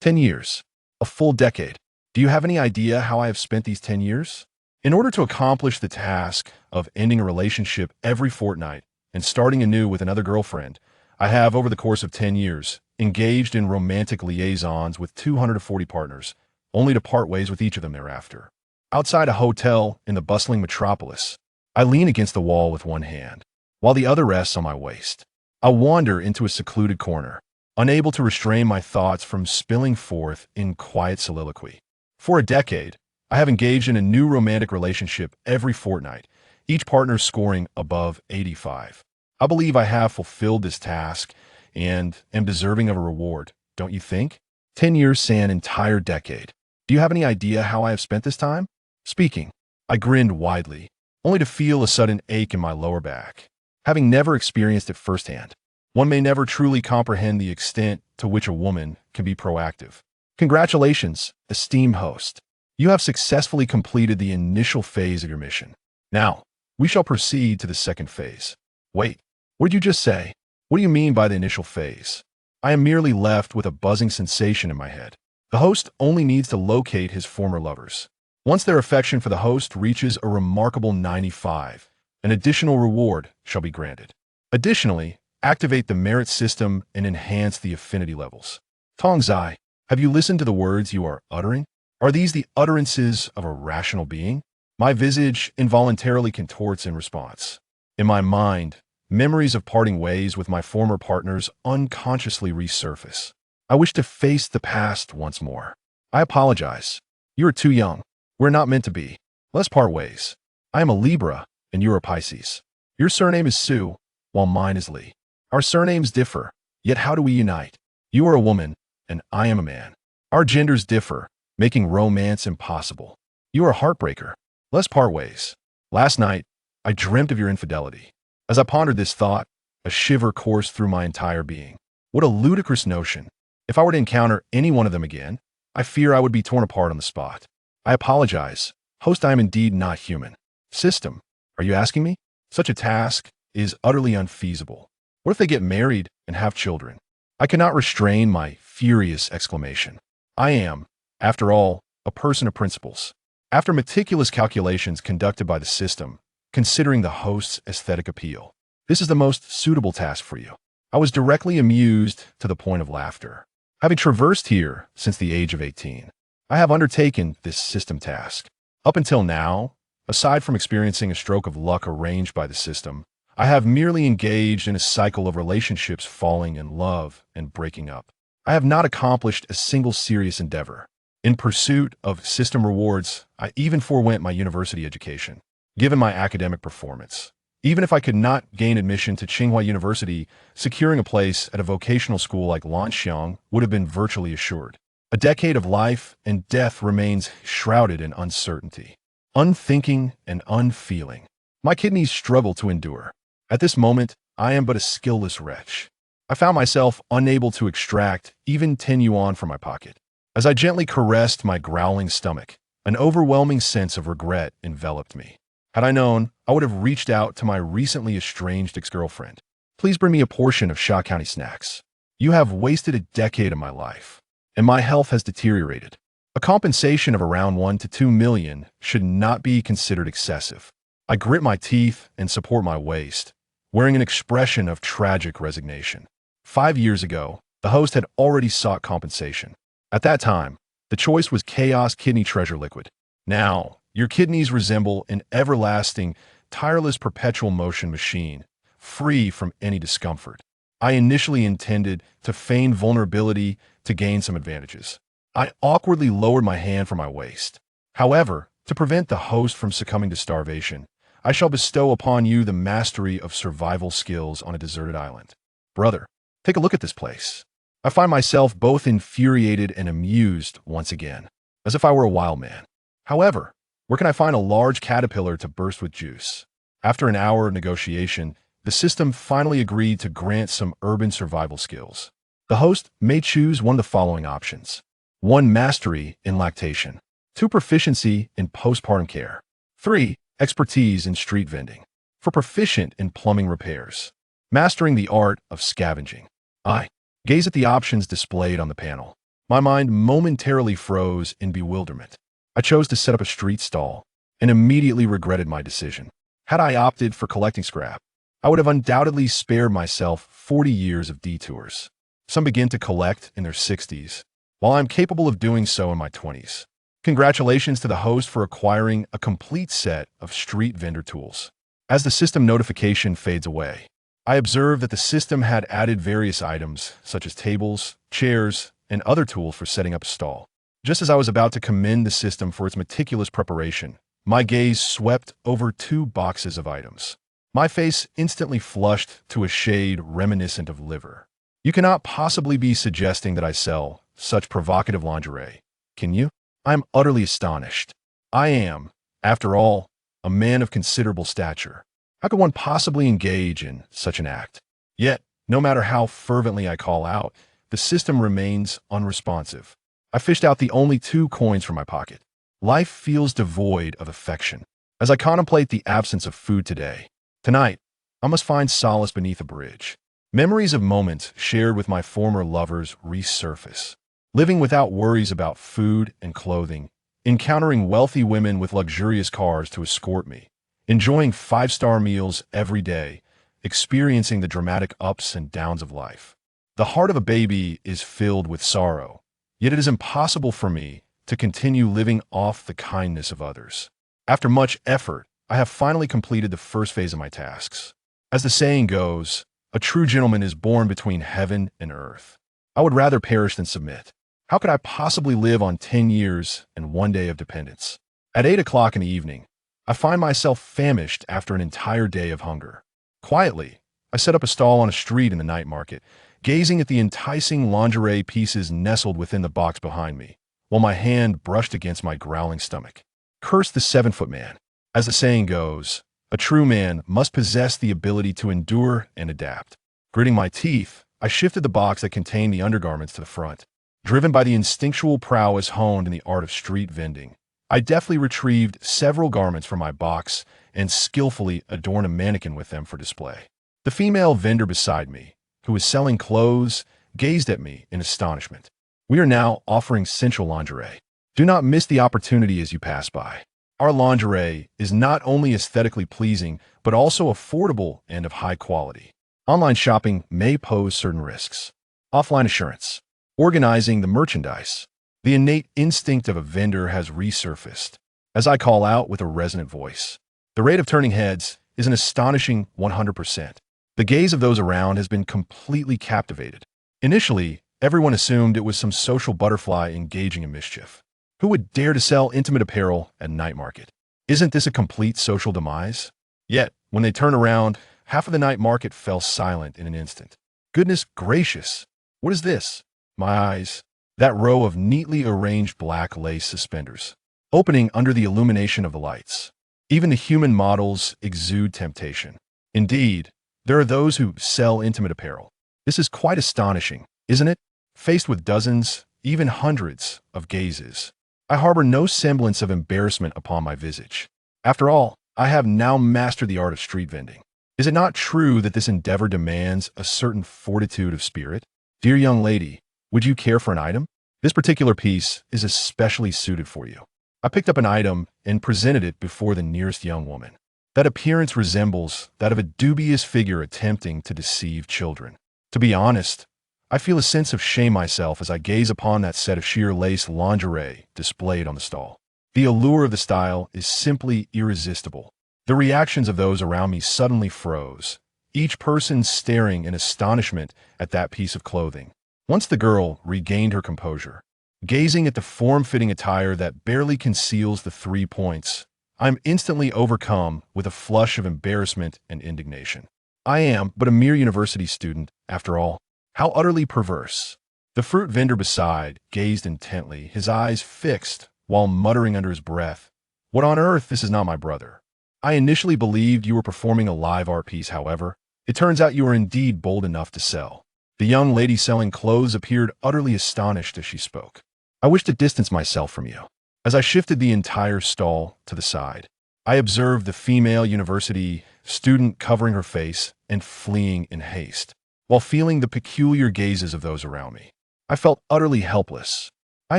10 years. A full decade. Do you have any idea how I have spent these 10 years? In order to accomplish the task of ending a relationship every fortnight and starting anew with another girlfriend, I have, over the course of 10 years, engaged in romantic liaisons with 240 partners, only to part ways with each of them thereafter. Outside a hotel in the bustling metropolis, I lean against the wall with one hand, while the other rests on my waist. I wander into a secluded corner, unable to restrain my thoughts from spilling forth in quiet soliloquy. For a decade, I have engaged in a new romantic relationship every fortnight, each partner scoring above 85. I believe I have fulfilled this task and am deserving of a reward, don't you think? 10 years say an entire decade. Do you have any idea how I have spent this time? Speaking, I grinned widely, only to feel a sudden ache in my lower back. Having never experienced it firsthand, one may never truly comprehend the extent to which a woman can be proactive. Congratulations, esteemed host. You have successfully completed the initial phase of your mission. Now, we shall proceed to the second phase. Wait, what did you just say? What do you mean by the initial phase? I am merely left with a buzzing sensation in my head. The host only needs to locate his former lovers. Once their affection for the host reaches a remarkable 95, an additional reward shall be granted. Additionally, activate the merit system and enhance the affinity levels. Tongzai, have you listened to the words you are uttering? Are these the utterances of a rational being? My visage involuntarily contorts in response. In my mind, memories of parting ways with my former partners unconsciously resurface. I wish to face the past once more. I apologize. You are too young. We're not meant to be. Let's part ways. I am a Libra, and you're a Pisces. Your surname is Sue, while mine is Lee. Our surnames differ, yet how do we unite? You are a woman, and I am a man. Our genders differ, making romance impossible. You are a heartbreaker. Let's part ways. Last night, I dreamt of your infidelity. As I pondered this thought, a shiver coursed through my entire being. What a ludicrous notion. If I were to encounter any one of them again, I fear I would be torn apart on the spot. I apologize. Host, I am indeed not human. System, are you asking me? Such a task is utterly unfeasible. What if they get married and have children? I cannot restrain my furious exclamation. I am, after all, a person of principles. After meticulous calculations conducted by the system, considering the host's aesthetic appeal, this is the most suitable task for you. I was directly amused to the point of laughter. Having traversed here since the age of 18, I have undertaken this system task. Up until now, aside from experiencing a stroke of luck arranged by the system, I have merely engaged in a cycle of relationships falling in love and breaking up. I have not accomplished a single serious endeavor. In pursuit of system rewards, I even forwent my university education, given my academic performance. Even if I could not gain admission to Tsinghua University, securing a place at a vocational school like Lanxiang would have been virtually assured. A decade of life and death remains shrouded in uncertainty, unthinking and unfeeling. My kidneys struggle to endure. At this moment, I am but a skillless wretch. I found myself unable to extract even 10 yuan from my pocket. As I gently caressed my growling stomach, an overwhelming sense of regret enveloped me. Had I known, I would have reached out to my recently estranged ex-girlfriend. Please bring me a portion of Sha County snacks. You have wasted a decade of my life, and my health has deteriorated. A compensation of around 1 to 2 million should not be considered excessive. I grit my teeth and support my waist, wearing an expression of tragic resignation. 5 years ago, the host had already sought compensation. At that time, the choice was Chaos Kidney Treasure Liquid. Now, your kidneys resemble an everlasting, tireless perpetual motion machine, free from any discomfort. I initially intended to feign vulnerability to gain some advantages. I awkwardly lowered my hand from my waist. However, to prevent the host from succumbing to starvation, I shall bestow upon you the mastery of survival skills on a deserted island. Brother, take a look at this place. I find myself both infuriated and amused once again, as if I were a wild man. However, where can I find a large caterpillar to burst with juice? After an hour of negotiation, the system finally agreed to grant some urban survival skills. The host may choose one of the following options. 1. Mastery in lactation. 2. Proficiency in postpartum care. 3. Expertise in street vending. For proficient in plumbing repairs. Mastering the art of scavenging. I gaze at the options displayed on the panel. My mind momentarily froze in bewilderment. I chose to set up a street stall and immediately regretted my decision. Had I opted for collecting scrap, I would have undoubtedly spared myself 40 years of detours. Some begin to collect in their 60s, while I'm capable of doing so in my 20s. Congratulations to the host for acquiring a complete set of street vendor tools. As the system notification fades away, I observe that the system had added various items, such as tables, chairs, and other tools for setting up a stall. Just as I was about to commend the system for its meticulous preparation, my gaze swept over 2 boxes of items. My face instantly flushed to a shade reminiscent of liver. You cannot possibly be suggesting that I sell such provocative lingerie, can you? I am utterly astonished. I am, after all, a man of considerable stature. How could one possibly engage in such an act? Yet, no matter how fervently I call out, the system remains unresponsive. I fished out the only 2 coins from my pocket. Life feels devoid of affection. As I contemplate the absence of food tonight, I must find solace beneath a bridge. Memories of moments shared with my former lovers resurface. Living without worries about food and clothing, encountering wealthy women with luxurious cars to escort me, enjoying 5-star meals every day, experiencing the dramatic ups and downs of life. The heart of a baby is filled with sorrow, yet it is impossible for me to continue living off the kindness of others. After much effort, I have finally completed the first phase of my tasks. As the saying goes, a true gentleman is born between heaven and earth. I would rather perish than submit. How could I possibly live on 10 years and 1 day of dependence? At 8 o'clock in the evening, I find myself famished after an entire day of hunger. Quietly, I set up a stall on a street in the night market, gazing at the enticing lingerie pieces nestled within the box behind me, while my hand brushed against my growling stomach. Curse the 7-foot man. As the saying goes, a true man must possess the ability to endure and adapt. Gritting my teeth, I shifted the box that contained the undergarments to the front. Driven by the instinctual prowess honed in the art of street vending, I deftly retrieved several garments from my box and skillfully adorned a mannequin with them for display. The female vendor beside me, who was selling clothes, gazed at me in astonishment. We are now offering sensual lingerie. Do not miss the opportunity as you pass by. Our lingerie is not only aesthetically pleasing, but also affordable and of high quality. Online shopping may pose certain risks. Offline assurance. Organizing the merchandise. The innate instinct of a vendor has resurfaced, as I call out with a resonant voice. The rate of turning heads is an astonishing 100%. The gaze of those around has been completely captivated. Initially, everyone assumed it was some social butterfly engaging in mischief. Who would dare to sell intimate apparel at night market? Isn't this a complete social demise? Yet, when they turned around, half of the night market fell silent in an instant. Goodness gracious! What is this? My eyes. That row of neatly arranged black lace suspenders, opening under the illumination of the lights. Even the human models exude temptation. Indeed, there are those who sell intimate apparel. This is quite astonishing, isn't it? Faced with dozens, even hundreds, of gazes, I harbor no semblance of embarrassment upon my visage. After all, I have now mastered the art of street vending. Is it not true that this endeavor demands a certain fortitude of spirit? Dear young lady, would you care for an item? This particular piece is especially suited for you. I picked up an item and presented it before the nearest young woman. That appearance resembles that of a dubious figure attempting to deceive children. To be honest, I feel a sense of shame myself as I gaze upon that set of sheer lace lingerie displayed on the stall. The allure of the style is simply irresistible. The reactions of those around me suddenly froze, each person staring in astonishment at that piece of clothing. Once the girl regained her composure, gazing at the form-fitting attire that barely conceals the 3 points, I am instantly overcome with a flush of embarrassment and indignation. I am but a mere university student, after all. How utterly perverse. The fruit vendor beside gazed intently, his eyes fixed, while muttering under his breath, "What on earth? This is not my brother." I initially believed you were performing a live art piece, however. It turns out you are indeed bold enough to sell. The young lady selling clothes appeared utterly astonished as she spoke. I wish to distance myself from you. As I shifted the entire stall to the side, I observed the female university student covering her face and fleeing in haste, while feeling the peculiar gazes of those around me. I felt utterly helpless. I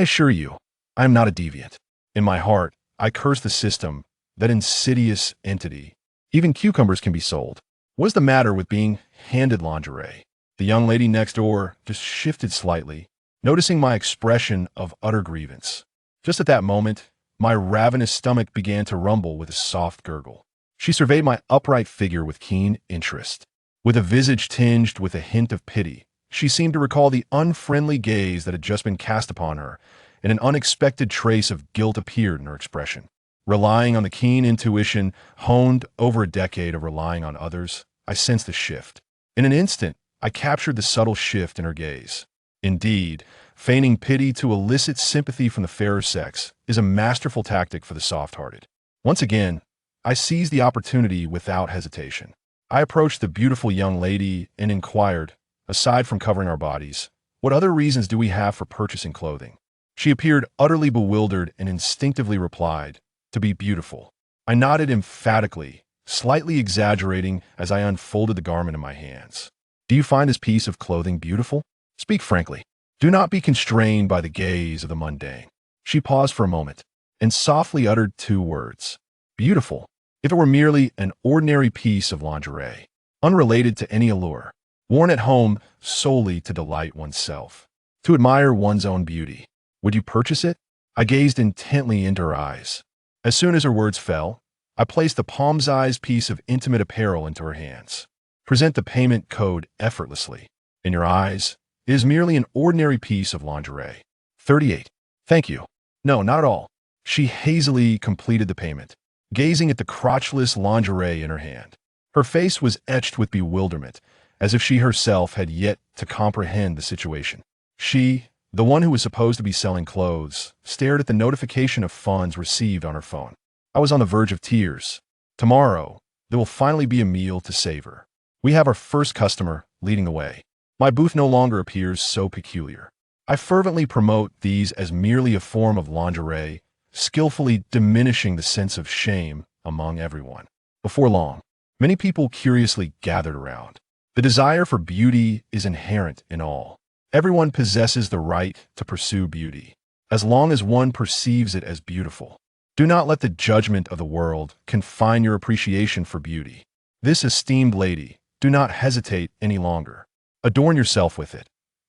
assure you, I am not a deviant. In my heart, I curse the system, that insidious entity. Even cucumbers can be sold. What's the matter with being handed lingerie? The young lady next door just shifted slightly, noticing my expression of utter grievance. Just at that moment, my ravenous stomach began to rumble with a soft gurgle. She surveyed my upright figure with keen interest. With a visage tinged with a hint of pity, she seemed to recall the unfriendly gaze that had just been cast upon her, and an unexpected trace of guilt appeared in her expression. Relying on the keen intuition honed over a decade of relying on others, I sensed the shift. In an instant, I captured the subtle shift in her gaze. Indeed, feigning pity to elicit sympathy from the fairer sex is a masterful tactic for the soft-hearted. Once again, I seized the opportunity without hesitation. I approached the beautiful young lady and inquired, aside from covering our bodies, what other reasons do we have for purchasing clothing? She appeared utterly bewildered and instinctively replied, to be beautiful. I nodded emphatically, slightly exaggerating as I unfolded the garment in my hands. Do you find this piece of clothing beautiful? Speak frankly. Do not be constrained by the gaze of the mundane. She paused for a moment and softly uttered two words. Beautiful. If it were merely an ordinary piece of lingerie, unrelated to any allure, worn at home solely to delight oneself, to admire one's own beauty, would you purchase it? I gazed intently into her eyes. As soon as her words fell, I placed the palm-sized piece of intimate apparel into her hands. Present the payment code effortlessly. In your eyes, it is merely an ordinary piece of lingerie. 38. Thank you. No, not at all. She hazily completed the payment, gazing at the crotchless lingerie in her hand. Her face was etched with bewilderment, as if she herself had yet to comprehend the situation. She, the one who was supposed to be selling clothes, stared at the notification of funds received on her phone. I was on the verge of tears. Tomorrow, there will finally be a meal to savor. We have our first customer leading the way. My booth no longer appears so peculiar. I fervently promote these as merely a form of lingerie, skillfully diminishing the sense of shame among everyone. Before long, many people curiously gathered around. The desire for beauty is inherent in all. Everyone possesses the right to pursue beauty, as long as one perceives it as beautiful. Do not let the judgment of the world confine your appreciation for beauty. This esteemed lady, do not hesitate any longer. Adorn yourself with it,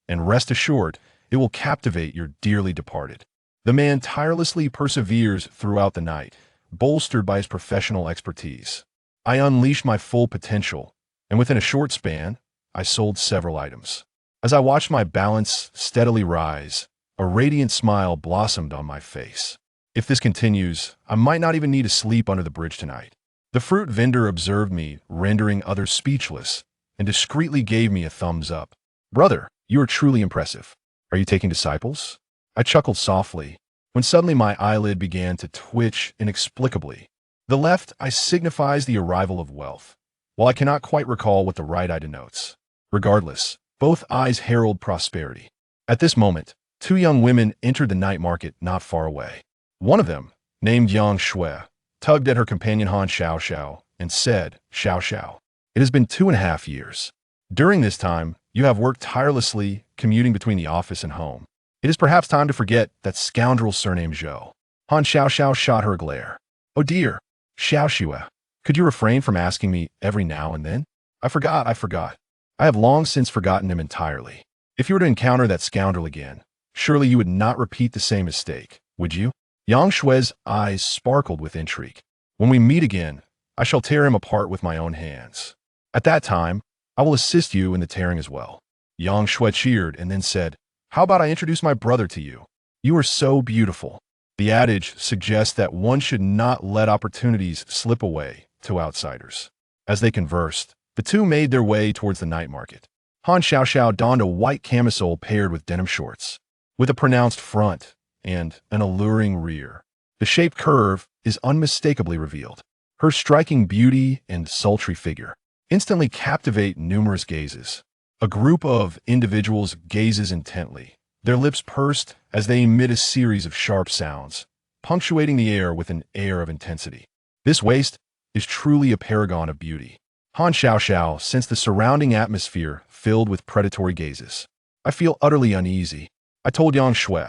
and rest assured, it will captivate your dearly departed. The man tirelessly perseveres throughout the night, bolstered by his professional expertise. I unleashed my full potential, and within a short span, I sold several items. As I watched my balance steadily rise, a radiant smile blossomed on my face. If this continues, I might not even need to sleep under the bridge tonight. The fruit vendor observed me, rendering others speechless, and discreetly gave me a thumbs up. Brother, you are truly impressive. Are you taking disciples? I chuckled softly, when suddenly my eyelid began to twitch inexplicably. The left eye signifies the arrival of wealth, while I cannot quite recall what the right eye denotes. Regardless, both eyes herald prosperity. At this moment, two young women entered the night market not far away. One of them, named Yang Shui, tugged at her companion Han Xiao and said, Xiao, it has been 2.5 years. During this time, you have worked tirelessly, commuting between the office and home. It is perhaps time to forget that scoundrel surnamed Zhou. Han Xiao shot her a glare. Oh dear, Xiao, could you refrain from asking me every now and then? I forgot. I have long since forgotten him entirely. If you were to encounter that scoundrel again, surely you would not repeat the same mistake, would you? Yang Shui's eyes sparkled with intrigue. When we meet again, I shall tear him apart with my own hands. At that time, I will assist you in the tearing as well. Yang Shui cheered and then said, how about I introduce my brother to you? You are so beautiful. The adage suggests that one should not let opportunities slip away to outsiders. As they conversed, the two made their way towards the night market. Han Xiao donned a white camisole paired with denim shorts, with a pronounced front and an alluring rear. The shaped curve is unmistakably revealed. Her striking beauty and sultry figure instantly captivate numerous gazes. A group of individuals gazes intently, their lips pursed as they emit a series of sharp sounds, punctuating the air with an air of intensity. This waist is truly a paragon of beauty. Han Xiao sensed the surrounding atmosphere filled with predatory gazes. I feel utterly uneasy. I told Yang Shui,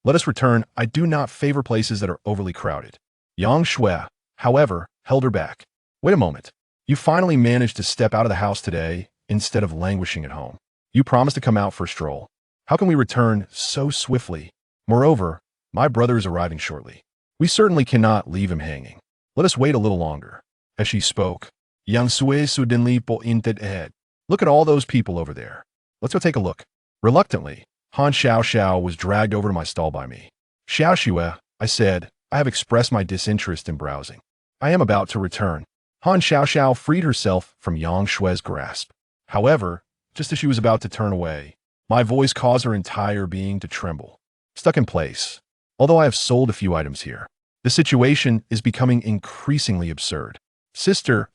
let us return. I do not favor places that are overly crowded. Yang Shui, however, held her back. Wait a moment. You finally managed to step out of the house today instead of languishing at home. You promised to come out for a stroll. How can we return so swiftly? Moreover, my brother is arriving shortly. We certainly cannot leave him hanging. Let us wait a little longer. As she spoke, Yang Sui suddenly pointed ahead. Look at all those people over there. Let's go take a look. Reluctantly, Han Xiao was dragged over to my stall by me. Xiao Xue, I said, I have expressed my disinterest in browsing. I am about to return. Han Xiao freed herself from Yang Shui's grasp. However, just as she was about to turn away, my voice caused her entire being to tremble. Stuck in place. Although I have sold a few items here, the situation is becoming increasingly absurd. Sister,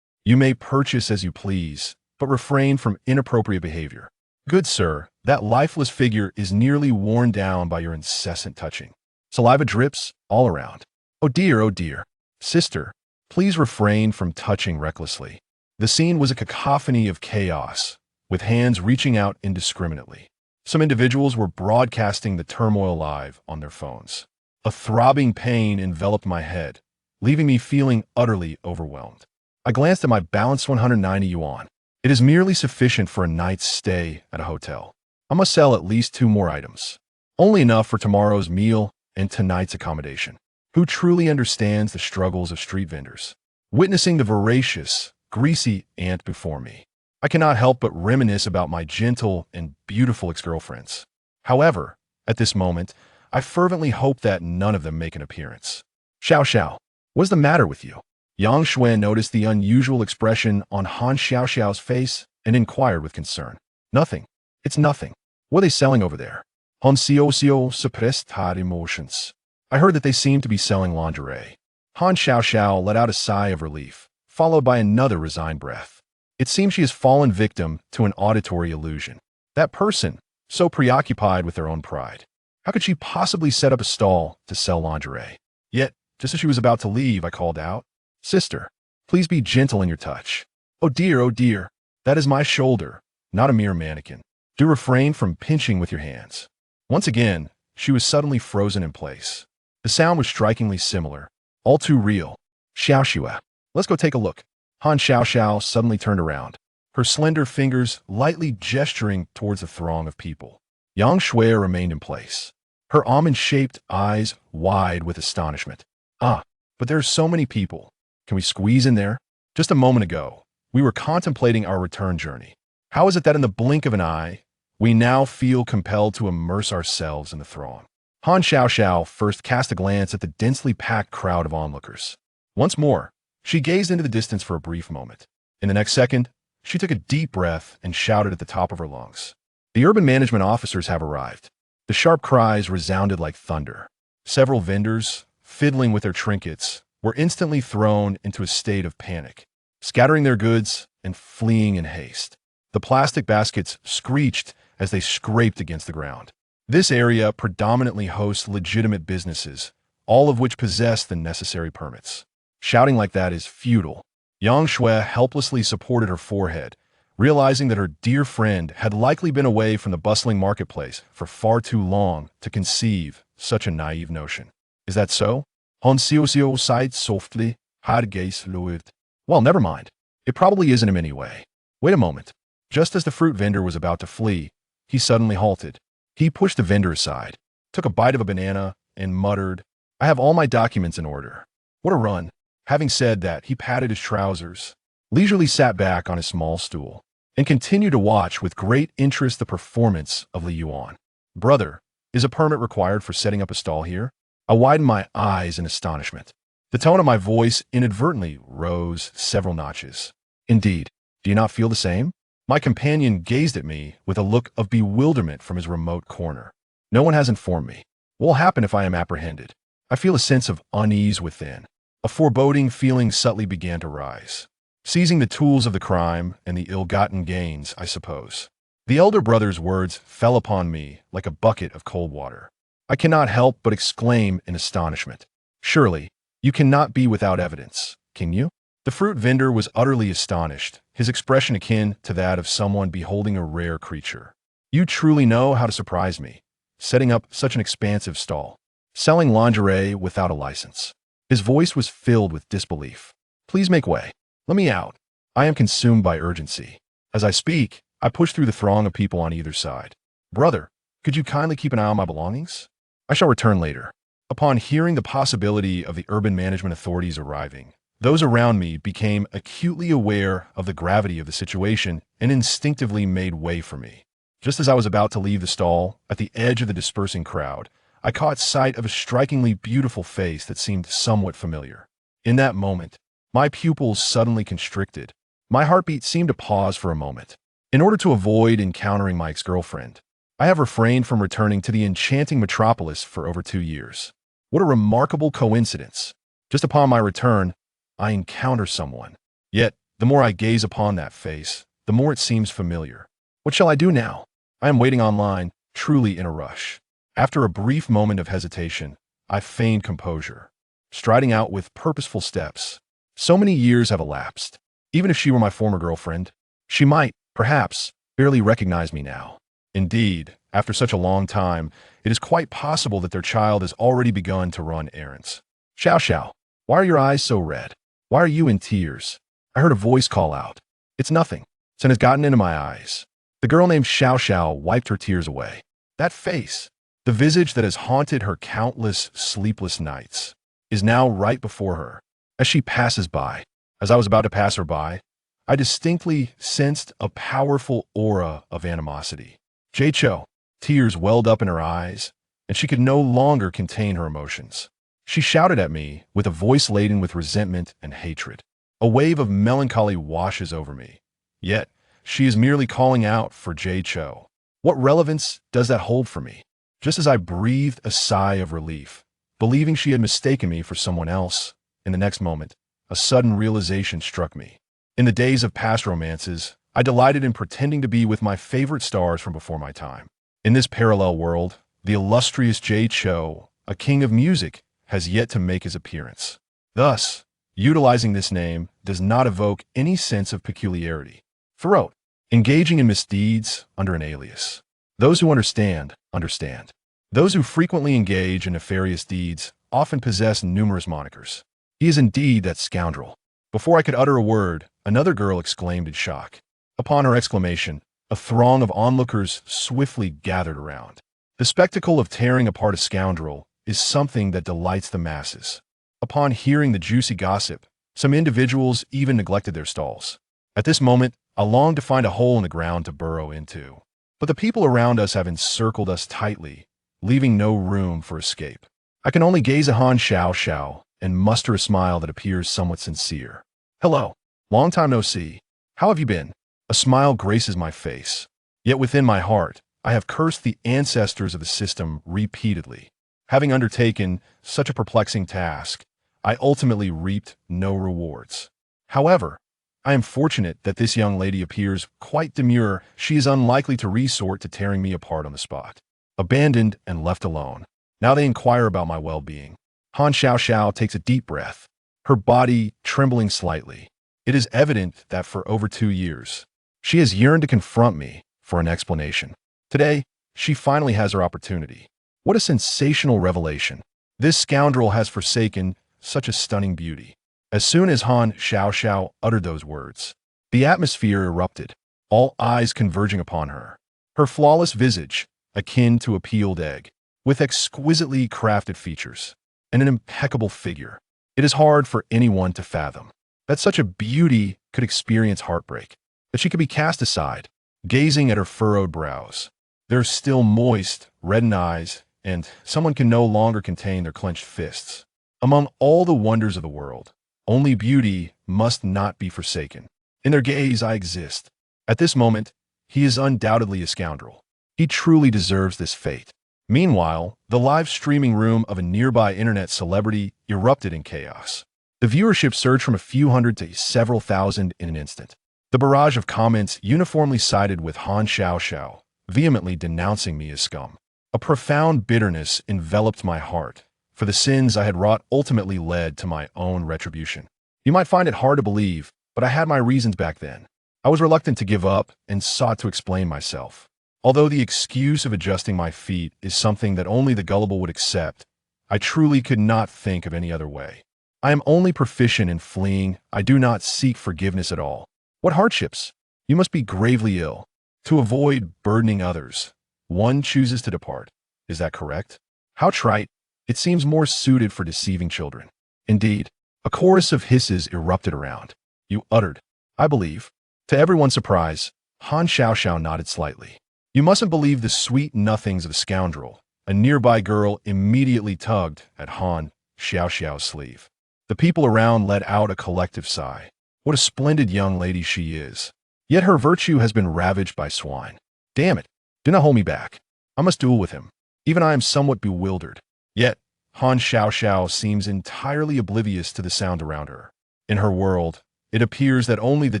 you may purchase as you please, but refrain from inappropriate behavior. Good sir, that lifeless figure is nearly worn down by your incessant touching. Saliva drips all around. Oh dear. Sister, please refrain from touching recklessly. The scene was a cacophony of chaos, with hands reaching out indiscriminately. Some individuals were broadcasting the turmoil live on their phones. A throbbing pain enveloped my head, leaving me feeling utterly overwhelmed. I glanced at my balance 190 yuan. It is merely sufficient for a night's stay at a hotel. I must sell at least 2 more items. Only enough for tomorrow's meal and tonight's accommodation. Who truly understands the struggles of street vendors? Witnessing the voracious, greasy ant before me, I cannot help but reminisce about my gentle and beautiful ex-girlfriends. However, at this moment, I fervently hope that none of them make an appearance. Xiao, what is the matter with you? Yang Shui noticed the unusual expression on Han Xiao's face and inquired with concern. Nothing. It's nothing. What are they selling over there? Han Xiao suppressed her emotions. I heard that they seemed to be selling lingerie. Han Xiao let out a sigh of relief, followed by another resigned breath. It seems she has fallen victim to an auditory illusion. That person, so preoccupied with their own pride. How could she possibly set up a stall to sell lingerie? Yet, just as she was about to leave, I called out, Sister, please be gentle in your touch. Oh dear, that is my shoulder, not a mere mannequin. Do refrain from pinching with your hands. Once again, she was suddenly frozen in place. The sound was strikingly similar, all too real. Xiao, let's go take a look. Han Xiao suddenly turned around, her slender fingers lightly gesturing towards the throng of people. Yang Shui remained in place, her almond-shaped eyes wide with astonishment. But there are so many people. Can we squeeze in there? Just a moment ago, we were contemplating our return journey. How is it that in the blink of an eye, we now feel compelled to immerse ourselves in the throng? Han Xiao first cast a glance at the densely packed crowd of onlookers. Once more, she gazed into the distance for a brief moment. In the next second, she took a deep breath and shouted at the top of her lungs. The urban management officers have arrived. The sharp cries resounded like thunder. Several vendors, fiddling with their trinkets, were instantly thrown into a state of panic, scattering their goods and fleeing in haste. The plastic baskets screeched as they scraped against the ground. This area predominantly hosts legitimate businesses, all of which possess the necessary permits. Shouting like that is futile. Yang Shui helplessly supported her forehead, realizing that her dear friend had likely been away from the bustling marketplace for far too long to conceive such a naive notion. Is that so? Han Xiao sighed softly, her gaze lowered. Well, never mind. It probably isn't him anyway. Wait a moment. Just as the fruit vendor was about to flee, he suddenly halted. He pushed the vendor aside, took a bite of a banana, and muttered, I have all my documents in order. What a run. Having said that, he patted his trousers, leisurely sat back on his small stool, and continued to watch with great interest the performance of Li Yuan. Brother, is a permit required for setting up a stall here? I widened my eyes in astonishment. The tone of my voice inadvertently rose several notches. Indeed, do you not feel the same? My companion gazed at me with a look of bewilderment from his remote corner. No one has informed me. What will happen if I am apprehended? I feel a sense of unease within. A foreboding feeling subtly began to rise. Seizing the tools of the crime and the ill-gotten gains, I suppose. The elder brother's words fell upon me like a bucket of cold water. I cannot help but exclaim in astonishment. Surely, you cannot be without evidence, can you? The fruit vendor was utterly astonished, his expression akin to that of someone beholding a rare creature. You truly know how to surprise me. setting up such an expansive stall, selling lingerie without a license. His voice was filled with disbelief. Please make way. Let me out. I am consumed by urgency. As I speak, I push through the throng of people on either side. Brother, could you kindly keep an eye on my belongings? I shall return later. Upon hearing the possibility of the urban management authorities arriving, those around me became acutely aware of the gravity of the situation and instinctively made way for me. Just as I was about to leave the stall, at the edge of the dispersing crowd, I caught sight of a strikingly beautiful face that seemed somewhat familiar. In that moment, my pupils suddenly constricted. My heartbeat seemed to pause for a moment. In order to avoid encountering my ex-girlfriend, I have refrained from returning to the enchanting metropolis for over 2 years. What a remarkable coincidence. Just upon my return, I encounter someone. Yet, the more I gaze upon that face, the more it seems familiar. What shall I do now? I am waiting online, truly in a rush. After a brief moment of hesitation, I feigned composure, striding out with purposeful steps. So many years have elapsed. Even if she were my former girlfriend, she might, perhaps, barely recognize me now. Indeed, after such a long time, it is quite possible that their child has already begun to run errands. Xiao Xiao, why are your eyes so red? Why are you in tears? I heard a voice call out. It's nothing. Sun has gotten into my eyes. The girl named Xiao Xiao wiped her tears away. That face, the visage that has haunted her countless sleepless nights, is now right before her. As she passes by, as I was about to pass her by, I distinctly sensed a powerful aura of animosity. Jay Cho, tears welled up in her eyes, and she could no longer contain her emotions. She shouted at me with a voice laden with resentment and hatred. A wave of melancholy washes over me. Yet, she is merely calling out for Jay Cho. What relevance does that hold for me? Just as I breathed a sigh of relief, believing she had mistaken me for someone else, in the next moment, a sudden realization struck me. In the days of past romances, I delighted in pretending to be with my favorite stars from before my time. In this parallel world, the illustrious Jay Cho, a king of music, has yet to make his appearance. Thus, utilizing this name does not evoke any sense of peculiarity. Throat, engaging in misdeeds under an alias. Those who understand, understand. Those who frequently engage in nefarious deeds often possess numerous monikers. He is indeed that scoundrel. Before I could utter a word, another girl exclaimed in shock. Upon her exclamation, a throng of onlookers swiftly gathered around. The spectacle of tearing apart a scoundrel is something that delights the masses. Upon hearing the juicy gossip, some individuals even neglected their stalls. At this moment, I longed to find a hole in the ground to burrow into. But the people around us have encircled us tightly, leaving no room for escape. I can only gaze at Han Xiao Xiao and muster a smile that appears somewhat sincere. Hello, long time no see. How have you been? A smile graces my face. Yet within my heart, I have cursed the ancestors of the system repeatedly. Having undertaken such a perplexing task, I ultimately reaped no rewards. However, I am fortunate that this young lady appears quite demure. She is unlikely to resort to tearing me apart on the spot. Abandoned and left alone. Now they inquire about my well-being. Han Xiao Xiao takes a deep breath, her body trembling slightly. It is evident that for over 2 years, she has yearned to confront me for an explanation. Today, she finally has her opportunity. What a sensational revelation. This scoundrel has forsaken such a stunning beauty. As soon as Han Xiao Xiao uttered those words, the atmosphere erupted, all eyes converging upon her. Her flawless visage, akin to a peeled egg, with exquisitely crafted features, and an impeccable figure. It is hard for anyone to fathom that such a beauty could experience heartbreak, that she could be cast aside, gazing at her furrowed brows, their still moist, reddened eyes, and someone can no longer contain their clenched fists. Among all the wonders of the world, only beauty must not be forsaken. In their gaze I exist. At this moment, he is undoubtedly a scoundrel. He truly deserves this fate. Meanwhile, the live streaming room of a nearby internet celebrity erupted in chaos. The viewership surged from a few hundred to several thousand in an instant. The barrage of comments uniformly sided with Han Xiao Xiao, vehemently denouncing me as scum. A profound bitterness enveloped my heart, for the sins I had wrought ultimately led to my own retribution. You might find it hard to believe, but I had my reasons back then. I was reluctant to give up and sought to explain myself. Although the excuse of adjusting my feet is something that only the gullible would accept, I truly could not think of any other way. I am only proficient in fleeing. I do not seek forgiveness at all. What hardships? You must be gravely ill. To avoid burdening others, one chooses to depart. Is that correct? How trite. It seems more suited for deceiving children. Indeed, a chorus of hisses erupted around. You uttered, I believe. To everyone's surprise, Han Xiaoxiao nodded slightly. You mustn't believe the sweet nothings of the scoundrel. A nearby girl immediately tugged at Han Xiaoxiao's sleeve. The people around let out a collective sigh. What a splendid young lady she is. Yet her virtue has been ravaged by swine. Damn it, do not hold me back. I must duel with him. Even I am somewhat bewildered. Yet, Han Xiaoxiao seems entirely oblivious to the sound around her. In her world, it appears that only the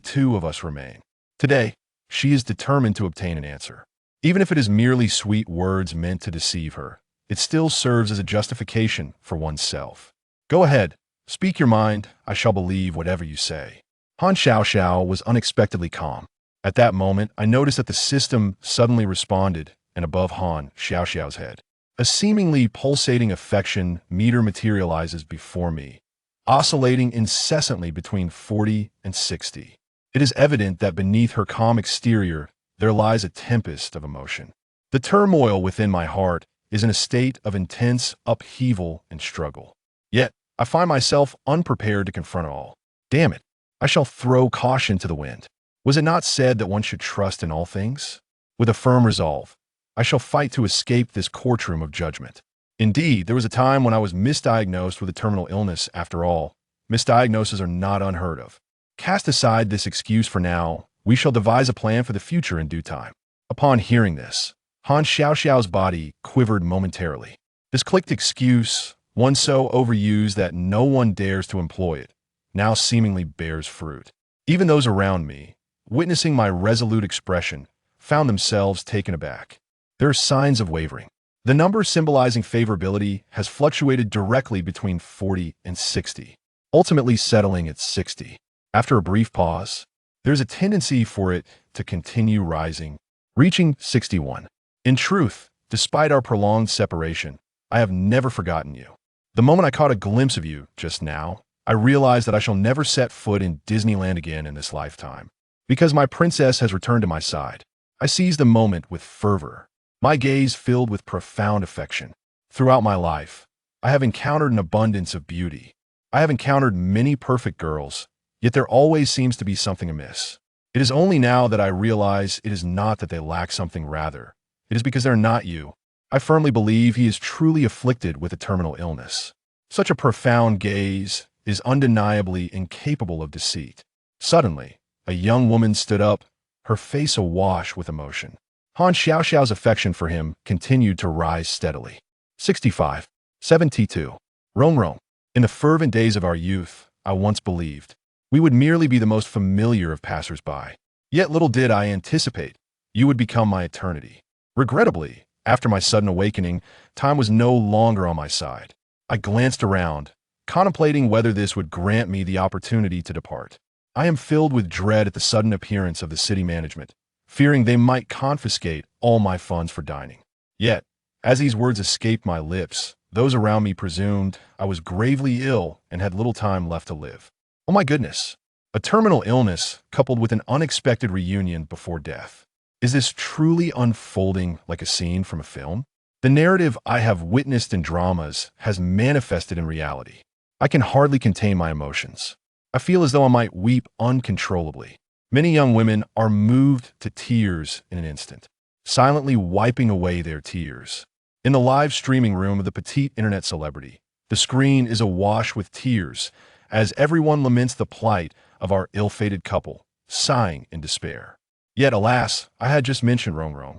two of us remain. Today, she is determined to obtain an answer. Even if it is merely sweet words meant to deceive her, it still serves as a justification for oneself. Go ahead, speak your mind, I shall believe whatever you say. Han Xiaoxiao was unexpectedly calm. At that moment, I noticed that the system suddenly responded, and above Han Xiaoxiao's head, a seemingly pulsating affection meter materializes before me, oscillating incessantly between 40 and 60. It is evident that beneath her calm exterior, there lies a tempest of emotion. The turmoil within my heart is in a state of intense upheaval and struggle. Yet, I find myself unprepared to confront it all. Damn it, I shall throw caution to the wind. Was it not said that one should trust in all things? With a firm resolve, I shall fight to escape this courtroom of judgment. Indeed, there was a time when I was misdiagnosed with a terminal illness. After all, misdiagnoses are not unheard of. Cast aside this excuse for now. We shall devise a plan for the future in due time. Upon hearing this, Han Xiaoxiao's body quivered momentarily. This clicked excuse, one so overused that no one dares to employ it, now seemingly bears fruit. Even those around me, witnessing my resolute expression, found themselves taken aback. There are signs of wavering. The number symbolizing favorability has fluctuated directly between 40 and 60, ultimately settling at 60. After a brief pause, there's a tendency for it to continue rising, reaching 61. In truth, despite our prolonged separation, I have never forgotten you. The moment I caught a glimpse of you just now, I realized that I shall never set foot in Disneyland again in this lifetime. Because my princess has returned to my side, I seized the moment with fervor, my gaze filled with profound affection. Throughout my life, I have encountered an abundance of beauty. I have encountered many perfect girls, yet there always seems to be something amiss. It is only now that I realize it is not that they lack something, rather, it is because they're not you. I firmly believe he is truly afflicted with a terminal illness. Such a profound gaze is undeniably incapable of deceit. Suddenly, a young woman stood up, her face awash with emotion. Han Xiaoxiao's affection for him continued to rise steadily. 65. 72. Rong. In the fervent days of our youth, I once believed we would merely be the most familiar of passers-by. Yet little did I anticipate you would become my eternity. Regrettably, after my sudden awakening, time was no longer on my side. I glanced around, contemplating whether this would grant me the opportunity to depart. I am filled with dread at the sudden appearance of the city management, fearing they might confiscate all my funds for dining. Yet, as these words escaped my lips, those around me presumed I was gravely ill and had little time left to live. Oh my goodness, a terminal illness coupled with an unexpected reunion before death. Is this truly unfolding like a scene from a film? The narrative I have witnessed in dramas has manifested in reality. I can hardly contain my emotions. I feel as though I might weep uncontrollably. Many young women are moved to tears in an instant, silently wiping away their tears. In the live streaming room of the petite internet celebrity, the screen is awash with tears as everyone laments the plight of our ill-fated couple, sighing in despair. Yet, alas, I had just mentioned Rong.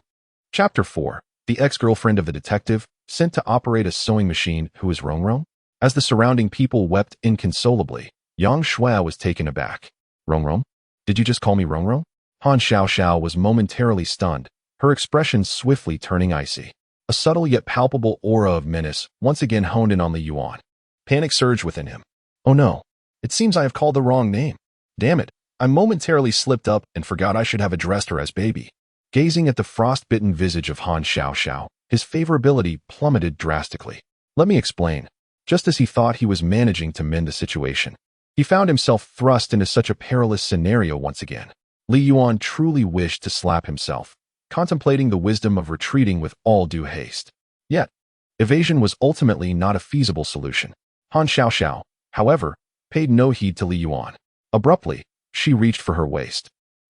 Chapter 4. The ex-girlfriend of the detective, sent to operate a sewing machine, who is Rong? As the surrounding people wept inconsolably, Yang Shuai was taken aback. Rong? Did you just call me Rong? Han Xiaoxiao was momentarily stunned, her expression swiftly turning icy. A subtle yet palpable aura of menace once again honed in on Li Yuan. Panic surged within him. Oh no, it seems I have called the wrong name. Damn it, I momentarily slipped up and forgot I should have addressed her as baby. Gazing at the frost-bitten visage of Han Xiaoxiao, his favorability plummeted drastically. Let me explain. Just as he thought he was managing to mend the situation, he found himself thrust into such a perilous scenario once again. Li Yuan truly wished to slap himself, contemplating the wisdom of retreating with all due haste. Yet, evasion was ultimately not a feasible solution. Han Xiaoxiao, however, paid no heed to Li Yuan. Abruptly, she reached for her waist,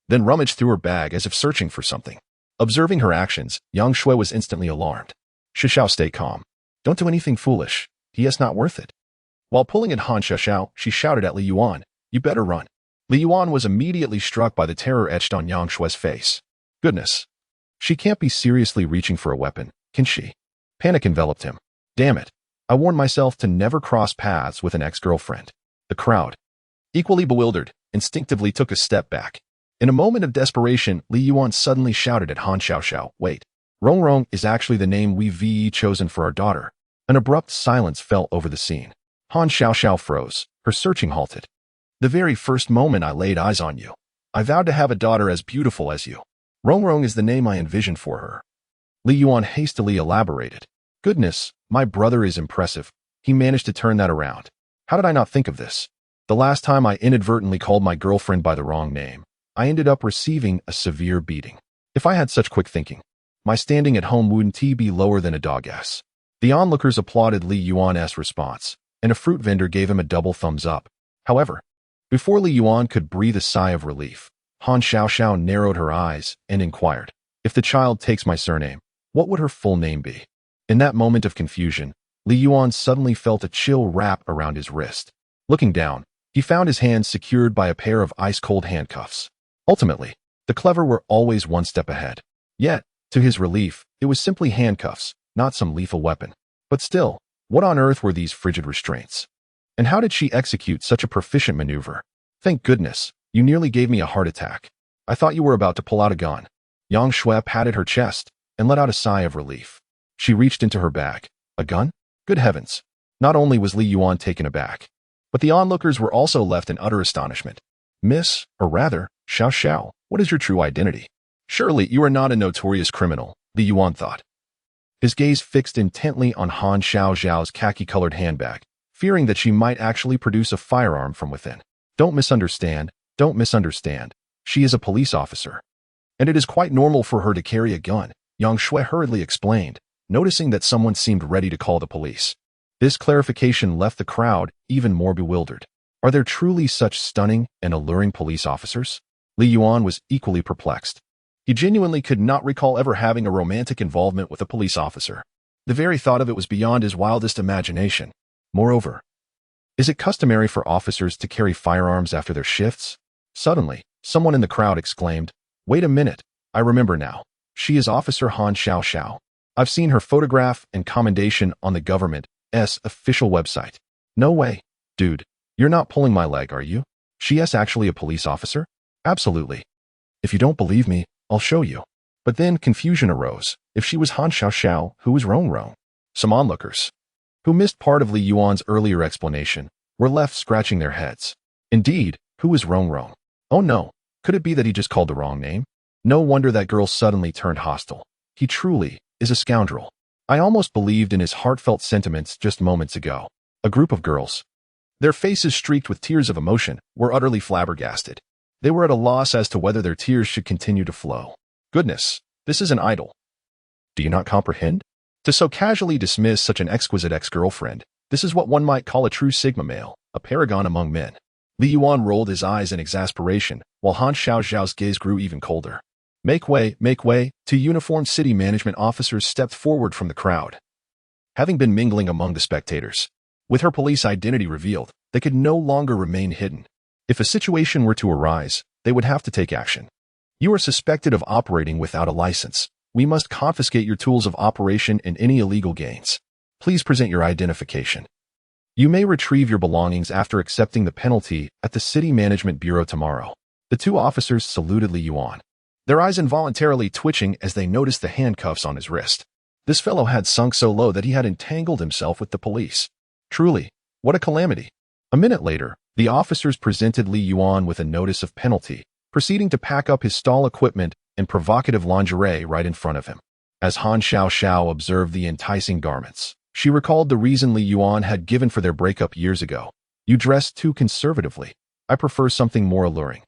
then rummaged through her bag as if searching for something. Observing her actions, Yang Shui was instantly alarmed. Xiaoxiao, stay calm. Don't do anything foolish. He is not worth it. While pulling at Han Xiaoxiao, she shouted at Li Yuan, you better run. Li Yuan was immediately struck by the terror etched on Yang Shui's face. Goodness. She can't be seriously reaching for a weapon, can she? Panic enveloped him. Damn it. I warned myself to never cross paths with an ex-girlfriend. The crowd, equally bewildered, instinctively took a step back. In a moment of desperation, Li Yuan suddenly shouted at Han Xiaoxiao, wait. Rong Rong is actually the name we've chosen for our daughter. An abrupt silence fell over the scene. Han Xiaoxiao froze, her searching halted. The very first moment I laid eyes on you, I vowed to have a daughter as beautiful as you. Rong Rong is the name I envisioned for her. Li Yuan hastily elaborated. Goodness, my brother is impressive. He managed to turn that around. How did I not think of this? The last time I inadvertently called my girlfriend by the wrong name, I ended up receiving a severe beating. If I had such quick thinking, my standing at home wouldn't be lower than a dog ass. The onlookers applauded Li Yuan's response, and a fruit vendor gave him a double thumbs up. However, before Li Yuan could breathe a sigh of relief, Han Xiaoxiao narrowed her eyes and inquired, if the child takes my surname, what would her full name be? In that moment of confusion, Li Yuan suddenly felt a chill wrap around his wrist. Looking down, he found his hands secured by a pair of ice-cold handcuffs. Ultimately, the clever were always one step ahead. Yet, to his relief, it was simply handcuffs, not some lethal weapon. But still, what on earth were these frigid restraints? And how did she execute such a proficient maneuver? Thank goodness, you nearly gave me a heart attack. I thought you were about to pull out a gun. Yang Shui patted her chest and let out a sigh of relief. She reached into her bag. A gun? Good heavens. Not only was Li Yuan taken aback, but the onlookers were also left in utter astonishment. Miss, or rather, Xiaoxiao, what is your true identity? Surely you are not a notorious criminal, Li Yuan thought. His gaze fixed intently on Han Xiaoxiao's khaki-colored handbag, fearing that she might actually produce a firearm from within. Don't misunderstand. She is a police officer. And it is quite normal for her to carry a gun, Yang Shui hurriedly explained, noticing that someone seemed ready to call the police. This clarification left the crowd even more bewildered. Are there truly such stunning and alluring police officers? Li Yuan was equally perplexed. He genuinely could not recall ever having a romantic involvement with a police officer. The very thought of it was beyond his wildest imagination. Moreover, is it customary for officers to carry firearms after their shifts? Suddenly, someone in the crowd exclaimed, wait a minute, I remember now. She is Officer Han Xiaoxiao. I've seen her photograph and commendation on the government's official website. No way, dude. You're not pulling my leg, are you? She is actually a police officer? Absolutely. If you don't believe me, I'll show you. But then confusion arose. If she was Han Xiaoxiao, who was Rong Rong? Some onlookers, who missed part of Li Yuan's earlier explanation, were left scratching their heads. Indeed, who was Rong Rong? Oh no, could it be that he just called the wrong name? No wonder that girl suddenly turned hostile. He truly is a scoundrel. I almost believed in his heartfelt sentiments just moments ago. A group of girls, their faces streaked with tears of emotion, were utterly flabbergasted. They were at a loss as to whether their tears should continue to flow. Goodness, this is an idol. Do you not comprehend? To so casually dismiss such an exquisite ex-girlfriend, this is what one might call a true Sigma male, a paragon among men. Li Yuan rolled his eyes in exasperation, while Han Xiaoxiao's gaze grew even colder. Make way, 2 uniformed city management officers stepped forward from the crowd. Having been mingling among the spectators, with her police identity revealed, they could no longer remain hidden. If a situation were to arise, they would have to take action. You are suspected of operating without a license. We must confiscate your tools of operation and any illegal gains. Please present your identification. You may retrieve your belongings after accepting the penalty at the City Management Bureau tomorrow. The 2 officers saluted Li Yuan, their eyes involuntarily twitching as they noticed the handcuffs on his wrist. This fellow had sunk so low that he had entangled himself with the police. Truly, what a calamity. A minute later, the officers presented Li Yuan with a notice of penalty, proceeding to pack up his stall equipment and provocative lingerie right in front of him. As Han Xiaoxiao observed the enticing garments, she recalled the reason Li Yuan had given for their breakup years ago. You dress too conservatively. I prefer something more alluring.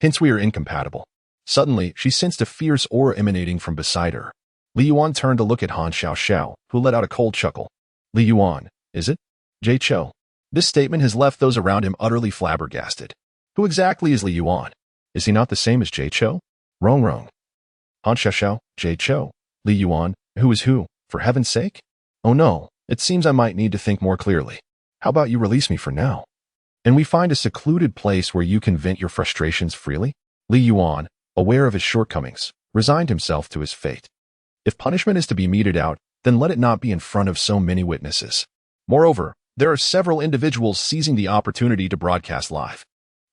Hence we are incompatible. Suddenly, she sensed a fierce aura emanating from beside her. Li Yuan turned to look at Han Xiaoxiao, who let out a cold chuckle. Li Yuan, is it? Jay Cho. This statement has left those around him utterly flabbergasted. Who exactly is Li Yuan? Is he not the same as Jay Cho? Wrong. Han Xiaoxiao, Jay Cho. Li Yuan, who is who, for heaven's sake? Oh no, it seems I might need to think more clearly. How about you release me for now? And we find a secluded place where you can vent your frustrations freely? Li Yuan, aware of his shortcomings, resigned himself to his fate. If punishment is to be meted out, then let it not be in front of so many witnesses. Moreover, there are several individuals seizing the opportunity to broadcast live.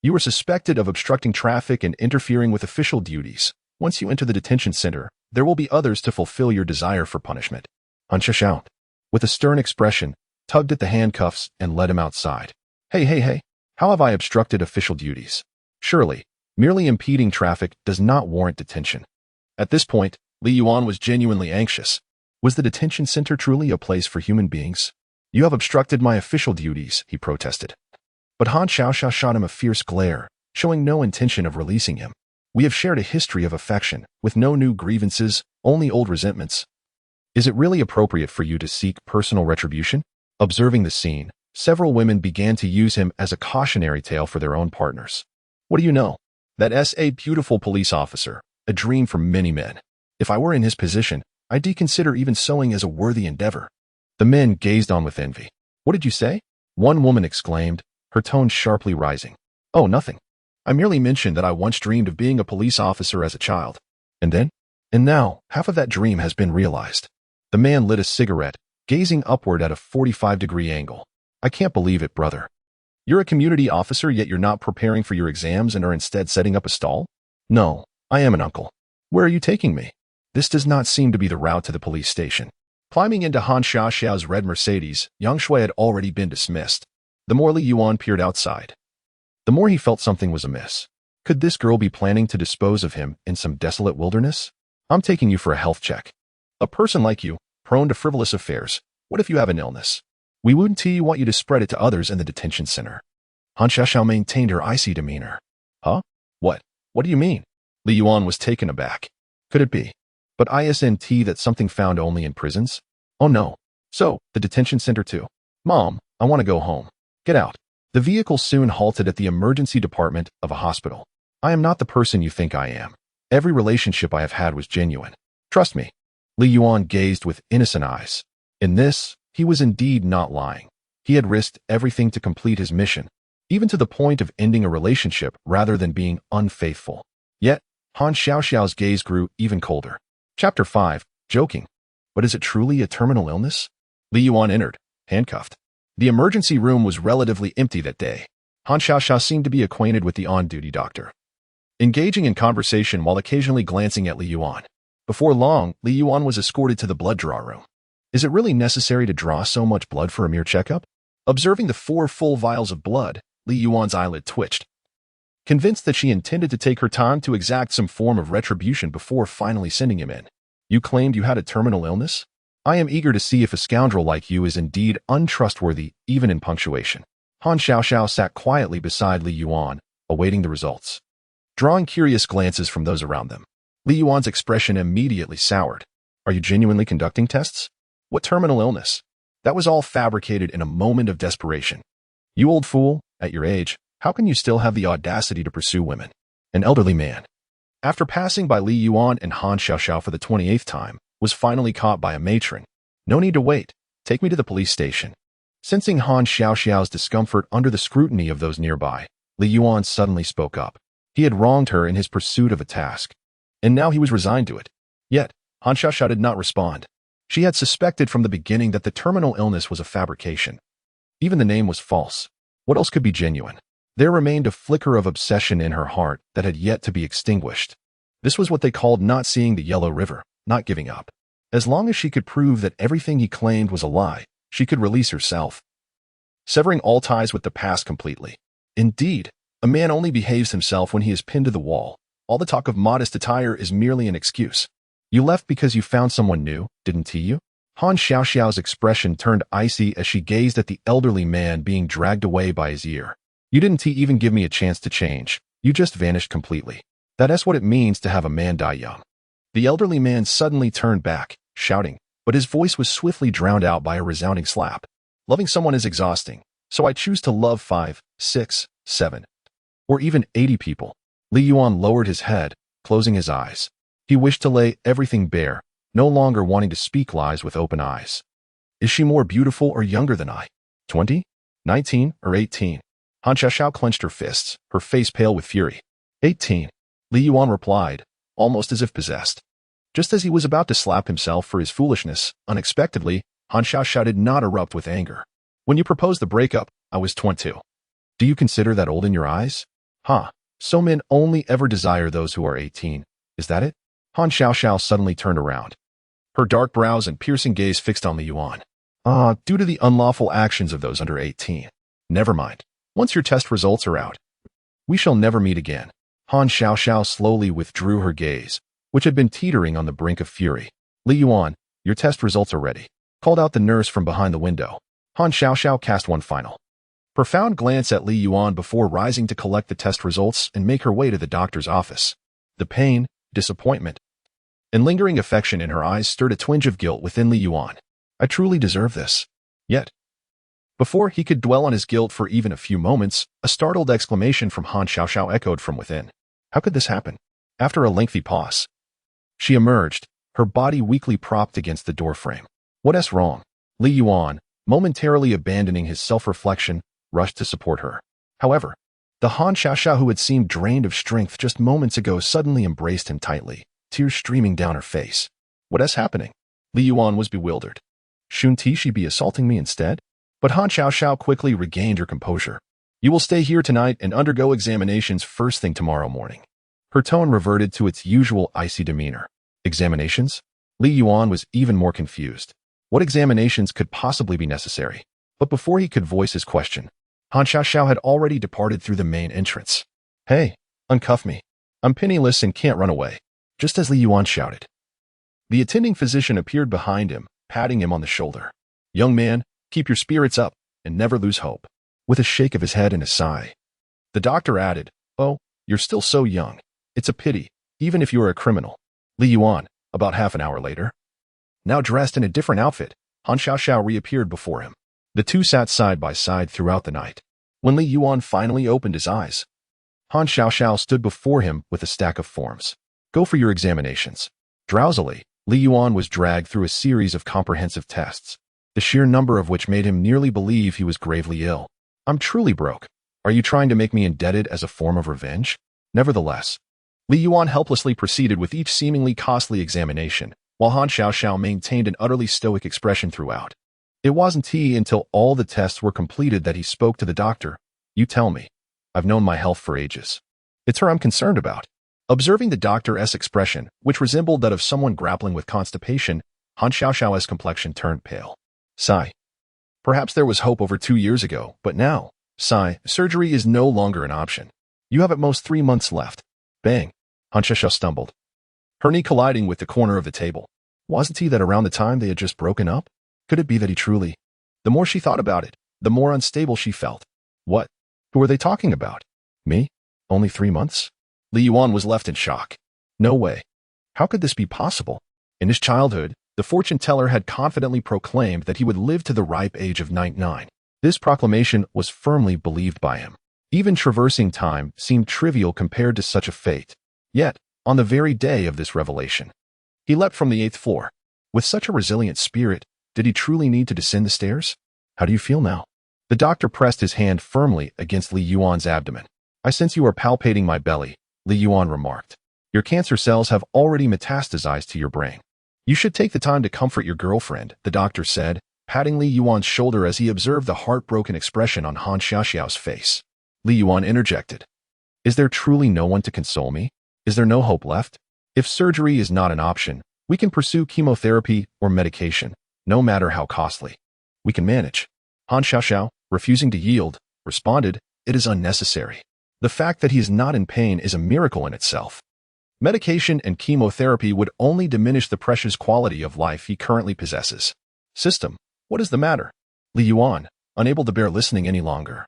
You are suspected of obstructing traffic and interfering with official duties. Once you enter the detention center, there will be others to fulfill your desire for punishment. Han Xiaoxiao, with a stern expression, tugged at the handcuffs and led him outside. Hey, how have I obstructed official duties? Surely, merely impeding traffic does not warrant detention. At this point, Li Yuan was genuinely anxious. Was the detention center truly a place for human beings? You have obstructed my official duties, he protested. But Han Xiaoxiao shot him a fierce glare, showing no intention of releasing him. We have shared a history of affection, with no new grievances, only old resentments. Is it really appropriate for you to seek personal retribution? Observing the scene, several women began to use him as a cautionary tale for their own partners. What do you know? That's a beautiful police officer, a dream for many men. If I were in his position, I'd consider even sewing as a worthy endeavor. The men gazed on with envy. What did you say? One woman exclaimed, her tone sharply rising. Oh, nothing. I merely mentioned that I once dreamed of being a police officer as a child. And then? And now, half of that dream has been realized. The man lit a cigarette, gazing upward at a 45-degree angle. I can't believe it, brother. You're a community officer, yet you're not preparing for your exams and are instead setting up a stall? No, I am an uncle. Where are you taking me? This does not seem to be the route to the police station. Climbing into Han Xiaoxiao's red Mercedes, Yang Shui had already been dismissed. The more Li Yuan peered outside, the more he felt something was amiss. Could this girl be planning to dispose of him in some desolate wilderness? I'm taking you for a health check. A person like you, prone to frivolous affairs, what if you have an illness? We wouldn't want you to spread it to others in the detention center. Han Xiaoxiao maintained her icy demeanor. Huh? What? What do you mean? Li Yuan was taken aback. Could it be? But isn't that something found only in prisons? Oh no. So, the detention center too. Mom, I want to go home. Get out. The vehicle soon halted at the emergency department of a hospital. I am not the person you think I am. Every relationship I have had was genuine. Trust me. Li Yuan gazed with innocent eyes. In this, he was indeed not lying. He had risked everything to complete his mission, even to the point of ending a relationship rather than being unfaithful. Yet, Han Xiaoxiao's gaze grew even colder. Chapter 5, Joking. But is it truly a terminal illness? Li Yuan entered, handcuffed. The emergency room was relatively empty that day. Han Xiaoxiao seemed to be acquainted with the on-duty doctor, engaging in conversation while occasionally glancing at Li Yuan. Before long, Li Yuan was escorted to the blood draw room. Is it really necessary to draw so much blood for a mere checkup? Observing the 4 full vials of blood, Li Yuan's eyelid twitched. Convinced that she intended to take her time to exact some form of retribution before finally sending him in. You claimed you had a terminal illness? I am eager to see if a scoundrel like you is indeed untrustworthy, even in punctuation. Han Xiaoxiao sat quietly beside Li Yuan, awaiting the results. Drawing curious glances from those around them, Li Yuan's expression immediately soured. Are you genuinely conducting tests? What terminal illness? That was all fabricated in a moment of desperation. You old fool, at your age, how can you still have the audacity to pursue women? An elderly man, after passing by Li Yuan and Han Xiaoxiao for the 28th time, was finally caught by a matron. No need to wait. Take me to the police station. Sensing Han Xiaoxiao's discomfort under the scrutiny of those nearby, Li Yuan suddenly spoke up. He had wronged her in his pursuit of a task, and now he was resigned to it. Yet, Han Xiaoxiao did not respond. She had suspected from the beginning that the terminal illness was a fabrication. Even the name was false. What else could be genuine? There remained a flicker of obsession in her heart that had yet to be extinguished. This was what they called not seeing the yellow river, not giving up. As long as she could prove that everything he claimed was a lie, she could release herself, severing all ties with the past completely. Indeed, a man only behaves himself when he is pinned to the wall. All the talk of modest attire is merely an excuse. You left because you found someone new, didn't you? Han Xiaoxiao's expression turned icy as she gazed at the elderly man being dragged away by his ear. You didn't even give me a chance to change. You just vanished completely. That's what it means to have a man die young. The elderly man suddenly turned back, shouting, but his voice was swiftly drowned out by a resounding slap. Loving someone is exhausting, so I choose to love 5, 6, 7, or even 80 people. Li Yuan lowered his head, closing his eyes. He wished to lay everything bare, no longer wanting to speak lies with open eyes. Is she more beautiful or younger than I? 20? 19 or 18? Han Xiaoxiao clenched her fists, her face pale with fury. 18. Li Yuan replied, almost as if possessed. Just as he was about to slap himself for his foolishness, unexpectedly, Han Xiaoxiao did not erupt with anger. When you proposed the breakup, I was 22. Do you consider that old in your eyes? Huh. So men only ever desire those who are 18. Is that it? Han Xiaoxiao suddenly turned around. Her dark brows and piercing gaze fixed on Li Yuan. Due to the unlawful actions of those under 18. Never mind. Once your test results are out, we shall never meet again. Han Xiaoxiao slowly withdrew her gaze, which had been teetering on the brink of fury. Li Yuan, your test results are ready, called out the nurse from behind the window. Han Xiaoxiao cast one final profound glance at Li Yuan before rising to collect the test results and make her way to the doctor's office. The pain, disappointment, and lingering affection in her eyes stirred a twinge of guilt within Li Yuan. I truly deserve this. Yet, before he could dwell on his guilt for even a few moments, a startled exclamation from Han Xiaoxiao echoed from within. How could this happen? After a lengthy pause, she emerged, her body weakly propped against the doorframe. What's wrong? Li Yuan, momentarily abandoning his self-reflection, rushed to support her. However, the Han Xiaoxiao who had seemed drained of strength just moments ago suddenly embraced him tightly, tears streaming down her face. What's happening? Li Yuan was bewildered. Shouldn't she be assaulting me instead? But Han Xiaoxiao quickly regained her composure. You will stay here tonight and undergo examinations first thing tomorrow morning. Her tone reverted to its usual icy demeanor. Examinations? Li Yuan was even more confused. What examinations could possibly be necessary? But before he could voice his question, Han Xiaoxiao had already departed through the main entrance. Hey, uncuff me. I'm penniless and can't run away. Just as Li Yuan shouted. The attending physician appeared behind him, patting him on the shoulder. Young man, keep your spirits up and never lose hope. With a shake of his head and a sigh, the doctor added, Oh, you're still so young. It's a pity, even if you are a criminal. Li Yuan, about half an hour later. Now dressed in a different outfit, Han Xiaoxiao reappeared before him. The two sat side by side throughout the night. When Li Yuan finally opened his eyes, Han Xiaoxiao stood before him with a stack of forms. Go for your examinations. Drowsily, Li Yuan was dragged through a series of comprehensive tests, the sheer number of which made him nearly believe he was gravely ill. I'm truly broke. Are you trying to make me indebted as a form of revenge? Nevertheless, Li Yuan helplessly proceeded with each seemingly costly examination, while Han Xiaoxiao maintained an utterly stoic expression throughout. It wasn't until all the tests were completed that he spoke to the doctor. You tell me. I've known my health for ages. It's her I'm concerned about. Observing the doctor's expression, which resembled that of someone grappling with constipation, Han Xiaoxiao's complexion turned pale. Sigh. Perhaps there was hope over 2 years ago, but now, sigh, surgery is no longer an option. You have at most 3 months left. Bang. Han Xiaoxiao stumbled, her knee colliding with the corner of the table. Wasn't he that around the time they had just broken up? Could it be that he truly? The more she thought about it, the more unstable she felt. What? Who are they talking about? Me? Only 3 months? Li Yuan was left in shock. No way. How could this be possible? In his childhood, the fortune teller had confidently proclaimed that he would live to the ripe age of 99. This proclamation was firmly believed by him. Even traversing time seemed trivial compared to such a fate. Yet, on the very day of this revelation, he leapt from the 8th floor. With such a resilient spirit, did he truly need to descend the stairs? How do you feel now? The doctor pressed his hand firmly against Li Yuan's abdomen. I sense you are palpating my belly, Li Yuan remarked. Your cancer cells have already metastasized to your brain. You should take the time to comfort your girlfriend, the doctor said, patting Li Yuan's shoulder as he observed the heartbroken expression on Han Xiaoxiao's face. Li Yuan interjected. Is there truly no one to console me? Is there no hope left? If surgery is not an option, we can pursue chemotherapy or medication, no matter how costly. We can manage. Han Xiaoxiao, refusing to yield, responded, It is unnecessary. The fact that he is not in pain is a miracle in itself. Medication and chemotherapy would only diminish the precious quality of life he currently possesses. System, what is the matter? Li Yuan, unable to bear listening any longer,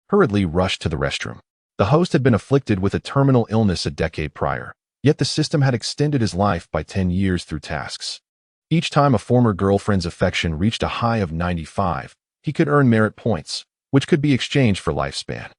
hurriedly rushed to the restroom. The host had been afflicted with a terminal illness a decade prior, yet the system had extended his life by 10 years through tasks. Each time a former girlfriend's affection reached a high of 95, he could earn merit points, which could be exchanged for lifespan.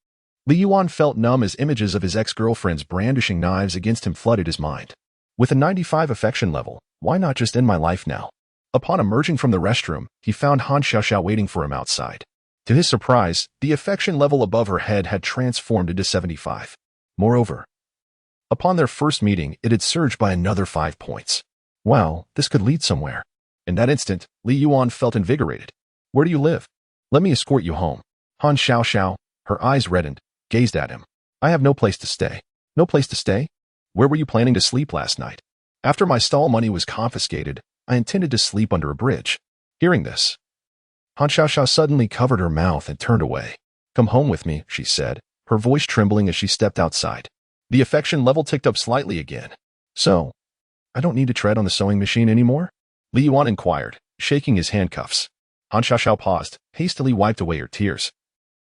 Li Yuan felt numb as images of his ex-girlfriends brandishing knives against him flooded his mind. With a 95 affection level, why not just end my life now? Upon emerging from the restroom, he found Han Xiaoxiao waiting for him outside. To his surprise, the affection level above her head had transformed into 75. Moreover, upon their first meeting, it had surged by another 5 points. Wow, this could lead somewhere. In that instant, Li Yuan felt invigorated. Where do you live? Let me escort you home. Han Xiaoxiao, her eyes reddened, gazed at him. I have no place to stay. No place to stay? Where were you planning to sleep last night? After my stall money was confiscated, I intended to sleep under a bridge. Hearing this, Han Xiaoxiao suddenly covered her mouth and turned away. Come home with me, she said, her voice trembling as she stepped outside. The affection level ticked up slightly again. So, I don't need to tread on the sewing machine anymore? Li Yuan inquired, shaking his handcuffs. Han Xiaoxiao paused, hastily wiped away her tears,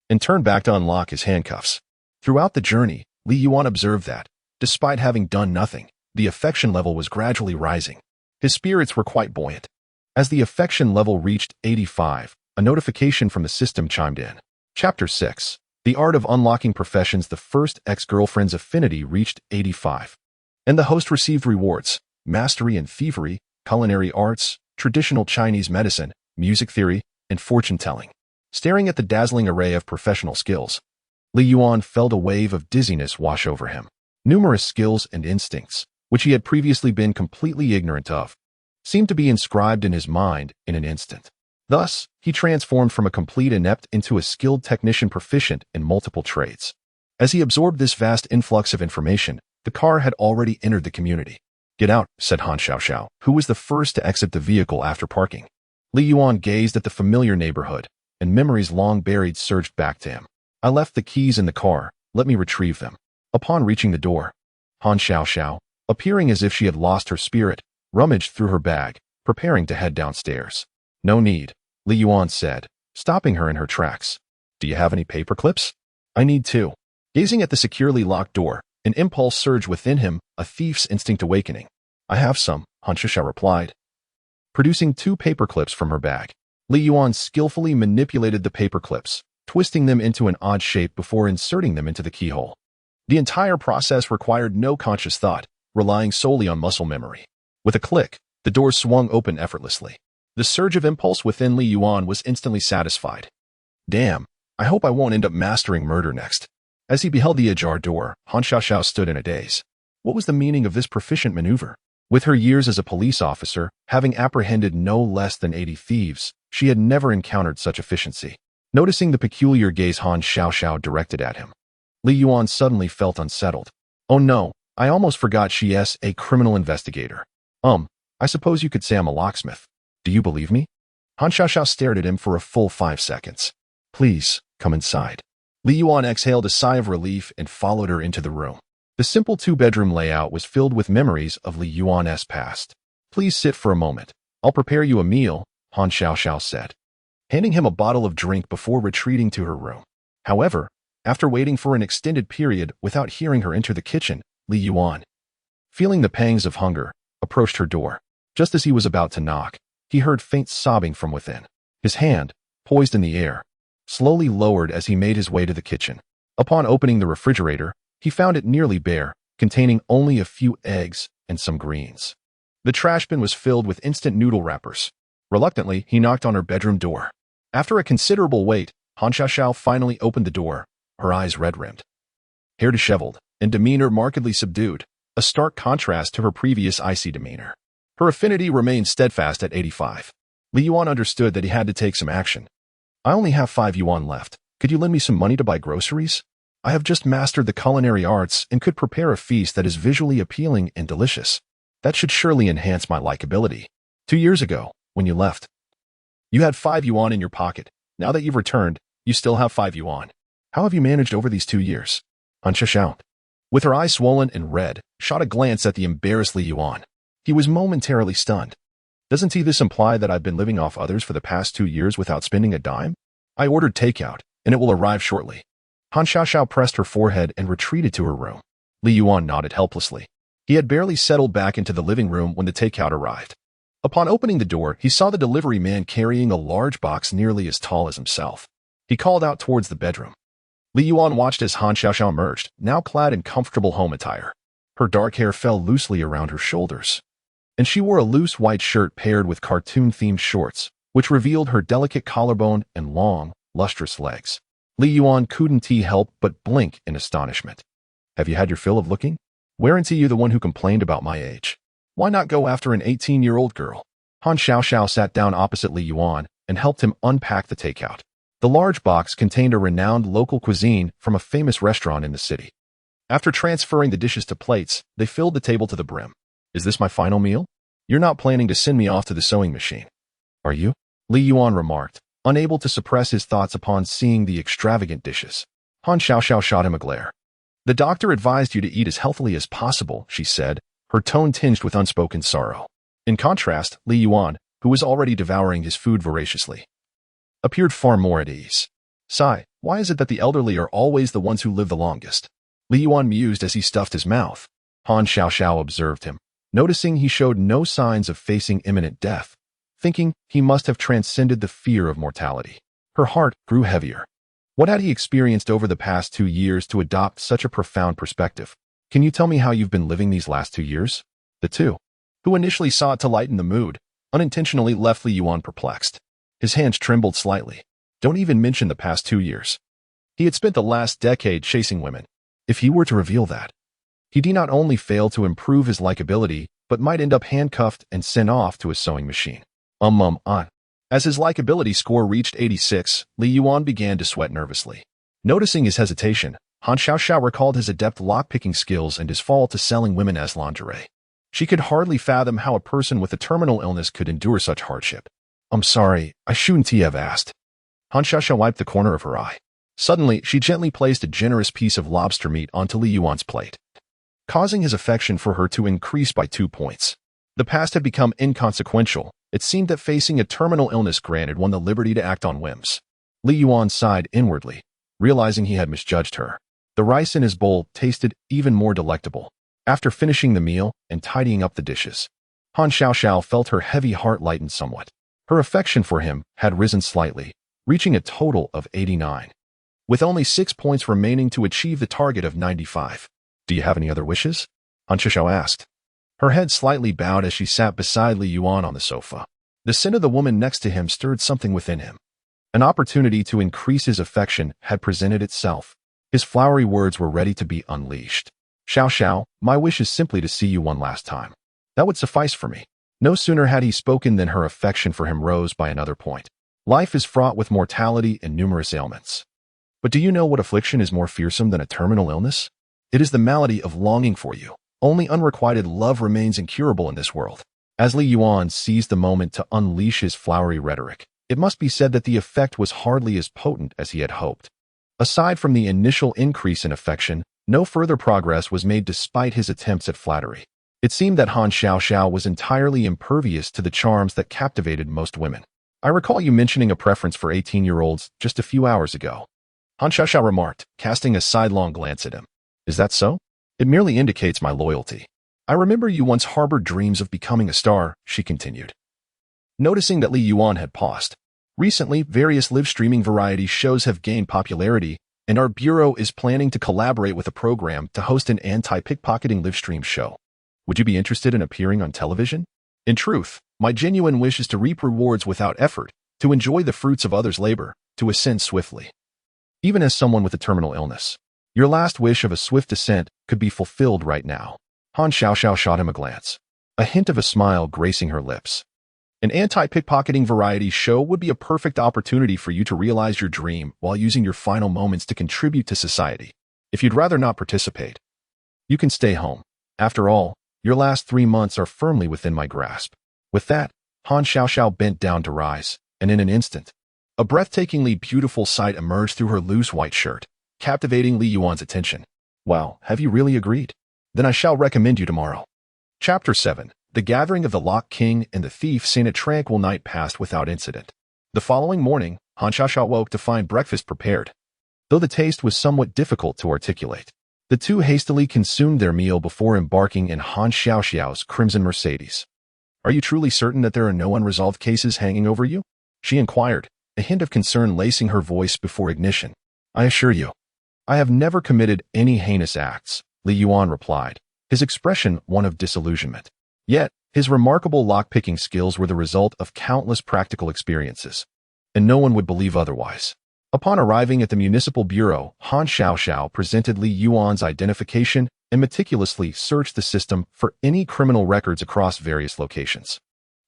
and turned back to unlock his handcuffs. Throughout the journey, Li Yuan observed that, despite having done nothing, the affection level was gradually rising. His spirits were quite buoyant. As the affection level reached 85, a notification from the system chimed in. Chapter 6. The Art of Unlocking Professions. The first ex-girlfriend's affinity reached 85. And the host received rewards: mastery in thievery, culinary arts, traditional Chinese medicine, music theory, and fortune-telling. Staring at the dazzling array of professional skills, Li Yuan felt a wave of dizziness wash over him. Numerous skills and instincts, which he had previously been completely ignorant of, seemed to be inscribed in his mind in an instant. Thus, he transformed from a complete inept into a skilled technician proficient in multiple trades. As he absorbed this vast influx of information, the car had already entered the community. Get out, said Han Xiaoxiao, who was the first to exit the vehicle after parking. Li Yuan gazed at the familiar neighborhood, and memories long buried surged back to him. I left the keys in the car, let me retrieve them. Upon reaching the door, Han Xiaoxiao, appearing as if she had lost her spirit, rummaged through her bag, preparing to head downstairs. No need, Li Yuan said, stopping her in her tracks. Do you have any paper clips? I need two. Gazing at the securely locked door, an impulse surged within him, a thief's instinct awakening. I have some, Han Xiaoxiao replied, producing 2 paper clips from her bag. Li Yuan skillfully manipulated the paper clips, twisting them into an odd shape before inserting them into the keyhole. The entire process required no conscious thought, relying solely on muscle memory. With a click, the door swung open effortlessly. The surge of impulse within Li Yuan was instantly satisfied. Damn, I hope I won't end up mastering murder next. As he beheld the ajar door, Han Xiaoxiao stood in a daze. What was the meaning of this proficient maneuver? With her years as a police officer, having apprehended no less than 80 thieves, she had never encountered such efficiency. Noticing the peculiar gaze Han Xiaoxiao directed at him, Li Yuan suddenly felt unsettled. Oh no, I almost forgot she's a criminal investigator. I suppose you could say I'm a locksmith. Do you believe me? Han Xiaoxiao stared at him for a full 5 seconds. Please, come inside. Li Yuan exhaled a sigh of relief and followed her into the room. The simple 2-bedroom layout was filled with memories of Li Yuan's past. Please sit for a moment. I'll prepare you a meal, Han Xiaoxiao said, handing him a bottle of drink before retreating to her room. However, after waiting for an extended period without hearing her enter the kitchen, Li Yuan, feeling the pangs of hunger, approached her door. Just as he was about to knock, he heard faint sobbing from within. His hand, poised in the air, slowly lowered as he made his way to the kitchen. Upon opening the refrigerator, he found it nearly bare, containing only a few eggs and some greens. The trash bin was filled with instant noodle wrappers. Reluctantly, he knocked on her bedroom door. After a considerable wait, Han Xiaoxiao finally opened the door, her eyes red-rimmed, hair disheveled, and demeanor markedly subdued, a stark contrast to her previous icy demeanor. Her affinity remained steadfast at 85. Li Yuan understood that he had to take some action. I only have 5 yuan left. Could you lend me some money to buy groceries? I have just mastered the culinary arts and could prepare a feast that is visually appealing and delicious. That should surely enhance my likability. 2 years ago, when you left, you had 5 yuan in your pocket. Now that you've returned, you still have 5 yuan. How have you managed over these 2 years? Han Xiaoxiao. With her eyes swollen and red, shot a glance at the embarrassed Li Yuan. He was momentarily stunned. Doesn't this imply that I've been living off others for the past 2 years without spending a dime? I ordered takeout, and it will arrive shortly. Han Xiaoxiao pressed her forehead and retreated to her room. Li Yuan nodded helplessly. He had barely settled back into the living room when the takeout arrived. Upon opening the door, he saw the delivery man carrying a large box nearly as tall as himself. He called out towards the bedroom. Li Yuan watched as Han Xiaoxiao emerged, now clad in comfortable home attire. Her dark hair fell loosely around her shoulders, and she wore a loose white shirt paired with cartoon-themed shorts, which revealed her delicate collarbone and long, lustrous legs. Li Yuan couldn't help but blink in astonishment. Have you had your fill of looking? Weren't you the one who complained about my age? Why not go after an 18-year-old girl? Han Xiaoxiao sat down opposite Li Yuan and helped him unpack the takeout. The large box contained a renowned local cuisine from a famous restaurant in the city. After transferring the dishes to plates, they filled the table to the brim. Is this my final meal? You're not planning to send me off to the sewing machine, are you? Li Yuan remarked, unable to suppress his thoughts upon seeing the extravagant dishes. Han Xiaoxiao shot him a glare. The doctor advised you to eat as healthily as possible, she said, her tone tinged with unspoken sorrow. In contrast, Li Yuan, who was already devouring his food voraciously, appeared far more at ease. Sigh, why is it that the elderly are always the ones who live the longest? Li Yuan mused as he stuffed his mouth. Han Xiaoxiao observed him, noticing he showed no signs of facing imminent death, thinking he must have transcended the fear of mortality. Her heart grew heavier. What had he experienced over the past 2 years to adopt such a profound perspective? Can you tell me how you've been living these last 2 years? The two, who initially sought to lighten the mood, unintentionally left Li Yuan perplexed. His hands trembled slightly. Don't even mention the past 2 years. He had spent the last decade chasing women. If he were to reveal that, he'd not only fail to improve his likability, but might end up handcuffed and sent off to a sewing machine. As his likability score reached 86, Li Yuan began to sweat nervously. Noticing his hesitation, Han Xiaoxiao recalled his adept lockpicking skills and his fall to selling women as lingerie. She could hardly fathom how a person with a terminal illness could endure such hardship. I'm sorry, I shouldn't have asked. Han Xiaoxiao wiped the corner of her eye. Suddenly, she gently placed a generous piece of lobster meat onto Li Yuan's plate, causing his affection for her to increase by 2 points. The past had become inconsequential. It seemed that facing a terminal illness granted one the liberty to act on whims. Li Yuan sighed inwardly, realizing he had misjudged her. The rice in his bowl tasted even more delectable. After finishing the meal and tidying up the dishes, Han Xiaoxiao felt her heavy heart lighten somewhat. Her affection for him had risen slightly, reaching a total of 89. With only 6 points remaining to achieve the target of 95. Do you have any other wishes? Han Xiaoxiao asked. Her head slightly bowed as she sat beside Li Yuan on the sofa. The scent of the woman next to him stirred something within him. An opportunity to increase his affection had presented itself. His flowery words were ready to be unleashed. Xiaoxiao, my wish is simply to see you one last time. That would suffice for me. No sooner had he spoken than her affection for him rose by another point. Life is fraught with mortality and numerous ailments. But do you know what affliction is more fearsome than a terminal illness? It is the malady of longing for you. Only unrequited love remains incurable in this world. As Li Yuan seized the moment to unleash his flowery rhetoric, it must be said that the effect was hardly as potent as he had hoped. Aside from the initial increase in affection, no further progress was made despite his attempts at flattery. It seemed that Han Xiaoxiao was entirely impervious to the charms that captivated most women. I recall you mentioning a preference for 18-year-olds just a few hours ago. Han Xiaoxiao remarked, casting a sidelong glance at him. Is that so? It merely indicates my loyalty. I remember you once harbored dreams of becoming a star, she continued. Noticing that Li Yuan had paused. Recently, various live-streaming variety shows have gained popularity, and our bureau is planning to collaborate with a program to host an anti-pickpocketing live-stream show. Would you be interested in appearing on television? In truth, my genuine wish is to reap rewards without effort, to enjoy the fruits of others' labor, to ascend swiftly. Even as someone with a terminal illness, your last wish of a swift descent could be fulfilled right now. Han Xiaoxiao shot him a glance, a hint of a smile gracing her lips. An anti-pickpocketing variety show would be a perfect opportunity for you to realize your dream while using your final moments to contribute to society. If you'd rather not participate, you can stay home. After all, your last 3 months are firmly within my grasp. With that, Han Xiaoxiao bent down to rise, and in an instant, a breathtakingly beautiful sight emerged through her loose white shirt, captivating Li Yuan's attention. Wow, have you really agreed? then I shall recommend you tomorrow. Chapter 7. The Gathering of the Lock King and the Thief. In a tranquil night passed without incident. The following morning, Han Xiaoxiao woke to find breakfast prepared. Though the taste was somewhat difficult to articulate, the two hastily consumed their meal before embarking in Han Xiaoxiao's crimson Mercedes. Are you truly certain that there are no unresolved cases hanging over you? She inquired, a hint of concern lacing her voice before ignition. I assure you, I have never committed any heinous acts, Li Yuan replied, his expression one of disillusionment. Yet, his remarkable lock-picking skills were the result of countless practical experiences, and no one would believe otherwise. Upon arriving at the municipal bureau, Han Xiaoxiao presented Li Yuan's identification and meticulously searched the system for any criminal records across various locations.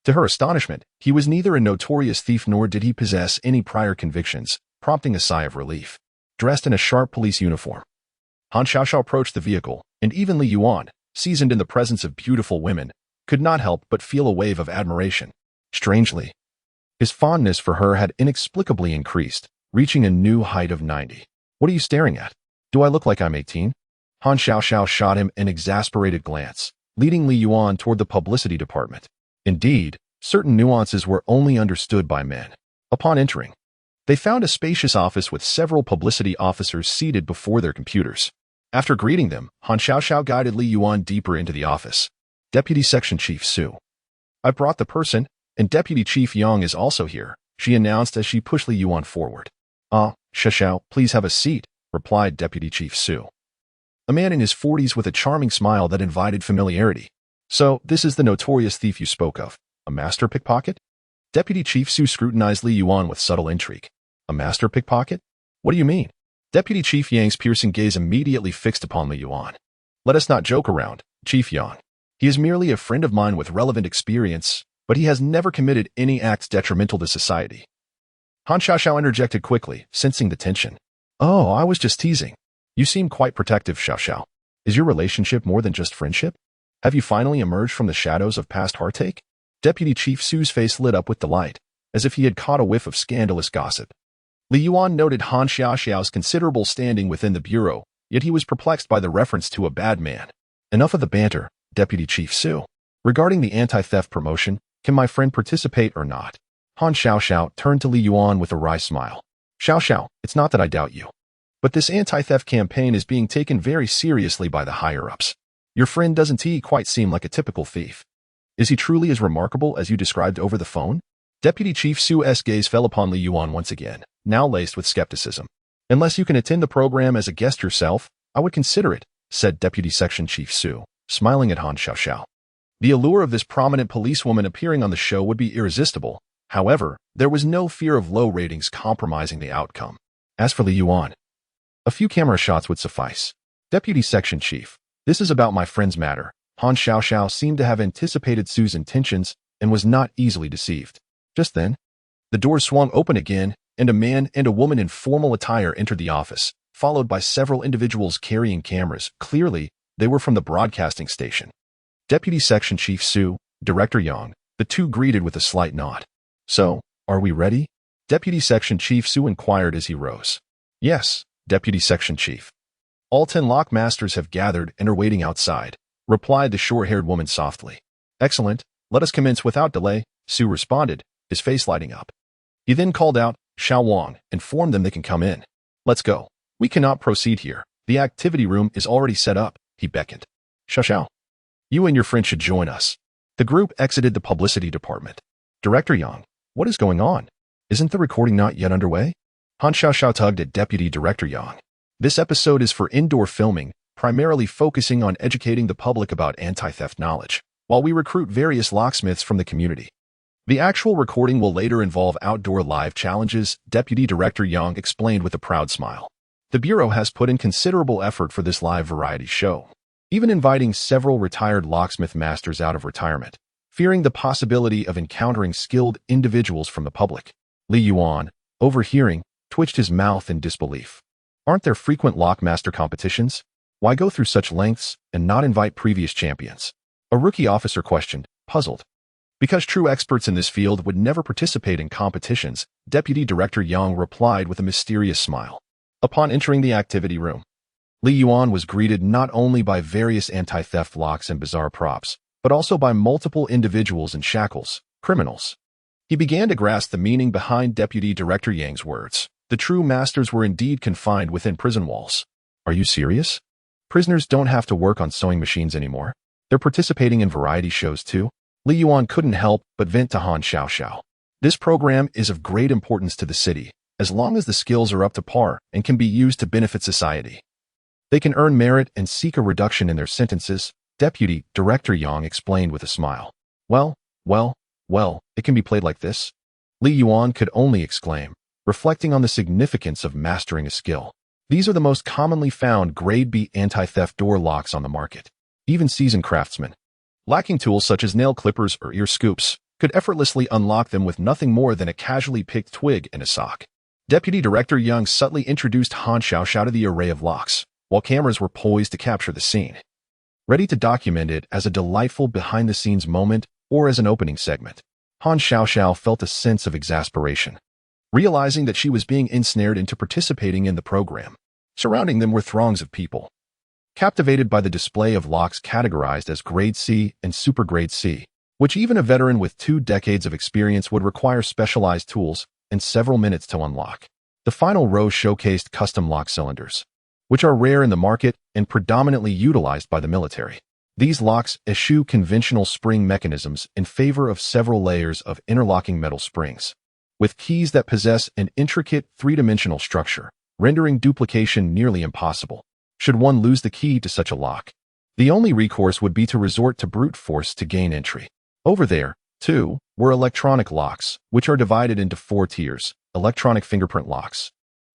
To her astonishment, he was neither a notorious thief nor did he possess any prior convictions, prompting a sigh of relief. Dressed in a sharp police uniform, Han Xiaoxiao approached the vehicle, and even Li Yuan, seasoned in the presence of beautiful women, could not help but feel a wave of admiration. Strangely, his fondness for her had inexplicably increased, reaching a new height of 90. What are you staring at? Do I look like I'm 18? Han Xiaoxiao shot him an exasperated glance, leading Li Yuan toward the publicity department. Indeed, certain nuances were only understood by men. Upon entering, they found a spacious office with several publicity officers seated before their computers. After greeting them, Han Xiaoxiao guided Li Yuan deeper into the office. Deputy Section Chief Su. I brought the person, and Deputy Chief Yang is also here, she announced as she pushed Li Yuan forward. Xiaoxiao, please have a seat, replied Deputy Chief Su. A man in his 40s with a charming smile that invited familiarity. So, this is the notorious thief you spoke of, a master pickpocket? Deputy Chief Su scrutinized Li Yuan with subtle intrigue. A master pickpocket? What do you mean? Deputy Chief Yang's piercing gaze immediately fixed upon Li Yuan. Let us not joke around, Chief Yang. He is merely a friend of mine with relevant experience, but he has never committed any acts detrimental to society. Han Xiaoxiao interjected quickly, sensing the tension. Oh, I was just teasing. You seem quite protective, Xiaoxiao. Is your relationship more than just friendship? Have you finally emerged from the shadows of past heartache? Deputy Chief Su's face lit up with delight, as if he had caught a whiff of scandalous gossip. Li Yuan noted Han Xiaoxiao's considerable standing within the bureau, yet he was perplexed by the reference to a bad man. Enough of the banter, Deputy Chief Su. Regarding the anti-theft promotion, can my friend participate or not? Han Xiaoxiao turned to Li Yuan with a wry smile. Xiaoxiao, it's not that I doubt you, but this anti-theft campaign is being taken very seriously by the higher-ups. Your friend doesn't quite seem like a typical thief. Is he truly as remarkable as you described over the phone? Deputy Chief Su's gaze fell upon Li Yuan once again, now laced with skepticism. Unless you can attend the program as a guest yourself, I would consider it, said Deputy Section Chief Su, smiling at Han Xiaoxiao. The allure of this prominent policewoman appearing on the show would be irresistible. However, there was no fear of low ratings compromising the outcome. As for Li Yuan, a few camera shots would suffice. Deputy Section Chief, this is about my friend's matter. Han Xiaoxiao seemed to have anticipated Su's intentions and was not easily deceived. Just then, the doors swung open again, and a man and a woman in formal attire entered the office, followed by several individuals carrying cameras. Clearly, they were from the broadcasting station. Deputy Section Chief Su, Director Yang, the two greeted with a slight nod. So, are we ready? Deputy Section Chief Su inquired as he rose. Yes, Deputy Section Chief. All 10 lockmasters have gathered and are waiting outside, replied the short-haired woman softly. Excellent, let us commence without delay, Su responded, his face lighting up. He then called out, Xiao Wang, informed them they can come in. Let's go. We cannot proceed here. The activity room is already set up, he beckoned. Xiao, you and your friend should join us. The group exited the publicity department. Director Yang, what is going on? Isn't the recording not yet underway? Han Xiaoxiao tugged at Deputy Director Yang. This episode is for indoor filming, primarily focusing on educating the public about anti-theft knowledge, while we recruit various locksmiths from the community. The actual recording will later involve outdoor live challenges, Deputy Director Yang explained with a proud smile. The Bureau has put in considerable effort for this live variety show, even inviting several retired locksmith masters out of retirement, fearing the possibility of encountering skilled individuals from the public. Li Yuan, overhearing, twitched his mouth in disbelief. Aren't there frequent lockmaster competitions? Why go through such lengths and not invite previous champions? A rookie officer questioned, puzzled. Because true experts in this field would never participate in competitions, Deputy Director Yang replied with a mysterious smile. Upon entering the activity room, Li Yuan was greeted not only by various anti-theft locks and bizarre props, but also by multiple individuals in shackles, criminals. He began to grasp the meaning behind Deputy Director Yang's words. The true masters were indeed confined within prison walls. Are you serious? Prisoners don't have to work on sewing machines anymore. They're participating in variety shows too. Li Yuan couldn't help but vent to Han Xiaoxiao. This program is of great importance to the city, as long as the skills are up to par and can be used to benefit society. They can earn merit and seek a reduction in their sentences, Deputy Director Yang explained with a smile. Well, it can be played like this. Li Yuan could only exclaim, reflecting on the significance of mastering a skill. These are the most commonly found Grade B anti-theft door locks on the market. Even seasoned craftsmen, lacking tools such as nail clippers or ear scoops, could effortlessly unlock them with nothing more than a casually picked twig and a sock. Deputy Director Yang subtly introduced Han Xiaoxiao to the array of locks, while cameras were poised to capture the scene, ready to document it as a delightful behind-the-scenes moment or as an opening segment. Han Xiaoxiao felt a sense of exasperation, realizing that she was being ensnared into participating in the program. Surrounding them were throngs of people, captivated by the display of locks categorized as Grade C and Super Grade C, which even a veteran with 2 decades of experience would require specialized tools and several minutes to unlock. The final row showcased custom lock cylinders, which are rare in the market and predominantly utilized by the military. These locks eschew conventional spring mechanisms in favor of several layers of interlocking metal springs, with keys that possess an intricate 3-dimensional structure, rendering duplication nearly impossible. Should one lose the key to such a lock, the only recourse would be to resort to brute force to gain entry. Over there, too, were electronic locks, which are divided into 4 tiers: electronic fingerprint locks,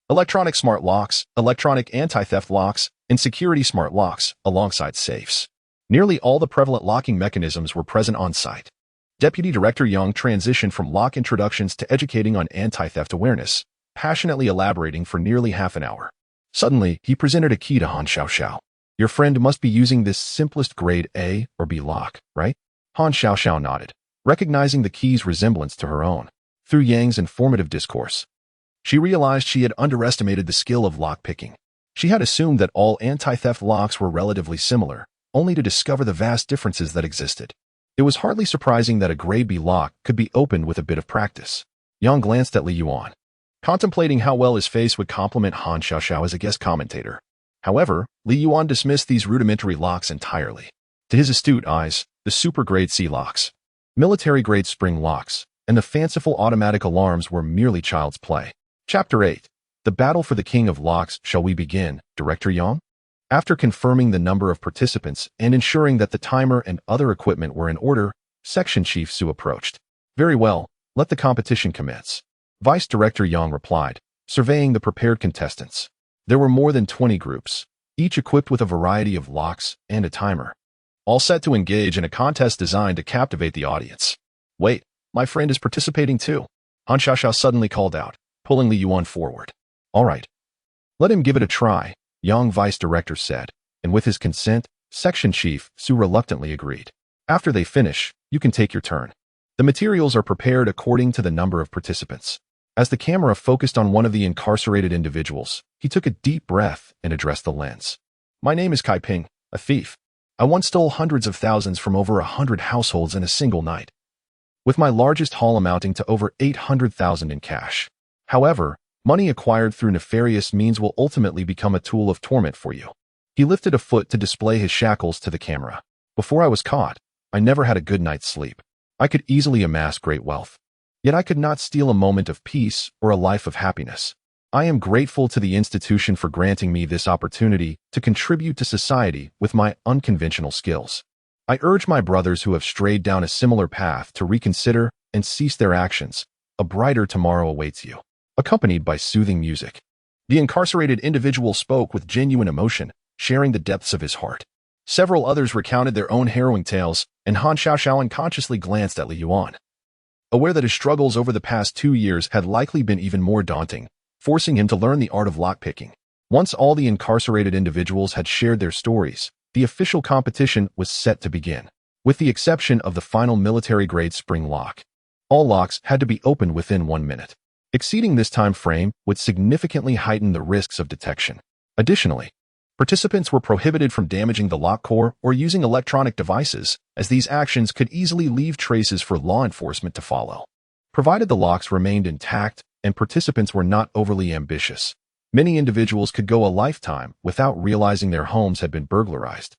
electronic smart locks, electronic anti-theft locks, and security smart locks, alongside safes. Nearly all the prevalent locking mechanisms were present on site. Deputy Director Yang transitioned from lock introductions to educating on anti-theft awareness, passionately elaborating for nearly half an hour. Suddenly, he presented a key to Han Xiaoxiao. Your friend must be using this simplest Grade A or B lock, right? Han Xiaoxiao nodded, recognizing the key's resemblance to her own. Through Yang's informative discourse, she realized she had underestimated the skill of lock-picking. She had assumed that all anti-theft locks were relatively similar, only to discover the vast differences that existed. It was hardly surprising that a Grade B lock could be opened with a bit of practice. Yang glanced at Li Yuan, contemplating how well his face would complement Han Xiaoxiao as a guest commentator. However, Li Yuan dismissed these rudimentary locks entirely. To his astute eyes, the Super Grade C locks, military-grade spring locks, and the fanciful automatic alarms were merely child's play. Chapter 8. The Battle for the King of Locks. Shall we begin, Director Yang? After confirming the number of participants and ensuring that the timer and other equipment were in order, Section Chief Su approached. Very well, let the competition commence. Vice Director Yang replied, surveying the prepared contestants. There were more than 20 groups, each equipped with a variety of locks and a timer, all set to engage in a contest designed to captivate the audience. Wait, my friend is participating too. Han Xiaoxiao suddenly called out, pulling Li Yuan forward. All right. Let him give it a try, Yang Vice Director said, and with his consent, Section Chief Su reluctantly agreed. After they finish, you can take your turn. The materials are prepared according to the number of participants. As the camera focused on one of the incarcerated individuals, he took a deep breath and addressed the lens. My name is Kai Ping, a thief. I once stole hundreds of thousands from over 100 households in a single night, with my largest haul amounting to over 800,000 in cash. However, money acquired through nefarious means will ultimately become a tool of torment for you. He lifted a foot to display his shackles to the camera. Before I was caught, I never had a good night's sleep. I could easily amass great wealth, yet I could not steal a moment of peace or a life of happiness. I am grateful to the institution for granting me this opportunity to contribute to society with my unconventional skills. I urge my brothers who have strayed down a similar path to reconsider and cease their actions. A brighter tomorrow awaits you. Accompanied by soothing music, the incarcerated individual spoke with genuine emotion, sharing the depths of his heart. Several others recounted their own harrowing tales, and Han Xiaoxiao unconsciously glanced at Li Yuan, aware that his struggles over the past 2 years had likely been even more daunting, forcing him to learn the art of lockpicking. Once all the incarcerated individuals had shared their stories, the official competition was set to begin. With the exception of the final military-grade spring lock, all locks had to be opened within 1 minute. Exceeding this time frame would significantly heighten the risks of detection. Additionally, Participants were prohibited from damaging the lock core or using electronic devices, as these actions could easily leave traces for law enforcement to follow. Provided the locks remained intact and participants were not overly ambitious, many individuals could go a lifetime without realizing their homes had been burglarized,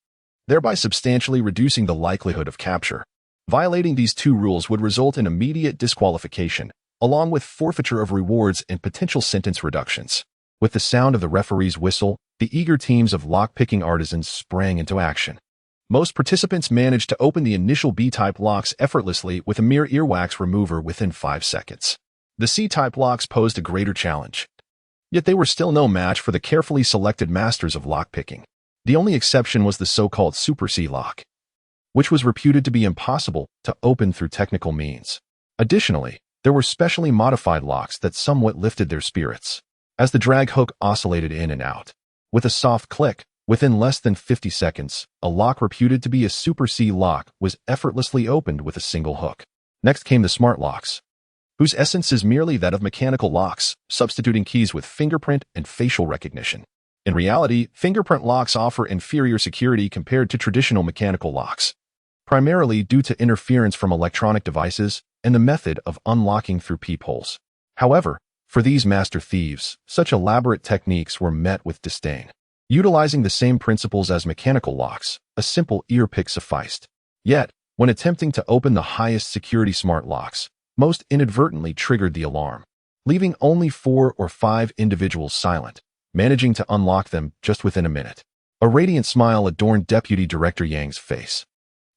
thereby substantially reducing the likelihood of capture. Violating these two rules would result in immediate disqualification, along with forfeiture of rewards and potential sentence reductions. With the sound of the referee's whistle, the eager teams of lock-picking artisans sprang into action. Most participants managed to open the initial B-type locks effortlessly with a mere earwax remover within 5 seconds. The C-type locks posed a greater challenge. Yet they were still no match for the carefully selected masters of lock-picking. The only exception was the so-called Super C lock, which was reputed to be impossible to open through technical means. Additionally, there were specially modified locks that somewhat lifted their spirits, as the drag hook oscillated in and out. With a soft click, within less than 50 seconds, a lock reputed to be a Super C lock was effortlessly opened with a single hook. Next came the smart locks, whose essence is merely that of mechanical locks, substituting keys with fingerprint and facial recognition. In reality, fingerprint locks offer inferior security compared to traditional mechanical locks, primarily due to interference from electronic devices and the method of unlocking through peepholes. However, for these master thieves, such elaborate techniques were met with disdain. Utilizing the same principles as mechanical locks, a simple ear pick sufficed. Yet, when attempting to open the highest security smart locks, most inadvertently triggered the alarm, leaving only 4 or 5 individuals silent, managing to unlock them just within a minute. A radiant smile adorned Deputy Director Yang's face,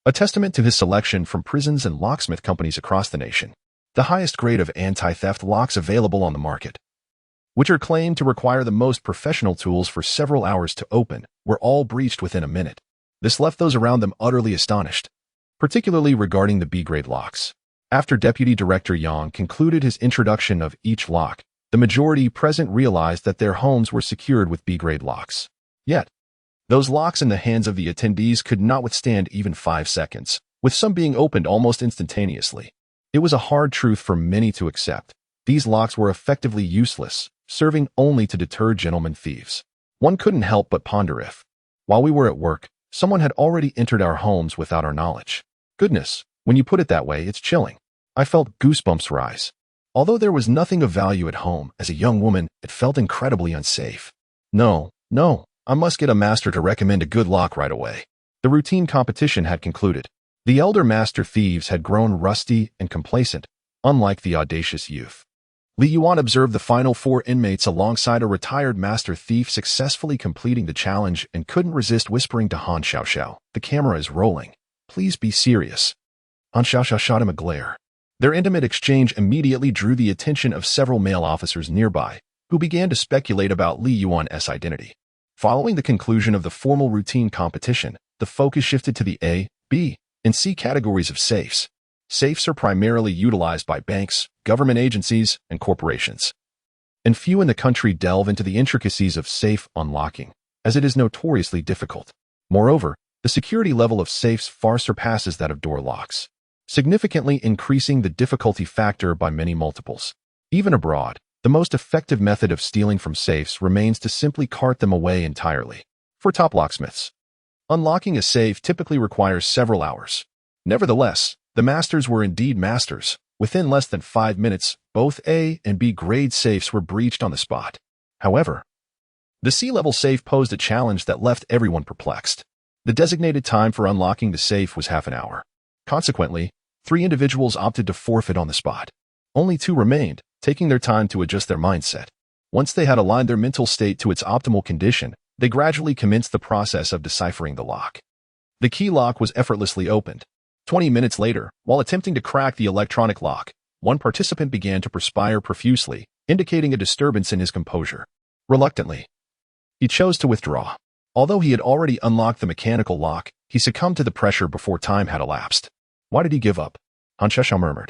a testament to his selection from prisons and locksmith companies across the nation. The highest grade of anti-theft locks available on the market, which are claimed to require the most professional tools for several hours to open, were all breached within a minute. This left those around them utterly astonished, particularly regarding the B-grade locks. After Deputy Director Yang concluded his introduction of each lock, the majority present realized that their homes were secured with B-grade locks. Yet, those locks in the hands of the attendees could not withstand even 5 seconds, with some being opened almost instantaneously. It was a hard truth for many to accept. These locks were effectively useless, serving only to deter gentlemen thieves. One couldn't help but ponder if, while we were at work, someone had already entered our homes without our knowledge. Goodness, when you put it that way, it's chilling. I felt goosebumps rise. Although there was nothing of value at home, as a young woman, it felt incredibly unsafe. No, I must get a master to recommend a good lock right away. The routine competition had concluded. The elder master thieves had grown rusty and complacent, unlike the audacious youth. Li Yuan observed the final 4 inmates alongside a retired master thief successfully completing the challenge and couldn't resist whispering to Han Xiaoxiao, "The camera is rolling. Please be serious." Han Xiaoxiao shot him a glare. Their intimate exchange immediately drew the attention of several male officers nearby, who began to speculate about Li Yuan's identity. Following the conclusion of the formal routine competition, the focus shifted to the A, B, and C categories of safes. Safes are primarily utilized by banks, government agencies, and corporations, and few in the country delve into the intricacies of safe unlocking, as it is notoriously difficult. Moreover, the security level of safes far surpasses that of door locks, significantly increasing the difficulty factor by many multiples. Even abroad, the most effective method of stealing from safes remains to simply cart them away entirely. For top locksmiths, unlocking a safe typically requires several hours. Nevertheless, the masters were indeed masters. Within less than 5 minutes, both A and B grade safes were breached on the spot. However, the C-level safe posed a challenge that left everyone perplexed. The designated time for unlocking the safe was half an hour. Consequently, 3 individuals opted to forfeit on the spot. Only 2 remained, taking their time to adjust their mindset. Once they had aligned their mental state to its optimal condition, they gradually commenced the process of deciphering the lock. The key lock was effortlessly opened. 20 minutes later, while attempting to crack the electronic lock, one participant began to perspire profusely, indicating a disturbance in his composure. Reluctantly, he chose to withdraw. Although he had already unlocked the mechanical lock, he succumbed to the pressure before time had elapsed. Why did he give up? Han Xiaoxiao murmured.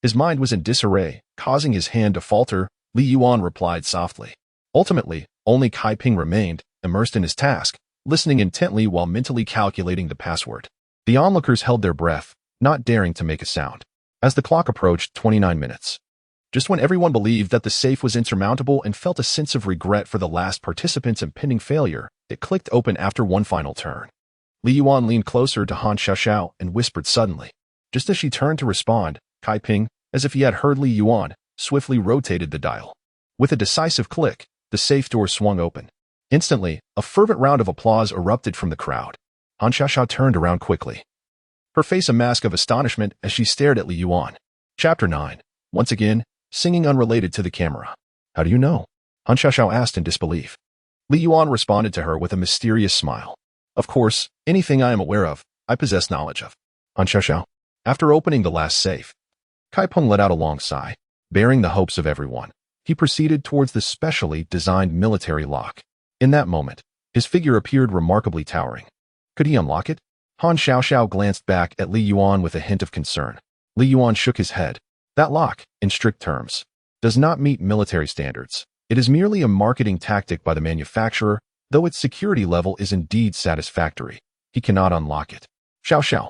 His mind was in disarray, causing his hand to falter. Li Yuan replied softly. Ultimately, only Kai Ping remained, immersed in his task, listening intently while mentally calculating the password. The onlookers held their breath, not daring to make a sound. As the clock approached 29 minutes, just when everyone believed that the safe was insurmountable and felt a sense of regret for the last participant's impending failure, It clicked open after one final turn. Li Yuan leaned closer to Han Xiaoxiao and whispered suddenly. Just as she turned to respond, Kai Ping, as if he had heard Li Yuan, swiftly rotated the dial. With a decisive click, the safe door swung open. Instantly, a fervent round of applause erupted from the crowd. Han Xiaoxiao turned around quickly, her face a mask of astonishment as she stared at Li Yuan. Chapter 9. Once again, singing unrelated to the camera. How do you know? Han Xiaoxiao asked in disbelief. Li Yuan responded to her with a mysterious smile. Of course, anything I am aware of, I possess knowledge of. Han Xiaoxiao. After opening the last safe, Kai Peng let out a long sigh. Bearing the hopes of everyone, he proceeded towards the specially designed military lock. In that moment, his figure appeared remarkably towering. Could he unlock it? Han Xiaoxiao glanced back at Li Yuan with a hint of concern. Li Yuan shook his head. That lock, in strict terms, does not meet military standards. It is merely a marketing tactic by the manufacturer, though its security level is indeed satisfactory. He cannot unlock it. Xiaoxiao,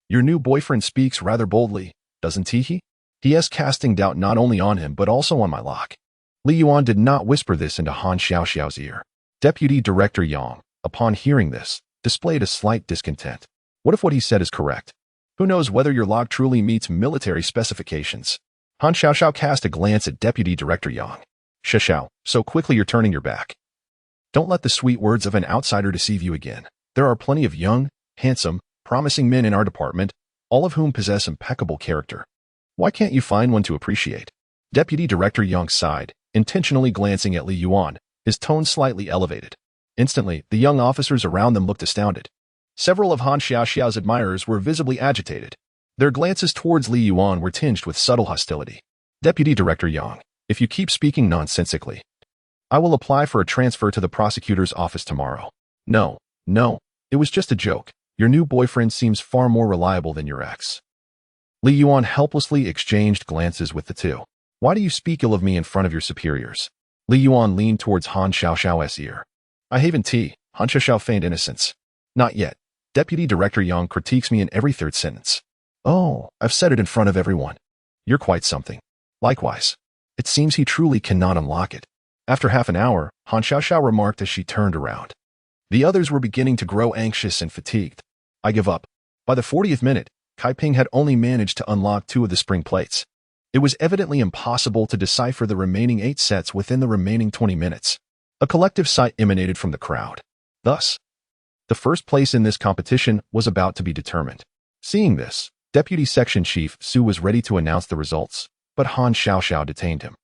your new boyfriend speaks rather boldly, doesn't he? He is casting doubt not only on him but also on my lock. Li Yuan did not whisper this into Han Xiaoxiao's ear. Deputy Director Yang, upon hearing this, displayed a slight discontent. What if what he said is correct? Who knows whether your lock truly meets military specifications? Han Xiaoxiao cast a glance at Deputy Director Yang. Xiaoxiao, so quickly you're turning your back. Don't let the sweet words of an outsider deceive you again. There are plenty of young, handsome, promising men in our department, all of whom possess impeccable character. Why can't you find one to appreciate? Deputy Director Yang sighed, intentionally glancing at Li Yuan, his tone slightly elevated. Instantly, the young officers around them looked astounded. Several of Han Xiaoxiao's admirers were visibly agitated. Their glances towards Li Yuan were tinged with subtle hostility. Deputy Director Yang, if you keep speaking nonsensically, I will apply for a transfer to the prosecutor's office tomorrow. No, it was just a joke. Your new boyfriend seems far more reliable than your ex. Li Yuan helplessly exchanged glances with the two. Why do you speak ill of me in front of your superiors? Li Yuan leaned towards Han Xiaoxiao's ear. I haven't Han Xiaoxiao feigned innocence. Not yet. Deputy Director Yang critiques me in every third sentence. Oh, I've said it in front of everyone. You're quite something. Likewise. It seems he truly cannot unlock it. After half an hour, Han Xiaoxiao remarked as she turned around. The others were beginning to grow anxious and fatigued. I give up. By the 40th minute, Kai Ping had only managed to unlock 2 of the spring plates. It was evidently impossible to decipher the remaining 8 sets within the remaining 20 minutes. A collective sigh emanated from the crowd. Thus, the first place in this competition was about to be determined. Seeing this, Deputy Section Chief Su was ready to announce the results, but Han Xiaoxiao detained him.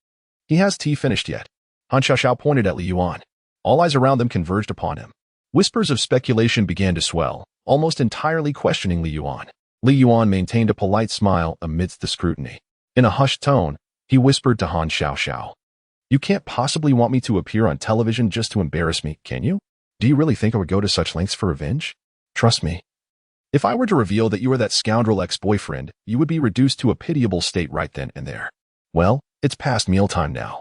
He has tea finished yet? Han Xiaoxiao pointed at Li Yuan. All eyes around them converged upon him. Whispers of speculation began to swell, almost entirely questioning Li Yuan. Li Yuan maintained a polite smile amidst the scrutiny. In a hushed tone, he whispered to Han Xiaoxiao. You can't possibly want me to appear on television just to embarrass me, can you? Do you really think I would go to such lengths for revenge? Trust me. If I were to reveal that you were that scoundrel ex-boyfriend, you would be reduced to a pitiable state right then and there. Well, it's past mealtime now.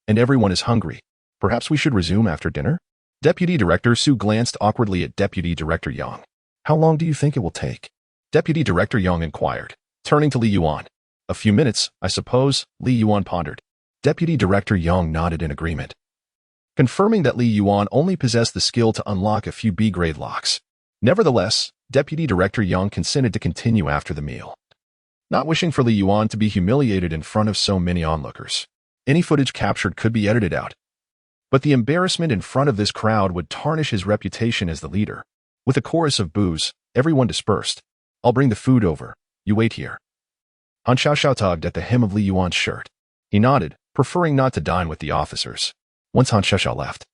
And everyone is hungry. Perhaps we should resume after dinner? Deputy Director Su glanced awkwardly at Deputy Director Yang. How long do you think it will take? Deputy Director Yang inquired, turning to Li Yuan. A few minutes, I suppose, Li Yuan pondered. Deputy Director Yang nodded in agreement, confirming that Li Yuan only possessed the skill to unlock a few B-grade locks. Nevertheless, Deputy Director Yang consented to continue after the meal, not wishing for Li Yuan to be humiliated in front of so many onlookers. Any footage captured could be edited out, but the embarrassment in front of this crowd would tarnish his reputation as the leader. With a chorus of boos, everyone dispersed. I'll bring the food over. You wait here. Han Xiaoxiao tugged at the hem of Li Yuan's shirt. He nodded, preferring not to dine with the officers. Once Han Xiaoxiao left,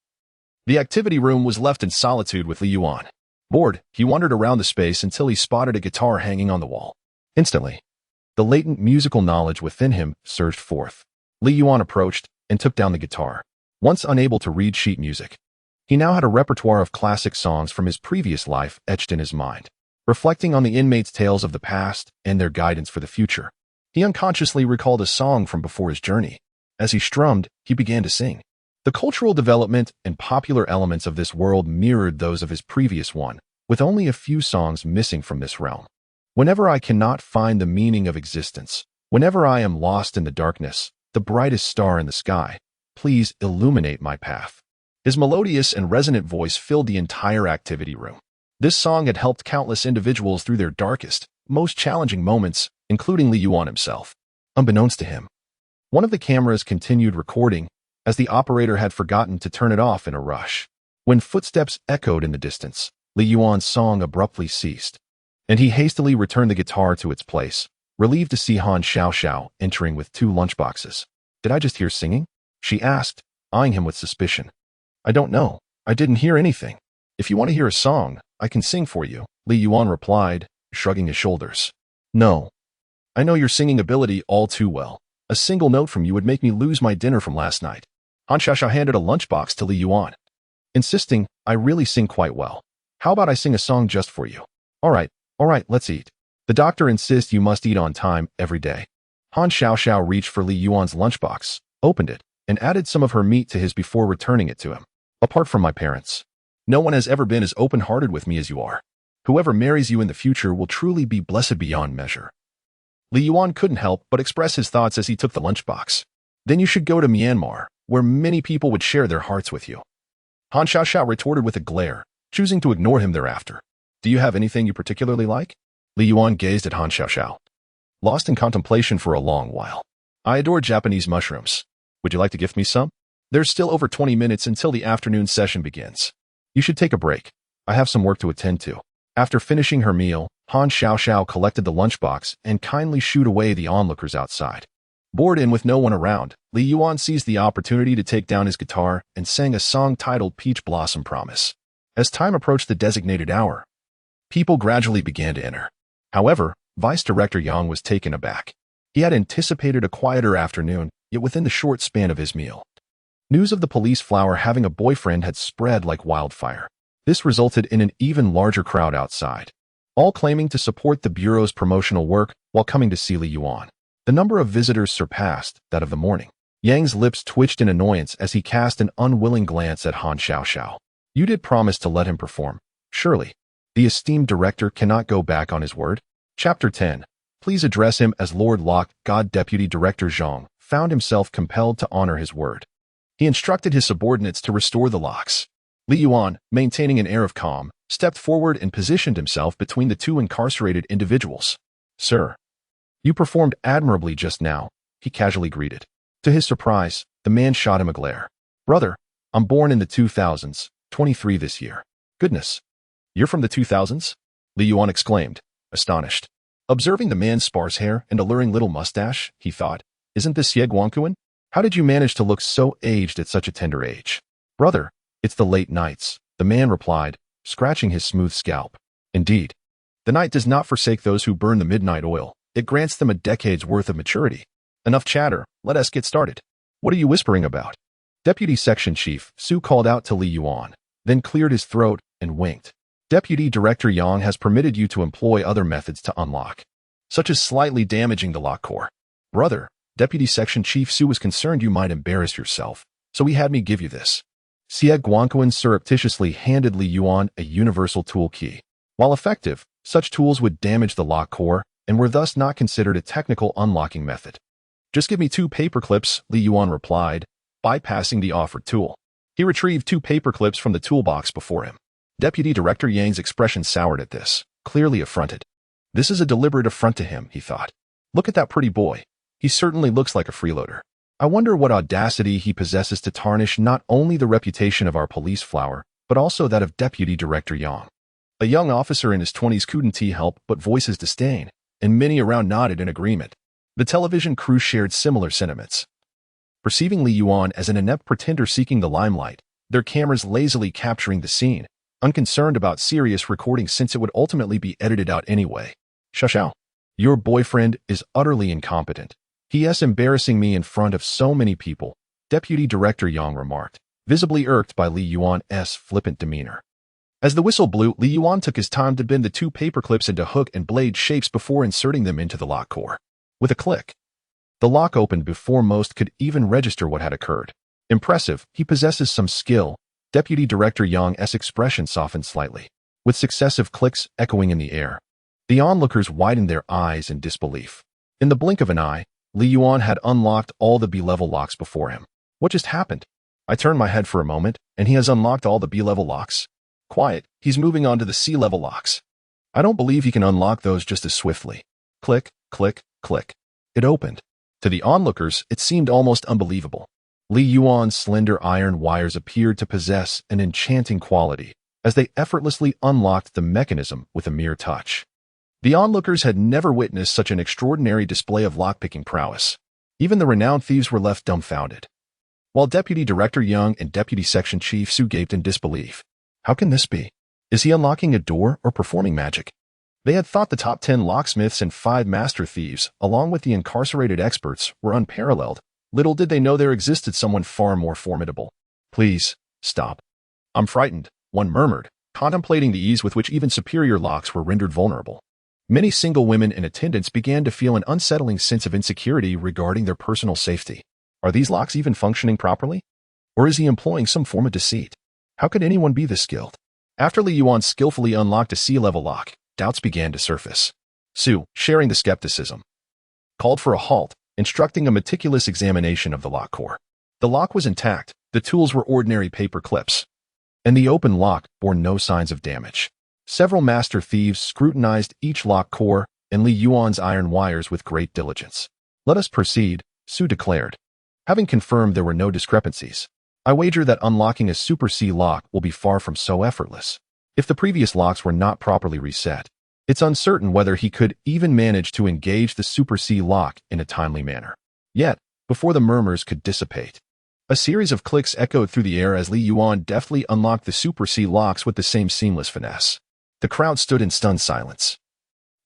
the activity room was left in solitude with Li Yuan. Bored, he wandered around the space until he spotted a guitar hanging on the wall. Instantly, the latent musical knowledge within him surged forth. Li Yuan approached and took down the guitar. Once unable to read sheet music, he now had a repertoire of classic songs from his previous life etched in his mind. Reflecting on the inmates' tales of the past and their guidance for the future, he unconsciously recalled a song from before his journey. As he strummed, he began to sing. The cultural development and popular elements of this world mirrored those of his previous one, with only a few songs missing from this realm. Whenever I cannot find the meaning of existence, whenever I am lost in the darkness, the brightest star in the sky, please illuminate my path. His melodious and resonant voice filled the entire activity room. This song had helped countless individuals through their darkest, most challenging moments, including Li Yuan himself. Unbeknownst to him, one of the cameras continued recording, as the operator had forgotten to turn it off in a rush. When footsteps echoed in the distance, Li Yuan's song abruptly ceased, and he hastily returned the guitar to its place, relieved to see Han Xiaoxiao entering with 2 lunchboxes. "Did I just hear singing?" she asked, eyeing him with suspicion. "I don't know. I didn't hear anything. If you want to hear a song, I can sing for you," Li Yuan replied, shrugging his shoulders. "No. I know your singing ability all too well. A single note from you would make me lose my dinner from last night." Han Xiaoxiao handed a lunchbox to Li Yuan, insisting, "I really sing quite well. How about I sing a song just for you?" All right, let's eat. The doctor insists you must eat on time every day." Han Xiaoxiao reached for Li Yuan's lunchbox, opened it, and added some of her meat to his before returning it to him. "Apart from my parents, no one has ever been as open-hearted with me as you are. Whoever marries you in the future will truly be blessed beyond measure." Li Yuan couldn't help but express his thoughts as he took the lunchbox. "Then you should go to Myanmar, where many people would share their hearts with you." Han Xiaoxiao retorted with a glare, choosing to ignore him thereafter. "Do you have anything you particularly like?" Li Yuan gazed at Han Xiaoxiao, lost in contemplation for a long while. "I adore Japanese mushrooms. Would you like to gift me some? There's still over 20 minutes until the afternoon session begins. You should take a break. I have some work to attend to." After finishing her meal, Han Xiaoxiao collected the lunchbox and kindly shooed away the onlookers outside. Bored in with no one around, Li Yuan seized the opportunity to take down his guitar and sang a song titled Peach Blossom Promise. As time approached the designated hour, people gradually began to enter. However, Vice Director Yang was taken aback. He had anticipated a quieter afternoon, yet within the short span of his meal, news of the police flower having a boyfriend had spread like wildfire. This resulted in an even larger crowd outside, all claiming to support the Bureau's promotional work while coming to see Li Yuan. The number of visitors surpassed that of the morning. Yang's lips twitched in annoyance as he cast an unwilling glance at Han Xiaoxiao. "You did promise to let him perform, surely. The esteemed director cannot go back on his word." Chapter 10. Please address him as Lord Locke. God Deputy Director Zhang found himself compelled to honor his word. He instructed his subordinates to restore the locks. Li Yuan, maintaining an air of calm, stepped forward and positioned himself between the 2 incarcerated individuals. "Sir, you performed admirably just now," he casually greeted. To his surprise, the man shot him a glare. "Brother, I'm born in the 2000s, 23 this year." "Goodness, you're from the 2000s?" Li Yuan exclaimed, astonished. Observing the man's sparse hair and alluring little mustache, he thought, "Isn't this Ye Guangquan? How did you manage to look so aged at such a tender age?" "Brother, it's the late nights," the man replied, scratching his smooth scalp. "Indeed, the night does not forsake those who burn the midnight oil. It grants them a decade's worth of maturity. Enough chatter, let us get started." "What are you whispering about?" Deputy Section Chief Su called out to Li Yuan, then cleared his throat and winked. "Deputy Director Yang has permitted you to employ other methods to unlock, such as slightly damaging the lock core." "Brother, Deputy Section Chief Su was concerned you might embarrass yourself, so he had me give you this." Xie Guangquan surreptitiously handed Li Yuan a universal tool key. While effective, such tools would damage the lock core and were thus not considered a technical unlocking method. "Just give me 2 paper clips," Li Yuan replied, bypassing the offered tool. He retrieved 2 paper clips from the toolbox before him. Deputy Director Yang's expression soured at this, clearly affronted. This is a deliberate affront to him, he thought. Look at that pretty boy. He certainly looks like a freeloader. I wonder what audacity he possesses to tarnish not only the reputation of our police flower, but also that of Deputy Director Yang. A young officer in his 20s couldn't help but voice his disdain, and many around nodded in agreement. The television crew shared similar sentiments. Perceiving Li Yuan as an inept pretender seeking the limelight, their cameras lazily capturing the scene, unconcerned about serious recording since it would ultimately be edited out anyway. Xiao, your boyfriend is utterly incompetent. He is embarrassing me in front of so many people, Deputy Director Yang remarked, visibly irked by Li Yuan's flippant demeanor. As the whistle blew, Li Yuan took his time to bend the 2 paper clips into hook and blade shapes before inserting them into the lock core. With a click, the lock opened before most could even register what had occurred. Impressive, he possesses some skill. Deputy Director Yang's expression softened slightly, with successive clicks echoing in the air. The onlookers widened their eyes in disbelief. In the blink of an eye, Li Yuan had unlocked all the B-level locks before him. What just happened? I turned my head for a moment, And he has unlocked all the B-level locks? Quiet, he's moving on to the C-level locks. I don't believe he can unlock those just as swiftly. Click, click, click. It opened. To the onlookers, it seemed almost unbelievable. Li Yuan's slender iron wires appeared to possess an enchanting quality, as they effortlessly unlocked the mechanism with a mere touch. The onlookers had never witnessed such an extraordinary display of lockpicking prowess. Even the renowned thieves were left dumbfounded, while Deputy Director Young and Deputy Section Chief Su gaped in disbelief. How can this be? Is he unlocking a door or performing magic? They had thought the top 10 locksmiths and 5 master thieves, along with the incarcerated experts, were unparalleled. Little did they know there existed someone far more formidable. Please, stop. I'm frightened, one murmured, contemplating the ease with which even superior locks were rendered vulnerable. Many single women in attendance began to feel an unsettling sense of insecurity regarding their personal safety. Are these locks even functioning properly? Or is he employing some form of deceit? How could anyone be this skilled? After Li Yuan skillfully unlocked a C-level lock, doubts began to surface. Su, sharing the skepticism, called for a halt, instructing a meticulous examination of the lock core. The lock was intact, the tools were ordinary paper clips, and the open lock bore no signs of damage. Several master thieves scrutinized each lock core and Li Yuan's iron wires with great diligence. Let us proceed, Su declared. Having confirmed there were no discrepancies, I wager that unlocking a Super C lock will be far from so effortless. If the previous locks were not properly reset, it's uncertain whether he could even manage to engage the Super C lock in a timely manner. Yet, before the murmurs could dissipate, a series of clicks echoed through the air as Li Yuan deftly unlocked the Super C locks with the same seamless finesse. The crowd stood in stunned silence,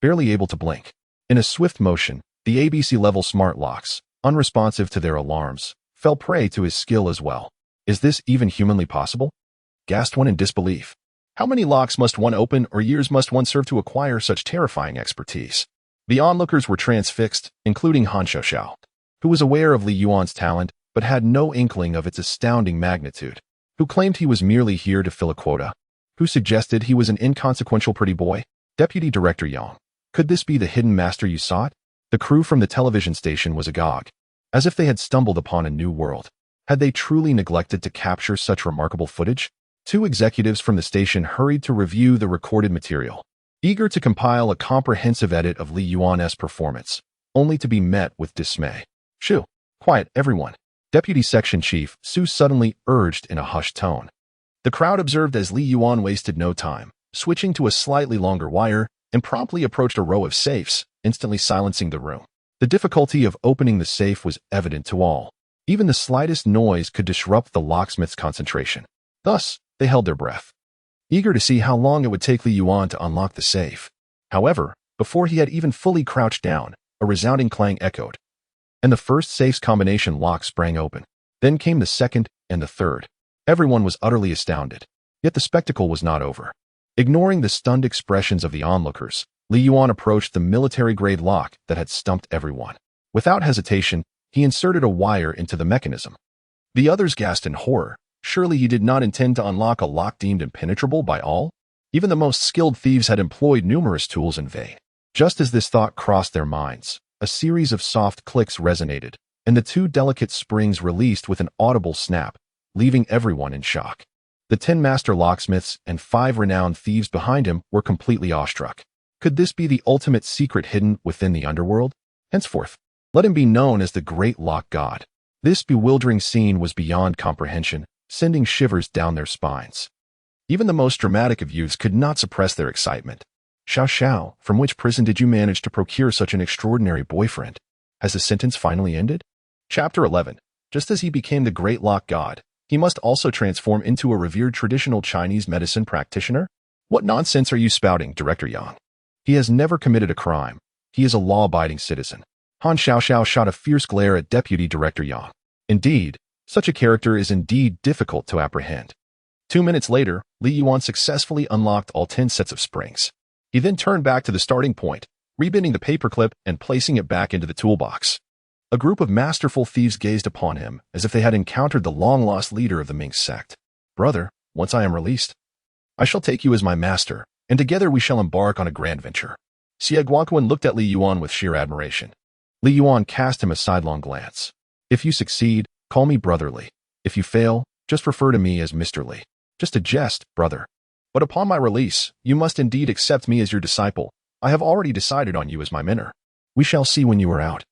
barely able to blink. In a swift motion, the ABC-level smart locks, unresponsive to their alarms, fell prey to his skill as well. Is this even humanly possible? Gasped one in disbelief. How many locks must one open or years must one serve to acquire such terrifying expertise? The onlookers were transfixed, including Han Xiaoxiao, who was aware of Li Yuan's talent but had no inkling of its astounding magnitude, who claimed he was merely here to fill a quota, who suggested he was an inconsequential pretty boy. Deputy Director Yang, could this be the hidden master you sought? The crew from the television station was agog, as if they had stumbled upon a new world. Had they truly neglected to capture such remarkable footage? 2 executives from the station hurried to review the recorded material, eager to compile a comprehensive edit of Li Yuan's performance, only to be met with dismay. Shoo! Quiet, everyone. Deputy Section Chief Su suddenly urged in a hushed tone. The crowd observed as Li Yuan wasted no time, switching to a slightly longer wire, and promptly approached a row of safes, instantly silencing the room. The difficulty of opening the safe was evident to all. Even the slightest noise could disrupt the locksmith's concentration. Thus, they held their breath, eager to see how long it would take Li Yuan to unlock the safe. However, before he had even fully crouched down, a resounding clang echoed, and the first safe's combination lock sprang open. Then came the second and the third. Everyone was utterly astounded. Yet the spectacle was not over. Ignoring the stunned expressions of the onlookers, Li Yuan approached the military-grade lock that had stumped everyone. Without hesitation, he inserted a wire into the mechanism. The others gasped in horror. Surely he did not intend to unlock a lock deemed impenetrable by all? Even the most skilled thieves had employed numerous tools in vain. Just as this thought crossed their minds, a series of soft clicks resonated, and the 2 delicate springs released with an audible snap, leaving everyone in shock. The 10 master locksmiths and 5 renowned thieves behind him were completely awestruck. Could this be the ultimate secret hidden within the underworld? Henceforth, let him be known as the Great Lock God. This bewildering scene was beyond comprehension, sending shivers down their spines. Even the most dramatic of youths could not suppress their excitement. Xiao, from which prison did you manage to procure such an extraordinary boyfriend? Has the sentence finally ended? Chapter 11. Just as he became the Great Lock God, he must also transform into a revered traditional Chinese medicine practitioner? What nonsense are you spouting, Director Yang? He has never committed a crime. He is a law-abiding citizen. Han Xiaoxiao shot a fierce glare at Deputy Director Yang. Indeed, such a character is indeed difficult to apprehend. 2 minutes later, Li Yuan successfully unlocked all 10 sets of springs. He then turned back to the starting point, rebending the paperclip and placing it back into the toolbox. A group of masterful thieves gazed upon him as if they had encountered the long-lost leader of the Ming sect. Brother, once I am released, I shall take you as my master, and together we shall embark on a grand venture. Xie Guangquan looked at Li Yuan with sheer admiration. Li Yuan cast him a sidelong glance. If you succeed, call me brotherly. If you fail, Just refer to me as Mr. Li. Just a jest, brother. But upon my release, you must indeed accept me as your disciple. I have already decided on you as my mentor. We shall see when you are out.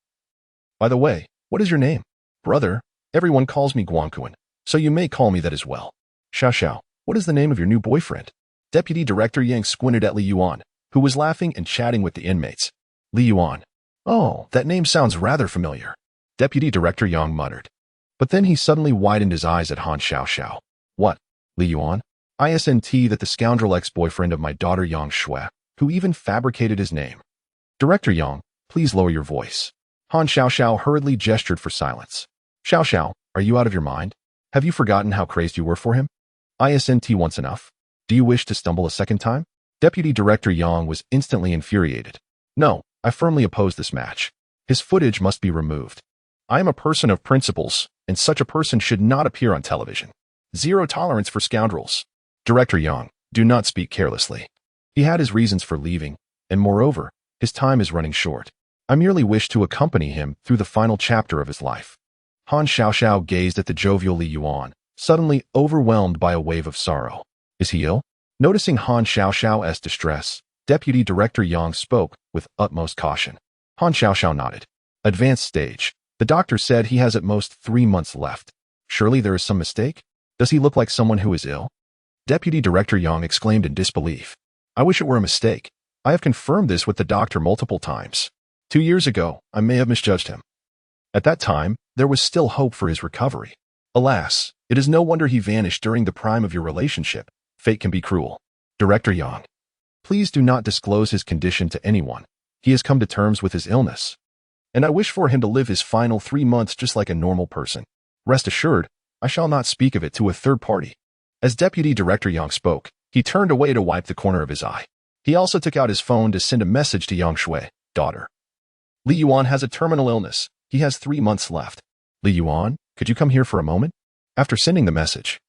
By the way, what is your name? Brother, everyone calls me Guangkuan, so you may call me that as well. Xiao Xiao, what is the name of your new boyfriend? Deputy Director Yang squinted at Li Yuan, who was laughing and chatting with the inmates. Li Yuan. Oh, that name sounds rather familiar. Deputy Director Yang muttered. But then he suddenly widened his eyes at Han Xiao Xiao. What? Li Yuan? ISNT that the scoundrel ex-boyfriend of my daughter Yang Shui, who even fabricated his name. Director Yang, please lower your voice. Han Xiao Xiao hurriedly gestured for silence. Xiao Xiao, are you out of your mind? Have you forgotten how crazed you were for him? ISNT once enough. Do you wish to stumble a second time? Deputy Director Yang was instantly infuriated. No, I firmly oppose this match. His footage must be removed. I am a person of principles, and such a person should not appear on television. Zero tolerance for scoundrels. Director Yang, do not speak carelessly. He had his reasons for leaving, and moreover, his time is running short. I merely wish to accompany him through the final chapter of his life. Han Xiao Xiao gazed at the jovial Li Yuan, suddenly overwhelmed by a wave of sorrow. Is he ill? Noticing Han Xiao Xiao's distress, Deputy Director Yang spoke with utmost caution. Han Xiao Xiao nodded. Advanced stage. The doctor said he has at most 3 months left. Surely there is some mistake? Does he look like someone who is ill? Deputy Director Yang exclaimed in disbelief. I wish it were a mistake. I have confirmed this with the doctor multiple times. 2 years ago, I may have misjudged him. At that time, there was still hope for his recovery. Alas, it is no wonder he vanished during the prime of your relationship. Fate can be cruel. Director Yang, please do not disclose his condition to anyone. He has come to terms with his illness. And I wish for him to live his final 3 months just like a normal person. Rest assured, I shall not speak of it to a third party. As Deputy Director Yang spoke, he turned away to wipe the corner of his eye. He also took out his phone to send a message to Yang Shui, daughter. Li Yuan has a terminal illness. He has 3 months left. Li Yuan, could you come here for a moment? After sending the message,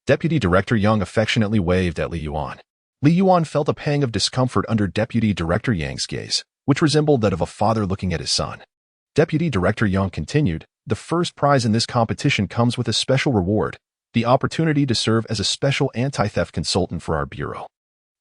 Deputy Director Yang affectionately waved at Li Yuan. Li Yuan felt a pang of discomfort under Deputy Director Yang's gaze, which resembled that of a father looking at his son. Deputy Director Yang continued, the first prize in this competition comes with a special reward, the opportunity to serve as a special anti-theft consultant for our bureau.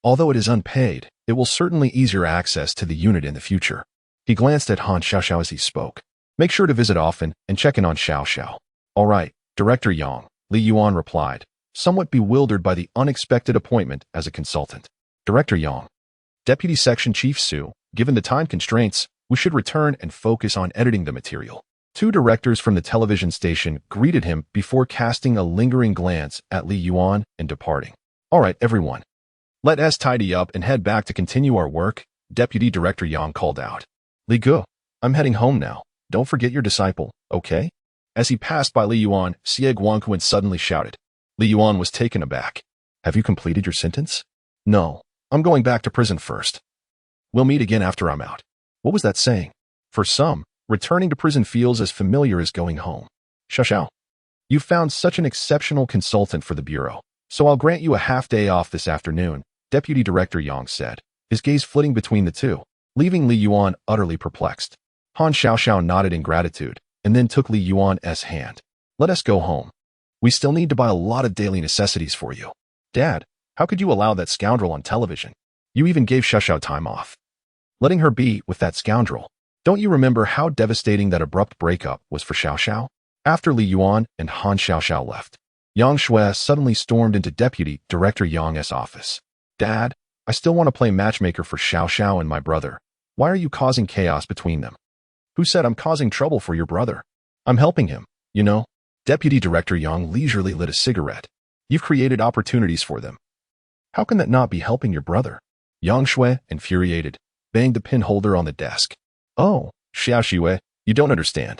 Although it is unpaid, it will certainly ease your access to the unit in the future. He glanced at Han Xiao Xiao as he spoke. Make sure to visit often and check in on Xiao Xiao. All right, Director Yang, Li Yuan replied, somewhat bewildered by the unexpected appointment as a consultant. Director Yang. Deputy Section Chief Su, given the time constraints, we should return and focus on editing the material. 2 directors from the television station greeted him before casting a lingering glance at Li Yuan and departing. All right, everyone. Let us tidy up and head back to continue our work, Deputy Director Yang called out. Li Gu, I'm heading home now. Don't forget your disciple, okay? As he passed by Li Yuan, Xie Guangkuan suddenly shouted. Li Yuan was taken aback. Have you completed your sentence? No, I'm going back to prison first. We'll meet again after I'm out. What was that saying? For some, returning to prison feels as familiar as going home. Xiao Xiao, you found such an exceptional consultant for the bureau, so I'll grant you a half day off this afternoon, Deputy Director Yang said, his gaze flitting between the two, leaving Li Yuan utterly perplexed. Han Xiao Xiao nodded in gratitude, and then took Li Yuan's hand. Let us go home. We still need to buy a lot of daily necessities for you. Dad, how could you allow that scoundrel on television? You even gave Xiao Xiao time off. Letting her be with that scoundrel. Don't you remember how devastating that abrupt breakup was for Xiao Xiao? After Li Yuan and Han Xiao Xiao left, Yang Shui suddenly stormed into Deputy Director Yang's office. Dad, I still want to play matchmaker for Xiao Xiao and my brother. Why are you causing chaos between them? Who said I'm causing trouble for your brother? I'm helping him, you know. Deputy Director Yang leisurely lit a cigarette. You've created opportunities for them. How can that not be helping your brother? Yang Shui, infuriated, banged the pin holder on the desk. Oh, Xiao Xue, you don't understand.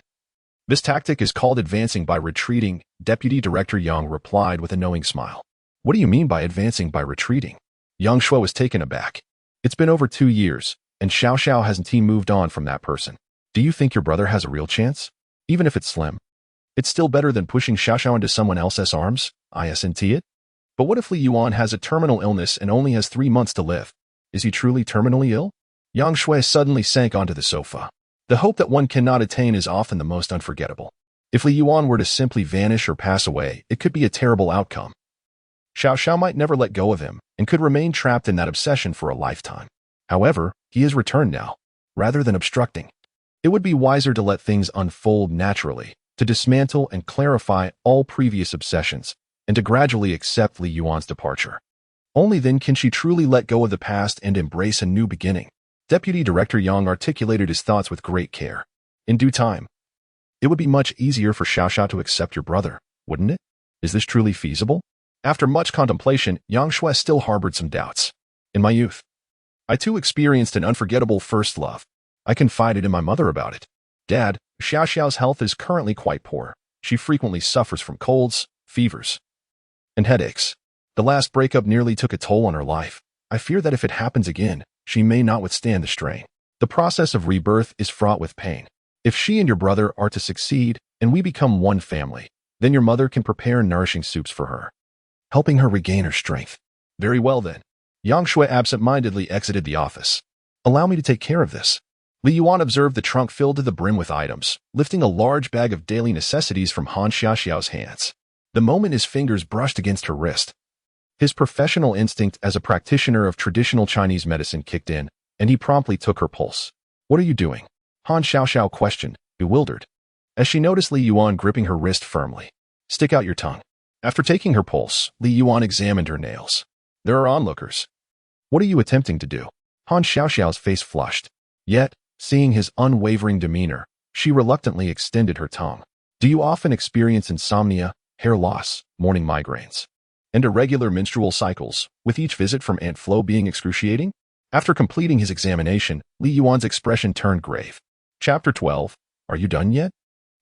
This tactic is called advancing by retreating, Deputy Director Yang replied with a knowing smile. What do you mean by advancing by retreating? Yang Shui was taken aback. It's been over 2 years, and Xiao Xiao hasn't moved on from that person. Do you think your brother has a real chance? Even if it's slim. It's still better than pushing Xiao Xiao into someone else's arms, isn't it? But what if Li Yuan has a terminal illness and only has 3 months to live? Is he truly terminally ill? Yang Shui suddenly sank onto the sofa. The hope that one cannot attain is often the most unforgettable. If Li Yuan were to simply vanish or pass away, it could be a terrible outcome. Xiao Xiao might never let go of him and could remain trapped in that obsession for a lifetime. However, he is returned now, rather than obstructing. It would be wiser to let things unfold naturally, to dismantle and clarify all previous obsessions, and to gradually accept Li Yuan's departure. Only then can she truly let go of the past and embrace a new beginning. Deputy Director Yang articulated his thoughts with great care. In due time, it would be much easier for Xiao Xiao to accept your brother, wouldn't it? Is this truly feasible? After much contemplation, Yang Shui still harbored some doubts. In my youth, I too experienced an unforgettable first love. I confided in my mother about it. Dad, Xiao Xiao's health is currently quite poor. She frequently suffers from colds, fevers, and headaches. The last breakup nearly took a toll on her life. I fear that if it happens again, she may not withstand the strain. The process of rebirth is fraught with pain. If she and your brother are to succeed, and we become one family, then your mother can prepare nourishing soups for her, helping her regain her strength. Very well then. Yang Shui absent-mindedly exited the office. Allow me to take care of this. Li Yuan observed the trunk filled to the brim with items, lifting a large bag of daily necessities from Han Xiaoxiao's hands. The moment his fingers brushed against her wrist, his professional instinct as a practitioner of traditional Chinese medicine kicked in, and he promptly took her pulse. What are you doing? Han Xiaoxiao questioned, bewildered, as she noticed Li Yuan gripping her wrist firmly. Stick out your tongue. After taking her pulse, Li Yuan examined her nails. There are onlookers. What are you attempting to do? Han Xiaoxiao's face flushed. Yet, seeing his unwavering demeanor, she reluctantly extended her tongue. Do you often experience insomnia, hair loss, morning migraines, and irregular menstrual cycles, with each visit from Aunt Flo being excruciating? After completing his examination, Li Yuan's expression turned grave. Chapter 12. Are you done yet?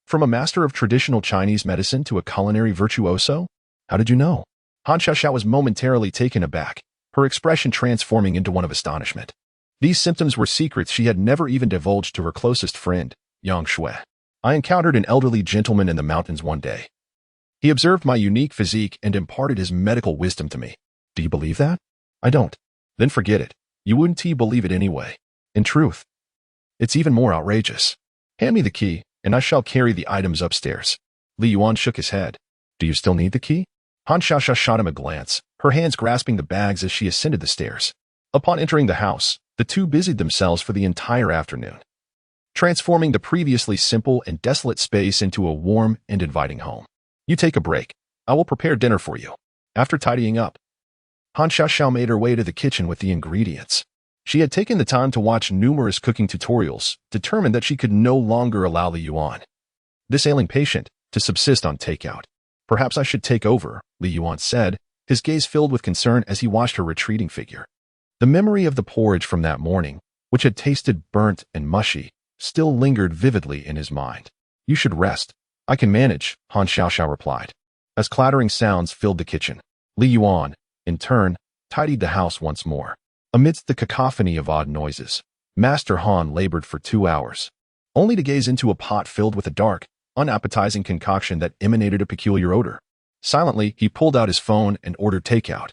From a master of traditional Chinese medicine to a culinary virtuoso? How did you know? Han Xiaoxiao was momentarily taken aback, her expression transforming into one of astonishment. These symptoms were secrets she had never even divulged to her closest friend, Yang Shui. I encountered an elderly gentleman in the mountains one day. He observed my unique physique and imparted his medical wisdom to me. Do you believe that? I don't. Then forget it. You wouldn't believe it anyway. In truth, it's even more outrageous. Hand me the key, and I shall carry the items upstairs. Li Yuan shook his head. Do you still need the key? Han Xiaoxiao shot him a glance, her hands grasping the bags as she ascended the stairs. Upon entering the house, the two busied themselves for the entire afternoon, transforming the previously simple and desolate space into a warm and inviting home. You take a break. I will prepare dinner for you. After tidying up, Han Xiaoxiao made her way to the kitchen with the ingredients. She had taken the time to watch numerous cooking tutorials, determined that she could no longer allow Li Yuan, this ailing patient, to subsist on takeout. Perhaps I should take over, Li Yuan said, his gaze filled with concern as he watched her retreating figure. The memory of the porridge from that morning, which had tasted burnt and mushy, still lingered vividly in his mind. You should rest. I can manage, Han Xiaoxiao replied. As clattering sounds filled the kitchen, Li Yuan, in turn, tidied the house once more. Amidst the cacophony of odd noises, Master Han labored for 2 hours, only to gaze into a pot filled with a dark, unappetizing concoction that emanated a peculiar odor. Silently, he pulled out his phone and ordered takeout.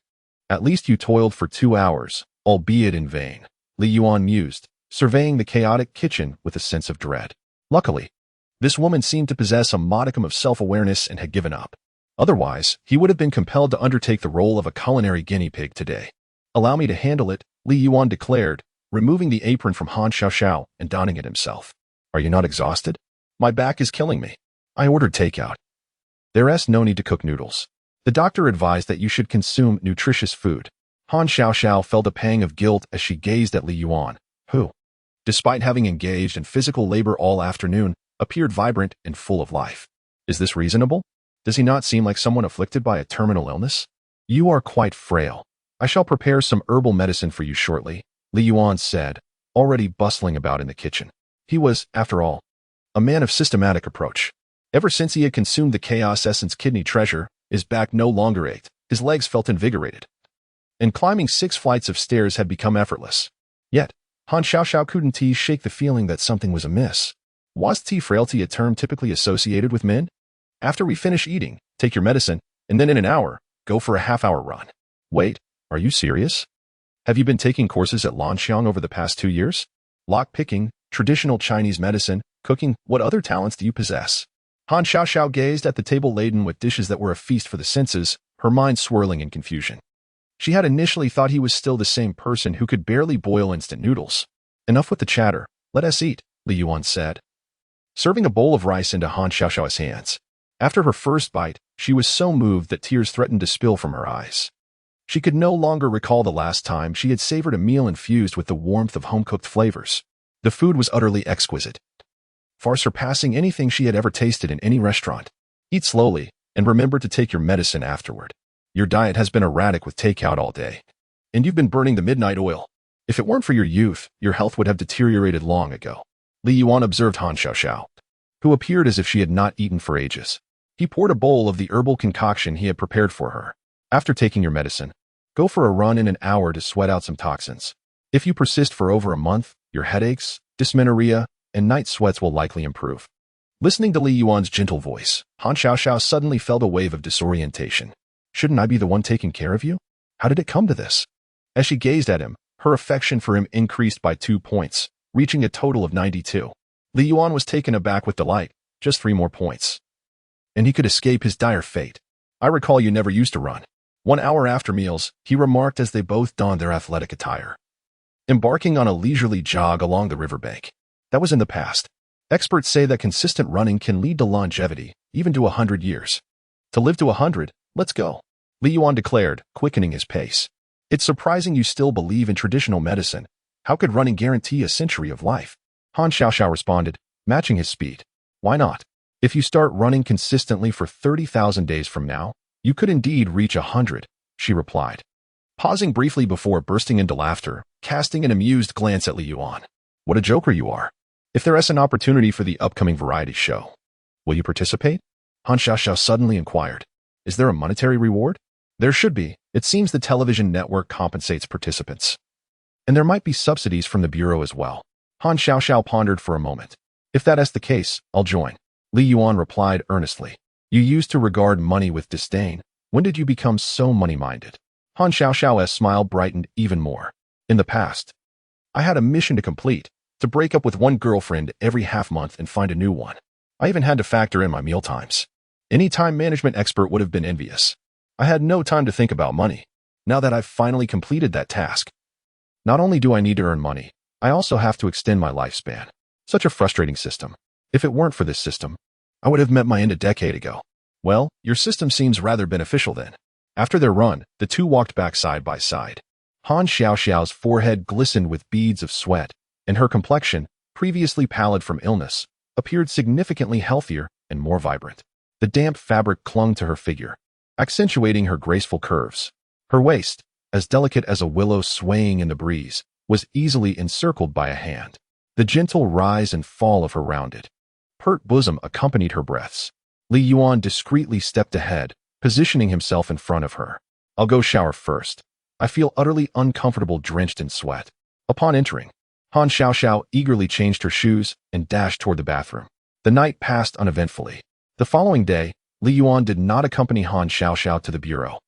At least you toiled for 2 hours, albeit in vain, Li Yuan mused, surveying the chaotic kitchen with a sense of dread. Luckily, this woman seemed to possess a modicum of self-awareness and had given up. Otherwise, he would have been compelled to undertake the role of a culinary guinea pig today. Allow me to handle it, Li Yuan declared, removing the apron from Han Xiaoxiao and donning it himself. Are you not exhausted? My back is killing me. I ordered takeout. There's no need to cook noodles. The doctor advised that you should consume nutritious food. Han Xiaoxiao felt a pang of guilt as she gazed at Li Yuan, who, despite having engaged in physical labor all afternoon, appeared vibrant and full of life. Is this reasonable? Does he not seem like someone afflicted by a terminal illness? You are quite frail. I shall prepare some herbal medicine for you shortly, Li Yuan said, already bustling about in the kitchen. He was, after all, a man of systematic approach. Ever since he had consumed the Chaos Essence kidney treasure, his back no longer ached, his legs felt invigorated, and climbing 6 flights of stairs had become effortless. Yet, Han Xiaoxiao couldn't shake the feeling that something was amiss. Was frailty a term typically associated with men? After we finish eating, take your medicine, and then in an hour, go for a half-hour run. Wait, are you serious? Have you been taking courses at Lanxiang over the past 2 years? Lock-picking, traditional Chinese medicine, cooking, what other talents do you possess? Han Xiaoxiao gazed at the table laden with dishes that were a feast for the senses, her mind swirling in confusion. She had initially thought he was still the same person who could barely boil instant noodles. Enough with the chatter, let us eat, Li Yuan said, serving a bowl of rice into Han Xiaoxiao's hands. After her first bite, she was so moved that tears threatened to spill from her eyes. She could no longer recall the last time she had savored a meal infused with the warmth of home-cooked flavors. The food was utterly exquisite, far surpassing anything she had ever tasted in any restaurant. Eat slowly, and remember to take your medicine afterward. Your diet has been erratic with takeout all day, and you've been burning the midnight oil. If it weren't for your youth, your health would have deteriorated long ago. Li Yuan observed Han Xiaoxiao, who appeared as if she had not eaten for ages. He poured a bowl of the herbal concoction he had prepared for her. After taking your medicine, go for a run in an hour to sweat out some toxins. If you persist for over a month, your headaches, dysmenorrhea, and night sweats will likely improve. Listening to Li Yuan's gentle voice, Han Xiaoxiao suddenly felt a wave of disorientation. Shouldn't I be the one taking care of you? How did it come to this? As she gazed at him, her affection for him increased by 2 points, reaching a total of 92. Li Yuan was taken aback with delight. Just 3 more points, and he could escape his dire fate. I recall you never used to run. 1 hour after meals, he remarked as they both donned their athletic attire, embarking on a leisurely jog along the riverbank. That was in the past. Experts say that consistent running can lead to longevity, even to 100 years. To live to 100, let's go, Li Yuan declared, quickening his pace. It's surprising you still believe in traditional medicine. How could running guarantee a century of life? Han Xiaoxiao responded, matching his speed. Why not? If you start running consistently for 30,000 days from now, you could indeed reach 100, she replied, pausing briefly before bursting into laughter, casting an amused glance at Li Yuan. What a joker you are. If there is an opportunity for the upcoming variety show, will you participate? Han Xiaoxiao suddenly inquired. Is there a monetary reward? There should be. It seems the television network compensates participants. And there might be subsidies from the bureau as well. Han Xiaoxiao pondered for a moment. If that is the case, I'll join. Li Yuan replied earnestly. You used to regard money with disdain. When did you become so money-minded? Han Xiaoxiao's smile brightened even more. In the past, I had a mission to complete, to break up with one girlfriend every half-month and find a new one. I even had to factor in my mealtimes. Any time management expert would have been envious. I had no time to think about money. Now that I've finally completed that task, not only do I need to earn money, I also have to extend my lifespan. Such a frustrating system. If it weren't for this system, I would have met my end a decade ago. Well, your system seems rather beneficial then. After their run, the two walked back side by side. Han Xiaoxiao's forehead glistened with beads of sweat, and her complexion, previously pallid from illness, appeared significantly healthier and more vibrant. The damp fabric clung to her figure, accentuating her graceful curves. Her waist, as delicate as a willow swaying in the breeze, was easily encircled by a hand. The gentle rise and fall of her rounded, pert bosom accompanied her breaths. Li Yuan discreetly stepped ahead, positioning himself in front of her. I'll go shower first. I feel utterly uncomfortable drenched in sweat. Upon entering, Han Xiaoxiao eagerly changed her shoes and dashed toward the bathroom. The night passed uneventfully. The following day, Li Yuan did not accompany Han Xiaoxiao to the bureau.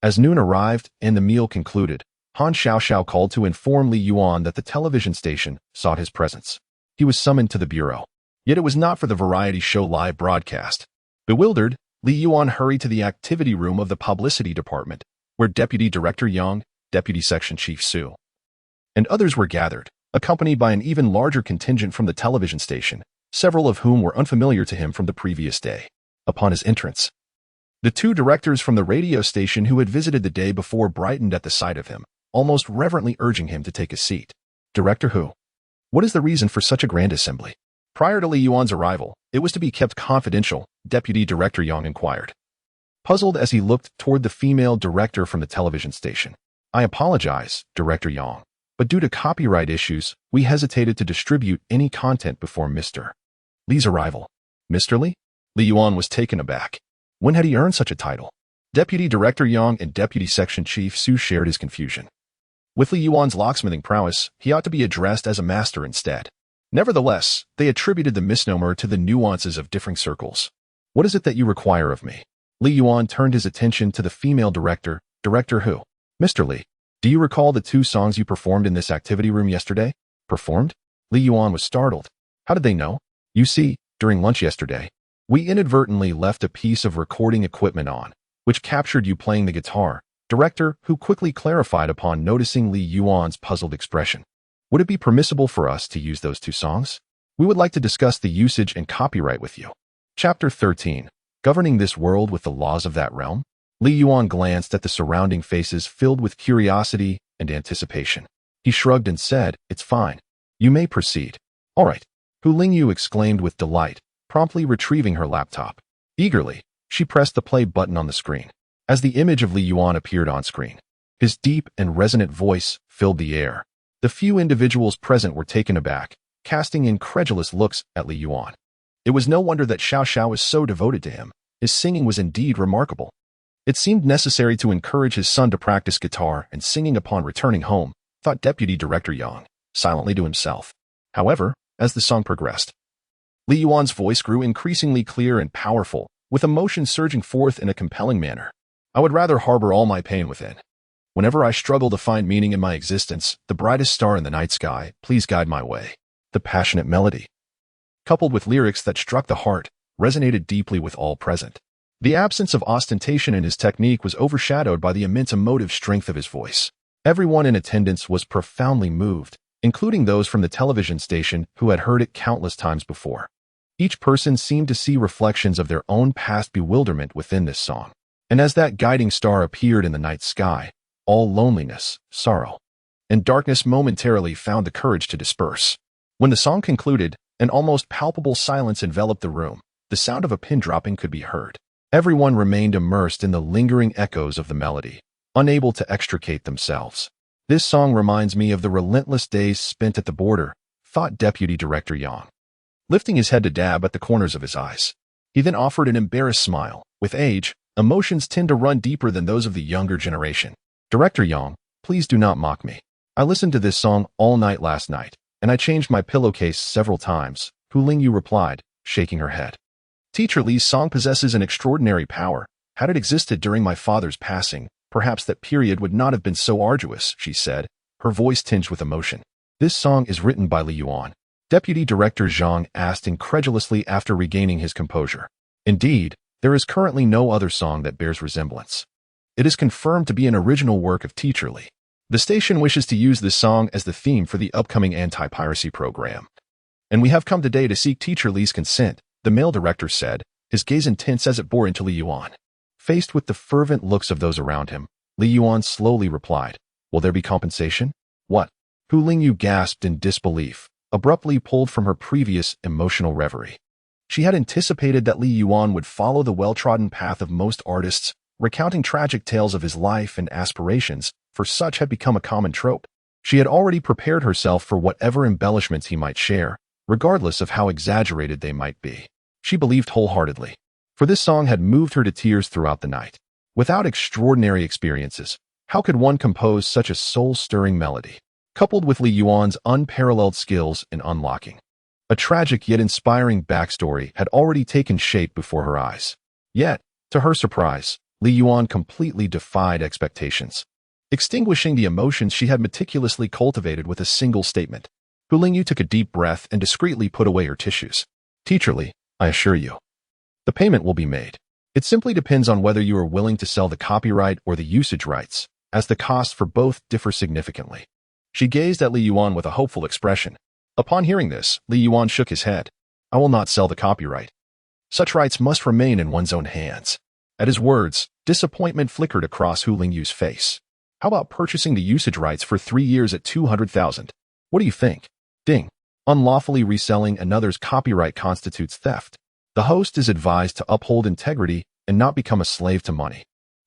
As noon arrived and the meal concluded, Han Xiaoxiao called to inform Li Yuan that the television station sought his presence. He was summoned to the bureau. Yet it was not for the variety show live broadcast. Bewildered, Li Yuan hurried to the activity room of the publicity department, where Deputy Director Yang, Deputy Section Chief Su, and others were gathered, accompanied by an even larger contingent from the television station, several of whom were unfamiliar to him from the previous day. Upon his entrance, the two directors from the radio station who had visited the day before brightened at the sight of him, almost reverently urging him to take a seat. Director who? What is the reason for such a grand assembly? Prior to Li Yuan's arrival, it was to be kept confidential, Deputy Director Yang inquired, puzzled as he looked toward the female director from the television station. I apologize, Director Yang, but due to copyright issues, we hesitated to distribute any content before Mr. Li's arrival. Mr. Li? Li Yuan was taken aback. When had he earned such a title? Deputy Director Yang and Deputy Section Chief Su shared his confusion. With Li Yuan's locksmithing prowess, he ought to be addressed as a master instead. Nevertheless, they attributed the misnomer to the nuances of differing circles. What is it that you require of me? Li Yuan turned his attention to the female director, Director who? Mr. Li, do you recall the 2 songs you performed in this activity room yesterday? Performed? Li Yuan was startled. How did they know? You see, during lunch yesterday, We inadvertently left a piece of recording equipment on, which captured you playing the guitar. Director, who quickly clarified upon noticing Lee Yuan's puzzled expression. Would it be permissible for us to use those two songs? We would like to discuss the usage and copyright with you. Chapter 13. Governing this world with the laws of that realm? Lee Yuan glanced at the surrounding faces filled with curiosity and anticipation. He shrugged and said, "It's fine. You may proceed." "All right," Hu Lingyu exclaimed with delight, promptly retrieving her laptop. Eagerly, she pressed the play button on the screen. As the image of Lee Yuan appeared on screen, his deep and resonant voice filled the air. The few individuals present were taken aback, casting incredulous looks at Lee Yuan. It was no wonder that Xiao Xiao was so devoted to him. His singing was indeed remarkable. It seemed necessary to encourage his son to practice guitar and singing upon returning home, thought Deputy Director Yang, silently to himself. However, as the song progressed, Lee Yuan's voice grew increasingly clear and powerful, with emotion surging forth in a compelling manner. "I would rather harbor all my pain within. Whenever I struggle to find meaning in my existence, the brightest star in the night sky, please guide my way." The passionate melody, coupled with lyrics that struck the heart, resonated deeply with all present. The absence of ostentation in his technique was overshadowed by the immense emotive strength of his voice. Everyone in attendance was profoundly moved, including those from the television station who had heard it countless times before. Each person seemed to see reflections of their own past bewilderment within this song. And as that guiding star appeared in the night sky, all loneliness, sorrow, and darkness momentarily found the courage to disperse. When the song concluded, an almost palpable silence enveloped the room. The sound of a pin dropping could be heard. Everyone remained immersed in the lingering echoes of the melody, unable to extricate themselves. "This song reminds me of the relentless days spent at the border," thought Deputy Director Yang, lifting his head to dab at the corners of his eyes. He then offered an embarrassed smile. With age, emotions tend to run deeper than those of the younger generation. "Director Yang, please do not mock me. I listened to this song all night last night, and I changed my pillowcase several times," Hu Lingyu replied, shaking her head. "Teacher Lee's song possesses an extraordinary power. Had it existed during my father's passing, perhaps that period would not have been so arduous," she said, her voice tinged with emotion. "This song is written by Lee Yuan?" Deputy Director Zhang asked incredulously after regaining his composure. "Indeed, there is currently no other song that bears resemblance. It is confirmed to be an original work of Teacher Lee. The station wishes to use this song as the theme for the upcoming anti-piracy program. And we have come today to seek Teacher Lee's consent," the male director said, his gaze intense as it bore into Lee Yuan. Faced with the fervent looks of those around him, Lee Yuan slowly replied, "Will there be compensation?" "What?" Hu Lingyu gasped in disbelief, abruptly pulled from her previous emotional reverie. She had anticipated that Lee Yuan would follow the well-trodden path of most artists, recounting tragic tales of his life and aspirations, for such had become a common trope. She had already prepared herself for whatever embellishments he might share, regardless of how exaggerated they might be. She believed wholeheartedly, for this song had moved her to tears throughout the night. Without extraordinary experiences, how could one compose such a soul-stirring melody, coupled with Lee Yuan's unparalleled skills in unlocking? A tragic yet inspiring backstory had already taken shape before her eyes. Yet, to her surprise, Lee Yuan completely defied expectations, extinguishing the emotions she had meticulously cultivated with a single statement. Hu Lingyu took a deep breath and discreetly put away her tissues. "Teacher Lee, I assure you, the payment will be made. It simply depends on whether you are willing to sell the copyright or the usage rights, as the costs for both differ significantly." She gazed at Lee Yuan with a hopeful expression. Upon hearing this, Lee Yuan shook his head. "I will not sell the copyright. Such rights must remain in one's own hands." At his words, disappointment flickered across Hu Lingyu's face. "How about purchasing the usage rights for 3 years at 200,000? What do you think?" Ding. Unlawfully reselling another's copyright constitutes theft. The host is advised to uphold integrity and not become a slave to money.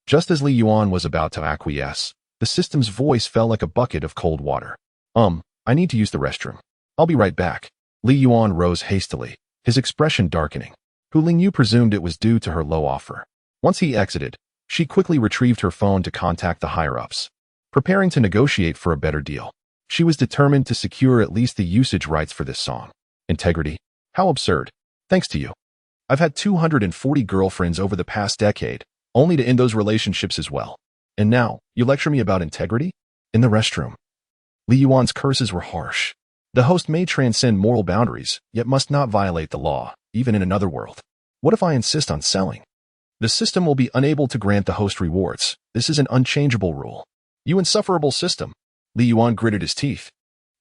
Just as Lee Yuan was about to acquiesce, the system's voice fell like a bucket of cold water. I need to use the restroom. I'll be right back." Lee Yuan rose hastily, his expression darkening. Hu Lingyu presumed it was due to her low offer. Once he exited, she quickly retrieved her phone to contact the higher-ups, preparing to negotiate for a better deal. She was determined to secure at least the usage rights for this song. Integrity? How absurd. Thanks to you, I've had 240 girlfriends over the past decade, only to end those relationships as well. And now, you lecture me about integrity? In the restroom. Lee Yuan's curses were harsh. The host may transcend moral boundaries, yet must not violate the law, even in another world. What if I insist on selling? The system will be unable to grant the host rewards. This is an unchangeable rule. You insufferable system. Li Yuan gritted his teeth.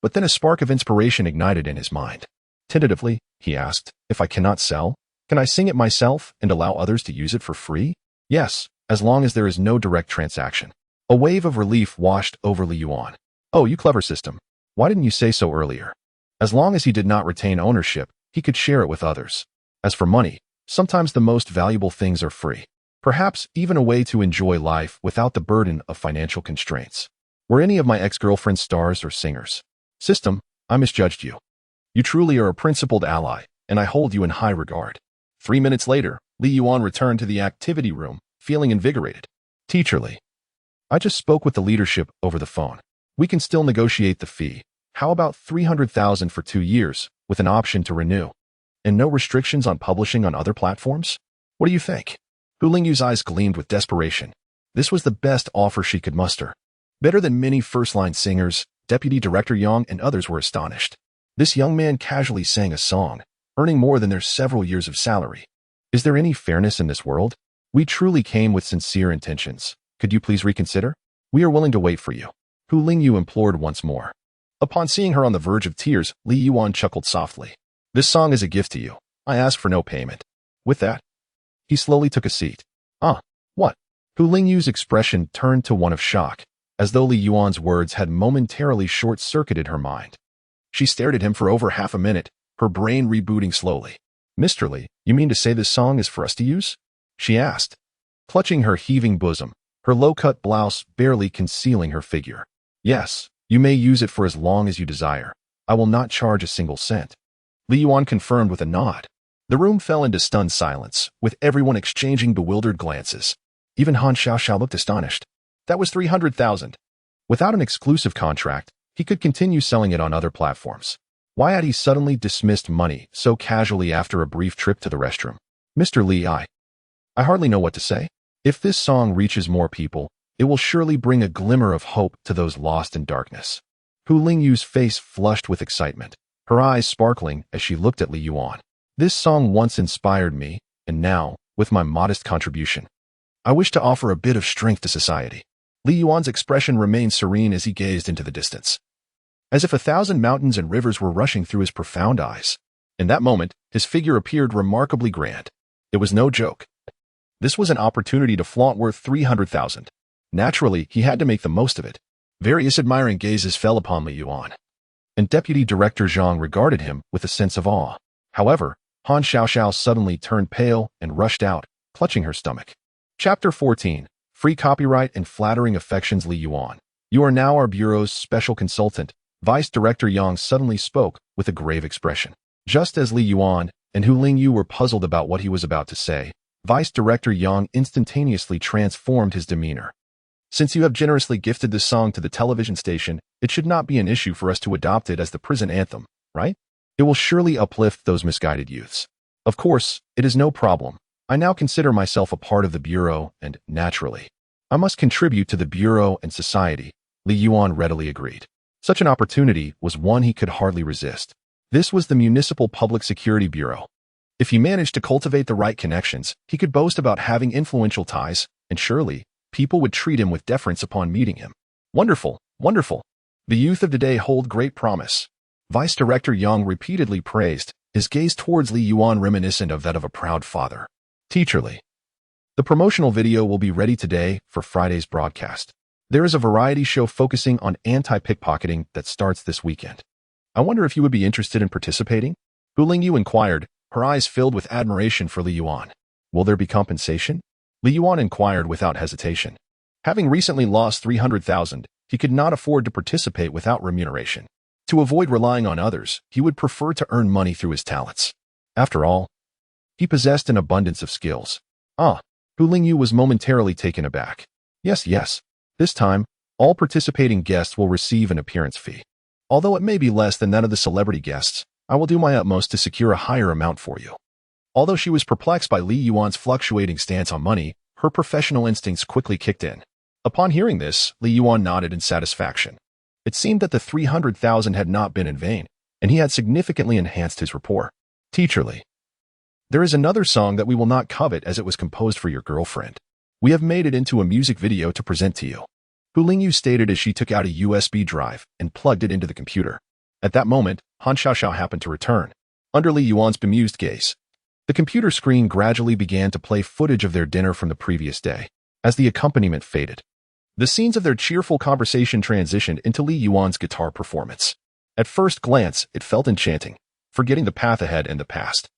But then a spark of inspiration ignited in his mind. Tentatively, he asked, if I cannot sell, can I sing it myself and allow others to use it for free? Yes, as long as there is no direct transaction. A wave of relief washed over Li Yuan. Oh, you clever system. Why didn't you say so earlier? As long as he did not retain ownership, he could share it with others. As for money, sometimes the most valuable things are free. Perhaps even a way to enjoy life without the burden of financial constraints. Were any of my ex-girlfriends stars or singers? System, I misjudged you. You truly are a principled ally, and I hold you in high regard. 3 minutes later, Li Yuan returned to the activity room, feeling invigorated. Teacher Li, I just spoke with the leadership over the phone. We can still negotiate the fee. How about 300,000 for 2 years, with an option to renew? And no restrictions on publishing on other platforms? What do you think? Hu Lingyu's eyes gleamed with desperation. This was the best offer she could muster. Better than many first-line singers, Deputy Director Yang and others were astonished. This young man casually sang a song, earning more than their several years of salary. Is there any fairness in this world? We truly came with sincere intentions. Could you please reconsider? We are willing to wait for you. Hu Lingyu implored once more. Upon seeing her on the verge of tears, Li Yuan chuckled softly. This song is a gift to you. I ask for no payment. With that, he slowly took a seat. What? Hu Lingyu's expression turned to one of shock, as though Li Yuan's words had momentarily short-circuited her mind. She stared at him for over half a minute, her brain rebooting slowly. Mr. Li, you mean to say this song is for us to use? She asked, clutching her heaving bosom, her low-cut blouse barely concealing her figure. Yes, you may use it for as long as you desire. I will not charge a single cent. Li Yuan confirmed with a nod. The room fell into stunned silence, with everyone exchanging bewildered glances. Even Han Xiaoxiao looked astonished. That was 300,000. Without an exclusive contract, he could continue selling it on other platforms. Why had he suddenly dismissed money so casually after a brief trip to the restroom? Mr. Li, I hardly know what to say. If this song reaches more people, it will surely bring a glimmer of hope to those lost in darkness. Hu Lingyu's face flushed with excitement, her eyes sparkling as she looked at Li Yuan. This song once inspired me, and now, with my modest contribution, I wish to offer a bit of strength to society. Li Yuan's expression remained serene as he gazed into the distance, as if 1,000 mountains and rivers were rushing through his profound eyes. In that moment, his figure appeared remarkably grand. It was no joke. This was an opportunity to flaunt worth 300,000. Naturally, he had to make the most of it. Various admiring gazes fell upon Li Yuan, and Deputy Director Zhang regarded him with a sense of awe. However, Han Xiaoxiao suddenly turned pale and rushed out, clutching her stomach. Chapter 14. Free Copyright and Flattering Affections. Li Yuan, you are now our bureau's special consultant. Vice Director Yang suddenly spoke with a grave expression. Just as Li Yuan and Hu Lingyu were puzzled about what he was about to say, Vice Director Yang instantaneously transformed his demeanor. Since you have generously gifted this song to the television station, it should not be an issue for us to adopt it as the prison anthem, right? It will surely uplift those misguided youths. Of course, it is no problem. I now consider myself a part of the Bureau and, naturally, I must contribute to the Bureau and society. Li Yuan readily agreed. Such an opportunity was one he could hardly resist. This was the Municipal Public Security Bureau. If he managed to cultivate the right connections, he could boast about having influential ties, and surely, people would treat him with deference upon meeting him. Wonderful, wonderful. The youth of today hold great promise. Vice Director Yang repeatedly praised, his gaze towards Li Yuan reminiscent of that of a proud father. Teacher Li, the promotional video will be ready today for Friday's broadcast. There is a variety show focusing on anti-pickpocketing that starts this weekend. I wonder if you would be interested in participating? Hu Lingyu inquired, her eyes filled with admiration for Li Yuan. Will there be compensation? Li Yuan inquired without hesitation. Having recently lost 300,000, he could not afford to participate without remuneration. To avoid relying on others, he would prefer to earn money through his talents. After all, he possessed an abundance of skills. Hu Lingyu was momentarily taken aback. Yes. This time, all participating guests will receive an appearance fee. Although it may be less than that of the celebrity guests, I will do my utmost to secure a higher amount for you. Although she was perplexed by Li Yuan's fluctuating stance on money, her professional instincts quickly kicked in. Upon hearing this, Li Yuan nodded in satisfaction. It seemed that the 300,000 had not been in vain, and he had significantly enhanced his rapport. Teacher Li, There is another song that we will not covet as it was composed for your girlfriend. We have made it into a music video to present to you. Hu Lingyu stated as she took out a USB drive and plugged it into the computer. At that moment, Han Xiaoxiao happened to return. Under Li Yuan's bemused gaze, the computer screen gradually began to play footage of their dinner from the previous day. As the accompaniment faded, the scenes of their cheerful conversation transitioned into Li Yuan's guitar performance. At first glance, it felt enchanting, forgetting the path ahead and the past.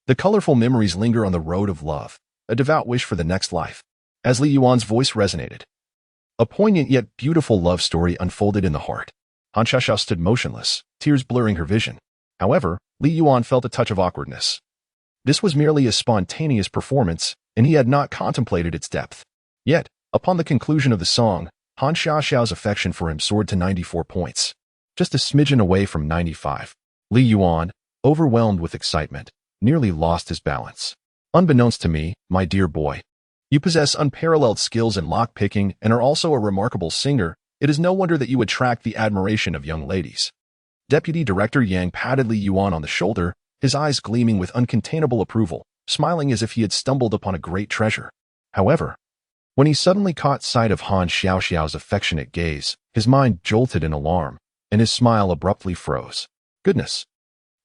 The colorful memories linger on the road of love, a devout wish for the next life. As Li Yuan's voice resonated, a poignant yet beautiful love story unfolded in the heart. Han Xiaoxiao stood motionless, tears blurring her vision. However, Li Yuan felt a touch of awkwardness. This was merely a spontaneous performance, and he had not contemplated its depth. Yet, upon the conclusion of the song, Han Xiaoxiao's affection for him soared to 94 points, just a smidgen away from 95. Li Yuan, overwhelmed with excitement, nearly lost his balance. Unbeknownst to me, my dear boy, you possess unparalleled skills in lock-picking and are also a remarkable singer. It is no wonder that you attract the admiration of young ladies. Deputy Director Yang patted Li Yuan on the shoulder, his eyes gleaming with uncontainable approval, smiling as if he had stumbled upon a great treasure. However, when he suddenly caught sight of Han Xiaoxiao's affectionate gaze, his mind jolted in alarm, and his smile abruptly froze. Goodness!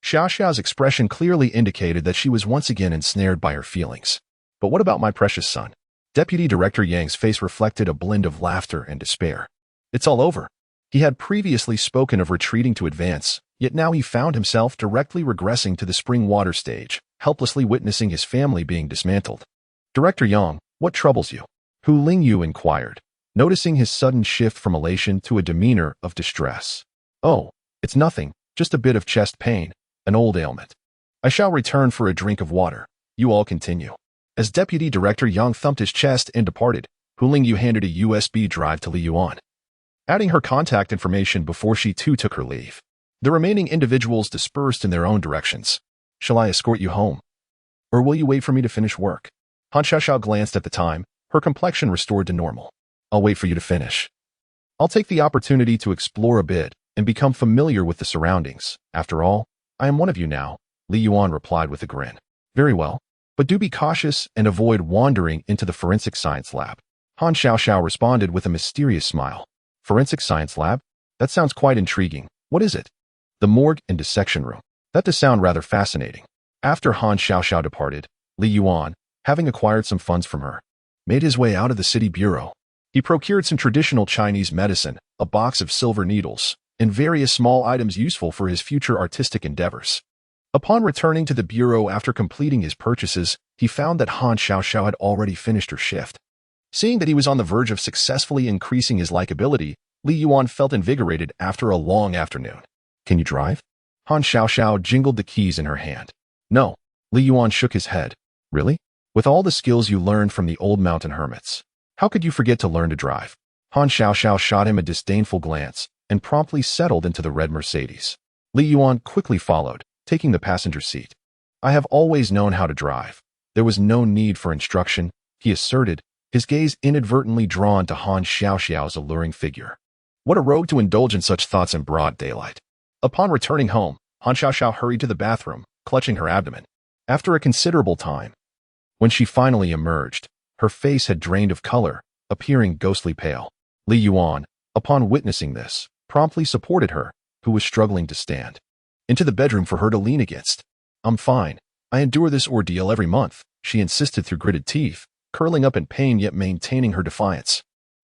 Xiaoxiao's expression clearly indicated that she was once again ensnared by her feelings. But what about my precious son? Deputy Director Yang's face reflected a blend of laughter and despair. It's all over. He had previously spoken of retreating to advance, yet now he found himself directly regressing to the spring water stage, helplessly witnessing his family being dismantled. Director Yang, what troubles you? Hu Lingyu inquired, noticing his sudden shift from elation to a demeanor of distress. Oh, it's nothing, just a bit of chest pain, an old ailment. I shall return for a drink of water. You all continue. As Deputy Director Yang thumped his chest and departed, Hu Lingyu handed a USB drive to Li Yuan, adding her contact information before she too took her leave. The remaining individuals dispersed in their own directions. Shall I escort you home? Or will you wait for me to finish work? Han Xiaoxiao glanced at the time, her complexion restored to normal. I'll wait for you to finish. I'll take the opportunity to explore a bit and become familiar with the surroundings. After all, I am one of you now, Li Yuan replied with a grin. Very well, but do be cautious and avoid wandering into the forensic science lab. Han Xiaoxiao responded with a mysterious smile. Forensic science lab? That sounds quite intriguing. What is it? The morgue and dissection room. That does sound rather fascinating. After Han Xiaoxiao departed, Li Yuan, having acquired some funds from her, made his way out of the city bureau. He procured some traditional Chinese medicine, a box of silver needles, and various small items useful for his future artistic endeavors. Upon returning to the bureau after completing his purchases, he found that Han Xiaoxiao had already finished her shift. Seeing that he was on the verge of successfully increasing his likability, Li Yuan felt invigorated after a long afternoon. Can you drive? Han Xiaoxiao jingled the keys in her hand. No. Li Yuan shook his head. Really? With all the skills you learned from the old mountain hermits, how could you forget to learn to drive? Han Xiaoxiao shot him a disdainful glance and promptly settled into the red Mercedes. Li Yuan quickly followed, taking the passenger seat. I have always known how to drive. There was no need for instruction, he asserted, his gaze inadvertently drawn to Han Xiaoxiao's alluring figure. What a rogue to indulge in such thoughts in broad daylight. Upon returning home, Han Xiaoxiao hurried to the bathroom, clutching her abdomen. After a considerable time, when she finally emerged, her face had drained of color, appearing ghostly pale. Li Yuan, upon witnessing this, promptly supported her, who was struggling to stand, into the bedroom for her to lean against. I'm fine. I endure this ordeal every month, she insisted through gritted teeth, curling up in pain yet maintaining her defiance.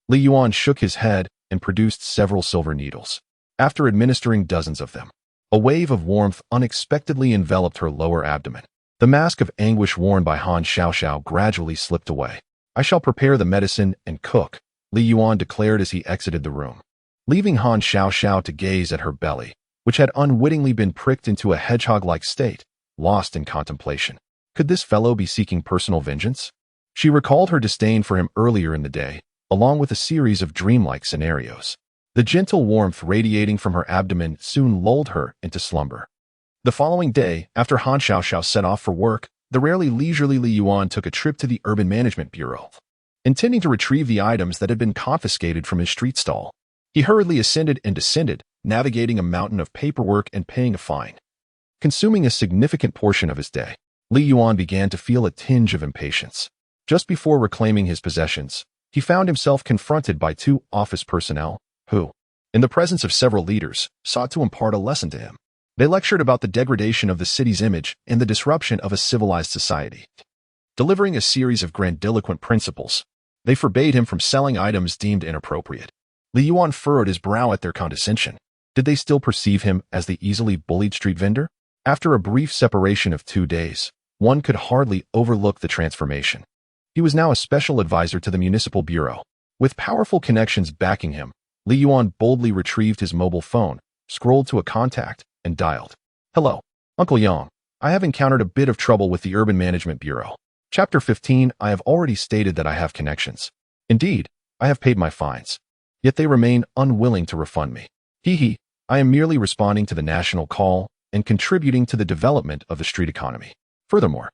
Li Yuan shook his head and produced several silver needles. After administering dozens of them, a wave of warmth unexpectedly enveloped her lower abdomen. The mask of anguish worn by Han Xiaoxiao gradually slipped away. I shall prepare the medicine and cook, Li Yuan declared as he exited the room, leaving Han Xiaoxiao to gaze at her belly, which had unwittingly been pricked into a hedgehog-like state, lost in contemplation. Could this fellow be seeking personal vengeance? She recalled her disdain for him earlier in the day, along with a series of dreamlike scenarios. The gentle warmth radiating from her abdomen soon lulled her into slumber. The following day, after Han Xiaoxiao set off for work, the rarely leisurely Li Yuan took a trip to the Urban Management Bureau, intending to retrieve the items that had been confiscated from his street stall. He hurriedly ascended and descended, navigating a mountain of paperwork and paying a fine, consuming a significant portion of his day. Li Yuan began to feel a tinge of impatience. Just before reclaiming his possessions, he found himself confronted by two office personnel who, in the presence of several leaders, sought to impart a lesson to him. They lectured about the degradation of the city's image and the disruption of a civilized society. Delivering a series of grandiloquent principles, they forbade him from selling items deemed inappropriate. Li Yuan furrowed his brow at their condescension. Did they still perceive him as the easily bullied street vendor? After a brief separation of 2 days, one could hardly overlook the transformation. He was now a special advisor to the municipal bureau. With powerful connections backing him, Li Yuan boldly retrieved his mobile phone, scrolled to a contact, and dialed. Hello, Uncle Yang. I have encountered a bit of trouble with the Urban Management Bureau. Chapter 15. I have already stated that I have connections. Indeed, I have paid my fines. Yet they remain unwilling to refund me. Hee. I am merely responding to the national call and contributing to the development of the street economy. Furthermore,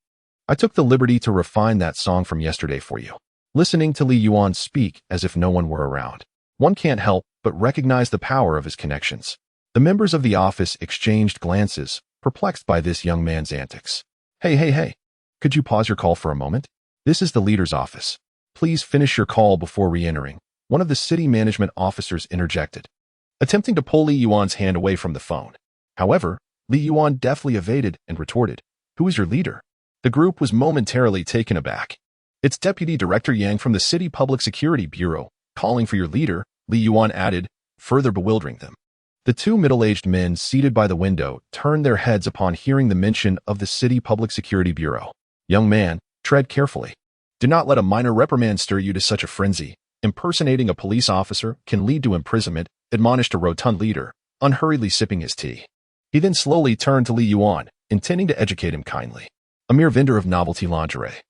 I took the liberty to refine that song from yesterday for you. Listening to Li Yuan speak as if no one were around, one can't help but recognize the power of his connections. The members of the office exchanged glances, perplexed by this young man's antics. Hey. Could you pause your call for a moment? This is the leader's office. Please finish your call before re-entering, one of the city management officers interjected, attempting to pull Li Yuan's hand away from the phone. However, Li Yuan deftly evaded and retorted, Who is your leader? The group was momentarily taken aback. It's Deputy Director Yang from the City Public Security Bureau, calling for your leader, Li Yuan added, further bewildering them. The two middle-aged men seated by the window turned their heads upon hearing the mention of the City Public Security Bureau. Young man, tread carefully. Do not let a minor reprimand stir you to such a frenzy. Impersonating a police officer can lead to imprisonment, admonished a rotund leader, unhurriedly sipping his tea. He then slowly turned to Li Yuan, intending to educate him kindly. A mere vendor of novelty lingerie.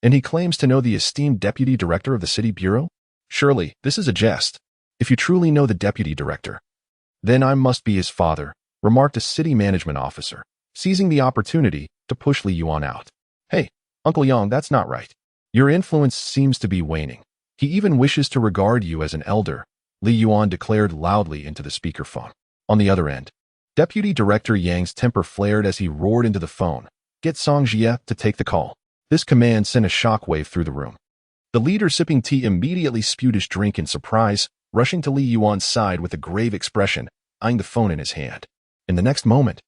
And he claims to know the esteemed deputy director of the city bureau? Surely, this is a jest. If you truly know the deputy director, then I must be his father, remarked a city management officer, seizing the opportunity to push Li Yuan out. Hey, Uncle Yang, that's not right. Your influence seems to be waning. He even wishes to regard you as an elder, Li Yuan declared loudly into the speakerphone. On the other end, Deputy Director Yang's temper flared as he roared into the phone. Get Song Jie to take the call. This command sent a shockwave through the room. The leader sipping tea immediately spewed his drink in surprise, rushing to Li Yuan's side with a grave expression, eyeing the phone in his hand. In the next moment,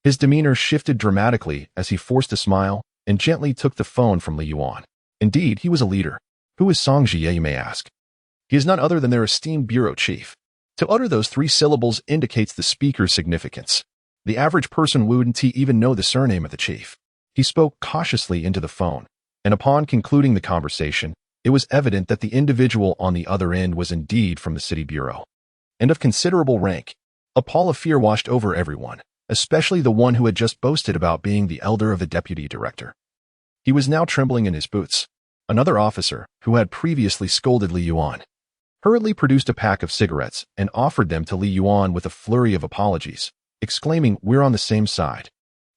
his demeanor shifted dramatically as he forced a smile and gently took the phone from Li Yuan. Indeed, he was a leader. Who is Song Jie, you may ask? He is none other than their esteemed bureau chief. To utter those 3 syllables indicates the speaker's significance. The average person wouldn't even know the surname of the chief. He spoke cautiously into the phone, and upon concluding the conversation, it was evident that the individual on the other end was indeed from the city bureau, and of considerable rank. A pall of fear washed over everyone, especially the one who had just boasted about being the elder of the deputy director. He was now trembling in his boots. Another officer, who had previously scolded Li Yuan, hurriedly produced a pack of cigarettes and offered them to Li Yuan with a flurry of apologies, exclaiming, We're on the same side.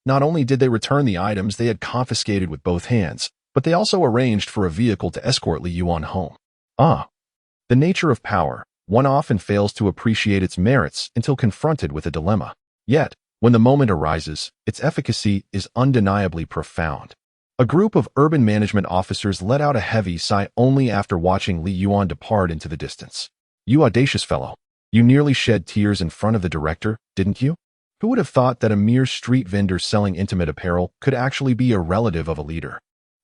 Not only did they return the items they had confiscated with both hands, but they also arranged for a vehicle to escort Li Yuan home. The nature of power. One often fails to appreciate its merits until confronted with a dilemma. Yet, when the moment arises, its efficacy is undeniably profound. A group of urban management officers let out a heavy sigh only after watching Li Yuan depart into the distance. You audacious fellow. You nearly shed tears in front of the director, didn't you? Who would have thought that a mere street vendor selling intimate apparel could actually be a relative of a leader?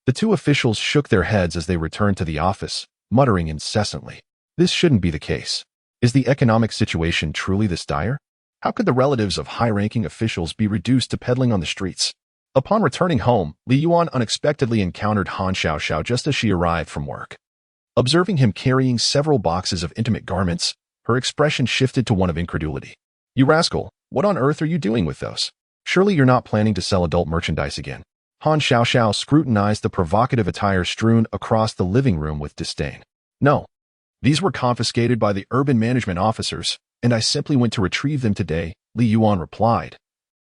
The two officials shook their heads as they returned to the office, muttering incessantly. This shouldn't be the case. Is the economic situation truly this dire? How could the relatives of high-ranking officials be reduced to peddling on the streets? Upon returning home, Li Yuan unexpectedly encountered Han Xiaoxiao just as she arrived from work. Observing him carrying several boxes of intimate garments, her expression shifted to one of incredulity. You rascal, what on earth are you doing with those? Surely you're not planning to sell adult merchandise again. Han Xiaoxiao scrutinized the provocative attire strewn across the living room with disdain. No. These were confiscated by the urban management officers, and I simply went to retrieve them today, Li Yuan replied,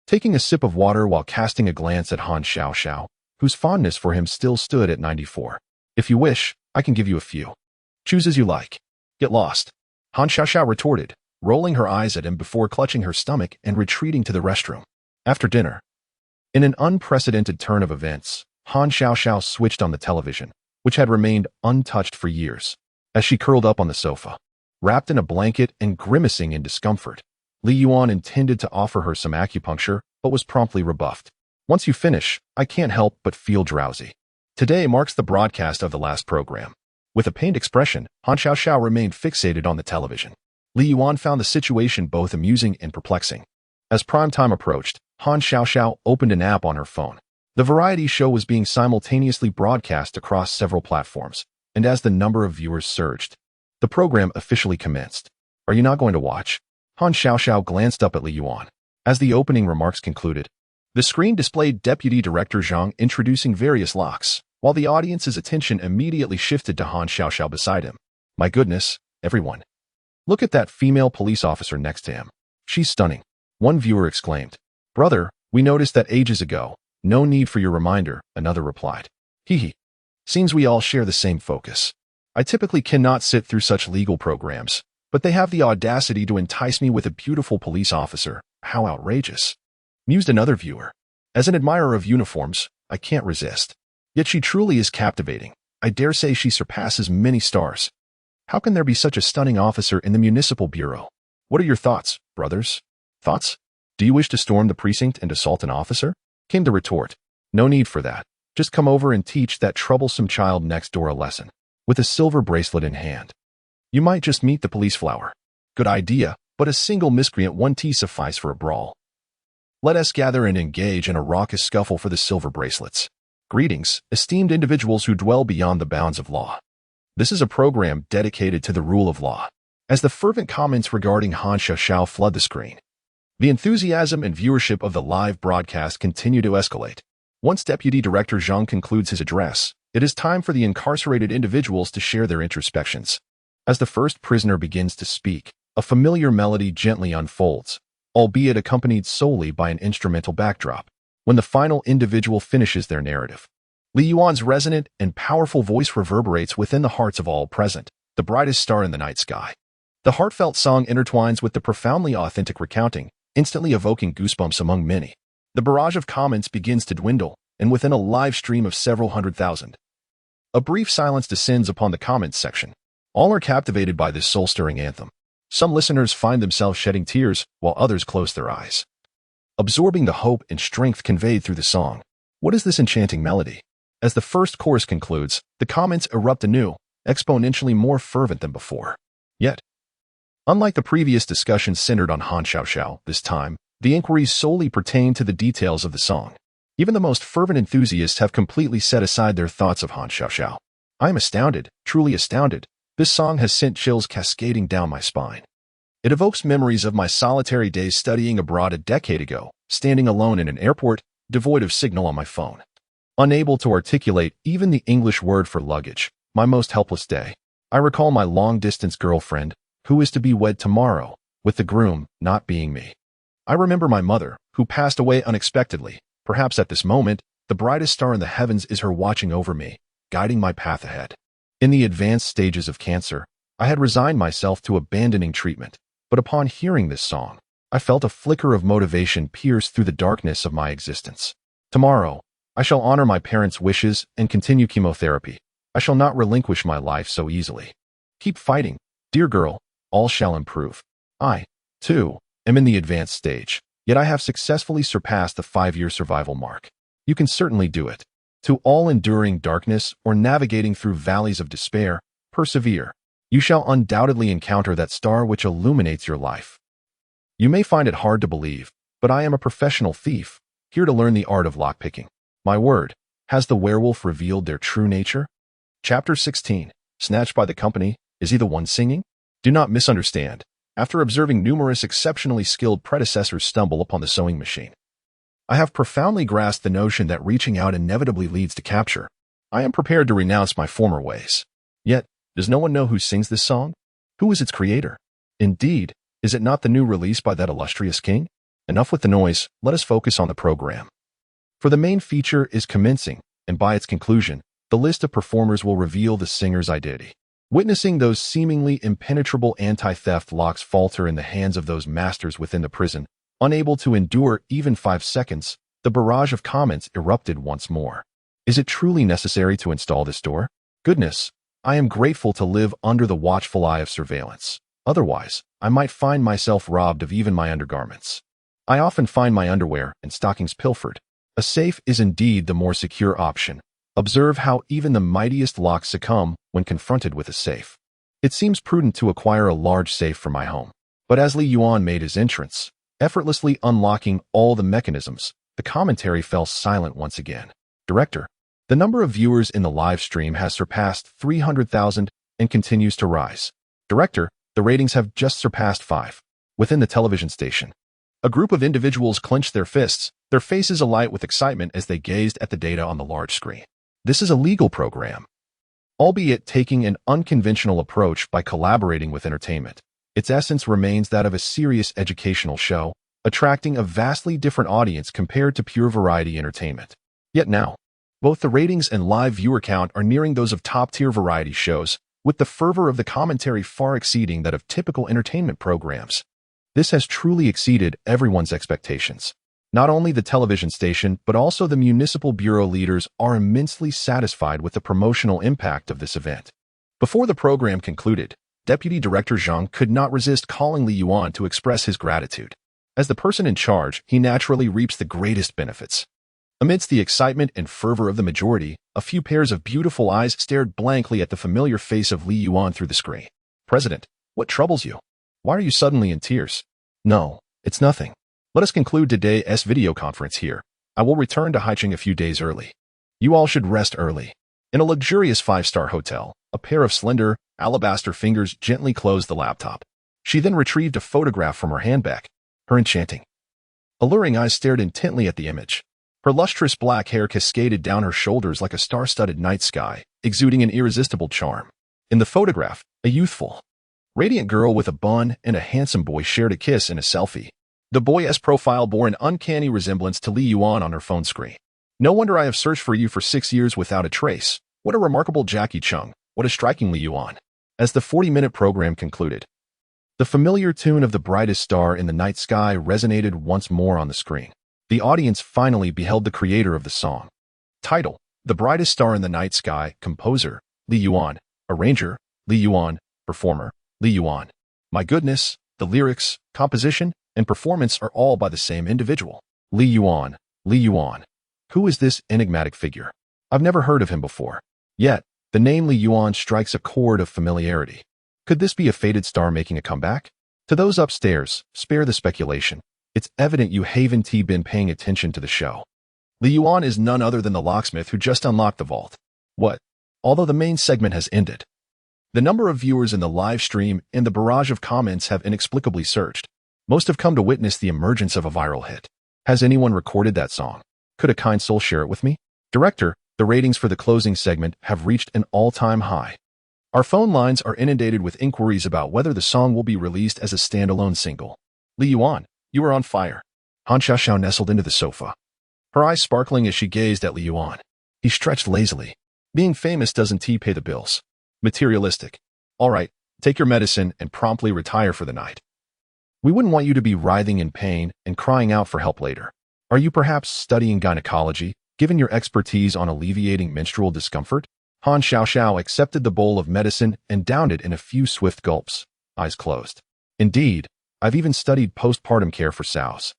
taking a sip of water while casting a glance at Han Xiaoxiao, whose fondness for him still stood at 94. If you wish, I can give you a few. Choose as you like. Get lost. Han Xiaoxiao retorted, rolling her eyes at him before clutching her stomach and retreating to the restroom. After dinner, In an unprecedented turn of events, Han Xiaoxiao switched on the television, which had remained untouched for years. As she curled up on the sofa, wrapped in a blanket and grimacing in discomfort, Li Yuan intended to offer her some acupuncture, but was promptly rebuffed. Once you finish, I can't help but feel drowsy. Today marks the broadcast of the last program. With a pained expression, Han Xiaoxiao remained fixated on the television. Li Yuan found the situation both amusing and perplexing. As prime time approached, Han Xiaoxiao opened an app on her phone. The variety show was being simultaneously broadcast across several platforms, and as the number of viewers surged, the program officially commenced. Are you not going to watch? Han Xiaoxiao glanced up at Li Yuan. As the opening remarks concluded, the screen displayed Deputy Director Zhang introducing various locks, while the audience's attention immediately shifted to Han Xiaoxiao beside him. My goodness, everyone. Look at that female police officer next to him. She's stunning. One viewer exclaimed. Brother, we noticed that ages ago. No need for your reminder, another replied. Hee. Seems we all share the same focus. I typically cannot sit through such legal programs, but they have the audacity to entice me with a beautiful police officer. How outrageous. Mused another viewer. As an admirer of uniforms, I can't resist. Yet she truly is captivating. I dare say she surpasses many stars. How can there be such a stunning officer in the municipal bureau? What are your thoughts, brothers? Thoughts? Do you wish to storm the precinct and assault an officer? Came the retort. No need for that. Just come over and teach that troublesome child next door a lesson, with a silver bracelet in hand. You might just meet the police flower. Good idea, but a single miscreant won't suffice for a brawl. Let us gather and engage in a raucous scuffle for the silver bracelets. Greetings, esteemed individuals who dwell beyond the bounds of law. This is a program dedicated to the rule of law. As the fervent comments regarding Han Xiaoxiao flood the screen, the enthusiasm and viewership of the live broadcast continue to escalate. Once Deputy Director Zhang concludes his address, it is time for the incarcerated individuals to share their introspections. As the first prisoner begins to speak, a familiar melody gently unfolds, albeit accompanied solely by an instrumental backdrop. When the final individual finishes their narrative, Li Yuan's resonant and powerful voice reverberates within the hearts of all present, the brightest star in the night sky. The heartfelt song intertwines with the profoundly authentic recounting, instantly evoking goosebumps among many. The barrage of comments begins to dwindle, and within a live stream of several 100,000, a brief silence descends upon the comments section. All are captivated by this soul-stirring anthem. Some listeners find themselves shedding tears, while others close their eyes, absorbing the hope and strength conveyed through the song. What is this enchanting melody? As the first chorus concludes, the comments erupt anew, exponentially more fervent than before. Yet, unlike the previous discussions centered on Han Xiaoxiao, this time, the inquiries solely pertain to the details of the song. Even the most fervent enthusiasts have completely set aside their thoughts of Han Xiaoxiao. I am astounded, truly astounded. This song has sent chills cascading down my spine. It evokes memories of my solitary days studying abroad a decade ago, standing alone in an airport, devoid of signal on my phone. Unable to articulate even the English word for luggage, my most helpless day. I recall my long-distance girlfriend, who is to be wed tomorrow, with the groom not being me. I remember my mother, who passed away unexpectedly. Perhaps at this moment, the brightest star in the heavens is her watching over me, guiding my path ahead. In the advanced stages of cancer, I had resigned myself to abandoning treatment, but upon hearing this song, I felt a flicker of motivation pierce through the darkness of my existence. Tomorrow, I shall honor my parents' wishes and continue chemotherapy. I shall not relinquish my life so easily. Keep fighting, dear girl, all shall improve. I, too, am in the advanced stage, yet I have successfully surpassed the 5-year survival mark. You can certainly do it. To all enduring darkness or navigating through valleys of despair, persevere. You shall undoubtedly encounter that star which illuminates your life. You may find it hard to believe, but I am a professional thief, here to learn the art of lockpicking. My word, has the werewolf revealed their true nature? Chapter 16. Snatched by the company, is he the one singing? Do not misunderstand. After observing numerous exceptionally skilled predecessors stumble upon the sewing machine, I have profoundly grasped the notion that reaching out inevitably leads to capture. I am prepared to renounce my former ways. Yet, does no one know who sings this song? Who is its creator? Indeed, is it not the new release by that illustrious king? Enough with the noise, let us focus on the program. For the main feature is commencing, and by its conclusion, the list of performers will reveal the singer's identity. Witnessing those seemingly impenetrable anti-theft locks falter in the hands of those masters within the prison, unable to endure even 5 seconds, The barrage of comments erupted once more. Is it truly necessary to install this door? Goodness, I am grateful to live under the watchful eye of surveillance. Otherwise, I might find myself robbed of even my undergarments. I often find my underwear and stockings pilfered. A safe is indeed the more secure option. Observe how even the mightiest locks succumb when confronted with a safe. It seems prudent to acquire a large safe for my home. But as Li Yuan made his entrance, effortlessly unlocking all the mechanisms, the commentary fell silent once again. Director, the number of viewers in the live stream has surpassed 300,000 and continues to rise. Director, the ratings have just surpassed 5. Within the television station, a group of individuals clenched their fists, their faces alight with excitement as they gazed at the data on the large screen. This is a legal program, albeit taking an unconventional approach by collaborating with entertainment. Its essence remains that of a serious educational show, attracting a vastly different audience compared to pure variety entertainment. Yet now, both the ratings and live viewer count are nearing those of top-tier variety shows, with the fervor of the commentary far exceeding that of typical entertainment programs. This has truly exceeded everyone's expectations. Not only the television station, but also the municipal bureau leaders are immensely satisfied with the promotional impact of this event. Before the program concluded, Deputy Director Zhang could not resist calling Li Yuan to express his gratitude. As the person in charge, he naturally reaps the greatest benefits. Amidst the excitement and fervor of the majority, a few pairs of beautiful eyes stared blankly at the familiar face of Li Yuan through the screen. President, what troubles you? Why are you suddenly in tears? No, it's nothing. Let us conclude today's video conference here. I will return to Haicheng a few days early. You all should rest early. In a luxurious 5-star hotel, a pair of slender, alabaster fingers gently closed the laptop. She then retrieved a photograph from her handbag. Her enchanting, alluring eyes stared intently at the image. Her lustrous black hair cascaded down her shoulders like a star-studded night sky, exuding an irresistible charm. In the photograph, a youthful, radiant girl with a bun and a handsome boy shared a kiss in a selfie. The boy's profile bore an uncanny resemblance to Li Yuan on her phone screen. No wonder I have searched for you for 6 years without a trace. What a remarkable Jackie Chung. What a striking Li Yuan. As the 40-minute program concluded, the familiar tune of The Brightest Star in the Night Sky resonated once more on the screen. The audience finally beheld the creator of the song. Title: The Brightest Star in the Night Sky. Composer: Li Yuan. Arranger: Li Yuan. Performer: Li Yuan. My goodness, the lyrics, composition, and performance are all by the same individual. Li Yuan. Li Yuan. Who is this enigmatic figure? I've never heard of him before. Yet, the name Li Yuan strikes a chord of familiarity. Could this be a fated star making a comeback? To those upstairs, spare the speculation. It's evident you haven't been paying attention to the show. Li Yuan is none other than the locksmith who just unlocked the vault. What? Although the main segment has ended, the number of viewers in the live stream and the barrage of comments have inexplicably surged. Most have come to witness the emergence of a viral hit. Has anyone recorded that song? Could a kind soul share it with me? Director, the ratings for the closing segment have reached an all-time high. Our phone lines are inundated with inquiries about whether the song will be released as a standalone single. Li Yuan, you are on fire. Han Xiaoxiao nestled into the sofa, her eyes sparkling as she gazed at Li Yuan. He stretched lazily. Being famous doesn't pay the bills. Materialistic. All right, take your medicine and promptly retire for the night. We wouldn't want you to be writhing in pain and crying out for help later. Are you perhaps studying gynecology, given your expertise on alleviating menstrual discomfort? Han Xiaoxiao accepted the bowl of medicine and downed it in a few swift gulps, eyes closed. Indeed, I've even studied postpartum care for sows.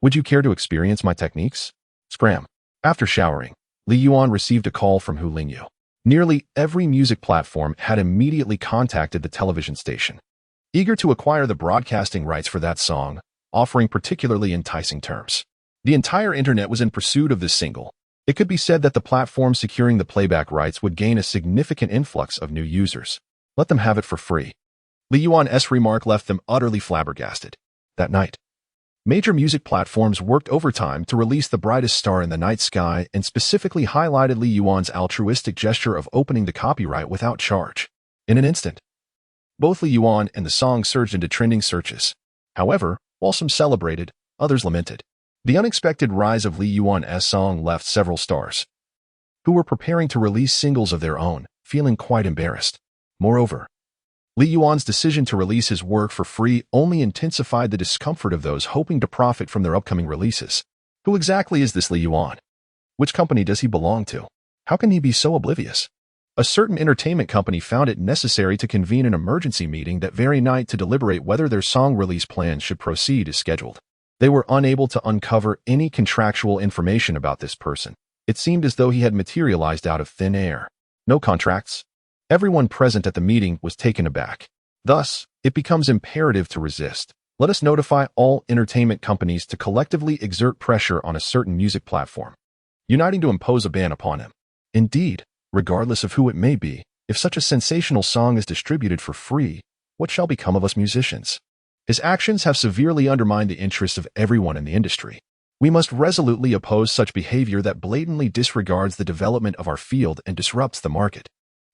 Would you care to experience my techniques? Scram. After showering, Li Yuan received a call from Hu Lingyu. Nearly every music platform had immediately contacted the television station, eager to acquire the broadcasting rights for that song, offering particularly enticing terms. The entire internet was in pursuit of this single. It could be said that the platform securing the playback rights would gain a significant influx of new users. Let them have it for free. Li Yuan's remark left them utterly flabbergasted. That night, major music platforms worked overtime to release The Brightest Star in the Night Sky and specifically highlighted Li Yuan's altruistic gesture of opening the copyright without charge. In an instant, both Li Yuan and the song surged into trending searches. However, while some celebrated, others lamented. The unexpected rise of Li Yuan's song left several stars, who were preparing to release singles of their own, feeling quite embarrassed. Moreover, Li Yuan's decision to release his work for free only intensified the discomfort of those hoping to profit from their upcoming releases. Who exactly is this Li Yuan? Which company does he belong to? How can he be so oblivious? A certain entertainment company found it necessary to convene an emergency meeting that very night to deliberate whether their song release plans should proceed as scheduled. They were unable to uncover any contractual information about this person. It seemed as though he had materialized out of thin air. No contracts. Everyone present at the meeting was taken aback. Thus, it becomes imperative to resist. Let us notify all entertainment companies to collectively exert pressure on a certain music platform, uniting to impose a ban upon him. Indeed, regardless of who it may be, if such a sensational song is distributed for free, what shall become of us musicians? His actions have severely undermined the interests of everyone in the industry. We must resolutely oppose such behavior that blatantly disregards the development of our field and disrupts the market.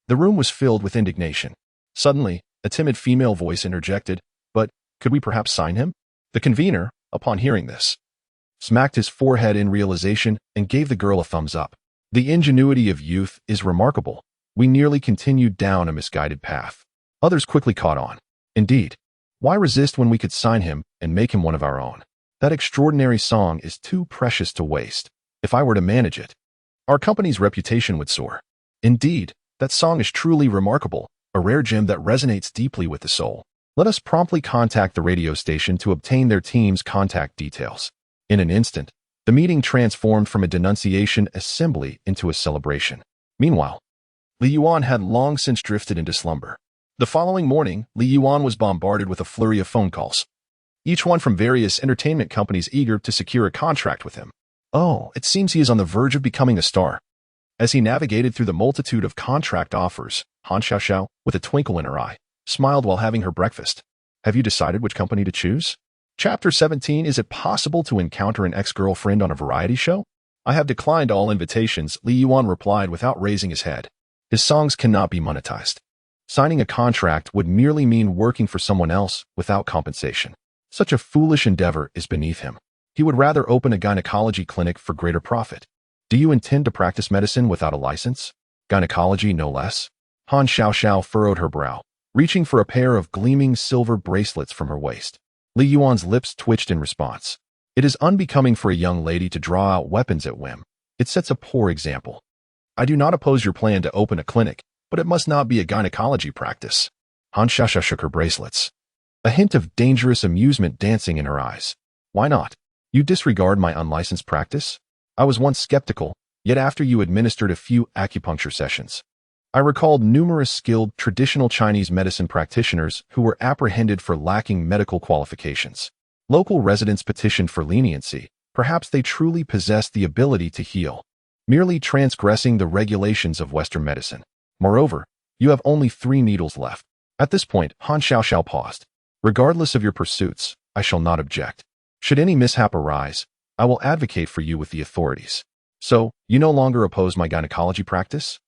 The room was filled with indignation. Suddenly, a timid female voice interjected, "But could we perhaps sign him?" The convener, upon hearing this, smacked his forehead in realization and gave the girl a thumbs up. The ingenuity of youth is remarkable. We nearly continued down a misguided path. Others quickly caught on. Indeed, why resist when we could sign him and make him one of our own? That extraordinary song is too precious to waste. If I were to manage it, our company's reputation would soar. Indeed, that song is truly remarkable, a rare gem that resonates deeply with the soul. Let us promptly contact the radio station to obtain their team's contact details. In an instant, the meeting transformed from a denunciation assembly into a celebration. Meanwhile, Li Yuan had long since drifted into slumber. The following morning, Li Yuan was bombarded with a flurry of phone calls, each one from various entertainment companies eager to secure a contract with him. Oh, it seems he is on the verge of becoming a star. As he navigated through the multitude of contract offers, Han Xiaoxiao, with a twinkle in her eye, smiled while having her breakfast. Have you decided which company to choose? Chapter 17. Is it possible to encounter an ex-girlfriend on a variety show? I have declined all invitations, Li Yuan replied without raising his head. His songs cannot be monetized. Signing a contract would merely mean working for someone else without compensation. Such a foolish endeavor is beneath him. He would rather open a gynecology clinic for greater profit. Do you intend to practice medicine without a license? Gynecology, no less? Han Xiaoxiao furrowed her brow, reaching for a pair of gleaming silver bracelets from her waist. Li Yuan's lips twitched in response. It is unbecoming for a young lady to draw out weapons at whim. It sets a poor example. I do not oppose your plan to open a clinic, but it must not be a gynecology practice. Han Xiaoxiao shook her bracelets, a hint of dangerous amusement dancing in her eyes. Why not? You disregard my unlicensed practice? I was once skeptical, yet after you administered a few acupuncture sessions, I recalled numerous skilled traditional Chinese medicine practitioners who were apprehended for lacking medical qualifications. Local residents petitioned for leniency. Perhaps they truly possessed the ability to heal, merely transgressing the regulations of Western medicine. Moreover, you have only 3 needles left. At this point, Han Xiaoxiao paused. Regardless of your pursuits, I shall not object. Should any mishap arise, I will advocate for you with the authorities. So, you no longer oppose my gynecology practice?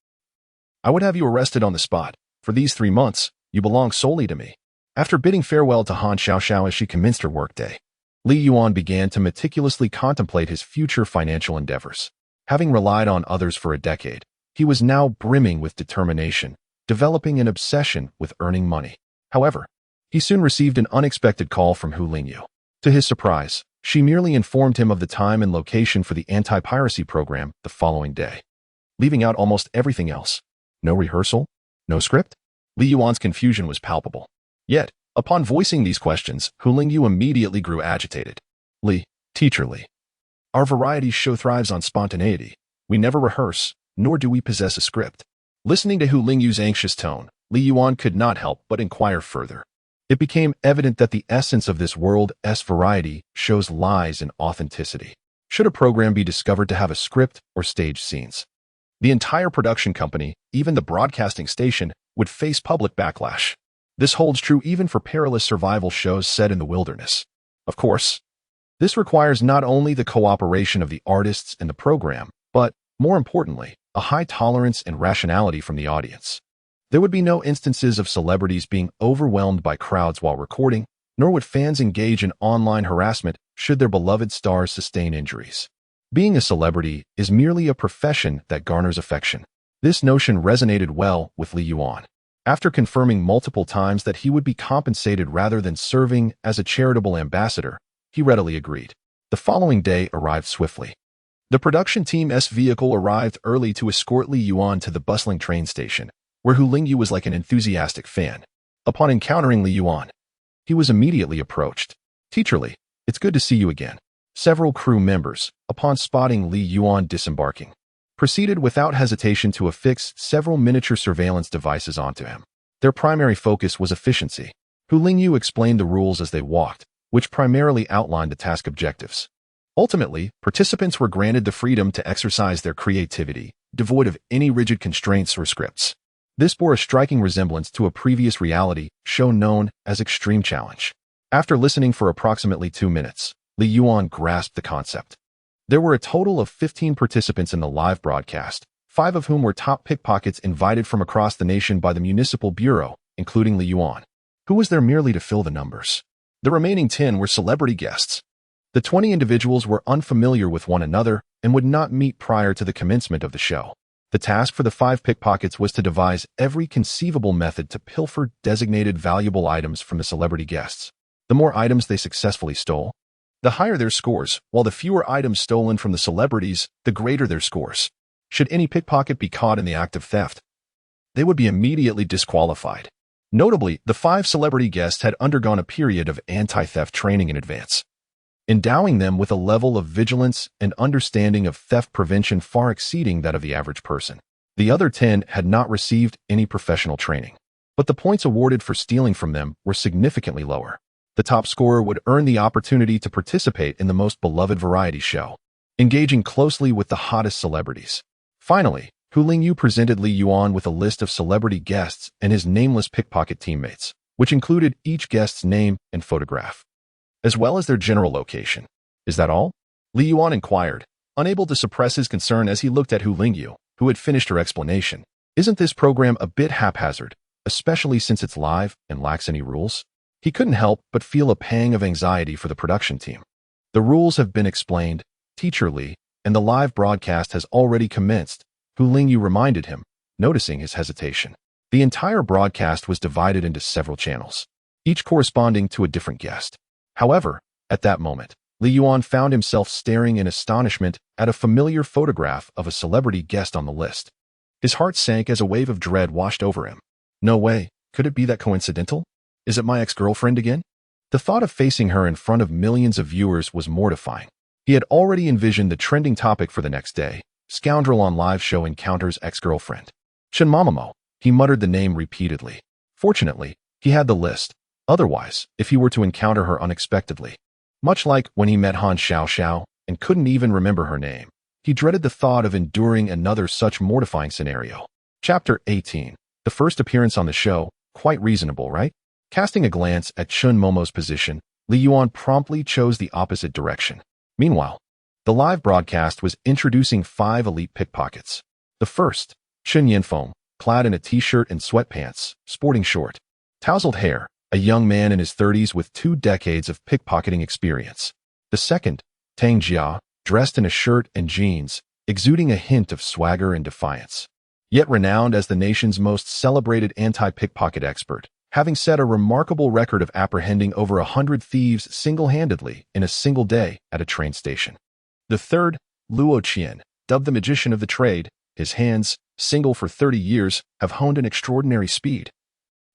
I would have you arrested on the spot. For these 3 months, you belong solely to me. After bidding farewell to Han Xiaoxiao as she commenced her workday, Li Yuan began to meticulously contemplate his future financial endeavors. Having relied on others for a decade, he was now brimming with determination, developing an obsession with earning money. However, he soon received an unexpected call from Hu Lingyu. To his surprise, she merely informed him of the time and location for the anti-piracy program the following day, leaving out almost everything else. No rehearsal? No script? Li Yuan's confusion was palpable. Yet, upon voicing these questions, Hu Lingyu immediately grew agitated. Teacher Li, our variety show thrives on spontaneity. We never rehearse, nor do we possess a script. Listening to Hu Lingyu's anxious tone, Li Yuan could not help but inquire further. It became evident that the essence of this world's variety shows lies in authenticity. Should a program be discovered to have a script or stage scenes, the entire production company, even the broadcasting station, would face public backlash. This holds true even for perilous survival shows set in the wilderness. Of course, this requires not only the cooperation of the artists and the program, but, more importantly, a high tolerance and rationality from the audience. There would be no instances of celebrities being overwhelmed by crowds while recording, nor would fans engage in online harassment should their beloved stars sustain injuries. Being a celebrity is merely a profession that garners affection. This notion resonated well with Li Yuan. After confirming multiple times that he would be compensated rather than serving as a charitable ambassador, he readily agreed. The following day arrived swiftly. The production team's vehicle arrived early to escort Li Yuan to the bustling train station, where Hu Lingyu was like an enthusiastic fan. Upon encountering Li Yuan, he was immediately approached. "Teacher Li, it's good to see you again." Several crew members, upon spotting Li Yuan disembarking, proceeded without hesitation to affix several miniature surveillance devices onto him. Their primary focus was efficiency. Hu Lingyu explained the rules as they walked, which primarily outlined the task objectives. Ultimately, participants were granted the freedom to exercise their creativity, devoid of any rigid constraints or scripts. This bore a striking resemblance to a previous reality show known as Extreme Challenge. After listening for approximately 2 minutes, Li Yuan grasped the concept. There were a total of 15 participants in the live broadcast, 5 of whom were top pickpockets invited from across the nation by the Municipal Bureau, including Li Yuan, who was there merely to fill the numbers. The remaining 10 were celebrity guests. The 20 individuals were unfamiliar with one another and would not meet prior to the commencement of the show. The task for the 5 pickpockets was to devise every conceivable method to pilfer designated valuable items from the celebrity guests. The more items they successfully stole, the higher their scores, while the fewer items stolen from the celebrities, the greater their scores. Should any pickpocket be caught in the act of theft, they would be immediately disqualified. Notably, the 5 celebrity guests had undergone a period of anti-theft training in advance, endowing them with a level of vigilance and understanding of theft prevention far exceeding that of the average person. The other 10 had not received any professional training, but the points awarded for stealing from them were significantly lower. The top scorer would earn the opportunity to participate in the most beloved variety show, engaging closely with the hottest celebrities. Finally, Hu Lingyu presented Li Yuan with a list of celebrity guests and his nameless pickpocket teammates, which included each guest's name and photograph, as well as their general location. "Is that all?" Li Yuan inquired, unable to suppress his concern as he looked at Hu Lingyu, who had finished her explanation. "Isn't this program a bit haphazard, especially since it's live and lacks any rules?" He couldn't help but feel a pang of anxiety for the production team. "The rules have been explained, Teacher Li, and the live broadcast has already commenced," Hu Lingyu reminded him, noticing his hesitation. The entire broadcast was divided into several channels, each corresponding to a different guest. However, at that moment, Li Yuan found himself staring in astonishment at a familiar photograph of a celebrity guest on the list. His heart sank as a wave of dread washed over him. No way, could it be that coincidental? Is it my ex-girlfriend again? The thought of facing her in front of millions of viewers was mortifying. He had already envisioned the trending topic for the next day: scoundrel on live show encounters ex-girlfriend. Shinmamamo, he muttered the name repeatedly. Fortunately, he had the list. Otherwise, if he were to encounter her unexpectedly, much like when he met Han Xiao and couldn't even remember her name, he dreaded the thought of enduring another such mortifying scenario. Chapter 18. The first appearance on the show, quite reasonable, right? Casting a glance at Chun Momo's position, Li Yuan promptly chose the opposite direction. Meanwhile, the live broadcast was introducing 5 elite pickpockets. The first, Chun Yanfeng, clad in a t-shirt and sweatpants, sporting short, tousled hair, a young man in his 30s with 2 decades of pickpocketing experience. The second, Tang Jia, dressed in a shirt and jeans, exuding a hint of swagger and defiance. Yet renowned as the nation's most celebrated anti-pickpocket expert, having set a remarkable record of apprehending over 100 thieves single-handedly in a single day at a train station. The third, Luo Qian, dubbed the magician of the trade, his hands, single for 30 years, have honed an extraordinary speed,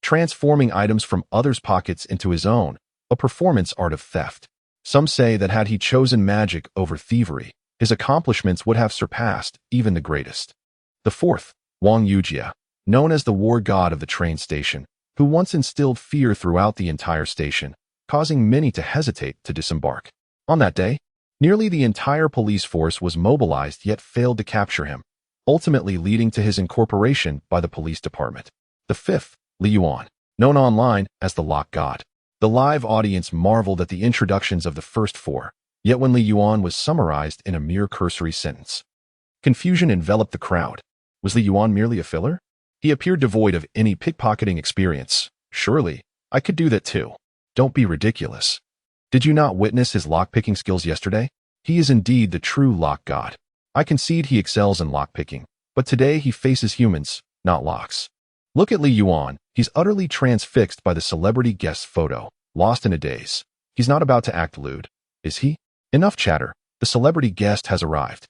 transforming items from others' pockets into his own, a performance art of theft. Some say that had he chosen magic over thievery, his accomplishments would have surpassed even the greatest. The fourth, Wang Yujia, known as the war god of the train station, who once instilled fear throughout the entire station, causing many to hesitate to disembark. On that day, nearly the entire police force was mobilized yet failed to capture him, ultimately leading to his incorporation by the police department. The fifth, Li Yuan, known online as the Lock God. The live audience marveled at the introductions of the first 4, yet when Li Yuan was summarized in a mere cursory sentence, confusion enveloped the crowd. Was Li Yuan merely a filler? He appeared devoid of any pickpocketing experience. Surely, I could do that too. Don't be ridiculous. Did you not witness his lockpicking skills yesterday? He is indeed the true lock god. I concede he excels in lockpicking, but today he faces humans, not locks. Look at Li Yuan. He's utterly transfixed by the celebrity guest's photo, lost in a daze. He's not about to act lewd, is he? Enough chatter. The celebrity guest has arrived.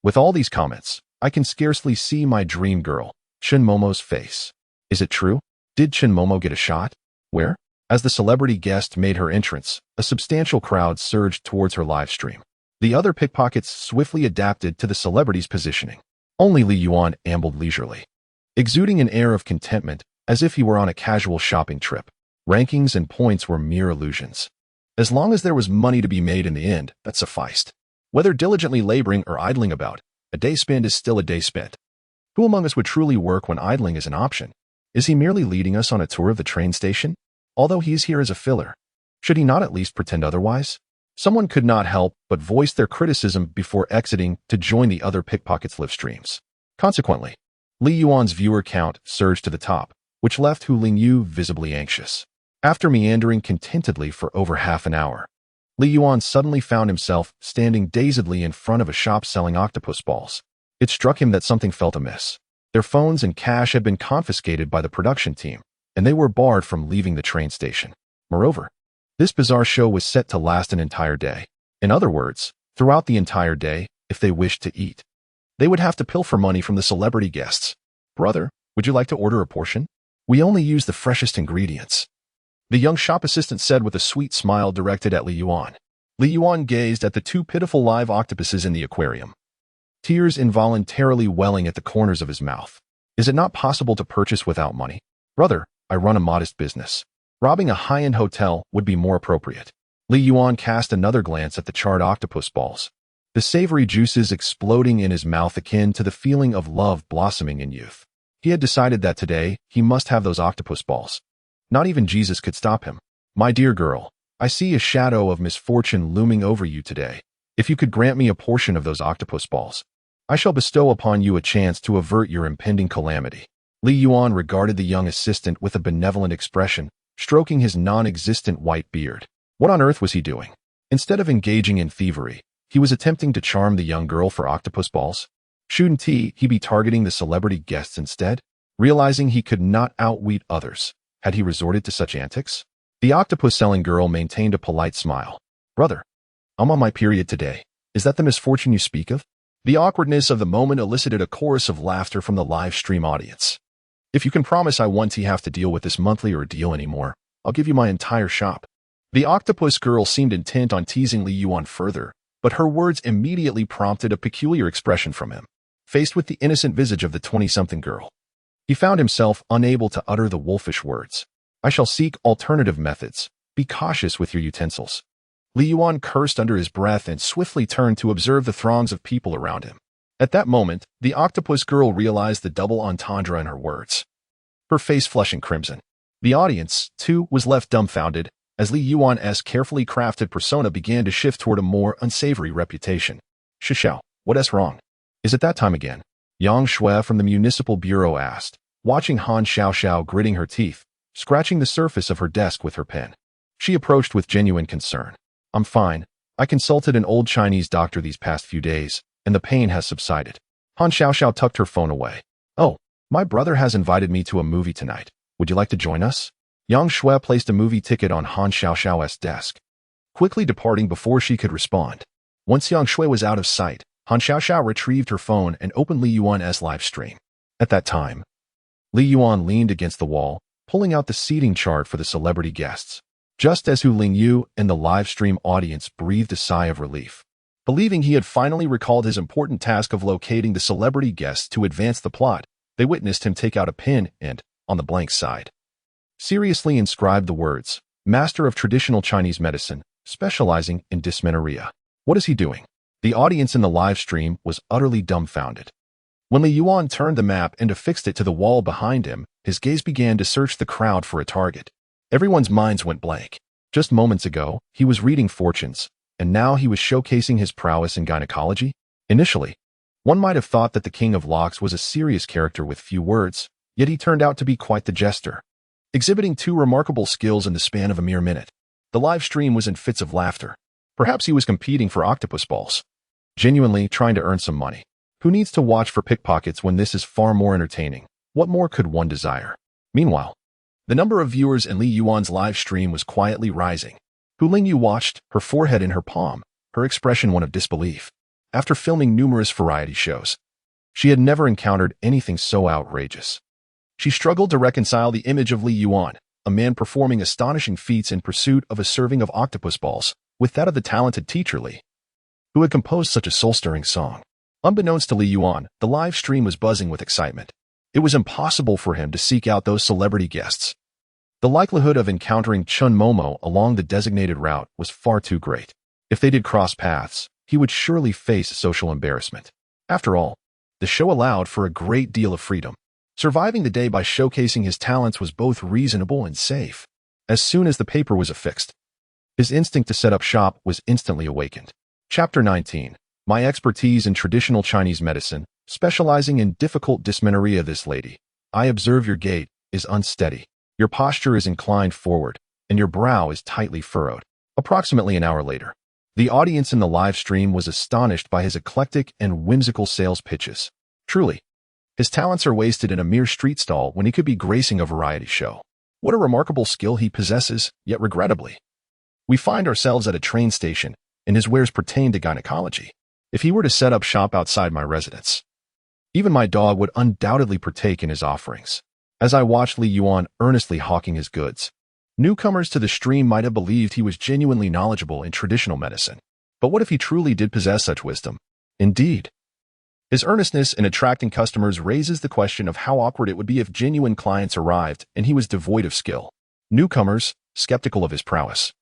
With all these comments, I can scarcely see my dream girl, Shin Momo's face. Is it true? Did Shin Momo get a shot? Where? As the celebrity guest made her entrance, a substantial crowd surged towards her live stream. The other pickpockets swiftly adapted to the celebrity's positioning. Only Li Yuan ambled leisurely, exuding an air of contentment as if he were on a casual shopping trip. Rankings and points were mere illusions. As long as there was money to be made in the end, that sufficed. Whether diligently laboring or idling about, a day spent is still a day spent. Who among us would truly work when idling is an option? Is he merely leading us on a tour of the train station? Although he is here as a filler, should he not at least pretend otherwise? Someone could not help but voice their criticism before exiting to join the other pickpockets' live streams. Consequently, Li Yuan's viewer count surged to the top, which left Hu Lingyu visibly anxious. After meandering contentedly for over half an hour, Li Yuan suddenly found himself standing dazedly in front of a shop selling octopus balls. It struck him that something felt amiss. Their phones and cash had been confiscated by the production team, and they were barred from leaving the train station. Moreover, this bizarre show was set to last an entire day. In other words, throughout the entire day, if they wished to eat, they would have to pilfer money from the celebrity guests. Brother, would you like to order a portion? We only use the freshest ingredients. The young shop assistant said with a sweet smile directed at Li Yuan. Li Yuan gazed at the two pitiful live octopuses in the aquarium, tears involuntarily welling at the corners of his mouth. Is it not possible to purchase without money? Brother, I run a modest business. Robbing a high-end hotel would be more appropriate. Li Yuan cast another glance at the charred octopus balls, the savory juices exploding in his mouth akin to the feeling of love blossoming in youth. He had decided that today he must have those octopus balls. Not even Jesus could stop him. My dear girl, I see a shadow of misfortune looming over you today. If you could grant me a portion of those octopus balls, I shall bestow upon you a chance to avert your impending calamity. Li Yuan regarded the young assistant with a benevolent expression, stroking his non-existent white beard. What on earth was he doing? Instead of engaging in thievery, he was attempting to charm the young girl for octopus balls. Shouldn't he be targeting the celebrity guests instead? Realizing he could not outwit others, had he resorted to such antics? The octopus-selling girl maintained a polite smile. Brother, I'm on my period today. Is that the misfortune you speak of? The awkwardness of the moment elicited a chorus of laughter from the live stream audience. If you can promise I won't have to deal with this monthly ordeal anymore, I'll give you my entire shop. The octopus girl seemed intent on teasing Li Yuan further, but her words immediately prompted a peculiar expression from him. Faced with the innocent visage of the 20-something girl, he found himself unable to utter the wolfish words. I shall seek alternative methods. Be cautious with your utensils. Li Yuan cursed under his breath and swiftly turned to observe the throngs of people around him. At that moment, the octopus girl realized the double entendre in her words, her face flushing crimson. The audience, too, was left dumbfounded as Li Yuan's carefully crafted persona began to shift toward a more unsavory reputation. Shishao, what's wrong? Is it that time again? Yang Shui from the Municipal Bureau asked, watching Han Xiaoxiao gritting her teeth, scratching the surface of her desk with her pen. She approached with genuine concern. I'm fine. I consulted an old Chinese doctor these past few days, and the pain has subsided. Han Xiaoxiao tucked her phone away. Oh, my brother has invited me to a movie tonight. Would you like to join us? Yang Shui placed a movie ticket on Han Xiaoxiao's desk, quickly departing before she could respond. Once Yang Shui was out of sight, Han Xiaoxiao retrieved her phone and opened Li Yuan's live stream. At that time, Li Yuan leaned against the wall, pulling out the seating chart for the celebrity guests. Just as Hu Lingyu and the live stream audience breathed a sigh of relief, believing he had finally recalled his important task of locating the celebrity guests to advance the plot, they witnessed him take out a pen and, on the blank side, seriously inscribed the words, Master of Traditional Chinese Medicine, specializing in dysmenorrhea. What is he doing? The audience in the live stream was utterly dumbfounded. When Li Yuan turned the map and affixed it to the wall behind him, his gaze began to search the crowd for a target. Everyone's minds went blank. Just moments ago, he was reading fortunes, and now he was showcasing his prowess in gynecology? Initially, one might have thought that the King of Locks was a serious character with few words, yet he turned out to be quite the jester, exhibiting two remarkable skills in the span of a mere minute. The live stream was in fits of laughter. Perhaps he was competing for octopus balls, genuinely trying to earn some money. Who needs to watch for pickpockets when this is far more entertaining? What more could one desire? Meanwhile, the number of viewers in Li Yuan's live stream was quietly rising. Hu Lingyu watched, her forehead in her palm, her expression one of disbelief. After filming numerous variety shows, she had never encountered anything so outrageous. She struggled to reconcile the image of Li Yuan, a man performing astonishing feats in pursuit of a serving of octopus balls, with that of the talented teacher Li, who had composed such a soul-stirring song. Unbeknownst to Li Yuan, the live stream was buzzing with excitement. It was impossible for him to seek out those celebrity guests. The likelihood of encountering Chun Momo along the designated route was far too great. If they did cross paths, he would surely face social embarrassment. After all, the show allowed for a great deal of freedom. Surviving the day by showcasing his talents was both reasonable and safe. As soon as the paper was affixed, his instinct to set up shop was instantly awakened. Chapter 19. My expertise in traditional Chinese medicine, specializing in difficult dysmenorrhea. This lady, I observe your gait, is unsteady. Your posture is inclined forward, and your brow is tightly furrowed. Approximately an hour later, the audience in the live stream was astonished by his eclectic and whimsical sales pitches. Truly, his talents are wasted in a mere street stall when he could be gracing a variety show. What a remarkable skill he possesses, yet regrettably, we find ourselves at a train station, and his wares pertain to gynecology. If he were to set up shop outside my residence, even my dog would undoubtedly partake in his offerings. As I watched Li Yuan earnestly hawking his goods, newcomers to the stream might have believed he was genuinely knowledgeable in traditional medicine. But what if he truly did possess such wisdom? Indeed, his earnestness in attracting customers raises the question of how awkward it would be if genuine clients arrived and he was devoid of skill. Newcomers, skeptical of his prowess,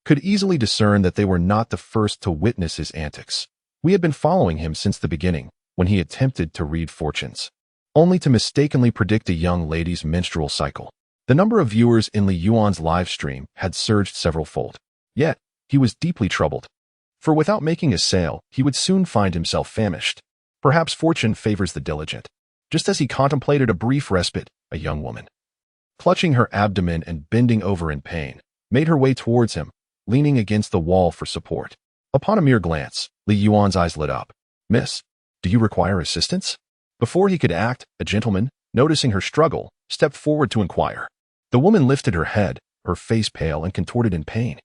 could easily discern that they were not the first to witness his antics. We had been following him since the beginning, when he attempted to read fortunes, only to mistakenly predict a young lady's menstrual cycle. The number of viewers in Li Yuan's live stream had surged several-fold. Yet, he was deeply troubled, for without making a sale, he would soon find himself famished. Perhaps fortune favors the diligent. Just as he contemplated a brief respite, a young woman, clutching her abdomen and bending over in pain, made her way towards him, leaning against the wall for support. Upon a mere glance, Li Yuan's eyes lit up. "Miss, do you require assistance?" Before he could act, a gentleman, noticing her struggle, stepped forward to inquire. The woman lifted her head, her face pale and contorted in pain,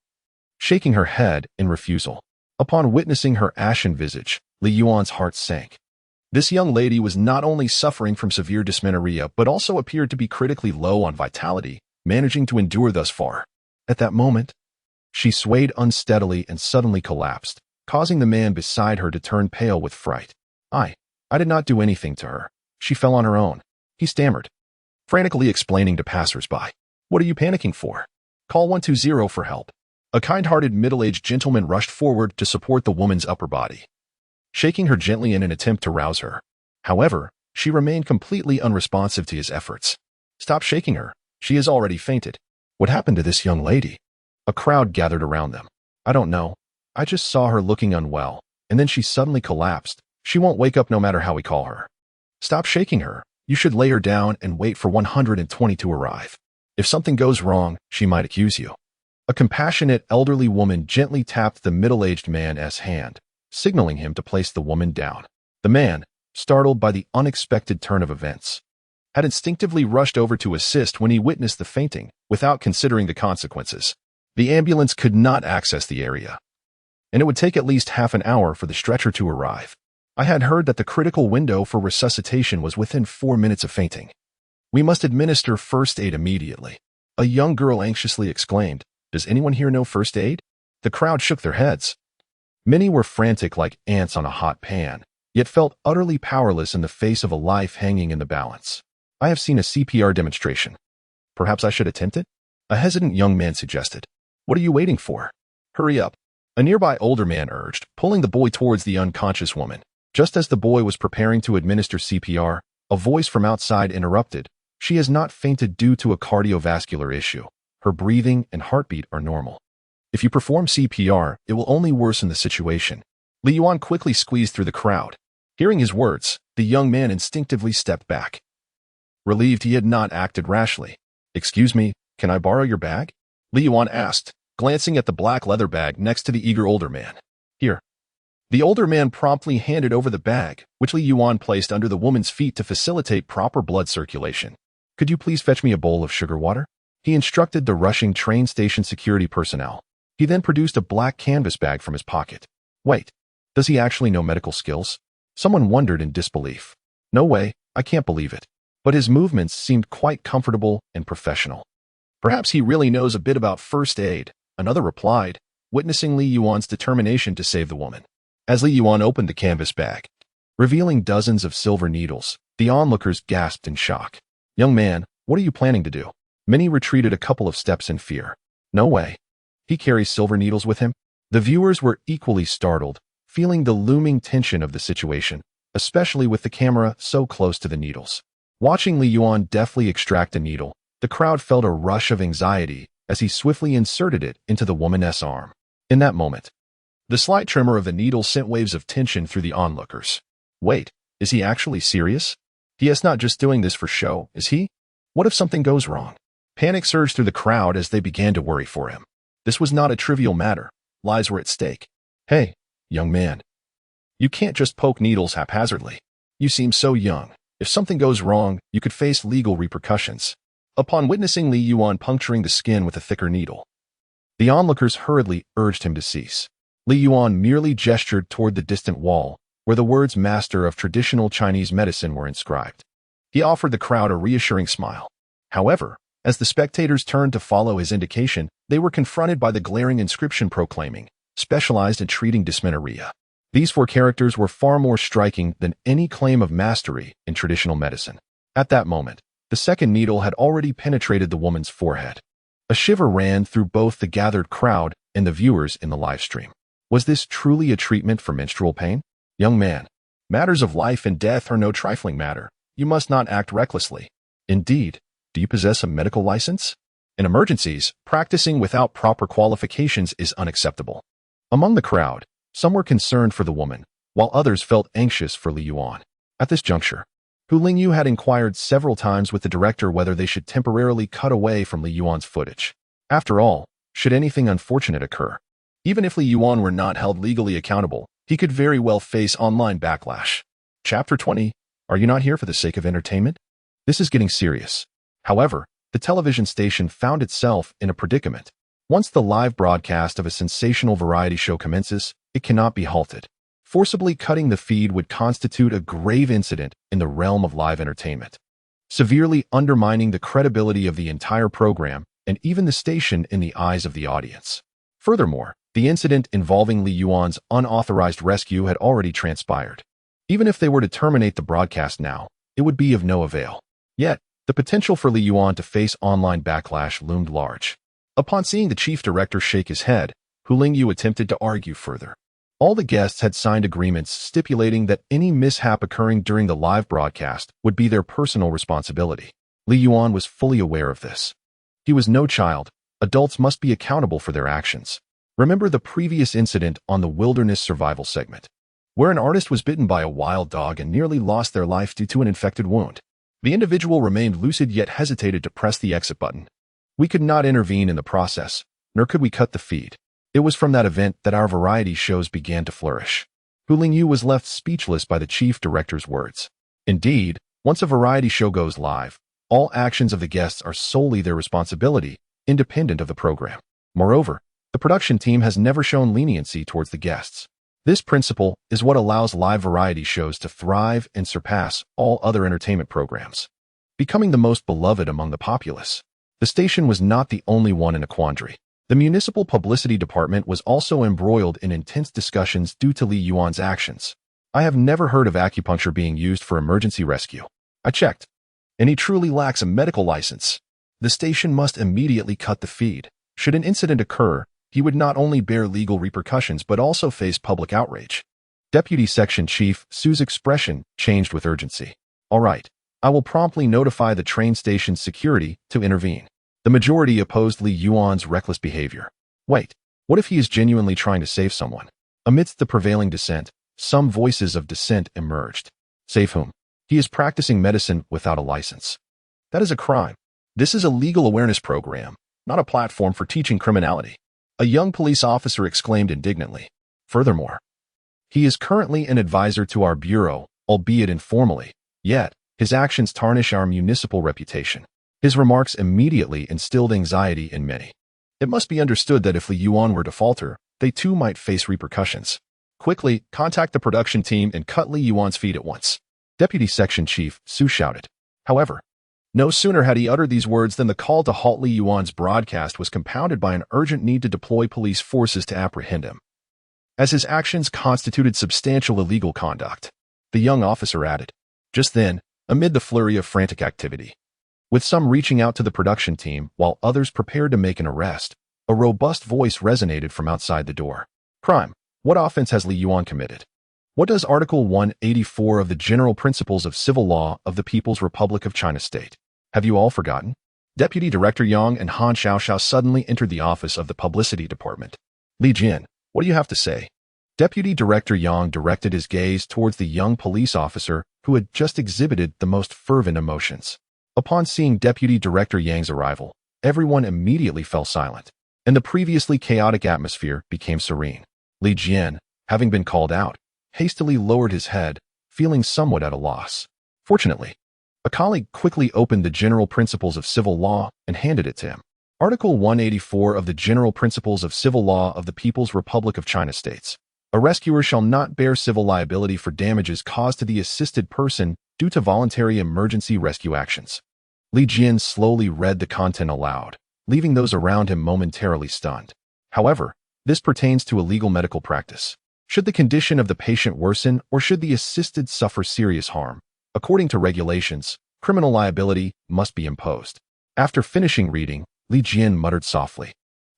shaking her head in refusal. Upon witnessing her ashen visage, Li Yuan's heart sank. This young lady was not only suffering from severe dysmenorrhea, but also appeared to be critically low on vitality, managing to endure thus far. At that moment, she swayed unsteadily and suddenly collapsed, causing the man beside her to turn pale with fright. I did not do anything to her. She fell on her own," he stammered, frantically explaining to passers-by. "What are you panicking for? Call 120 for help." A kind-hearted middle-aged gentleman rushed forward to support the woman's upper body, shaking her gently in an attempt to rouse her. However, she remained completely unresponsive to his efforts. "Stop shaking her. She has already fainted." "What happened to this young lady?" A crowd gathered around them. "I don't know. I just saw her looking unwell, and then she suddenly collapsed. She won't wake up no matter how we call her." "Stop shaking her. You should lay her down and wait for 120 to arrive. If something goes wrong, she might accuse you." A compassionate elderly woman gently tapped the middle-aged man's hand, signaling him to place the woman down. The man, startled by the unexpected turn of events, had instinctively rushed over to assist when he witnessed the fainting, without considering the consequences. The ambulance could not access the area, and it would take at least half an hour for the stretcher to arrive. I had heard that the critical window for resuscitation was within 4 minutes of fainting. "We must administer first aid immediately," a young girl anxiously exclaimed. "Does anyone here know first aid?" The crowd shook their heads. Many were frantic like ants on a hot pan, yet felt utterly powerless in the face of a life hanging in the balance. "I have seen a CPR demonstration. Perhaps I should attempt it?" a hesitant young man suggested. "What are you waiting for? Hurry up," a nearby older man urged, pulling the boy towards the unconscious woman. Just as the boy was preparing to administer CPR, a voice from outside interrupted. "She has not fainted due to a cardiovascular issue. Her breathing and heartbeat are normal. If you perform CPR, it will only worsen the situation." Li Yuan quickly squeezed through the crowd. Hearing his words, the young man instinctively stepped back, relieved he had not acted rashly. "Excuse me, can I borrow your bag?" Li Yuan asked, glancing at the black leather bag next to the eager older man. "Here." The older man promptly handed over the bag, which Li Yuan placed under the woman's feet to facilitate proper blood circulation. "Could you please fetch me a bowl of sugar water?" he instructed the rushing train station security personnel. He then produced a black canvas bag from his pocket. Wait, does he actually know medical skills? Someone wondered in disbelief. No way, I can't believe it. But his movements seemed quite comfortable and professional. Perhaps he really knows a bit about first aid, another replied, witnessing Li Yuan's determination to save the woman. As Li Yuan opened the canvas bag, revealing dozens of silver needles, the onlookers gasped in shock. Young man, what are you planning to do? Many retreated a couple of steps in fear. No way. He carries silver needles with him? The viewers were equally startled, feeling the looming tension of the situation, especially with the camera so close to the needles. Watching Li Yuan deftly extract a needle, the crowd felt a rush of anxiety as he swiftly inserted it into the woman's arm. In that moment, the slight tremor of the needle sent waves of tension through the onlookers. Wait, is he actually serious? He is not just doing this for show, is he? What if something goes wrong? Panic surged through the crowd as they began to worry for him. This was not a trivial matter. Lives were at stake. Hey, young man. You can't just poke needles haphazardly. You seem so young. If something goes wrong, you could face legal repercussions. Upon witnessing Li Yuan puncturing the skin with a thicker needle, the onlookers hurriedly urged him to cease. Li Yuan merely gestured toward the distant wall, where the words Master of Traditional Chinese Medicine were inscribed. He offered the crowd a reassuring smile. However, as the spectators turned to follow his indication, they were confronted by the glaring inscription proclaiming, specialized in treating dysmenorrhea. These 4 characters were far more striking than any claim of mastery in traditional medicine. At that moment, the second needle had already penetrated the woman's forehead. A shiver ran through both the gathered crowd and the viewers in the live stream. Was this truly a treatment for menstrual pain? Young man, matters of life and death are no trifling matter. You must not act recklessly. Indeed, do you possess a medical license? In emergencies, practicing without proper qualifications is unacceptable. Among the crowd, some were concerned for the woman, while others felt anxious for Li Yuan. At this juncture, Hu Lingyu had inquired several times with the director whether they should temporarily cut away from Li Yuan's footage. After all, should anything unfortunate occur, even if Li Yuan were not held legally accountable, he could very well face online backlash. Chapter 20. Are you not here for the sake of entertainment? This is getting serious. However, the television station found itself in a predicament. Once the live broadcast of a sensational variety show commences, it cannot be halted. Forcibly cutting the feed would constitute a grave incident in the realm of live entertainment, severely undermining the credibility of the entire program and even the station in the eyes of the audience. Furthermore, the incident involving Li Yuan's unauthorized rescue had already transpired. Even if they were to terminate the broadcast now, it would be of no avail. Yet, the potential for Li Yuan to face online backlash loomed large. Upon seeing the chief director shake his head, Hu Lingyu attempted to argue further. All the guests had signed agreements stipulating that any mishap occurring during the live broadcast would be their personal responsibility. Li Yuan was fully aware of this. He was no child. Adults must be accountable for their actions. Remember the previous incident on the wilderness survival segment, where an artist was bitten by a wild dog and nearly lost their life due to an infected wound. The individual remained lucid yet hesitated to press the exit button. We could not intervene in the process, nor could we cut the feed. It was from that event that our variety shows began to flourish. Hu Lingyu was left speechless by the chief director's words. Indeed, once a variety show goes live, all actions of the guests are solely their responsibility, independent of the program. Moreover, the production team has never shown leniency towards the guests. This principle is what allows live variety shows to thrive and surpass all other entertainment programs, becoming the most beloved among the populace. The station was not the only one in a quandary. The municipal publicity department was also embroiled in intense discussions due to Li Yuan's actions. I have never heard of acupuncture being used for emergency rescue. I checked, and he truly lacks a medical license. The station must immediately cut the feed. Should an incident occur, he would not only bear legal repercussions but also face public outrage. Deputy Section Chief Su's expression changed with urgency. All right, I will promptly notify the train station's security to intervene. The majority opposed Li Yuan's reckless behavior. Wait, what if he is genuinely trying to save someone? Amidst the prevailing dissent, some voices of dissent emerged. Save whom? He is practicing medicine without a license. That is a crime. This is a legal awareness program, not a platform for teaching criminality. A young police officer exclaimed indignantly. Furthermore, he is currently an advisor to our bureau, albeit informally, yet his actions tarnish our municipal reputation. His remarks immediately instilled anxiety in many. It must be understood that if Li Yuan were to falter, they too might face repercussions. Quickly, contact the production team and cut Li Yuan's feet at once. Deputy Section Chief Su shouted. However, no sooner had he uttered these words than the call to halt Li Yuan's broadcast was compounded by an urgent need to deploy police forces to apprehend him, as his actions constituted substantial illegal conduct. The young officer added. Just then, amid the flurry of frantic activity, with some reaching out to the production team while others prepared to make an arrest, a robust voice resonated from outside the door. Crime. What offense has Li Yuan committed? What does Article 184 of the General Principles of Civil Law of the People's Republic of China state? Have you all forgotten? Deputy Director Yang and Han Xiaoxiao suddenly entered the office of the publicity department. Li Jin, what do you have to say? Deputy Director Yang directed his gaze towards the young police officer who had just exhibited the most fervent emotions. Upon seeing Deputy Director Yang's arrival, everyone immediately fell silent, and the previously chaotic atmosphere became serene. Li Jin, having been called out, hastily lowered his head, feeling somewhat at a loss. Fortunately, a colleague quickly opened the General Principles of Civil Law and handed it to him. Article 184 of the General Principles of Civil Law of the People's Republic of China states, a rescuer shall not bear civil liability for damages caused to the assisted person due to voluntary emergency rescue actions. Li Jin slowly read the content aloud, leaving those around him momentarily stunned. However, this pertains to a legal medical practice. Should the condition of the patient worsen or should the assisted suffer serious harm, according to regulations, criminal liability must be imposed. After finishing reading, Li Jin muttered softly.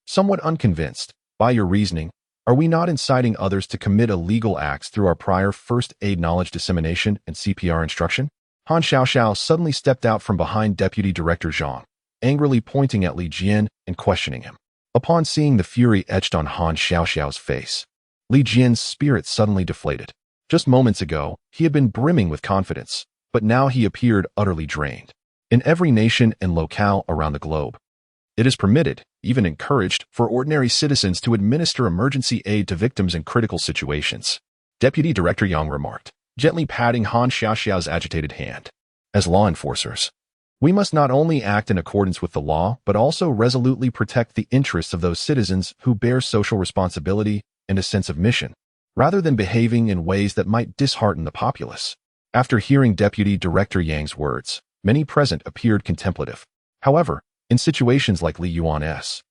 Somewhat unconvinced, by your reasoning, are we not inciting others to commit illegal acts through our prior first aid knowledge dissemination and CPR instruction? Han Xiaoxiao suddenly stepped out from behind Deputy Director Zhang, angrily pointing at Li Jin and questioning him. Upon seeing the fury etched on Han Xiaoxiao's face, Li Jin's spirit suddenly deflated. Just moments ago, he had been brimming with confidence, but now he appeared utterly drained. In every nation and locale around the globe, it is permitted, even encouraged, for ordinary citizens to administer emergency aid to victims in critical situations, Deputy Director Yang remarked, gently patting Han Xiaoxiao's agitated hand. As law enforcers, we must not only act in accordance with the law, but also resolutely protect the interests of those citizens who bear social responsibility and a sense of mission, rather than behaving in ways that might dishearten the populace. After hearing Deputy Director Yang's words, many present appeared contemplative. However, in situations like Li Yuan's,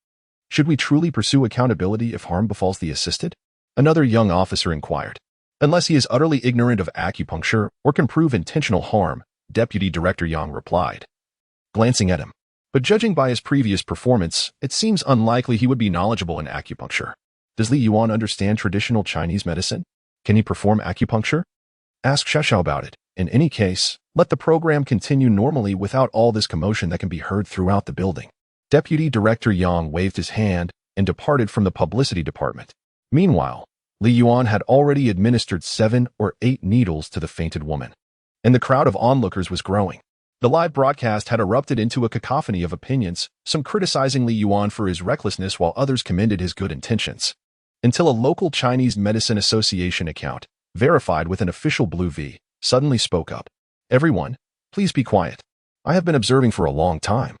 should we truly pursue accountability if harm befalls the assisted? Another young officer inquired. Unless he is utterly ignorant of acupuncture or can prove intentional harm, Deputy Director Yang replied, glancing at him. But judging by his previous performance, it seems unlikely he would be knowledgeable in acupuncture. Does Li Yuan understand traditional Chinese medicine? Can he perform acupuncture? Ask Xiaoxiao about it. In any case, let the program continue normally without all this commotion that can be heard throughout the building. Deputy Director Yang waved his hand and departed from the publicity department. Meanwhile, Li Yuan had already administered 7 or 8 needles to the fainted woman, and the crowd of onlookers was growing. The live broadcast had erupted into a cacophony of opinions, some criticizing Li Yuan for his recklessness while others commended his good intentions, until a local Chinese Medicine Association account, verified with an official blue V, suddenly spoke up. Everyone, please be quiet. I have been observing for a long time.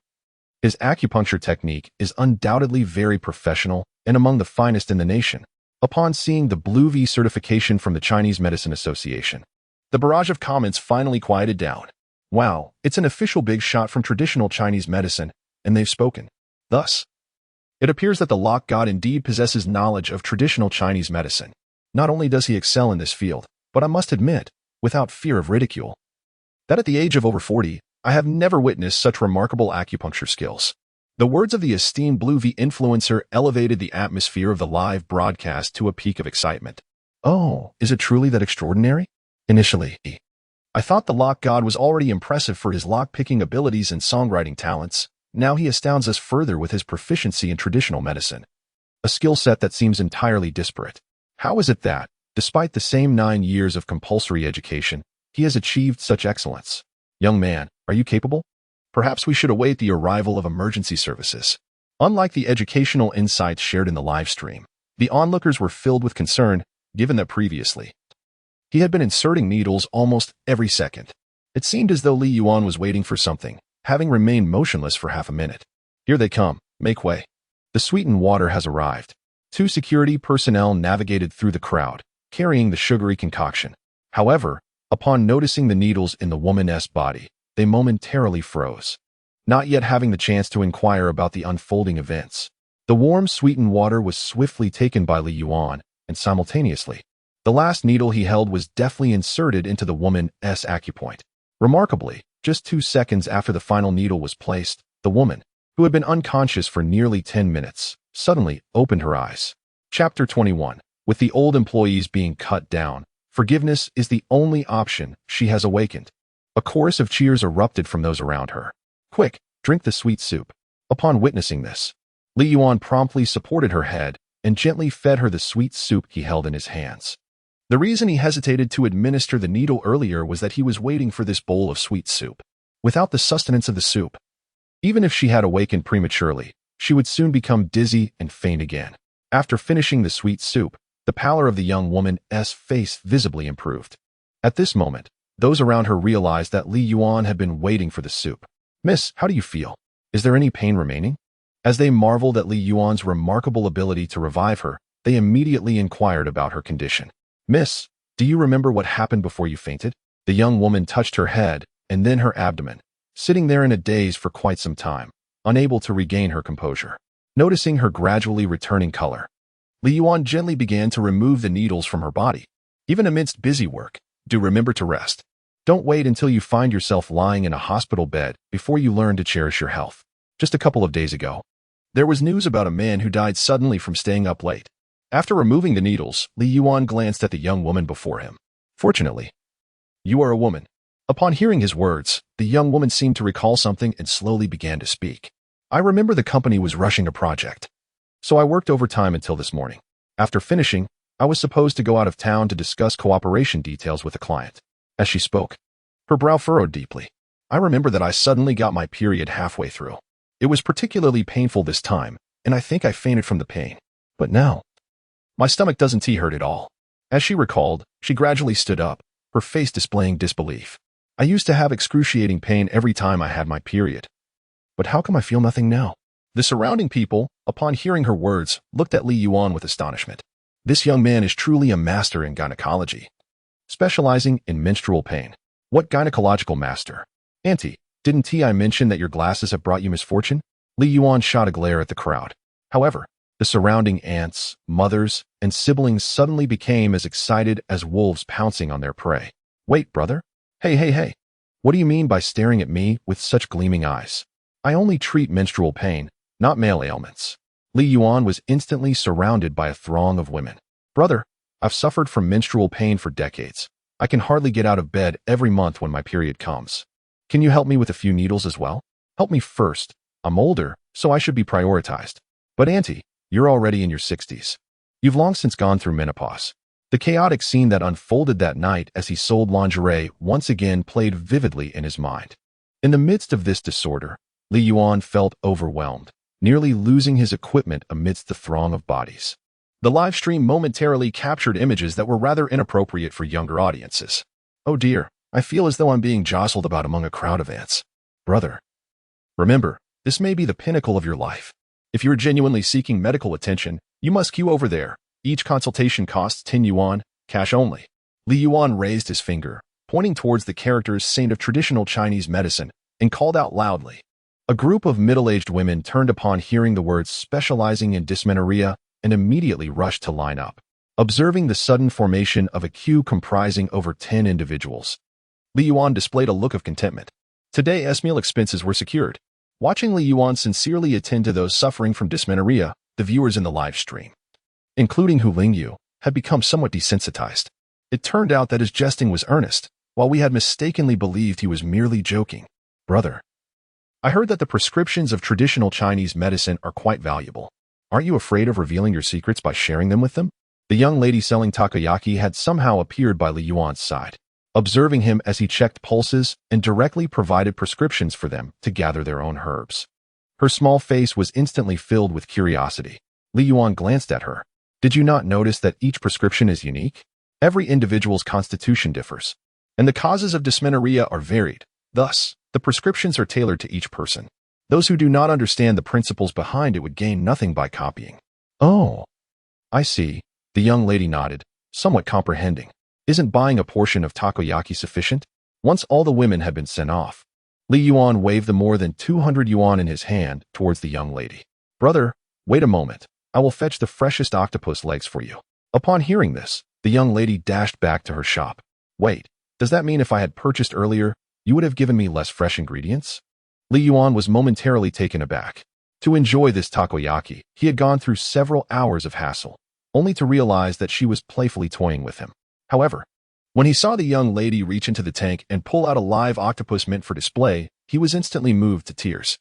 His acupuncture technique is undoubtedly very professional and among the finest in the nation. Upon seeing the blue V certification from the Chinese Medicine Association, the barrage of comments finally quieted down. Wow, it's an official big shot from traditional Chinese medicine, and they've spoken. Thus, it appears that the lock god indeed possesses knowledge of traditional Chinese medicine. Not only does he excel in this field, but I must admit, without fear of ridicule, that at the age of over 40, I have never witnessed such remarkable acupuncture skills. The words of the esteemed Blue V influencer elevated the atmosphere of the live broadcast to a peak of excitement. Oh, is it truly that extraordinary? Initially, I thought the lock god was already impressive for his lock-picking abilities and songwriting talents. Now he astounds us further with his proficiency in traditional medicine, a skill set that seems entirely disparate. How is it that, despite the same 9 years of compulsory education, he has achieved such excellence? Young man, are you capable? Perhaps we should await the arrival of emergency services. Unlike the educational insights shared in the live stream, the onlookers were filled with concern, given that previously, he had been inserting needles almost every second. It seemed as though Li Yuan was waiting for something, having remained motionless for half a minute. Here they come, make way. The sweetened water has arrived. 2 security personnel navigated through the crowd, carrying the sugary concoction. However, upon noticing the needles in the woman's body, they momentarily froze, not yet having the chance to inquire about the unfolding events. The warm, sweetened water was swiftly taken by Li Yuan, and simultaneously, the last needle he held was deftly inserted into the woman's acupoint. Remarkably, just 2 seconds after the final needle was placed, the woman, who had been unconscious for nearly 10 minutes, suddenly opened her eyes. Chapter 21. With the old employees being cut down, forgiveness is the only option. She has awakened. A chorus of cheers erupted from those around her. Quick, drink the sweet soup. Upon witnessing this, Li Yuan promptly supported her head and gently fed her the sweet soup he held in his hands. The reason he hesitated to administer the needle earlier was that he was waiting for this bowl of sweet soup. Without the sustenance of the soup, even if she had awakened prematurely, she would soon become dizzy and faint again. After finishing the sweet soup, the pallor of the young woman's face visibly improved. At this moment, those around her realized that Li Yuan had been waiting for the soup. "Miss, how do you feel? Is there any pain remaining?" As they marveled at Li Yuan's remarkable ability to revive her, they immediately inquired about her condition. "Miss, do you remember what happened before you fainted?" The young woman touched her head and then her abdomen, sitting there in a daze for quite some time, unable to regain her composure. Noticing her gradually returning color, Li Yuan gently began to remove the needles from her body. Even amidst busy work, do remember to rest. Don't wait until you find yourself lying in a hospital bed before you learn to cherish your health. Just a couple of days ago, there was news about a man who died suddenly from staying up late. After removing the needles, Li Yuan glanced at the young woman before him. "Fortunately, you are a woman." Upon hearing his words, the young woman seemed to recall something and slowly began to speak. "I remember the company was rushing a project, so I worked overtime until this morning. After finishing, I was supposed to go out of town to discuss cooperation details with a client." As she spoke, her brow furrowed deeply. "I remember that I suddenly got my period halfway through. It was particularly painful this time, and I think I fainted from the pain. But now, my stomach doesn't hurt at all." As she recalled, she gradually stood up, her face displaying disbelief. "I used to have excruciating pain every time I had my period. But how come I feel nothing now?" The surrounding people, upon hearing her words, looked at Li Yuan with astonishment. This young man is truly a master in gynecology, specializing in menstrual pain. "What gynecological master? Auntie, didn't I mention that your glasses have brought you misfortune?" Li Yuan shot a glare at the crowd. However, the surrounding aunts, mothers, and siblings suddenly became as excited as wolves pouncing on their prey. "Wait, brother. Hey. What do you mean by staring at me with such gleaming eyes? I only treat menstrual pain, not male ailments." Li Yuan was instantly surrounded by a throng of women. "Brother, I've suffered from menstrual pain for decades. I can hardly get out of bed every month when my period comes. Can you help me with a few needles as well? Help me first. I'm older, so I should be prioritized. But auntie, you're already in your 60s. You've long since gone through menopause." The chaotic scene that unfolded that night as he sold lingerie once again played vividly in his mind. In the midst of this disorder, Li Yuan felt overwhelmed, nearly losing his equipment amidst the throng of bodies. The live stream momentarily captured images that were rather inappropriate for younger audiences. "Oh dear, I feel as though I'm being jostled about among a crowd of ants." "Brother, remember, this may be the pinnacle of your life. If you're genuinely seeking medical attention, you must queue over there. Each consultation costs 10 yuan, cash only." Li Yuan raised his finger, pointing towards the character's saint of traditional Chinese medicine, and called out loudly. A group of middle-aged women turned upon hearing the words specializing in dysmenorrhea and immediately rushed to line up. Observing the sudden formation of a queue comprising over 10 individuals, Li Yuan displayed a look of contentment. Today's meal expenses were secured. Watching Li Yuan sincerely attend to those suffering from dysmenorrhea, the viewers in the live stream, including Hu Lingyu, had become somewhat desensitized. It turned out that his jesting was earnest, while we had mistakenly believed he was merely joking. "Brother, I heard that the prescriptions of traditional Chinese medicine are quite valuable. Aren't you afraid of revealing your secrets by sharing them with them?" The young lady selling takoyaki had somehow appeared by Li Yuan's side, observing him as he checked pulses and directly provided prescriptions for them to gather their own herbs. Her small face was instantly filled with curiosity. Li Yuan glanced at her. "Did you not notice that each prescription is unique? Every individual's constitution differs, and the causes of dysmenorrhea are varied. Thus, the prescriptions are tailored to each person. Those who do not understand the principles behind it would gain nothing by copying." "Oh, I see." The young lady nodded, somewhat comprehending. Isn't buying a portion of takoyaki sufficient? Once all the women had been sent off, Li Yuan waved the more than 200 yuan in his hand towards the young lady. Brother, wait a moment. I will fetch the freshest octopus legs for you. Upon hearing this, the young lady dashed back to her shop. Wait, does that mean if I had purchased earlier, you would have given me less fresh ingredients? Li Yuan was momentarily taken aback. To enjoy this takoyaki, he had gone through several hours of hassle, only to realize that she was playfully toying with him. However, when he saw the young lady reach into the tank and pull out a live octopus meant for display, he was instantly moved to tears.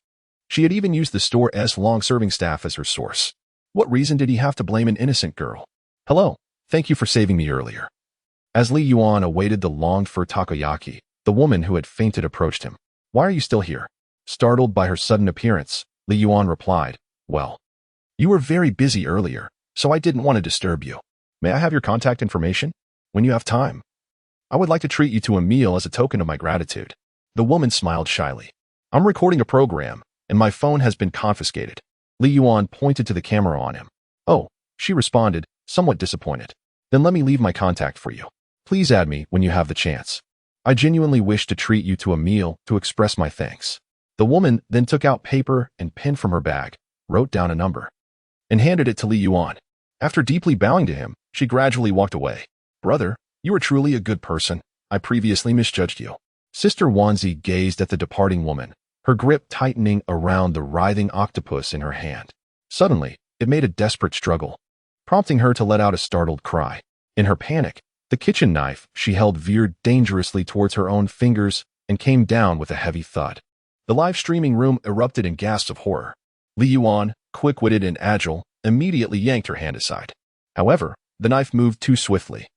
She had even used the store's long-serving staff as her source. What reason did he have to blame an innocent girl? Hello, thank you for saving me earlier. As Li Yuan awaited the longed-for takoyaki, the woman who had fainted approached him. Why are you still here? Startled by her sudden appearance, Li Yuan replied, well, you were very busy earlier, so I didn't want to disturb you. May I have your contact information? When you have time, I would like to treat you to a meal as a token of my gratitude. The woman smiled shyly. I'm recording a program, and my phone has been confiscated. Li Yuan pointed to the camera on him. Oh, she responded, somewhat disappointed. Then let me leave my contact for you. Please add me when you have the chance. I genuinely wish to treat you to a meal to express my thanks. The woman then took out paper and pen from her bag, wrote down a number, and handed it to Li Yuan. After deeply bowing to him, she gradually walked away. Brother, you are truly a good person. I previously misjudged you. Sister Wanzi gazed at the departing woman, her grip tightening around the writhing octopus in her hand. Suddenly, it made a desperate struggle, prompting her to let out a startled cry. In her panic, the kitchen knife she held veered dangerously towards her own fingers and came down with a heavy thud. The live streaming room erupted in gasps of horror. Li Yuan, quick-witted and agile, immediately yanked her hand aside. However, the knife moved too swiftly,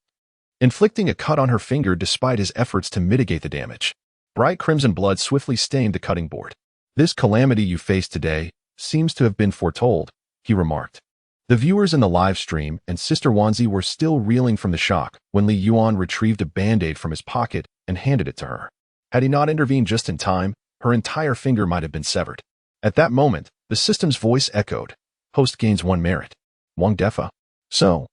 inflicting a cut on her finger despite his efforts to mitigate the damage. Bright crimson blood swiftly stained the cutting board. This calamity you face today seems to have been foretold, he remarked. The viewers in the live stream and Sister Wanzi were still reeling from the shock when Li Yuan retrieved a band-aid from his pocket and handed it to her. Had he not intervened just in time, her entire finger might have been severed. At that moment, the system's voice echoed. Host gains 1 merit. Wang Defa. So,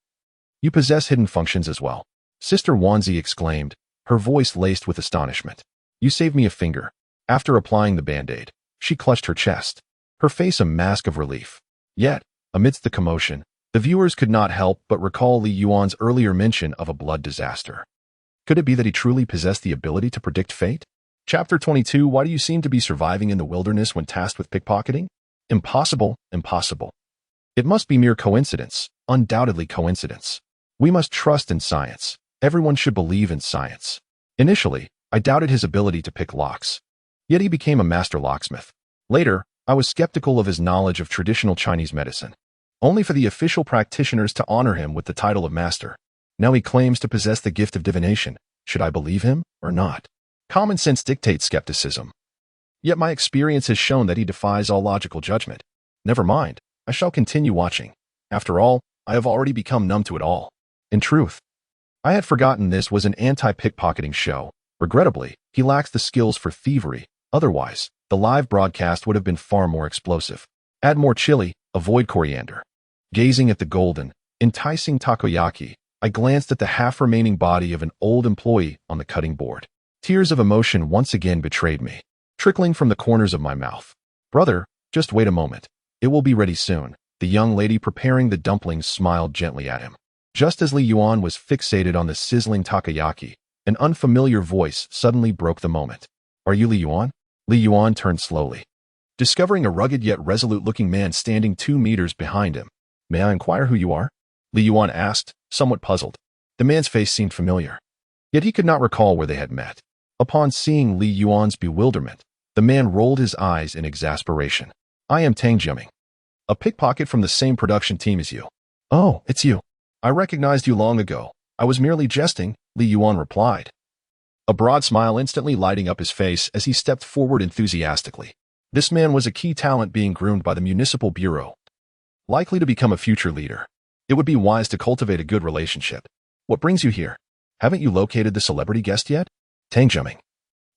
you possess hidden functions as well. Sister Wanzi exclaimed, her voice laced with astonishment. You saved me a finger. After applying the band-aid, she clutched her chest, her face a mask of relief. Yet, amidst the commotion, the viewers could not help but recall Li Yuan's earlier mention of a blood disaster. Could it be that he truly possessed the ability to predict fate? Chapter 22. Why do you seem to be surviving in the wilderness when tasked with pickpocketing? Impossible, impossible. It must be mere coincidence, undoubtedly coincidence. We must trust in science. Everyone should believe in science. Initially, I doubted his ability to pick locks. Yet he became a master locksmith. Later, I was skeptical of his knowledge of traditional Chinese medicine, only for the official practitioners to honor him with the title of master. Now he claims to possess the gift of divination. Should I believe him or not? Common sense dictates skepticism. Yet my experience has shown that he defies all logical judgment. Never mind, I shall continue watching. After all, I have already become numb to it all. In truth, I had forgotten this was an anti-pickpocketing show. Regrettably, he lacks the skills for thievery. Otherwise, the live broadcast would have been far more explosive. Add more chili, avoid coriander. Gazing at the golden, enticing takoyaki, I glanced at the half-remaining body of an old employee on the cutting board. Tears of emotion once again betrayed me, trickling from the corners of my mouth. Brother, just wait a moment. It will be ready soon. The young lady preparing the dumplings smiled gently at him. Just as Li Yuan was fixated on the sizzling takoyaki, an unfamiliar voice suddenly broke the moment. Are you Li Yuan? Li Yuan turned slowly, discovering a rugged yet resolute-looking man standing 2 meters behind him. May I inquire who you are? Li Yuan asked, somewhat puzzled. The man's face seemed familiar, yet he could not recall where they had met. Upon seeing Li Yuan's bewilderment, the man rolled his eyes in exasperation. I am Tang Jiaming, a pickpocket from the same production team as you. Oh, it's you. I recognized you long ago. I was merely jesting, Li Yuan replied, a broad smile instantly lighting up his face as he stepped forward enthusiastically. This man was a key talent being groomed by the Municipal Bureau, likely to become a future leader. It would be wise to cultivate a good relationship. What brings you here? Haven't you located the celebrity guest yet? Tang Jiaming,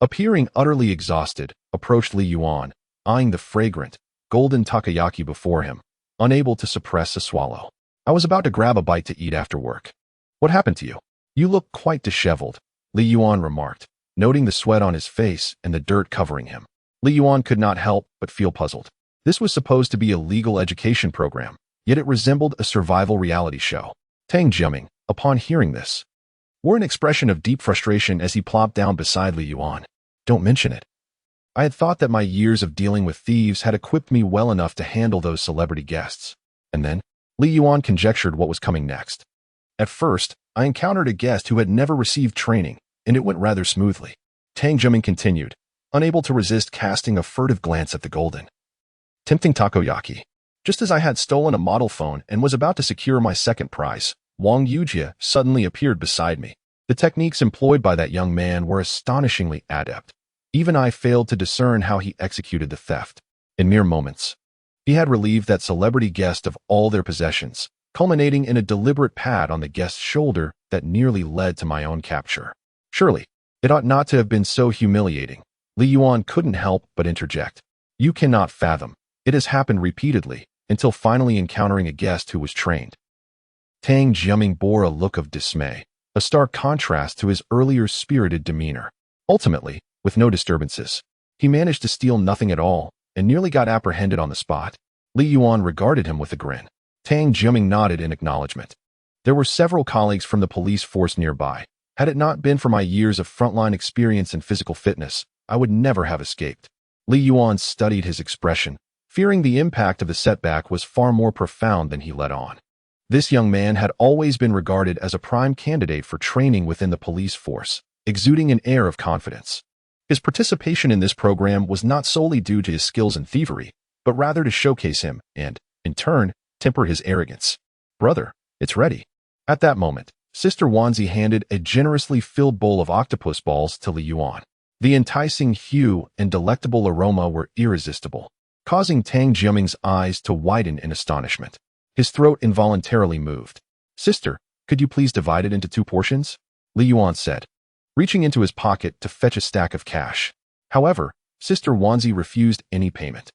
appearing utterly exhausted, approached Li Yuan, eyeing the fragrant, golden takoyaki before him, unable to suppress a swallow. I was about to grab a bite to eat after work. What happened to you? You look quite disheveled, Li Yuan remarked, noting the sweat on his face and the dirt covering him. Li Yuan could not help but feel puzzled. This was supposed to be a legal education program, yet it resembled a survival reality show. Tang Jiaming, upon hearing this, wore an expression of deep frustration as he plopped down beside Li Yuan. Don't mention it. I had thought that my years of dealing with thieves had equipped me well enough to handle those celebrity guests. And then, Li Yuan conjectured what was coming next. At first, I encountered a guest who had never received training, and it went rather smoothly. Tang Jiaming continued, unable to resist casting a furtive glance at the golden, tempting takoyaki. Just as I had stolen a model phone and was about to secure my second prize, Wang Yujie suddenly appeared beside me. The techniques employed by that young man were astonishingly adept. Even I failed to discern how he executed the theft. In mere moments, he had relieved that celebrity guest of all their possessions, culminating in a deliberate pat on the guest's shoulder that nearly led to my own capture. Surely, it ought not to have been so humiliating. Li Yuan couldn't help but interject. You cannot fathom. It has happened repeatedly, until finally encountering a guest who was trained. Tang Jiaming bore a look of dismay, a stark contrast to his earlier spirited demeanor. Ultimately, with no disturbances, he managed to steal nothing at all and nearly got apprehended on the spot. Li Yuan regarded him with a grin. Tang Jiaming nodded in acknowledgement. There were several colleagues from the police force nearby. Had it not been for my years of frontline experience and physical fitness, I would never have escaped. Li Yuan studied his expression, fearing the impact of the setback was far more profound than he let on. This young man had always been regarded as a prime candidate for training within the police force, exuding an air of confidence. His participation in this program was not solely due to his skills in thievery, but rather to showcase him and, in turn, temper his arrogance. Brother, it's ready. At that moment, Sister Wanzi handed a generously filled bowl of octopus balls to Li Yuan. The enticing hue and delectable aroma were irresistible, causing Tang Jiaming's eyes to widen in astonishment. His throat involuntarily moved. Sister, could you please divide it into 2 portions? Li Yuan said, reaching into his pocket to fetch a stack of cash. However, Sister Wanzi refused any payment.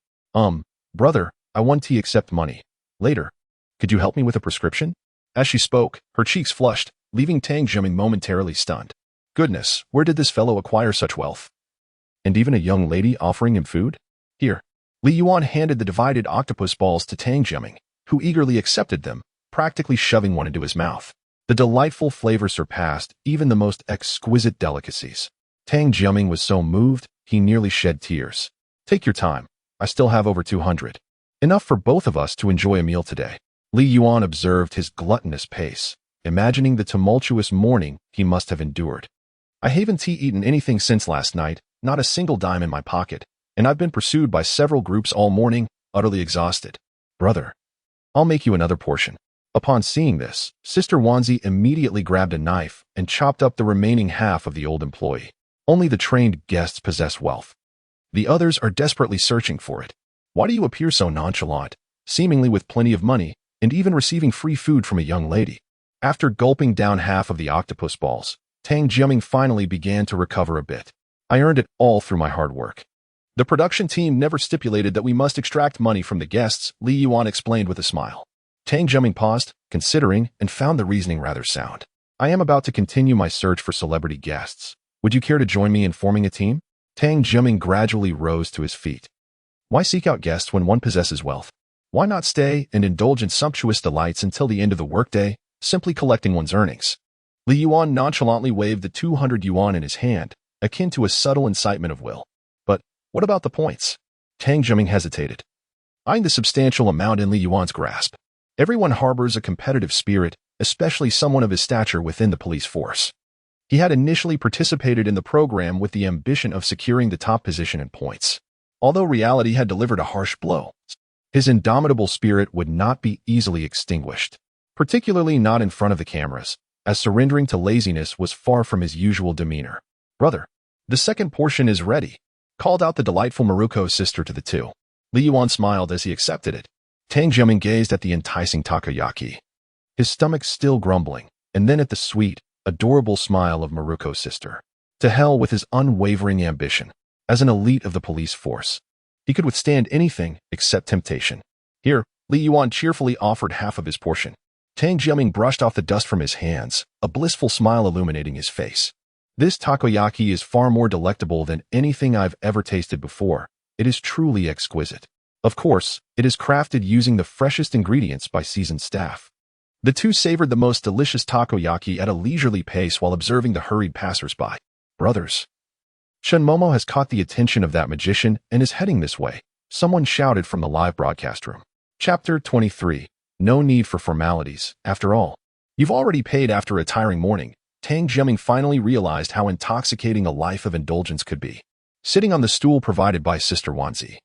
Brother, I won't accept money. Later. Could you help me with a prescription? As she spoke, her cheeks flushed, leaving Tang Jiaming momentarily stunned. Goodness, where did this fellow acquire such wealth? And even a young lady offering him food? Here. Li Yuan handed the divided octopus balls to Tang Jiaming, who eagerly accepted them, practically shoving one into his mouth. The delightful flavor surpassed even the most exquisite delicacies. Tang Jiaming was so moved, he nearly shed tears. Take your time. I still have over 200. Enough for both of us to enjoy a meal today. Li Yuan observed his gluttonous pace, imagining the tumultuous morning he must have endured. I haven't eaten anything since last night, not a single dime in my pocket, and I've been pursued by several groups all morning, utterly exhausted. Brother, I'll make you another portion. Upon seeing this, Sister Wanzi immediately grabbed a knife and chopped up the remaining half of the old employee. Only the trained guests possess wealth. The others are desperately searching for it. Why do you appear so nonchalant, seemingly with plenty of money, and even receiving free food from a young lady? After gulping down half of the octopus balls, Tang Jiaming finally began to recover a bit. I earned it all through my hard work. The production team never stipulated that we must extract money from the guests, Li Yuan explained with a smile. Tang Jiaming paused, considering, and found the reasoning rather sound. I am about to continue my search for celebrity guests. Would you care to join me in forming a team? Tang Jiaming gradually rose to his feet. Why seek out guests when one possesses wealth? Why not stay and indulge in sumptuous delights until the end of the workday, simply collecting one's earnings? Li Yuan nonchalantly waved the 200 yuan in his hand, akin to a subtle incitement of will. But what about the points? Tang Jiaming hesitated, eyeing the substantial amount in Li Yuan's grasp. Everyone harbors a competitive spirit, especially someone of his stature within the police force. He had initially participated in the program with the ambition of securing the top position in points. Although reality had delivered a harsh blow, his indomitable spirit would not be easily extinguished, particularly not in front of the cameras, as surrendering to laziness was far from his usual demeanor. Brother, the second portion is ready, called out the delightful Maruko's sister to the 2. Li Yuan smiled as he accepted it. Tang Jiaming gazed at the enticing takoyaki, his stomach still grumbling, and then at the sweet, adorable smile of Maruko's sister. To hell with his unwavering ambition. As an elite of the police force, he could withstand anything except temptation. Here, Li Yuan cheerfully offered half of his portion. Tang Jiaming brushed off the dust from his hands, a blissful smile illuminating his face. This takoyaki is far more delectable than anything I've ever tasted before. It is truly exquisite. Of course, it is crafted using the freshest ingredients by seasoned staff. The two savored the most delicious takoyaki at a leisurely pace while observing the hurried passers-by. Brothers. Shen Momo has caught the attention of that magician and is heading this way, someone shouted from the live broadcast room. Chapter 23. No need for formalities, after all. You've already paid after a tiring morning. Tang Jiaming finally realized how intoxicating a life of indulgence could be. Sitting on the stool provided by Sister Wanzi,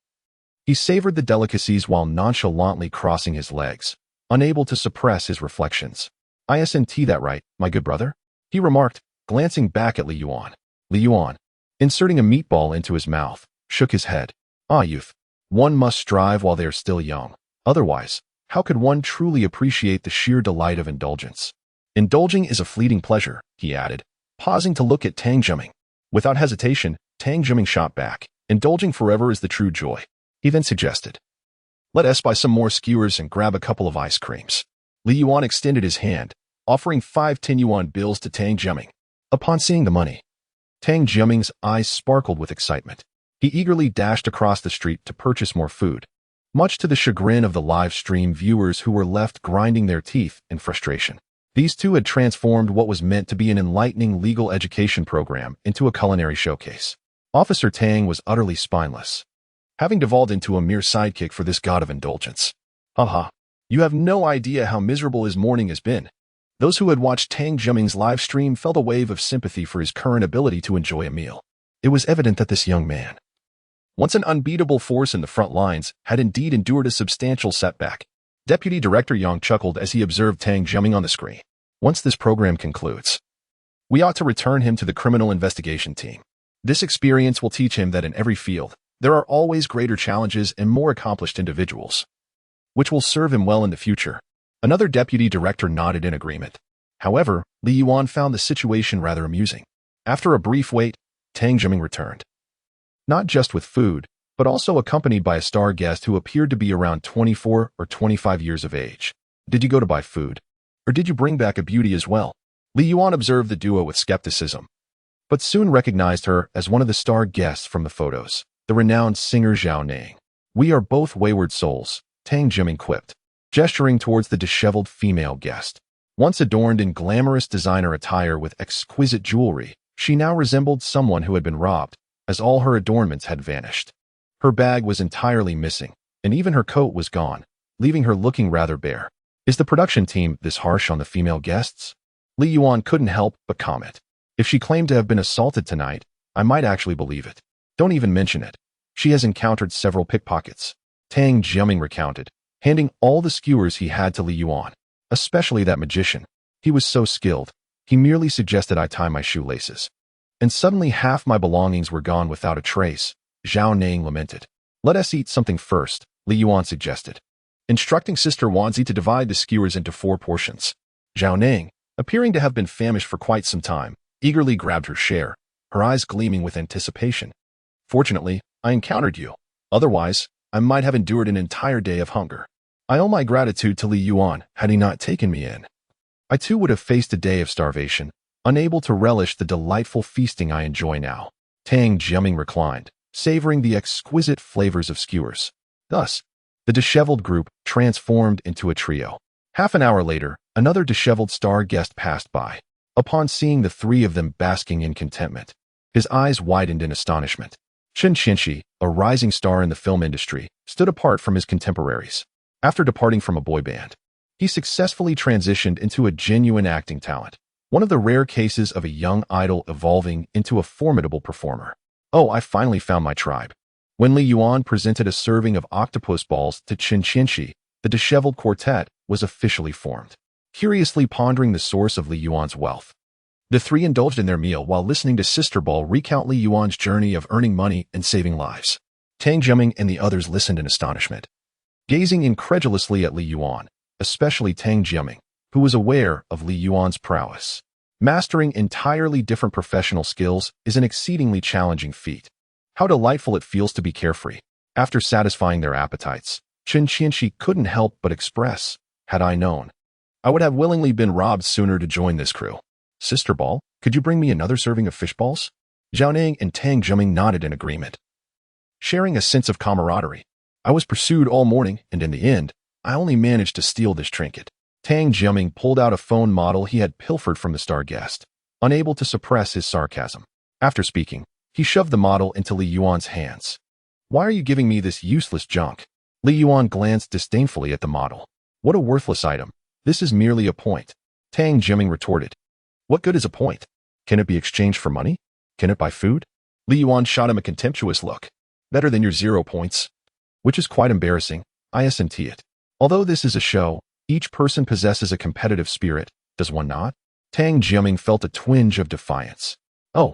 he savored the delicacies while nonchalantly crossing his legs, unable to suppress his reflections. "Isn't that right, my good brother?" he remarked, glancing back at Li Yuan. Li Yuan, inserting a meatball into his mouth, shook his head. "Ah, youth. One must strive while they are still young. Otherwise, how could one truly appreciate the sheer delight of indulgence? Indulging is a fleeting pleasure," he added, pausing to look at Tang Jiaming. Without hesitation, Tang Jiaming shot back. "Indulging forever is the true joy." He then suggested, "Let us buy some more skewers and grab a couple of ice creams." Li Yuan extended his hand, offering 5 10 yuan bills to Tang Jiaming. Upon seeing the money, Tang Jiaming's eyes sparkled with excitement. He eagerly dashed across the street to purchase more food, much to the chagrin of the live stream viewers who were left grinding their teeth in frustration. These two had transformed what was meant to be an enlightening legal education program into a culinary showcase. Officer Tang was utterly spineless, having devolved into a mere sidekick for this god of indulgence. Haha, you have no idea how miserable his morning has been. Those who had watched Tang Jiaming's live stream felt a wave of sympathy for his current ability to enjoy a meal. It was evident that this young man, once an unbeatable force in the front lines, had indeed endured a substantial setback. Deputy Director Yang chuckled as he observed Tang Jiaming on the screen. "Once this program concludes, we ought to return him to the criminal investigation team. This experience will teach him that in every field, there are always greater challenges and more accomplished individuals, which will serve him well in the future." Another deputy director nodded in agreement. However, Li Yuan found the situation rather amusing. After a brief wait, Tang Jiaming returned, not just with food, but also accompanied by a star guest who appeared to be around 24 or 25 years of age. "Did you go to buy food? Or did you bring back a beauty as well?" Li Yuan observed the duo with skepticism, but soon recognized her as one of the star guests from the photos, the renowned singer Zhao Nang. "We are both wayward souls," Tang Jiaming quipped, gesturing towards the disheveled female guest. Once adorned in glamorous designer attire with exquisite jewelry, she now resembled someone who had been robbed, as all her adornments had vanished. Her bag was entirely missing, and even her coat was gone, leaving her looking rather bare. "Is the production team this harsh on the female guests?" Li Yuan couldn't help but comment. "If she claimed to have been assaulted tonight, I might actually believe it. Don't even mention it. She has encountered several pickpockets," Tang Jiaming recounted, handing all the skewers he had to Li Yuan, especially that magician. "He was so skilled, he merely suggested I tie my shoelaces. And suddenly half my belongings were gone without a trace," Zhao Nang lamented. "Let us eat something first," Li Yuan suggested, instructing Sister Wanzi to divide the skewers into 4 portions. Zhao Nang, appearing to have been famished for quite some time, eagerly grabbed her share, her eyes gleaming with anticipation. "Fortunately, I encountered you. Otherwise, I might have endured an entire day of hunger. I owe my gratitude to Li Yuan had he not taken me in. I too would have faced a day of starvation, unable to relish the delightful feasting I enjoy now." Tang Jiaming reclined, savoring the exquisite flavors of skewers. Thus, the disheveled group transformed into a trio. Half an hour later, another disheveled star guest passed by. Upon seeing the 3 of them basking in contentment, his eyes widened in astonishment. Chen Qianxi, a rising star in the film industry, stood apart from his contemporaries. After departing from a boy band, he successfully transitioned into a genuine acting talent, one of the rare cases of a young idol evolving into a formidable performer. "Oh, I finally found my tribe." When Li Yuan presented a serving of octopus balls to Chen Qianxi, the disheveled quartet was officially formed. Curiously pondering the source of Li Yuan's wealth, the 3 indulged in their meal while listening to Sister Ball recount Li Yuan's journey of earning money and saving lives. Tang Jiaming and the others listened in astonishment, gazing incredulously at Li Yuan, especially Tang Jiaming, who was aware of Li Yuan's prowess. Mastering entirely different professional skills is an exceedingly challenging feat. How delightful it feels to be carefree. After satisfying their appetites, Chen Qianxi couldn't help but express, "Had I known I would have willingly been robbed sooner to join this crew. Sister Ball, could you bring me another serving of fish balls? Zhao Ning and Tang Jiming nodded in agreement, sharing a sense of camaraderie. I was pursued all morning, and in the end, I only managed to steal this trinket. Tang Jiming pulled out a phone model he had pilfered from the star guest, unable to suppress his sarcasm. After speaking, he shoved the model into Li Yuan's hands. Why are you giving me this useless junk? Li Yuan glanced disdainfully at the model. What a worthless item. This is merely a point. Tang Jiming retorted. What good is a point? Can it be exchanged for money? Can it buy food? Li Yuan shot him a contemptuous look. Better than your 0 points. Which is quite embarrassing, I assent it. Although this is a show, each person possesses a competitive spirit, does one not? Tang Jiming felt a twinge of defiance. Oh,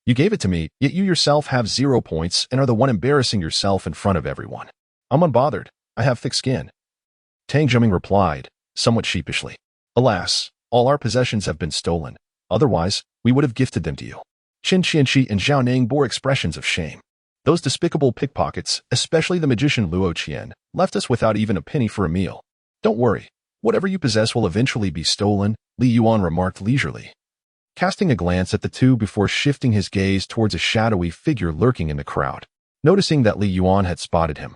you gave it to me, yet you yourself have 0 points and are the one embarrassing yourself in front of everyone. I'm unbothered. I have thick skin. Tang Jiming replied, somewhat sheepishly. Alas, all our possessions have been stolen. Otherwise, we would have gifted them to you. Qin Qianqi and Zhao Ning bore expressions of shame. Those despicable pickpockets, especially the magician Luo Qian, left us without even a penny for a meal. Don't worry. Whatever you possess will eventually be stolen, Li Yuan remarked leisurely, casting a glance at the two before shifting his gaze towards a shadowy figure lurking in the crowd. Noticing that Li Yuan had spotted him,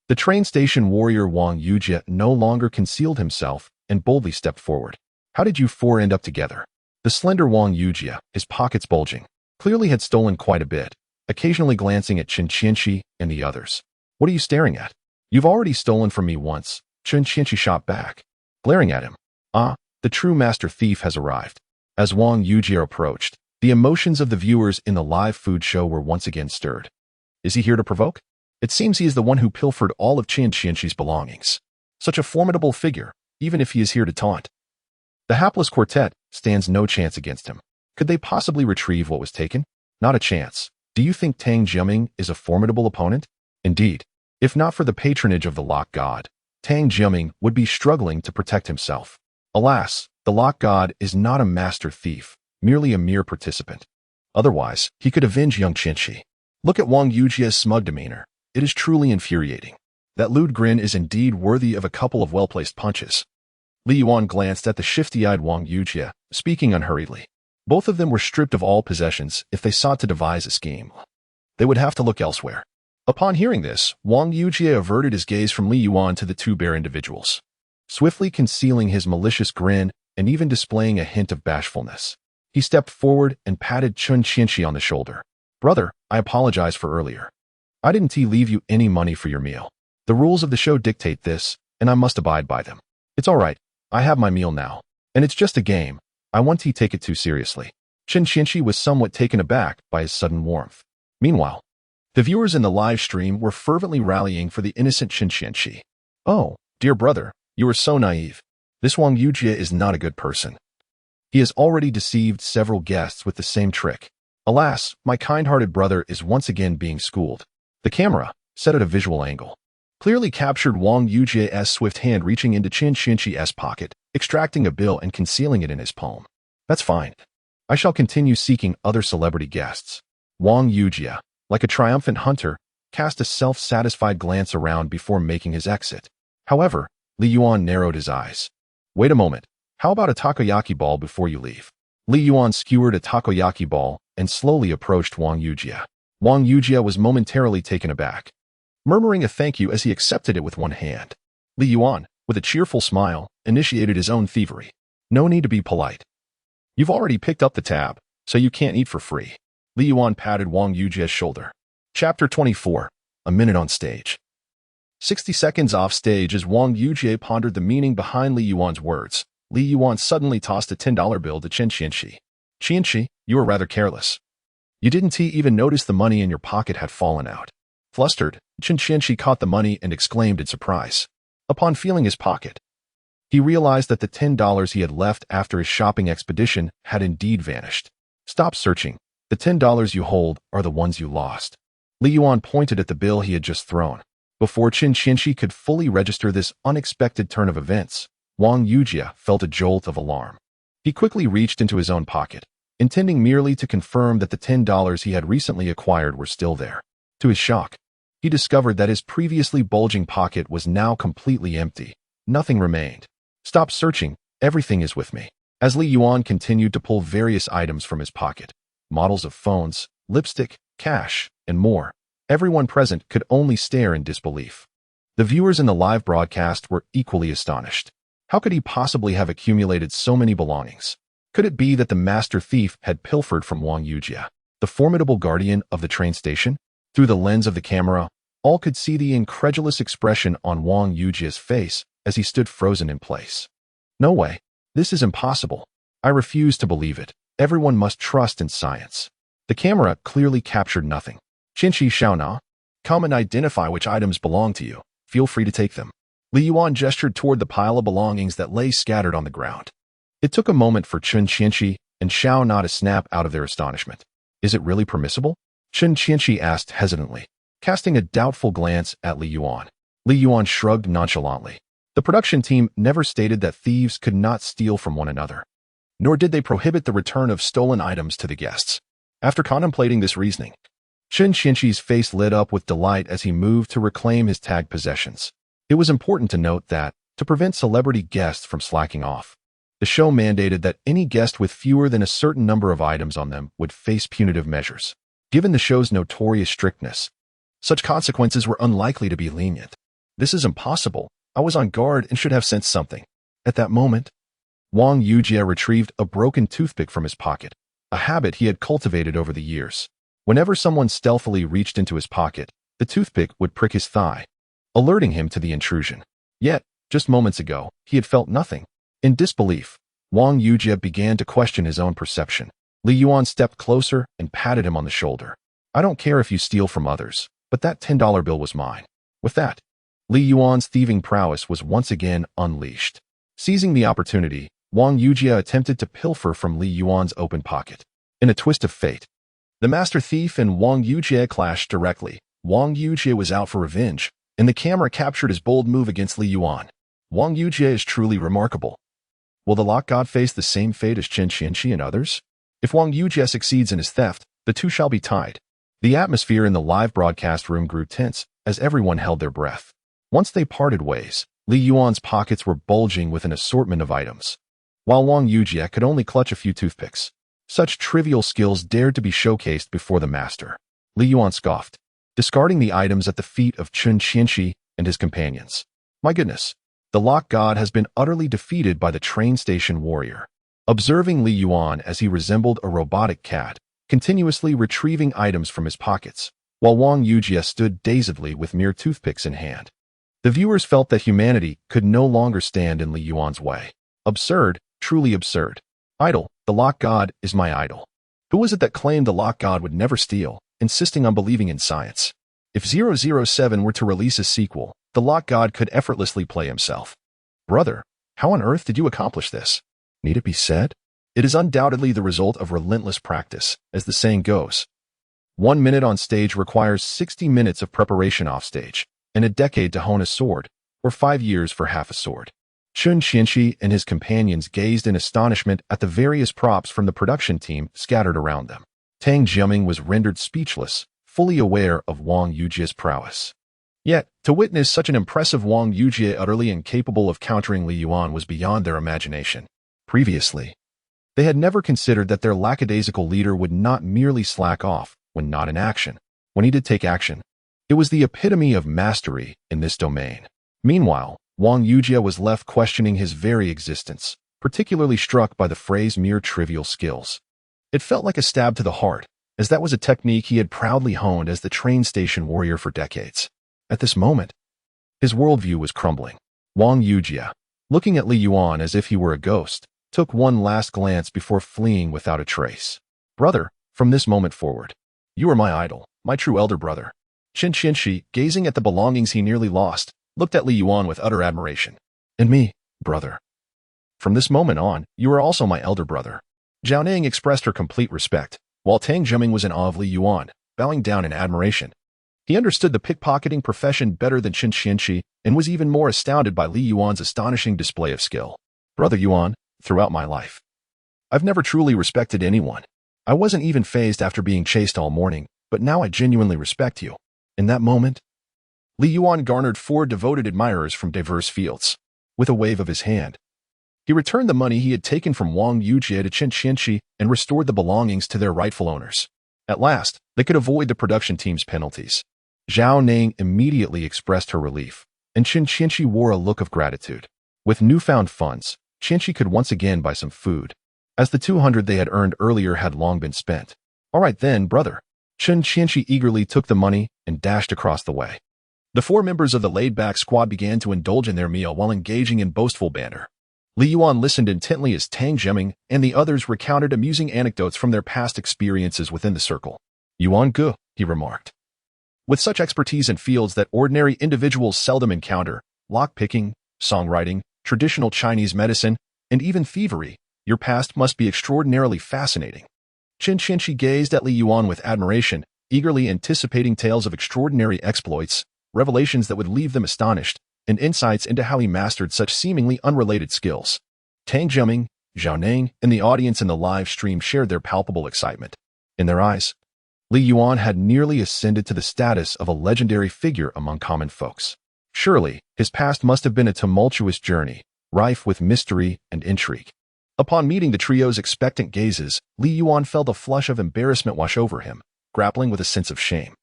the train station warrior Wang Yujie no longer concealed himself and boldly stepped forward. How did you four end up together? The slender Wang Yujie, his pockets bulging, clearly had stolen quite a bit, occasionally glancing at Qin Qianqi and the others. What are you staring at? You've already stolen from me once, Qin Qianqi shot back, glaring at him. Ah, the true master thief has arrived. As Wang Yujie approached, the emotions of the viewers in the live food show were once again stirred. Is he here to provoke? It seems he is the one who pilfered all of Qin Qianqi's belongings. Such a formidable figure, even if he is here to taunt. The hapless quartet stands no chance against him. Could they possibly retrieve what was taken? Not a chance. Do you think Tang Jiming is a formidable opponent? Indeed, if not for the patronage of the Lock God, Tang Jiming would be struggling to protect himself. Alas, the Lock God is not a master thief, merely a mere participant. Otherwise, he could avenge young Qianqi. Look at Wang Yujie's smug demeanor. It is truly infuriating. That lewd grin is indeed worthy of a couple of well-placed punches. Li Yuan glanced at the shifty-eyed Wang Yujie, speaking unhurriedly. Both of them were stripped of all possessions if they sought to devise a scheme. They would have to look elsewhere. Upon hearing this, Wang Yujie averted his gaze from Li Yuan to the two bare individuals, swiftly concealing his malicious grin and even displaying a hint of bashfulness. He stepped forward and patted Qin Qianqi on the shoulder. Brother, I apologize for earlier. I didn't leave you any money for your meal. The rules of the show dictate this, and I must abide by them. It's all right. I have my meal now. And it's just a game. I won't take it too seriously. Qin Qianqi was somewhat taken aback by his sudden warmth. Meanwhile, the viewers in the live stream were fervently rallying for the innocent Qin Qianqi. Oh, dear brother, you are so naive. This Wang Yujie is not a good person. He has already deceived several guests with the same trick. Alas, my kind-hearted brother is once again being schooled. The camera, set at a visual angle, clearly captured Wang Yujie's swift hand reaching into Qin Qianqi's pocket, extracting a bill and concealing it in his palm. That's fine. I shall continue seeking other celebrity guests. Wang Yujie, like a triumphant hunter, cast a self-satisfied glance around before making his exit. However, Li Yuan narrowed his eyes. Wait a moment. How about a takoyaki ball before you leave? Li Yuan skewered a takoyaki ball and slowly approached Wang Yujie. Wang Yujie was momentarily taken aback, murmuring a thank you as he accepted it with one hand. Li Yuan, with a cheerful smile, initiated his own thievery. No need to be polite. You've already picked up the tab, so you can't eat for free. Li Yuan patted Wang Yujie's shoulder. Chapter 24. A minute on stage. 60 seconds off stage as Wang Yujie pondered the meaning behind Li Yuan's words. Li Yuan suddenly tossed a $10 bill to Qin Qianqi. Qianqi, you were rather careless. You didn't even notice the money in your pocket had fallen out. Flustered, Qin Qianqi caught the money and exclaimed in surprise. Upon feeling his pocket, he realized that the $10 he had left after his shopping expedition had indeed vanished. Stop searching. The $10 you hold are the ones you lost. Li Yuan pointed at the bill he had just thrown. Before Qin Qianqi could fully register this unexpected turn of events, Wang Yujie felt a jolt of alarm. He quickly reached into his own pocket, intending merely to confirm that the $10 he had recently acquired were still there. To his shock, he discovered that his previously bulging pocket was now completely empty. Nothing remained. Stop searching. Everything is with me. As Li Yuan continued to pull various items from his pocket, models of phones, lipstick, cash, and more, everyone present could only stare in disbelief. The viewers in the live broadcast were equally astonished. How could he possibly have accumulated so many belongings? Could it be that the master thief had pilfered from Wang Yujie, the formidable guardian of the train station? Through the lens of the camera, all could see the incredulous expression on Wang Yujie's face as he stood frozen in place. No way. This is impossible. I refuse to believe it. Everyone must trust in science. The camera clearly captured nothing. Qinshi Xiaona, come and identify which items belong to you. Feel free to take them. Li Yuan gestured toward the pile of belongings that lay scattered on the ground. It took a moment for Qinshi and Xiaona to snap out of their astonishment. Is it really permissible? Qinshi asked hesitantly, casting a doubtful glance at Li Yuan. Li Yuan shrugged nonchalantly. The production team never stated that thieves could not steal from one another, nor did they prohibit the return of stolen items to the guests. After contemplating this reasoning, Qinshi's face lit up with delight as he moved to reclaim his tagged possessions. It was important to note that, to prevent celebrity guests from slacking off, the show mandated that any guest with fewer than a certain number of items on them would face punitive measures. Given the show's notorious strictness, such consequences were unlikely to be lenient. This is impossible. I was on guard and should have sensed something. At that moment, Wang Yujie retrieved a broken toothpick from his pocket, a habit he had cultivated over the years. Whenever someone stealthily reached into his pocket, the toothpick would prick his thigh, alerting him to the intrusion. Yet, just moments ago, he had felt nothing. In disbelief, Wang Yujie began to question his own perception. Li Yuan stepped closer and patted him on the shoulder. I don't care if you steal from others, but that $10 bill was mine. With that, Li Yuan's thieving prowess was once again unleashed. Seizing the opportunity, Wang Yujie attempted to pilfer from Li Yuan's open pocket. In a twist of fate, the master thief and Wang Yujie clashed directly. Wang Yujie was out for revenge, and the camera captured his bold move against Li Yuan. Wang Yujie is truly remarkable. Will the lock god face the same fate as Qinshi and others? If Wang Yujie succeeds in his theft, the two shall be tied. The atmosphere in the live broadcast room grew tense as everyone held their breath. Once they parted ways, Li Yuan's pockets were bulging with an assortment of items, while Wang Yujie could only clutch a few toothpicks. Such trivial skills dared to be showcased before the master. Li Yuan scoffed, discarding the items at the feet of Qinshi and his companions. My goodness, the lock god has been utterly defeated by the train station warrior. Observing Li Yuan as he resembled a robotic cat, continuously retrieving items from his pockets, while Wang Yujie stood dazedly with mere toothpicks in hand. The viewers felt that humanity could no longer stand in Li Yuan's way. Absurd, truly absurd. Idol, the lock god, is my idol. Who was it that claimed the lock god would never steal, insisting on believing in science? If 007 were to release a sequel, the lock god could effortlessly play himself. Brother, how on earth did you accomplish this? Need it be said? It is undoubtedly the result of relentless practice, as the saying goes. 1 minute on stage requires 60 minutes of preparation off stage, and a decade to hone a sword, or 5 years for half a sword. Qinshi and his companions gazed in astonishment at the various props from the production team scattered around them. Tang Jiaming was rendered speechless, fully aware of Wang Yujie's prowess. Yet, to witness such an impressive Wang Yujie utterly incapable of countering Li Yuan was beyond their imagination. Previously, they had never considered that their lackadaisical leader would not merely slack off when not in action. When he did take action, it was the epitome of mastery in this domain. Meanwhile, Wang Yujie was left questioning his very existence, particularly struck by the phrase mere trivial skills. It felt like a stab to the heart, as that was a technique he had proudly honed as the train station warrior for decades. At this moment, his worldview was crumbling. Wang Yujie, looking at Li Yuan as if he were a ghost, took one last glance before fleeing without a trace. Brother, from this moment forward, you are my idol, my true elder brother. Qinshi, gazing at the belongings he nearly lost, looked at Li Yuan with utter admiration. And me, brother. From this moment on, you are also my elder brother. Zhao Ning expressed her complete respect, while Tang Jiaming was in awe of Li Yuan, bowing down in admiration. He understood the pickpocketing profession better than Qinshi and was even more astounded by Li Yuan's astonishing display of skill. Brother Yuan, throughout my life, I've never truly respected anyone. I wasn't even fazed after being chased all morning, but now I genuinely respect you. In that moment, Li Yuan garnered 4 devoted admirers from diverse fields. With a wave of his hand, He returned the money he had taken from Wang Yujie to Chen Qianqi and restored the belongings to their rightful owners. At last, they could avoid the production team's penalties. Zhao Ning immediately expressed her relief, and Chen Qianqi wore a look of gratitude. With newfound funds, Qianqi could once again buy some food, as the 200 they had earned earlier had long been spent. All right then, brother. Chen Qianqi eagerly took the money and dashed across the way. The 4 members of the laid-back squad began to indulge in their meal while engaging in boastful banter. Li Yuan listened intently as Tang Zheming and the others recounted amusing anecdotes from their past experiences within the circle. Yuan Gu, he remarked. With such expertise in fields that ordinary individuals seldom encounter, lock-picking, songwriting, traditional Chinese medicine, and even thievery, your past must be extraordinarily fascinating. Chen Qianqi gazed at Li Yuan with admiration, eagerly anticipating tales of extraordinary exploits, revelations that would leave them astonished, and insights into how he mastered such seemingly unrelated skills. Tang Zheming, Zhao Ning, and the audience in the live stream shared their palpable excitement. In their eyes, Li Yuan had nearly ascended to the status of a legendary figure among common folks. Surely, his past must have been a tumultuous journey, rife with mystery and intrigue. Upon meeting the trio's expectant gazes, Li Yuan felt a flush of embarrassment wash over him, grappling with a sense of shame.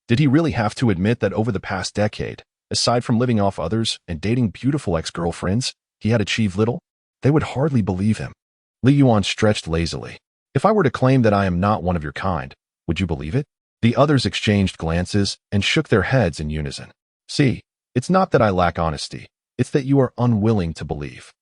Did he really have to admit that over the past decade, aside from living off others and dating beautiful ex-girlfriends, he had achieved little? They would hardly believe him. Li Yuan stretched lazily. If I were to claim that I am not one of your kind, would you believe it? The others exchanged glances and shook their heads in unison. See, it's not that I lack honesty, it's that you are unwilling to believe.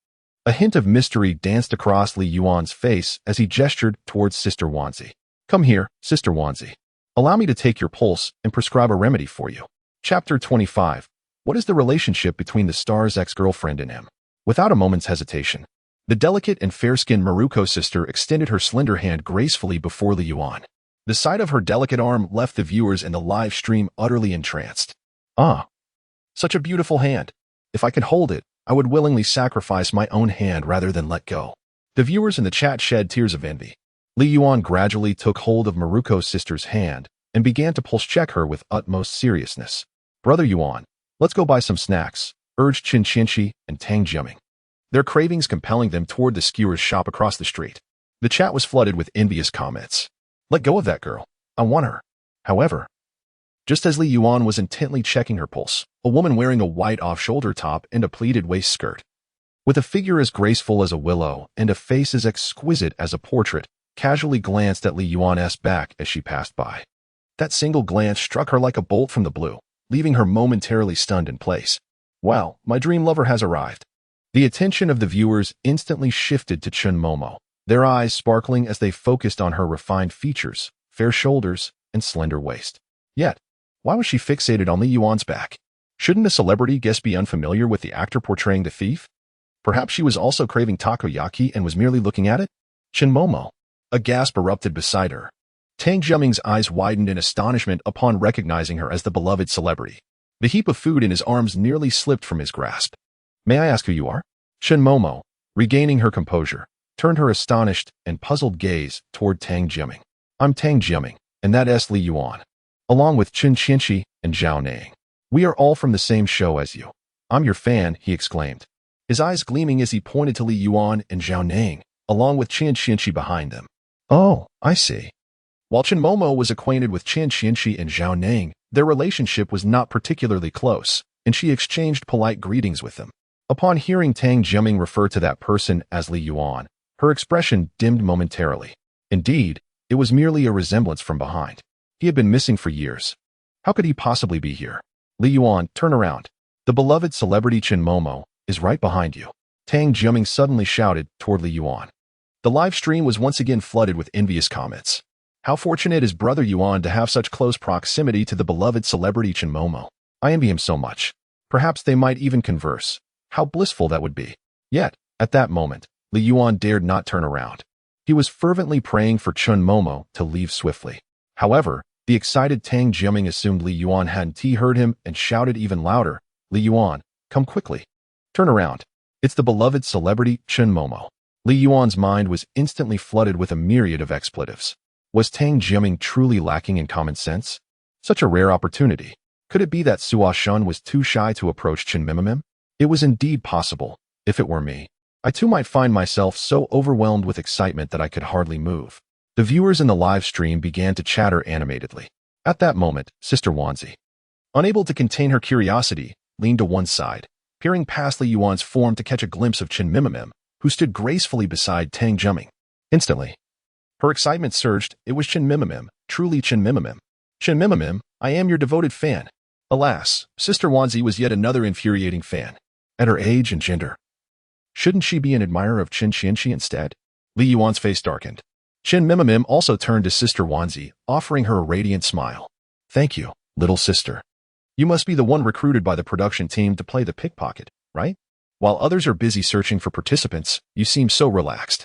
A hint of mystery danced across Li Yuan's face as he gestured towards Sister Wanzi. Come here, Sister Wanzi. Allow me to take your pulse and prescribe a remedy for you. Chapter 25. What is the relationship between the star's ex-girlfriend and him? Without a moment's hesitation, the delicate and fair-skinned Maruko sister extended her slender hand gracefully before Li Yuan. The sight of her delicate arm left the viewers in the live stream utterly entranced. Ah, such a beautiful hand. If I could hold it, I would willingly sacrifice my own hand rather than let go. The viewers in the chat shed tears of envy. Li Yuan gradually took hold of Maruko's sister's hand and began to pulse-check her with utmost seriousness. Brother Yuan, let's go buy some snacks, urged Chen Qianqi and Tang Zheming, their cravings compelling them toward the skewer's shop across the street. The chat was flooded with envious comments. Let go of that girl. I want her. However, just as Li Yuan was intently checking her pulse, a woman wearing a white off-shoulder top and a pleated waist skirt, with a figure as graceful as a willow and a face as exquisite as a portrait, casually glanced at Li Yuan's back as she passed by. That single glance struck her like a bolt from the blue, leaving her momentarily stunned in place. Wow, my dream lover has arrived. The attention of the viewers instantly shifted to Chen Momo, their eyes sparkling as they focused on her refined features, fair shoulders, and slender waist. Yet, why was she fixated on Li Yuan's back? Shouldn't a celebrity guest be unfamiliar with the actor portraying the thief? Perhaps she was also craving takoyaki and was merely looking at it? Chen Momo. A gasp erupted beside her. Tang Zheming's eyes widened in astonishment upon recognizing her as the beloved celebrity. The heap of food in his arms nearly slipped from his grasp. May I ask who you are? Chen Momo, regaining her composure, turned her astonished and puzzled gaze toward Tang Zheming. I'm Tang Zheming, and that is Li Yuan, along with Chen Qianqi and Zhao Ning. We are all from the same show as you. I'm your fan, he exclaimed, his eyes gleaming as he pointed to Li Yuan and Zhao Ning, along with Chen Qianqi behind them. Oh, I see. While Chen Momo was acquainted with Chen Qianqi and Zhao Ning, their relationship was not particularly close, and she exchanged polite greetings with them. Upon hearing Tang Zheming refer to that person as Li Yuan, her expression dimmed momentarily. Indeed, it was merely a resemblance from behind. He had been missing for years. How could he possibly be here? Li Yuan, turn around. The beloved celebrity Chen Momo is right behind you. Tang Zheming suddenly shouted toward Li Yuan. The live stream was once again flooded with envious comments. How fortunate is Brother Yuan to have such close proximity to the beloved celebrity Chen Momo. I envy him so much. Perhaps they might even converse. How blissful that would be. Yet, at that moment, Li Yuan dared not turn around. He was fervently praying for Chen Momo to leave swiftly. However, the excited Tang Zheming assumed Li Yuan hadn't heard him and shouted even louder, Li Yuan, come quickly. Turn around. It's the beloved celebrity Chen Momo. Li Yuan's mind was instantly flooded with a myriad of expletives. Was Tang Zheming truly lacking in common sense? Such a rare opportunity. Could it be that Suo Shun was too shy to approach Chen Mimimim? It was indeed possible. If it were me, I too might find myself so overwhelmed with excitement that I could hardly move. The viewers in the live stream began to chatter animatedly. At that moment, Sister Wanzi, unable to contain her curiosity, leaned to one side, peering past Li Yuan's form to catch a glimpse of Chen Mimimim, who stood gracefully beside Tang Juming. Instantly, her excitement surged. It was Chen Mimimim, truly Chen Mimimim. Chen Mimimim, I am your devoted fan. Alas, Sister Wanzi was yet another infuriating fan. At her age and gender, shouldn't she be an admirer of Chen Qianxi instead? Li Yuan's face darkened. Chen Mimimim also turned to Sister Wanzi, offering her a radiant smile. Thank you, little sister. You must be the one recruited by the production team to play the pickpocket, right? While others are busy searching for participants, you seem so relaxed,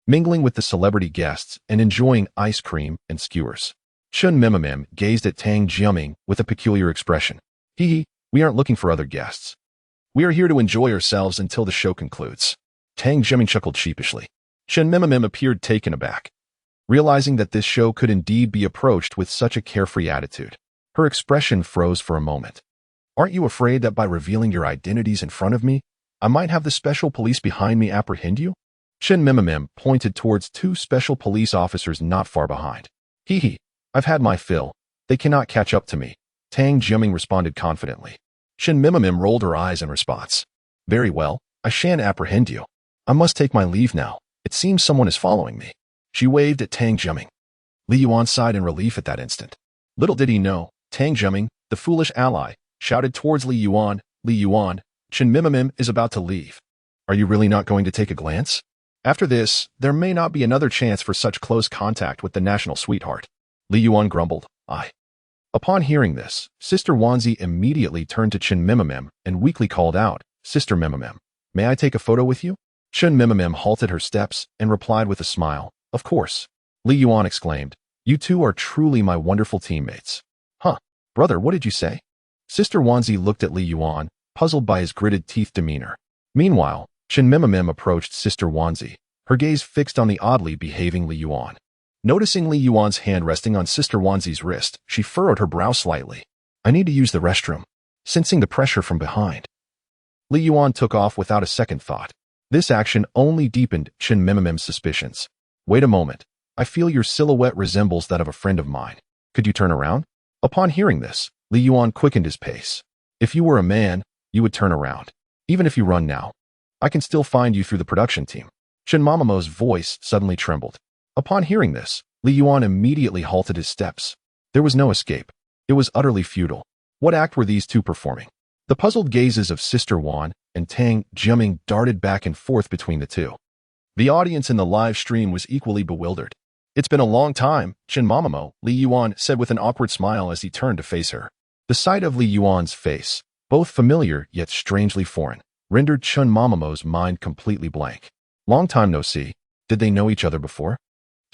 mingling with the celebrity guests and enjoying ice cream and skewers. Chen Mimimim gazed at Tang Jiaming with a peculiar expression. Hee, we aren't looking for other guests. We are here to enjoy ourselves until the show concludes. Tang Jiaming chuckled sheepishly. Chen Mimimim appeared taken aback, realizing that this show could indeed be approached with such a carefree attitude. Her expression froze for a moment. Aren't you afraid that by revealing your identities in front of me, I might have the special police behind me apprehend you? Chen Mimimim pointed towards two special police officers not far behind. Hee, I've had my fill. They cannot catch up to me. Tang Jiaming responded confidently. Chen Mimimim rolled her eyes in response. Very well, I shan't apprehend you. I must take my leave now. It seems someone is following me. She waved at Tang Jiaming. Li Yuan sighed in relief at that instant. Little did he know, Tang Jiaming, the foolish ally, shouted towards Li Yuan, Chen Mimimim is about to leave. Are you really not going to take a glance? After this, there may not be another chance for such close contact with the national sweetheart. Li Yuan grumbled, I. Upon hearing this, Sister Wanzi immediately turned to Chen Mimimim and weakly called out, Sister Mimimim, may I take a photo with you? Chen Mimimim halted her steps and replied with a smile, of course. Li Yuan exclaimed, you two are truly my wonderful teammates. Huh, brother, what did you say? Sister Wanzi looked at Li Yuan, puzzled by his gritted teeth demeanor. Meanwhile, Chen Mimimim approached Sister Wanzi, her gaze fixed on the oddly behaving Li Yuan. Noticing Li Yuan's hand resting on Sister Wanzi's wrist, she furrowed her brow slightly. I need to use the restroom. Sensing the pressure from behind, Li Yuan took off without a second thought. This action only deepened Chen Mimimim's suspicions. Wait a moment. I feel your silhouette resembles that of a friend of mine. Could you turn around? Upon hearing this, Li Yuan quickened his pace. If you were a man, you would turn around. Even if you run now, I can still find you through the production team. Chen Mamamo's voice suddenly trembled. Upon hearing this, Li Yuan immediately halted his steps. There was no escape. It was utterly futile. What act were these two performing? The puzzled gazes of Sister Wan and Tang Jiaming darted back and forth between the two. The audience in the live stream was equally bewildered. It's been a long time, Chen Mamamo, Li Yuan said with an awkward smile as he turned to face her. The sight of Li Yuan's face, both familiar yet strangely foreign, rendered Chen Mamamo's mind completely blank. Long time no see. Did they know each other before?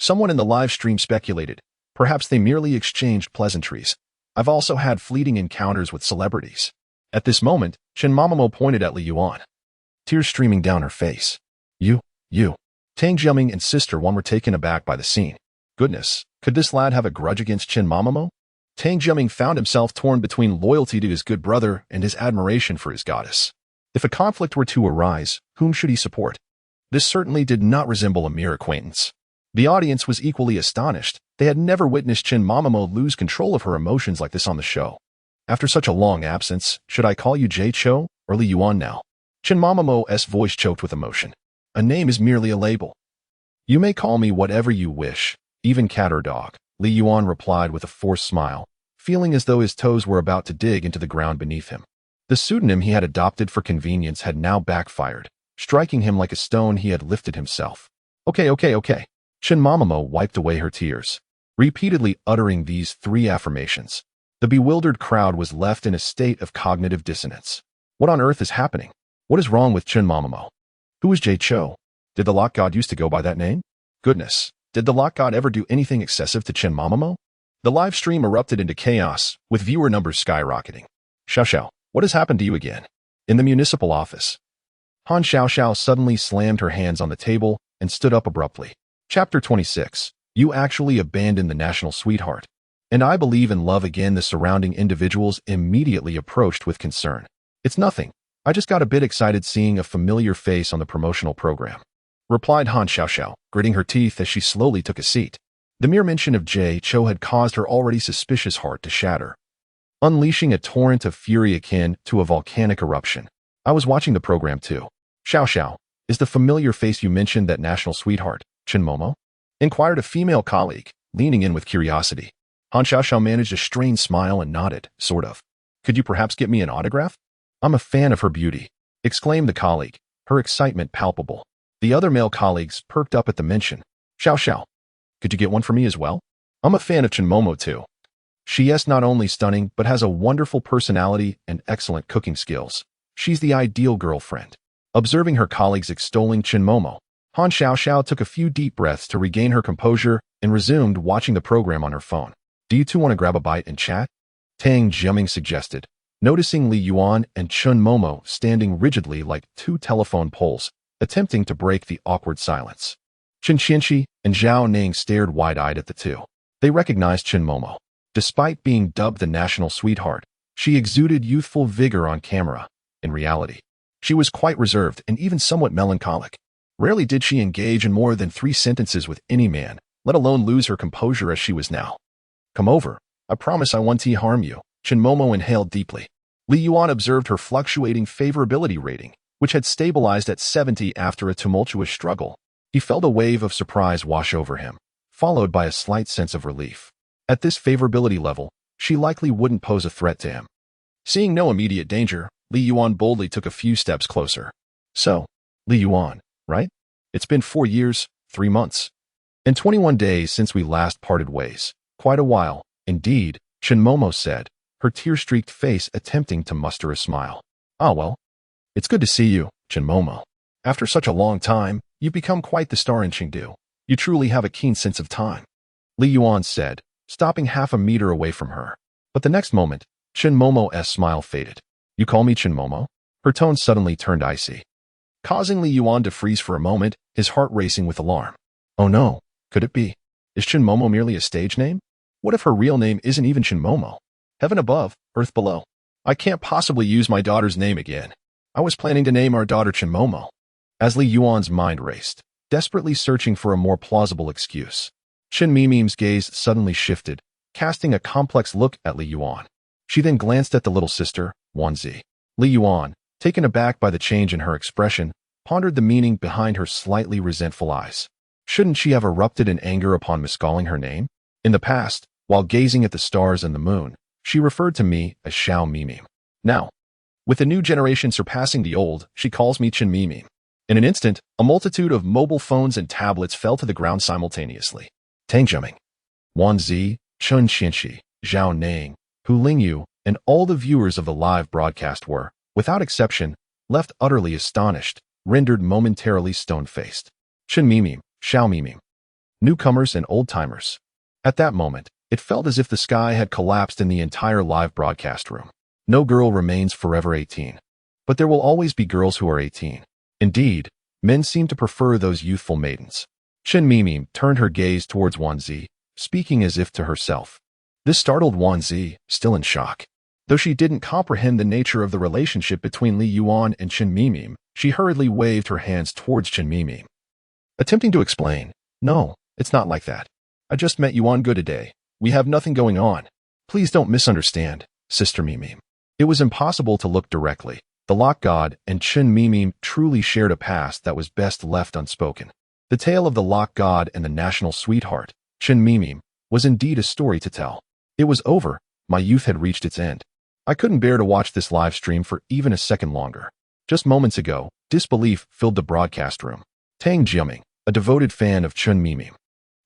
Someone in the live stream speculated. Perhaps they merely exchanged pleasantries. I've also had fleeting encounters with celebrities. At this moment, Chen Mamamo pointed at Li Yuan, tears streaming down her face. You. Tang Jiaming and Sister Wan were taken aback by the scene. Goodness, could this lad have a grudge against Chen Mamamo? Tang Jiaming found himself torn between loyalty to his good brother and his admiration for his goddess. If a conflict were to arise, whom should he support? This certainly did not resemble a mere acquaintance. The audience was equally astonished. They had never witnessed Chen Mamamo lose control of her emotions like this on the show. After such a long absence, should I call you Jay Cho or Li Yuan now? Chen Mamamo's voice choked with emotion. A name is merely a label. You may call me whatever you wish, even cat or dog, Li Yuan replied with a forced smile, feeling as though his toes were about to dig into the ground beneath him. The pseudonym he had adopted for convenience had now backfired, striking him like a stone he had lifted himself. Okay. Chen Mamamo wiped away her tears, repeatedly uttering these three affirmations. The bewildered crowd was left in a state of cognitive dissonance. What on earth is happening? What is wrong with Chen Mamamo? Who is Jay Cho? Did the Lock God used to go by that name? Goodness, did the Lock God ever do anything excessive to Chen Mamamo? The live stream erupted into chaos, with viewer numbers skyrocketing. Xiao, what has happened to you again? In the municipal office, Han Xiao suddenly slammed her hands on the table and stood up abruptly. Chapter 26. You actually abandoned the national sweetheart. And I believe in love again. The surrounding individuals immediately approached with concern. It's nothing. I just got a bit excited seeing a familiar face on the promotional program, replied Han Xiaoxiao, gritting her teeth as she slowly took a seat. The mere mention of Jay Cho had caused her already suspicious heart to shatter, unleashing a torrent of fury akin to a volcanic eruption. I was watching the program too. Xiaoxiao, is the familiar face you mentioned that national sweetheart, Chen Momo? Inquired a female colleague, leaning in with curiosity. Han Xiaoxiao managed a strained smile and nodded, sort of. Could you perhaps get me an autograph? I'm a fan of her beauty, exclaimed the colleague, her excitement palpable. The other male colleagues perked up at the mention. Xiaoxiao, could you get one for me as well? I'm a fan of Chen Momo too. She is not only stunning, but has a wonderful personality and excellent cooking skills. She's the ideal girlfriend. Observing her colleagues extolling Chen Momo, Han Xiaoxiao took a few deep breaths to regain her composure and resumed watching the program on her phone. Do you two want to grab a bite and chat? Tang Jiaming suggested, noticing Li Yuan and Chen Momo standing rigidly like two telephone poles, attempting to break the awkward silence. Chen Qianqi and Zhao Ning stared wide-eyed at the two. They recognized Chen Momo. Despite being dubbed the national sweetheart, she exuded youthful vigor on camera. In reality, she was quite reserved and even somewhat melancholic. Rarely did she engage in more than 3 sentences with any man, let alone lose her composure as she was now. Come over. I promise I won't harm you. Chen Momo inhaled deeply. Li Yuan observed her fluctuating favorability rating, which had stabilized at 70 after a tumultuous struggle. He felt a wave of surprise wash over him, followed by a slight sense of relief. At this favorability level, she likely wouldn't pose a threat to him. Seeing no immediate danger, Li Yuan boldly took a few steps closer. So, Li Yuan, right? It's been 4 years, 3 months, and 21 days since we last parted ways. Quite a while, indeed, Chen Momo said, her tear-streaked face attempting to muster a smile. Ah well, it's good to see you, Chen Momo. After such a long time, you've become quite the star in Chengdu. You truly have a keen sense of time, Li Yuan said, stopping half a meter away from her. But the next moment, Chen Momo's smile faded. You call me Chen Momo? Her tone suddenly turned icy, causing Li Yuan to freeze for a moment, his heart racing with alarm. Oh no, could it be? Is Chen Momo merely a stage name? What if her real name isn't even Chen Momo? Heaven above, earth below. I can't possibly use my daughter's name again. I was planning to name our daughter Chen Momo. As Li Yuan's mind raced, desperately searching for a more plausible excuse, Chen Mimim's gaze suddenly shifted, casting a complex look at Li Yuan. She then glanced at the little sister, Wanzi. Li Yuan, taken aback by the change in her expression, pondered the meaning behind her slightly resentful eyes. Shouldn't she have erupted in anger upon miscalling her name? In the past, while gazing at the stars and the moon, she referred to me as Xiao Mimim. Now, with the new generation surpassing the old, she calls me Chen Mimim. In an instant, a multitude of mobile phones and tablets fell to the ground simultaneously. Tang Jiaming, Wan Zi, Chen Qianqi, Zhao Ning, Hu Lingyu, and all the viewers of the live broadcast were, without exception, left utterly astonished, rendered momentarily stone-faced. Chen Mimim, Xiao Mimim. Newcomers and old-timers. At that moment, it felt as if the sky had collapsed in the entire live broadcast room. No girl remains forever 18. But there will always be girls who are 18. Indeed, men seem to prefer those youthful maidens. Chen Mimim turned her gaze towards Wanzi, speaking as if to herself. This startled Wanzi, still in shock. Though she didn't comprehend the nature of the relationship between Li Yuan and Chen Mimim, she hurriedly waved her hands towards Chen Mimim, attempting to explain. No, it's not like that. I just met Yuan Gu today. We have nothing going on. Please don't misunderstand, Sister Mimim. It was impossible to look directly. The Lock God and Chen Mimim truly shared a past that was best left unspoken. The tale of the Lock God and the national sweetheart, Chen Mimim, was indeed a story to tell. It was over. My youth had reached its end. I couldn't bear to watch this live stream for even a second longer. Just moments ago, disbelief filled the broadcast room. Tang Jiaming, a devoted fan of Chen Mimim,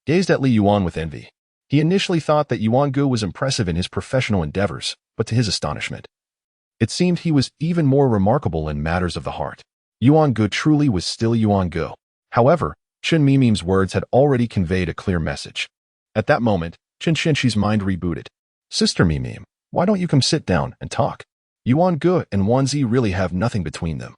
gazed at Li Yuan with envy. He initially thought that Yuan Gu was impressive in his professional endeavors, but to his astonishment, it seemed he was even more remarkable in matters of the heart. Yuan Gu truly was still Yuan Gu. However, Chen Mimim's words had already conveyed a clear message. At that moment, Chen Qianqi's mind rebooted. Sister Mimim, why don't you come sit down and talk? Yuan Gu and Wanzi really have nothing between them.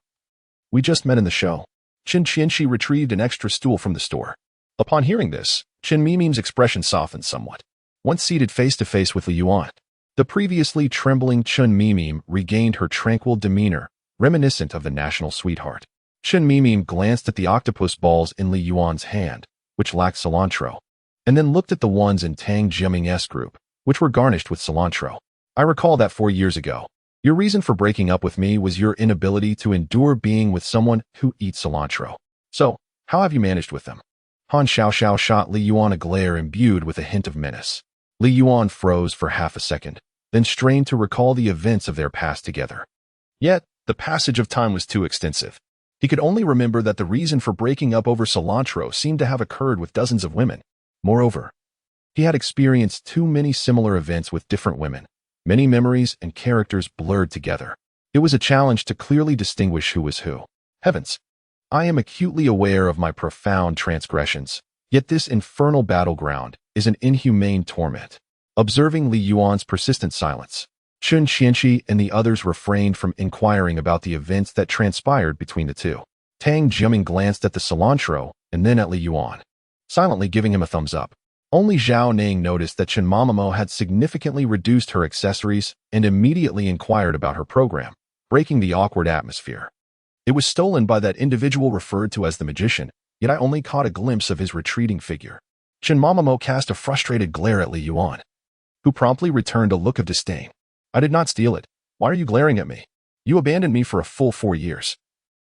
We just met in the show. Chen Qianqi retrieved an extra stool from the store. Upon hearing this, Chen Mimim's expression softened somewhat. Once seated face-to-face with Li Yuan, the previously trembling Chen Mimim regained her tranquil demeanor, reminiscent of the national sweetheart. Chen Mimim glanced at the octopus balls in Li Yuan's hand, which lacked cilantro, and then looked at the ones in Tang Jiaming's group, which were garnished with cilantro. I recall that 4 years ago, your reason for breaking up with me was your inability to endure being with someone who eats cilantro. So, how have you managed with them? Han Xiaoxiao shot Li Yuan a glare imbued with a hint of menace. Li Yuan froze for half a second, then strained to recall the events of their past together. Yet, the passage of time was too extensive. He could only remember that the reason for breaking up over cilantro seemed to have occurred with dozens of women. Moreover, he had experienced too many similar events with different women. Many memories and characters blurred together. It was a challenge to clearly distinguish who was who. Heavens! I am acutely aware of my profound transgressions, yet this infernal battleground is an inhumane torment. Observing Li Yuan's persistent silence, Chun Qianqi and the others refrained from inquiring about the events that transpired between the two. Tang Jiaming glanced at the cilantro and then at Li Yuan, silently giving him a thumbs up. Only Zhao Ning noticed that Chen Mamamo had significantly reduced her accessories and immediately inquired about her program, breaking the awkward atmosphere. It was stolen by that individual referred to as the magician, yet I only caught a glimpse of his retreating figure. Chen Mamamo cast a frustrated glare at Li Yuan, who promptly returned a look of disdain. I did not steal it. Why are you glaring at me? You abandoned me for a full 4 years.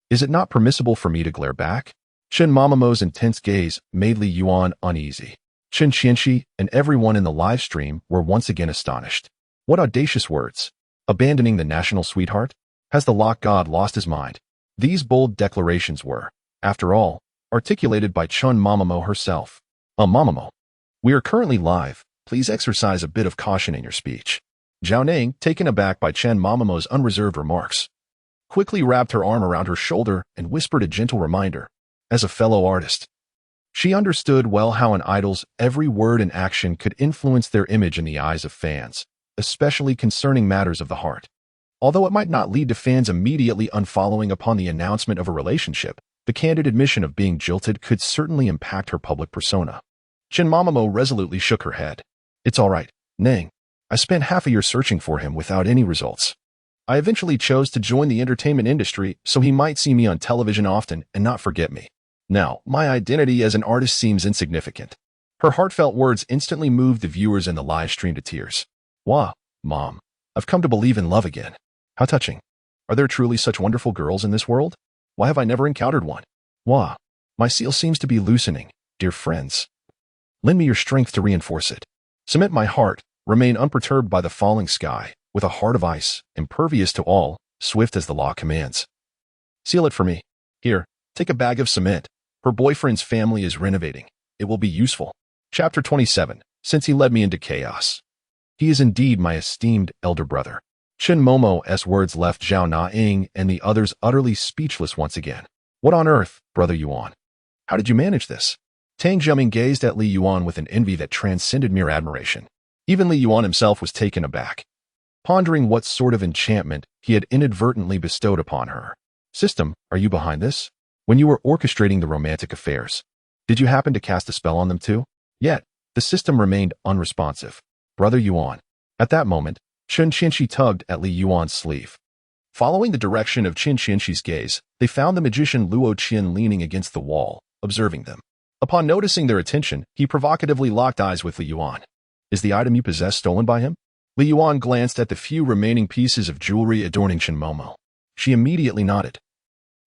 Is it not permissible for me to glare back? Chen Mamamo's intense gaze made Li Yuan uneasy. Chen Qianqi and everyone in the live stream were once again astonished. What audacious words! Abandoning the national sweetheart? Has the lock god lost his mind? These bold declarations were, after all, articulated by Chen Mamamo herself. Mamamo, we are currently live. Please exercise a bit of caution in your speech. Zhao Ning, taken aback by Chen Mamamo's unreserved remarks, quickly wrapped her arm around her shoulder and whispered a gentle reminder. As a fellow artist, she understood well how an idol's every word and action could influence their image in the eyes of fans, especially concerning matters of the heart. Although it might not lead to fans immediately unfollowing upon the announcement of a relationship, the candid admission of being jilted could certainly impact her public persona. Chen Mamamo resolutely shook her head. It's all right, Ning. I spent half a year searching for him without any results. I eventually chose to join the entertainment industry so he might see me on television often and not forget me. Now, my identity as an artist seems insignificant. Her heartfelt words instantly moved the viewers in the live stream to tears. Wow, Mom, I've come to believe in love again. How touching. Are there truly such wonderful girls in this world? Why have I never encountered one? Wow, my seal seems to be loosening, dear friends. Lend me your strength to reinforce it. Cement my heart, remain unperturbed by the falling sky, with a heart of ice, impervious to all, swift as the law commands. Seal it for me. Here, take a bag of cement. Her boyfriend's family is renovating. It will be useful. Chapter 27. Since he led me into chaos. He is indeed my esteemed elder brother. Chen Momo's words left Zhao Na-ing and the others utterly speechless once again. What on earth, Brother Yuan? How did you manage this? Tang Jiaming gazed at Li Yuan with an envy that transcended mere admiration. Even Li Yuan himself was taken aback, pondering what sort of enchantment he had inadvertently bestowed upon her. System, are you behind this? When you were orchestrating the romantic affairs, did you happen to cast a spell on them too? Yet, the system remained unresponsive. Brother Yuan. At that moment, Chen Qianqi tugged at Li Yuan's sleeve. Following the direction of Chen Qianqi's gaze, they found the magician Luo Qian leaning against the wall, observing them. Upon noticing their attention, he provocatively locked eyes with Li Yuan. Is the item you possess stolen by him? Li Yuan glanced at the few remaining pieces of jewelry adorning Chen Momo. She immediately nodded.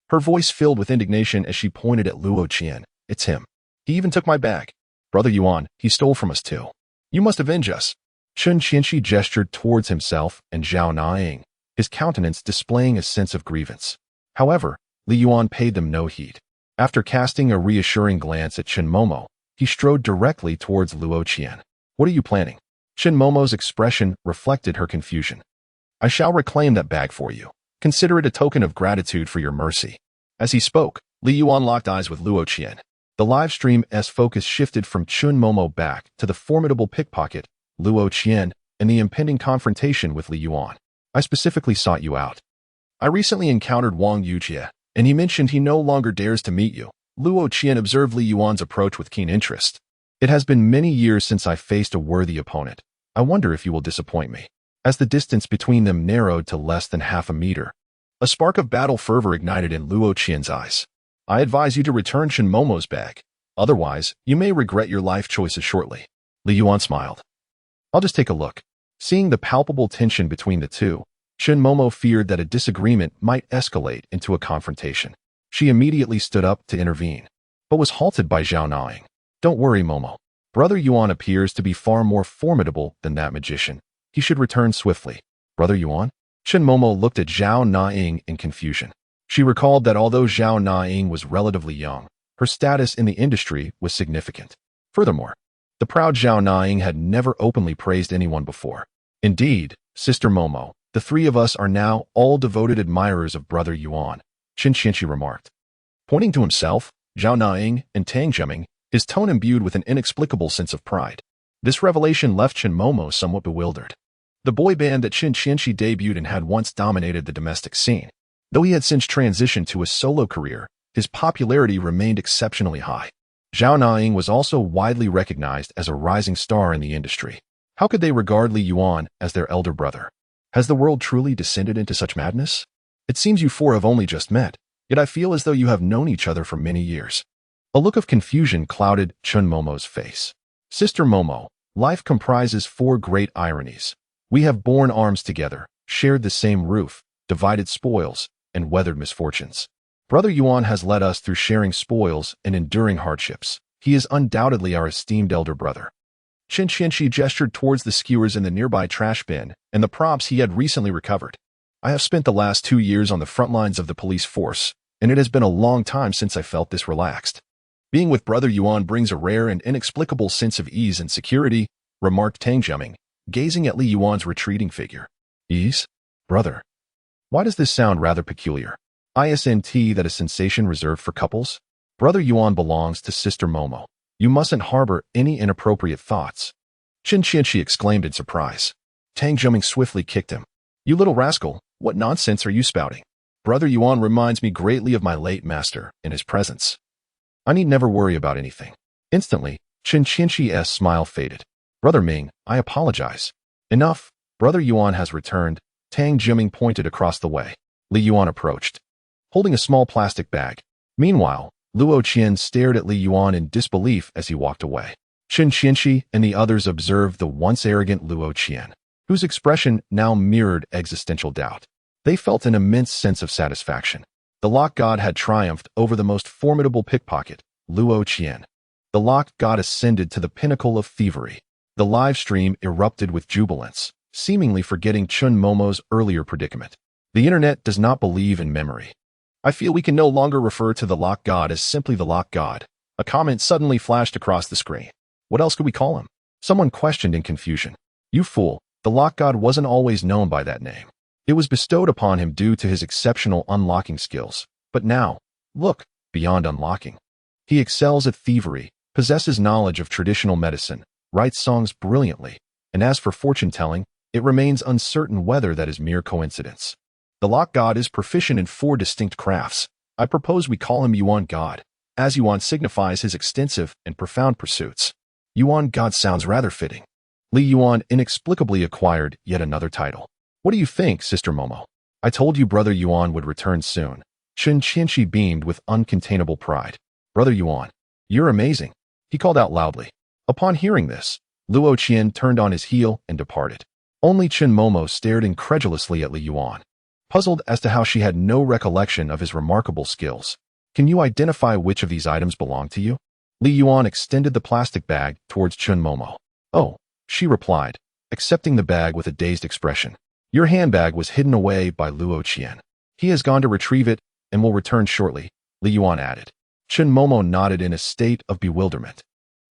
Her voice filled with indignation as she pointed at Luo Qian. It's him. He even took my bag. Brother Yuan, he stole from us too. You must avenge us. Chen Qianqi gestured towards himself and Zhao Na-ing, his countenance displaying a sense of grievance. However, Li Yuan paid them no heed. After casting a reassuring glance at Chen Momo, he strode directly towards Luo Qian. What are you planning? Chen Momo's expression reflected her confusion. I shall reclaim that bag for you. Consider it a token of gratitude for your mercy. As he spoke, Li Yuan locked eyes with Luo Qian. The live stream's focus shifted from Chen Momo back to the formidable pickpocket, Luo Qian, and the impending confrontation with Li Yuan. I specifically sought you out. I recently encountered Wang Yujie, and he mentioned he no longer dares to meet you. Luo Qian observed Li Yuan's approach with keen interest. It has been many years since I faced a worthy opponent. I wonder if you will disappoint me. As the distance between them narrowed to less than half a meter, A spark of battle fervor ignited in Luo Qian's eyes. I advise you to return Chen Momo's bag. Otherwise, you may regret your life choices shortly. Li Yuan smiled. I'll just take a look. Seeing the palpable tension between the two, Chen Momo feared that a disagreement might escalate into a confrontation. She immediately stood up to intervene, but was halted by Zhao Naing. Don't worry, Momo. Brother Yuan appears to be far more formidable than that magician. He should return swiftly. Brother Yuan? Chen Momo looked at Zhao Naing in confusion. She recalled that although Zhao Naing was relatively young, her status in the industry was significant. Furthermore, the proud Zhao Naing had never openly praised anyone before. Indeed, Sister Momo, the three of us are now all devoted admirers of Brother Yuan, Qin Qianqi remarked. Pointing to himself, Zhao Naing, and Tang Zheming, his tone imbued with an inexplicable sense of pride. This revelation left Chen Momo somewhat bewildered. The boy band that Qin Qianqi debuted in had once dominated the domestic scene. Though he had since transitioned to a solo career, his popularity remained exceptionally high. Zhao Naing was also widely recognized as a rising star in the industry. How could they regard Li Yuan as their elder brother? Has the world truly descended into such madness? It seems you four have only just met, yet I feel as though you have known each other for many years. A look of confusion clouded Chen Momo's face. Sister Momo, life comprises four great ironies. We have borne arms together, shared the same roof, divided spoils, and weathered misfortunes. Brother Yuan has led us through sharing spoils and enduring hardships. He is undoubtedly our esteemed elder brother. Qin Qianqi gestured towards the skewers in the nearby trash bin and the props he had recently recovered. I have spent the last 2 years on the front lines of the police force, and it has been a long time since I felt this relaxed. Being with Brother Yuan brings a rare and inexplicable sense of ease and security, remarked Tang Zheming, gazing at Li Yuan's retreating figure. Ease? Brother. Why does this sound rather peculiar? Isn't that a sensation reserved for couples? Brother Yuan belongs to Sister Momo. You mustn't harbor any inappropriate thoughts. Qin Qianqi exclaimed in surprise. Tang Zheming swiftly kicked him. You little rascal, what nonsense are you spouting? Brother Yuan reminds me greatly of my late master in his presence. I need never worry about anything. Instantly, Qin Qianqi's smile faded. Brother Ming, I apologize. Enough. Brother Yuan has returned. Tang Zheming pointed across the way. Li Yuan approached, holding a small plastic bag. Meanwhile, Luo Qian stared at Li Yuan in disbelief as he walked away. Qin Qianqi and the others observed the once arrogant Luo Qian, whose expression now mirrored existential doubt. They felt an immense sense of satisfaction. The lock god had triumphed over the most formidable pickpocket, Luo Qian. The lock god ascended to the pinnacle of thievery. The live stream erupted with jubilance, seemingly forgetting Chen Momo's earlier predicament. The internet does not believe in memory. I feel we can no longer refer to the lock god as simply the lock god. A comment suddenly flashed across the screen. What else could we call him? Someone questioned in confusion. You fool, the lock god wasn't always known by that name. It was bestowed upon him due to his exceptional unlocking skills. But now, look, beyond unlocking. He excels at thievery, possesses knowledge of traditional medicine, writes songs brilliantly, and as for fortune-telling, it remains uncertain whether that is mere coincidence. The lock god is proficient in 4 distinct crafts. I propose we call him Yuan God, as Yuan signifies his extensive and profound pursuits. Yuan God sounds rather fitting. Li Yuan inexplicably acquired yet another title. What do you think, Sister Momo? I told you Brother Yuan would return soon. Qin Qianqi beamed with uncontainable pride. Brother Yuan, you're amazing, he called out loudly. Upon hearing this, Luo Qian turned on his heel and departed. Only Chen Momo stared incredulously at Li Yuan, puzzled as to how she had no recollection of his remarkable skills. Can you identify which of these items belong to you? Li Yuan extended the plastic bag towards Chen Momo. Oh, she replied, accepting the bag with a dazed expression. Your handbag was hidden away by Luo Qian. He has gone to retrieve it and will return shortly, Li Yuan added. Chen Momo nodded in a state of bewilderment.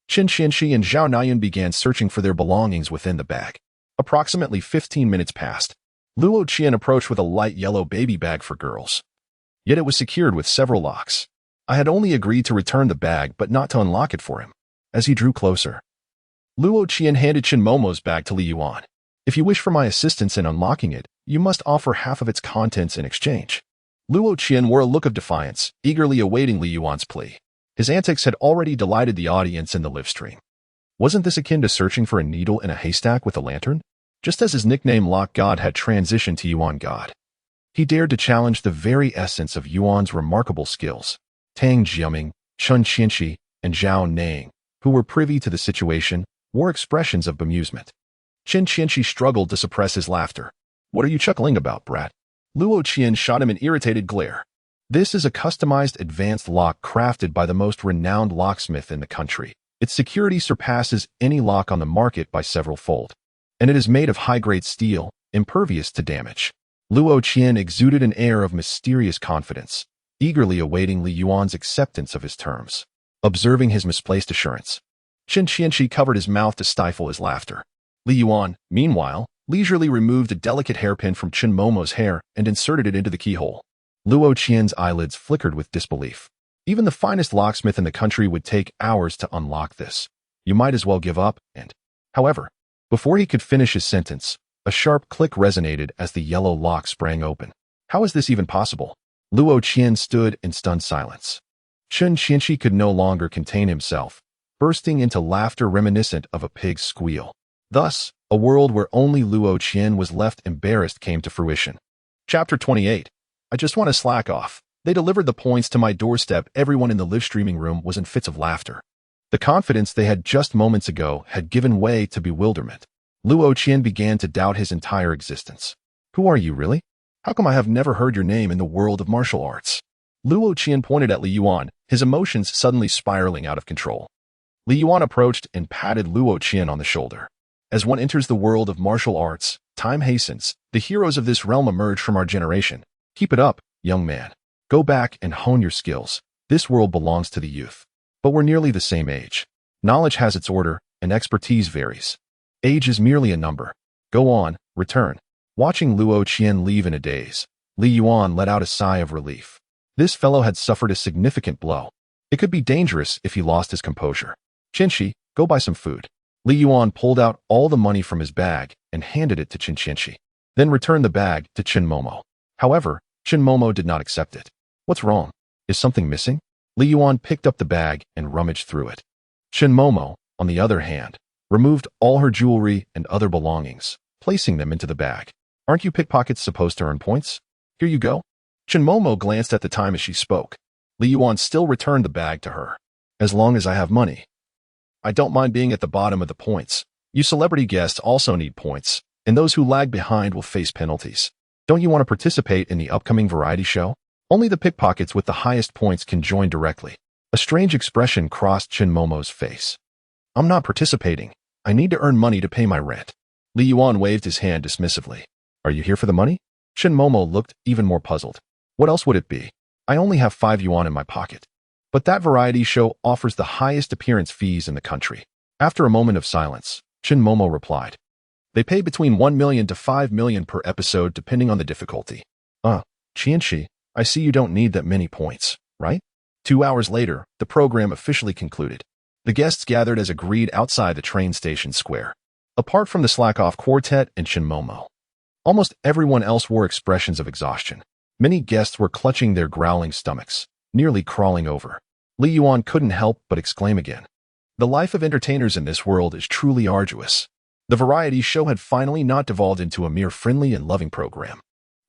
Qin Qianqi and Zhao Nayan began searching for their belongings within the bag. Approximately 15 minutes passed. Luo Qian approached with a light yellow baby bag for girls. Yet it was secured with several locks. I had only agreed to return the bag but not to unlock it for him. As he drew closer, Luo Qian handed Chen Momo's bag to Li Yuan. If you wish for my assistance in unlocking it, you must offer half of its contents in exchange. Luo Qian wore a look of defiance, eagerly awaiting Li Yuan's plea. His antics had already delighted the audience in the live stream. Wasn't this akin to searching for a needle in a haystack with a lantern? Just as his nickname Lock God had transitioned to Yuan God. He dared to challenge the very essence of Yuan's remarkable skills. Tang Jiaming, Chun Qianxi, and Zhao Nang, who were privy to the situation, wore expressions of bemusement. Qin Qianxi struggled to suppress his laughter. "What are you chuckling about, brat?" Luo Qian shot him an irritated glare. "This is a customized advanced lock crafted by the most renowned locksmith in the country. Its security surpasses any lock on the market by several fold. And it is made of high-grade steel, impervious to damage." Luo Qian exuded an air of mysterious confidence, eagerly awaiting Li Yuan's acceptance of his terms. Observing his misplaced assurance, Qin Qianxi covered his mouth to stifle his laughter. Li Yuan, meanwhile, leisurely removed a delicate hairpin from Qin Momo's hair and inserted it into the keyhole. Luo Qian's eyelids flickered with disbelief. Even the finest locksmith in the country would take hours to unlock this. You might as well give up, and... However, before he could finish his sentence, a sharp click resonated as the yellow lock sprang open. How is this even possible? Luo Qian stood in stunned silence. Qin Qianxi could no longer contain himself, bursting into laughter reminiscent of a pig's squeal. Thus, a world where only Luo Qian was left embarrassed came to fruition. Chapter 28. I just want to slack off. They delivered the points to my doorstep. Everyone in the live streaming room was in fits of laughter. The confidence they had just moments ago had given way to bewilderment. Luo Qian began to doubt his entire existence. Who are you, really? How come I have never heard your name in the world of martial arts? Luo Qian pointed at Li Yuan, his emotions suddenly spiraling out of control. Li Yuan approached and patted Luo Qian on the shoulder. As one enters the world of martial arts, time hastens. The heroes of this realm emerge from our generation. Keep it up, young man. Go back and hone your skills. This world belongs to the youth. But we're nearly the same age. Knowledge has its order, and expertise varies. Age is merely a number. Go on, return. Watching Luo Qian leave in a daze, Li Yuan let out a sigh of relief. This fellow had suffered a significant blow. It could be dangerous if he lost his composure. Qianxi, go buy some food. Li Yuan pulled out all the money from his bag and handed it to Qin Qianxi, then returned the bag to Qin Momo. However, Qin Momo did not accept it. What's wrong? Is something missing? Li Yuan picked up the bag and rummaged through it. Qin Momo, on the other hand, removed all her jewelry and other belongings, placing them into the bag. Aren't you pickpockets supposed to earn points? Here you go. Qin Momo glanced at the time as she spoke. Li Yuan still returned the bag to her. As long as I have money. I don't mind being at the bottom of the points. You celebrity guests also need points, and those who lag behind will face penalties. Don't you want to participate in the upcoming variety show? Only the pickpockets with the highest points can join directly. A strange expression crossed Qin Momo's face. I'm not participating. I need to earn money to pay my rent. Li Yuan waved his hand dismissively. Are you here for the money? Qin Momo looked even more puzzled. What else would it be? I only have 5 yuan in my pocket. But that variety show offers the highest appearance fees in the country. After a moment of silence, Qin Momo replied. They pay between 1 million to 5 million per episode depending on the difficulty. Qianxi, I see you don't need that many points, right? 2 hours later, the program officially concluded. The guests gathered as agreed outside the train station square. Apart from the slack-off quartet and Qin Momo, almost everyone else wore expressions of exhaustion. Many guests were clutching their growling stomachs, nearly crawling over. Li Yuan couldn't help but exclaim again. The life of entertainers in this world is truly arduous. The variety show had finally not devolved into a mere friendly and loving program.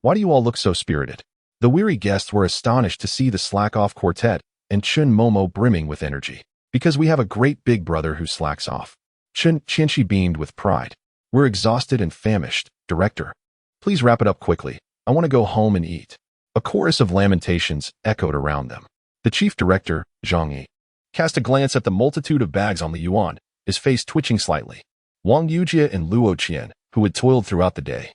Why do you all look so spirited? The weary guests were astonished to see the slack-off quartet and Qin Momo brimming with energy. Because we have a great big brother who slacks off. Qin Qianxi beamed with pride. We're exhausted and famished, director. Please wrap it up quickly. I want to go home and eat. A chorus of lamentations echoed around them. The chief director, Zhang Yi, cast a glance at the multitude of bags on Li Yuan, his face twitching slightly. Wang Yujie and Luo Qian, who had toiled throughout the day,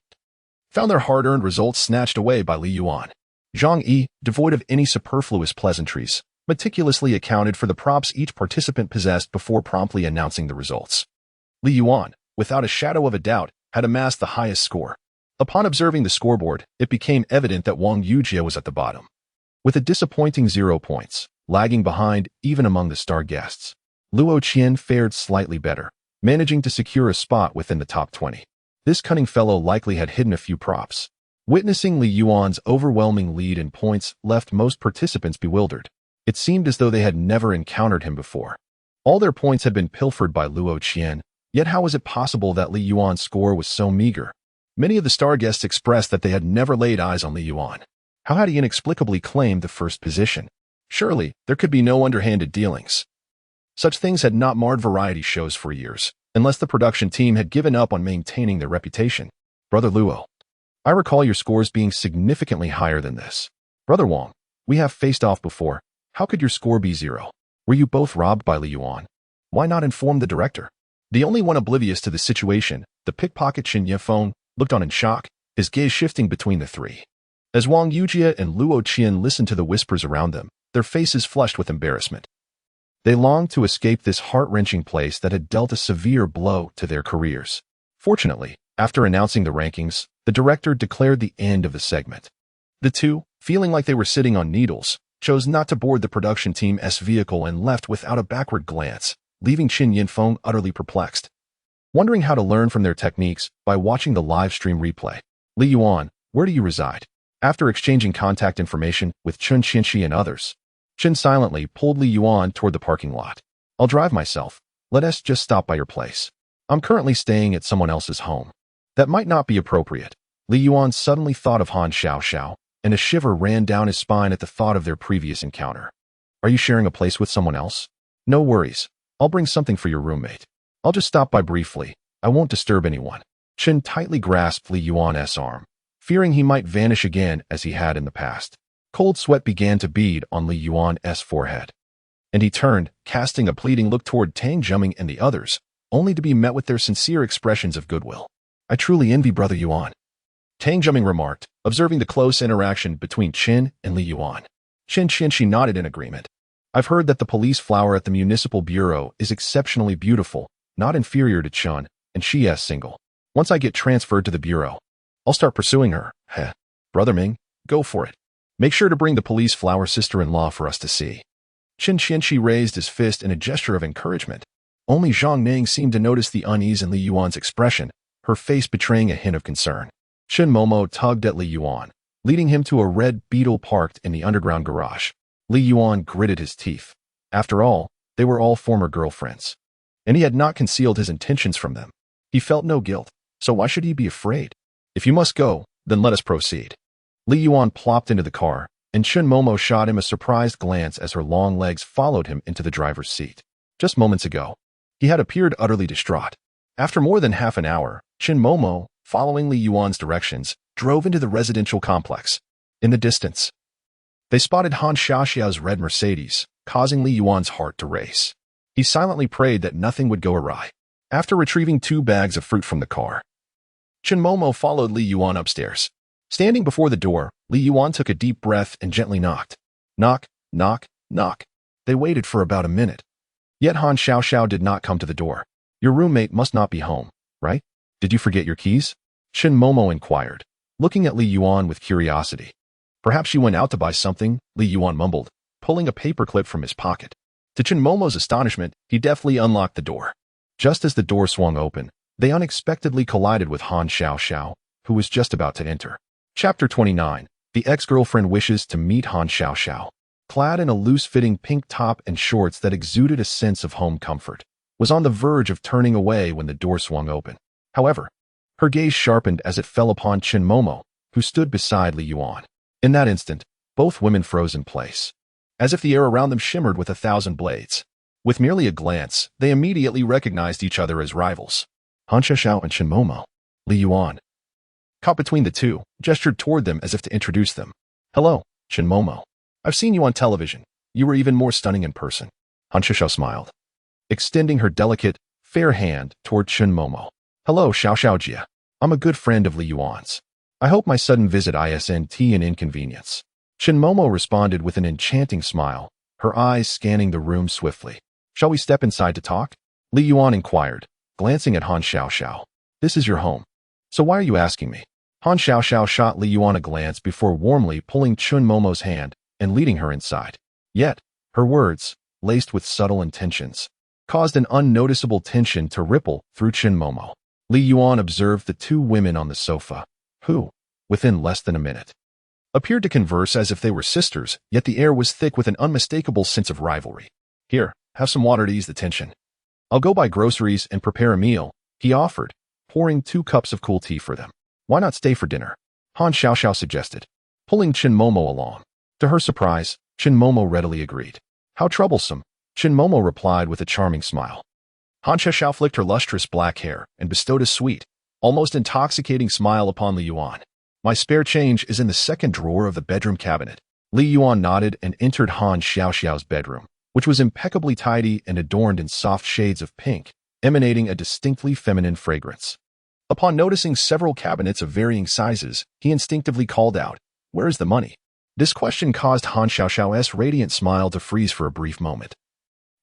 found their hard-earned results snatched away by Li Yuan. Zhang Yi, devoid of any superfluous pleasantries, meticulously accounted for the props each participant possessed before promptly announcing the results. Li Yuan, without a shadow of a doubt, had amassed the highest score. Upon observing the scoreboard, it became evident that Wang Yujie was at the bottom, with a disappointing 0 points, lagging behind even among the star guests. Luo Qian fared slightly better, managing to secure a spot within the top 20. This cunning fellow likely had hidden a few props. Witnessing Li Yuan's overwhelming lead in points left most participants bewildered. It seemed as though they had never encountered him before. All their points had been pilfered by Luo Qian, yet how was it possible that Li Yuan's score was so meager? Many of the star guests expressed that they had never laid eyes on Li Yuan. How had he inexplicably claimed the first position? Surely, there could be no underhanded dealings. Such things had not marred variety shows for years, unless the production team had given up on maintaining their reputation. Brother Luo, I recall your scores being significantly higher than this. Brother Wang, we have faced off before. How could your score be 0? Were you both robbed by Li Yuan? Why not inform the director? The only one oblivious to the situation, the pickpocket Qin Yifeng, looked on in shock, his gaze shifting between the three. As Wang Yujie and Luo Qian listened to the whispers around them, their faces flushed with embarrassment. They longed to escape this heart-wrenching place that had dealt a severe blow to their careers. Fortunately, after announcing the rankings, the director declared the end of the segment. The two, feeling like they were sitting on needles, chose not to board the production team's vehicle and left without a backward glance, leaving Qin Yifeng utterly perplexed. Wondering how to learn from their techniques by watching the live stream replay. Li Yuan, where do you reside? After exchanging contact information with Chun Qianxi and others, Qin silently pulled Li Yuan toward the parking lot. I'll drive myself. Let us just stop by your place. I'm currently staying at someone else's home. That might not be appropriate. Li Yuan suddenly thought of Han Xiaoxiao, and a shiver ran down his spine at the thought of their previous encounter. Are you sharing a place with someone else? No worries. I'll bring something for your roommate. I'll just stop by briefly. I won't disturb anyone. Qin tightly grasped Li Yuan's arm, fearing he might vanish again as he had in the past. Cold sweat began to bead on Li Yuan's forehead, and he turned, casting a pleading look toward Tang Zhiming and the others, only to be met with their sincere expressions of goodwill. I truly envy Brother Yuan, Tang Zhiming remarked, observing the close interaction between Qin and Li Yuan. Qin Qianxi nodded in agreement. I've heard that the police flower at the municipal bureau is exceptionally beautiful, not inferior to Chun, and she is single. Once I get transferred to the bureau, I'll start pursuing her. Heh. Brother Ming, go for it. Make sure to bring the police flower sister-in-law for us to see. Qin Qianxi raised his fist in a gesture of encouragement. Only Zhang Ning seemed to notice the unease in Li Yuan's expression, her face betraying a hint of concern. Qin Momo tugged at Li Yuan, leading him to a red Beetle parked in the underground garage. Li Yuan gritted his teeth. After all, they were all former girlfriends, and he had not concealed his intentions from them. He felt no guilt, so why should he be afraid? If you must go, then let us proceed. Li Yuan plopped into the car, and Qin Momo shot him a surprised glance as her long legs followed him into the driver's seat. Just moments ago, he had appeared utterly distraught. After more than half an hour, Qin Momo, following Li Yuan's directions, drove into the residential complex. In the distance, they spotted Han Xiaoxiao's red Mercedes, causing Li Yuan's heart to race. He silently prayed that nothing would go awry. After retrieving 2 bags of fruit from the car, Qin Momo followed Li Yuan upstairs. Standing before the door, Li Yuan took a deep breath and gently knocked. Knock, knock, knock. They waited for about a minute. Yet Han Xiaoxiao did not come to the door. Your roommate must not be home, right? Did you forget your keys? Qin Momo inquired, looking at Li Yuan with curiosity. Perhaps she went out to buy something, Li Yuan mumbled, pulling a paperclip from his pocket. To Qin Momo's astonishment, he deftly unlocked the door. Just as the door swung open, they unexpectedly collided with Han Xiaoxiao, who was just about to enter. Chapter 29. The ex-girlfriend wishes to meet Han Xiaoxiao. Clad in a loose-fitting pink top and shorts that exuded a sense of home comfort, was on the verge of turning away when the door swung open. However, her gaze sharpened as it fell upon Qin Momo, who stood beside Li Yuan. In that instant, both women froze in place, as if the air around them shimmered with 1,000 blades. With merely a glance, they immediately recognized each other as rivals. Han Xiaoxiao and Qin Momo. Li Yuan, caught between the two, gestured toward them as if to introduce them. Hello, Qin Momo. I've seen you on television. You were even more stunning in person. Han Xiaoxiao smiled, extending her delicate, fair hand toward Qin Momo. Hello, Xiaoxiao Jia. I'm a good friend of Li Yuan's. I hope my sudden visit isn't an inconvenience. Qin Momo responded with an enchanting smile, her eyes scanning the room swiftly. Shall we step inside to talk? Li Yuan inquired, glancing at Han Xiaoxiao. This is your home. So why are you asking me? Han Xiaoxiao shot Li Yuan a glance before warmly pulling Qin Momo's hand and leading her inside. Yet, her words, laced with subtle intentions, caused an unnoticeable tension to ripple through Qin Momo. Li Yuan observed the 2 women on the sofa, who, within less than a minute, appeared to converse as if they were sisters, yet the air was thick with an unmistakable sense of rivalry. Here, have some water to ease the tension. I'll go buy groceries and prepare a meal, he offered, pouring 2 cups of cool tea for them. Why not stay for dinner? Han Xiaoxiao suggested, pulling Chen Momo along. To her surprise, Chen Momo readily agreed. How troublesome, Chen Momo replied with a charming smile. Han Xiaoxiao flicked her lustrous black hair and bestowed a sweet, almost intoxicating smile upon Li Yuan. My spare change is in the second drawer of the bedroom cabinet. Li Yuan nodded and entered Han Xiaoxiao's bedroom, which was impeccably tidy and adorned in soft shades of pink, emanating a distinctly feminine fragrance. Upon noticing several cabinets of varying sizes, he instinctively called out, "Where is the money?" This question caused Han Xiaoxiao's radiant smile to freeze for a brief moment,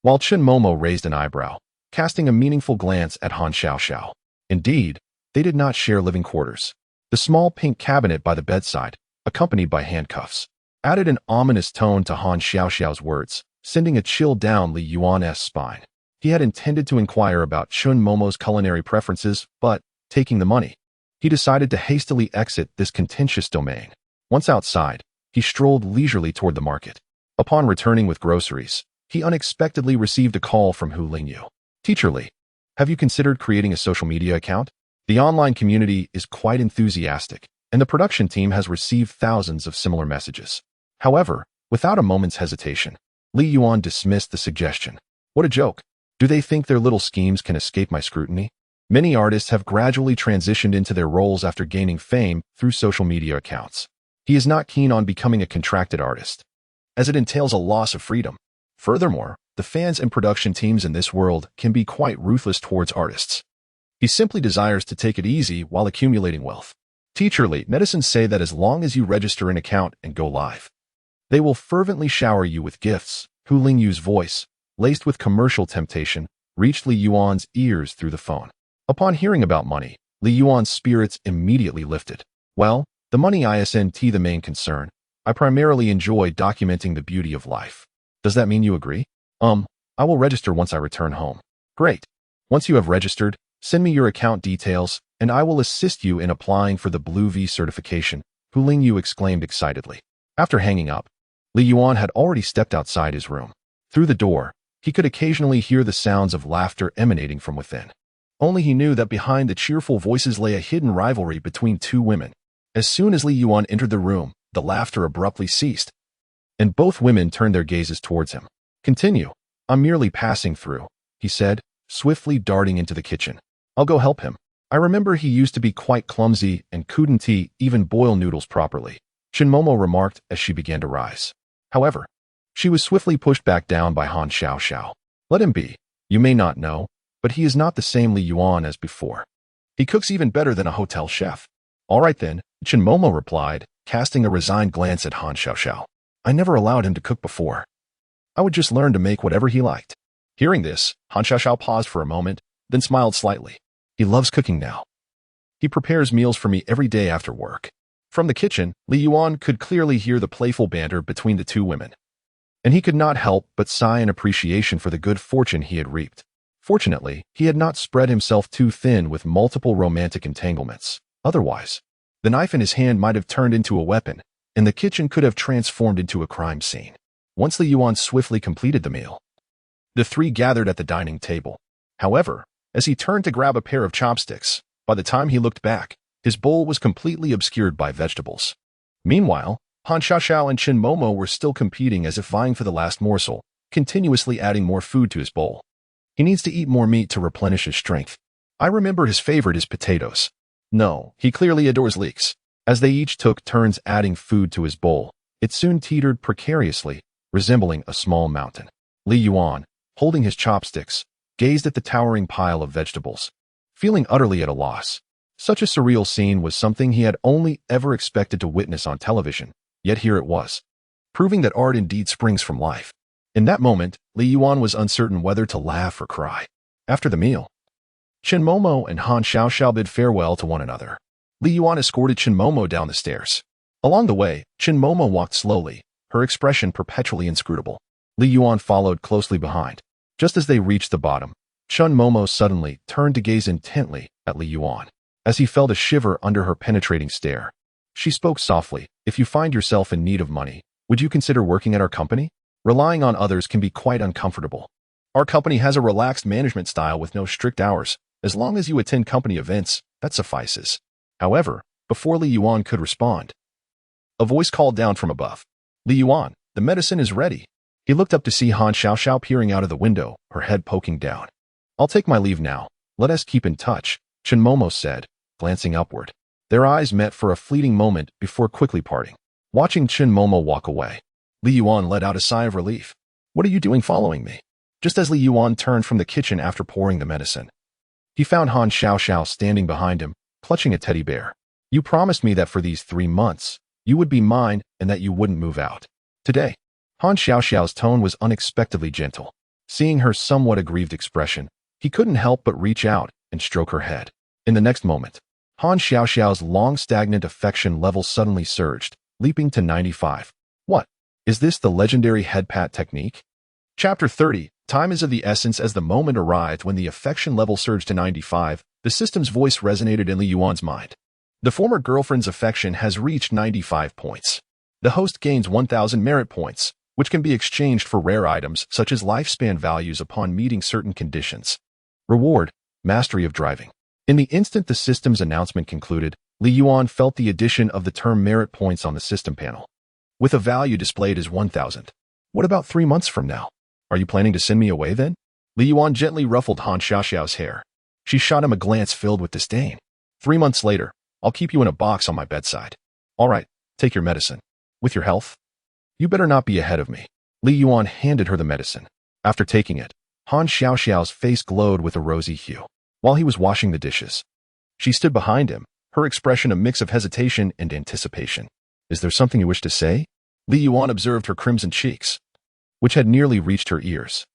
while Chen Momo raised an eyebrow, casting a meaningful glance at Han Xiaoxiao. Indeed, they did not share living quarters. The small pink cabinet by the bedside, accompanied by handcuffs, added an ominous tone to Han Xiaoxiao's words, sending a chill down Li Yuan's spine. He had intended to inquire about Chen Momo's culinary preferences, but, taking the money, he decided to hastily exit this contentious domain. Once outside, he strolled leisurely toward the market. Upon returning with groceries, he unexpectedly received a call from Hu Lingyu. "Teacher Li, have you considered creating a social media account? The online community is quite enthusiastic, and the production team has received thousands of similar messages." However, without a moment's hesitation, Li Yuan dismissed the suggestion. What a joke. Do they think their little schemes can escape my scrutiny? Many artists have gradually transitioned into their roles after gaining fame through social media accounts. He is not keen on becoming a contracted artist, as it entails a loss of freedom. Furthermore, the fans and production teams in this world can be quite ruthless towards artists. He simply desires to take it easy while accumulating wealth. Teacher Li, medicines say that as long as you register an account and go live, they will fervently shower you with gifts. Hu Lingyu's voice, laced with commercial temptation, reached Li Yuan's ears through the phone. Upon hearing about money, Li Yuan's spirits immediately lifted. Well, the money isn't the main concern. I primarily enjoy documenting the beauty of life. Does that mean you agree? I will register once I return home. Great. Once you have registered, send me your account details, and I will assist you in applying for the Blue V certification, Hu Lingyu exclaimed excitedly. After hanging up, Li Yuan had already stepped outside his room. Through the door, he could occasionally hear the sounds of laughter emanating from within. Only he knew that behind the cheerful voices lay a hidden rivalry between two women. As soon as Li Yuan entered the room, the laughter abruptly ceased, and both women turned their gazes towards him. "Continue. I'm merely passing through," he said, swiftly darting into the kitchen. "I'll go help him. I remember he used to be quite clumsy and couldn't even boil noodles properly," Chen Momo remarked as she began to rise. However, she was swiftly pushed back down by Han Xiaoxiao. "Let him be. You may not know, but he is not the same Li Yuan as before. He cooks even better than a hotel chef." "All right then," Chen Momo replied, casting a resigned glance at Han Xiaoxiao. "I never allowed him to cook before. I would just learn to make whatever he liked." Hearing this, Han Xiaoxiao paused for a moment, then smiled slightly. "He loves cooking now. He prepares meals for me every day after work." From the kitchen, Li Yuan could clearly hear the playful banter between the two women, and he could not help but sigh in appreciation for the good fortune he had reaped. Fortunately, he had not spread himself too thin with multiple romantic entanglements. Otherwise, the knife in his hand might have turned into a weapon, and the kitchen could have transformed into a crime scene. Once Li Yuan swiftly completed the meal, the three gathered at the dining table. However, as he turned to grab a pair of chopsticks, by the time he looked back, his bowl was completely obscured by vegetables. Meanwhile, Han Xiaoxiao and Chen Momo were still competing as if vying for the last morsel, continuously adding more food to his bowl. He needs to eat more meat to replenish his strength. I remember his favorite is potatoes. No, he clearly adores leeks. As they each took turns adding food to his bowl, it soon teetered precariously, resembling a small mountain. Li Yuan, holding his chopsticks, gazed at the towering pile of vegetables, feeling utterly at a loss. Such a surreal scene was something he had only ever expected to witness on television, yet here it was, proving that art indeed springs from life. In that moment, Li Yuan was uncertain whether to laugh or cry. After the meal, Chen Momo and Han Xiaoxiao bid farewell to one another. Li Yuan escorted Chen Momo down the stairs. Along the way, Chen Momo walked slowly, her expression perpetually inscrutable. Li Yuan followed closely behind. Just as they reached the bottom, Chen Momo suddenly turned to gaze intently at Li Yuan. As he felt a shiver under her penetrating stare, she spoke softly, "If you find yourself in need of money, would you consider working at our company? Relying on others can be quite uncomfortable. Our company has a relaxed management style with no strict hours. As long as you attend company events, that suffices. However, Before Li Yuan could respond, a voice called down from above. Li Yuan, the medicine is ready. He looked up to see Han Xiaoxiao peering out of the window, her head poking down. I'll take my leave now. Let us keep in touch, Chen Momo said, glancing upward. Their eyes met for a fleeting moment before quickly parting. Watching Chen Momo walk away, Li Yuan let out a sigh of relief. What are you doing following me? Just as Li Yuan turned from the kitchen after pouring the medicine, he found Han Xiaoxiao standing behind him, clutching a teddy bear. You promised me that for these 3 months, you would be mine and that you wouldn't move out. Today, Han Xiaoxiao's tone was unexpectedly gentle. Seeing her somewhat aggrieved expression, he couldn't help but reach out and stroke her head. In the next moment, Han Xiaoxiao's long stagnant affection level suddenly surged, leaping to 95. What? Is this the legendary head pat technique? Chapter 30. Time is of the essence. As the moment arrived when the affection level surged to 95, the system's voice resonated in Li Yuan's mind. The former girlfriend's affection has reached 95 points. The host gains 1,000 merit points, which can be exchanged for rare items such as lifespan values upon meeting certain conditions. Reward: Mastery of Driving. In the instant the system's announcement concluded, Li Yuan felt the addition of the term merit points on the system panel, with a value displayed as 1,000. What about 3 months from now? Are you planning to send me away then? Li Yuan gently ruffled Han Xiaoxiao's hair. She shot him a glance filled with disdain. 3 months later, I'll keep you in a box on my bedside. All right, take your medicine. With your health? You better not be ahead of me. Li Yuan handed her the medicine. After taking it, Han Xiaoxiao's face glowed with a rosy hue. While he was washing the dishes, she stood behind him, her expression a mix of hesitation and anticipation. Is there something you wish to say? Li Yuan observed her crimson cheeks, which had nearly reached her ears.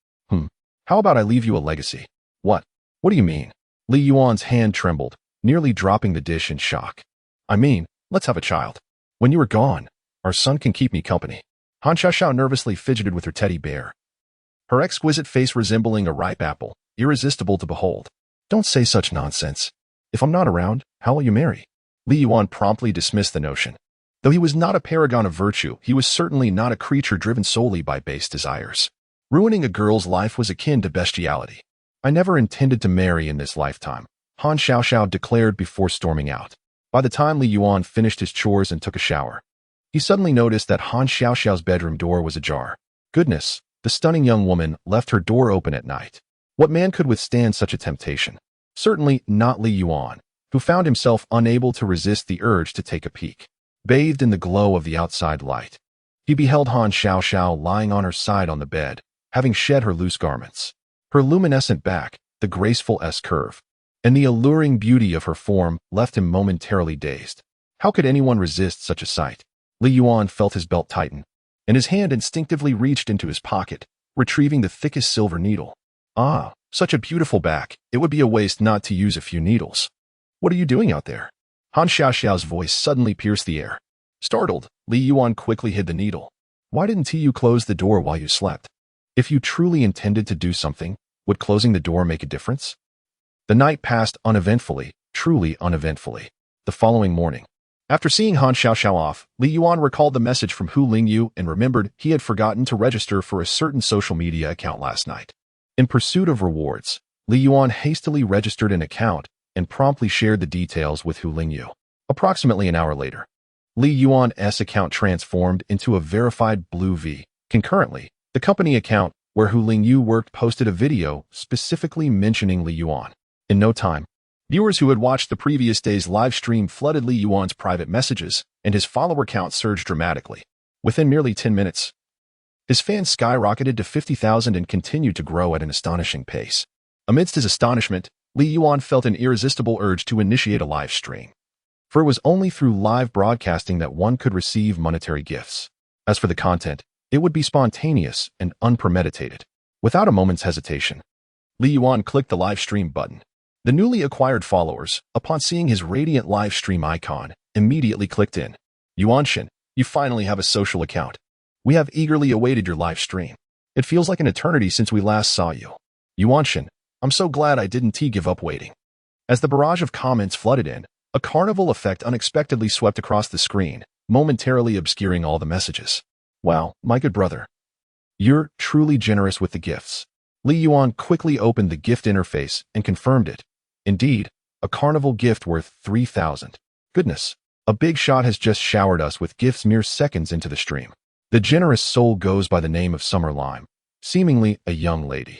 How about I leave you a legacy? What? What do you mean? Li Yuan's hand trembled, nearly dropping the dish in shock. I mean, let's have a child. When you are gone, our son can keep me company. Han Xiaoxiao nervously fidgeted with her teddy bear, her exquisite face resembling a ripe apple, irresistible to behold. Don't say such nonsense. If I'm not around, how will you marry? Li Yuan promptly dismissed the notion. Though he was not a paragon of virtue, he was certainly not a creature driven solely by base desires. Ruining a girl's life was akin to bestiality. I never intended to marry in this lifetime, Han Xiaoxiao declared before storming out. By the time Li Yuan finished his chores and took a shower, he suddenly noticed that Han Xiaoxiao's bedroom door was ajar. Goodness, the stunning young woman left her door open at night. What man could withstand such a temptation? Certainly not Li Yuan, who found himself unable to resist the urge to take a peek. Bathed in the glow of the outside light, he beheld Han Xiaoxiao lying on her side on the bed, having shed her loose garments. Her luminescent back, the graceful S-curve, and the alluring beauty of her form left him momentarily dazed. How could anyone resist such a sight? Li Yuan felt his belt tighten, and his hand instinctively reached into his pocket, retrieving the thickest silver needle. Ah, such a beautiful back, it would be a waste not to use a few needles. What are you doing out there? Han Xiaoxiao's voice suddenly pierced the air. Startled, Li Yuan quickly hid the needle. Why didn't you close the door while you slept? If you truly intended to do something, would closing the door make a difference? The night passed uneventfully, truly uneventfully. The following morning, after seeing Han Xiaoxiao off, Li Yuan recalled the message from Hu Lingyu and remembered he had forgotten to register for a certain social media account last night. In pursuit of rewards, Li Yuan hastily registered an account and promptly shared the details with Hu Lingyu. Approximately an hour later, Li Yuan's account transformed into a verified blue V. Concurrently, the company account where Hu Lingyu worked posted a video specifically mentioning Li Yuan. In no time, viewers who had watched the previous day's live stream flooded Li Yuan's private messages, and his follower count surged dramatically. Within merely 10 minutes, his fans skyrocketed to 50,000 and continued to grow at an astonishing pace. Amidst his astonishment, Li Yuan felt an irresistible urge to initiate a live stream. For it was only through live broadcasting that one could receive monetary gifts. As for the content, it would be spontaneous and unpremeditated. Without a moment's hesitation, Li Yuan clicked the live stream button. The newly acquired followers, upon seeing his radiant live stream icon, immediately clicked in. Yuanshin, you finally have a social account. We have eagerly awaited your live stream. It feels like an eternity since we last saw you. Yuanshin, I'm so glad I didn't give up waiting. As the barrage of comments flooded in, a carnival effect unexpectedly swept across the screen, momentarily obscuring all the messages. Wow, my good brother. You're truly generous with the gifts. Li Yuan quickly opened the gift interface and confirmed it. Indeed, a carnival gift worth 3,000. Goodness, A big shot has just showered us with gifts mere seconds into the stream. The generous soul goes by the name of Summer Lime, seemingly a young lady.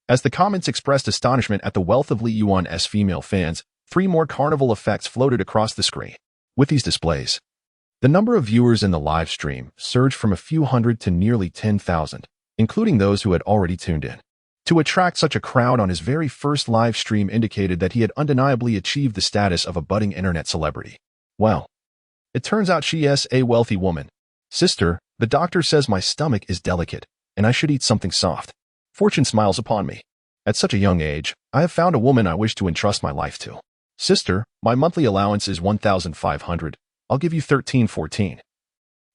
As the comments expressed astonishment at the wealth of Lee Yuan's female fans, 3 more carnival effects floated across the screen. With these displays, the number of viewers in the live stream surged from a few hundred to nearly 10,000, including those who had already tuned in. To attract such a crowd on his very first live stream indicated that he had undeniably achieved the status of a budding internet celebrity. Well, it turns out she is a wealthy woman. Sister, the doctor says my stomach is delicate, and I should eat something soft. Fortune smiles upon me. At such a young age, I have found a woman I wish to entrust my life to. Sister, my monthly allowance is 1,500. I'll give you 1314.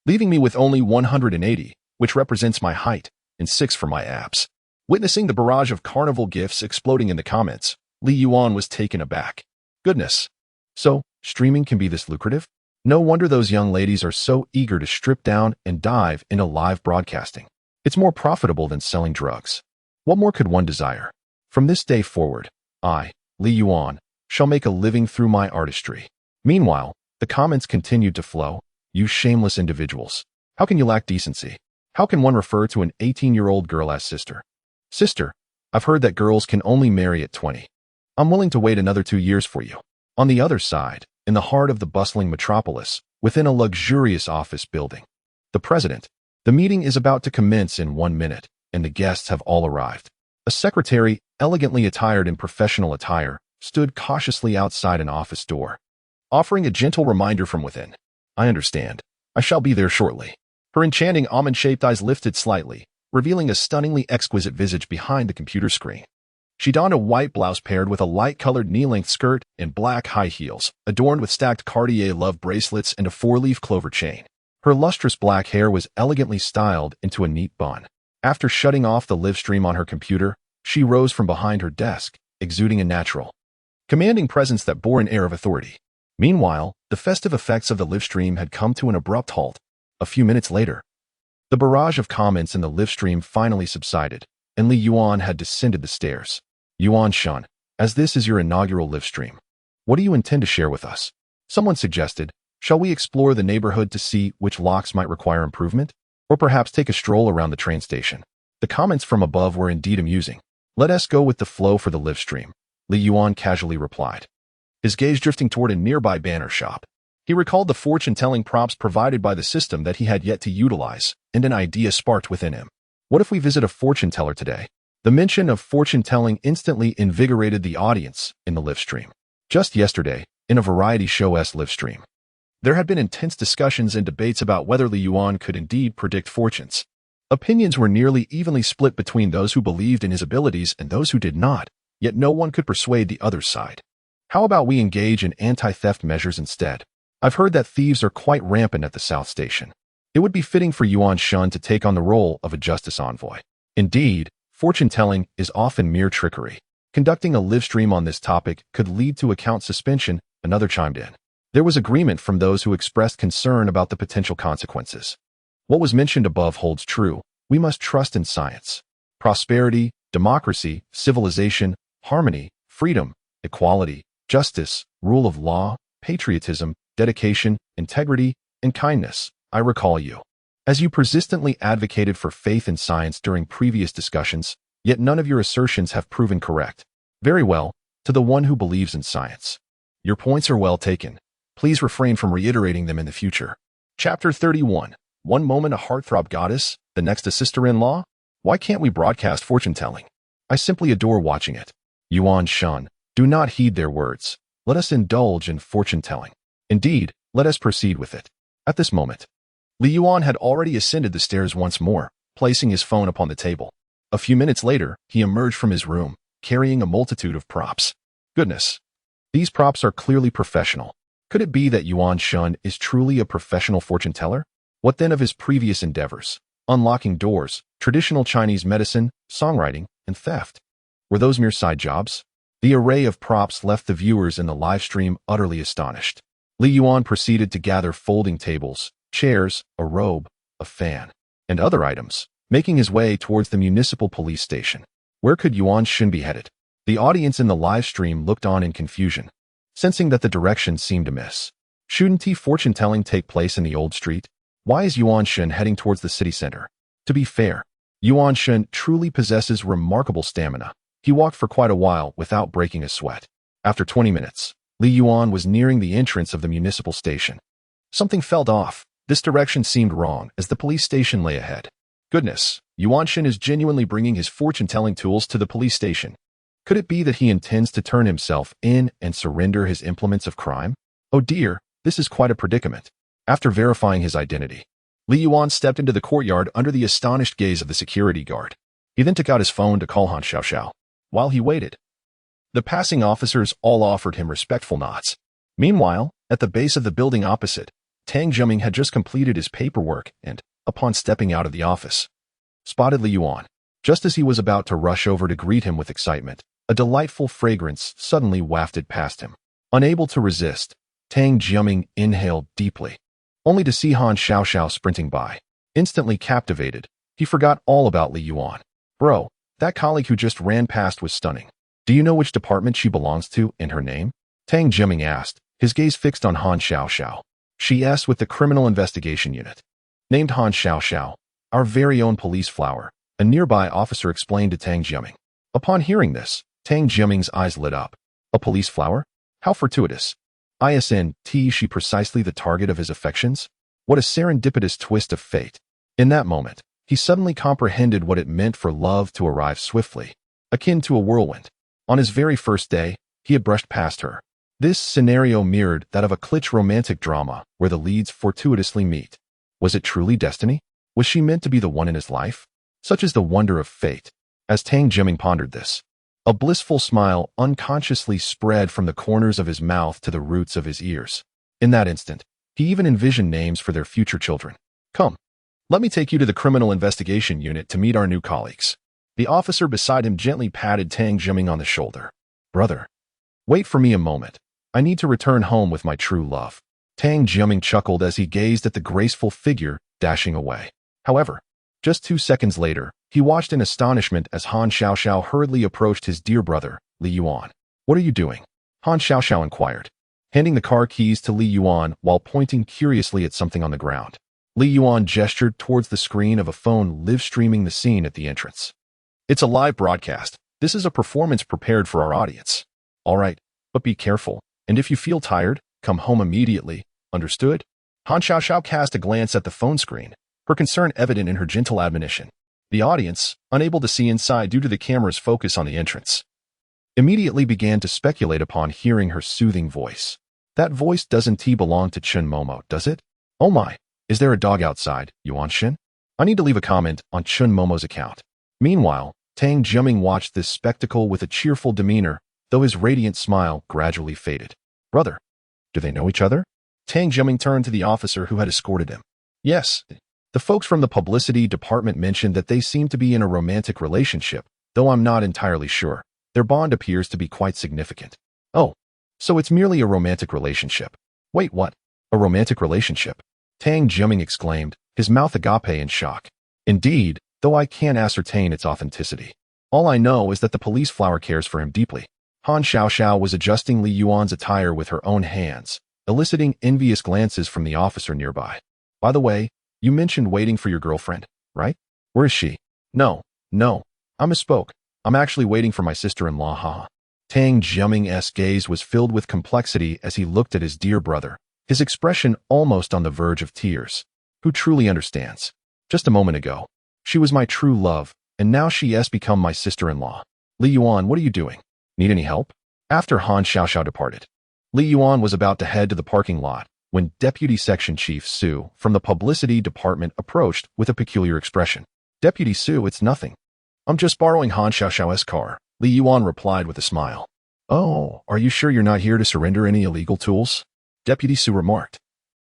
Leaving me with only 180, which represents my height, and 6 for my abs. Witnessing the barrage of carnival gifts exploding in the comments, Lee Yuan was taken aback. Goodness. So, streaming can be this lucrative? No wonder those young ladies are so eager to strip down and dive into live broadcasting. It's more profitable than selling drugs. What more could one desire? From this day forward, I, Lee Yuan, shall make a living through my artistry. Meanwhile, the comments continued to flow. You shameless individuals. How can you lack decency? How can one refer to an 18-year-old girl as sister? Sister, I've heard that girls can only marry at 20. I'm willing to wait another 2 years for you. On the other side, in the heart of the bustling metropolis, within a luxurious office building, the president. The meeting is about to commence in 1 minute, and the guests have all arrived. A secretary, elegantly attired in professional attire, stood cautiously outside an office door, offering a gentle reminder from within. I understand. I shall be there shortly. Her enchanting almond-shaped eyes lifted slightly, revealing a stunningly exquisite visage behind the computer screen. She donned a white blouse paired with a light-colored knee-length skirt and black high heels, adorned with stacked Cartier love bracelets and a 4-leaf clover chain. Her lustrous black hair was elegantly styled into a neat bun. After shutting off the live stream on her computer, she rose from behind her desk, exuding a natural, commanding presence that bore an air of authority. Meanwhile, the festive effects of the live stream had come to an abrupt halt. A few minutes later, the barrage of comments in the live stream finally subsided, and Lee Yuan had descended the stairs. Yuan Shun, as this is your inaugural live stream, what do you intend to share with us? Someone suggested, shall we explore the neighborhood to see which locks might require improvement? Or perhaps take a stroll around the train station? The comments from above were indeed amusing. Let us go with the flow for the live stream, Lee Yuan casually replied, his gaze drifting toward a nearby banner shop. He recalled the fortune-telling props provided by the system that he had yet to utilize, and an idea sparked within him. What if we visit a fortune teller today? The mention of fortune-telling instantly invigorated the audience in the live stream. Just yesterday, in a variety show's live stream, there had been intense discussions and debates about whether Lee Yuan could indeed predict fortunes. Opinions were nearly evenly split between those who believed in his abilities and those who did not, yet no one could persuade the other side. How about we engage in anti-theft measures instead? I've heard that thieves are quite rampant at the South Station. It would be fitting for Yuan Shun to take on the role of a justice envoy. Indeed, fortune-telling is often mere trickery. Conducting a live stream on this topic could lead to account suspension, another chimed in. There was agreement from those who expressed concern about the potential consequences. What was mentioned above holds true. We must trust in science. Prosperity, democracy, civilization, harmony, freedom, equality, justice, rule of law, patriotism, dedication, integrity, and kindness. I recall you. As you persistently advocated for faith in science during previous discussions, yet none of your assertions have proven correct. Very well, to the one who believes in science. Your points are well taken. Please refrain from reiterating them in the future. Chapter 31. One moment a heartthrob goddess, the next a sister-in-law? Why can't we broadcast fortune-telling? I simply adore watching it. Yuan Shun, do not heed their words. Let us indulge in fortune-telling. Indeed, let us proceed with it. At this moment, Lee Yuan had already ascended the stairs once more, placing his phone upon the table. A few minutes later, he emerged from his room, carrying a multitude of props. Goodness. These props are clearly professional. Could it be that Yuan Shun is truly a professional fortune teller? What then of his previous endeavors? Unlocking doors, traditional Chinese medicine, songwriting, and theft. Were those mere side jobs? The array of props left the viewers in the live stream utterly astonished. Lee Yuan proceeded to gather folding tables, chairs, a robe, a fan, and other items, making his way towards the municipal police station. Where could Yuan Shun be headed? The audience in the live stream looked on in confusion, sensing that the direction seemed amiss. Shouldn't fortune-telling take place in the old street? Why is Yuan Shen heading towards the city center? To be fair, Yuan Shen truly possesses remarkable stamina. He walked for quite a while without breaking a sweat. After 20 minutes, Li Yuan was nearing the entrance of the municipal station. Something felt off. This direction seemed wrong as the police station lay ahead. Goodness, Yuan Shen is genuinely bringing his fortune-telling tools to the police station. Could it be that he intends to turn himself in and surrender his implements of crime? Oh dear, this is quite a predicament. After verifying his identity, Li Yuan stepped into the courtyard under the astonished gaze of the security guard. He then took out his phone to call Han Xiaoxiao. While he waited, the passing officers all offered him respectful nods. Meanwhile, at the base of the building opposite, Tang Jiming had just completed his paperwork and, upon stepping out of the office, spotted Li Yuan. Just as he was about to rush over to greet him with excitement, a delightful fragrance suddenly wafted past him. Unable to resist, Tang Jiming inhaled deeply, only to see Han Xiaoxiao sprinting by. Instantly captivated, he forgot all about Li Yuan. Bro, that colleague who just ran past was stunning. Do you know which department she belongs to and her name? Tang Jiming asked, his gaze fixed on Han Xiaoxiao. She asked with the Criminal Investigation Unit. Named Han Xiaoxiao, our very own police flower, a nearby officer explained to Tang Jiming. Upon hearing this, Tang Jiming's eyes lit up. A police flower? How fortuitous. Isn't she precisely the target of his affections? What a serendipitous twist of fate. In that moment, he suddenly comprehended what it meant for love to arrive swiftly, akin to a whirlwind. On his very first day, he had brushed past her. This scenario mirrored that of a kitsch romantic drama where the leads fortuitously meet. Was it truly destiny? Was she meant to be the one in his life? Such is the wonder of fate. As Tang Jiming pondered this, a blissful smile unconsciously spread from the corners of his mouth to the roots of his ears. In that instant, he even envisioned names for their future children. Come, let me take you to the Criminal Investigation Unit to meet our new colleagues. The officer beside him gently patted Tang Jiming on the shoulder. Brother, wait for me a moment. I need to return home with my true love. Tang Jiming chuckled as he gazed at the graceful figure dashing away. However, just 2 seconds later, he watched in astonishment as Han Xiaoxiao hurriedly approached his dear brother, Li Yuan. What are you doing? Han Xiaoxiao inquired, handing the car keys to Li Yuan while pointing curiously at something on the ground. Li Yuan gestured towards the screen of a phone live-streaming the scene at the entrance. It's a live broadcast. This is a performance prepared for our audience. All right, but be careful, and if you feel tired, come home immediately. Understood? Han Xiaoxiao cast a glance at the phone screen, her concern evident in her gentle admonition. The audience, unable to see inside due to the camera's focus on the entrance, immediately began to speculate upon hearing her soothing voice. That voice doesn't belong to Chun Momo, does it? Oh my, is there a dog outside, Yuan Shen? I need to leave a comment on Chun Momo's account. Meanwhile, Tang Jiming watched this spectacle with a cheerful demeanor, though his radiant smile gradually faded. Brother, do they know each other? Tang Jiming turned to the officer who had escorted him. Yes, the folks from the publicity department mentioned that they seem to be in a romantic relationship, though I'm not entirely sure. Their bond appears to be quite significant. Oh, so it's merely a romantic relationship. Wait, what? A romantic relationship? Tang Jiming exclaimed, his mouth agape in shock. Indeed, though I can't ascertain its authenticity. All I know is that the police flower cares for him deeply. Han Xiaoxiao was adjusting Li Yuan's attire with her own hands, eliciting envious glances from the officer nearby. By the way, you mentioned waiting for your girlfriend, right? Where is she? No, I misspoke. I'm actually waiting for my sister-in-law, haha. Tang Jiming's gaze was filled with complexity as he looked at his dear brother, his expression almost on the verge of tears. Who truly understands? Just a moment ago, she was my true love, and now she has become my sister-in-law. Li Yuan, what are you doing? Need any help? After Han Xiaoxiao departed, Li Yuan was about to head to the parking lot when Deputy Section Chief Su from the Publicity Department approached with a peculiar expression. Deputy Su, it's nothing. I'm just borrowing Han Xiaoxiao's car, Li Yuan replied with a smile. Oh, are you sure you're not here to surrender any illegal tools? Deputy Su remarked,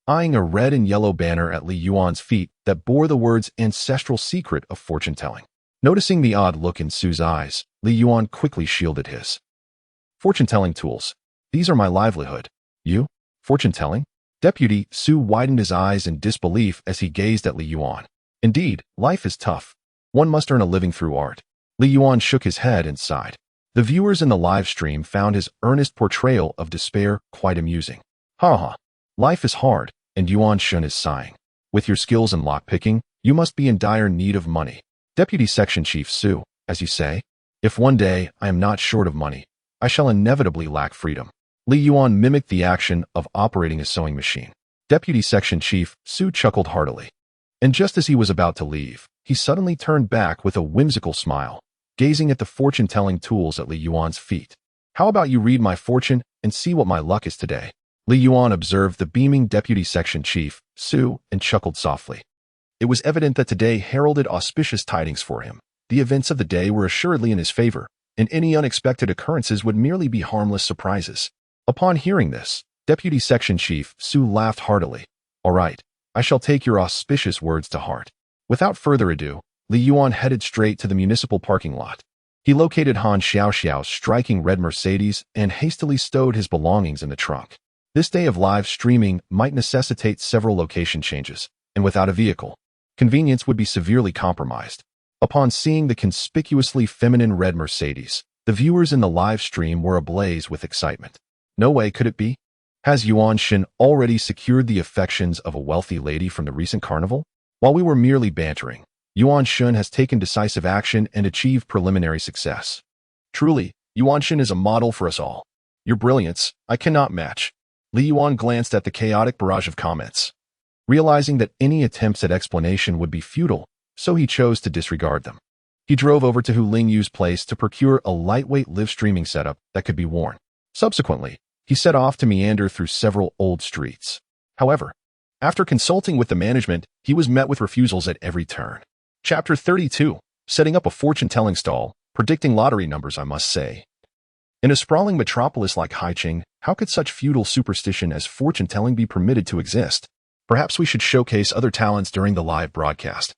eyeing a red and yellow banner at Li Yuan's feet that bore the words Ancestral Secret of Fortune-Telling. Noticing the odd look in Su's eyes, Li Yuan quickly shielded his. Fortune-telling tools. These are my livelihood. You? Fortune-telling? Deputy Su widened his eyes in disbelief as he gazed at Li Yuan. Indeed, life is tough. One must earn a living through art. Li Yuan shook his head and sighed. The viewers in the live stream found his earnest portrayal of despair quite amusing. Ha ha. Life is hard, and Yuan Shun is sighing. With your skills in lockpicking, you must be in dire need of money. Deputy Section Chief Su, as you say, if one day I am not short of money, I shall inevitably lack freedom. Li Yuan mimicked the action of operating a sewing machine. Deputy Section Chief Su chuckled heartily. And just as he was about to leave, he suddenly turned back with a whimsical smile, gazing at the fortune-telling tools at Li Yuan's feet. How about you read my fortune and see what my luck is today? Li Yuan observed the beaming Deputy Section Chief Su and chuckled softly. It was evident that today heralded auspicious tidings for him. The events of the day were assuredly in his favor, and any unexpected occurrences would merely be harmless surprises. Upon hearing this, Deputy Section Chief Su laughed heartily. All right, I shall take your auspicious words to heart. Without further ado, Li Yuan headed straight to the municipal parking lot. He located Han Xiaoxiao's striking red Mercedes and hastily stowed his belongings in the trunk. This day of live streaming might necessitate several location changes, and without a vehicle, convenience would be severely compromised. Upon seeing the conspicuously feminine red Mercedes, the viewers in the live stream were ablaze with excitement. No way could it be? Has Yuan Shin already secured the affections of a wealthy lady from the recent carnival? While we were merely bantering, Yuan Shun has taken decisive action and achieved preliminary success. Truly, Yuan Shun is a model for us all. Your brilliance, I cannot match. Li Yuan glanced at the chaotic barrage of comments, realizing that any attempts at explanation would be futile, so he chose to disregard them. He drove over to Hu Lingyu's place to procure a lightweight live streaming setup that could be worn. Subsequently, he set off to meander through several old streets. However, after consulting with the management, he was met with refusals at every turn. Chapter 32. Setting up a fortune-telling stall, predicting lottery numbers, I must say. In a sprawling metropolis like Haicheng, how could such feudal superstition as fortune-telling be permitted to exist? Perhaps we should showcase other talents during the live broadcast.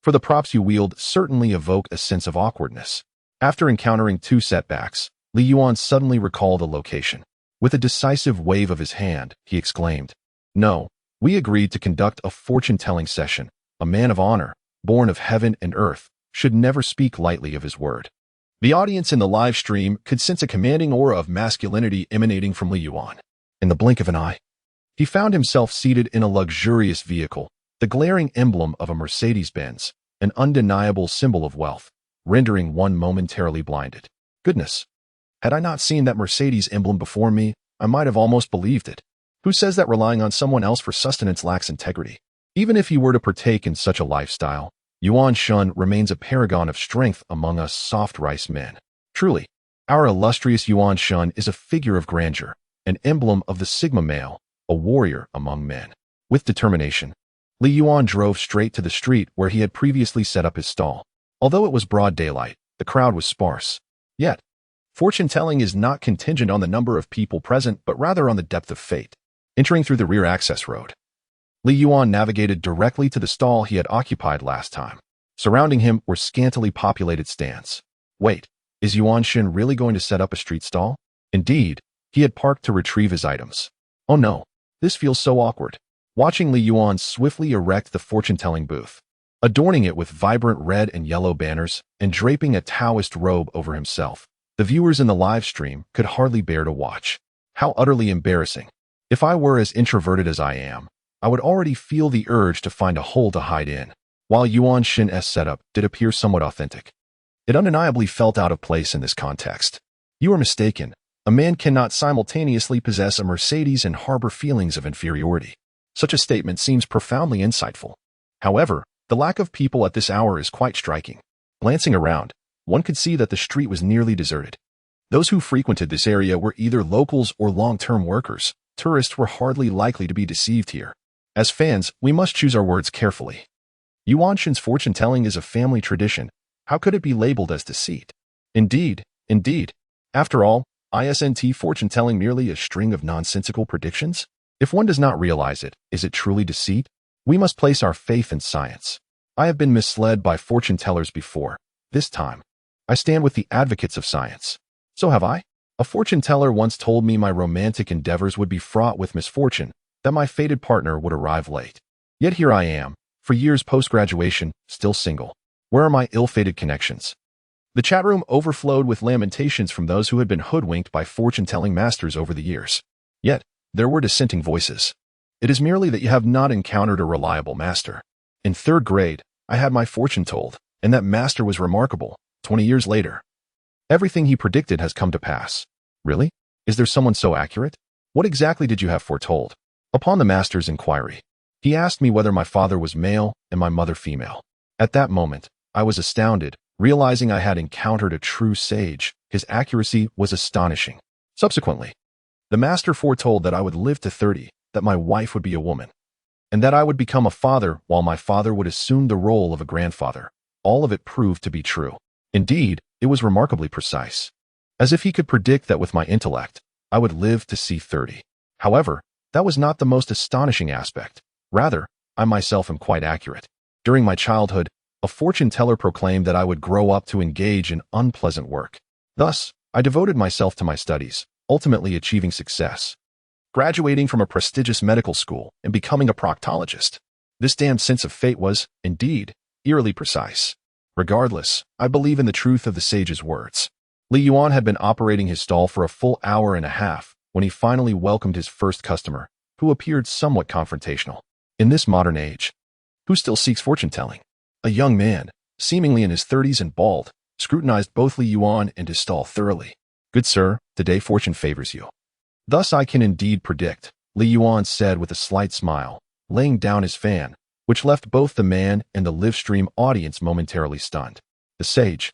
For the props you wield certainly evoke a sense of awkwardness. After encountering two setbacks, Li Yuan suddenly recalled the location. With a decisive wave of his hand, he exclaimed, "No, we agreed to conduct a fortune-telling session. A man of honor, born of heaven and earth, should never speak lightly of his word." The audience in the live stream could sense a commanding aura of masculinity emanating from Li Yuan. In the blink of an eye, he found himself seated in a luxurious vehicle, the glaring emblem of a Mercedes-Benz, an undeniable symbol of wealth, rendering one momentarily blinded. Goodness! Had I not seen that Mercedes emblem before me, I might have almost believed it. Who says that relying on someone else for sustenance lacks integrity? Even if he were to partake in such a lifestyle, Yuan Shun remains a paragon of strength among us soft rice men. Truly, our illustrious Yuan Shun is a figure of grandeur, an emblem of the Sigma male, a warrior among men. With determination, Li Yuan drove straight to the street where he had previously set up his stall. Although it was broad daylight, the crowd was sparse. Yet, fortune-telling is not contingent on the number of people present, but rather on the depth of fate. Entering through the rear access road, Li Yuan navigated directly to the stall he had occupied last time. Surrounding him were scantily populated stands. Wait, is Yuan Shin really going to set up a street stall? Indeed, he had parked to retrieve his items. Oh no, this feels so awkward. Watching Li Yuan swiftly erect the fortune-telling booth, adorning it with vibrant red and yellow banners and draping a Taoist robe over himself, the viewers in the live stream could hardly bear to watch. How utterly embarrassing. If I were as introverted as I am, I would already feel the urge to find a hole to hide in. While Yuan Shin's setup did appear somewhat authentic, it undeniably felt out of place in this context. You are mistaken. A man cannot simultaneously possess a Mercedes and harbor feelings of inferiority. Such a statement seems profoundly insightful. However, the lack of people at this hour is quite striking. Glancing around, one could see that the street was nearly deserted. Those who frequented this area were either locals or long-term workers. Tourists were hardly likely to be deceived here. As fans, we must choose our words carefully. Yuan Shin's fortune-telling is a family tradition. How could it be labeled as deceit? Indeed. After all, isn't fortune-telling merely a string of nonsensical predictions? If one does not realize it, is it truly deceit? We must place our faith in science. I have been misled by fortune-tellers before. This time, I stand with the advocates of science. So have I? A fortune-teller once told me my romantic endeavors would be fraught with misfortune, that my fated partner would arrive late. Yet here I am, for years post-graduation, still single. Where are my ill-fated connections? The chat room overflowed with lamentations from those who had been hoodwinked by fortune-telling masters over the years. Yet, there were dissenting voices. It is merely that you have not encountered a reliable master. In 3rd grade, I had my fortune told, and that master was remarkable. 20 years later, everything he predicted has come to pass. Really? Is there someone so accurate? What exactly did you have foretold? Upon the master's inquiry, he asked me whether my father was male and my mother female. At that moment, I was astounded, realizing I had encountered a true sage. His accuracy was astonishing. Subsequently, the master foretold that I would live to 30, that my wife would be a woman, and that I would become a father while my father would assume the role of a grandfather. All of it proved to be true. Indeed, it was remarkably precise. As if he could predict that with my intellect, I would live to see 30. However, that was not the most astonishing aspect. Rather, I myself am quite accurate. During my childhood, a fortune teller proclaimed that I would grow up to engage in unpleasant work. Thus, I devoted myself to my studies, ultimately achieving success, graduating from a prestigious medical school and becoming a proctologist. This damned sense of fate was, indeed, eerily precise. Regardless, I believe in the truth of the sage's words. Li Yuan had been operating his stall for a full hour and a half when he finally welcomed his first customer, who appeared somewhat confrontational. In this modern age, who still seeks fortune-telling? A young man, seemingly in his 30s and bald, scrutinized both Li Yuan and his stall thoroughly. Good sir, today fortune favors you. Thus I can indeed predict, Li Yuan said with a slight smile, laying down his fan, which left both the man and the live-stream audience momentarily stunned. The sage,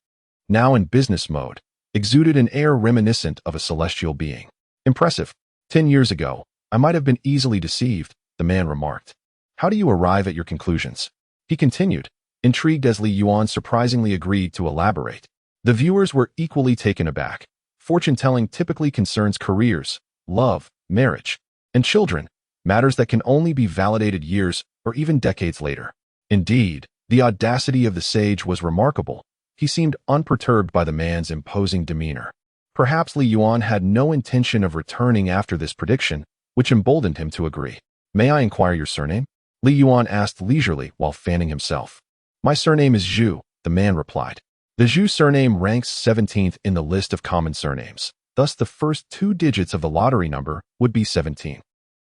now in business mode, exuded an air reminiscent of a celestial being. Impressive. 10 years ago, I might have been easily deceived, the man remarked. How do you arrive at your conclusions? He continued, intrigued as Li Yuan surprisingly agreed to elaborate. The viewers were equally taken aback. Fortune-telling typically concerns careers, love, marriage, and children, matters that can only be validated years or even decades later. Indeed, the audacity of the sage was remarkable. He seemed unperturbed by the man's imposing demeanor. Perhaps Li Yuan had no intention of returning after this prediction, which emboldened him to agree. May I inquire your surname? Li Yuan asked leisurely while fanning himself. My surname is Zhu, the man replied. The Zhu surname ranks 17th in the list of common surnames. Thus, the first 2 digits of the lottery number would be 17.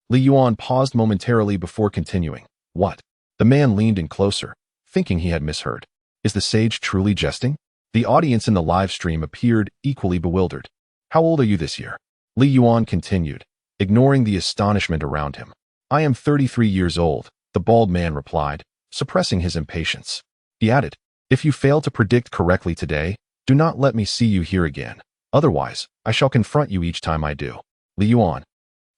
Li Yuan paused momentarily before continuing. What? The man leaned in closer, thinking he had misheard. Is the sage truly jesting? The audience in the live stream appeared equally bewildered. How old are you this year? Li Yuan continued, ignoring the astonishment around him. I am 33 years old, the bald man replied, suppressing his impatience. He added, if you fail to predict correctly today, do not let me see you here again. Otherwise, I shall confront you each time I do. Li Yuan,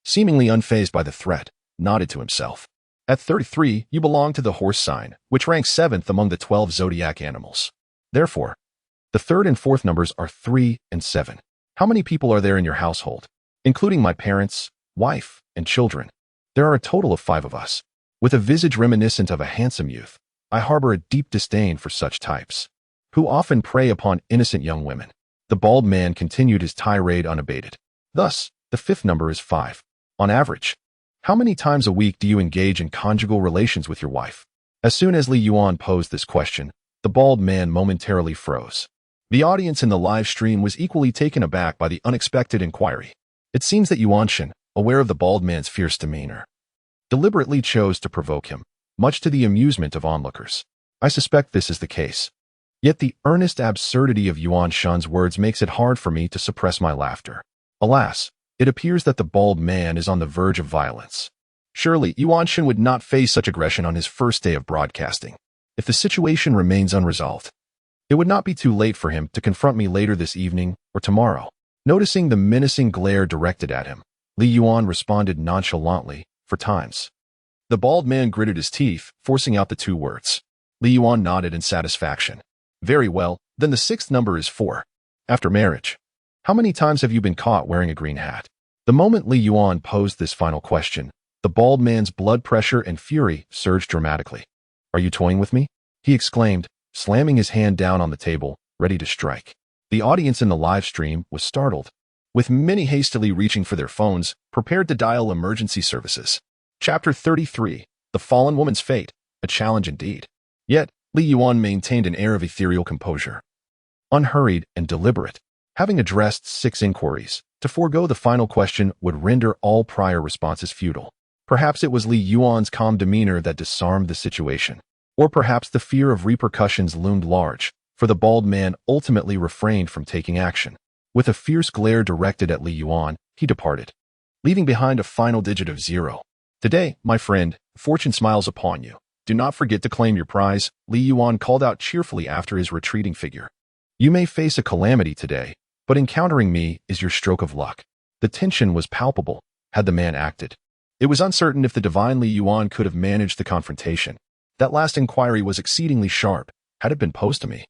seemingly unfazed by the threat, nodded to himself. At 33, you belong to the horse sign, which ranks 7th among the 12 zodiac animals. Therefore, the 3rd and 4th numbers are 3 and 7. How many people are there in your household? Including my parents, wife, and children. There are a total of 5 of us. With a visage reminiscent of a handsome youth, I harbor a deep disdain for such types, who often prey upon innocent young women. The bald man continued his tirade unabated. Thus, the 5th number is 5. On average, how many times a week do you engage in conjugal relations with your wife? As soon as Li Yuan posed this question, the bald man momentarily froze. The audience in the live stream was equally taken aback by the unexpected inquiry. It seems that Yuanshan, aware of the bald man's fierce demeanor, deliberately chose to provoke him, much to the amusement of onlookers. I suspect this is the case. Yet the earnest absurdity of Yuan Shan's words makes it hard for me to suppress my laughter. Alas, it appears that the bald man is on the verge of violence. Surely, Yuan Shan would not face such aggression on his first day of broadcasting. If the situation remains unresolved, it would not be too late for him to confront me later this evening or tomorrow. Noticing the menacing glare directed at him, Li Yuan responded nonchalantly, for times. The bald man gritted his teeth, forcing out the 2 words. Li Yuan nodded in satisfaction. Very well, then the 6th number is 4. After marriage, how many times have you been caught wearing a green hat? The moment Li Yuan posed this final question, the bald man's blood pressure and fury surged dramatically. Are you toying with me? He exclaimed, slamming his hand down on the table, ready to strike. The audience in the live stream was startled, with many hastily reaching for their phones, prepared to dial emergency services. Chapter 33, The Fallen Woman's Fate, a challenge indeed. Yet, Li Yuan maintained an air of ethereal composure. Unhurried and deliberate, having addressed 6 inquiries, to forego the final question would render all prior responses futile. Perhaps it was Li Yuan's calm demeanor that disarmed the situation. Or perhaps the fear of repercussions loomed large, for the bald man ultimately refrained from taking action. With a fierce glare directed at Li Yuan, he departed, leaving behind a final digit of 0. Today, my friend, fortune smiles upon you. Do not forget to claim your prize, Li Yuan called out cheerfully after his retreating figure. You may face a calamity today, but encountering me is your stroke of luck. The tension was palpable, had the man acted. It was uncertain if the divine Li Yuan could have managed the confrontation. That last inquiry was exceedingly sharp. Had it been posed to me,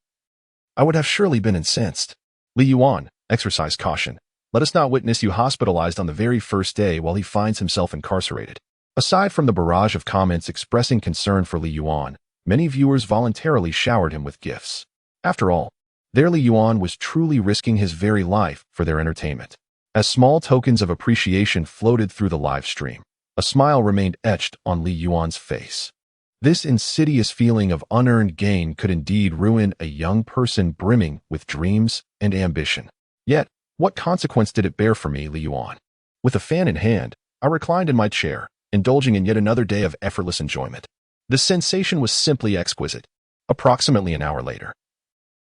I would have surely been incensed. Li Yuan, exercise caution. Let us not witness you hospitalized on the very first day while he finds himself incarcerated. Aside from the barrage of comments expressing concern for Li Yuan, many viewers voluntarily showered him with gifts. After all, their Li Yuan was truly risking his very life for their entertainment. As small tokens of appreciation floated through the live stream, a smile remained etched on Li Yuan's face. This insidious feeling of unearned gain could indeed ruin a young person brimming with dreams and ambition. Yet, what consequence did it bear for me, Li Yuan? With a fan in hand, I reclined in my chair, indulging in yet another day of effortless enjoyment. The sensation was simply exquisite. Approximately an hour later,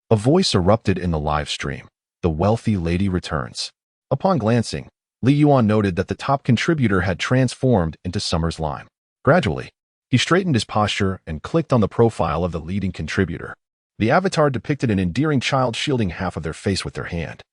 a voice erupted in the live stream. The wealthy lady returns. Upon glancing, Li Yuan noted that the top contributor had transformed into Summer's Lime. Gradually, he straightened his posture and clicked on the profile of the leading contributor. The avatar depicted an endearing child shielding half of their face with their hand,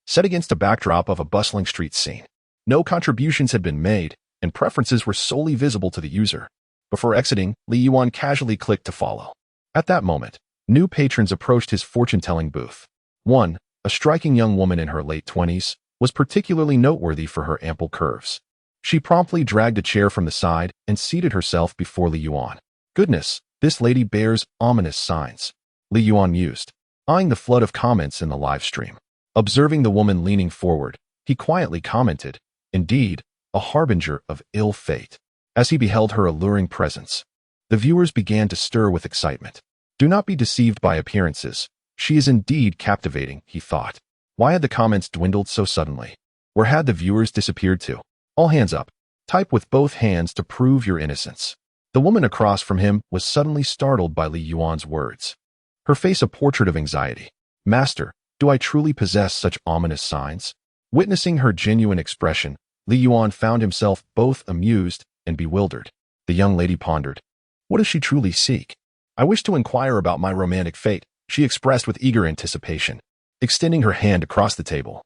set against a backdrop of a bustling street scene. No contributions had been made, and preferences were solely visible to the user. Before exiting, Li Yuan casually clicked to follow. At that moment, new patrons approached his fortune-telling booth. One, a striking young woman in her late 20s, was particularly noteworthy for her ample curves. She promptly dragged a chair from the side and seated herself before Li Yuan. Goodness, this lady bears ominous signs, Li Yuan mused, eyeing the flood of comments in the live stream. Observing the woman leaning forward, he quietly commented, indeed, a harbinger of ill fate. As he beheld her alluring presence, the viewers began to stir with excitement. Do not be deceived by appearances. She is indeed captivating, he thought. Why had the comments dwindled so suddenly? Where had the viewers disappeared to? All hands up. Type with both hands to prove your innocence. The woman across from him was suddenly startled by Li Yuan's words. Her face a portrait of anxiety. Master, do I truly possess such ominous signs? Witnessing her genuine expression, Li Yuan found himself both amused and bewildered. The young lady pondered. What does she truly seek? I wish to inquire about my romantic fate, she expressed with eager anticipation, extending her hand across the table.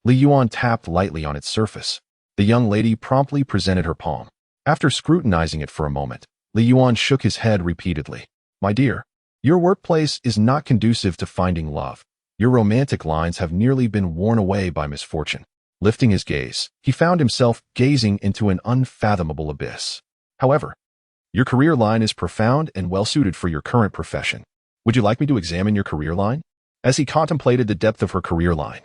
Li Yuan tapped lightly on its surface. The young lady promptly presented her palm. After scrutinizing it for a moment, Li Yuan shook his head repeatedly. My dear, your workplace is not conducive to finding love. Your romantic lines have nearly been worn away by misfortune. Lifting his gaze, he found himself gazing into an unfathomable abyss. However, your career line is profound and well-suited for your current profession. Would you like me to examine your career line? As he contemplated the depth of her career line,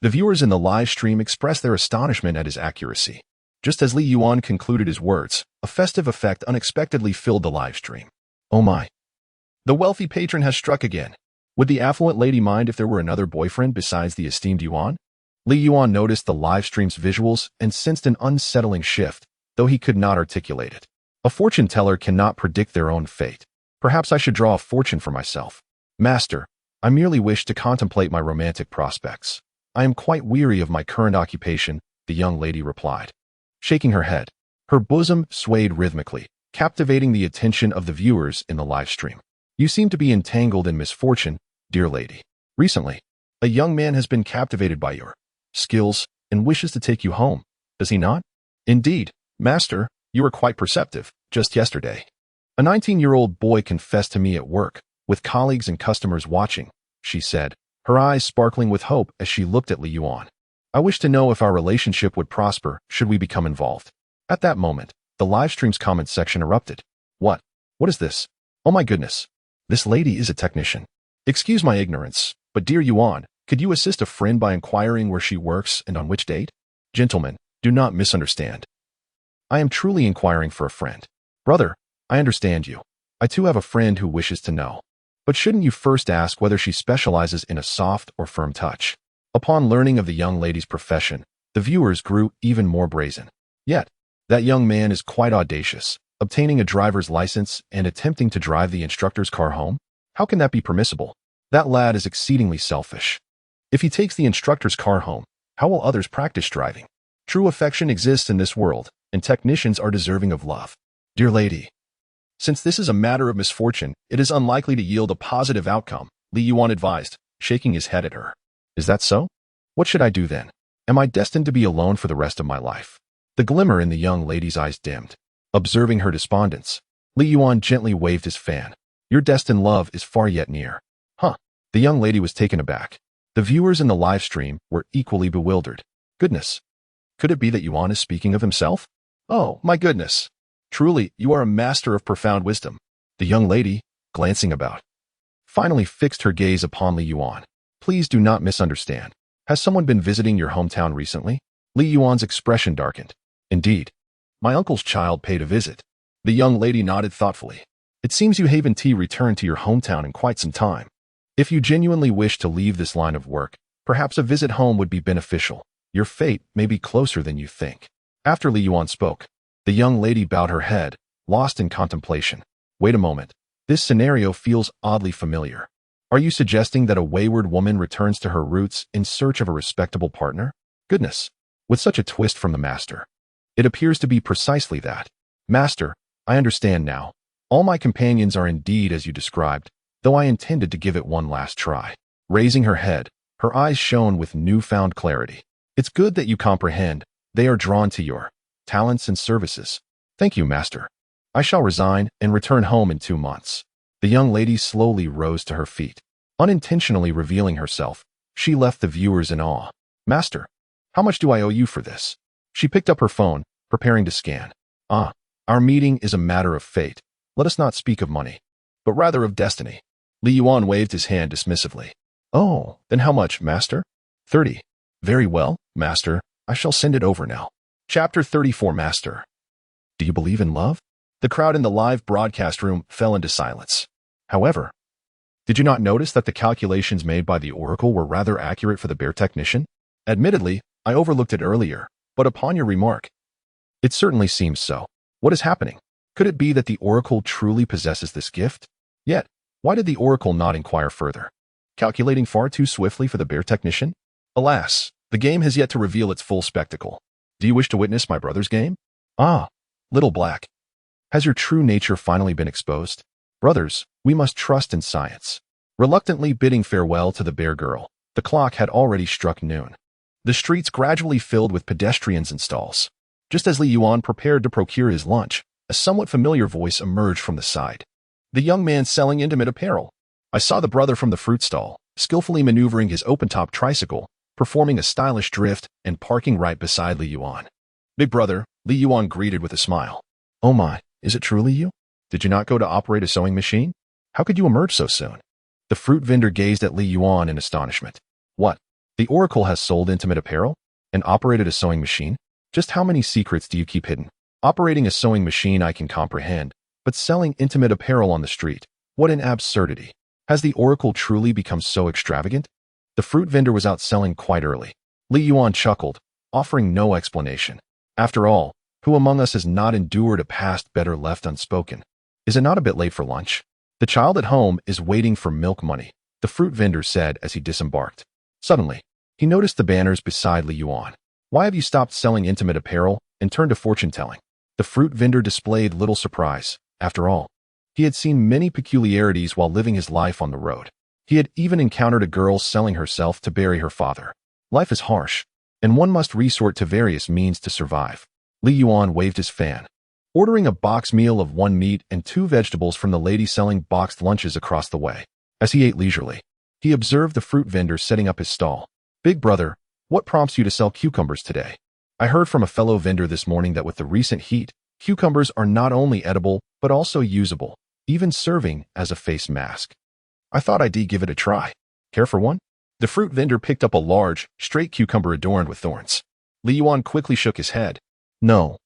the viewers in the live stream expressed their astonishment at his accuracy. Just as Li Yuan concluded his words, a festive effect unexpectedly filled the live stream. Oh my! The wealthy patron has struck again. Would the affluent lady mind if there were another boyfriend besides the esteemed Yuan? Li Yuan noticed the live stream's visuals and sensed an unsettling shift, though he could not articulate it. A fortune teller cannot predict their own fate. Perhaps I should draw a fortune for myself. Master, I merely wish to contemplate my romantic prospects. I am quite weary of my current occupation, the young lady replied. Shaking her head, her bosom swayed rhythmically, captivating the attention of the viewers in the live stream. You seem to be entangled in misfortune, dear lady. Recently, a young man has been captivated by your skills and wishes to take you home, does he not? Indeed, master, you were quite perceptive, just yesterday. A 19-year-old boy confessed to me at work, with colleagues and customers watching, she said, her eyes sparkling with hope as she looked at Li Yuan. I wish to know if our relationship would prosper should we become involved. At that moment, the live stream's comment section erupted. What? What is this? Oh my goodness. This lady is a technician. Excuse my ignorance, but dear Yuan, could you assist a friend by inquiring where she works and on which date? Gentlemen, do not misunderstand. I am truly inquiring for a friend. Brother, I understand you. I too have a friend who wishes to know. But shouldn't you first ask whether she specializes in a soft or firm touch? Upon learning of the young lady's profession, the viewers grew even more brazen. Yet, That young man is quite audacious, obtaining a driver's license and attempting to drive the instructor's car home. How can that be permissible? That lad is exceedingly selfish. If he takes the instructor's car home, how will others practice driving? True affection exists in this world, and technicians are deserving of love. Dear lady, since this is a matter of misfortune, it is unlikely to yield a positive outcome, Li Yuan advised, shaking his head at her. Is that so? What should I do then? Am I destined to be alone for the rest of my life? The glimmer in the young lady's eyes dimmed. Observing her despondence, Li Yuan gently waved his fan. Your destined love is far yet near. Huh. The young lady was taken aback. The viewers in the live stream were equally bewildered. Goodness. Could it be that Yuan is speaking of himself? Oh, my goodness. Truly, you are a master of profound wisdom. The young lady, glancing about, finally fixed her gaze upon Li Yuan. Please do not misunderstand. Has someone been visiting your hometown recently? Li Yuan's expression darkened. Indeed. My uncle's child paid a visit. The young lady nodded thoughtfully. It seems you haven't returned to your hometown in quite some time. If you genuinely wish to leave this line of work, perhaps a visit home would be beneficial. Your fate may be closer than you think. After Li Yuan spoke, the young lady bowed her head, lost in contemplation. Wait a moment. This scenario feels oddly familiar. Are you suggesting that a wayward woman returns to her roots in search of a respectable partner? Goodness. With such a twist from the master. It appears to be precisely that. Master, I understand now. All my companions are indeed as you described, though I intended to give it one last try. Raising her head, her eyes shone with newfound clarity. It's good that you comprehend. They are drawn to your talents and services. Thank you, master. I shall resign and return home in 2 months. The young lady slowly rose to her feet. Unintentionally revealing herself, she left the viewers in awe. Master, how much do I owe you for this? She picked up her phone, preparing to scan. Our meeting is a matter of fate. Let us not speak of money, but rather of destiny. Li Yuan waved his hand dismissively. Oh, then how much, master? 30. Very well, master. I shall send it over now. Chapter 34, Master. Do you believe in love? The crowd in the live broadcast room fell into silence. However, did you not notice that the calculations made by the oracle were rather accurate for the bear technician? Admittedly, I overlooked it earlier, but upon your remark, it certainly seems so. What is happening? Could it be that the oracle truly possesses this gift? Yet, why did the oracle not inquire further? Calculating far too swiftly for the bear technician? Alas, the game has yet to reveal its full spectacle. Do you wish to witness my brother's game? Little Black. Has your true nature finally been exposed? Brothers, we must trust in science. Reluctantly bidding farewell to the bear girl, the clock had already struck noon. The streets gradually filled with pedestrians and stalls. Just as Li Yuan prepared to procure his lunch, a somewhat familiar voice emerged from the side. The young man selling intimate apparel. I saw the brother from the fruit stall, skillfully maneuvering his open-top tricycle, performing a stylish drift and parking right beside Li Yuan. Big brother, Li Yuan greeted with a smile. Oh my, is it truly you? Did you not go to operate a sewing machine? How could you emerge so soon? The fruit vendor gazed at Li Yuan in astonishment. What? The oracle has sold intimate apparel? And operated a sewing machine? Just how many secrets do you keep hidden? Operating a sewing machine I can comprehend, but selling intimate apparel on the street? What an absurdity. Has the oracle truly become so extravagant? The fruit vendor was out selling quite early. Li Yuan chuckled, offering no explanation. After all, who among us has not endured a past better left unspoken? Is it not a bit late for lunch? The child at home is waiting for milk money, the fruit vendor said as he disembarked. Suddenly, he noticed the banners beside Li Yuan. Why have you stopped selling intimate apparel and turned to fortune-telling? The fruit vendor displayed little surprise. After all, he had seen many peculiarities while living his life on the road. He had even encountered a girl selling herself to bury her father. Life is harsh, and one must resort to various means to survive. Li Yuan waved his fan, ordering a box meal of 1 meat and 2 vegetables from the lady selling boxed lunches across the way. As he ate leisurely, he observed the fruit vendor setting up his stall. Big brother, what prompts you to sell cucumbers today? I heard from a fellow vendor this morning that with the recent heat, cucumbers are not only edible, but also usable, even serving as a face mask. I thought I'd give it a try. Care for one? The fruit vendor picked up a large, straight cucumber adorned with thorns. Li Yuan quickly shook his head. No,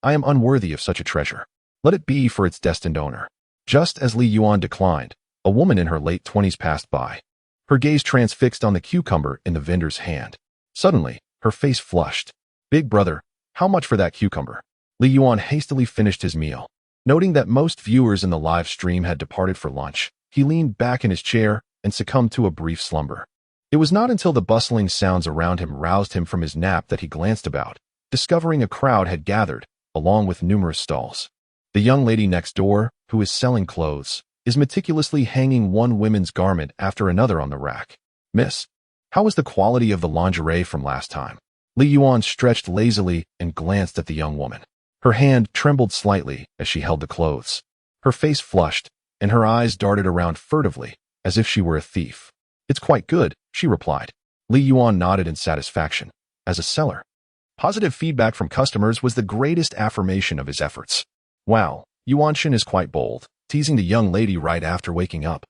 I am unworthy of such a treasure. Let it be for its destined owner. Just as Li Yuan declined, a woman in her late 20s passed by, her gaze transfixed on the cucumber in the vendor's hand. Suddenly, her face flushed. Big brother, How much for that cucumber? Li Yuan hastily finished his meal. Noting that most viewers in the live stream had departed for lunch, he leaned back in his chair and succumbed to a brief slumber. It was not until the bustling sounds around him roused him from his nap that he glanced about, discovering a crowd had gathered, along with numerous stalls. The young lady next door, who is selling clothes, is meticulously hanging one women's garment after another on the rack. Miss, how was the quality of the lingerie from last time? Li Yuan stretched lazily and glanced at the young woman. Her hand trembled slightly as she held the clothes. Her face flushed, and her eyes darted around furtively, as if she were a thief. It's quite good, she replied. Li Yuan nodded in satisfaction. As a seller, positive feedback from customers was the greatest affirmation of his efforts. Wow, Yuan-shin is quite bold, teasing the young lady right after waking up.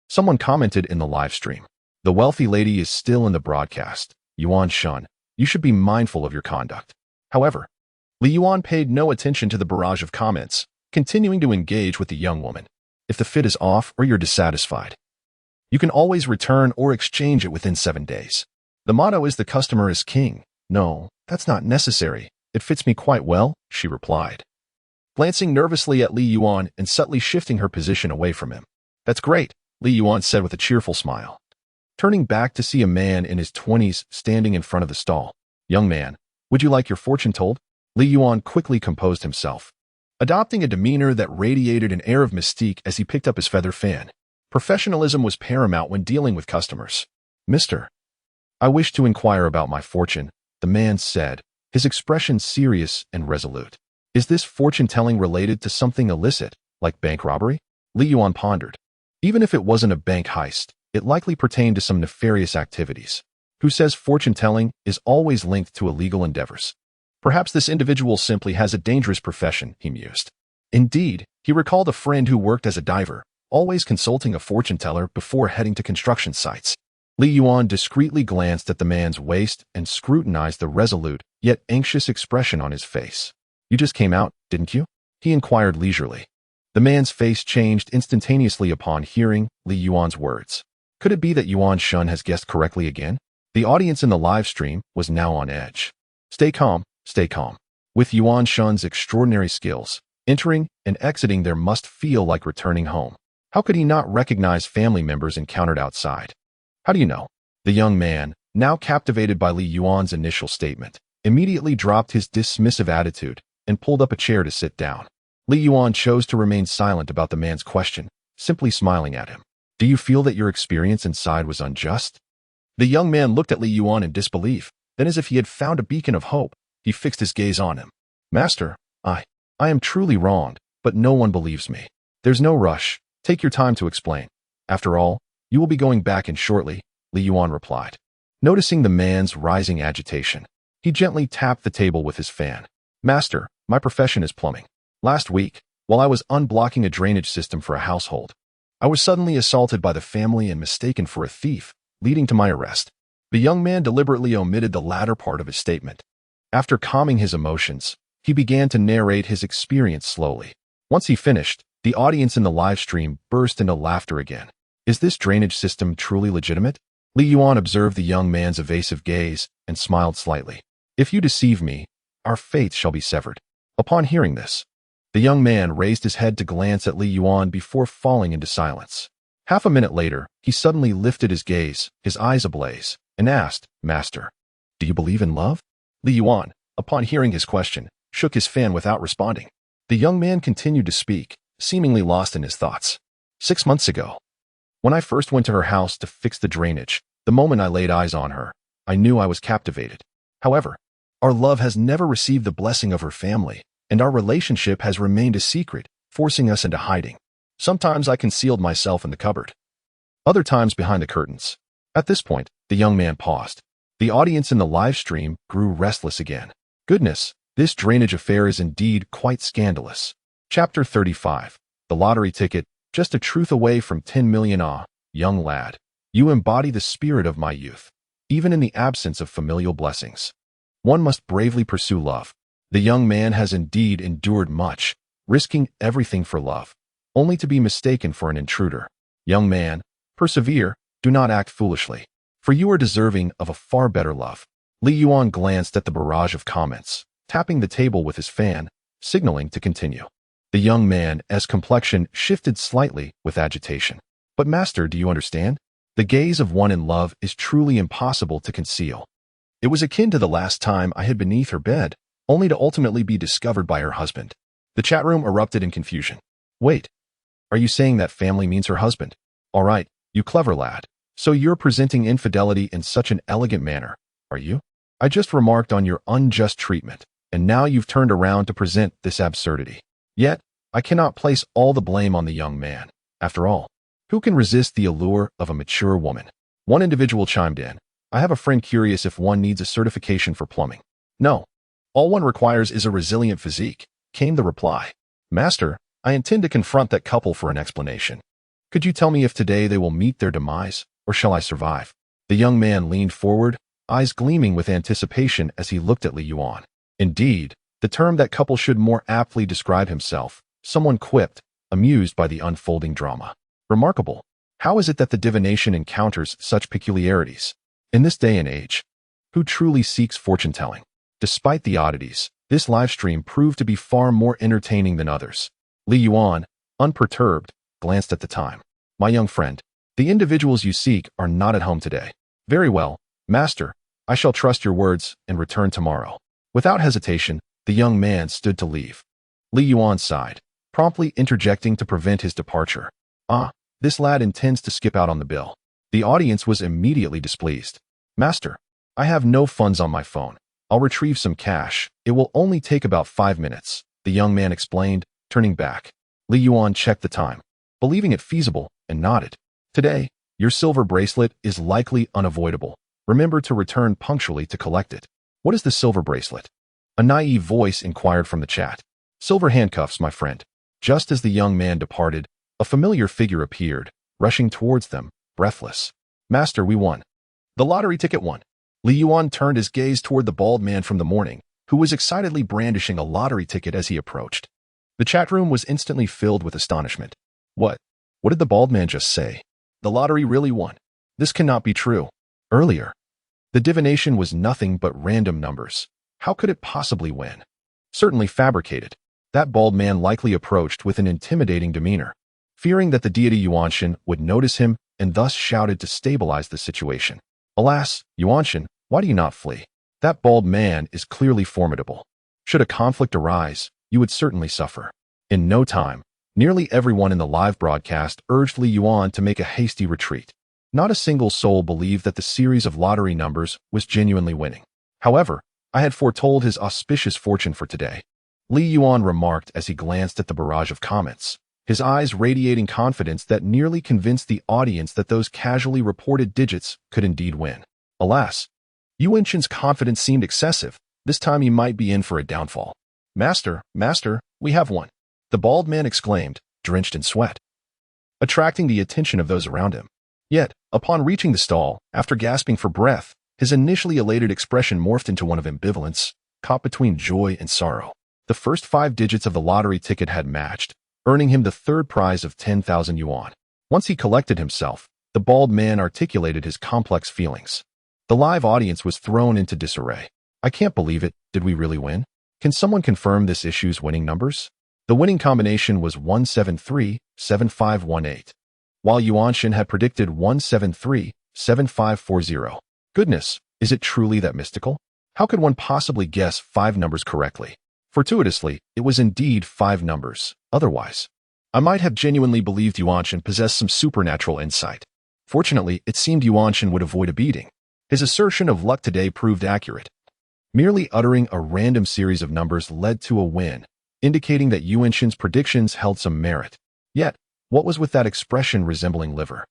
Someone commented in the live stream. The wealthy lady is still in the broadcast. Yuan-shin, you should be mindful of your conduct. However, Li Yuan paid no attention to the barrage of comments, continuing to engage with the young woman. If the fit is off or you're dissatisfied, you can always return or exchange it within 7 days. The motto is the customer is king. No, that's not necessary. It fits me quite well, she replied, glancing nervously at Li Yuan and subtly shifting her position away from him. That's great, Li Yuan said with a cheerful smile, turning back to see a man in his 20s standing in front of the stall. Young man, would you like your fortune told? Li Yuan quickly composed himself, adopting a demeanor that radiated an air of mystique as he picked up his feather fan. Professionalism was paramount when dealing with customers. Mister, I wish to inquire about my fortune, the man said, his expression serious and resolute. Is this fortune-telling related to something illicit, like bank robbery? Li Yuan pondered. Even if it wasn't a bank heist, it likely pertained to some nefarious activities. Who says fortune-telling is always linked to illegal endeavors? Perhaps this individual simply has a dangerous profession, he mused. Indeed, he recalled a friend who worked as a diver, always consulting a fortune-teller before heading to construction sites. Li Yuan discreetly glanced at the man's waist and scrutinized the resolute, yet anxious expression on his face. You just came out, didn't you? He inquired leisurely. The man's face changed instantaneously upon hearing Li Yuan's words. Could it be that Yuan-shin has guessed correctly again? The audience in the live stream was now on edge. Stay calm. Stay calm. With Yuan-shin's extraordinary skills, entering and exiting there must feel like returning home. How could he not recognize family members encountered outside? How do you know? The young man, now captivated by Li Yuan's initial statement, immediately dropped his dismissive attitude and pulled up a chair to sit down. Li Yuan chose to remain silent about the man's question, simply smiling at him. Do you feel that your experience inside was unjust? The young man looked at Li Yuan in disbelief, then as if he had found a beacon of hope, he fixed his gaze on him. Master, I am truly wronged, but no one believes me. There's no rush. Take your time to explain. After all, you will be going back in shortly, Li Yuan replied. Noticing the man's rising agitation, he gently tapped the table with his fan. Master, my profession is plumbing. Last week, while I was unblocking a drainage system for a household, I was suddenly assaulted by the family and mistaken for a thief, leading to my arrest. The young man deliberately omitted the latter part of his statement. After calming his emotions, he began to narrate his experience slowly. Once he finished, the audience in the live stream burst into laughter again. Is this drainage system truly legitimate? Li Yuan observed the young man's evasive gaze and smiled slightly. If you deceive me, our fates shall be severed. Upon hearing this, the young man raised his head to glance at Li Yuan before falling into silence. Half a minute later, he suddenly lifted his gaze, his eyes ablaze, and asked, Master, do you believe in love? Li Yuan, upon hearing his question, shook his fan without responding. The young man continued to speak, seemingly lost in his thoughts. 6 months ago, when I first went to her house to fix the drainage, the moment I laid eyes on her, I knew I was captivated. However, our love has never received the blessing of her family, and our relationship has remained a secret, forcing us into hiding. Sometimes I concealed myself in the cupboard, other times behind the curtains. At this point, the young man paused. The audience in the live stream grew restless again. Goodness, this drainage affair is indeed quite scandalous. Chapter 35. The lottery ticket, just a truth away from 10 million. Ah, young lad, you embody the spirit of my youth. Even in the absence of familial blessings, one must bravely pursue love. The young man has indeed endured much, risking everything for love, only to be mistaken for an intruder. Young man, persevere, do not act foolishly, for you are deserving of a far better love. Li Yuan glanced at the barrage of comments, tapping the table with his fan, signaling to continue. The young man's complexion shifted slightly with agitation. But master, do you understand? The gaze of one in love is truly impossible to conceal. It was akin to the last time I hid beneath her bed, only to ultimately be discovered by her husband. The chat room erupted in confusion. Wait, are you saying that family means her husband? All right, you clever lad. So you're presenting infidelity in such an elegant manner, are you? I just remarked on your unjust treatment, and now you've turned around to present this absurdity. Yet, I cannot place all the blame on the young man. After all, who can resist the allure of a mature woman? One individual chimed in. I have a friend curious if one needs a certification for plumbing. No. All one requires is a resilient physique, came the reply. Master, I intend to confront that couple for an explanation. Could you tell me if today they will meet their demise, or shall I survive? The young man leaned forward, eyes gleaming with anticipation as he looked at Li Yuan. Indeed, the term that couple should more aptly describe himself, someone quipped, amused by the unfolding drama. Remarkable. How is it that the divination encounters such peculiarities? In this day and age, who truly seeks fortune-telling? Despite the oddities, this livestream proved to be far more entertaining than others. Li Yuan, unperturbed, glanced at the time. My young friend, the individuals you seek are not at home today. Very well, master, I shall trust your words and return tomorrow. Without hesitation, the young man stood to leave. Li Yuan sighed, promptly interjecting to prevent his departure. Ah, this lad intends to skip out on the bill. The audience was immediately displeased. Master, I have no funds on my phone. I'll retrieve some cash. It will only take about 5 minutes, the young man explained, turning back. Li Yuan checked the time, believing it feasible, and nodded. Today, your silver bracelet is likely unavoidable. Remember to return punctually to collect it. What is the silver bracelet? A naive voice inquired from the chat. Silver handcuffs, my friend. Just as the young man departed, a familiar figure appeared, rushing towards them, breathless. Master, we won. The lottery ticket won. Li Yuan turned his gaze toward the bald man from the morning, who was excitedly brandishing a lottery ticket as he approached. The chat room was instantly filled with astonishment. What? What did the bald man just say? The lottery really won. This cannot be true. Earlier, the divination was nothing but random numbers. How could it possibly win? Certainly fabricated. That bald man likely approached with an intimidating demeanor, fearing that the deity Yuanshan would notice him and thus shouted to stabilize the situation. Alas, Yuanshan, why do you not flee? That bald man is clearly formidable. Should a conflict arise, you would certainly suffer. In no time, nearly everyone in the live broadcast urged Li Yuan to make a hasty retreat. Not a single soul believed that the series of lottery numbers was genuinely winning. However, I had foretold his auspicious fortune for today. Li Yuan remarked as he glanced at the barrage of comments, his eyes radiating confidence that nearly convinced the audience that those casually reported digits could indeed win. Alas, Yuanshan's confidence seemed excessive. This time he might be in for a downfall. Master, we have won. The bald man exclaimed, drenched in sweat, attracting the attention of those around him. Yet, upon reaching the stall, after gasping for breath, his initially elated expression morphed into one of ambivalence, caught between joy and sorrow. The first 5 digits of the lottery ticket had matched, earning him the third prize of 10,000 yuan. Once he collected himself, the bald man articulated his complex feelings. The live audience was thrown into disarray. I can't believe it. Did we really win? Can someone confirm this issue's winning numbers? The winning combination was 173-7518, while Yuanshan had predicted 173-7540. Goodness, is it truly that mystical? How could one possibly guess 5 numbers correctly? Fortuitously, it was indeed 5 numbers. Otherwise, I might have genuinely believed Yuanshan possessed some supernatural insight. Fortunately, it seemed Yuanshan would avoid a beating. His assertion of luck today proved accurate. Merely uttering a random series of numbers led to a win, indicating that Yuanshan's predictions held some merit. Yet, what was with that expression resembling liver?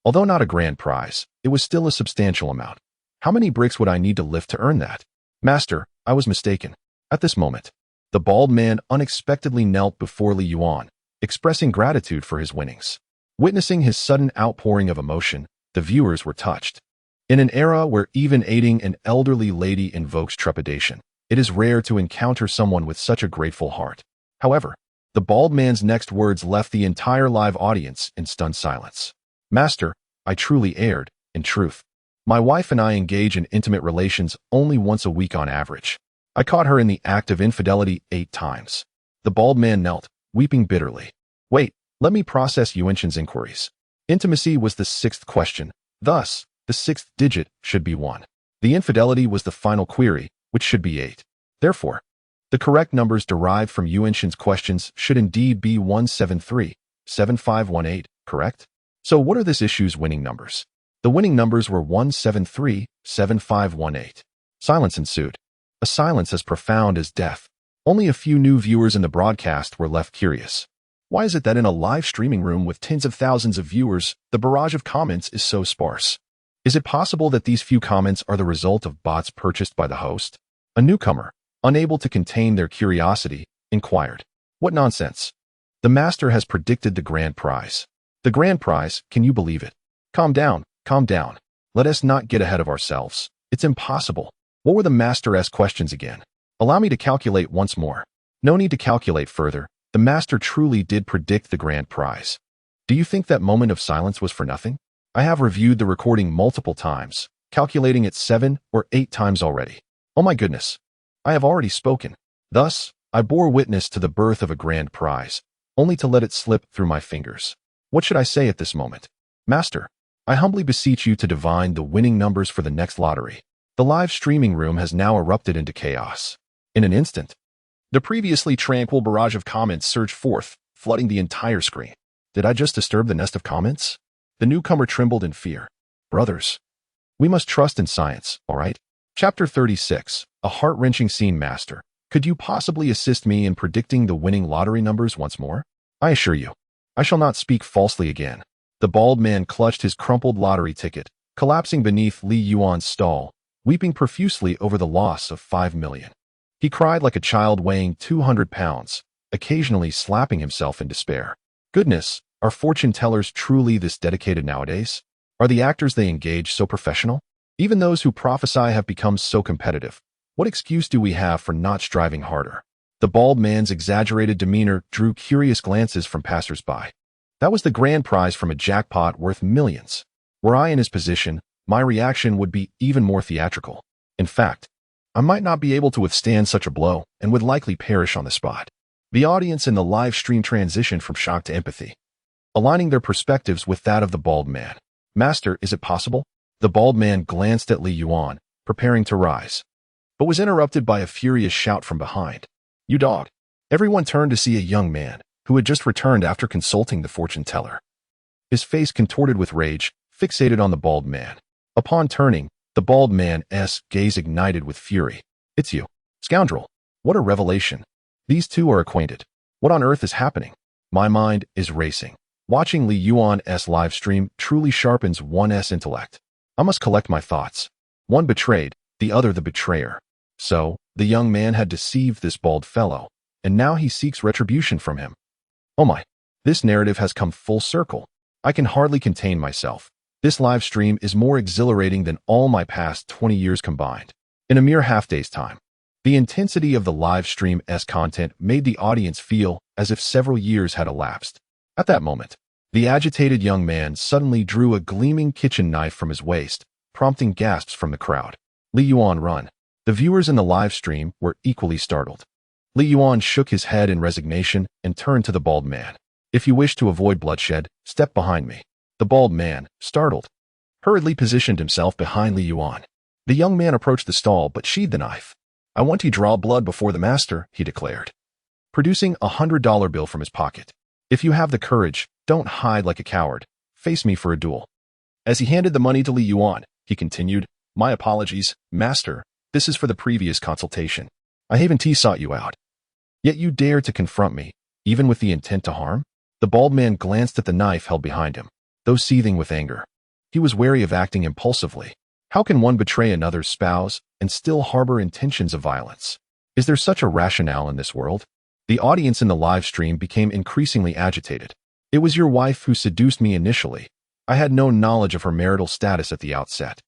Although not a grand prize, it was still a substantial amount. How many bricks would I need to lift to earn that? Master, I was mistaken. At this moment, the bald man unexpectedly knelt before Li Yuan, expressing gratitude for his winnings. Witnessing his sudden outpouring of emotion, the viewers were touched. In an era where even aiding an elderly lady invokes trepidation, it is rare to encounter someone with such a grateful heart. However, the bald man's next words left the entire live audience in stunned silence. Master, I truly erred, in truth. My wife and I engage in intimate relations only once a week on average. I caught her in the act of infidelity 8 times. The bald man knelt, weeping bitterly. Wait, let me process Yuanshan's inquiries. Intimacy was the 6th question. Thus, the 6th digit should be 1. The infidelity was the final query, which should be 8. Therefore, the correct numbers derived from Yuanshan's questions should indeed be 173, 7518, correct? So what are this issue's winning numbers? The winning numbers were 173, 7518. Silence ensued. A silence as profound as death. Only a few new viewers in the broadcast were left curious. Why is it that in a live streaming room with tens of thousands of viewers, the barrage of comments is so sparse? Is it possible that these few comments are the result of bots purchased by the host? A newcomer, unable to contain their curiosity, inquired. What nonsense! The master has predicted the grand prize. The grand prize, can you believe it? Calm down, calm down. Let us not get ahead of ourselves. It's impossible. What were the master's questions again? Allow me to calculate once more. No need to calculate further. The master truly did predict the grand prize. Do you think that moment of silence was for nothing? I have reviewed the recording multiple times, calculating it 7 or 8 times already. Oh my goodness. I have already spoken. Thus, I bore witness to the birth of a grand prize, only to let it slip through my fingers. What should I say at this moment? Master, I humbly beseech you to divine the winning numbers for the next lottery. The live streaming room has now erupted into chaos. In an instant, the previously tranquil barrage of comments surged forth, flooding the entire screen. Did I just disturb the nest of comments? The newcomer trembled in fear. Brothers, we must trust in science, all right? Chapter 36, a heart-wrenching scene. Master, could you possibly assist me in predicting the winning lottery numbers once more? I assure you, I shall not speak falsely again. The bald man clutched his crumpled lottery ticket, collapsing beneath Li Yuan's stall, weeping profusely over the loss of 5 million. He cried like a child weighing 200 pounds, occasionally slapping himself in despair. Goodness, are fortune tellers truly this dedicated nowadays? Are the actors they engage so professional? Even those who prophesy have become so competitive. What excuse do we have for not striving harder? The bald man's exaggerated demeanor drew curious glances from passers-by. That was the grand prize from a jackpot worth millions. Were I in his position, my reaction would be even more theatrical. In fact, I might not be able to withstand such a blow and would likely perish on the spot. The audience in the live stream transitioned from shock to empathy, aligning their perspectives with that of the bald man. Master, is it possible? The bald man glanced at Li Yuan, preparing to rise, but was interrupted by a furious shout from behind. You dog! Everyone turned to see a young man, who had just returned after consulting the fortune teller. His face contorted with rage, fixated on the bald man. Upon turning, the bald man's gaze ignited with fury. It's you, scoundrel! What a revelation! These two are acquainted. What on earth is happening? My mind is racing. Watching Li Yuan's live stream truly sharpens one's intellect. I must collect my thoughts. One betrayed, the other the betrayer. So, the young man had deceived this bald fellow, and now he seeks retribution from him. Oh my, this narrative has come full circle. I can hardly contain myself. This live stream is more exhilarating than all my past 20 years combined. In a mere half-day's time, the intensity of the live stream's content made the audience feel as if several years had elapsed. At that moment, the agitated young man suddenly drew a gleaming kitchen knife from his waist, prompting gasps from the crowd. Li Yuan, run! The viewers in the live stream were equally startled. Li Yuan shook his head in resignation and turned to the bald man. If you wish to avoid bloodshed, step behind me. The bald man, startled, hurriedly positioned himself behind Li Yuan. The young man approached the stall but sheathed the knife. I want to draw blood before the master, he declared, producing a $100 bill from his pocket. If you have the courage, don't hide like a coward. Face me for a duel. As he handed the money to Li Yuan, he continued, My apologies, master. This is for the previous consultation. I haven't sought you out. Yet you dare to confront me, even with the intent to harm? The bald man glanced at the knife held behind him, though seething with anger. He was wary of acting impulsively. How can one betray another's spouse and still harbor intentions of violence? Is there such a rationale in this world? The audience in the live stream became increasingly agitated. It was your wife who seduced me initially. I had no knowledge of her marital status at the outset.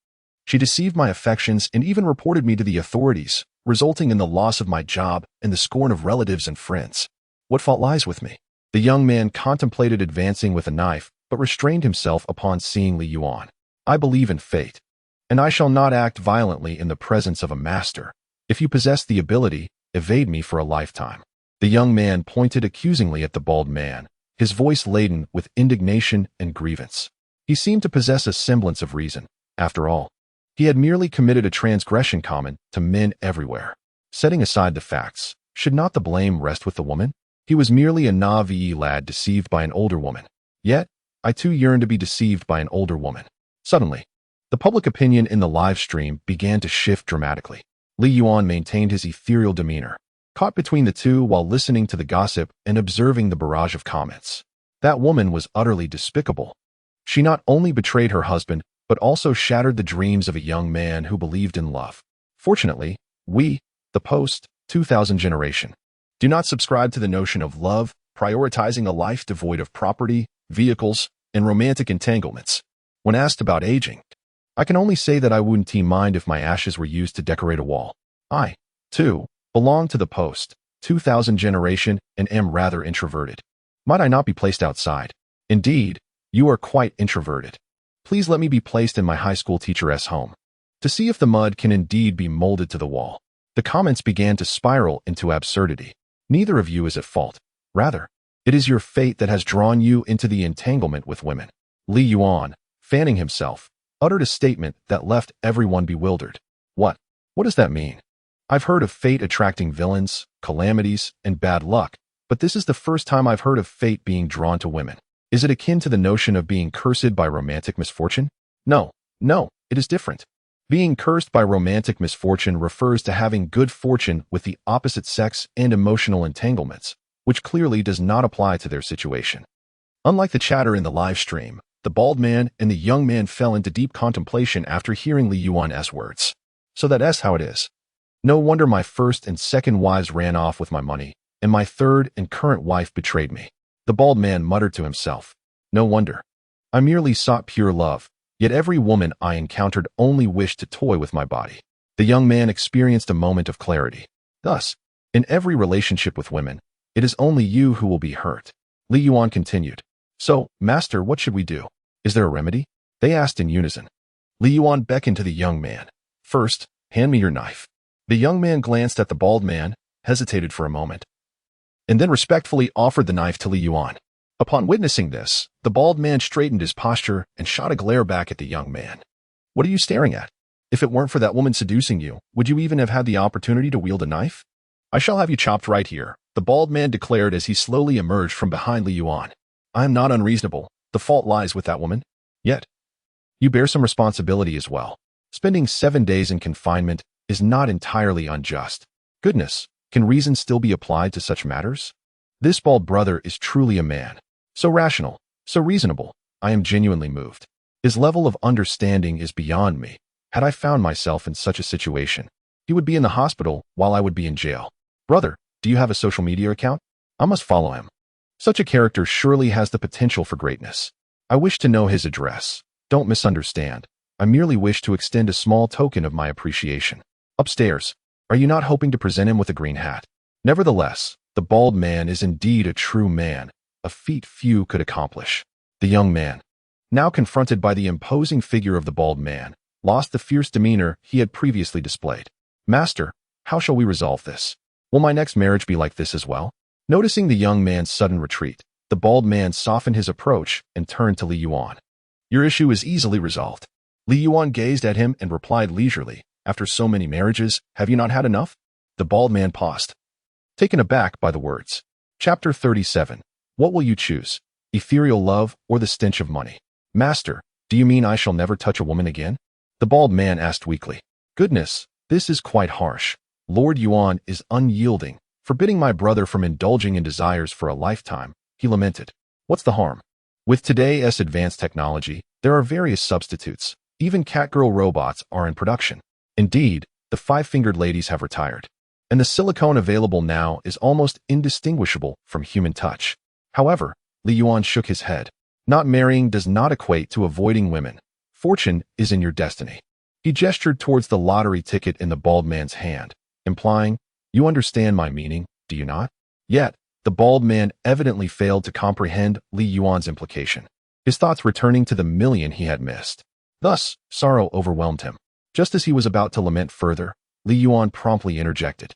She deceived my affections and even reported me to the authorities, resulting in the loss of my job and the scorn of relatives and friends. What fault lies with me? The young man contemplated advancing with a knife, but restrained himself upon seeing Li Yuan. I believe in fate, and I shall not act violently in the presence of a master. If you possess the ability, evade me for a lifetime." The young man pointed accusingly at the bald man, his voice laden with indignation and grievance. He seemed to possess a semblance of reason. After all, he had merely committed a transgression common to men everywhere. Setting aside the facts, should not the blame rest with the woman? He was merely a naive lad deceived by an older woman. Yet, I too yearned to be deceived by an older woman. Suddenly, the public opinion in the live stream began to shift dramatically. Li Yuan maintained his ethereal demeanor, caught between the two while listening to the gossip and observing the barrage of comments. That woman was utterly despicable. She not only betrayed her husband, but also shattered the dreams of a young man who believed in love. Fortunately, we, the post-2000 generation, do not subscribe to the notion of love, prioritizing a life devoid of property, vehicles, and romantic entanglements. When asked about aging, I can only say that I wouldn't mind if my ashes were used to decorate a wall. I, too, belong to the post-2000 generation and am rather introverted. Might I not be placed outside? Indeed, you are quite introverted. Please let me be placed in my high school teacher's home, to see if the mud can indeed be molded to the wall. The comments began to spiral into absurdity. Neither of you is at fault. Rather, it is your fate that has drawn you into the entanglement with women. Li Yuan, fanning himself, uttered a statement that left everyone bewildered. What? What does that mean? I've heard of fate attracting villains, calamities, and bad luck, but this is the first time I've heard of fate being drawn to women. Is it akin to the notion of being cursed by romantic misfortune? No, it is different. Being cursed by romantic misfortune refers to having good fortune with the opposite sex and emotional entanglements, which clearly does not apply to their situation. Unlike the chatter in the live stream, the bald man and the young man fell into deep contemplation after hearing Li Yuan's words. So that's how it is. No wonder my first and second wives ran off with my money, and my third and current wife betrayed me. The bald man muttered to himself. No wonder. I merely sought pure love, yet every woman I encountered only wished to toy with my body. The young man experienced a moment of clarity. Thus, in every relationship with women, it is only you who will be hurt. Li Yuan continued. So, master, what should we do? Is there a remedy? They asked in unison. Li Yuan beckoned to the young man. First, hand me your knife. The young man glanced at the bald man, hesitated for a moment, and then respectfully offered the knife to Li Yuan. Upon witnessing this, the bald man straightened his posture and shot a glare back at the young man. What are you staring at? If it weren't for that woman seducing you, would you even have had the opportunity to wield a knife? I shall have you chopped right here, the bald man declared as he slowly emerged from behind Li Yuan. I am not unreasonable. The fault lies with that woman. Yet, you bear some responsibility as well. Spending 7 days in confinement is not entirely unjust. Goodness, can reason still be applied to such matters? This bald brother is truly a man. So rational, so reasonable. I am genuinely moved. His level of understanding is beyond me. Had I found myself in such a situation, he would be in the hospital while I would be in jail. Brother, do you have a social media account? I must follow him. Such a character surely has the potential for greatness. I wish to know his address. Don't misunderstand. I merely wish to extend a small token of my appreciation. Upstairs, are you not hoping to present him with a green hat? Nevertheless, the bald man is indeed a true man, a feat few could accomplish. The young man, now confronted by the imposing figure of the bald man, lost the fierce demeanor he had previously displayed. Master, how shall we resolve this? Will my next marriage be like this as well? Noticing the young man's sudden retreat, the bald man softened his approach and turned to Li Yuan. Your issue is easily resolved. Li Yuan gazed at him and replied leisurely, after so many marriages, have you not had enough? The bald man paused, taken aback by the words. Chapter 37. What will you choose? Ethereal love or the stench of money? Master, do you mean I shall never touch a woman again? The bald man asked weakly. Goodness, this is quite harsh. Lord Yuan is unyielding, forbidding my brother from indulging in desires for a lifetime, he lamented. What's the harm? With today's advanced technology, there are various substitutes. Even catgirl robots are in production. Indeed, the five-fingered ladies have retired, and the silicone available now is almost indistinguishable from human touch. However, Li Yuan shook his head. Not marrying does not equate to avoiding women. Fortune is in your destiny. He gestured towards the lottery ticket in the bald man's hand, implying, you understand my meaning, do you not? Yet, the bald man evidently failed to comprehend Li Yuan's implication, his thoughts returning to the million he had missed. Thus, sorrow overwhelmed him. Just as he was about to lament further, Li Yuan promptly interjected.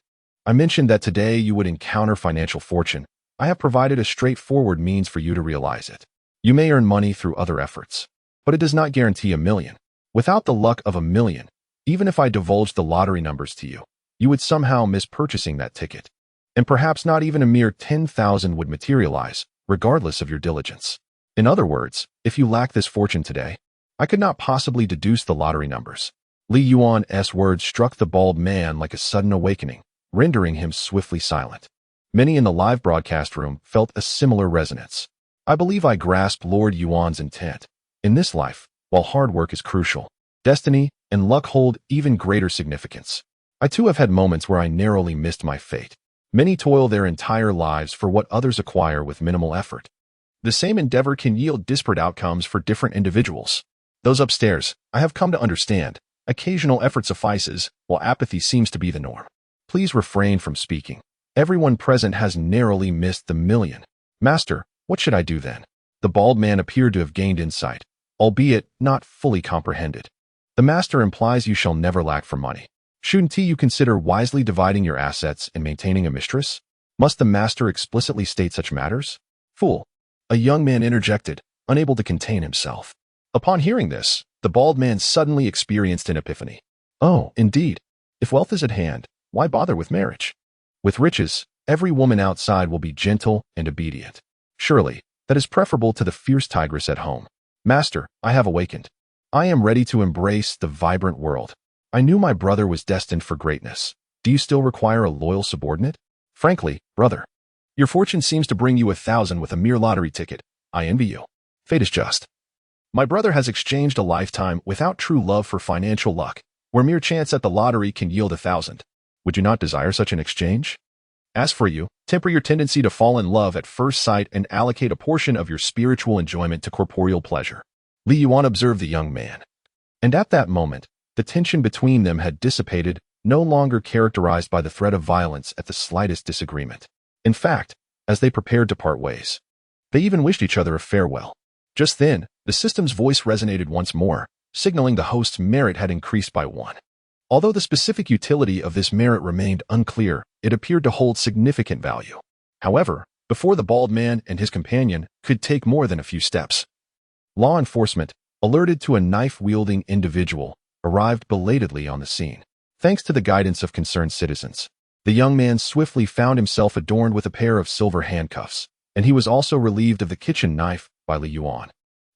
I mentioned that today you would encounter financial fortune. I have provided a straightforward means for you to realize it. You may earn money through other efforts, but it does not guarantee 1 million. Without the luck of 1 million, even if I divulged the lottery numbers to you, you would somehow miss purchasing that ticket. And perhaps not even a mere 10,000 would materialize, regardless of your diligence. In other words, if you lack this fortune today, I could not possibly deduce the lottery numbers. Li Yuan's words struck the bald man like a sudden awakening, rendering him swiftly silent. Many in the live broadcast room felt a similar resonance. I believe I grasped Lord Yuan's intent. In this life, while hard work is crucial, destiny and luck hold even greater significance. I too have had moments where I narrowly missed my fate. Many toil their entire lives for what others acquire with minimal effort. The same endeavor can yield disparate outcomes for different individuals. Those upstairs, I have come to understand, occasional effort suffices, while apathy seems to be the norm. Please refrain from speaking. Everyone present has narrowly missed the 1 million. Master, what should I do then? The bald man appeared to have gained insight, albeit not fully comprehended. The master implies you shall never lack for money. Shouldn't you consider wisely dividing your assets and maintaining a mistress? Must the master explicitly state such matters? Fool. A young man interjected, unable to contain himself. Upon hearing this, the bald man suddenly experienced an epiphany. Oh, indeed. If wealth is at hand, why bother with marriage? With riches, every woman outside will be gentle and obedient. Surely, that is preferable to the fierce tigress at home. Master, I have awakened. I am ready to embrace the vibrant world. I knew my brother was destined for greatness. Do you still require a loyal subordinate? Frankly, brother, your fortune seems to bring you 1,000 with a mere lottery ticket. I envy you. Fate is just. My brother has exchanged a lifetime without true love for financial luck, where mere chance at the lottery can yield 1,000. Would you not desire such an exchange? As for you, temper your tendency to fall in love at first sight and allocate a portion of your spiritual enjoyment to corporeal pleasure. Li Yuan observed the young man. And at that moment, the tension between them had dissipated, no longer characterized by the threat of violence at the slightest disagreement. In fact, as they prepared to part ways, they even wished each other a farewell. Just then, the system's voice resonated once more, signaling the host's merit had increased by 1. Although the specific utility of this merit remained unclear, it appeared to hold significant value. However, before the bald man and his companion could take more than a few steps, law enforcement, alerted to a knife-wielding individual, arrived belatedly on the scene. Thanks to the guidance of concerned citizens, the young man swiftly found himself adorned with a pair of silver handcuffs, and he was also relieved of the kitchen knife by Li Yuan.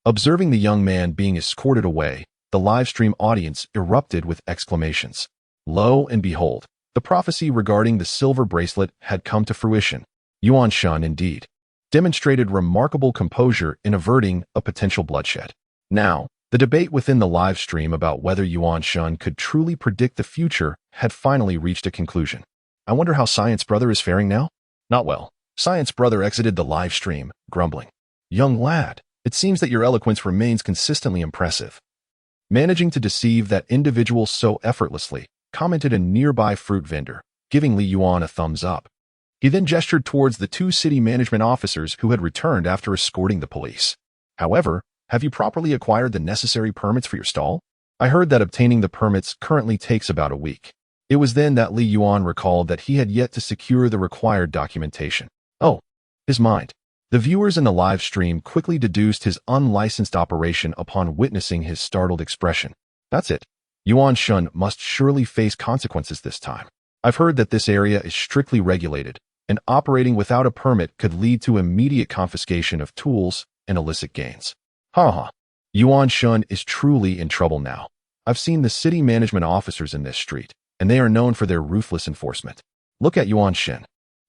Observing the young man being escorted away, the live-stream audience erupted with exclamations. Lo and behold, the prophecy regarding the silver bracelet had come to fruition. Yuan Shun, indeed, demonstrated remarkable composure in averting a potential bloodshed. Now, the debate within the live stream about whether Yuan Shun could truly predict the future had finally reached a conclusion. I wonder how Science Brother is faring now? Not well. Science Brother exited the live stream, grumbling. Young lad, it seems that your eloquence remains consistently impressive. Managing to deceive that individual so effortlessly, commented a nearby fruit vendor, giving Li Yuan a thumbs up. He then gestured towards the 2 city management officers who had returned after escorting the police. However, have you properly acquired the necessary permits for your stall? I heard that obtaining the permits currently takes about a week. It was then that Li Yuan recalled that he had yet to secure the required documentation. Oh, his mind. The viewers in the live stream quickly deduced his unlicensed operation upon witnessing his startled expression. That's it. Yuan Shun must surely face consequences this time. I've heard that this area is strictly regulated, and operating without a permit could lead to immediate confiscation of tools and illicit gains. Yuan Shun is truly in trouble now. I've seen the city management officers in this street, and they are known for their ruthless enforcement. Look at Yuan Shun.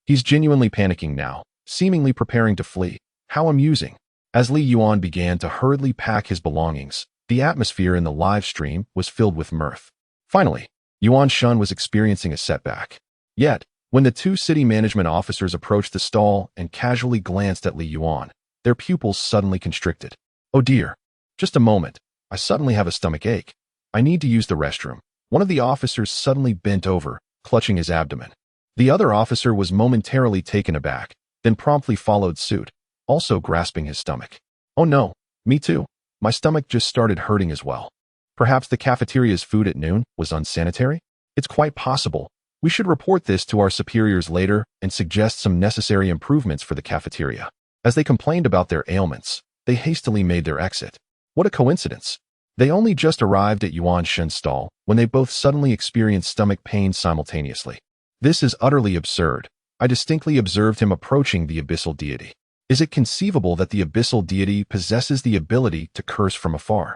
He's genuinely panicking now, seemingly preparing to flee. How amusing. As Li Yuan began to hurriedly pack his belongings, the atmosphere in the live stream was filled with mirth. Finally, Yuan Shun was experiencing a setback. Yet, when the 2 city management officers approached the stall and casually glanced at Li Yuan, their pupils suddenly constricted. Oh dear. Just a moment. I suddenly have a stomach ache. I need to use the restroom. One of the officers suddenly bent over, clutching his abdomen. The other officer was momentarily taken aback, then promptly followed suit, also grasping his stomach. Oh no, me too. My stomach just started hurting as well. Perhaps the cafeteria's food at noon was unsanitary? It's quite possible. We should report this to our superiors later and suggest some necessary improvements for the cafeteria. As they complained about their ailments, they hastily made their exit. What a coincidence. They only just arrived at Yuan Shen's stall when they both suddenly experienced stomach pain simultaneously. This is utterly absurd. I distinctly observed him approaching the abyssal deity. Is it conceivable that the abyssal deity possesses the ability to curse from afar?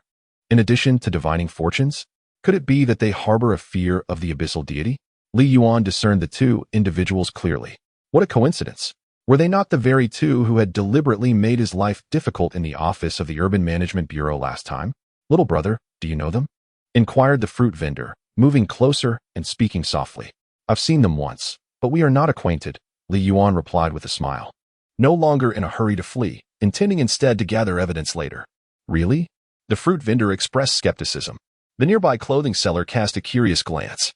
In addition to divining fortunes, could it be that they harbor a fear of the abyssal deity? Li Yuan discerned the two individuals clearly. What a coincidence. Were they not the very two who had deliberately made his life difficult in the office of the Urban Management Bureau last time? Little brother, do you know them? Inquired the fruit vendor, moving closer and speaking softly. I've seen them once, but we are not acquainted, Li Yuan replied with a smile. No longer in a hurry to flee, intending instead to gather evidence later. Really? The fruit vendor expressed skepticism. The nearby clothing seller cast a curious glance.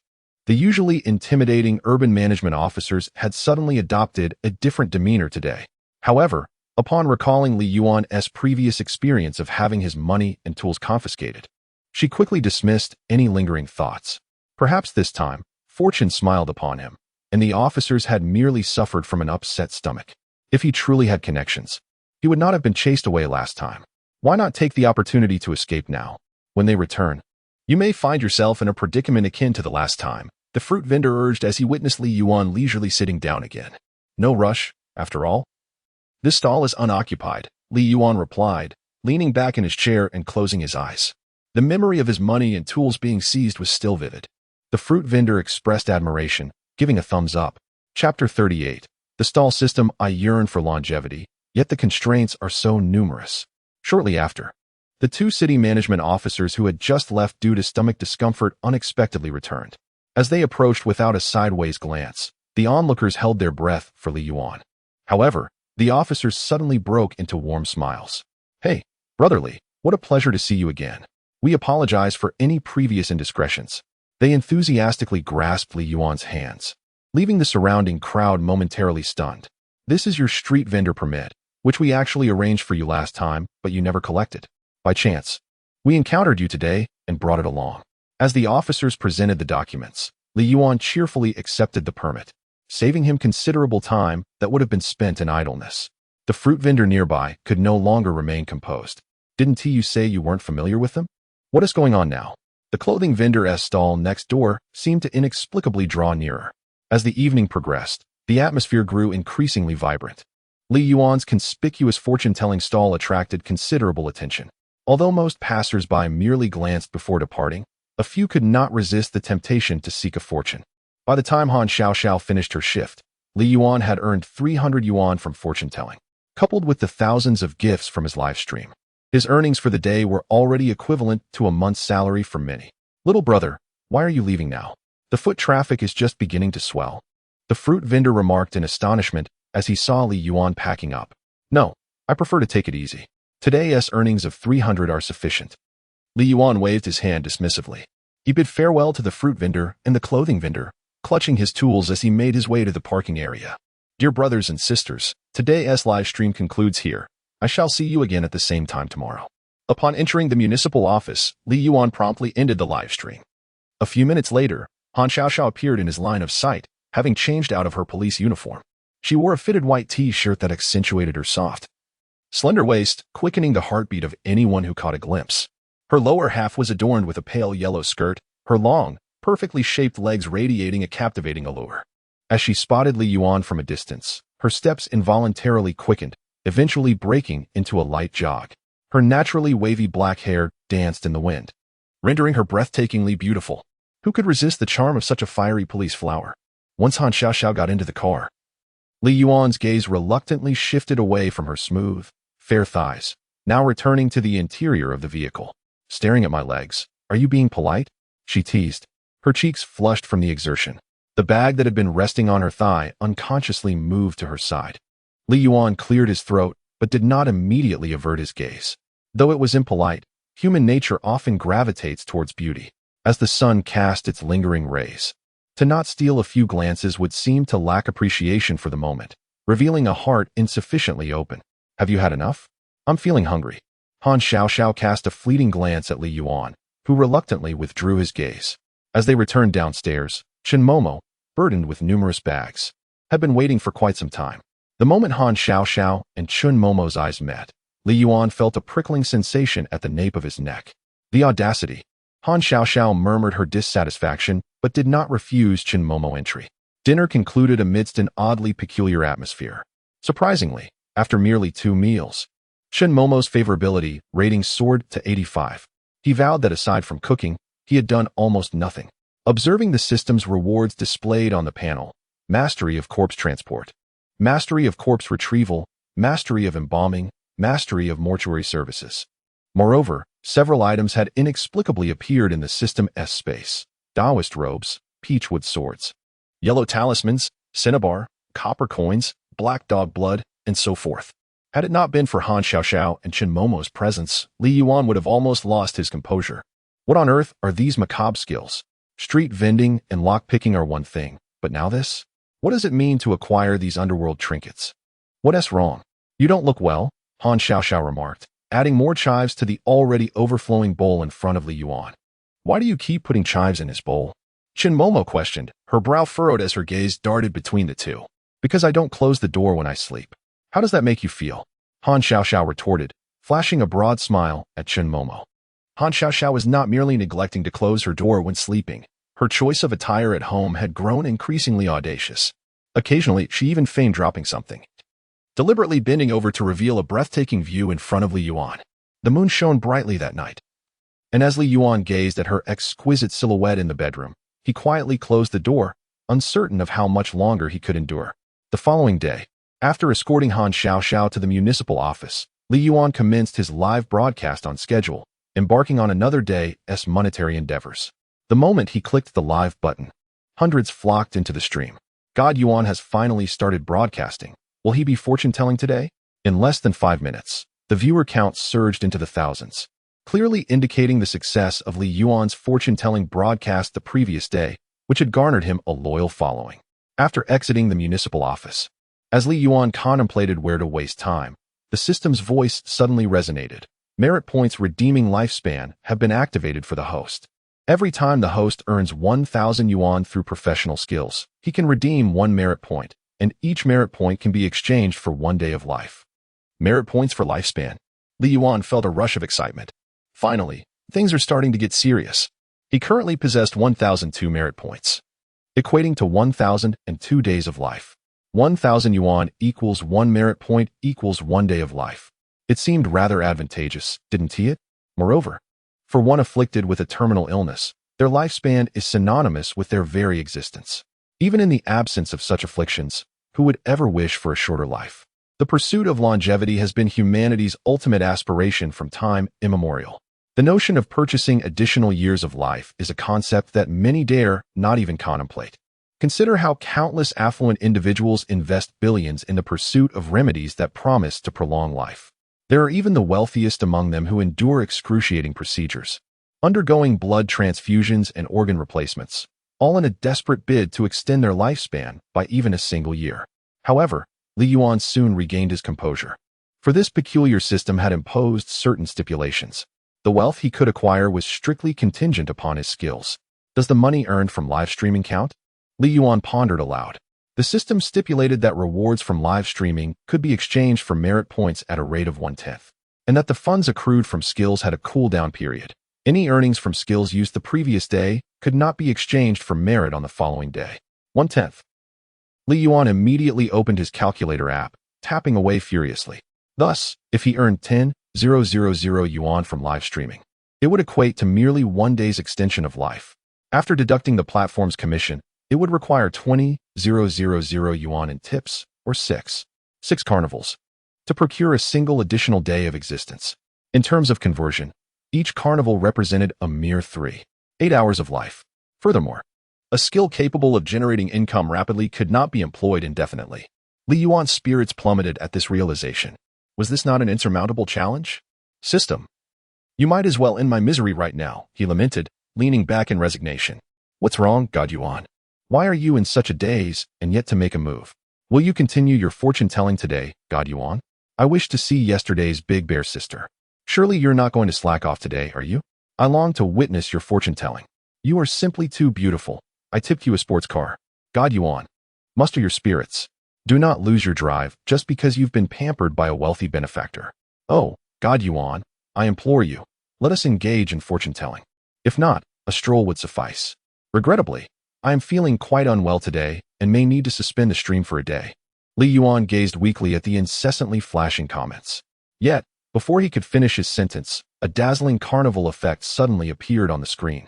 The usually intimidating urban management officers had suddenly adopted a different demeanor today. However, upon recalling Li Yuan's previous experience of having his money and tools confiscated, she quickly dismissed any lingering thoughts. Perhaps this time, fortune smiled upon him, and the officers had merely suffered from an upset stomach. If he truly had connections, he would not have been chased away last time. Why not take the opportunity to escape now? When they return, you may find yourself in a predicament akin to the last time, the fruit vendor urged as he witnessed Li Yuan leisurely sitting down again. No rush, after all. This stall is unoccupied, Li Yuan replied, leaning back in his chair and closing his eyes. The memory of his money and tools being seized was still vivid. The fruit vendor expressed admiration, giving a thumbs up. Chapter 38. The stall system. I yearn for longevity, yet the constraints are so numerous. Shortly after, the two city management officers who had just left due to stomach discomfort unexpectedly returned. As they approached without a sideways glance, the onlookers held their breath for Li Yuan. However, the officers suddenly broke into warm smiles. Hey, brotherly, what a pleasure to see you again. We apologize for any previous indiscretions. They enthusiastically grasped Li Yuan's hands, leaving the surrounding crowd momentarily stunned. This is your street vendor permit, which we actually arranged for you last time, but you never collected. By chance, we encountered you today and brought it along. As the officers presented the documents, Li Yuan cheerfully accepted the permit, saving him considerable time that would have been spent in idleness. The fruit vendor nearby could no longer remain composed. Didn't you say you weren't familiar with them? What is going on now? The clothing vendor's stall next door seemed to inexplicably draw nearer. As the evening progressed, the atmosphere grew increasingly vibrant. Li Yuan's conspicuous fortune-telling stall attracted considerable attention. Although most passers-by merely glanced before departing, a few could not resist the temptation to seek a fortune. By the time Han Xiaoxiao finished her shift, Li Yuan had earned 300 yuan from fortune-telling, coupled with the thousands of gifts from his live stream. His earnings for the day were already equivalent to a month's salary for many. Little brother, why are you leaving now? The foot traffic is just beginning to swell. The fruit vendor remarked in astonishment as he saw Li Yuan packing up. No, I prefer to take it easy. Today's earnings of 300 are sufficient. Li Yuan waved his hand dismissively. He bid farewell to the fruit vendor and the clothing vendor, clutching his tools as he made his way to the parking area. Dear brothers and sisters, today's live stream concludes here. I shall see you again at the same time tomorrow. Upon entering the municipal office, Li Yuan promptly ended the live stream. A few minutes later, Han Xiaoxiao appeared in his line of sight, having changed out of her police uniform. She wore a fitted white t-shirt that accentuated her soft, slender waist, quickening the heartbeat of anyone who caught a glimpse. Her lower half was adorned with a pale yellow skirt, her long, perfectly shaped legs radiating a captivating allure. As she spotted Li Yuan from a distance, her steps involuntarily quickened, eventually breaking into a light jog. Her naturally wavy black hair danced in the wind, rendering her breathtakingly beautiful. Who could resist the charm of such a fiery police flower? Once Han Xiaoxiao got into the car, Li Yuan's gaze reluctantly shifted away from her smooth, fair thighs, now returning to the interior of the vehicle. Staring at my legs, are you being polite? She teased. Her cheeks flushed from the exertion. The bag that had been resting on her thigh unconsciously moved to her side. Li Yuan cleared his throat, but did not immediately avert his gaze. Though it was impolite, human nature often gravitates towards beauty, as the sun cast its lingering rays. To not steal a few glances would seem to lack appreciation for the moment, revealing a heart insufficiently open. Have you had enough? I'm feeling hungry. Han Xiaoxiao cast a fleeting glance at Li Yuan, who reluctantly withdrew his gaze. As they returned downstairs, Chen Momo, burdened with numerous bags, had been waiting for quite some time. The moment Han Xiaoxiao and Chen Momo's eyes met, Li Yuan felt a prickling sensation at the nape of his neck. The audacity! Han Xiaoxiao murmured her dissatisfaction, but did not refuse Chen Momo entry. Dinner concluded amidst an oddly peculiar atmosphere. Surprisingly, after merely 2 meals, Chen Momo's favorability rating soared to 85. He vowed that aside from cooking, he had done almost nothing. Observing the system's rewards displayed on the panel, mastery of corpse transport, mastery of corpse retrieval, mastery of embalming, mastery of mortuary services. Moreover, several items had inexplicably appeared in the system's space. Taoist robes, peachwood swords, yellow talismans, cinnabar, copper coins, black dog blood, and so forth. Had it not been for Han Xiaoxiao and Chen Momo's presence, Li Yuan would have almost lost his composure. What on earth are these macabre skills? Street vending and lockpicking are one thing, but now this? What does it mean to acquire these underworld trinkets? What's wrong? You don't look well, Han Xiaoxiao remarked, adding more chives to the already overflowing bowl in front of Li Yuan. Why do you keep putting chives in his bowl? Chen Momo questioned, her brow furrowed as her gaze darted between the two. Because I don't close the door when I sleep. How does that make you feel? Han Xiaoxiao retorted, flashing a broad smile at Chen Momo. Han Xiaoxiao was not merely neglecting to close her door when sleeping. Her choice of attire at home had grown increasingly audacious. Occasionally, she even feigned dropping something, deliberately bending over to reveal a breathtaking view in front of Li Yuan. The moon shone brightly that night, and as Li Yuan gazed at her exquisite silhouette in the bedroom, he quietly closed the door, uncertain of how much longer he could endure. The following day, after escorting Han Xiaoxiao to the municipal office, Li Yuan commenced his live broadcast on schedule, embarking on another day's monetary endeavors. The moment he clicked the live button, hundreds flocked into the stream. God Yuan has finally started broadcasting. Will he be fortune-telling today? In less than 5 minutes, the viewer count surged into the thousands, clearly indicating the success of Li Yuan's fortune-telling broadcast the previous day, which had garnered him a loyal following. After exiting the municipal office, as Li Yuan contemplated where to waste time, the system's voice suddenly resonated. Merit points redeeming lifespan have been activated for the host. Every time the host earns 1,000 yuan through professional skills, he can redeem 1 merit point, and each merit point can be exchanged for 1 day of life. Merit points for lifespan. Li Yuan felt a rush of excitement. Finally, things are starting to get serious. He currently possessed 1,002 merit points, equating to 1,002 days of life. 1,000 yuan equals 1 merit point equals 1 day of life. It seemed rather advantageous, didn't it? Moreover, for one afflicted with a terminal illness, their lifespan is synonymous with their very existence. Even in the absence of such afflictions, who would ever wish for a shorter life? The pursuit of longevity has been humanity's ultimate aspiration from time immemorial. The notion of purchasing additional years of life is a concept that many dare not even contemplate. Consider how countless affluent individuals invest billions in the pursuit of remedies that promise to prolong life. There are even the wealthiest among them who endure excruciating procedures, undergoing blood transfusions and organ replacements, all in a desperate bid to extend their lifespan by even a single year. However, Li Yuan soon regained his composure, for this peculiar system had imposed certain stipulations. The wealth he could acquire was strictly contingent upon his skills. Does the money earned from live streaming count? Li Yuan pondered aloud. The system stipulated that rewards from live streaming could be exchanged for merit points at a rate of 1/10, and that the funds accrued from skills had a cooldown period. Any earnings from skills used the previous day could not be exchanged for merit on the following day. 1/10. Li Yuan immediately opened his calculator app, tapping away furiously. Thus, if he earned 10,000 yuan from live streaming, it would equate to merely 1 day's extension of life. After deducting the platform's commission, it would require 20,000 yuan in tips, or six carnivals, to procure a single additional day of existence. In terms of conversion, each carnival represented a mere 8 hours of life. Furthermore, a skill capable of generating income rapidly could not be employed indefinitely. Li Yuan's spirits plummeted at this realization. Was this not an insurmountable challenge? System, you might as well end my misery right now, he lamented, leaning back in resignation. What's wrong, God Yuan? Why are you in such a daze and yet to make a move? Will you continue your fortune-telling today, God Yuan? I wish to see yesterday's big bear sister. Surely you're not going to slack off today, are you? I long to witness your fortune-telling. You are simply too beautiful. I tipped you a sports car. God Yuan. Muster your spirits. Do not lose your drive just because you've been pampered by a wealthy benefactor. Oh, God Yuan, I implore you, let us engage in fortune-telling. If not, a stroll would suffice. Regrettably, I am feeling quite unwell today and may need to suspend the stream for a day. Li Yuan gazed weakly at the incessantly flashing comments. Yet, before he could finish his sentence, a dazzling carnival effect suddenly appeared on the screen.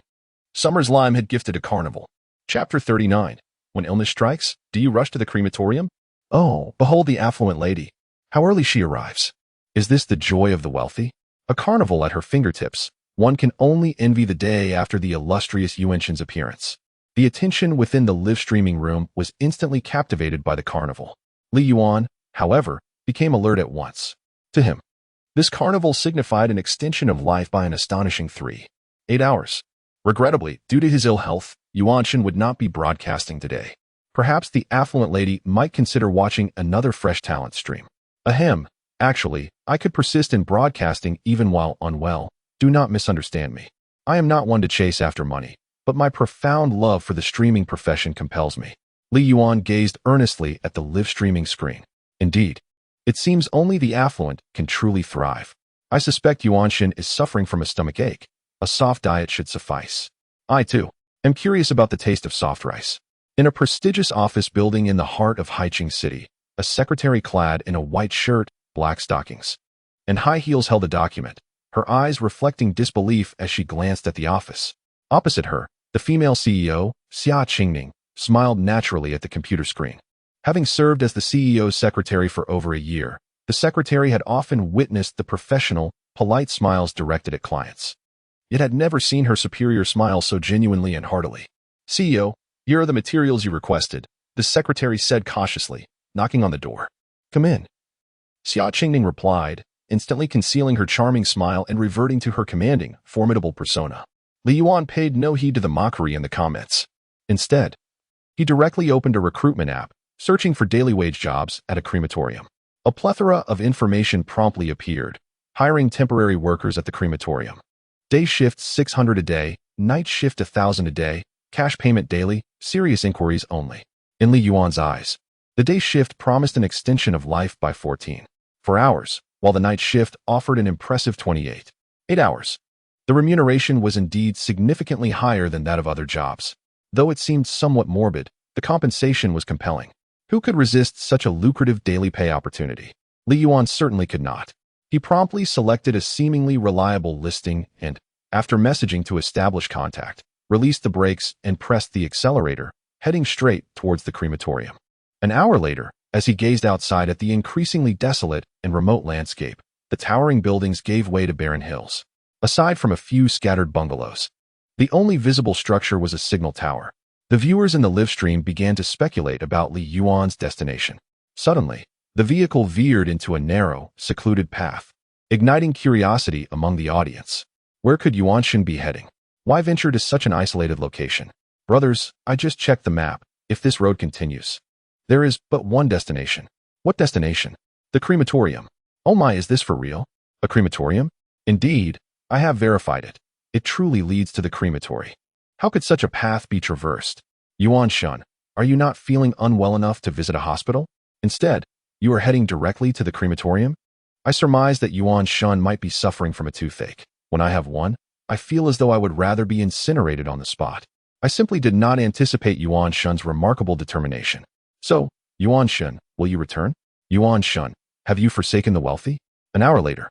Summer's Lime had gifted a carnival. Chapter 39. When illness strikes, do you rush to the crematorium? Oh, behold the affluent lady. How early she arrives. Is this the joy of the wealthy? A carnival at her fingertips. One can only envy the day after the illustrious Yuanshan's appearance. The attention within the live streaming room was instantly captivated by the carnival. Li Yuan, however, became alert at once. To him, this carnival signified an extension of life by an astonishing 8 hours. Regrettably, due to his ill health, Yuanshan would not be broadcasting today. Perhaps the affluent lady might consider watching another Fresh Talent stream. Ahem. Actually, I could persist in broadcasting even while unwell. Do not misunderstand me. I am not one to chase after money, but my profound love for the streaming profession compels me. Li Yuan gazed earnestly at the live streaming screen. Indeed, it seems only the affluent can truly thrive. I suspect Yuanshan is suffering from a stomach ache. A soft diet should suffice. I, too, am curious about the taste of soft rice. In a prestigious office building in the heart of Haicheng City, a secretary clad in a white shirt, black stockings, and high heels held a document, her eyes reflecting disbelief as she glanced at the office. Opposite her, the female CEO, Xia Qingning, smiled naturally at the computer screen. Having served as the CEO's secretary for over a year, the secretary had often witnessed the professional, polite smiles directed at clients. Yet had never seen her superior smile so genuinely and heartily. CEO, here are the materials you requested, the secretary said cautiously, knocking on the door. Come in. Xia Qingning replied, instantly concealing her charming smile and reverting to her commanding, formidable persona. Li Yuan paid no heed to the mockery in the comments. Instead, he directly opened a recruitment app, searching for daily wage jobs at a crematorium. A plethora of information promptly appeared, hiring temporary workers at the crematorium. Day shift 600 a day, night shift 1,000 a day, cash payment daily, serious inquiries only. In Li Yuan's eyes, the day shift promised an extension of life by 14 hours, while the night shift offered an impressive 8 hours. The remuneration was indeed significantly higher than that of other jobs. Though it seemed somewhat morbid, the compensation was compelling. Who could resist such a lucrative daily pay opportunity? Li Yuan certainly could not. He promptly selected a seemingly reliable listing and, after messaging to establish contact, released the brakes and pressed the accelerator, heading straight towards the crematorium. An hour later, as he gazed outside at the increasingly desolate and remote landscape, the towering buildings gave way to barren hills. Aside from a few scattered bungalows, the only visible structure was a signal tower. The viewers in the live stream began to speculate about Li Yuan's destination. Suddenly, the vehicle veered into a narrow, secluded path, igniting curiosity among the audience. Where could Yuanshan be heading? Why venture to such an isolated location? Brothers, I just checked the map. If this road continues, there is but one destination. What destination? The crematorium. Oh my, is this for real? A crematorium? Indeed, I have verified it. It truly leads to the crematory. How could such a path be traversed? Yuanshan, are you not feeling unwell enough to visit a hospital? Instead, you are heading directly to the crematorium? I surmise that Yuanshan might be suffering from a toothache. When I have one, I feel as though I would rather be incinerated on the spot. I simply did not anticipate Yuanshan's remarkable determination. So, Yuanshan, will you return? Yuanshan, have you forsaken the wealthy? An hour later,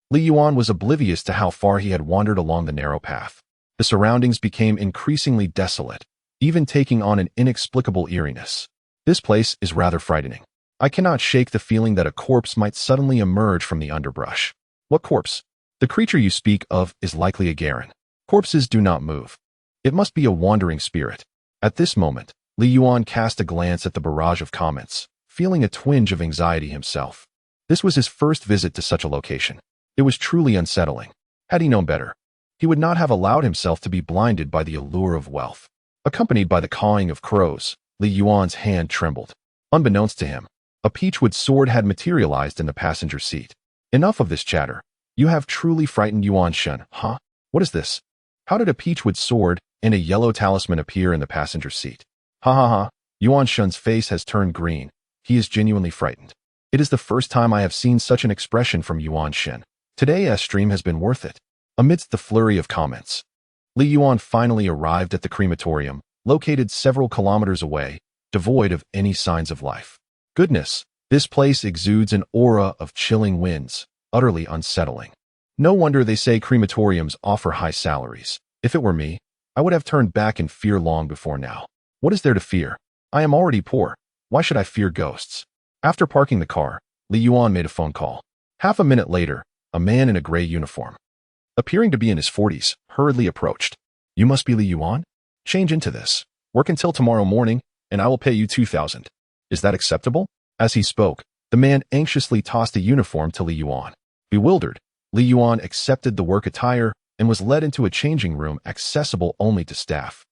Li Yuan was oblivious to how far he had wandered along the narrow path. The surroundings became increasingly desolate, even taking on an inexplicable eeriness. This place is rather frightening. I cannot shake the feeling that a corpse might suddenly emerge from the underbrush. What corpse? The creature you speak of is likely a Garen. Corpses do not move. It must be a wandering spirit. At this moment, Li Yuan cast a glance at the barrage of comments, feeling a twinge of anxiety himself. This was his first visit to such a location. It was truly unsettling. Had he known better, he would not have allowed himself to be blinded by the allure of wealth. Accompanied by the cawing of crows, Li Yuan's hand trembled. Unbeknownst to him, a peachwood sword had materialized in the passenger seat. Enough of this chatter. You have truly frightened Yuanshan, huh? What is this? How did a peachwood sword and a yellow talisman appear in the passenger seat? Ha ha ha. Yuan Shun's face has turned green. He is genuinely frightened. It is the first time I have seen such an expression from Yuan Shen. Today's stream has been worth it. Amidst the flurry of comments, Li Yuan finally arrived at the crematorium, located several kilometers away, devoid of any signs of life. Goodness, this place exudes an aura of chilling winds, utterly unsettling. No wonder they say crematoriums offer high salaries. If it were me, I would have turned back in fear long before now. What is there to fear? I am already poor. Why should I fear ghosts? After parking the car, Li Yuan made a phone call. Half a minute later, a man in a gray uniform, appearing to be in his 40s, hurriedly approached. You must be Li Yuan? Change into this. Work until tomorrow morning, and I will pay you 2,000. Is that acceptable? As he spoke, the man anxiously tossed a uniform to Li Yuan. Bewildered, Li Yuan accepted the work attire and was led into a changing room accessible only to staff.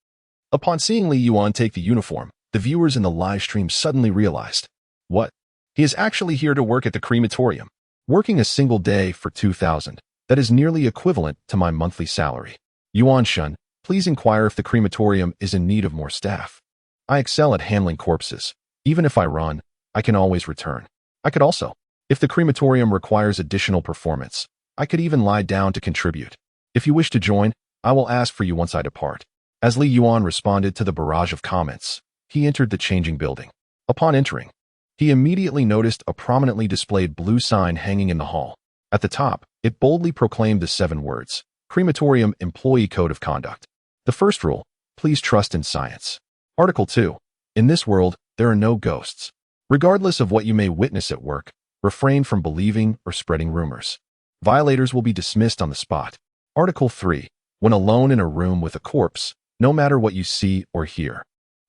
Upon seeing Li Yuan take the uniform, the viewers in the live stream suddenly realized, what? He is actually here to work at the crematorium, working a single day for 2,000. That is nearly equivalent to my monthly salary. Yuan Shun, please inquire if the crematorium is in need of more staff. I excel at handling corpses. Even if I run, I can always return. I could also, if the crematorium requires additional performance, I could even lie down to contribute. If you wish to join, I will ask for you once I depart. As Li Yuan responded to the barrage of comments, he entered the changing building. Upon entering, he immediately noticed a prominently displayed blue sign hanging in the hall. At the top, it boldly proclaimed the 7 words, Crematorium Employee Code of Conduct. The first rule, please trust in science. Article 2. In this world, there are no ghosts. Regardless of what you may witness at work, refrain from believing or spreading rumors. Violators will be dismissed on the spot. Article 3. When alone in a room with a corpse, no matter what you see or hear,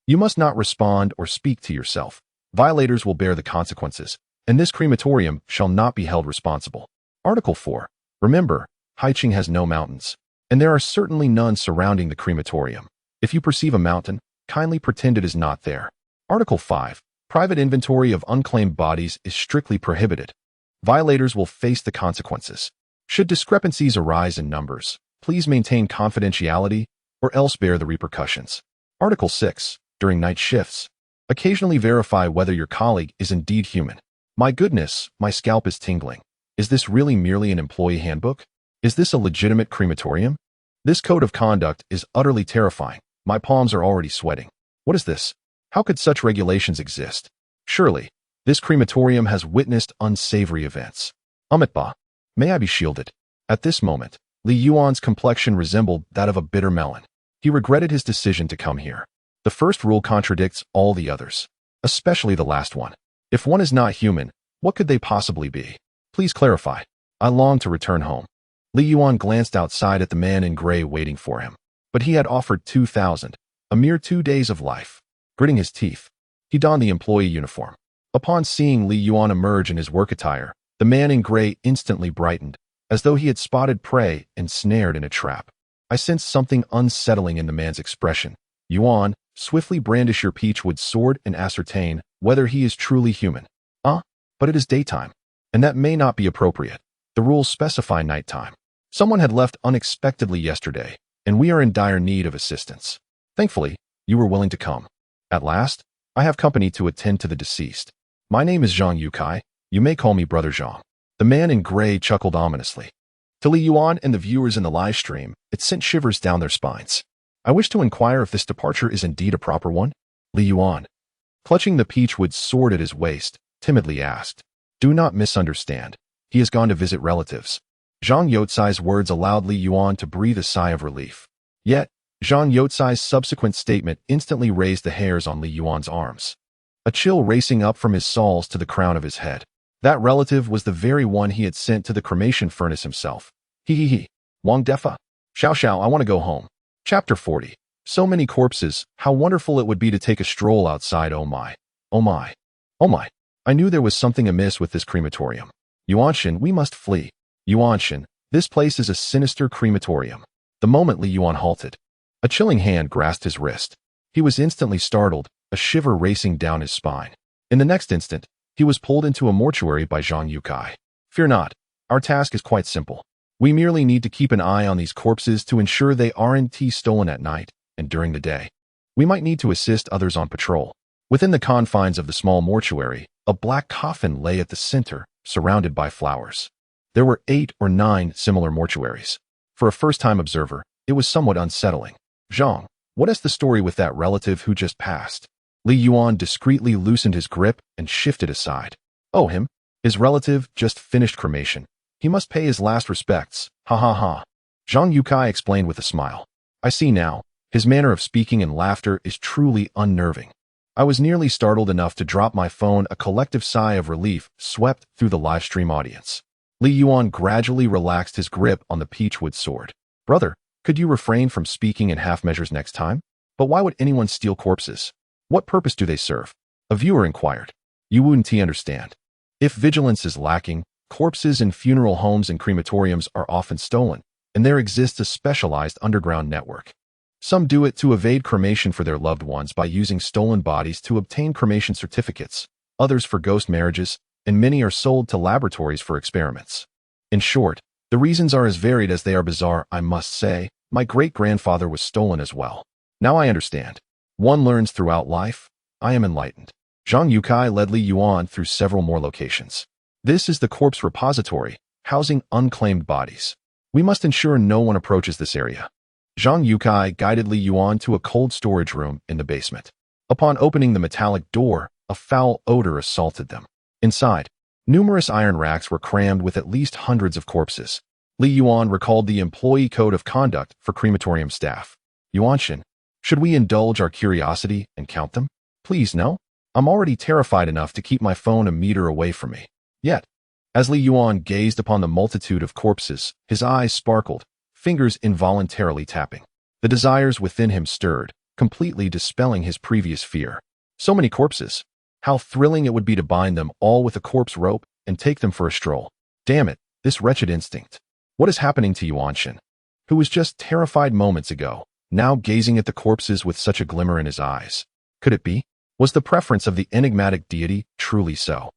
you must not respond or speak to yourself. Violators will bear the consequences, and this crematorium shall not be held responsible. Article 4. Remember, Haiqing has no mountains, and there are certainly none surrounding the crematorium. If you perceive a mountain, kindly pretend it is not there. Article 5. Private inventory of unclaimed bodies is strictly prohibited. Violators will face the consequences. Should discrepancies arise in numbers, please maintain confidentiality or else bear the repercussions. Article 6. During night shifts, occasionally verify whether your colleague is indeed human. My goodness, my scalp is tingling. Is this really merely an employee handbook? Is this a legitimate crematorium? This code of conduct is utterly terrifying. My palms are already sweating. What is this? How could such regulations exist? Surely, this crematorium has witnessed unsavory events. Amitba, may I be shielded? At this moment, Li Yuan's complexion resembled that of a bitter melon. He regretted his decision to come here. The first rule contradicts all the others, especially the last one. If one is not human, what could they possibly be? Please clarify. I long to return home. Li Yuan glanced outside at the man in gray waiting for him, but he had offered 2,000, a mere 2 days of life. Gritting his teeth, he donned the employee uniform. Upon seeing Li Yuan emerge in his work attire, the man in gray instantly brightened, as though he had spotted prey and snared in a trap. I sensed something unsettling in the man's expression. Yuan, swiftly brandish your peachwood sword and ascertain whether he is truly human. But it is daytime, and that may not be appropriate. The rules specify nighttime. Someone had left unexpectedly yesterday, and we are in dire need of assistance. Thankfully, you were willing to come. At last, I have company to attend to the deceased. My name is Zhang Yukai. You may call me Brother Zhang. The man in gray chuckled ominously. To Li Yuan and the viewers in the live stream, it sent shivers down their spines. I wish to inquire if this departure is indeed a proper one. Li Yuan, clutching the peachwood sword at his waist, timidly asked. Do not misunderstand. He has gone to visit relatives. Zhang Youcai's words allowed Li Yuan to breathe a sigh of relief. Yet, Zhang Youcai's subsequent statement instantly raised the hairs on Li Yuan's arms, a chill racing up from his soles to the crown of his head. That relative was the very one he had sent to the cremation furnace himself. He. Wang Defa. Xiao, I want to go home. Chapter 40. So many corpses, how wonderful it would be to take a stroll outside. Oh my. I knew there was something amiss with this crematorium. Yuanshin, we must flee. Yuanshin, this place is a sinister crematorium. The moment Li Yuan halted, a chilling hand grasped his wrist. He was instantly startled, a shiver racing down his spine. In the next instant, he was pulled into a mortuary by Zhang Yukai. Fear not, our task is quite simple. We merely need to keep an eye on these corpses to ensure they aren't stolen at night and during the day. We might need to assist others on patrol. Within the confines of the small mortuary, a black coffin lay at the center, surrounded by flowers. There were 8 or 9 similar mortuaries. For a first-time observer, it was somewhat unsettling. Zhang, what is the story with that relative who just passed? Li Yuan discreetly loosened his grip and shifted aside. Oh, him? His relative just finished cremation. He must pay his last respects. Ha ha ha. Zhang Yukai explained with a smile. I see now. His manner of speaking and laughter is truly unnerving. I was nearly startled enough to drop my phone. A collective sigh of relief swept through the livestream audience. Li Yuan gradually relaxed his grip on the peachwood sword. Brother, could you refrain from speaking in half measures next time? But why would anyone steal corpses? What purpose do they serve? A viewer inquired. You wouldn't understand. If vigilance is lacking, corpses in funeral homes and crematoriums are often stolen, and there exists a specialized underground network. Some do it to evade cremation for their loved ones by using stolen bodies to obtain cremation certificates, others for ghost marriages, and many are sold to laboratories for experiments. In short, the reasons are as varied as they are bizarre. I must say, my great-grandfather was stolen as well. Now I understand. One learns throughout life. I am enlightened. Zhang Yukai led Li Yuan through several more locations. This is the corpse repository, housing unclaimed bodies. We must ensure no one approaches this area. Zhang Yukai guided Li Yuan to a cold storage room in the basement. Upon opening the metallic door, a foul odor assaulted them. Inside, numerous iron racks were crammed with at least hundreds of corpses. Li Yuan recalled the employee code of conduct for crematorium staff. Yuanshin, should we indulge our curiosity and count them? Please no. I'm already terrified enough to keep my phone a meter away from me. Yet, as Li Yuan gazed upon the multitude of corpses, his eyes sparkled, fingers involuntarily tapping. The desires within him stirred, completely dispelling his previous fear. So many corpses. How thrilling it would be to bind them all with a corpse rope and take them for a stroll. Damn it, this wretched instinct. What is happening to Yuanshin, who was just terrified moments ago, now gazing at the corpses with such a glimmer in his eyes? Could it be? Was the preference of the enigmatic deity truly so?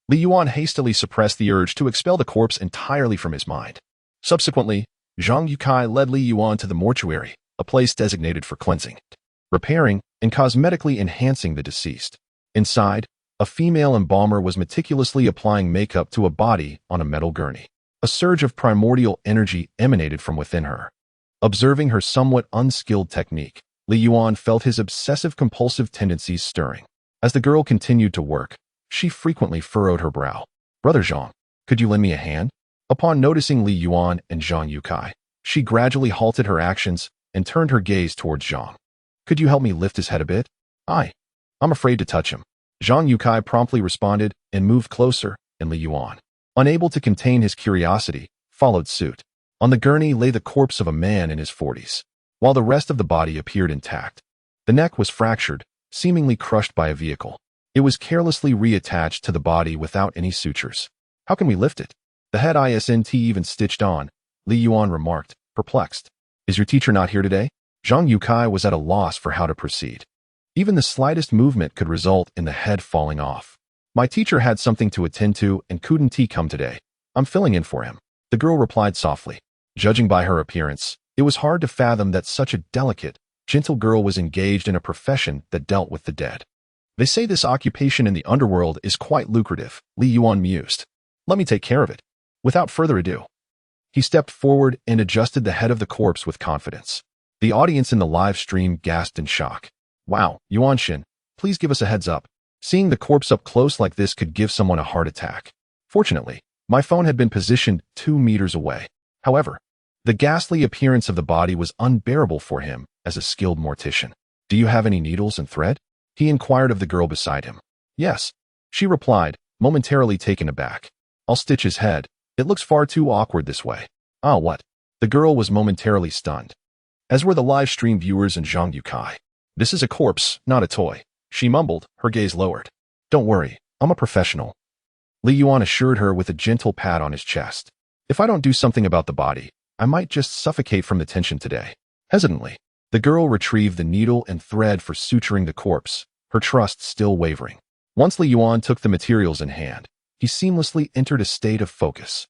Li Yuan hastily suppressed the urge to expel the corpse entirely from his mind. Subsequently, Zhang Yukai led Li Yuan to the mortuary, a place designated for cleansing, repairing, and cosmetically enhancing the deceased. Inside, a female embalmer was meticulously applying makeup to a body on a metal gurney. A surge of primordial energy emanated from within her. Observing her somewhat unskilled technique, Li Yuan felt his obsessive-compulsive tendencies stirring. As the girl continued to work, she frequently furrowed her brow. Brother Zhang, could you lend me a hand? Upon noticing Li Yuan and Zhang Yukai, she gradually halted her actions and turned her gaze towards Zhang. Could you help me lift his head a bit? I'm afraid to touch him. Zhang Yukai promptly responded and moved closer, and Li Yuan, unable to contain his curiosity, followed suit. On the gurney lay the corpse of a man in his 40s, while the rest of the body appeared intact. The neck was fractured, seemingly crushed by a vehicle. It was carelessly reattached to the body without any sutures. How can we lift it? The head isn't even stitched on, Li Yuan remarked, perplexed. Is your teacher not here today? Zhang Yukai was at a loss for how to proceed. Even the slightest movement could result in the head falling off. My teacher had something to attend to and couldn't come today. I'm filling in for him. The girl replied softly. Judging by her appearance, it was hard to fathom that such a delicate, gentle girl was engaged in a profession that dealt with the dead. They say this occupation in the underworld is quite lucrative, Li Yuan mused. Let me take care of it. Without further ado, he stepped forward and adjusted the head of the corpse with confidence. The audience in the live stream gasped in shock. Wow, Yuanshin, please give us a heads up. Seeing the corpse up close like this could give someone a heart attack. Fortunately, my phone had been positioned 2 meters away. However, the ghastly appearance of the body was unbearable for him as a skilled mortician. Do you have any needles and thread? He inquired of the girl beside him. Yes, she replied, momentarily taken aback. I'll stitch his head. It looks far too awkward this way. Ah, what? The girl was momentarily stunned, as were the live stream viewers and Zhang Yukai. This is a corpse, not a toy, she mumbled, her gaze lowered. Don't worry, I'm a professional. Li Yuan assured her with a gentle pat on his chest. If I don't do something about the body, I might just suffocate from the tension today. Hesitantly, the girl retrieved the needle and thread for suturing the corpse, her trust still wavering. Once Li Yuan took the materials in hand, he seamlessly entered a state of focus.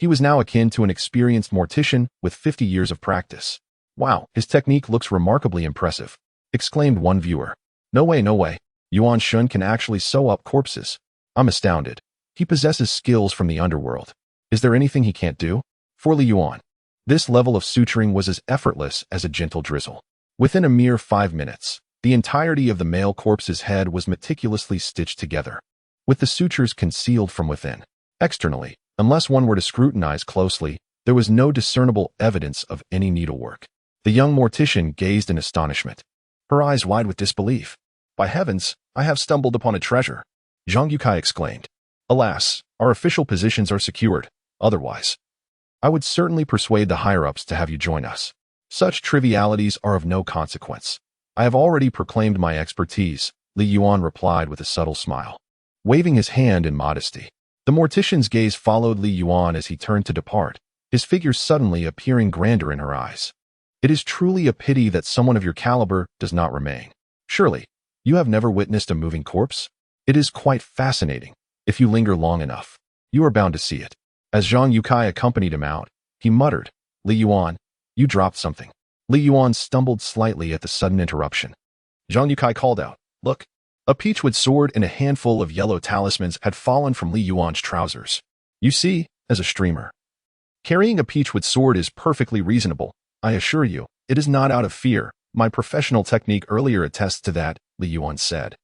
He was now akin to an experienced mortician with 50 years of practice. "Wow, his technique looks remarkably impressive," exclaimed one viewer. No way. Yuan Shun can actually sew up corpses. I'm astounded. He possesses skills from the underworld. Is there anything he can't do?" For Li Yuan, this level of suturing was as effortless as a gentle drizzle. Within a mere 5 minutes, the entirety of the male corpse's head was meticulously stitched together, with the sutures concealed from within. Externally, unless one were to scrutinize closely, there was no discernible evidence of any needlework. The young mortician gazed in astonishment, her eyes wide with disbelief. "By heavens, I have stumbled upon a treasure," Zhang Yukai exclaimed. "Alas, our official positions are secured. Otherwise, I would certainly persuade the higher-ups to have you join us. Such trivialities are of no consequence. I have already proclaimed my expertise," Li Yuan replied with a subtle smile, waving his hand in modesty. The mortician's gaze followed Li Yuan as he turned to depart, his figure suddenly appearing grander in her eyes. "It is truly a pity that someone of your caliber does not remain. Surely, you have never witnessed a moving corpse? It is quite fascinating. If you linger long enough, you are bound to see it." As Zhang Yukai accompanied him out, he muttered, "Li Yuan, you dropped something." Li Yuan stumbled slightly at the sudden interruption. Zhang Yukai called out, "Look!" A peachwood sword and a handful of yellow talismans had fallen from Li Yuan's trousers. "You see, as a streamer, carrying a peachwood sword is perfectly reasonable. I assure you, it is not out of fear. My professional technique earlier attests to that," Li Yuan said,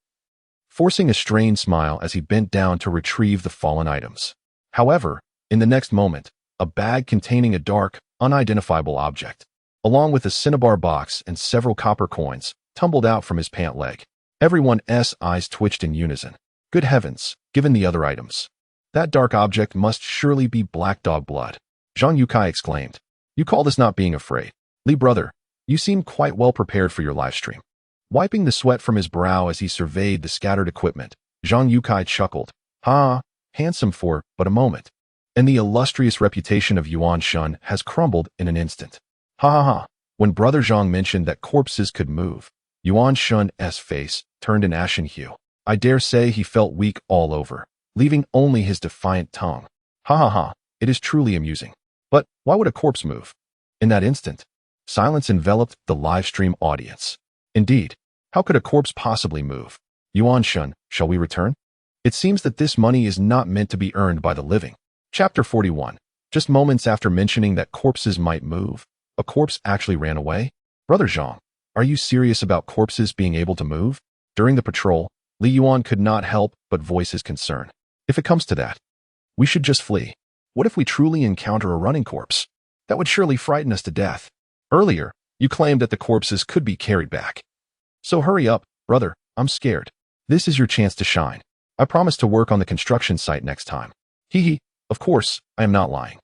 forcing a strained smile as he bent down to retrieve the fallen items. However, in the next moment, a bag containing a dark, unidentifiable object, along with a cinnabar box and several copper coins, tumbled out from his pant leg. Everyone's eyes twitched in unison. Good heavens, given the other items, that dark object must surely be black dog blood. Zhang Yukai exclaimed. "You call this not being afraid? Li brother, you seem quite well prepared for your livestream." Wiping the sweat from his brow as he surveyed the scattered equipment, Zhang Yukai chuckled. "Ha, handsome for but a moment, and the illustrious reputation of Yuan Shun has crumbled in an instant." Ha ha ha. When Brother Zhang mentioned that corpses could move, Yuan Shun's face turned an ashen hue. I dare say he felt weak all over, leaving only his defiant tongue. Ha ha ha, it is truly amusing. But why would a corpse move? In that instant, silence enveloped the livestream audience. Indeed, how could a corpse possibly move? Yuan Shun, shall we return? It seems that this money is not meant to be earned by the living. Chapter 41. Just moments after mentioning that corpses might move, a corpse actually ran away? Brother Zhang, are you serious about corpses being able to move? During the patrol, Li Yuan could not help but voice his concern. If it comes to that, we should just flee. What if we truly encounter a running corpse? That would surely frighten us to death. Earlier, you claimed that the corpses could be carried back. So hurry up, brother, I'm scared. This is your chance to shine. I promise to work on the construction site next time. Hee hee, of course, I am not lying.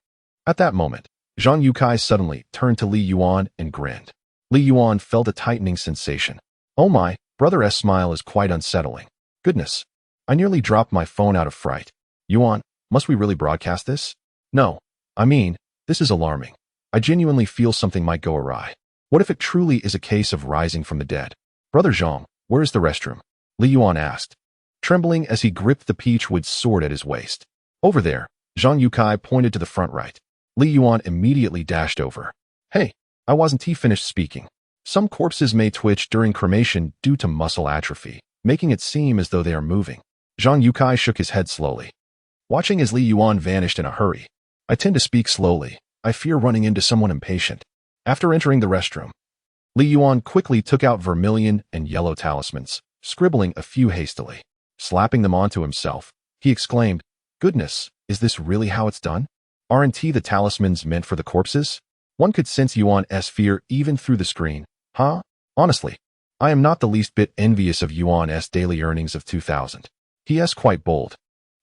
At that moment, Zhang Yukai suddenly turned to Li Yuan and grinned. Li Yuan felt a tightening sensation. Oh my, brother's smile is quite unsettling. Goodness, I nearly dropped my phone out of fright. Yuan, must we really broadcast this? No, I mean, this is alarming. I genuinely feel something might go awry. What if it truly is a case of rising from the dead? Brother Zhang, where is the restroom? Li Yuan asked, trembling as he gripped the peachwood sword at his waist. Over there, Zhang Yukai pointed to the front right. Li Yuan immediately dashed over. Hey, I wasn't finished speaking. Some corpses may twitch during cremation due to muscle atrophy, making it seem as though they are moving. Zhang Yukai shook his head slowly, watching as Li Yuan vanished in a hurry. I tend to speak slowly. I fear running into someone impatient. After entering the restroom, Li Yuan quickly took out vermilion and yellow talismans, scribbling a few hastily. Slapping them onto himself, he exclaimed, Goodness, is this really how it's done? Aren't the talismans meant for the corpses? One could sense Yuan's fear even through the screen. Huh? Honestly, I am not the least bit envious of Yuan's daily earnings of 2,000. He is quite bold.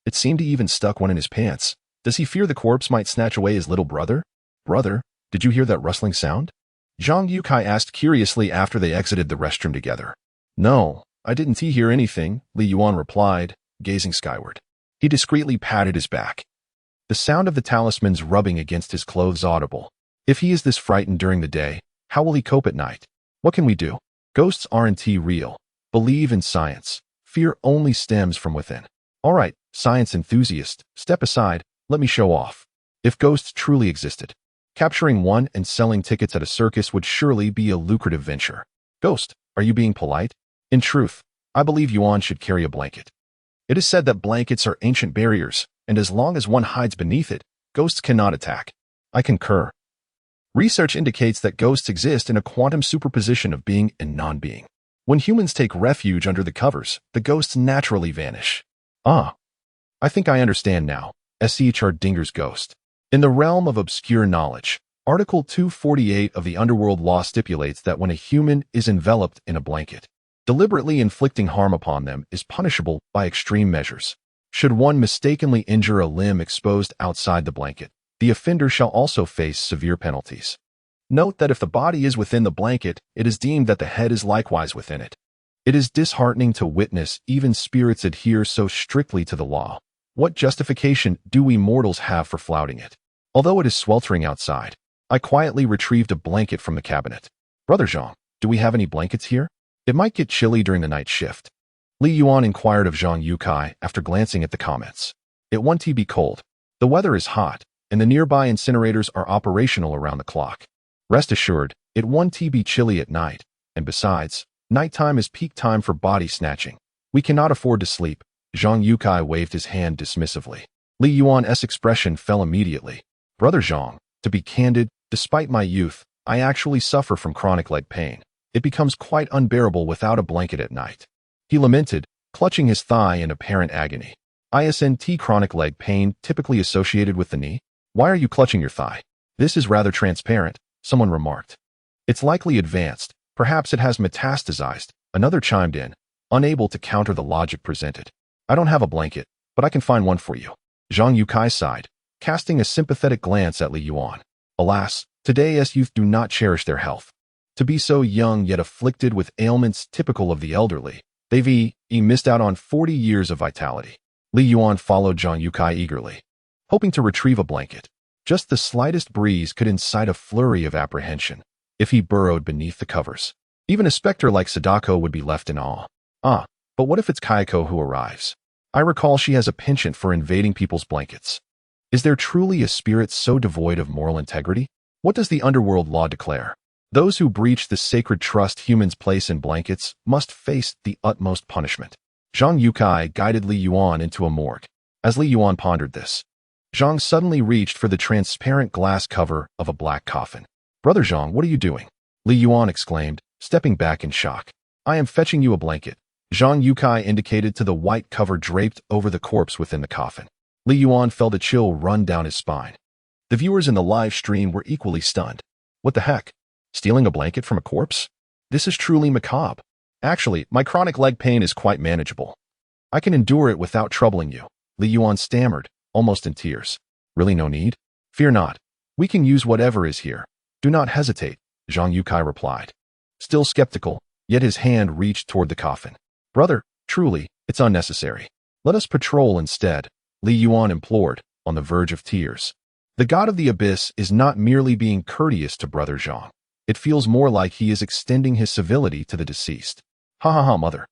It seemed he even stuck one in his pants. Does he fear the corpse might snatch away his little brother? Brother, did you hear that rustling sound? Zhang Yukai asked curiously after they exited the restroom together. No, I didn't hear anything, Li Yuan replied, gazing skyward. He discreetly patted his back, the sound of the talismans rubbing against his clothes audible. If he is this frightened during the day, how will he cope at night? What can we do? Ghosts aren't real. Believe in science. Fear only stems from within. All right, science enthusiast, step aside, let me show off. If ghosts truly existed, capturing one and selling tickets at a circus would surely be a lucrative venture. Ghost, are you being polite? In truth, I believe Yuan should carry a blanket. It is said that blankets are ancient barriers, and as long as one hides beneath it, ghosts cannot attack. I concur. Research indicates that ghosts exist in a quantum superposition of being and non-being. When humans take refuge under the covers, the ghosts naturally vanish. Ah, I think I understand now. SCHR Dinger's ghost. In the realm of obscure knowledge, Article 248 of the Underworld Law stipulates that when a human is enveloped in a blanket, deliberately inflicting harm upon them is punishable by extreme measures. Should one mistakenly injure a limb exposed outside the blanket, the offender shall also face severe penalties. Note that if the body is within the blanket, it is deemed that the head is likewise within it. It is disheartening to witness even spirits adhere so strictly to the law. What justification do we mortals have for flouting it? Although it is sweltering outside, I quietly retrieved a blanket from the cabinet. Brother Zhang, do we have any blankets here? It might get chilly during the night shift. Li Yuan inquired of Zhang Yukai after glancing at the comments. It won't be cold. The weather is hot, and the nearby incinerators are operational around the clock. Rest assured, it won't be chilly at night, and besides, nighttime is peak time for body snatching. We cannot afford to sleep. Zhang Yukai waved his hand dismissively. Li Yuan's expression fell immediately. Brother Zhang, to be candid, despite my youth, I actually suffer from chronic leg pain. It becomes quite unbearable without a blanket at night. He lamented, clutching his thigh in apparent agony. Isn't chronic leg pain typically associated with the knee? Why are you clutching your thigh? This is rather transparent, someone remarked. It's likely advanced. Perhaps it has metastasized. Another chimed in, unable to counter the logic presented. I don't have a blanket, but I can find one for you. Zhang Yukai sighed, casting a sympathetic glance at Li Yuan. Alas, today's youth do not cherish their health. To be so young yet afflicted with ailments typical of the elderly, they've missed out on 40 years of vitality. Li Yuan followed Zhang Yukai eagerly, hoping to retrieve a blanket. Just the slightest breeze could incite a flurry of apprehension if he burrowed beneath the covers. Even a specter like Sadako would be left in awe. Ah, but what if it's Kayako who arrives? I recall she has a penchant for invading people's blankets. Is there truly a spirit so devoid of moral integrity? What does the underworld law declare? Those who breach the sacred trust humans place in blankets must face the utmost punishment. Zhang Yukai guided Li Yuan into a morgue. As Li Yuan pondered this, Zhang suddenly reached for the transparent glass cover of a black coffin. Brother Zhang, what are you doing? Li Yuan exclaimed, stepping back in shock. I am fetching you a blanket. Zhang Yukai indicated to the white cover draped over the corpse within the coffin. Li Yuan felt a chill run down his spine. The viewers in the live stream were equally stunned. What the heck? Stealing a blanket from a corpse? This is truly macabre. Actually, my chronic leg pain is quite manageable. I can endure it without troubling you. Li Yuan stammered, almost in tears. Really no need? Fear not. We can use whatever is here. Do not hesitate, Zhang Yukai replied. Still skeptical, yet his hand reached toward the coffin. Brother, truly, it's unnecessary. Let us patrol instead, Li Yuan implored, on the verge of tears. The god of the abyss is not merely being courteous to Brother Zhang. It feels more like he is extending his civility to the deceased. Ha ha ha, mother.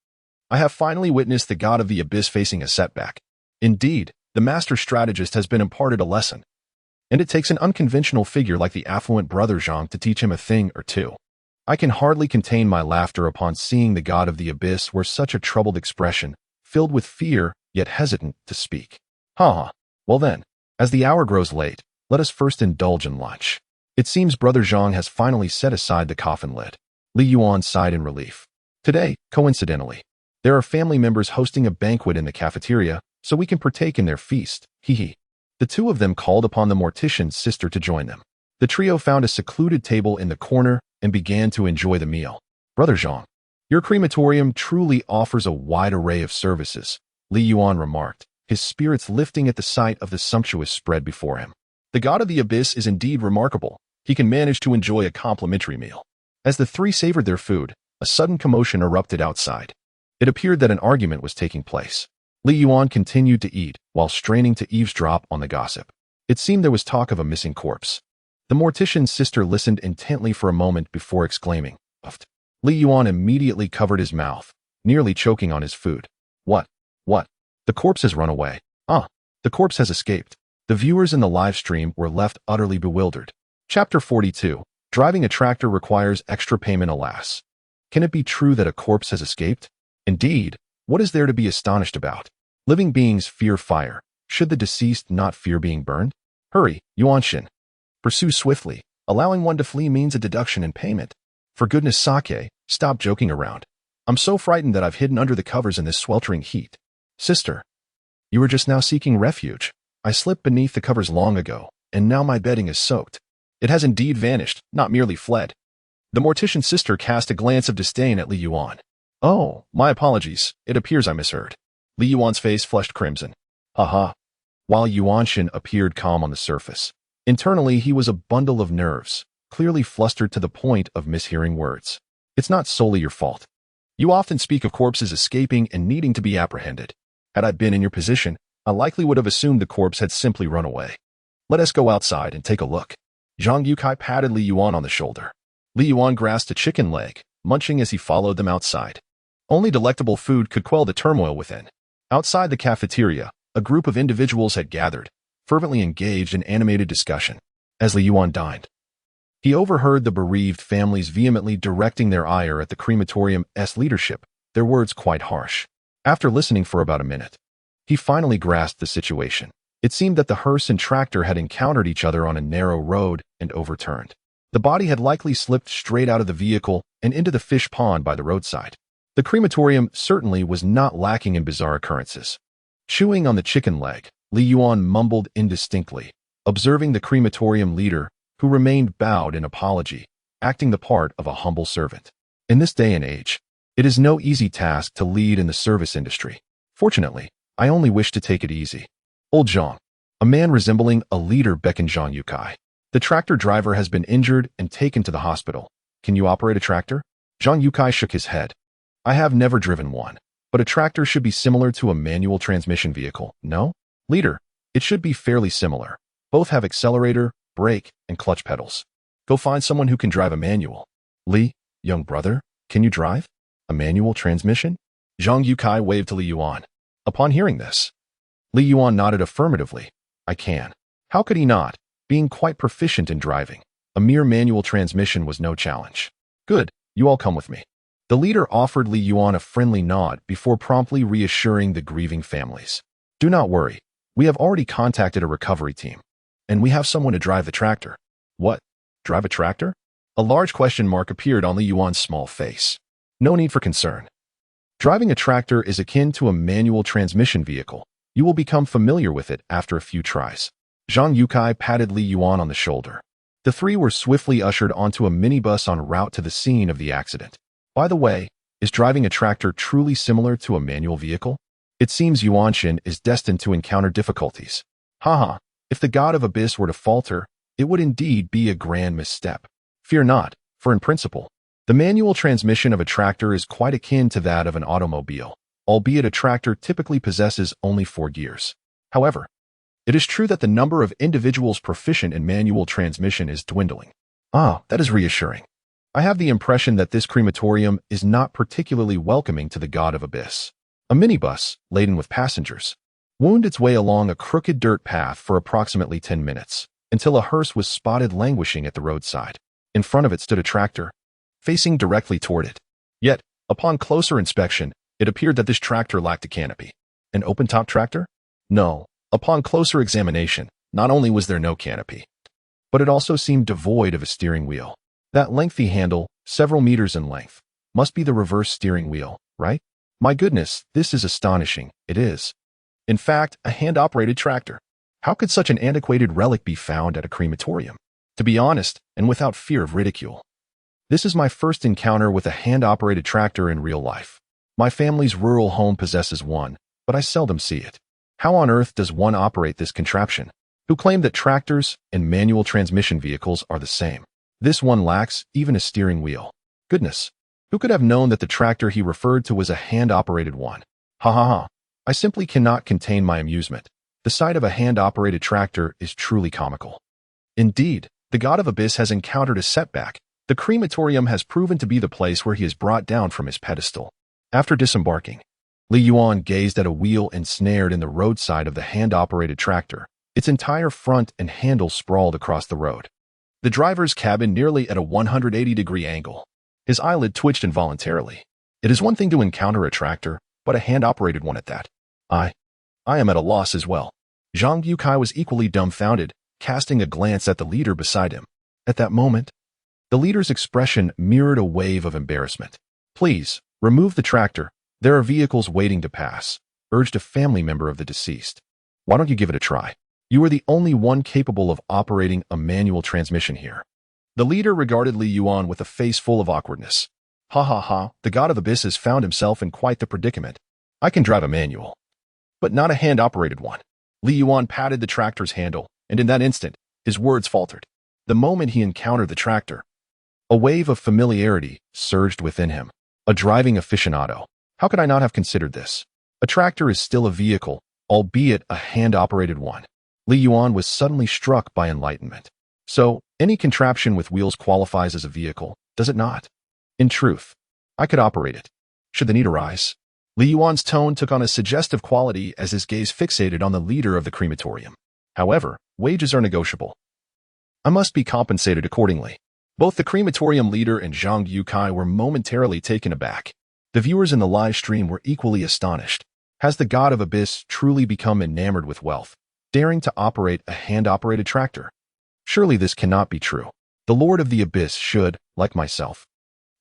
I have finally witnessed the god of the abyss facing a setback. Indeed, the master strategist has been imparted a lesson. And it takes an unconventional figure like the affluent Brother Zhang to teach him a thing or two. I can hardly contain my laughter upon seeing the god of the abyss wear such a troubled expression, filled with fear, yet hesitant to speak. Ha ha. Well then, as the hour grows late, let us first indulge in lunch. It seems Brother Zhang has finally set aside the coffin lid. Li Yuan sighed in relief. Today, coincidentally, there are family members hosting a banquet in the cafeteria, so we can partake in their feast. Hee hee. The two of them called upon the mortician's sister to join them. The trio found a secluded table in the corner and began to enjoy the meal. Brother Zhang, your crematorium truly offers a wide array of services, Li Yuan remarked, his spirits lifting at the sight of the sumptuous spread before him. The god of the abyss is indeed remarkable. He can manage to enjoy a complimentary meal. As the three savored their food, a sudden commotion erupted outside. It appeared that an argument was taking place. Li Yuan continued to eat, while straining to eavesdrop on the gossip. It seemed there was talk of a missing corpse. The mortician's sister listened intently for a moment before exclaiming, "Uft." Li Yuan immediately covered his mouth, nearly choking on his food. What? The corpse has run away. Ah, the corpse has escaped. The viewers in the live stream were left utterly bewildered. Chapter 42. Driving a tractor requires extra payment, alas. Can it be true that a corpse has escaped? Indeed, what is there to be astonished about? Living beings fear fire. Should the deceased not fear being burned? Hurry, Yuanshin. Pursue swiftly. Allowing one to flee means a deduction in payment. For goodness sake, stop joking around. I'm so frightened that I've hidden under the covers in this sweltering heat. Sister, you were just now seeking refuge. I slipped beneath the covers long ago, and now my bedding is soaked. It has indeed vanished, not merely fled. The mortician's sister cast a glance of disdain at Li Yuan. Oh, my apologies. It appears I misheard. Li Yuan's face flushed crimson. Haha. While Yuanshin appeared calm on the surface, internally he was a bundle of nerves, clearly flustered to the point of mishearing words. It's not solely your fault. You often speak of corpses escaping and needing to be apprehended. Had I been in your position, I likely would have assumed the corpse had simply run away. Let us go outside and take a look. Zhang Yukai patted Li Yuan on the shoulder. Li Yuan grasped a chicken leg, munching as he followed them outside. Only delectable food could quell the turmoil within. Outside the cafeteria, a group of individuals had gathered, fervently engaged in animated discussion. As Li Yuan dined, he overheard the bereaved families vehemently directing their ire at the crematorium's leadership, their words quite harsh. After listening for about a minute, he finally grasped the situation. It seemed that the hearse and tractor had encountered each other on a narrow road and overturned. The body had likely slipped straight out of the vehicle and into the fish pond by the roadside. The crematorium certainly was not lacking in bizarre occurrences. Chewing on the chicken leg, Li Yuan mumbled indistinctly, observing the crematorium leader, who remained bowed in apology, acting the part of a humble servant. In this day and age, it is no easy task to lead in the service industry. Fortunately, I only wish to take it easy. Old Zhang, a man resembling a leader, beckoned Zhang Yukai. The tractor driver has been injured and taken to the hospital. Can you operate a tractor? Zhang Yukai shook his head. I have never driven one, but a tractor should be similar to a manual transmission vehicle, no? Leader, it should be fairly similar. Both have accelerator, brake, and clutch pedals. Go find someone who can drive a manual. Li, young brother, can you drive a manual transmission? Zhang Yukai waved to Li Yuan. Upon hearing this, Li Yuan nodded affirmatively. I can. How could he not? Being quite proficient in driving, a mere manual transmission was no challenge. Good, you all come with me. The leader offered Li Yuan a friendly nod before promptly reassuring the grieving families. Do not worry. We have already contacted a recovery team, and we have someone to drive the tractor. What? Drive a tractor? A large question mark appeared on Li Yuan's small face. No need for concern. Driving a tractor is akin to a manual transmission vehicle. You will become familiar with it after a few tries. Zhang Yukai patted Li Yuan on the shoulder. The three were swiftly ushered onto a minibus en route to the scene of the accident. By the way, is driving a tractor truly similar to a manual vehicle? It seems Yuanshin is destined to encounter difficulties. Haha, if the god of abyss were to falter, it would indeed be a grand misstep. Fear not, for in principle, the manual transmission of a tractor is quite akin to that of an automobile, albeit a tractor typically possesses only 4 gears. However, it is true that the number of individuals proficient in manual transmission is dwindling. Ah, that is reassuring. I have the impression that this crematorium is not particularly welcoming to the god of abyss. A minibus, laden with passengers, wound its way along a crooked dirt path for approximately 10 minutes, until a hearse was spotted languishing at the roadside. In front of it stood a tractor, facing directly toward it. Yet, upon closer inspection, it appeared that this tractor lacked a canopy. An open-top tractor? No. Upon closer examination, not only was there no canopy, but it also seemed devoid of a steering wheel. That lengthy handle, several meters in length, must be the reverse steering wheel, right? My goodness, this is astonishing. It is. In fact, a hand-operated tractor. How could such an antiquated relic be found at a crematorium? To be honest, and without fear of ridicule, this is my first encounter with a hand-operated tractor in real life. My family's rural home possesses one, but I seldom see it. How on earth does one operate this contraption? Who claim that tractors and manual transmission vehicles are the same? This one lacks even a steering wheel. Goodness, who could have known that the tractor he referred to was a hand-operated one? Ha ha ha. I simply cannot contain my amusement. The sight of a hand-operated tractor is truly comical. Indeed, the god of abyss has encountered a setback. The crematorium has proven to be the place where he is brought down from his pedestal. After disembarking, Li Yuan gazed at a wheel ensnared in the roadside of the hand-operated tractor. Its entire front and handle sprawled across the road. The driver's cabin nearly at a 180-degree angle. His eyelid twitched involuntarily. It is one thing to encounter a tractor, but a hand-operated one at that. I am at a loss as well. Zhang Yukai was equally dumbfounded, casting a glance at the leader beside him. At that moment, the leader's expression mirrored a wave of embarrassment. "Please, remove the tractor. There are vehicles waiting to pass," urged a family member of the deceased. "Why don't you give it a try? You are the only one capable of operating a manual transmission here." The leader regarded Li Yuan with a face full of awkwardness. "Ha ha ha, the god of abyss has found himself in quite the predicament. I can drive a manual, but not a hand-operated one." Li Yuan patted the tractor's handle, and in that instant, his words faltered. The moment he encountered the tractor, a wave of familiarity surged within him. A driving aficionado. How could I not have considered this? A tractor is still a vehicle, albeit a hand-operated one. Li Yuan was suddenly struck by enlightenment. So, any contraption with wheels qualifies as a vehicle, does it not? In truth, I could operate it. Should the need arise? Li Yuan's tone took on a suggestive quality as his gaze fixated on the leader of the crematorium. However, wages are negotiable. I must be compensated accordingly. Both the crematorium leader and Zhang Yukai were momentarily taken aback. The viewers in the live stream were equally astonished. Has the god of abyss truly become enamored with wealth, daring to operate a hand-operated tractor? Surely this cannot be true. The Lord of the Abyss should, like myself,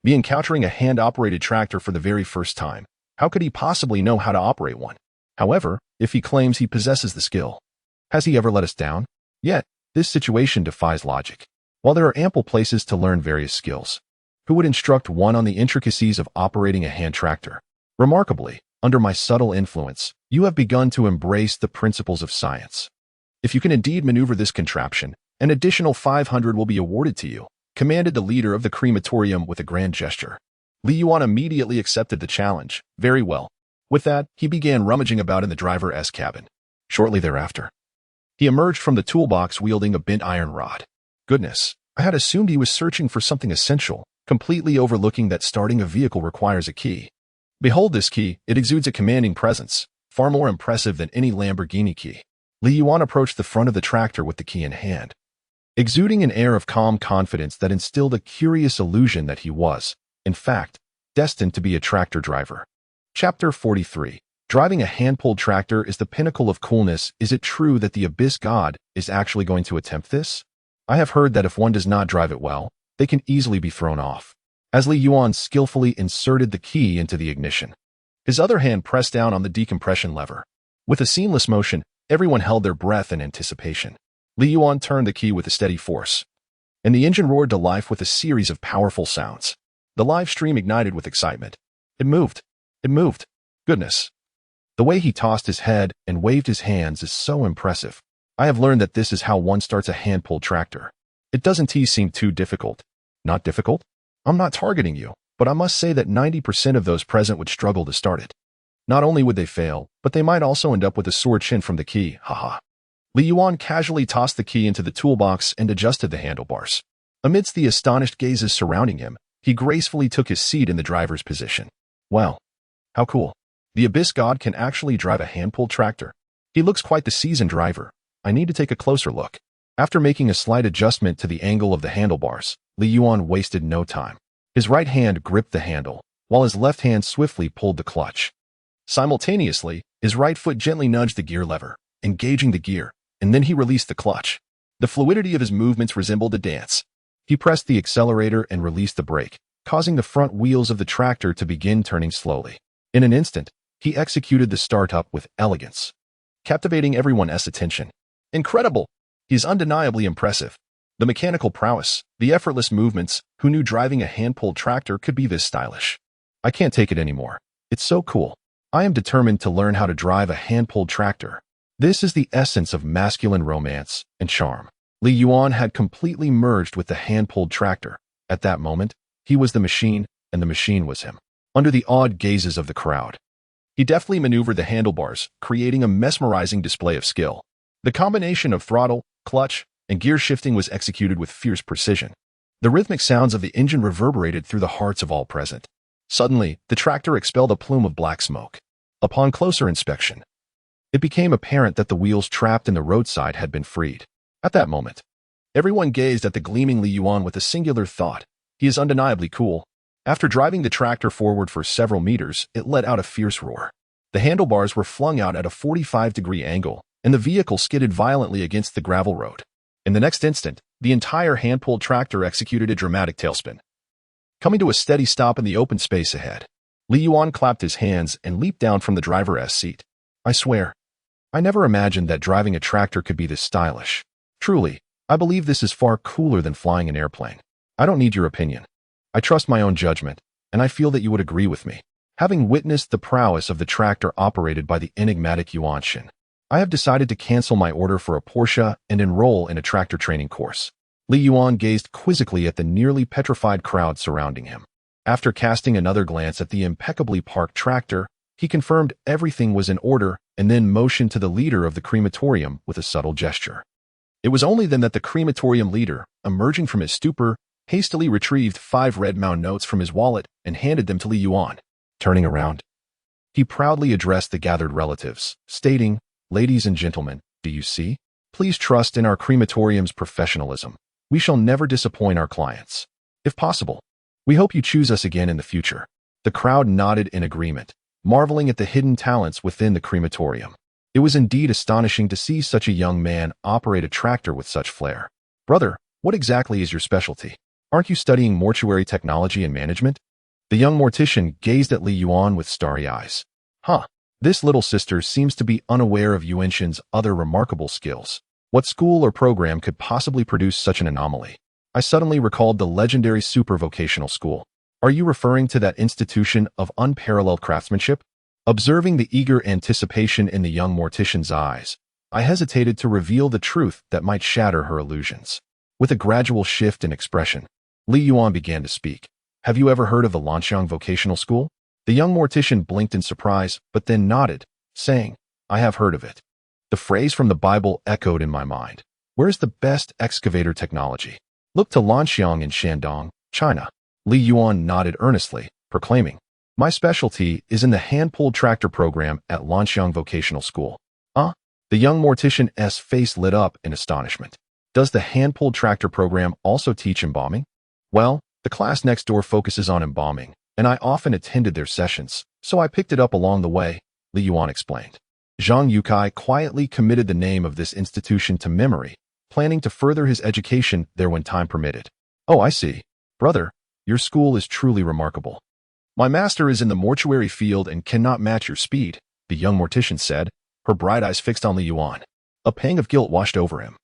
be encountering a hand-operated tractor for the very first time. How could he possibly know how to operate one? However, if he claims he possesses the skill, has he ever let us down? Yet, this situation defies logic. While there are ample places to learn various skills, who would instruct one on the intricacies of operating a hand tractor? Remarkably, under my subtle influence, you have begun to embrace the principles of science. If you can indeed maneuver this contraption, an additional 500 will be awarded to you, commanded the leader of the crematorium with a grand gesture. Li Yuan immediately accepted the challenge. Very well. With that, he began rummaging about in the driver's cabin. Shortly thereafter, he emerged from the toolbox wielding a bent iron rod. Goodness, I had assumed he was searching for something essential, completely overlooking that starting a vehicle requires a key. Behold this key, it exudes a commanding presence, far more impressive than any Lamborghini key. Li Yuan approached the front of the tractor with the key in hand, exuding an air of calm confidence that instilled a curious illusion that he was, in fact, destined to be a tractor driver. Chapter 43. Driving a hand-pulled tractor is the pinnacle of coolness. Is it true that the Abyss God is actually going to attempt this? I have heard that if one does not drive it well, they can easily be thrown off. As Li Yuan skillfully inserted the key into the ignition, his other hand pressed down on the decompression lever. With a seamless motion, everyone held their breath in anticipation. Li Yuan turned the key with a steady force, and the engine roared to life with a series of powerful sounds. The live stream ignited with excitement. It moved. It moved. Goodness. The way he tossed his head and waved his hands is so impressive. I have learned that this is how one starts a hand-pulled tractor. It doesn't seem too difficult. Not difficult? I'm not targeting you, but I must say that 90% of those present would struggle to start it. Not only would they fail, but they might also end up with a sore chin from the key, haha. Li Yuan casually tossed the key into the toolbox and adjusted the handlebars. Amidst the astonished gazes surrounding him, he gracefully took his seat in the driver's position. Wow. How cool. The Abyss God can actually drive a hand-pulled tractor. He looks quite the seasoned driver. I need to take a closer look. After making a slight adjustment to the angle of the handlebars, Li Yuan wasted no time. His right hand gripped the handle, while his left hand swiftly pulled the clutch. Simultaneously, his right foot gently nudged the gear lever, engaging the gear, and then he released the clutch. The fluidity of his movements resembled a dance. He pressed the accelerator and released the brake, causing the front wheels of the tractor to begin turning slowly. In an instant, he executed the startup with elegance, captivating everyone's attention. Incredible! He is undeniably impressive. The mechanical prowess, the effortless movements, who knew driving a hand-pulled tractor could be this stylish? I can't take it anymore. It's so cool. I am determined to learn how to drive a hand-pulled tractor. This is the essence of masculine romance and charm. Li Yuan had completely merged with the hand-pulled tractor. At that moment, he was the machine, and the machine was him. Under the awed gazes of the crowd, he deftly maneuvered the handlebars, creating a mesmerizing display of skill. The combination of throttle, clutch, and gear shifting was executed with fierce precision. The rhythmic sounds of the engine reverberated through the hearts of all present. Suddenly, the tractor expelled a plume of black smoke. Upon closer inspection, It became apparent that the wheels trapped in the roadside had been freed. At that moment, everyone gazed at the gleaming Li Yuan with a singular thought. He is undeniably cool. After driving the tractor forward for several meters, it let out a fierce roar. The handlebars were flung out at a 45-degree angle, and the vehicle skidded violently against the gravel road. In the next instant, the entire hand-pulled tractor executed a dramatic tailspin, coming to a steady stop in the open space ahead. Li Yuan clapped his hands and leaped down from the driver's seat. I swear, I never imagined that driving a tractor could be this stylish. Truly, I believe this is far cooler than flying an airplane. I don't need your opinion. I trust my own judgment, and I feel that you would agree with me. Having witnessed the prowess of the tractor operated by the enigmatic Yuan Shin, I have decided to cancel my order for a Porsche and enroll in a tractor training course. Li Yuan gazed quizzically at the nearly petrified crowd surrounding him. After casting another glance at the impeccably parked tractor, he confirmed everything was in order and then motioned to the leader of the crematorium with a subtle gesture. It was only then that the crematorium leader, emerging from his stupor, hastily retrieved 5 red mound notes from his wallet and handed them to Li Yuan. Turning around, he proudly addressed the gathered relatives, stating, "Ladies and gentlemen, do you see? Please trust in our crematorium's professionalism. We shall never disappoint our clients. If possible, we hope you choose us again in the future." The crowd nodded in agreement, marveling at the hidden talents within the crematorium. It was indeed astonishing to see such a young man operate a tractor with such flair. "Brother, what exactly is your specialty? Aren't you studying mortuary technology and management?" The young mortician gazed at Li Yuan with starry eyes. This little sister seems to be unaware of Yuan Shin's other remarkable skills. What school or program could possibly produce such an anomaly? I suddenly recalled the legendary super vocational school. Are you referring to that institution of unparalleled craftsmanship? Observing the eager anticipation in the young mortician's eyes, I hesitated to reveal the truth that might shatter her illusions. With a gradual shift in expression, Li Yuan began to speak. "Have you ever heard of the Lanxiang Vocational School?" The young mortician blinked in surprise, but then nodded, saying, "I have heard of it." The phrase from the Bible echoed in my mind. Where's the best excavator technology? Look to Lanxiang in Shandong, China. Li Yuan nodded earnestly, proclaiming, "My specialty is in the hand-pulled tractor program at Lanxiang Vocational School." The young mortician's face lit up in astonishment. Does the hand-pulled tractor program also teach embalming? Well, the class next door focuses on embalming, and I often attended their sessions, so I picked it up along the way, Li Yuan explained. Zhang Yukai quietly committed the name of this institution to memory, planning to further his education there when time permitted. "Oh, I see. Brother, your school is truly remarkable. My master is in the mortuary field and cannot match your speed," the young mortician said, her bright eyes fixed on Li Yuan. A pang of guilt washed over him.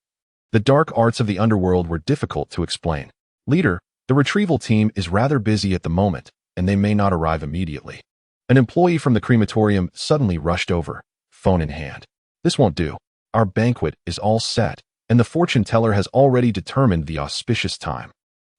The dark arts of the underworld were difficult to explain. "Leader, the retrieval team is rather busy at the moment, and they may not arrive immediately." An employee from the crematorium suddenly rushed over, phone in hand. "This won't do. Our banquet is all set, and the fortune teller has already determined the auspicious time.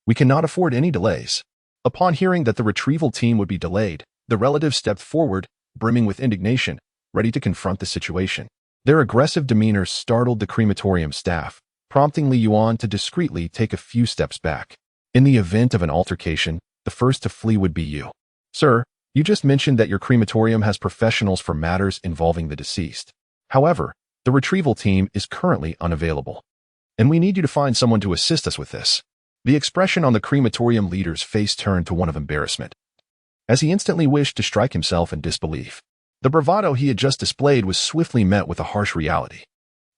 We cannot afford any delays." Upon hearing that the retrieval team would be delayed, the relatives stepped forward, brimming with indignation, ready to confront the situation. Their aggressive demeanor startled the crematorium staff, prompting Li Yuan to discreetly take a few steps back. In the event of an altercation, the first to flee would be you. "Sir, you just mentioned that your crematorium has professionals for matters involving the deceased. However, the retrieval team is currently unavailable, and we need you to find someone to assist us with this." The expression on the crematorium leader's face turned to one of embarrassment, as he instantly wished to strike himself in disbelief. The bravado he had just displayed was swiftly met with a harsh reality.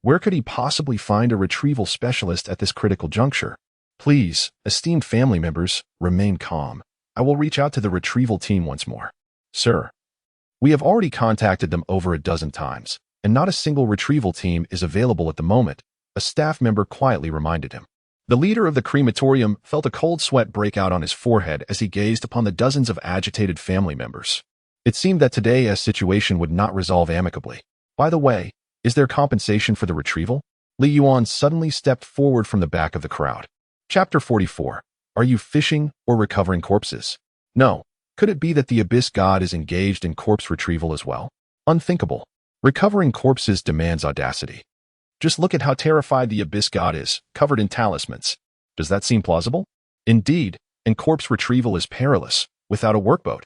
Where could he possibly find a retrieval specialist at this critical juncture? "Please, esteemed family members, remain calm. I will reach out to the retrieval team once more." "Sir, we have already contacted them over a dozen times, and not a single retrieval team is available at the moment," a staff member quietly reminded him. The leader of the crematorium felt a cold sweat break out on his forehead as he gazed upon the dozens of agitated family members. It seemed that today's situation would not resolve amicably. "By the way, is there compensation for the retrieval?" Li Yuan suddenly stepped forward from the back of the crowd. Chapter 44. Are you fishing or recovering corpses? No. Could it be that the Abyss God is engaged in corpse retrieval as well? Unthinkable. Recovering corpses demands audacity. Just look at how terrified the Abyss God is, covered in talismans. Does that seem plausible? Indeed, and corpse retrieval is perilous, without a workboat.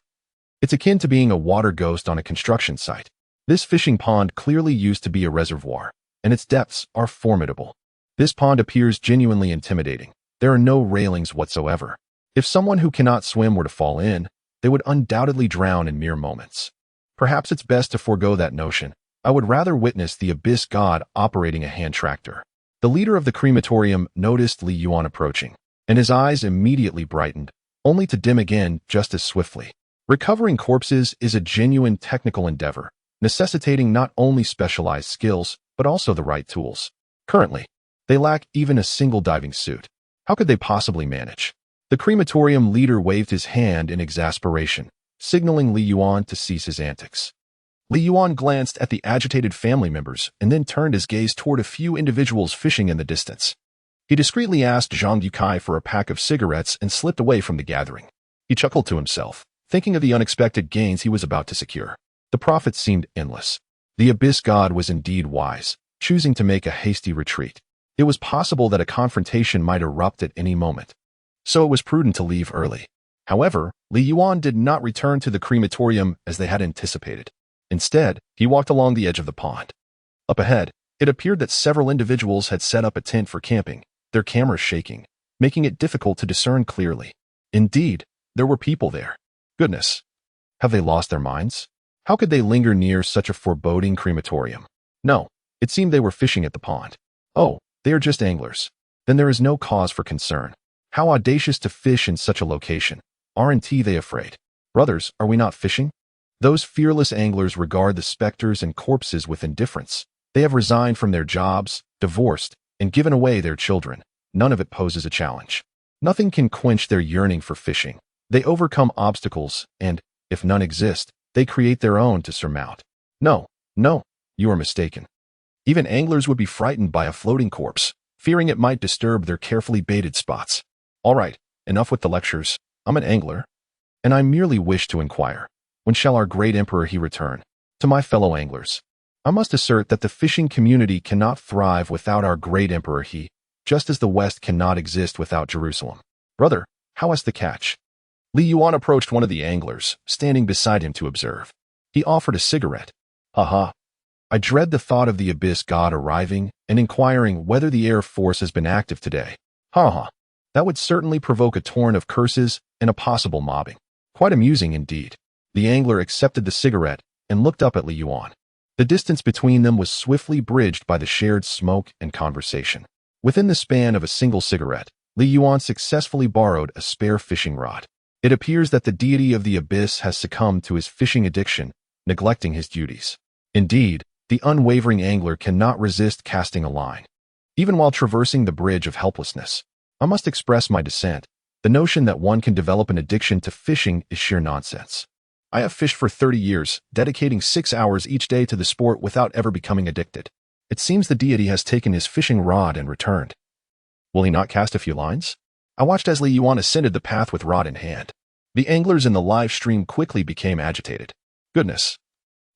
It's akin to being a water ghost on a construction site. This fishing pond clearly used to be a reservoir, and its depths are formidable. This pond appears genuinely intimidating. There are no railings whatsoever. If someone who cannot swim were to fall in, they would undoubtedly drown in mere moments. Perhaps it's best to forego that notion. I would rather witness the abyss god operating a hand tractor. The leader of the crematorium noticed Li Yuan approaching, and his eyes immediately brightened, only to dim again just as swiftly. Recovering corpses is a genuine technical endeavor, necessitating not only specialized skills, but also the right tools. Currently, they lack even a single diving suit. How could they possibly manage? The crematorium leader waved his hand in exasperation, signaling Li Yuan to cease his antics. Li Yuan glanced at the agitated family members and then turned his gaze toward a few individuals fishing in the distance. He discreetly asked Zhang Yukai for a pack of cigarettes and slipped away from the gathering. He chuckled to himself, thinking of the unexpected gains he was about to secure. The profits seemed endless. The abyss god was indeed wise, choosing to make a hasty retreat. It was possible that a confrontation might erupt at any moment, so it was prudent to leave early. However, Li Yuan did not return to the crematorium as they had anticipated. Instead, he walked along the edge of the pond. Up ahead, it appeared that several individuals had set up a tent for camping, their cameras shaking, making it difficult to discern clearly. Indeed, there were people there. Goodness, have they lost their minds? How could they linger near such a foreboding crematorium? No, it seemed they were fishing at the pond. Oh, they are just anglers. Then there is no cause for concern. How audacious to fish in such a location. Aren't they afraid? Brothers, are we not fishing? Those fearless anglers regard the specters and corpses with indifference. They have resigned from their jobs, divorced, and given away their children. None of it poses a challenge. Nothing can quench their yearning for fishing. They overcome obstacles, and, if none exist, they create their own to surmount. No, you are mistaken. Even anglers would be frightened by a floating corpse, fearing it might disturb their carefully baited spots. All right, enough with the lectures. I'm an angler, and I merely wish to inquire, when shall our great emperor he return? To my fellow anglers, I must assert that the fishing community cannot thrive without our great emperor he, just as the West cannot exist without Jerusalem. Brother, how is the catch? Li Yuan approached one of the anglers, standing beside him to observe. He offered a cigarette. Haha. I dread the thought of the abyss god arriving and inquiring whether the Air Force has been active today. Haha. That would certainly provoke a torrent of curses and a possible mobbing. Quite amusing indeed. The angler accepted the cigarette and looked up at Li Yuan. The distance between them was swiftly bridged by the shared smoke and conversation. Within the span of a single cigarette, Li Yuan successfully borrowed a spare fishing rod. It appears that the deity of the abyss has succumbed to his fishing addiction, neglecting his duties. Indeed, the unwavering angler cannot resist casting a line. Even while traversing the bridge of helplessness, I must express my dissent. The notion that one can develop an addiction to fishing is sheer nonsense. I have fished for 30 years, dedicating 6 hours each day to the sport without ever becoming addicted. It seems the deity has taken his fishing rod and returned. Will he not cast a few lines? I watched as Li Yuan ascended the path with rod in hand. The anglers in the live stream quickly became agitated. Goodness.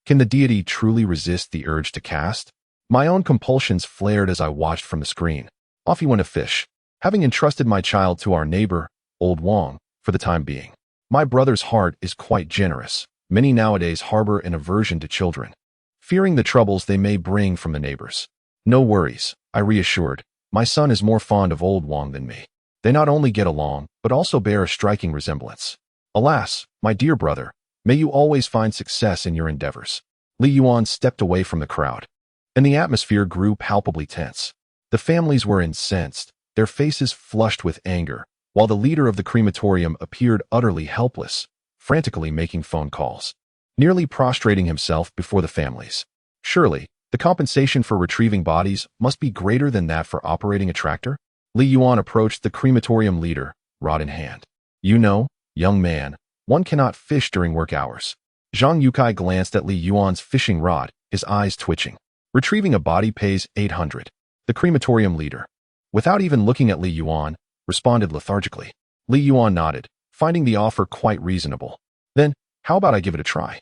Can the deity truly resist the urge to cast? My own compulsions flared as I watched from the screen. Off he went to fish, having entrusted my child to our neighbor, Old Wong, for the time being. My brother's heart is quite generous. Many nowadays harbor an aversion to children, fearing the troubles they may bring from the neighbors. No worries, I reassured. My son is more fond of Old Wong than me. They not only get along, but also bear a striking resemblance. Alas, my dear brother, may you always find success in your endeavors. Li Yuan stepped away from the crowd, and the atmosphere grew palpably tense. The families were incensed, their faces flushed with anger, while the leader of the crematorium appeared utterly helpless, frantically making phone calls, nearly prostrating himself before the families. Surely, the compensation for retrieving bodies must be greater than that for operating a tractor? Li Yuan approached the crematorium leader, rod in hand. You know, young man, one cannot fish during work hours. Zhang Yukai glanced at Li Yuan's fishing rod, his eyes twitching. Retrieving a body pays 800. The crematorium leader, without even looking at Li Yuan, responded lethargically. Li Yuan nodded, finding the offer quite reasonable. Then, how about I give it a try?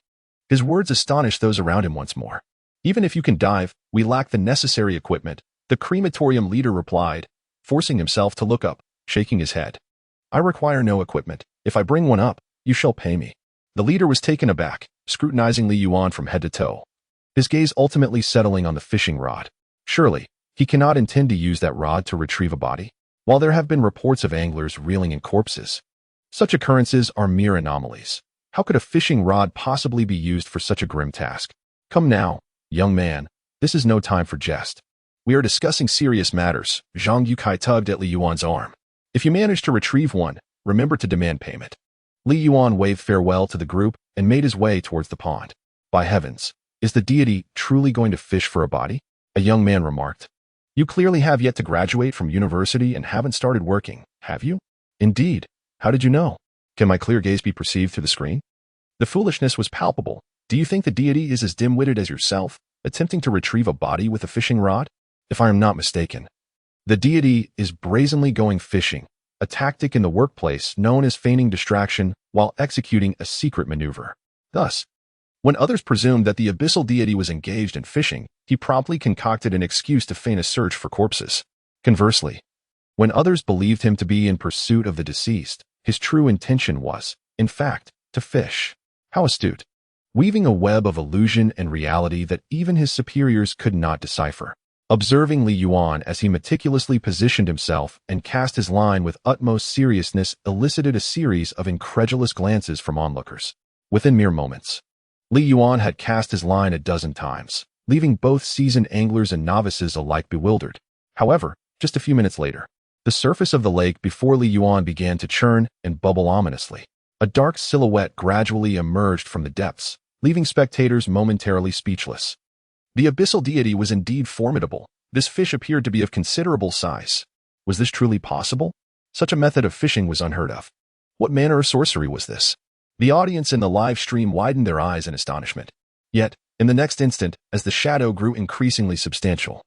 His words astonished those around him once more. Even if you can dive, we lack the necessary equipment, the crematorium leader replied, forcing himself to look up, shaking his head. I require no equipment. If I bring one up, you shall pay me. The leader was taken aback, scrutinizing Li Yuan from head to toe. his gaze ultimately settling on the fishing rod. Surely, he cannot intend to use that rod to retrieve a body? While there have been reports of anglers reeling in corpses, such occurrences are mere anomalies. How could a fishing rod possibly be used for such a grim task? Come now, young man, this is no time for jest. We are discussing serious matters. Zhang Yukai tugged at Li Yuan's arm. If you manage to retrieve one, remember to demand payment. Li Yuan waved farewell to the group and made his way towards the pond. By heavens, is the deity truly going to fish for a body? A young man remarked. You clearly have yet to graduate from university and haven't started working, have you? Indeed. How did you know? Can my clear gaze be perceived through the screen? The foolishness was palpable. Do you think the deity is as dim-witted as yourself, attempting to retrieve a body with a fishing rod? If I am not mistaken, the deity is brazenly going fishing, a tactic in the workplace known as feigning distraction while executing a secret maneuver. Thus, when others presumed that the abyssal deity was engaged in fishing, he promptly concocted an excuse to feign a search for corpses. Conversely, when others believed him to be in pursuit of the deceased, his true intention was, in fact, to fish. How astute! Weaving a web of illusion and reality that even his superiors could not decipher. Observing Li Yuan as he meticulously positioned himself and cast his line with utmost seriousness elicited a series of incredulous glances from onlookers. Within mere moments, Li Yuan had cast his line a dozen times, leaving both seasoned anglers and novices alike bewildered. However, just a few minutes later, the surface of the lake before Li Yuan began to churn and bubble ominously. A dark silhouette gradually emerged from the depths, leaving spectators momentarily speechless. The abyssal deity was indeed formidable. This fish appeared to be of considerable size. Was this truly possible? Such a method of fishing was unheard of. What manner of sorcery was this? The audience in the live stream widened their eyes in astonishment. Yet, in the next instant, as the shadow grew increasingly substantial,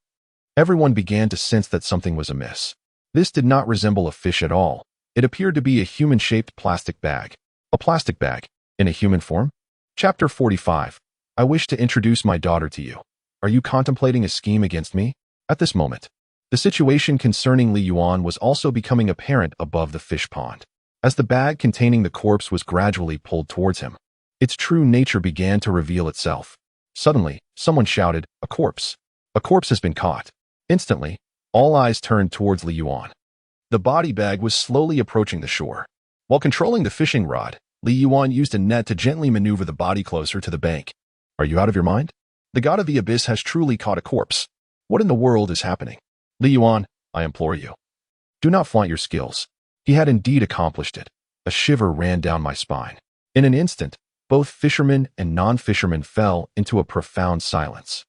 everyone began to sense that something was amiss. This did not resemble a fish at all. It appeared to be a human-shaped plastic bag. A plastic bag, in a human form? Chapter 45. I wish to introduce my daughter to you. Are you contemplating a scheme against me? At this moment, the situation concerning Li Yuan was also becoming apparent above the fish pond. As the bag containing the corpse was gradually pulled towards him, its true nature began to reveal itself. Suddenly, someone shouted, "A corpse! A corpse has been caught!" Instantly, all eyes turned towards Li Yuan. The body bag was slowly approaching the shore. While controlling the fishing rod, Li Yuan used a net to gently maneuver the body closer to the bank. Are you out of your mind? The god of the abyss has truly caught a corpse. What in the world is happening? Li Yuan, I implore you. Do not flaunt your skills. He had indeed accomplished it. A shiver ran down my spine. In an instant, both fishermen and non-fishermen fell into a profound silence.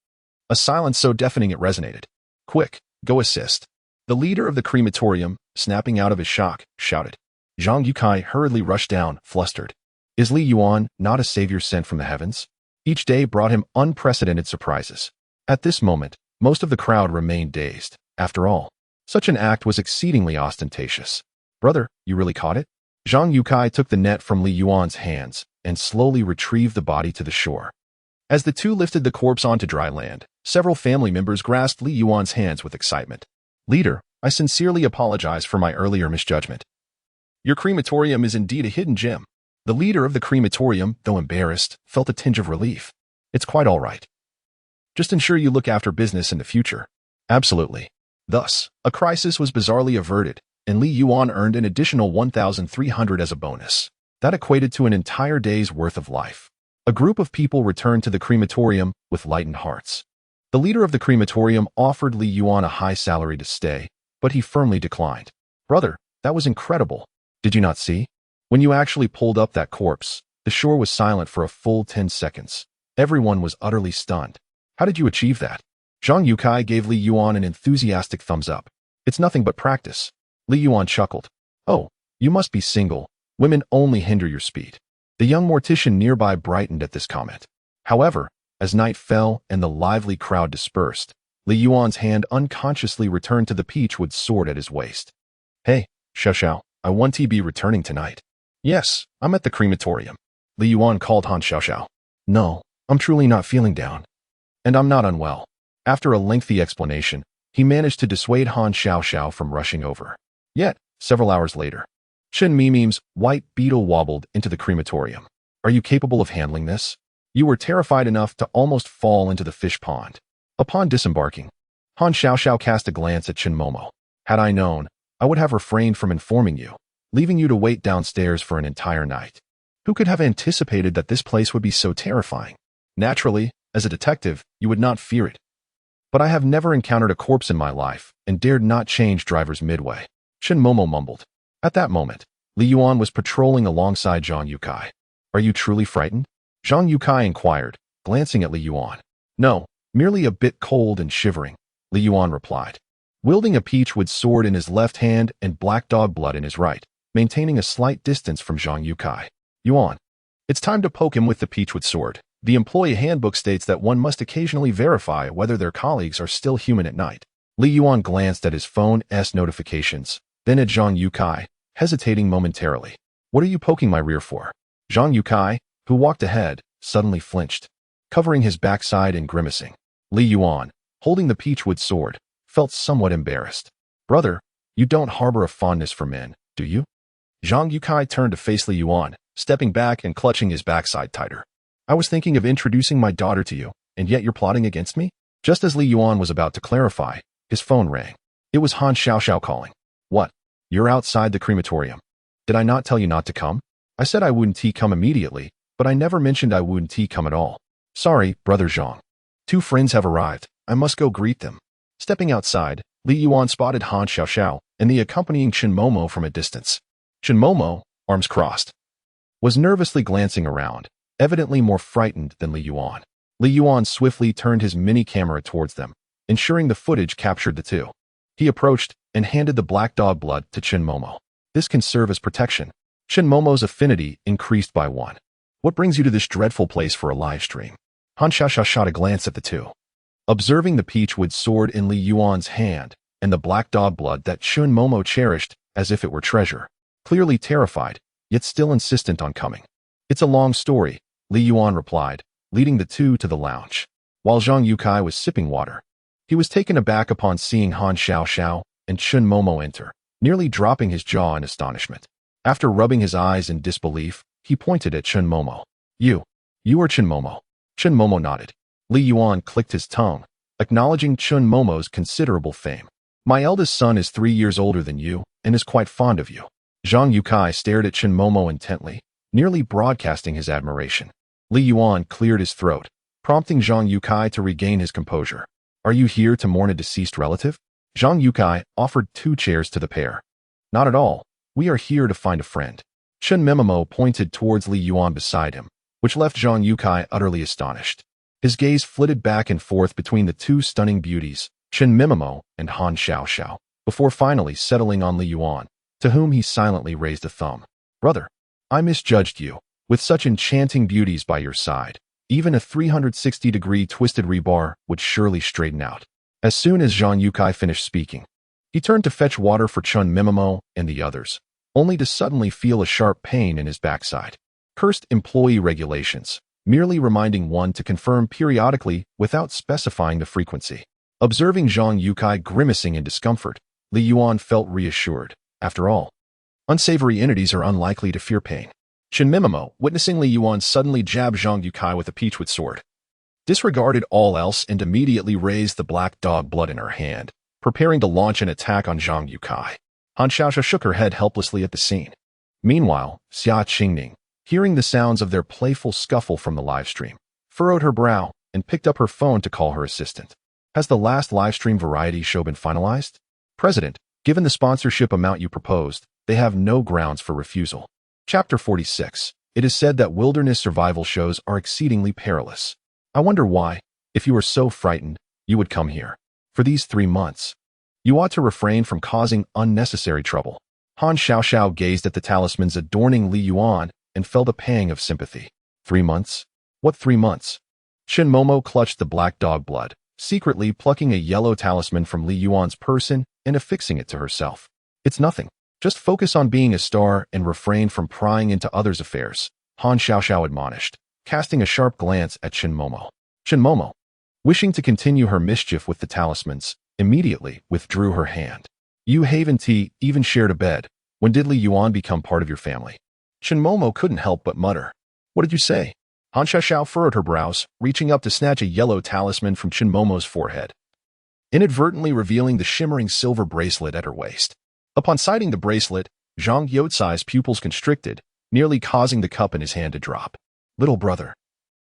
A silence so deafening it resonated. Quick, go assist. The leader of the crematorium, snapping out of his shock, shouted. Zhang Yukai hurriedly rushed down, flustered. Is Li Yuan not a savior sent from the heavens? Each day brought him unprecedented surprises. At this moment, most of the crowd remained dazed. After all, such an act was exceedingly ostentatious. Brother, you really caught it? Zhang Yukai took the net from Li Yuan's hands and slowly retrieved the body to the shore. As the two lifted the corpse onto dry land, several family members grasped Li Yuan's hands with excitement. Leader, I sincerely apologize for my earlier misjudgment. Your crematorium is indeed a hidden gem. The leader of the crematorium, though embarrassed, felt a tinge of relief. It's quite all right. Just ensure you look after business in the future. Absolutely. Thus, a crisis was bizarrely averted, and Li Yuan earned an additional 1,300 as a bonus. That equated to an entire day's worth of life. A group of people returned to the crematorium with lightened hearts. The leader of the crematorium offered Li Yuan a high salary to stay, but he firmly declined. Brother, that was incredible. Did you not see? When you actually pulled up that corpse, the shore was silent for a full 10 seconds. Everyone was utterly stunned. How did you achieve that? Zhang Yukai gave Li Yuan an enthusiastic thumbs up. It's nothing but practice. Li Yuan chuckled. Oh, you must be single. Women only hinder your speed. The young mortician nearby brightened at this comment. However, as night fell and the lively crowd dispersed, Li Yuan's hand unconsciously returned to the peachwood sword at his waist. Hey, Xiao, I want to be returning tonight. Yes, I'm at the crematorium. Li Yuan called Han Xiao. No, I'm truly not feeling down. And I'm not unwell. After a lengthy explanation, he managed to dissuade Han Xiao from rushing over. Yet, several hours later, Chen Mimim's white beetle wobbled into the crematorium. Are you capable of handling this? You were terrified enough to almost fall into the fish pond. Upon disembarking, Han Xiaoxiao cast a glance at Chen Momo. Had I known, I would have refrained from informing you, leaving you to wait downstairs for an entire night. Who could have anticipated that this place would be so terrifying? Naturally, as a detective, you would not fear it. But I have never encountered a corpse in my life and dared not change drivers midway. Chen Momo mumbled. At that moment, Li Yuan was patrolling alongside Zhang Yukai. Are you truly frightened? Zhang Yukai inquired, glancing at Li Yuan. No, merely a bit cold and shivering, Li Yuan replied. Wielding a peachwood sword in his left hand and black dog blood in his right, maintaining a slight distance from Zhang Yukai. Yuan. It's time to poke him with the peachwood sword. The employee handbook states that one must occasionally verify whether their colleagues are still human at night. Li Yuan glanced at his phone's notifications, then at Zhang Yukai, hesitating momentarily. What are you poking my rear for? Zhang Yukai, who walked ahead, suddenly flinched, covering his backside and grimacing. Li Yuan, holding the peachwood sword, felt somewhat embarrassed. Brother, you don't harbor a fondness for men, do you? Zhang Yukai turned to face Li Yuan, stepping back and clutching his backside tighter. I was thinking of introducing my daughter to you, and yet you're plotting against me? Just as Li Yuan was about to clarify, his phone rang. It was Han Xiaoxiao calling. What? You're outside the crematorium. Did I not tell you not to come? I said I wouldn't come immediately, but I never mentioned I wouldn't come at all. Sorry, brother Zhang. Two friends have arrived. I must go greet them. Stepping outside, Li Yuan spotted Han Xiaoxiao and the accompanying Chen Momo from a distance. Chen Momo, arms crossed, was nervously glancing around, evidently more frightened than Li Yuan. Li Yuan swiftly turned his mini camera towards them, ensuring the footage captured the two. He approached and handed the black dog blood to Chen Momo. This can serve as protection. Chen Momo's affinity increased by 1. What brings you to this dreadful place for a live stream? Han Xiaoxiao shot a glance at the two. Observing the peachwood sword in Li Yuan's hand and the black dog blood that Chen Momo cherished as if it were treasure, clearly terrified, yet still insistent on coming. It's a long story, Li Yuan replied, leading the two to the lounge. While Zhang Yukai was sipping water, he was taken aback upon seeing Han Xiaoxiao and Chen Momo enter, nearly dropping his jaw in astonishment. After rubbing his eyes in disbelief, he pointed at Chen Momo. You are Chen Momo. Chen Momo nodded. Li Yuan clicked his tongue, acknowledging Chen Momo's considerable fame. My eldest son is 3 years older than you and is quite fond of you. Zhang Yukai stared at Chen Momo intently, nearly broadcasting his admiration. Li Yuan cleared his throat, prompting Zhang Yukai to regain his composure. Are you here to mourn a deceased relative? Zhang Yukai offered 2 chairs to the pair. Not at all. We are here to find a friend. Chen Momo pointed towards Li Yuan beside him, which left Zhang Yukai utterly astonished. His gaze flitted back and forth between the 2 stunning beauties, Chen Momo and Han Xiaoxiao, before finally settling on Li Yuan, to whom he silently raised a thumb. Brother, I misjudged you. With such enchanting beauties by your side, even a 360-degree twisted rebar would surely straighten out. As soon as Zhang Yukai finished speaking, he turned to fetch water for Chen Momo and the others, only to suddenly feel a sharp pain in his backside. Cursed employee regulations, merely reminding one to confirm periodically without specifying the frequency. Observing Zhang Yukai grimacing in discomfort, Li Yuan felt reassured. After all, unsavory entities are unlikely to fear pain. Chen Momo, witnessing Li Yuan suddenly jab Zhang Yukai with a peachwood sword, disregarded all else and immediately raised the black dog blood in her hand, preparing to launch an attack on Zhang Yukai. Han Xiaoxiao shook her head helplessly at the scene. Meanwhile, Xia Qingning, hearing the sounds of their playful scuffle from the livestream, furrowed her brow and picked up her phone to call her assistant. Has the last livestream variety show been finalized? President, given the sponsorship amount you proposed, they have no grounds for refusal. Chapter 46. It is said that wilderness survival shows are exceedingly perilous. I wonder why, if you are so frightened, you would come here. For these 3 months, you ought to refrain from causing unnecessary trouble. Han Xiaoxiao gazed at the talismans adorning Li Yuan and felt a pang of sympathy. 3 months? What 3 months? Chen Momo clutched the black dog blood, secretly plucking a yellow talisman from Li Yuan's person and affixing it to herself. It's nothing. Just focus on being a star and refrain from prying into others' affairs, Han Xiaoxiao admonished, casting a sharp glance at Chen Momo. Chen Momo, wishing to continue her mischief with the talismans, immediately withdrew her hand. You haven't even shared a bed. When did Li Yuan become part of your family? Chen Momo couldn't help but mutter. What did you say? Han Xiaoxiao furrowed her brows, reaching up to snatch a yellow talisman from Chen Momo's forehead, inadvertently revealing the shimmering silver bracelet at her waist. Upon sighting the bracelet, Zhang Youcai's pupils constricted, nearly causing the cup in his hand to drop. Little brother,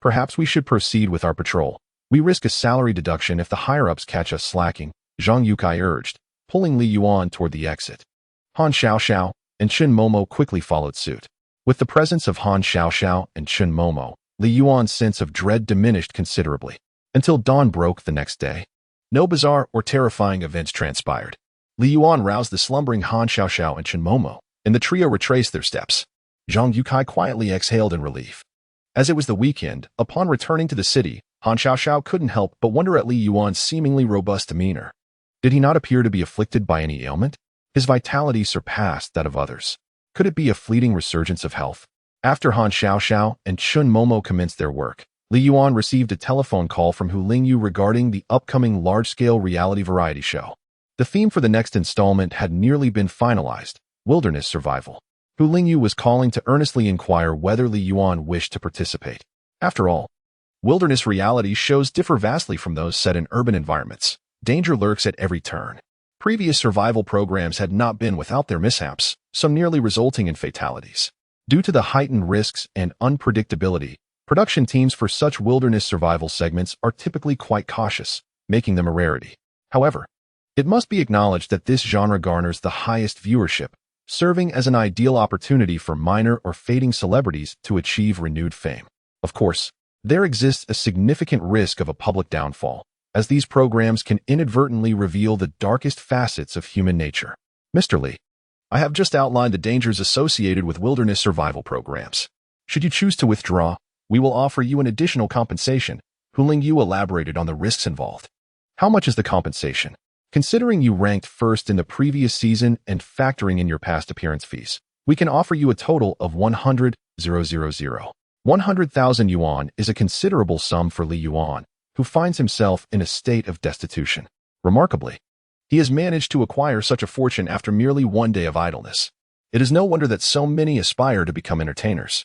perhaps we should proceed with our patrol. We risk a salary deduction if the higher-ups catch us slacking, Zhang Youcai urged, pulling Li Yuan toward the exit. Han Xiaoxiao and Chen Momo quickly followed suit. With the presence of Han Xiaoxiao and Chen Momo, Li Yuan's sense of dread diminished considerably, until dawn broke the next day. No bizarre or terrifying events transpired. Li Yuan roused the slumbering Han Xiaoxiao and Chen Momo, and the trio retraced their steps. Zhang Youcai quietly exhaled in relief. As it was the weekend, upon returning to the city, Han Xiaoxiao couldn't help but wonder at Li Yuan's seemingly robust demeanor. Did he not appear to be afflicted by any ailment? His vitality surpassed that of others. Could it be a fleeting resurgence of health? After Han Xiaoxiao and Chen Momo commenced their work, Li Yuan received a telephone call from Hu Lingyu regarding the upcoming large-scale reality variety show. The theme for the next installment had nearly been finalized: wilderness survival. Hu Lingyu was calling to earnestly inquire whether Li Yuan wished to participate. After all, wilderness reality shows differ vastly from those set in urban environments. Danger lurks at every turn. Previous survival programs had not been without their mishaps, some nearly resulting in fatalities. Due to the heightened risks and unpredictability, production teams for such wilderness survival segments are typically quite cautious, making them a rarity. However, it must be acknowledged that this genre garners the highest viewership, serving as an ideal opportunity for minor or fading celebrities to achieve renewed fame. Of course, there exists a significant risk of a public downfall, as these programs can inadvertently reveal the darkest facets of human nature. Mr. Li, I have just outlined the dangers associated with wilderness survival programs. Should you choose to withdraw, we will offer you an additional compensation. Hu Lingyu elaborated on the risks involved. How much is the compensation? Considering you ranked first in the previous season and factoring in your past appearance fees, we can offer you a total of 100,000. 100,000 yuan is a considerable sum for Li Yuan, who finds himself in a state of destitution. Remarkably, he has managed to acquire such a fortune after merely one day of idleness. It is no wonder that so many aspire to become entertainers.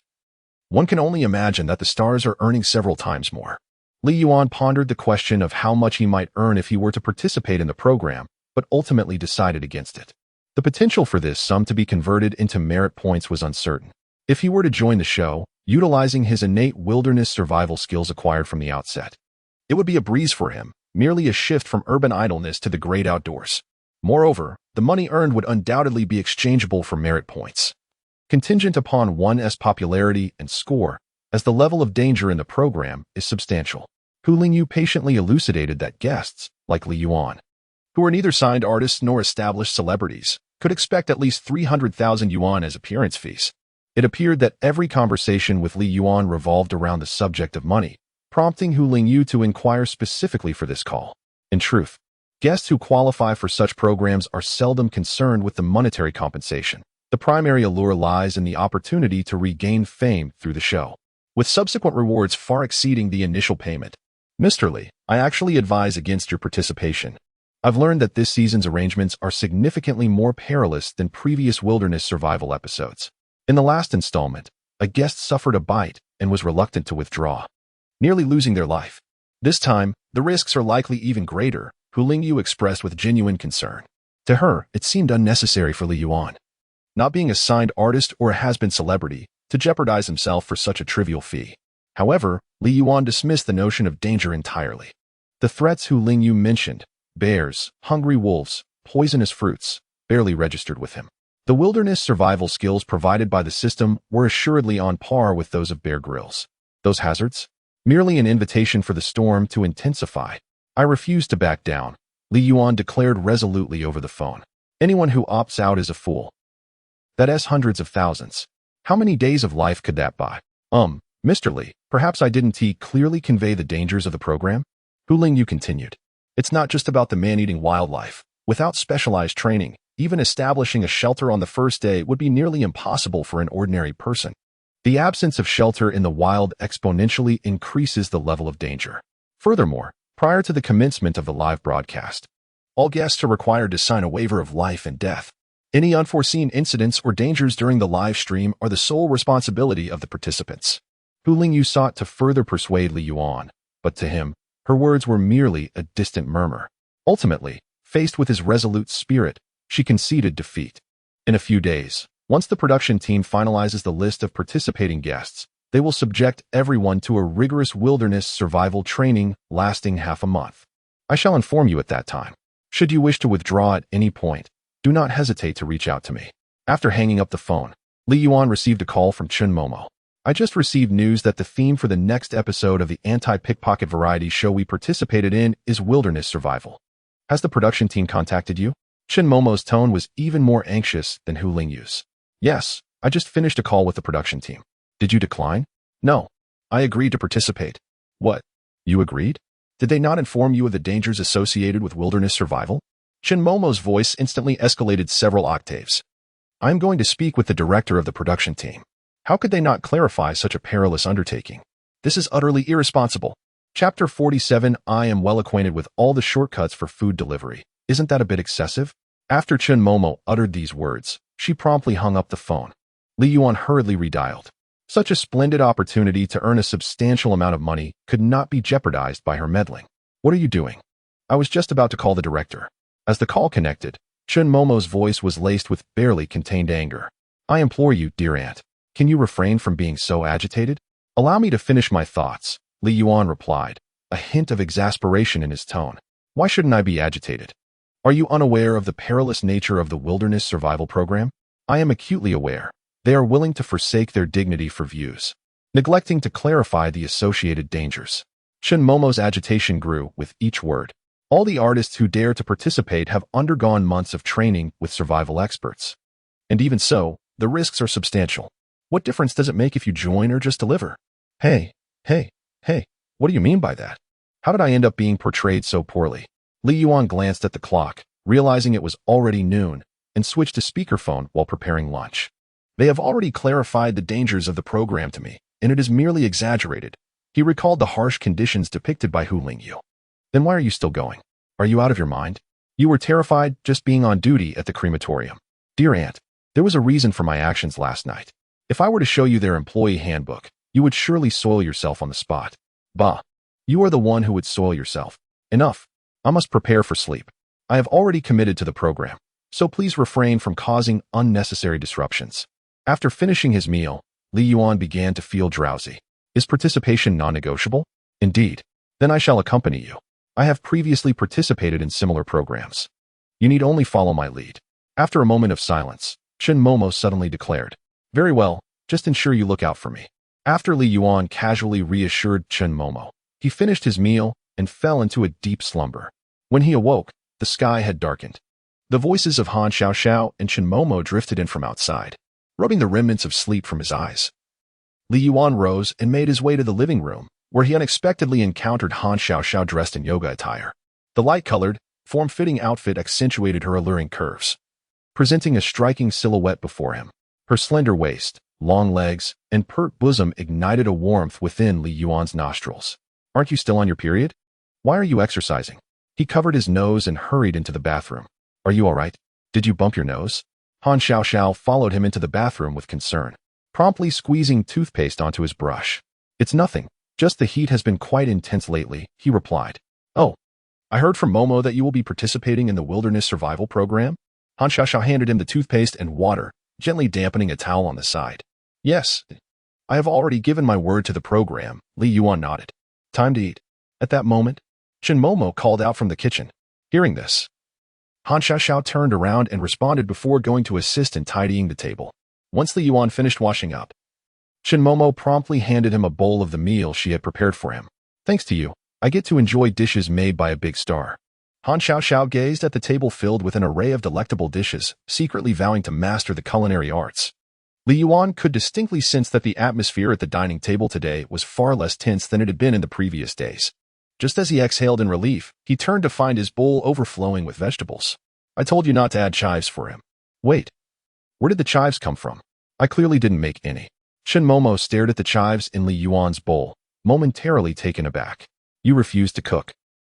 One can only imagine that the stars are earning several times more. Li Yuan pondered the question of how much he might earn if he were to participate in the program, but ultimately decided against it. The potential for this sum to be converted into merit points was uncertain. If he were to join the show, utilizing his innate wilderness survival skills acquired from the outset, it would be a breeze for him, merely a shift from urban idleness to the great outdoors. Moreover, the money earned would undoubtedly be exchangeable for merit points, contingent upon one's popularity and score, as the level of danger in the program is substantial. Hu Lingyu patiently elucidated that guests, like Li Yuan, who are neither signed artists nor established celebrities, could expect at least 300,000 yuan as appearance fees. It appeared that every conversation with Li Yuan revolved around the subject of money, prompting Hu Lingyu to inquire specifically for this call. In truth, guests who qualify for such programs are seldom concerned with the monetary compensation. The primary allure lies in the opportunity to regain fame through the show, with subsequent rewards far exceeding the initial payment. Mr. Li, I actually advise against your participation. I've learned that this season's arrangements are significantly more perilous than previous wilderness survival episodes. In the last installment, a guest suffered a bite and was reluctant to withdraw, nearly losing their life. This time, the risks are likely even greater, Hu Lingyu expressed with genuine concern. To her, it seemed unnecessary for Li Yuan, not being a signed artist or a has-been celebrity, to jeopardize himself for such a trivial fee. However, Li Yuan dismissed the notion of danger entirely. The threats Hu Lingyu mentioned, bears, hungry wolves, poisonous fruits, barely registered with him. The wilderness survival skills provided by the system were assuredly on par with those of Bear Grylls. Those hazards? Merely an invitation for the storm to intensify. I refuse to back down, Li Yuan declared resolutely over the phone. Anyone who opts out is a fool. That's hundreds of thousands. How many days of life could that buy? Mr. Li, perhaps I didn't clearly convey the dangers of the program? Hu Lingyu continued. It's not just about the man-eating wildlife. Without specialized training, even establishing a shelter on the first day would be nearly impossible for an ordinary person. The absence of shelter in the wild exponentially increases the level of danger. Furthermore, prior to the commencement of the live broadcast, all guests are required to sign a waiver of life and death. Any unforeseen incidents or dangers during the live stream are the sole responsibility of the participants. Hu Lingyu sought to further persuade Li Yuan, but to him, her words were merely a distant murmur. Ultimately, faced with his resolute spirit, she conceded defeat. In a few days, once the production team finalizes the list of participating guests, they will subject everyone to a rigorous wilderness survival training lasting half a month. I shall inform you at that time. Should you wish to withdraw at any point, do not hesitate to reach out to me. After hanging up the phone, Li Yuan received a call from Chun Momo. I just received news that the theme for the next episode of the anti-pickpocket variety show we participated in is wilderness survival. Has the production team contacted you? Chun Momo's tone was even more anxious than Hu Lingyu's. Yes, I just finished a call with the production team. Did you decline? No. I agreed to participate. What? You agreed? Did they not inform you of the dangers associated with wilderness survival? Chun Momo's voice instantly escalated several octaves. I am going to speak with the director of the production team. How could they not clarify such a perilous undertaking? This is utterly irresponsible. Chapter 47. I am well acquainted with all the shortcuts for food delivery. Isn't that a bit excessive? After Chun Momo uttered these words, she promptly hung up the phone. Li Yuan hurriedly redialed. Such a splendid opportunity to earn a substantial amount of money could not be jeopardized by her meddling. What are you doing? I was just about to call the director. As the call connected, Chun Momo's voice was laced with barely contained anger. I implore you, dear aunt, can you refrain from being so agitated? Allow me to finish my thoughts, Li Yuan replied, a hint of exasperation in his tone. Why shouldn't I be agitated? Are you unaware of the perilous nature of the wilderness survival program? I am acutely aware. They are willing to forsake their dignity for views, neglecting to clarify the associated dangers. Chun Momo's agitation grew with each word. All the artists who dare to participate have undergone months of training with survival experts. And even so, the risks are substantial. What difference does it make if you join or just deliver? Hey, what do you mean by that? How did I end up being portrayed so poorly? Li Yuan glanced at the clock, realizing it was already noon, and switched to speakerphone while preparing lunch. They have already clarified the dangers of the program to me, and it is merely exaggerated. He recalled the harsh conditions depicted by Hu Lingyu. Then why are you still going? Are you out of your mind? You were terrified just being on duty at the crematorium. Dear aunt, there was a reason for my actions last night. If I were to show you their employee handbook, you would surely soil yourself on the spot. Bah, you are the one who would soil yourself. Enough. I must prepare for sleep. I have already committed to the program, so please refrain from causing unnecessary disruptions. After finishing his meal, Li Yuan began to feel drowsy. Is participation non-negotiable? Indeed. Then I shall accompany you. I have previously participated in similar programs. You need only follow my lead. After a moment of silence, Chun Momo suddenly declared, Very well, just ensure you look out for me. After Li Yuan casually reassured Chun Momo, he finished his meal and fell into a deep slumber. When he awoke, the sky had darkened. The voices of Han Xiaoxiao and Chun Momo drifted in from outside, rubbing the remnants of sleep from his eyes. Li Yuan rose and made his way to the living room, where he unexpectedly encountered Han Xiaoxiao dressed in yoga attire. The light-colored, form-fitting outfit accentuated her alluring curves, presenting a striking silhouette before him. Her slender waist, long legs, and pert bosom ignited a warmth within Li Yuan's nostrils. Aren't you still on your period? Why are you exercising? He covered his nose and hurried into the bathroom. Are you all right? Did you bump your nose? Han Xiaoxiao followed him into the bathroom with concern, promptly squeezing toothpaste onto his brush. It's nothing. Just the heat has been quite intense lately, he replied. Oh, I heard from Momo that you will be participating in the wilderness survival program? Han Xiaoxiao handed him the toothpaste and water, gently dampening a towel on the side. Yes, I have already given my word to the program, Li Yuan nodded. Time to eat. At that moment, Chun Momo called out from the kitchen. Hearing this, Han Xiaoxiao turned around and responded before going to assist in tidying the table. Once Li Yuan finished washing up, Chun Momo promptly handed him a bowl of the meal she had prepared for him. Thanks to you, I get to enjoy dishes made by a big star. Han Xiaoxiao gazed at the table filled with an array of delectable dishes, secretly vowing to master the culinary arts. Li Yuan could distinctly sense that the atmosphere at the dining table today was far less tense than it had been in the previous days. Just as he exhaled in relief, he turned to find his bowl overflowing with vegetables. I told you not to add chives for him. Wait, where did the chives come from? I clearly didn't make any. Chun Momo stared at the chives in Li Yuan's bowl, momentarily taken aback. You refused to cook,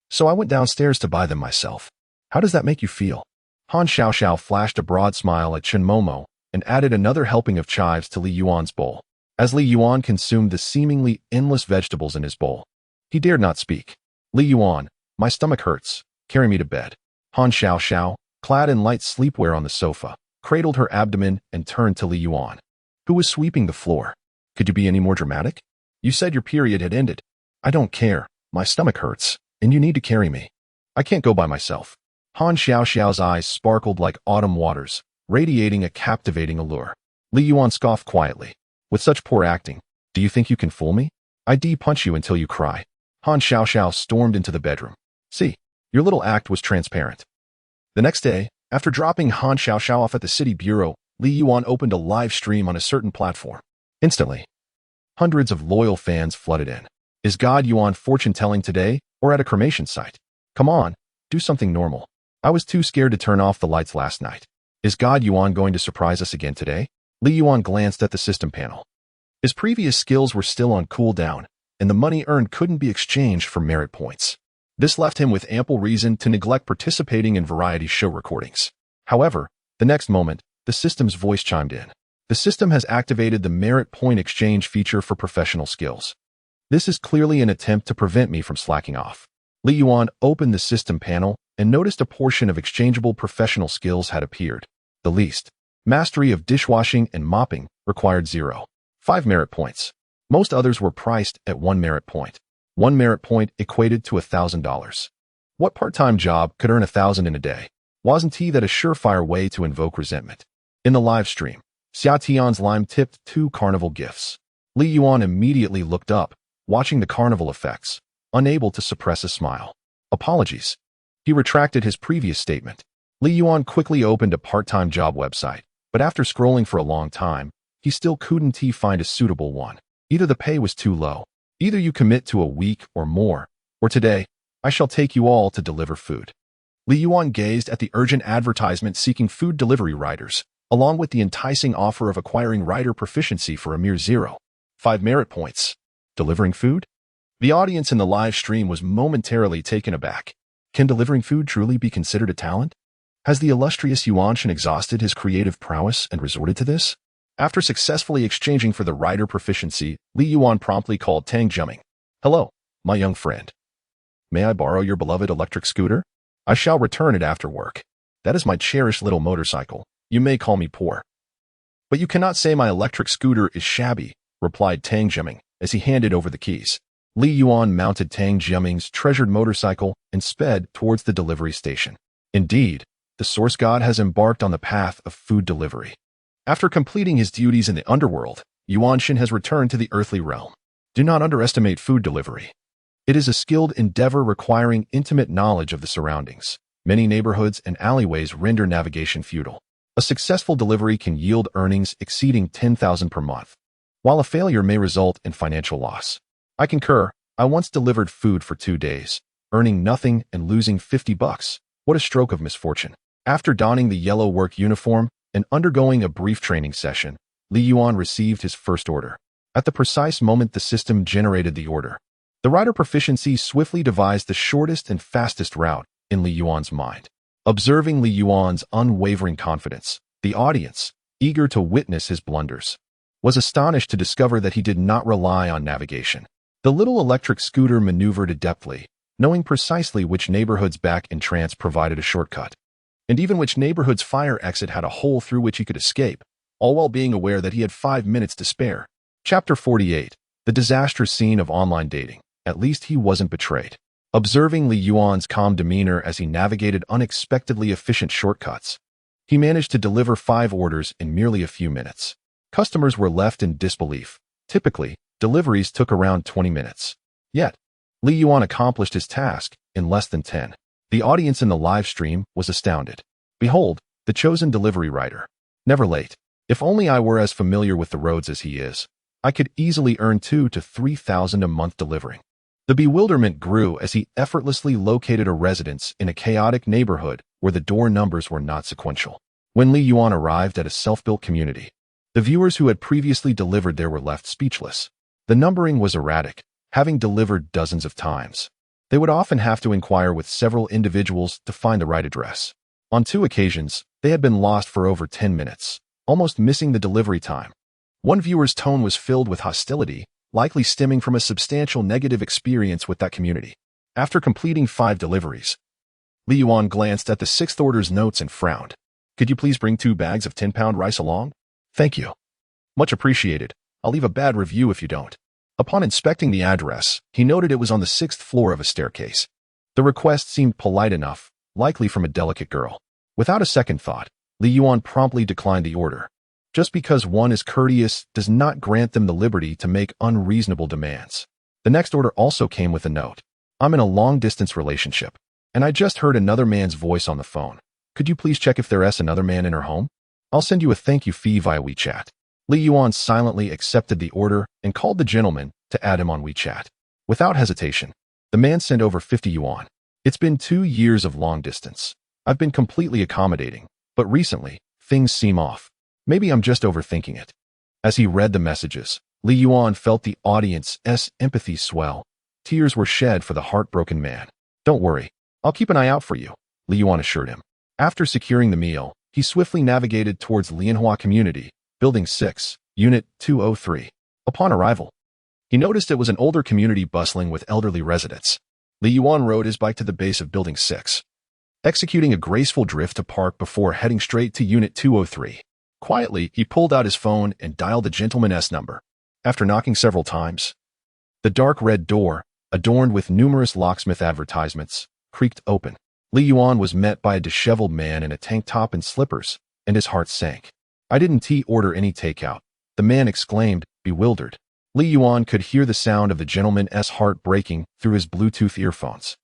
so I went downstairs to buy them myself. How does that make you feel? Han Xiaoxiao flashed a broad smile at Chun Momo and added another helping of chives to Li Yuan's bowl. As Li Yuan consumed the seemingly endless vegetables in his bowl. He dared not speak. Li Yuan, my stomach hurts. Carry me to bed. Han Xiao, clad in light sleepwear on the sofa, cradled her abdomen and turned to Li Yuan, who was sweeping the floor. Could you be any more dramatic? You said your period had ended. I don't care. My stomach hurts, and you need to carry me. I can't go by myself. Han Xiao's eyes sparkled like autumn waters, radiating a captivating allure. Li Yuan scoffed quietly. With such poor acting, do you think you can fool me? I'd punch you until you cry. Han Xiao stormed into the bedroom. See, your little act was transparent. The next day, after dropping Han Xiao off at the city bureau, Li Yuan opened a live stream on a certain platform. Instantly, hundreds of loyal fans flooded in. Is God Yuan fortune-telling today, or at a cremation site? Come on, do something normal. I was too scared to turn off the lights last night. Is God Yuan going to surprise us again today? Li Yuan glanced at the system panel. His previous skills were still on cooldown, and the money earned couldn't be exchanged for merit points. This left him with ample reason to neglect participating in variety show recordings. However, the next moment, the system's voice chimed in. The system has activated the merit point exchange feature for professional skills. This is clearly an attempt to prevent me from slacking off. Li Yuan opened the system panel and noticed a portion of exchangeable professional skills had appeared. The least, mastery of dishwashing and mopping, required 0.5 merit points. Most others were priced at 1 merit point. 1 merit point equated to $1,000. What part-time job could earn $1,000 in a day? Wasn't he that a surefire way to invoke resentment? In the live stream, Xia Tian's lime tipped 2 carnival gifts. Li Yuan immediately looked up, watching the carnival effects, unable to suppress a smile. Apologies. He retracted his previous statement. Li Yuan quickly opened a part-time job website, but after scrolling for a long time, he still couldn't find a suitable one. Either the pay was too low, either you commit to a week or more, or today, I shall take you all to deliver food. Li Yuan gazed at the urgent advertisement seeking food delivery riders, along with the enticing offer of acquiring rider proficiency for a mere 0.5 merit points. Delivering food? The audience in the live stream was momentarily taken aback. Can delivering food truly be considered a talent? Has the illustrious Yuanshan exhausted his creative prowess and resorted to this? After successfully exchanging for the rider proficiency, Li Yuan promptly called Tang Juming. Hello, my young friend. May I borrow your beloved electric scooter? I shall return it after work. That is my cherished little motorcycle. You may call me poor. But you cannot say my electric scooter is shabby, replied Tang Juming as he handed over the keys. Li Yuan mounted Tang Juming's treasured motorcycle and sped towards the delivery station. Indeed, the source god has embarked on the path of food delivery. After completing his duties in the underworld, Yuanshan has returned to the earthly realm. Do not underestimate food delivery. It is a skilled endeavor requiring intimate knowledge of the surroundings. Many neighborhoods and alleyways render navigation futile. A successful delivery can yield earnings exceeding 10,000 per month, while a failure may result in financial loss. I concur. I once delivered food for 2 days, earning nothing and losing $50. What a stroke of misfortune. After donning the yellow work uniform and undergoing a brief training session, Li Yuan received his first order. At the precise moment the system generated the order, the rider proficiency swiftly devised the shortest and fastest route in Li Yuan's mind. Observing Li Yuan's unwavering confidence, the audience, eager to witness his blunders, was astonished to discover that he did not rely on navigation. The little electric scooter maneuvered adeptly, knowing precisely which neighborhood's back entrance provided a shortcut, and even which neighborhood's fire exit had a hole through which he could escape, all while being aware that he had 5 minutes to spare. Chapter 48. The disastrous scene of online dating. At least he wasn't betrayed. Observing Li Yuan's calm demeanor as he navigated unexpectedly efficient shortcuts, he managed to deliver 5 orders in merely a few minutes. Customers were left in disbelief. Typically, deliveries took around 20 minutes. Yet, Li Yuan accomplished his task in less than 10. The audience in the live stream was astounded. Behold, the chosen delivery rider. Never late. If only I were as familiar with the roads as he is, I could easily earn 2,000 to 3,000 a month delivering. The bewilderment grew as he effortlessly located a residence in a chaotic neighborhood where the door numbers were not sequential. When Li Yuan arrived at a self-built community, the viewers who had previously delivered there were left speechless. The numbering was erratic, having delivered dozens of times. They would often have to inquire with several individuals to find the right address. On 2 occasions, they had been lost for over 10 minutes, almost missing the delivery time. One viewer's tone was filled with hostility, likely stemming from a substantial negative experience with that community. After completing 5 deliveries, Li Yuan glanced at the 6th order's notes and frowned. Could you please bring 2 bags of 10-pound rice along? Thank you. Much appreciated. I'll leave a bad review if you don't. Upon inspecting the address, he noted it was on the 6th floor of a staircase. The request seemed polite enough, likely from a delicate girl. Without a second thought, Li Yuan promptly declined the order. Just because one is courteous does not grant them the liberty to make unreasonable demands. The next order also came with a note. I'm in a long-distance relationship, and I just heard another man's voice on the phone. Could you please check if there's another man in her home? I'll send you a thank you fee via WeChat. Li Yuan silently accepted the order and called the gentleman to add him on WeChat. Without hesitation, the man sent over 50 yuan. It's been 2 years of long distance. I've been completely accommodating, but recently, things seem off. Maybe I'm just overthinking it. As he read the messages, Li Yuan felt the audience's empathy swell. Tears were shed for the heartbroken man. Don't worry, I'll keep an eye out for you, Li Yuan assured him. After securing the meal, he swiftly navigated towards Lianhua Community, Building 6, Unit 203. Upon arrival, he noticed it was an older community bustling with elderly residents. Li Yuan rode his bike to the base of Building 6, executing a graceful drift to park before heading straight to Unit 203. Quietly, he pulled out his phone and dialed the gentleman's number. After knocking several times, the dark red door, adorned with numerous locksmith advertisements, creaked open. Li Yuan was met by a disheveled man in a tank top and slippers, and his heart sank. I didn't order any takeout, the man exclaimed, bewildered. Li Yuan could hear the sound of the gentleman's heart breaking through his Bluetooth earphones.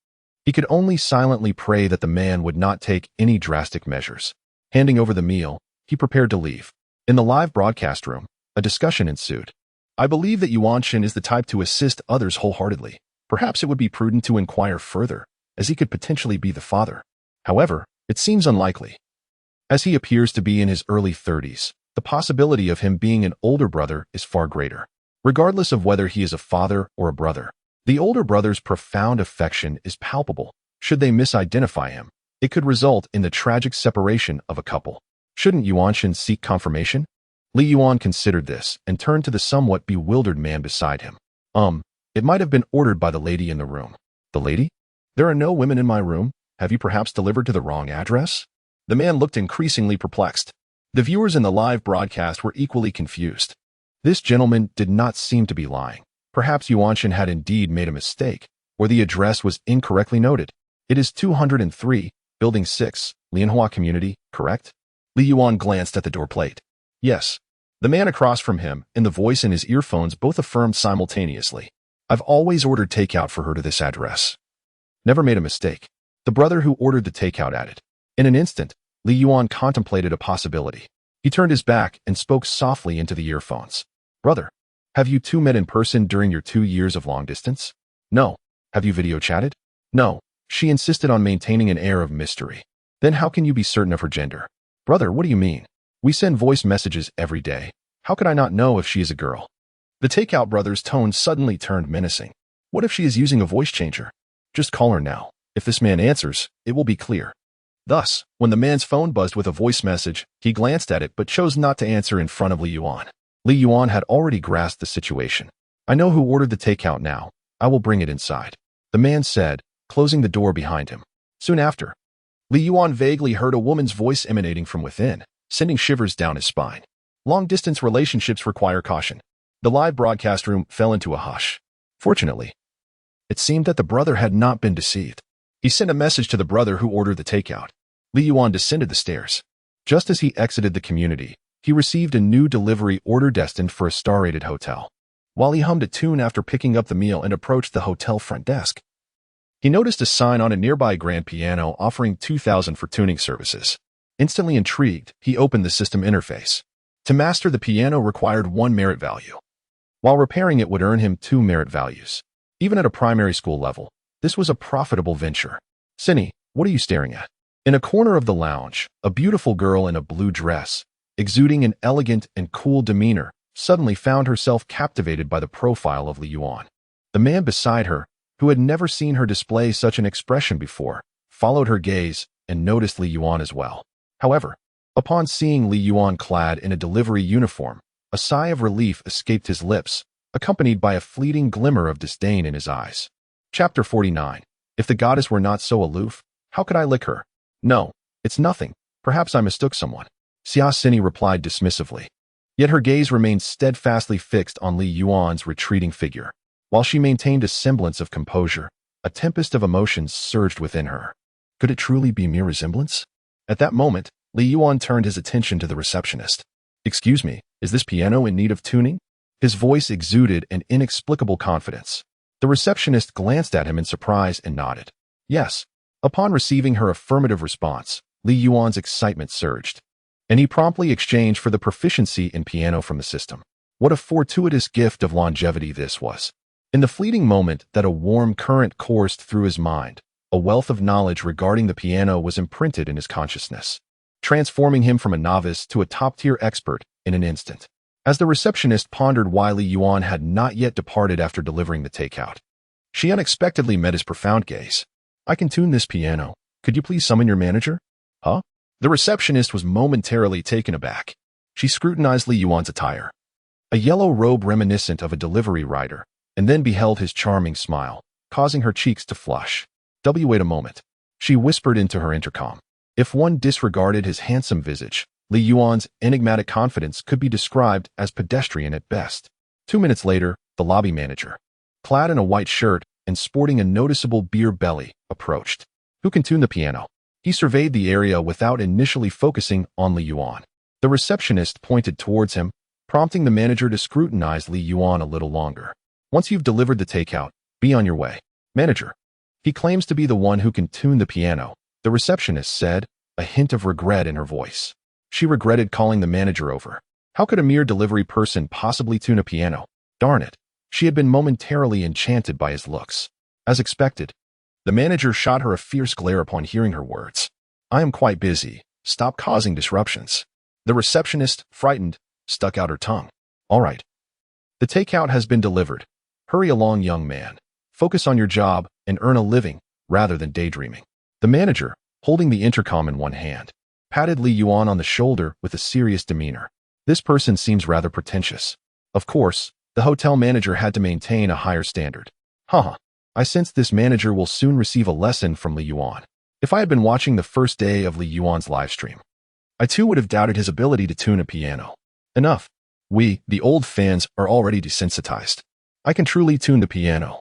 He could only silently pray that the man would not take any drastic measures. Handing over the meal, he prepared to leave. In the live broadcast room, a discussion ensued. I believe that Yuan Shin is the type to assist others wholeheartedly. Perhaps it would be prudent to inquire further, as he could potentially be the father. However, it seems unlikely. As he appears to be in his early 30s, the possibility of him being an older brother is far greater. Regardless of whether he is a father or a brother, the older brother's profound affection is palpable. Should they misidentify him, it could result in the tragic separation of a couple. Shouldn't Yuan Shin seek confirmation? Li Yuan considered this and turned to the somewhat bewildered man beside him. It might have been ordered by the lady in the room. The lady? There are no women in my room. Have you perhaps delivered to the wrong address? The man looked increasingly perplexed. The viewers in the live broadcast were equally confused. This gentleman did not seem to be lying. Perhaps Yuan Shin had indeed made a mistake, or the address was incorrectly noted. It is 203, Building 6, Lianhua Community, correct? Li Yuan glanced at the door plate. Yes. The man across from him and the voice in his earphones both affirmed simultaneously. I've always ordered takeout for her to this address. Never made a mistake. The brother who ordered the takeout added. In an instant, Li Yuan contemplated a possibility. He turned his back and spoke softly into the earphones. Brother, have you two met in person during your 2 years of long distance? No. Have you video chatted? No. She insisted on maintaining an air of mystery. Then how can you be certain of her gender? Brother, what do you mean? We send voice messages every day. How could I not know if she is a girl? The takeout brother's tone suddenly turned menacing. What if she is using a voice changer? Just call her now. If this man answers, it will be clear. Thus, when the man's phone buzzed with a voice message, he glanced at it but chose not to answer in front of Li Yuan. Li Yuan had already grasped the situation. I know who ordered the takeout now. I will bring it inside, the man said, closing the door behind him. Soon after, Li Yuan vaguely heard a woman's voice emanating from within, sending shivers down his spine. Long-distance relationships require caution. The live broadcast room fell into a hush. Fortunately, it seemed that the brother had not been deceived. He sent a message to the brother who ordered the takeout. Li Yuan descended the stairs. Just as he exited the community, he received a new delivery order destined for a star-rated hotel. While he hummed a tune after picking up the meal and approached the hotel front desk, he noticed a sign on a nearby grand piano offering 2,000 for tuning services. Instantly intrigued, he opened the system interface. To master the piano required 1 merit value, while repairing it would earn him 2 merit values. Even at a primary school level, this was a profitable venture. Cindy, what are you staring at? In a corner of the lounge, a beautiful girl in a blue dress, exuding an elegant and cool demeanor, suddenly found herself captivated by the profile of Li Yuan. The man beside her, who had never seen her display such an expression before, followed her gaze and noticed Li Yuan as well. However, upon seeing Li Yuan clad in a delivery uniform, A sigh of relief escaped his lips, accompanied by a fleeting glimmer of disdain in his eyes. Chapter 49. If the goddess were not so aloof, how could I lick her? No, it's nothing. Perhaps I mistook someone. Xia Xini replied dismissively. Yet her gaze remained steadfastly fixed on Li Yuan's retreating figure. While she maintained a semblance of composure, a tempest of emotions surged within her. Could it truly be mere resemblance? At that moment, Li Yuan turned his attention to the receptionist. Excuse me, is this piano in need of tuning? His voice exuded an inexplicable confidence. The receptionist glanced at him in surprise and nodded. Yes. Upon receiving her affirmative response, Li Yuan's excitement surged, and he promptly exchanged for the proficiency in piano from the system. What a fortuitous gift of longevity this was. In the fleeting moment that a warm current coursed through his mind, a wealth of knowledge regarding the piano was imprinted in his consciousness, transforming him from a novice to a top-tier expert in an instant. As the receptionist pondered why Li Yuan had not yet departed after delivering the takeout, she unexpectedly met his profound gaze. I can tune this piano. Could you please summon your manager? Huh? The receptionist was momentarily taken aback. She scrutinized Li Yuan's attire, a yellow robe reminiscent of a delivery rider, and then beheld his charming smile, causing her cheeks to flush. Wait a moment. She whispered into her intercom. If one disregarded his handsome visage, Li Yuan's enigmatic confidence could be described as pedestrian at best. 2 minutes later, the lobby manager, clad in a white shirt and sporting a noticeable beer belly, approached. Who can tune the piano? He surveyed the area without initially focusing on Li Yuan. The receptionist pointed towards him, prompting the manager to scrutinize Li Yuan a little longer. Once you've delivered the takeout, be on your way. Manager. He claims to be the one who can tune the piano, the receptionist said, a hint of regret in her voice. She regretted calling the manager over. How could a mere delivery person possibly tune a piano? Darn it. She had been momentarily enchanted by his looks. As expected, the manager shot her a fierce glare upon hearing her words. I am quite busy. Stop causing disruptions. The receptionist, frightened, stuck out her tongue. All right. The takeout has been delivered. Hurry along, young man. Focus on your job and earn a living rather than daydreaming. The manager, holding the intercom in one hand, patted Li Yuan on the shoulder with a serious demeanor. This person seems rather pretentious. Of course, the hotel manager had to maintain a higher standard. I sense this manager will soon receive a lesson from Li Yuan. If I had been watching the first day of Li Yuan's livestream, I too would have doubted his ability to tune a piano. Enough. We, the old fans, are already desensitized. I can truly tune the piano.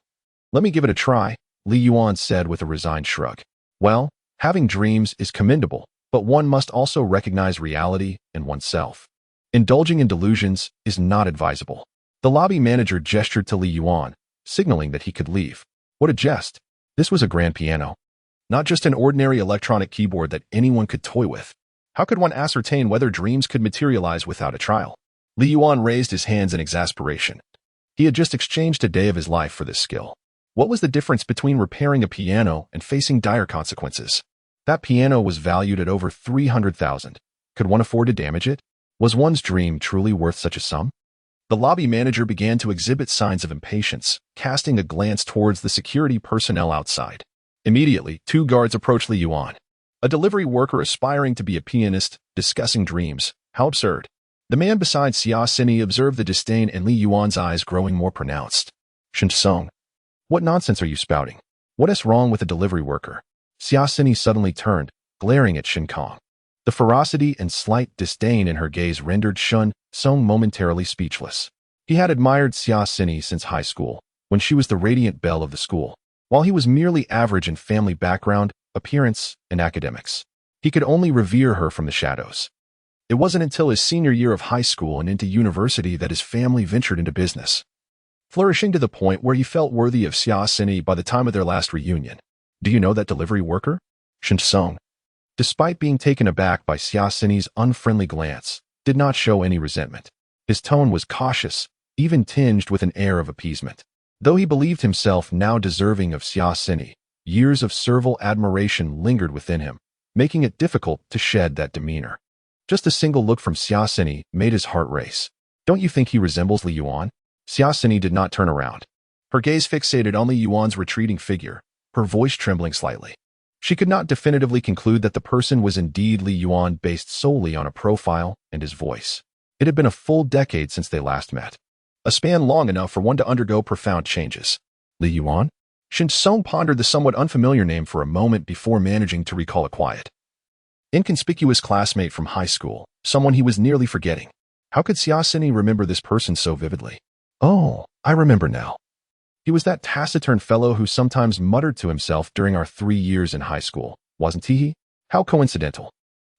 Let me give it a try, Li Yuan said with a resigned shrug. Well, having dreams is commendable, but one must also recognize reality in oneself. Indulging in delusions is not advisable. The lobby manager gestured to Li Yuan, signaling that he could leave. What a jest. This was a grand piano. Not just an ordinary electronic keyboard that anyone could toy with. How could one ascertain whether dreams could materialize without a trial? Li Yuan raised his hands in exasperation. He had just exchanged a day of his life for this skill. What was the difference between repairing a piano and facing dire consequences? That piano was valued at over 300,000. Could one afford to damage it? Was one's dream truly worth such a sum? The lobby manager began to exhibit signs of impatience, casting a glance towards the security personnel outside. Immediately, 2 guards approached Li Yuan. A delivery worker aspiring to be a pianist, discussing dreams. How absurd. The man beside Xia Xini observed the disdain in Li Yuan's eyes growing more pronounced. Shinsong. What nonsense are you spouting? What is wrong with a delivery worker? Xia Xini suddenly turned, glaring at Shin Kong. The ferocity and slight disdain in her gaze rendered Shun Song momentarily speechless. He had admired Xia Xini since high school, when she was the radiant belle of the school. While he was merely average in family background, appearance, and academics, he could only revere her from the shadows. It wasn't until his senior year of high school and into university that his family ventured into business, flourishing to the point where he felt worthy of Xia Xini by the time of their last reunion. Do you know that delivery worker? Shin Song, despite being taken aback by Xia Xini's unfriendly glance, did not show any resentment. His tone was cautious, even tinged with an air of appeasement. Though he believed himself now deserving of Xia Xini, years of servile admiration lingered within him, making it difficult to shed that demeanor. Just a single look from Xia Xini made his heart race. Don't you think he resembles Li Yuan? Xia Xini did not turn around. Her gaze fixated on Li Yuan's retreating figure, her voice trembling slightly. She could not definitively conclude that the person was indeed Li Yuan based solely on a profile and his voice. It had been a full decade since they last met. A span long enough for one to undergo profound changes. Li Yuan? Shin Song pondered the somewhat unfamiliar name for a moment before managing to recall a quiet, inconspicuous classmate from high school, someone he was nearly forgetting. How could Xiaosini remember this person so vividly? Oh, I remember now. He was that taciturn fellow who sometimes muttered to himself during our 3 years in high school, wasn't he? How coincidental.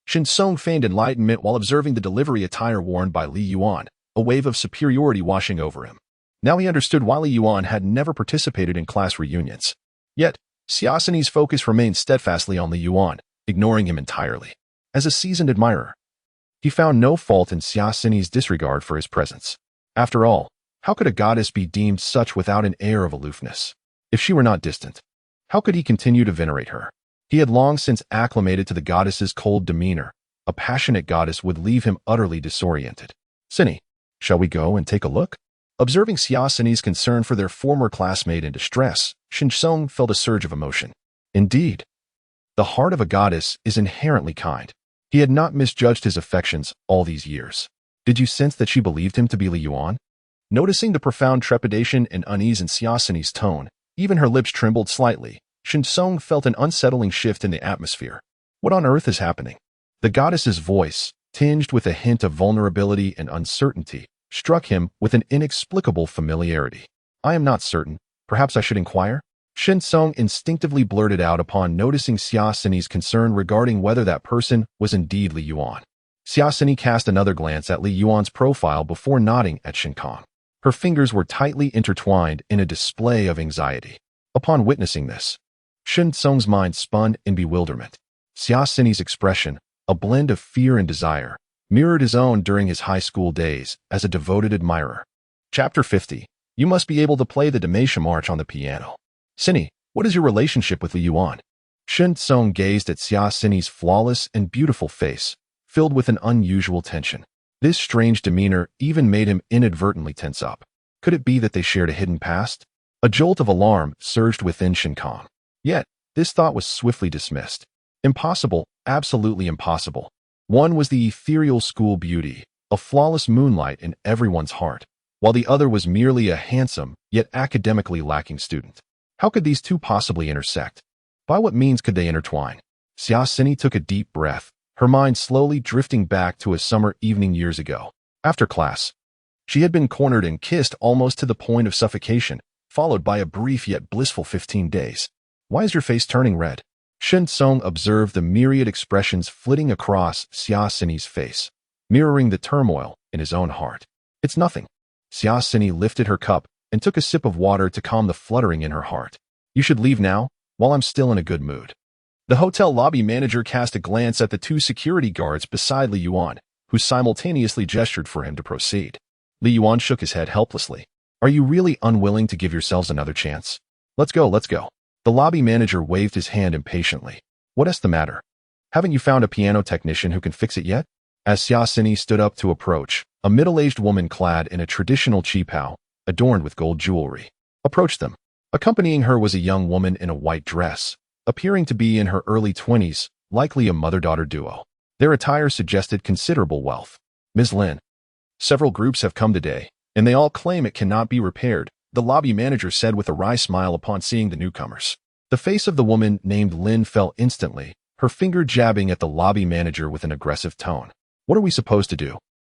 Shin Song feigned enlightenment while observing the delivery attire worn by Li Yuan, a wave of superiority washing over him. Now he understood why Li Yuan had never participated in class reunions. Yet, Xiaosini's focus remained steadfastly on Li Yuan, ignoring him entirely. As a seasoned admirer, he found no fault in Xiaosini's disregard for his presence. After all, how could a goddess be deemed such without an air of aloofness? If she were not distant, how could he continue to venerate her? He had long since acclimated to the goddess's cold demeanor. A passionate goddess would leave him utterly disoriented. Sini, shall we go and take a look? Observing Xiaosini's concern for their former classmate in distress, Shinsong felt a surge of emotion. Indeed, the heart of a goddess is inherently kind. He had not misjudged his affections all these years. Did you sense that she believed him to be Li Yuan? Noticing the profound trepidation and unease in Xiaosini's tone, even her lips trembled slightly. Shinsong felt an unsettling shift in the atmosphere. What on earth is happening? The goddess's voice, tinged with a hint of vulnerability and uncertainty, struck him with an inexplicable familiarity. I am not certain. Perhaps I should inquire? Shinsong instinctively blurted out upon noticing Xiaosini's concern regarding whether that person was indeed Li Yuan. Xiaosini cast another glance at Li Yuan's profile before nodding at Shinkong. Her fingers were tightly intertwined in a display of anxiety. Upon witnessing this, Shinsong's mind spun in bewilderment. Xiaosini's expression, a blend of fear and desire, mirrored his own during his high school days as a devoted admirer. Chapter 50. You must be able to play the Dalmatia March on the piano. Sini, what is your relationship with Li Yuan? Shinsong gazed at Xiaosini's flawless and beautiful face, filled with an unusual tension. This strange demeanor even made him inadvertently tense up. Could it be that they shared a hidden past? A jolt of alarm surged within Shinkong. Yet, this thought was swiftly dismissed. Impossible, absolutely impossible. One was the ethereal school beauty, a flawless moonlight in everyone's heart, while the other was merely a handsome, yet academically lacking student. How could these two possibly intersect? By what means could they intertwine? Xiaosini took a deep breath, her mind slowly drifting back to a summer evening years ago. After class, she had been cornered and kissed almost to the point of suffocation, followed by a brief yet blissful 15 days. Why is your face turning red? Shinsong observed the myriad expressions flitting across Xiaosini's face, mirroring the turmoil in his own heart. It's nothing. Xiaosini lifted her cup and took a sip of water to calm the fluttering in her heart. You should leave now, while I'm still in a good mood. The hotel lobby manager cast a glance at the two security guards beside Li Yuan, who simultaneously gestured for him to proceed. Li Yuan shook his head helplessly. Are you really unwilling to give yourselves another chance? Let's go, let's go. The lobby manager waved his hand impatiently. What's the matter? Haven't you found a piano technician who can fix it yet? As Xiaosini stood up to approach, a middle-aged woman clad in a traditional qipao, adorned with gold jewelry, approached them. Accompanying her was a young woman in a white dress, appearing to be in her early 20s, likely a mother-daughter duo. Their attire suggested considerable wealth. Ms. Lin, several groups have come today, and they all claim it cannot be repaired, the lobby manager said with a wry smile upon seeing the newcomers. The face of the woman named Lin fell instantly, her finger jabbing at the lobby manager with an aggressive tone. What are we supposed to do?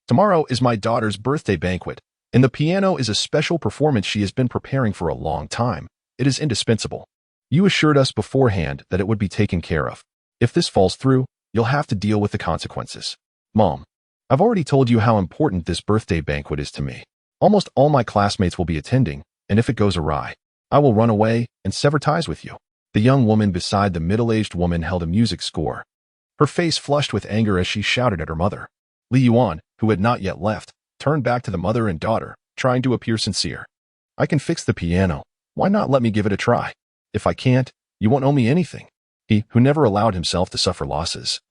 Tomorrow is my daughter's birthday banquet, and the piano is a special performance she has been preparing for a long time. It is indispensable. You assured us beforehand that it would be taken care of. If this falls through, you'll have to deal with the consequences. Mom, I've already told you how important this birthday banquet is to me. Almost all my classmates will be attending, and if it goes awry, I will run away and sever ties with you. The young woman beside the middle-aged woman held a music score. Her face flushed with anger as she shouted at her mother. Li Yuan, who had not yet left, turned back to the mother and daughter, trying to appear sincere. I can fix the piano. Why not let me give it a try? If I can't, you won't owe me anything. He, who never allowed himself to suffer losses.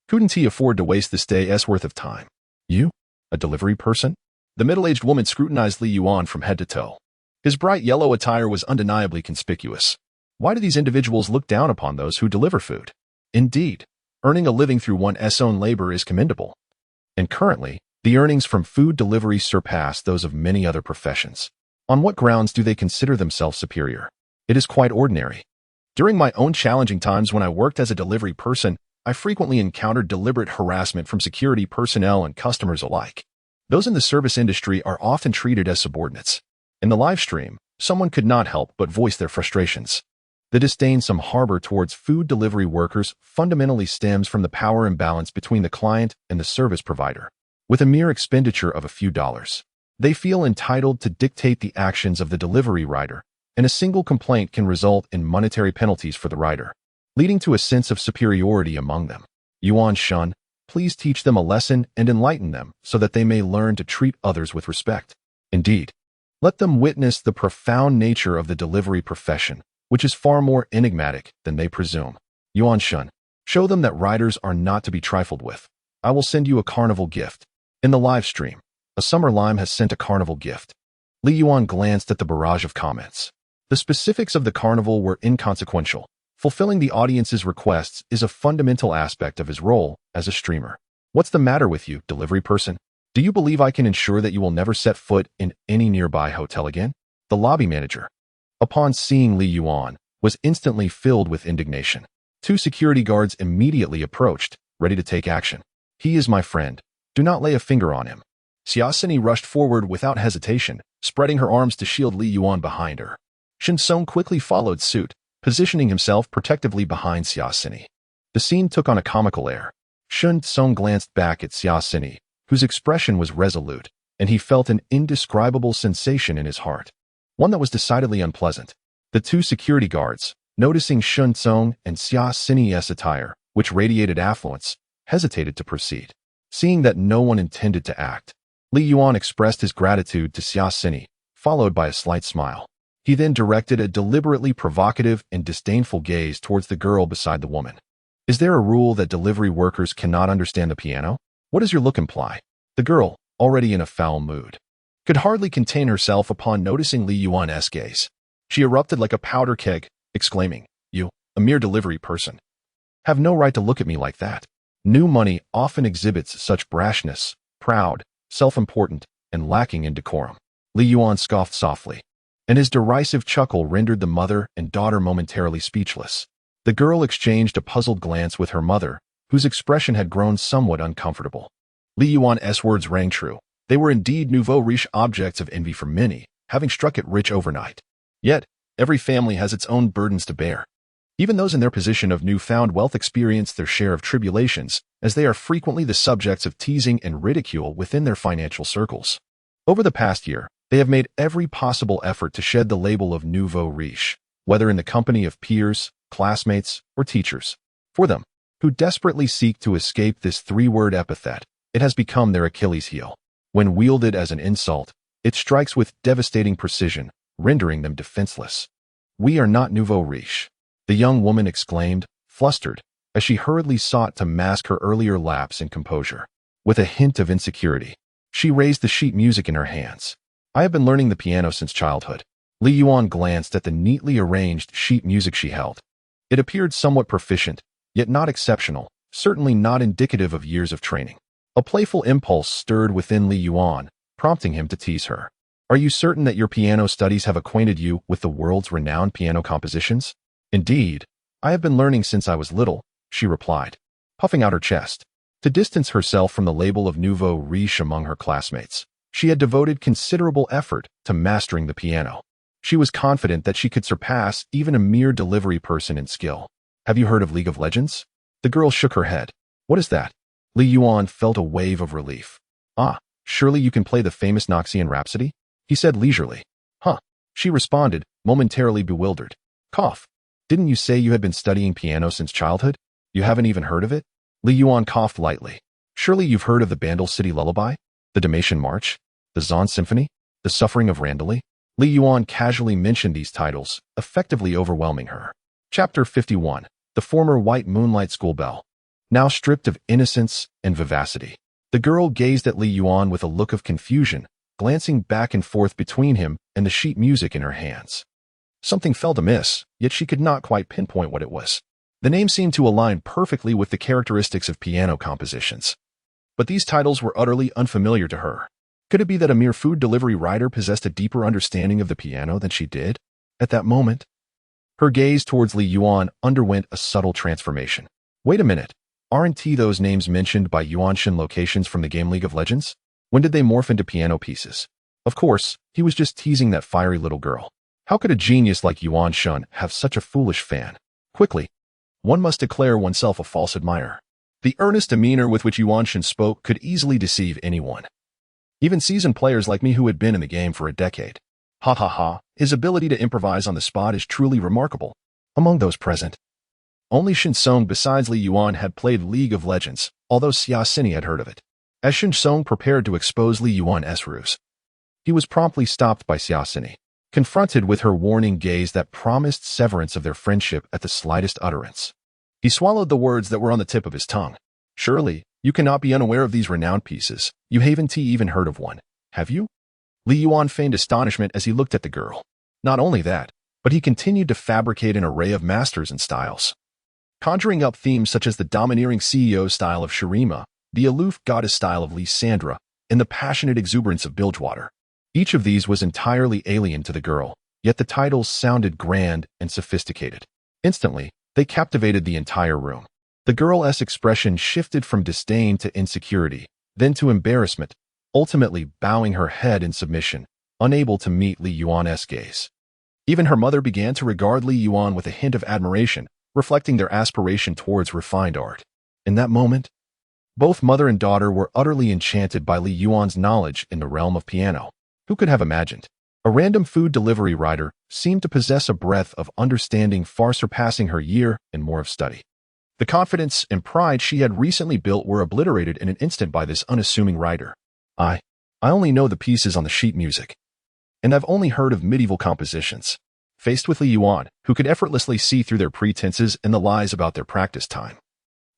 Couldn't he afford to waste this day's worth of time? You? A delivery person? The middle-aged woman scrutinized Li Yuan from head to toe. His bright yellow attire was undeniably conspicuous. Why do these individuals look down upon those who deliver food? Indeed, earning a living through one's own labor is commendable. And currently, The earnings from food delivery surpass those of many other professions. On what grounds do they consider themselves superior? It is quite ordinary. During my own challenging times when I worked as a delivery person, I frequently encountered deliberate harassment from security personnel and customers alike. Those in the service industry are often treated as subordinates. In the live stream, someone could not help but voice their frustrations. The disdain some harbor towards food delivery workers fundamentally stems from the power imbalance between the client and the service provider. With a mere expenditure of a few dollars, they feel entitled to dictate the actions of the delivery rider, and a single complaint can result in monetary penalties for the rider, leading to a sense of superiority among them. Yuan Shun, please teach them a lesson and enlighten them so that they may learn to treat others with respect. Indeed, let them witness the profound nature of the delivery profession, which is far more enigmatic than they presume. Yuan Shun, show them that riders are not to be trifled with. I will send you a carnival gift. In the live stream, a summer lime has sent a carnival gift. Li Yuan glanced at the barrage of comments. The specifics of the carnival were inconsequential. Fulfilling the audience's requests is a fundamental aspect of his role as a streamer. What's the matter with you, delivery person? Do you believe I can ensure that you will never set foot in any nearby hotel again? The lobby manager, upon seeing Li Yuan, was instantly filled with indignation. Two security guards immediately approached, ready to take action. He is my friend. Do not lay a finger on him. Xiaosini rushed forward without hesitation, spreading her arms to shield Li Yuan behind her. Shen Song quickly followed suit, positioning himself protectively behind Xiaosini. The scene took on a comical air. Shen Song glanced back at Xiaosini, whose expression was resolute, and he felt an indescribable sensation in his heart, one that was decidedly unpleasant. The two security guards, noticing Shen Song and Xiaosini's attire, which radiated affluence, hesitated to proceed. Seeing that no one intended to act, Li Yuan expressed his gratitude to Xiaosini, followed by a slight smile. He then directed a deliberately provocative and disdainful gaze towards the girl beside the woman. Is there a rule that delivery workers cannot understand the piano? What does your look imply? The girl, already in a foul mood, could hardly contain herself upon noticing Li Yuan's gaze. She erupted like a powder keg, exclaiming, "You, a mere delivery person, have no right to look at me like that." New money often exhibits such brashness, proud, self-important, and lacking in decorum. Li Yuan scoffed softly, and his derisive chuckle rendered the mother and daughter momentarily speechless. The girl exchanged a puzzled glance with her mother, whose expression had grown somewhat uncomfortable. Li Yuan's words rang true. They were indeed nouveau riche objects of envy for many, having struck it rich overnight. Yet, every family has its own burdens to bear. Even those in their position of newfound wealth experience their share of tribulations, as they are frequently the subjects of teasing and ridicule within their financial circles. Over the past year, they have made every possible effort to shed the label of nouveau riche, whether in the company of peers, classmates, or teachers. For them, who desperately seek to escape this three-word epithet, it has become their Achilles heel. When wielded as an insult, it strikes with devastating precision, rendering them defenseless. "We are not nouveau riche," the young woman exclaimed, flustered, as she hurriedly sought to mask her earlier lapse in composure. With a hint of insecurity, she raised the sheet music in her hands. "I have been learning the piano since childhood." Li Yuan glanced at the neatly arranged sheet music she held. It appeared somewhat proficient, yet not exceptional, certainly not indicative of years of training. A playful impulse stirred within Li Yuan, prompting him to tease her. "Are you certain that your piano studies have acquainted you with the world's renowned piano compositions?" "Indeed, I have been learning since I was little," she replied, puffing out her chest. To distance herself from the label of nouveau riche among her classmates, she had devoted considerable effort to mastering the piano. She was confident that she could surpass even a mere delivery person in skill. "Have you heard of League of Legends?" The girl shook her head. "What is that?" Li Yuan felt a wave of relief. "Ah, surely you can play the famous Noxian Rhapsody?" he said leisurely. "Huh," she responded, momentarily bewildered. Cough. "Didn't you say you had been studying piano since childhood? You haven't even heard of it?" Li Yuan coughed lightly. "Surely you've heard of the Bandle City Lullaby, the Dalmatian March, the Zon Symphony, the Suffering of Randali?" Li Yuan casually mentioned these titles, effectively overwhelming her. Chapter 51. The former White Moonlight School Belle. Now stripped of innocence and vivacity, the girl gazed at Li Yuan with a look of confusion, glancing back and forth between him and the sheet music in her hands. Something felt amiss, yet she could not quite pinpoint what it was. The name seemed to align perfectly with the characteristics of piano compositions. but these titles were utterly unfamiliar to her. Could it be that a mere food delivery rider possessed a deeper understanding of the piano than she did? At that moment, her gaze towards Li Yuan underwent a subtle transformation. Wait a minute, aren't those names mentioned by Yuanshan locations from the game League of Legends? When did they morph into piano pieces? Of course, he was just teasing that fiery little girl. How could a genius like Yuanshan have such a foolish fan? Quickly, one must declare oneself a false admirer. The earnest demeanor with which Yuanshan spoke could easily deceive anyone. Even seasoned players like me who had been in the game for a decade. Ha ha ha, his ability to improvise on the spot is truly remarkable. Among those present, only Shinsong besides Li Yuan had played League of Legends, although Xia Xini had heard of it. As Shinsong prepared to expose Li Yuan's ruse, he was promptly stopped by Xia Xini, confronted with her warning gaze that promised severance of their friendship at the slightest utterance. He swallowed the words that were on the tip of his tongue. Surely, you cannot be unaware of these renowned pieces. You haven't even heard of one, have you? Li Yuan feigned astonishment as he looked at the girl. Not only that, but he continued to fabricate an array of masters and styles, conjuring up themes such as the domineering CEO style of Shurima, the aloof goddess style of Lysandra, and the passionate exuberance of Bilgewater. Each of these was entirely alien to the girl, yet the titles sounded grand and sophisticated. Instantly, they captivated the entire room. The girl's expression shifted from disdain to insecurity, then to embarrassment, ultimately bowing her head in submission, unable to meet Li Yuan's gaze. Even her mother began to regard Li Yuan with a hint of admiration, reflecting their aspiration towards refined art. In that moment, both mother and daughter were utterly enchanted by Li Yuan's knowledge in the realm of piano. Who could have imagined? A random food delivery rider seemed to possess a breadth of understanding far surpassing her year and more of study. The confidence and pride she had recently built were obliterated in an instant by this unassuming rider. I only know the pieces on the sheet music, and I've only heard of medieval compositions. Faced with Li Yuan, who could effortlessly see through their pretenses and the lies about their practice time,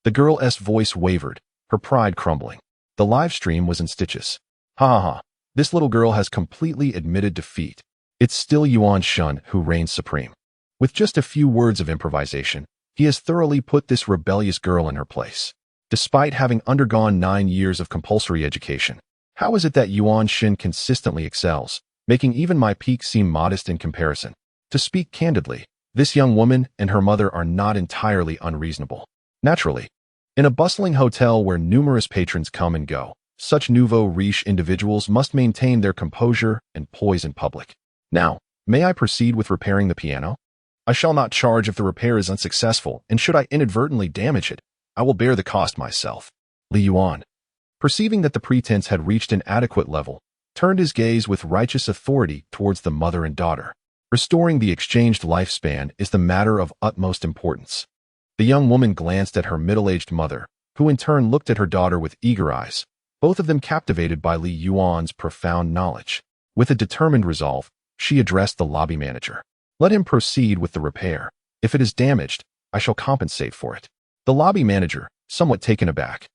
the girl's voice wavered, her pride crumbling. The live stream was in stitches. Ha ha ha. This little girl has completely admitted defeat. It's still Yuanshan who reigns supreme. With just a few words of improvisation, he has thoroughly put this rebellious girl in her place. Despite having undergone 9 years of compulsory education, how is it that Yuanshan consistently excels, making even my peak seem modest in comparison? To speak candidly, this young woman and her mother are not entirely unreasonable. Naturally, in a bustling hotel where numerous patrons come and go, such nouveau riche individuals must maintain their composure and poise in public. Now, may I proceed with repairing the piano? I shall not charge if the repair is unsuccessful, and should I inadvertently damage it, I will bear the cost myself. Li Yuan, perceiving that the pretense had reached an adequate level, turned his gaze with righteous authority towards the mother and daughter. Restoring the exchanged lifespan is the matter of utmost importance. The young woman glanced at her middle-aged mother, who in turn looked at her daughter with eager eyes, both of them captivated by Li Yuan's profound knowledge. With a determined resolve, she addressed the lobby manager. Let him proceed with the repair. If it is damaged, I shall compensate for it. The lobby manager, somewhat taken aback,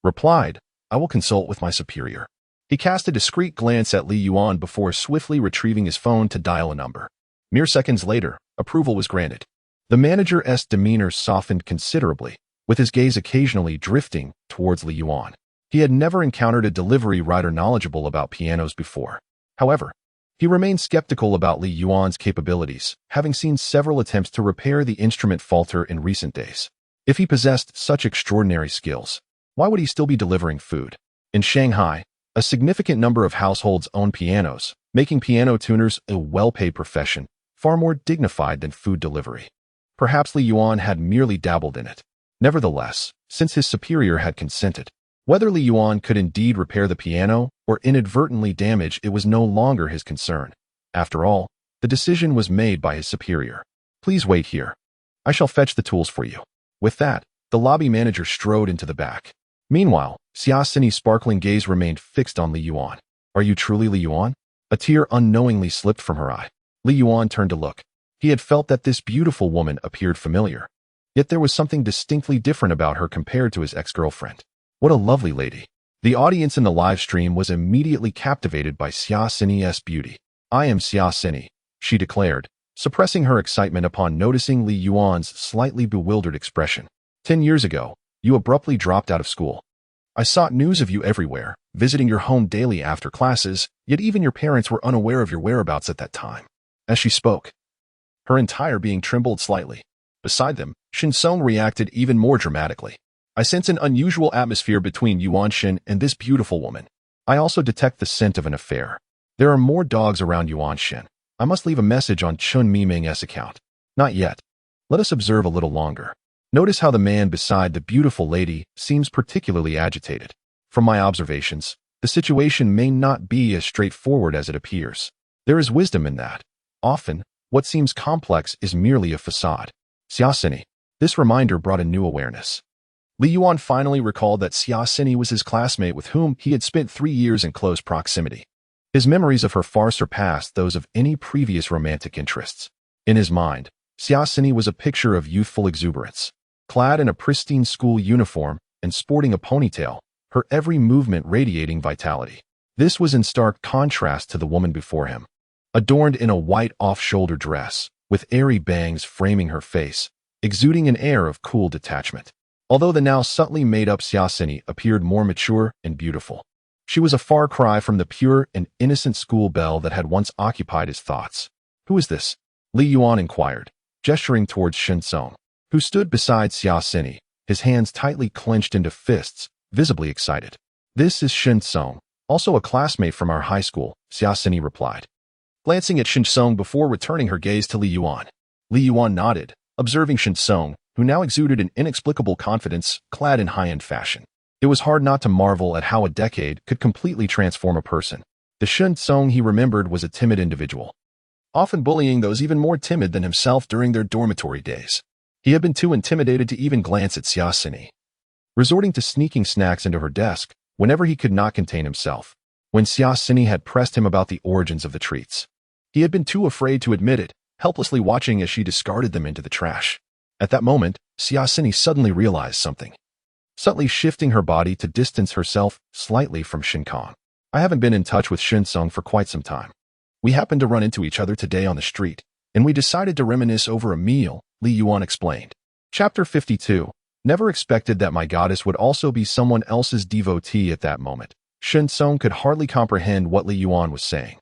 replied, I will consult with my superior. He cast a discreet glance at Li Yuan before swiftly retrieving his phone to dial a number. Mere seconds later, approval was granted. The manager's demeanor softened considerably, with his gaze occasionally drifting towards Li Yuan. He had never encountered a delivery rider knowledgeable about pianos before. However, he remained skeptical about Li Yuan's capabilities, having seen several attempts to repair the instrument falter in recent days. If he possessed such extraordinary skills, why would he still be delivering food? In Shanghai, a significant number of households own pianos, making piano tuners a well-paid profession, far more dignified than food delivery. Perhaps Li Yuan had merely dabbled in it. Nevertheless, since his superior had consented, whether Li Yuan could indeed repair the piano or inadvertently damage it was no longer his concern. After all, the decision was made by his superior. Please wait here. I shall fetch the tools for you. With that, the lobby manager strode into the back. Meanwhile, Xia Xini's sparkling gaze remained fixed on Li Yuan. Are you truly Li Yuan? A tear unknowingly slipped from her eye. Li Yuan turned to look. He had felt that this beautiful woman appeared familiar. Yet there was something distinctly different about her compared to his ex-girlfriend. What a lovely lady. The audience in the live stream was immediately captivated by Xia Xini's beauty. I am Xia Xini, she declared, suppressing her excitement upon noticing Li Yuan's slightly bewildered expression. 10 years ago, you abruptly dropped out of school. I sought news of you everywhere, visiting your home daily after classes, yet even your parents were unaware of your whereabouts at that time. As she spoke, her entire being trembled slightly. Beside them, Shinsong reacted even more dramatically. I sense an unusual atmosphere between Yuanshin and this beautiful woman. I also detect the scent of an affair. There are more dogs around Yuanshin. I must leave a message on Chun Miming's account. Not yet. Let us observe a little longer. Notice how the man beside the beautiful lady seems particularly agitated. From my observations, the situation may not be as straightforward as it appears. There is wisdom in that. Often, what seems complex is merely a facade. Xiaosini. This reminder brought a new awareness. Li Yuan finally recalled that Xiaosini was his classmate with whom he had spent 3 years in close proximity. His memories of her far surpassed those of any previous romantic interests. In his mind, Xiaosini was a picture of youthful exuberance. Clad in a pristine school uniform and sporting a ponytail, her every movement radiating vitality. This was in stark contrast to the woman before him. Adorned in a white off-shoulder dress, with airy bangs framing her face, exuding an air of cool detachment. Although the now subtly made-up Xiaosini appeared more mature and beautiful, she was a far cry from the pure and innocent school belle that had once occupied his thoughts. Who is this? Li Yuan inquired, gesturing towards Shinsong, who stood beside Xiaosini, his hands tightly clenched into fists, visibly excited. This is Shinsong, also a classmate from our high school, Xiaosini replied, glancing at Shinsong before returning her gaze to Li Yuan. Li Yuan nodded, observing Shinsong, who now exuded an inexplicable confidence, clad in high-end fashion. It was hard not to marvel at how a decade could completely transform a person. The Shinsong he remembered was a timid individual, often bullying those even more timid than himself during their dormitory days. He had been too intimidated to even glance at Xiaosini, resorting to sneaking snacks into her desk whenever he could not contain himself. When Xiaosini had pressed him about the origins of the treats, he had been too afraid to admit it, helplessly watching as she discarded them into the trash. At that moment, Xiaosini suddenly realized something, subtly shifting her body to distance herself slightly from Shinkong. I haven't been in touch with Shinsong for quite some time. We happened to run into each other today on the street, and we decided to reminisce over a meal, Li Yuan explained. Chapter 52. Never expected that my goddess would also be someone else's devotee at that moment. Shinsong could hardly comprehend what Li Yuan was saying.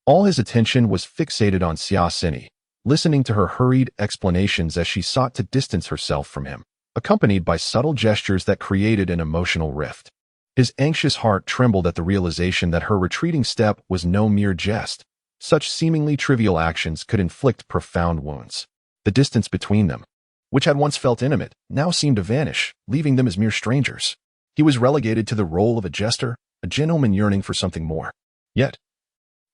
All his attention was fixated on Xiaosini, listening to her hurried explanations as she sought to distance herself from him, accompanied by subtle gestures that created an emotional rift. His anxious heart trembled at the realization that her retreating step was no mere jest. Such seemingly trivial actions could inflict profound wounds. The distance between them, which had once felt intimate, now seemed to vanish, leaving them as mere strangers. He was relegated to the role of a jester, a gentleman yearning for something more. Yet,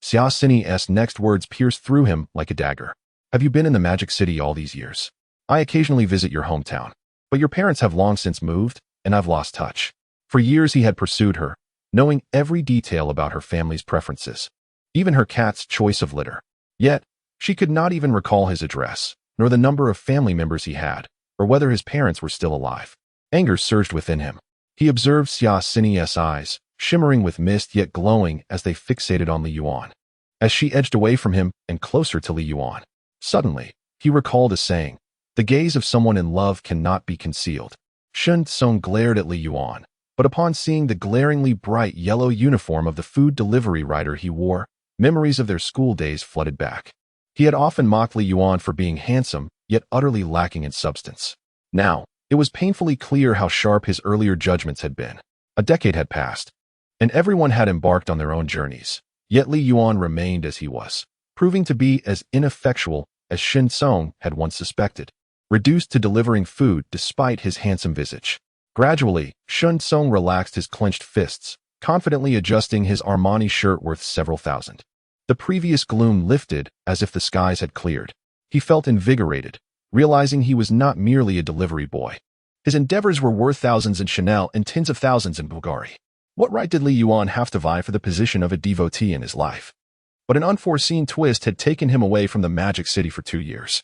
Xiaosini's next words pierced through him like a dagger. Have you been in the Magic City all these years? I occasionally visit your hometown, but your parents have long since moved, and I've lost touch. For years he had pursued her, knowing every detail about her family's preferences, even her cat's choice of litter. Yet, she could not even recall his address, nor the number of family members he had, or whether his parents were still alive. Anger surged within him. He observed Xiaosini's eyes, shimmering with mist yet glowing as they fixated on Li Yuan. As she edged away from him and closer to Li Yuan, suddenly, he recalled a saying, the gaze of someone in love cannot be concealed. Shinsong glared at Li Yuan, but upon seeing the glaringly bright yellow uniform of the food delivery rider he wore, memories of their school days flooded back. He had often mocked Li Yuan for being handsome, yet utterly lacking in substance. Now, it was painfully clear how sharp his earlier judgments had been. A decade had passed, and everyone had embarked on their own journeys. Yet Li Yuan remained as he was, proving to be as ineffectual as Shinsong had once suspected, reduced to delivering food despite his handsome visage. Gradually, Shinsong relaxed his clenched fists, confidently adjusting his Armani shirt worth several thousand. The previous gloom lifted as if the skies had cleared. He felt invigorated, realizing he was not merely a delivery boy. His endeavors were worth thousands in Chanel and tens of thousands in Bulgari. What right did Li Yuan have to vie for the position of a devotee in his life? But an unforeseen twist had taken him away from the Magic City for 2 years.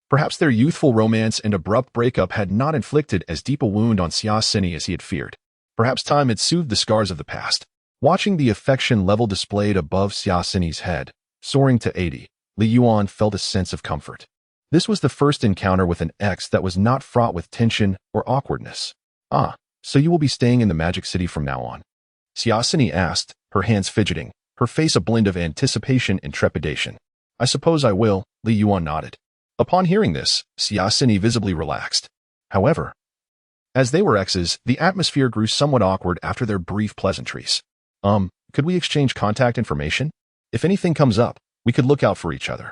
Perhaps their youthful romance and abrupt breakup had not inflicted as deep a wound on Xiaosini as he had feared. Perhaps time had soothed the scars of the past. Watching the affection level displayed above Xiaosini's head, soaring to 80, Li Yuan felt a sense of comfort. This was the first encounter with an ex that was not fraught with tension or awkwardness. Ah, So you will be staying in the Magic City from now on? Xiaosini asked, her hands fidgeting, her face a blend of anticipation and trepidation. I suppose I will, Li Yuan nodded. Upon hearing this, Xiaosini visibly relaxed. However, as they were exes, the atmosphere grew somewhat awkward after their brief pleasantries. Could we exchange contact information? If anything comes up, we could look out for each other.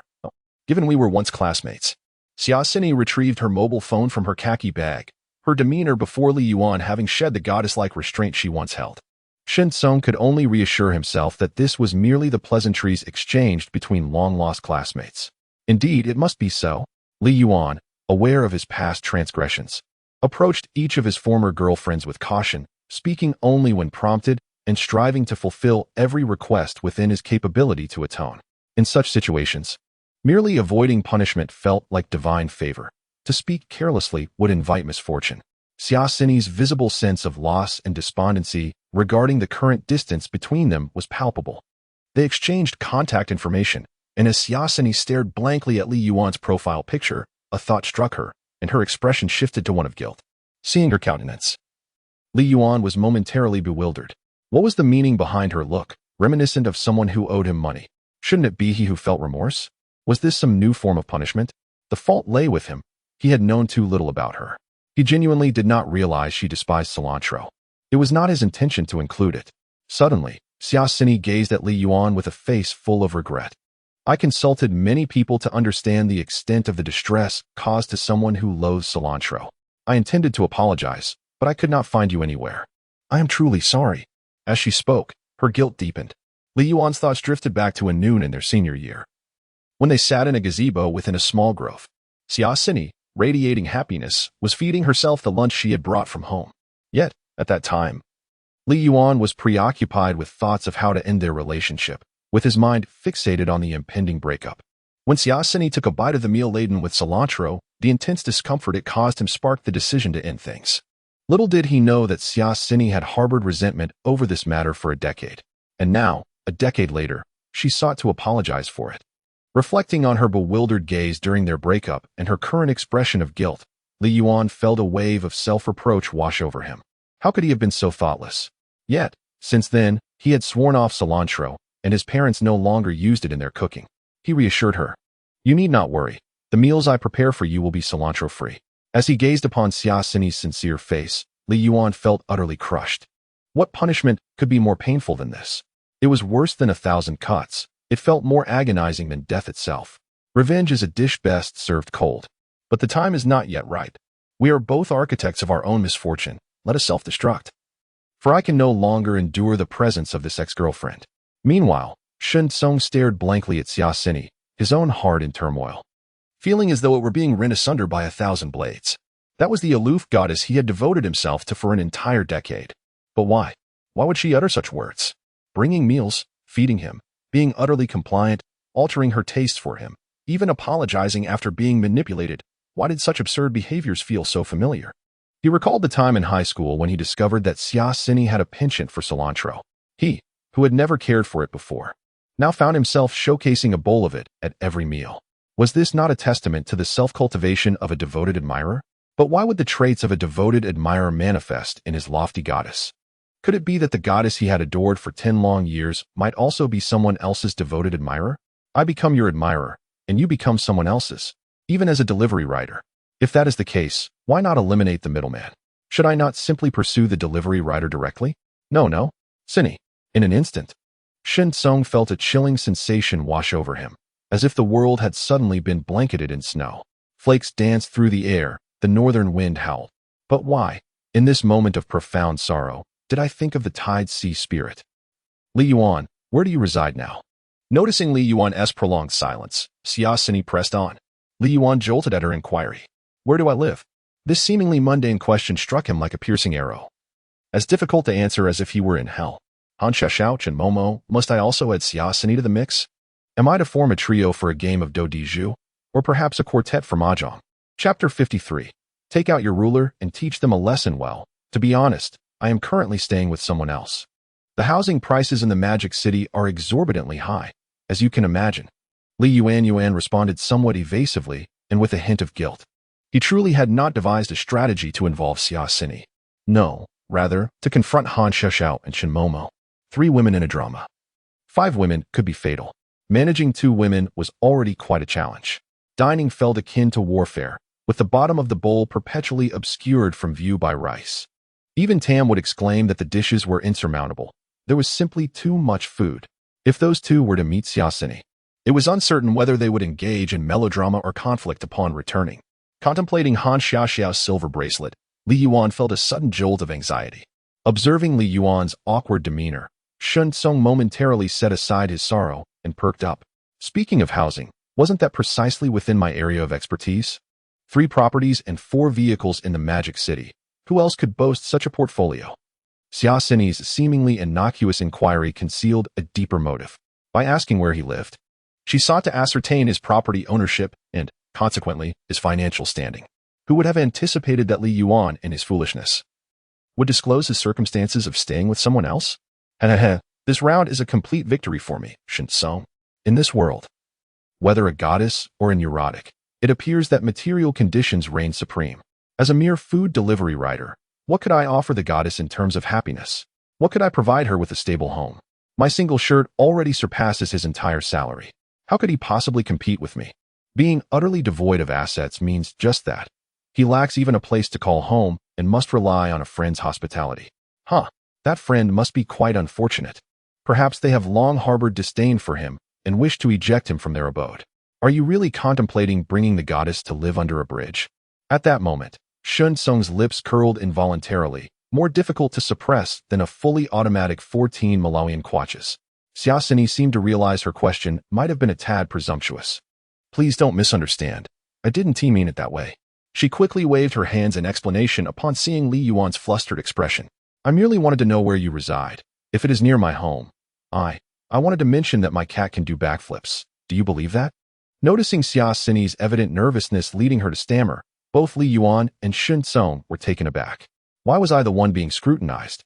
Given we were once classmates. Xiaosini retrieved her mobile phone from her khaki bag, her demeanor before Li Yuan having shed the goddess-like restraint she once held. Shen Song could only reassure himself that this was merely the pleasantries exchanged between long-lost classmates. Indeed, it must be so. Li Yuan, aware of his past transgressions, approached each of his former girlfriends with caution, speaking only when prompted and striving to fulfill every request within his capability to atone. In such situations, merely avoiding punishment felt like divine favor. To speak carelessly would invite misfortune. Xiaosini's visible sense of loss and despondency regarding the current distance between them was palpable. They exchanged contact information, and as Xiaosini stared blankly at Li Yuan's profile picture, a thought struck her, and her expression shifted to one of guilt. Seeing her countenance, Li Yuan was momentarily bewildered. What was the meaning behind her look, reminiscent of someone who owed him money? Shouldn't it be he who felt remorse? Was this some new form of punishment? The fault lay with him. He had known too little about her. He genuinely did not realize she despised cilantro. It was not his intention to include it. Suddenly, Xiaosini gazed at Li Yuan with a face full of regret. I consulted many people to understand the extent of the distress caused to someone who loathes cilantro. I intended to apologize, but I could not find you anywhere. I am truly sorry. As she spoke, her guilt deepened. Li Yuan's thoughts drifted back to a noon in their senior year, when they sat in a gazebo within a small grove. Xiaosini, radiating happiness, was feeding herself the lunch she had brought from home. Yet, at that time, Li Yuan was preoccupied with thoughts of how to end their relationship, with his mind fixated on the impending breakup. When Xiaosini took a bite of the meal laden with cilantro, the intense discomfort it caused him sparked the decision to end things. Little did he know that Xiaosini had harbored resentment over this matter for a decade. And now, a decade later, she sought to apologize for it. Reflecting on her bewildered gaze during their breakup and her current expression of guilt, Li Yuan felt a wave of self-reproach wash over him. How could he have been so thoughtless? Yet, since then, he had sworn off cilantro, and his parents no longer used it in their cooking. He reassured her. You need not worry. The meals I prepare for you will be cilantro-free. As he gazed upon Xiaosini's sincere face, Li Yuan felt utterly crushed. What punishment could be more painful than this? It was worse than 1,000 cuts. It felt more agonizing than death itself. Revenge is a dish best served cold. But the time is not yet right. We are both architects of our own misfortune. Let us self-destruct. For I can no longer endure the presence of this ex-girlfriend. Meanwhile, Shen Song stared blankly at Xiaosini, his own heart in turmoil, feeling as though it were being rent asunder by 1,000 blades. That was the aloof goddess he had devoted himself to for an entire decade. But why? Why would she utter such words? Bringing meals, feeding him, being utterly compliant, altering her tastes for him, even apologizing after being manipulated. Why did such absurd behaviors feel so familiar? He recalled the time in high school when he discovered that Xiaosini had a penchant for cilantro. He, who had never cared for it before, now found himself showcasing a bowl of it at every meal. Was this not a testament to the self-cultivation of a devoted admirer? But why would the traits of a devoted admirer manifest in his lofty goddess? Could it be that the goddess he had adored for 10 long years might also be someone else's devoted admirer? I become your admirer, and you become someone else's, even as a delivery rider. If that is the case, why not eliminate the middleman? Should I not simply pursue the delivery rider directly? No. Sini. In an instant, Shen Song felt a chilling sensation wash over him, as if the world had suddenly been blanketed in snow. Flakes danced through the air, the northern wind howled. But why, in this moment of profound sorrow, did I think of the tide sea spirit? Li Yuan, where do you reside now? Noticing Li Yuan's prolonged silence, Xiaosini pressed on. Li Yuan jolted at her inquiry. Where do I live? This seemingly mundane question struck him like a piercing arrow. As difficult to answer as if he were in hell. Han Xiaoxiao and Momo, must I also add Xiaosini to the mix? Am I to form a trio for a game of do di zhu? Or perhaps a quartet for mahjong? Chapter 53. Take out your ruler and teach them a lesson well. To be honest, I am currently staying with someone else. The housing prices in the Magic City are exorbitantly high, as you can imagine. Li Yuan responded somewhat evasively and with a hint of guilt. He truly had not devised a strategy to involve Xiaosini. No, rather, to confront Han Xiaoxiao and Chen Momo. 3 women in a drama. 5 women could be fatal. Managing 2 women was already quite a challenge. Dining felt akin to warfare, with the bottom of the bowl perpetually obscured from view by rice. Even Tam would exclaim that the dishes were insurmountable. There was simply too much food. If those 2 were to meet Xiaosini, it was uncertain whether they would engage in melodrama or conflict upon returning. Contemplating Han Xiaoxiao's silver bracelet, Li Yuan felt a sudden jolt of anxiety. Observing Li Yuan's awkward demeanor, Shun Tsung momentarily set aside his sorrow and perked up. Speaking of housing, wasn't that precisely within my area of expertise? 3 properties and 4 vehicles in the Magic City. Who else could boast such a portfolio? Xiaosini's seemingly innocuous inquiry concealed a deeper motive. By asking where he lived, she sought to ascertain his property ownership and, consequently, his financial standing. Who would have anticipated that Li Yuan, in his foolishness, would disclose his circumstances of staying with someone else? This round is a complete victory for me, Shin Tsung. In this world, whether a goddess or a neurotic, it appears that material conditions reign supreme. As a mere food delivery rider, what could I offer the goddess in terms of happiness? What could I provide her with a stable home? My single shirt already surpasses his entire salary. How could he possibly compete with me? Being utterly devoid of assets means just that. He lacks even a place to call home and must rely on a friend's hospitality. That friend must be quite unfortunate. Perhaps they have long harbored disdain for him and wish to eject him from their abode. Are you really contemplating bringing the goddess to live under a bridge? At that moment, Shun Tsung's lips curled involuntarily, more difficult to suppress than a fully automatic 14 Malawian kwaches. Xiaosini seemed to realize her question might have been a tad presumptuous. Please don't misunderstand. I didn't mean it that way. She quickly waved her hands in explanation upon seeing Li Yuan's flustered expression. I merely wanted to know where you reside. If it is near my home. I wanted to mention that my cat can do backflips. Do you believe that? Noticing Xiaosini's evident nervousness leading her to stammer, both Li Yuan and Shun Tsung were taken aback. Why was I the one being scrutinized?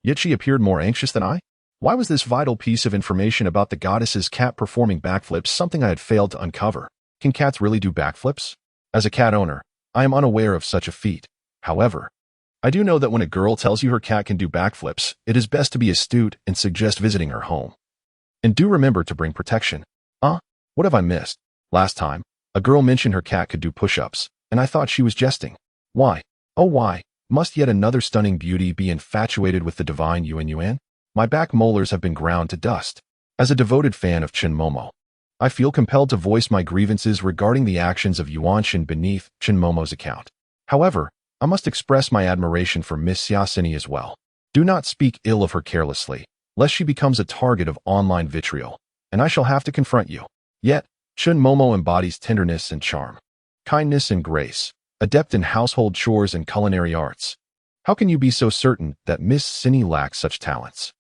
Yet she appeared more anxious than I? Why was this vital piece of information about the goddess's cat performing backflips something I had failed to uncover? Can cats really do backflips? As a cat owner, I am unaware of such a feat. However, I do know that when a girl tells you her cat can do backflips, it is best to be astute and suggest visiting her home. And do remember to bring protection. What have I missed? Last time, a girl mentioned her cat could do push-ups, and I thought she was jesting. Why? Oh why, must yet another stunning beauty be infatuated with the divine Yuan Yuan? My back molars have been ground to dust. As a devoted fan of Chen Momo, I feel compelled to voice my grievances regarding the actions of Yuan Shin beneath Chen Momo's account. However, I must express my admiration for Miss Xiaosini as well. Do not speak ill of her carelessly, lest she becomes a target of online vitriol, and I shall have to confront you. Yet, Chen Momo embodies tenderness and charm, kindness and grace, adept in household chores and culinary arts. How can you be so certain that Miss Sini lacks such talents?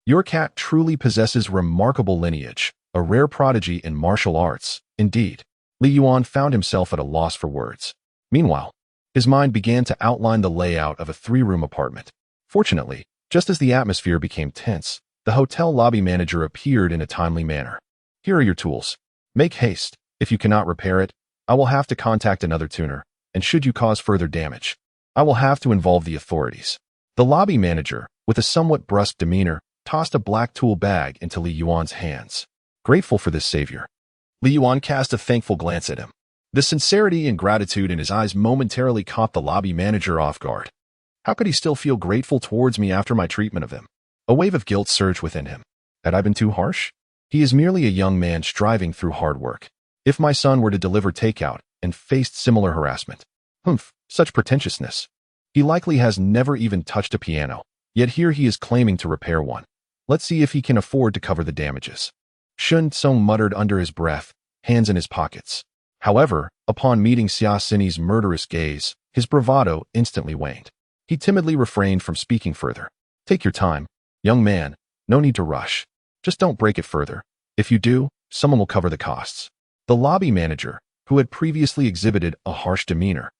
Your cat truly possesses remarkable lineage, a rare prodigy in martial arts, indeed. Li Yuan found himself at a loss for words. Meanwhile, his mind began to outline the layout of a 3-room apartment. Fortunately, just as the atmosphere became tense, the hotel lobby manager appeared in a timely manner. Here are your tools. Make haste. If you cannot repair it, I will have to contact another tuner, and should you cause further damage, I will have to involve the authorities. The lobby manager, with a somewhat brusque demeanor, tossed a black tool bag into Li Yuan's hands. Grateful for this savior, Li Yuan cast a thankful glance at him. The sincerity and gratitude in his eyes momentarily caught the lobby manager off guard. How could he still feel grateful towards me after my treatment of him? A wave of guilt surged within him. Had I been too harsh? He is merely a young man striving through hard work. If my son were to deliver takeout and faced similar harassment, such pretentiousness. He likely has never even touched a piano, yet here he is claiming to repair one. Let's see if he can afford to cover the damages. Shun Tsung muttered under his breath, hands in his pockets. However, upon meeting Xiaosini's murderous gaze, his bravado instantly waned. He timidly refrained from speaking further. Take your time, young man, no need to rush. Just don't break it further. If you do, someone will cover the costs. The lobby manager, who had previously exhibited a harsh demeanor,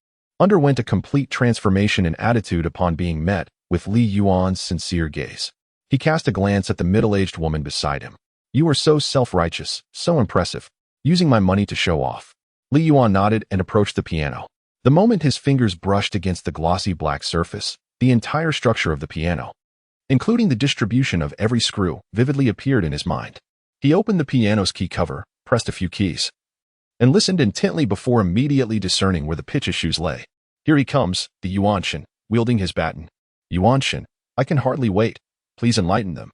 underwent a complete transformation in attitude upon being met with Li Yuan's sincere gaze. He cast a glance at the middle-aged woman beside him. You are so self-righteous, so impressive, using my money to show off. Li Yuan nodded and approached the piano. The moment his fingers brushed against the glossy black surface, The entire structure of the piano, including the distribution of every screw, vividly appeared in his mind. He opened the piano's key cover, pressed a few keys, and listened intently before immediately discerning where the pitch issues lay. Here he comes, the Yuanshan, wielding his baton. Yuanshan, I can hardly wait. Please enlighten them.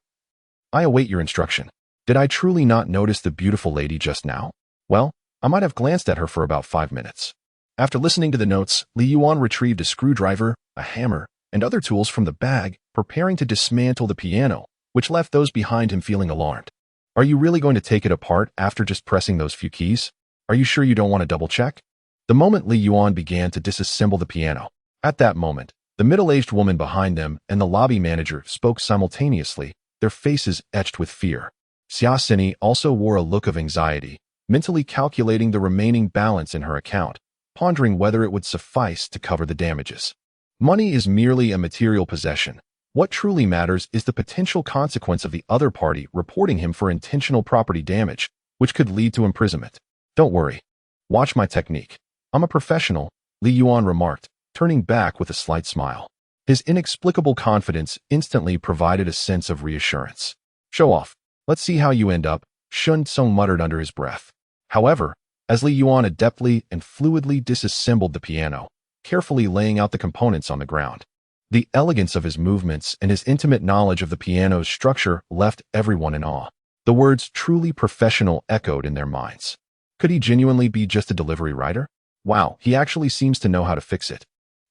I await your instruction. Did I truly not notice the beautiful lady just now? Well, I might have glanced at her for about 5 minutes. After listening to the notes, Li Yuan retrieved a screwdriver, a hammer, and other tools from the bag, preparing to dismantle the piano, which left those behind him feeling alarmed. Are you really going to take it apart after just pressing those few keys? Are you sure you don't want to double-check? The moment Li Yuan began to disassemble the piano, at that moment, the middle-aged woman behind them and the lobby manager spoke simultaneously, their faces etched with fear. Xiaosini also wore a look of anxiety, mentally calculating the remaining balance in her account, pondering whether it would suffice to cover the damages. Money is merely a material possession. What truly matters is the potential consequence of the other party reporting him for intentional property damage, which could lead to imprisonment. Don't worry. Watch my technique. I'm a professional, Li Yuan remarked, turning back with a slight smile. His inexplicable confidence instantly provided a sense of reassurance. Show off. Let's see how you end up, Shun Tsung muttered under his breath. However, as Li Yuan adeptly and fluidly disassembled the piano, carefully laying out the components on the ground, the elegance of his movements and his intimate knowledge of the piano's structure left everyone in awe. The words truly professional echoed in their minds. Could he genuinely be just a delivery rider? Wow, he actually seems to know how to fix it.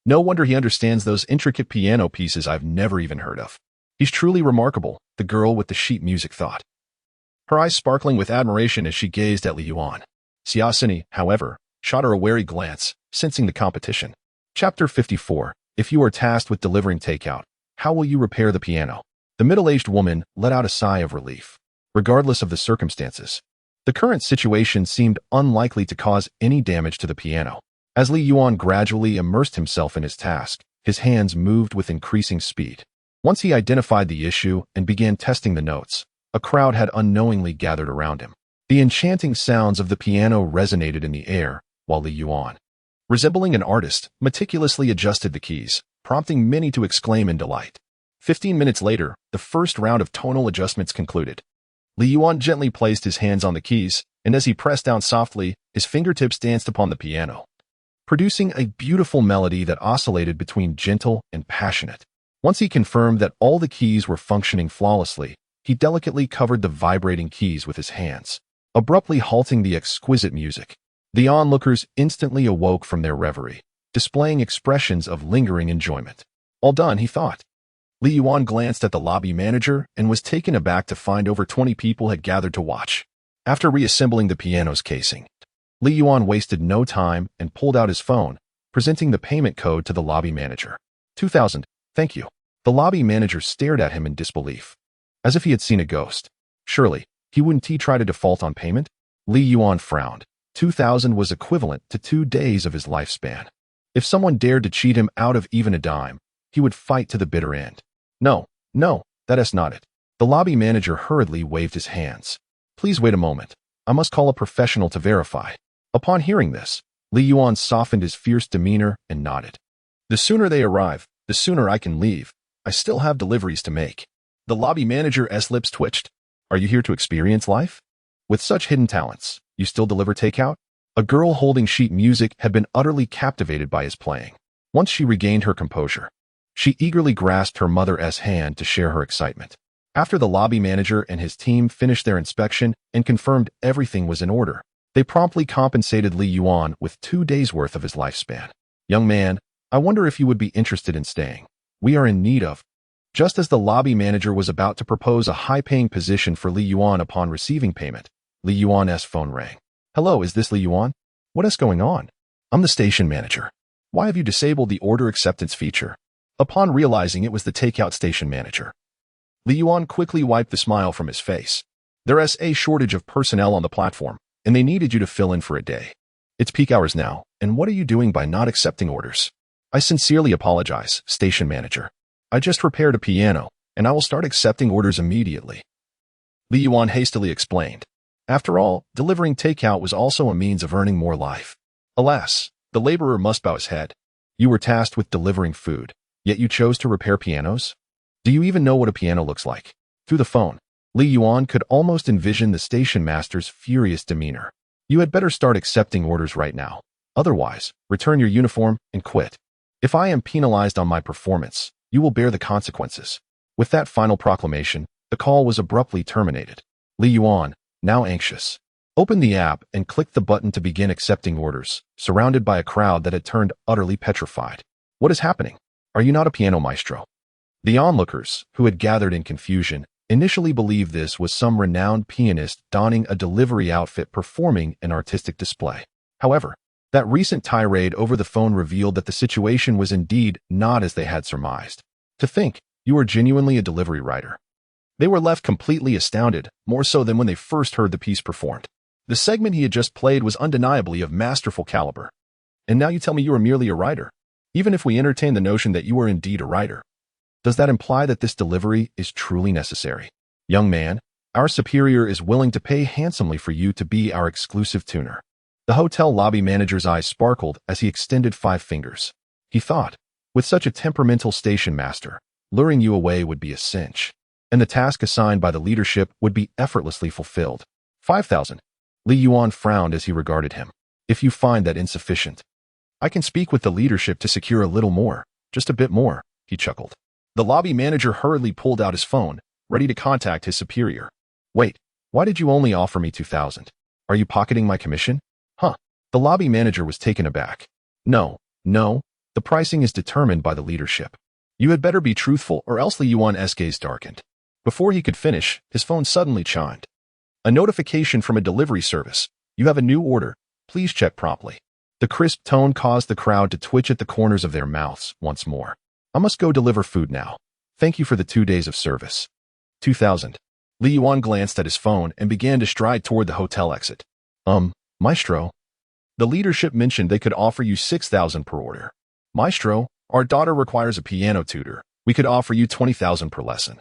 No wonder he understands those intricate piano pieces I've never even heard of. He's truly remarkable, the girl with the sheet music thought, her eyes sparkling with admiration as she gazed at Li Yuan. Xiaosini, however, shot her a wary glance, sensing the competition. Chapter 54. If you are tasked with delivering takeout, how will you repair the piano? The middle-aged woman let out a sigh of relief. Regardless of the circumstances, the current situation seemed unlikely to cause any damage to the piano. As Li Yuan gradually immersed himself in his task, his hands moved with increasing speed. Once he identified the issue and began testing the notes, a crowd had unknowingly gathered around him. The enchanting sounds of the piano resonated in the air, while Li Yuan, resembling an artist, meticulously adjusted the keys, prompting many to exclaim in delight. 15 minutes later, the first round of tonal adjustments concluded. Li Yuan gently placed his hands on the keys, and as he pressed down softly, his fingertips danced upon the piano, producing a beautiful melody that oscillated between gentle and passionate. Once he confirmed that all the keys were functioning flawlessly, he delicately covered the vibrating keys with his hands, abruptly halting the exquisite music. The onlookers instantly awoke from their reverie, displaying expressions of lingering enjoyment. All done, he thought. Li Yuan glanced at the lobby manager and was taken aback to find over 20 people had gathered to watch. After reassembling the piano's casing, Li Yuan wasted no time and pulled out his phone, presenting the payment code to the lobby manager. 2,000, thank you. The lobby manager stared at him in disbelief, as if he had seen a ghost. Surely, wouldn't he try to default on payment? Li Yuan frowned. 2,000 was equivalent to 2 days of his lifespan. If someone dared to cheat him out of even a dime, he would fight to the bitter end. No, that is not it. The lobby manager hurriedly waved his hands. Please wait a moment. I must call a professional to verify. Upon hearing this, Li Yuan softened his fierce demeanor and nodded. The sooner they arrive, the sooner I can leave. I still have deliveries to make. The lobby manager's lips twitched. Are you here to experience life? With such hidden talents, you still deliver takeout? A girl holding sheet music had been utterly captivated by his playing. Once she regained her composure, she eagerly grasped her mother's hand to share her excitement. After the lobby manager and his team finished their inspection and confirmed everything was in order, they promptly compensated Li Yuan with 2 days' worth of his lifespan. Young man, I wonder if you would be interested in staying. We are in need of. Just as the lobby manager was about to propose a high-paying position for Li Yuan upon receiving payment, Li Yuan's phone rang. Hello, is this Li Yuan? What is going on? I'm the station manager. Why have you disabled the order acceptance feature? Upon realizing it was the takeout station manager, Li Yuan quickly wiped the smile from his face. There's a shortage of personnel on the platform, and they needed you to fill in for a day. It's peak hours now, and what are you doing by not accepting orders? I sincerely apologize, station manager. I just repaired a piano, and I will start accepting orders immediately. Li Yuan hastily explained. After all, delivering takeout was also a means of earning more life. Alas, the laborer must bow his head. You were tasked with delivering food. Yet you chose to repair pianos? Do you even know what a piano looks like? Through the phone, Li Yuan could almost envision the station master's furious demeanor. You had better start accepting orders right now. Otherwise, return your uniform and quit. If I am penalized on my performance, you will bear the consequences. With that final proclamation, the call was abruptly terminated. Li Yuan, now anxious, opened the app and clicked the button to begin accepting orders, surrounded by a crowd that had turned utterly petrified. What is happening? Are you not a piano maestro? The onlookers, who had gathered in confusion, initially believed this was some renowned pianist donning a delivery outfit performing an artistic display. However, that recent tirade over the phone revealed that the situation was indeed not as they had surmised. To think you were genuinely a delivery rider. They were left completely astounded, more so than when they first heard the piece performed. The segment he had just played was undeniably of masterful caliber. And now you tell me you are merely a rider. Even if we entertain the notion that you are indeed a rider, does that imply that this delivery is truly necessary? Young man, our superior is willing to pay handsomely for you to be our exclusive tuner. The hotel lobby manager's eyes sparkled as he extended 5 fingers. He thought, with such a temperamental station master, luring you away would be a cinch, and the task assigned by the leadership would be effortlessly fulfilled. 5,000. Li Yuan frowned as he regarded him. If you find that insufficient, I can speak with the leadership to secure a little more, just a bit more, he chuckled. The lobby manager hurriedly pulled out his phone, ready to contact his superior. Wait, why did you only offer me 2,000? Are you pocketing my commission? Huh. The lobby manager was taken aback. No, the pricing is determined by the leadership. You had better be truthful or else Li Yuan's gaze darkened. Before he could finish, his phone suddenly chimed. A notification from a delivery service. You have a new order. Please check promptly. The crisp tone caused the crowd to twitch at the corners of their mouths once more. I must go deliver food now. Thank you for the 2 days of service. 2,000. Li Yuan glanced at his phone and began to stride toward the hotel exit. Maestro. The leadership mentioned they could offer you 6,000 per order. Maestro, our daughter requires a piano tutor. We could offer you 20,000 per lesson.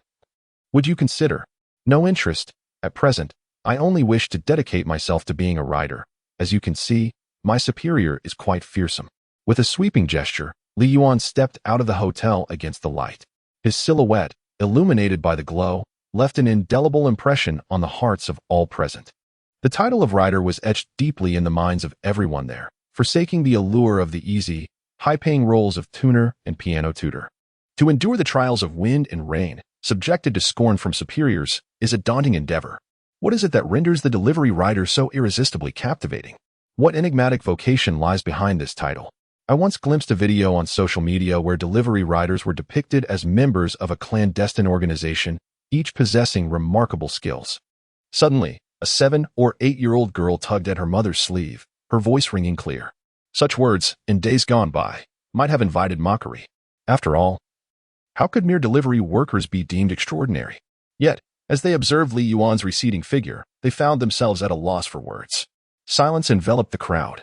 Would you consider? No interest. At present, I only wish to dedicate myself to being a rider. As you can see, my superior is quite fearsome. With a sweeping gesture, Li Yuan stepped out of the hotel against the light. His silhouette, illuminated by the glow, left an indelible impression on the hearts of all present. The title of rider was etched deeply in the minds of everyone there, forsaking the allure of the easy, high-paying roles of tuner and piano tutor. To endure the trials of wind and rain, subjected to scorn from superiors, is a daunting endeavor. What is it that renders the delivery rider so irresistibly captivating? What enigmatic vocation lies behind this title? I once glimpsed a video on social media where delivery riders were depicted as members of a clandestine organization, each possessing remarkable skills. Suddenly, a 7 or 8-year-old girl tugged at her mother's sleeve, her voice ringing clear. Such words, in days gone by, might have invited mockery. After all, how could mere delivery workers be deemed extraordinary? Yet, as they observed Li Yuan's receding figure, they found themselves at a loss for words. Silence enveloped the crowd,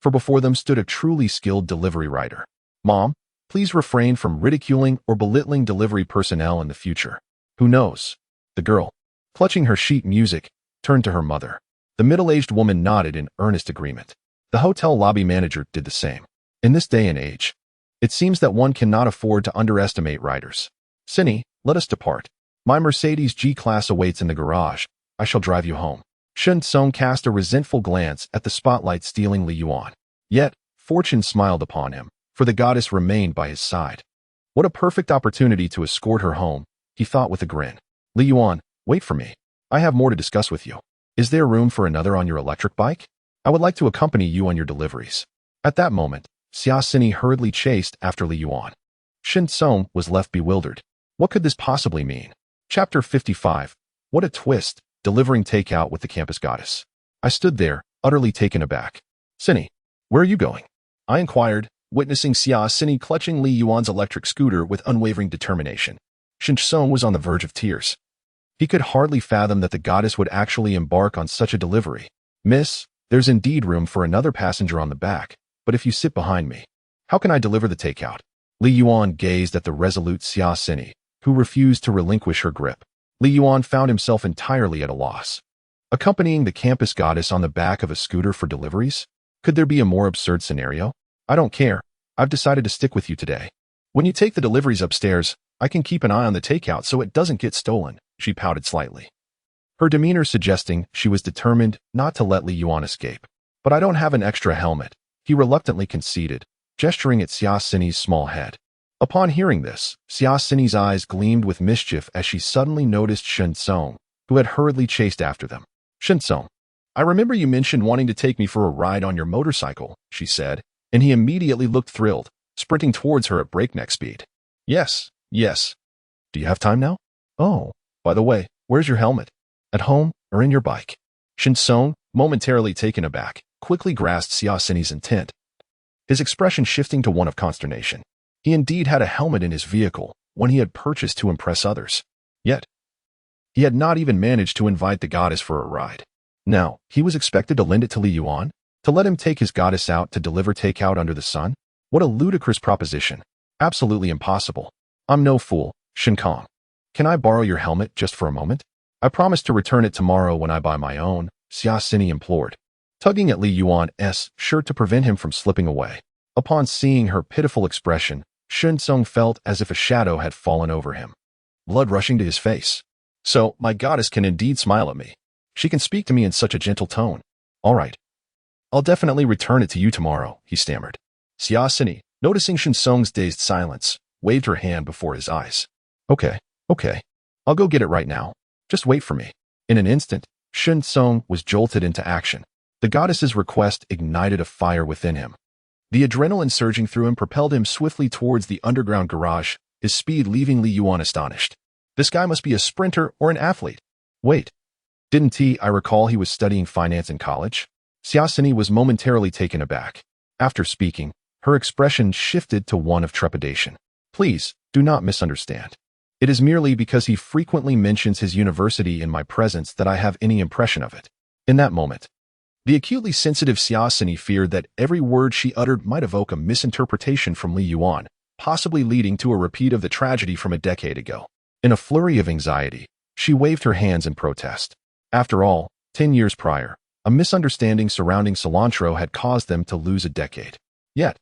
for before them stood a truly skilled delivery rider. Mom, please refrain from ridiculing or belittling delivery personnel in the future. Who knows? The girl, clutching her sheet music, turned to her mother. The middle-aged woman nodded in earnest agreement. The hotel lobby manager did the same. In this day and age, it seems that one cannot afford to underestimate riders. Cindy, let us depart. My Mercedes G-Class awaits in the garage. I shall drive you home. Shen Song cast a resentful glance at the spotlight stealing Li Yuan. Yet, fortune smiled upon him, for the goddess remained by his side. What a perfect opportunity to escort her home, he thought with a grin. Li Yuan, wait for me. I have more to discuss with you. Is there room for another on your electric bike? I would like to accompany you on your deliveries. At that moment, Xia Sini hurriedly chased after Li Yuan. Shen Song was left bewildered. What could this possibly mean? Chapter 55. What a twist, delivering takeout with the campus goddess. I stood there, utterly taken aback. Sini, where are you going? I inquired, witnessing Xia Sini clutching Li Yuan's electric scooter with unwavering determination. Shen Song was on the verge of tears. He could hardly fathom that the goddess would actually embark on such a delivery. Miss, there's indeed room for another passenger on the back, but if you sit behind me, how can I deliver the takeout? Li Yuan gazed at the resolute Xia Sini, who refused to relinquish her grip. Li Yuan found himself entirely at a loss. Accompanying the campus goddess on the back of a scooter for deliveries? Could there be a more absurd scenario? I don't care. I've decided to stick with you today. When you take the deliveries upstairs, I can keep an eye on the takeout so it doesn't get stolen, she pouted slightly, her demeanor suggesting she was determined not to let Li Yuan escape. But I don't have an extra helmet, he reluctantly conceded, gesturing at Xia Xini's small head. Upon hearing this, Xia Xini's eyes gleamed with mischief as she suddenly noticed Shen Song, who had hurriedly chased after them. Shen Song, I remember you mentioned wanting to take me for a ride on your motorcycle, she said, and he immediately looked thrilled, sprinting towards her at breakneck speed. Yes. Do you have time now? Oh, by the way, where's your helmet? At home or in your bike? Shen Song, momentarily taken aback, quickly grasped Xia Xini's intent, his expression shifting to one of consternation. He indeed had a helmet in his vehicle, one he had purchased to impress others. Yet, he had not even managed to invite the goddess for a ride. Now, he was expected to lend it to Li Yuan, to let him take his goddess out to deliver takeout under the sun? What a ludicrous proposition. Absolutely impossible. I'm no fool, Shen Kong. Can I borrow your helmet just for a moment? I promise to return it tomorrow when I buy my own, Xia Xini implored, tugging at Li Yuan's shirt to prevent him from slipping away. Upon seeing her pitiful expression, Shen Song felt as if a shadow had fallen over him, blood rushing to his face. So, my goddess can indeed smile at me. She can speak to me in such a gentle tone. All right. I'll definitely return it to you tomorrow, he stammered. Xia Xini, noticing Shen Song's dazed silence, waved her hand before his eyes. Okay. I'll go get it right now. Just wait for me. In an instant, Shen Song was jolted into action. The goddess's request ignited a fire within him. The adrenaline surging through him propelled him swiftly towards the underground garage, his speed leaving Li Yuan astonished. This guy must be a sprinter or an athlete. Wait. Didn't I recall he was studying finance in college? Xia Xini was momentarily taken aback. After speaking, her expression shifted to one of trepidation. Please, do not misunderstand. It is merely because he frequently mentions his university in my presence that I have any impression of it. In that moment, the acutely sensitive Xia Xini feared that every word she uttered might evoke a misinterpretation from Li Yuan, possibly leading to a repeat of the tragedy from a decade ago. In a flurry of anxiety, she waved her hands in protest. After all, 10 years prior, a misunderstanding surrounding cilantro had caused them to lose a decade. Yet,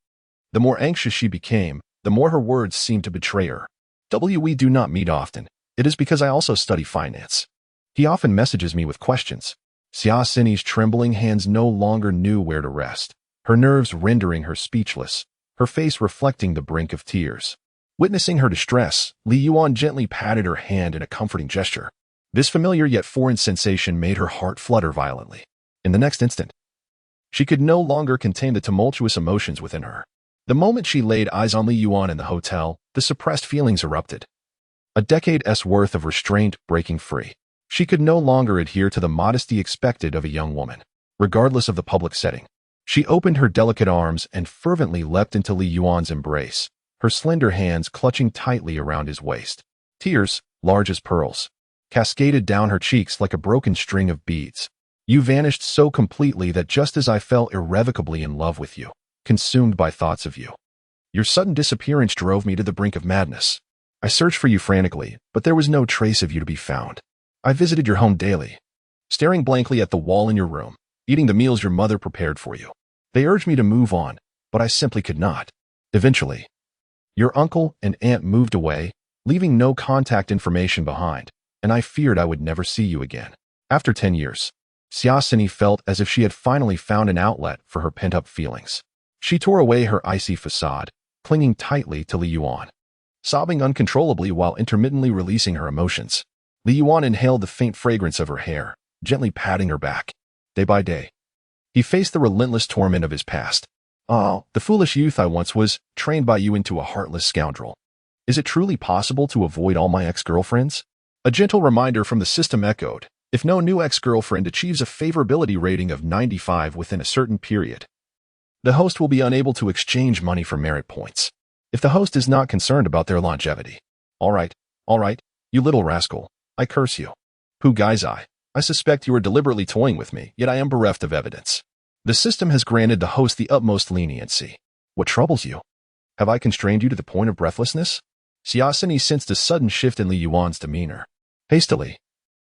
the more anxious she became, the more her words seemed to betray her. We do not meet often. It is because I also study finance. He often messages me with questions. Xia Xini's trembling hands no longer knew where to rest, her nerves rendering her speechless, her face reflecting the brink of tears. Witnessing her distress, Li Yuan gently patted her hand in a comforting gesture. This familiar yet foreign sensation made her heart flutter violently. In the next instant, she could no longer contain the tumultuous emotions within her. The moment she laid eyes on Li Yuan in the hotel, the suppressed feelings erupted. A decade's worth of restraint breaking free. She could no longer adhere to the modesty expected of a young woman, regardless of the public setting. She opened her delicate arms and fervently leapt into Li Yuan's embrace, her slender hands clutching tightly around his waist. Tears, large as pearls, cascaded down her cheeks like a broken string of beads. You vanished so completely that just as I fell irrevocably in love with you, consumed by thoughts of you, your sudden disappearance drove me to the brink of madness. I searched for you frantically, but there was no trace of you to be found. I visited your home daily, staring blankly at the wall in your room, eating the meals your mother prepared for you. They urged me to move on, but I simply could not. Eventually, your uncle and aunt moved away, leaving no contact information behind, and I feared I would never see you again. After 10 years, Xia Xini felt as if she had finally found an outlet for her pent-up feelings. She tore away her icy facade, clinging tightly to Li Yuan, sobbing uncontrollably while intermittently releasing her emotions. Li Yuan inhaled the faint fragrance of her hair, gently patting her back. Day by day, he faced the relentless torment of his past. Oh, the foolish youth I once was, trained by you into a heartless scoundrel. Is it truly possible to avoid all my ex-girlfriends? A gentle reminder from the system echoed. If no new ex-girlfriend achieves a favorability rating of 95 within a certain period, the host will be unable to exchange money for merit points. If the host is not concerned about their longevity. All right, you little rascal. I curse you. Pu Gaizai, I suspect you are deliberately toying with me, yet I am bereft of evidence. The system has granted the host the utmost leniency. What troubles you? Have I constrained you to the point of breathlessness? Xia Xini sensed a sudden shift in Li Yuan's demeanor. Hastily,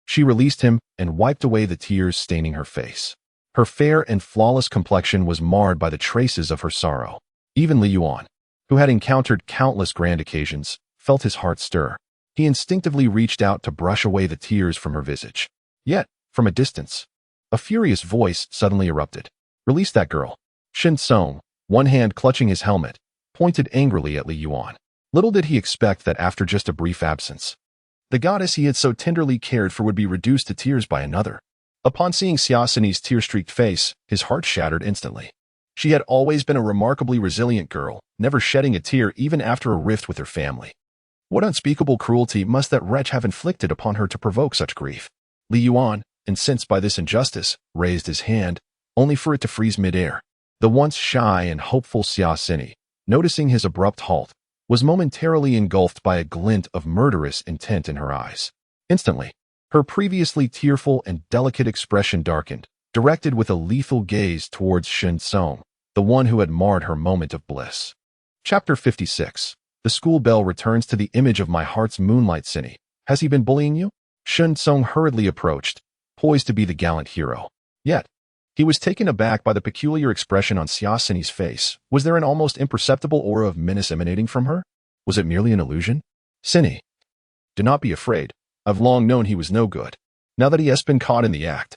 she released him and wiped away the tears staining her face. Her fair and flawless complexion was marred by the traces of her sorrow. Even Li Yuan, who had encountered countless grand occasions, felt his heart stir. He instinctively reached out to brush away the tears from her visage. Yet, from a distance, a furious voice suddenly erupted. "Release that girl." Shin Song, one hand clutching his helmet, pointed angrily at Li Yuan. Little did he expect that after just a brief absence, the goddess he had so tenderly cared for would be reduced to tears by another. Upon seeing Xiaosini's tear-streaked face, his heart shattered instantly. She had always been a remarkably resilient girl, never shedding a tear even after a rift with her family. What unspeakable cruelty must that wretch have inflicted upon her to provoke such grief? Li Yuan, incensed by this injustice, raised his hand, only for it to freeze midair. The once shy and hopeful Xiaosini, noticing his abrupt halt, was momentarily engulfed by a glint of murderous intent in her eyes. Instantly, her previously tearful and delicate expression darkened, directed with a lethal gaze towards Shin Song, the one who had marred her moment of bliss. Chapter 56. The school bell returns to the image of my heart's moonlight Sini. Has he been bullying you? Shin Song hurriedly approached, poised to be the gallant hero. Yet, he was taken aback by the peculiar expression on Xiaosini's face. Was there an almost imperceptible aura of menace emanating from her? Was it merely an illusion? Sini, do not be afraid. I've long known he was no good. Now that he has been caught in the act,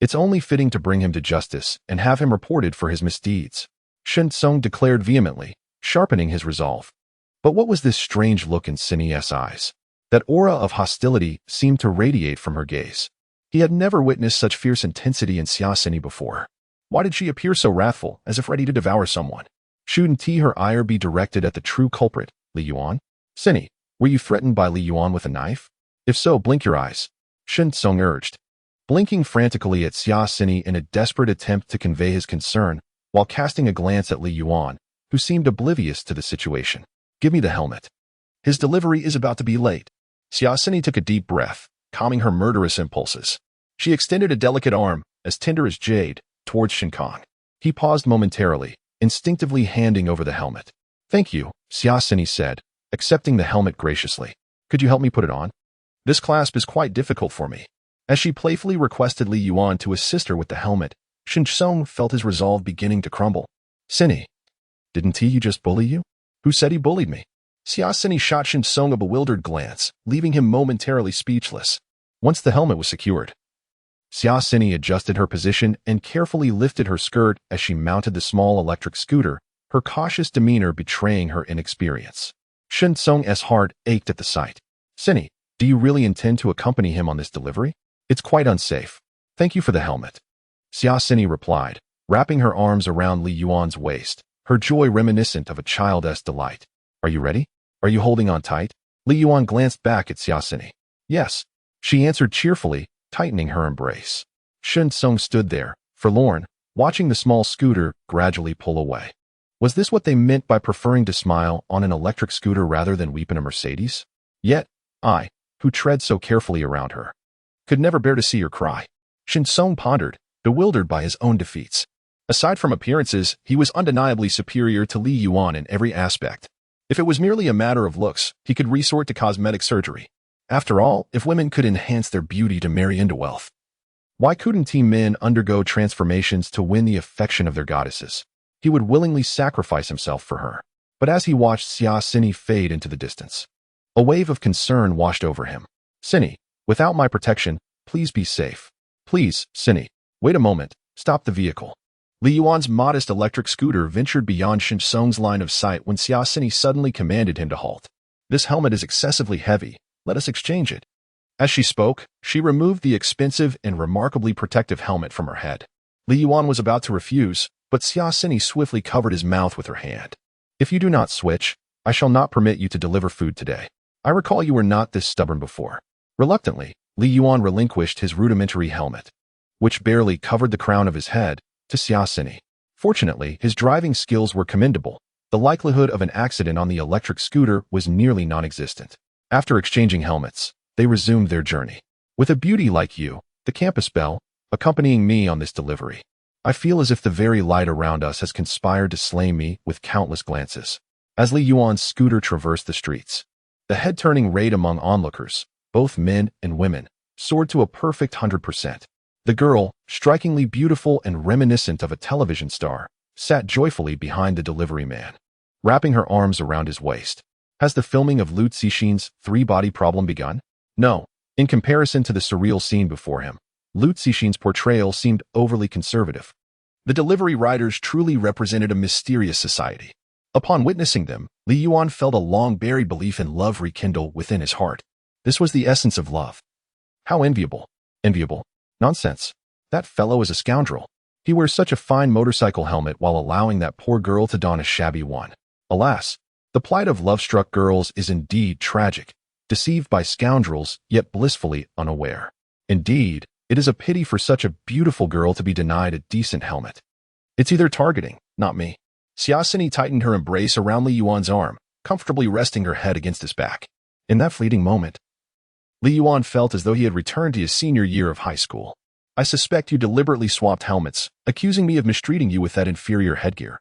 it's only fitting to bring him to justice and have him reported for his misdeeds. Shin Song declared vehemently, sharpening his resolve. But what was this strange look in Sini's eyes? That aura of hostility seemed to radiate from her gaze. He had never witnessed such fierce intensity in Xiaosini before. Why did she appear so wrathful, as if ready to devour someone? Shouldn't her ire be directed at the true culprit, Li Yuan? Sini, were you threatened by Li Yuan with a knife? If so, blink your eyes, Shin Song urged, blinking frantically at Xiaosini in a desperate attempt to convey his concern, while casting a glance at Li Yuan, who seemed oblivious to the situation. Give me the helmet. His delivery is about to be late. Xiaosini took a deep breath, calming her murderous impulses. She extended a delicate arm, as tender as jade, towards Shin Kong. He paused momentarily, instinctively handing over the helmet. Thank you, Xiaosini said, accepting the helmet graciously. Could you help me put it on? This clasp is quite difficult for me. As she playfully requested Li Yuan to assist her with the helmet, Shin Song felt his resolve beginning to crumble. Sini, didn't he just bully you? Who said he bullied me? Xiaosini shot Shin Song a bewildered glance, leaving him momentarily speechless. Once the helmet was secured, Xiaosini adjusted her position and carefully lifted her skirt as she mounted the small electric scooter, her cautious demeanor betraying her inexperience. Shin Song's heart ached at the sight. Sini, do you really intend to accompany him on this delivery? It's quite unsafe. Thank you for the helmet, Xiaosini replied, wrapping her arms around Li Yuan's waist, her joy reminiscent of a child's delight. Are you ready? Are you holding on tight? Li Yuan glanced back at Xiaosini. Yes, she answered cheerfully, tightening her embrace. Shin Song stood there, forlorn, watching the small scooter gradually pull away. Was this what they meant by preferring to smile on an electric scooter rather than weep in a Mercedes? Yet, I, who tread so carefully around her, could never bear to see her cry. Shin Song pondered, bewildered by his own defeats. Aside from appearances, he was undeniably superior to Li Yuan in every aspect. If it was merely a matter of looks, he could resort to cosmetic surgery. After all, if women could enhance their beauty to marry into wealth, why couldn't men undergo transformations to win the affection of their goddesses? He would willingly sacrifice himself for her. But as he watched Xiaosini fade into the distance, a wave of concern washed over him. Sini, without my protection, please be safe. Please, Sini, wait a moment, stop the vehicle. Li Yuan's modest electric scooter ventured beyond Shin Song's line of sight when Xiaosini suddenly commanded him to halt. This helmet is excessively heavy. Let us exchange it. As she spoke, she removed the expensive and remarkably protective helmet from her head. Li Yuan was about to refuse, but Xiaosini swiftly covered his mouth with her hand. If you do not switch, I shall not permit you to deliver food today. I recall you were not this stubborn before. Reluctantly, Li Yuan relinquished his rudimentary helmet, which barely covered the crown of his head, to Xiaosini. Fortunately, his driving skills were commendable. The likelihood of an accident on the electric scooter was nearly non-existent. After exchanging helmets, they resumed their journey. With a beauty like you, the campus belle, accompanying me on this delivery, I feel as if the very light around us has conspired to slay me with countless glances. As Li Yuan's scooter traversed the streets, the head-turning raid among onlookers, both men and women, soared to a perfect 100%. The girl, strikingly beautiful and reminiscent of a television star, sat joyfully behind the delivery man. wrapping her arms around his waist. Has the filming of Lu Zixin's three-body problem begun? No. In comparison to the surreal scene before him, Lu Zixin's portrayal seemed overly conservative. The delivery riders truly represented a mysterious society. Upon witnessing them, Li Yuan felt a long-buried belief in love rekindle within his heart. This was the essence of love. How enviable. Enviable. Nonsense. That fellow is a scoundrel. He wears such a fine motorcycle helmet while allowing that poor girl to don a shabby one. Alas, the plight of love-struck girls is indeed tragic, deceived by scoundrels, yet blissfully unaware. Indeed, it is a pity for such a beautiful girl to be denied a decent helmet. It's either targeting, not me. Xiaosini tightened her embrace around Li Yuan's arm, comfortably resting her head against his back. In that fleeting moment, Li Yuan felt as though he had returned to his senior year of high school. I suspect you deliberately swapped helmets, accusing me of mistreating you with that inferior headgear,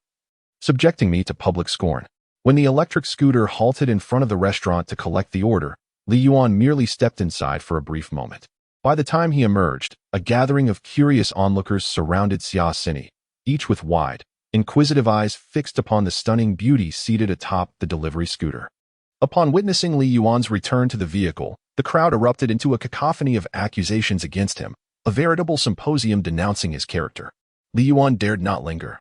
subjecting me to public scorn. When the electric scooter halted in front of the restaurant to collect the order, Li Yuan merely stepped inside for a brief moment. By the time he emerged, a gathering of curious onlookers surrounded Xiaosini, each with wide, inquisitive eyes fixed upon the stunning beauty seated atop the delivery scooter. Upon witnessing Li Yuan's return to the vehicle, the crowd erupted into a cacophony of accusations against him, a veritable symposium denouncing his character. Li Yuan dared not linger,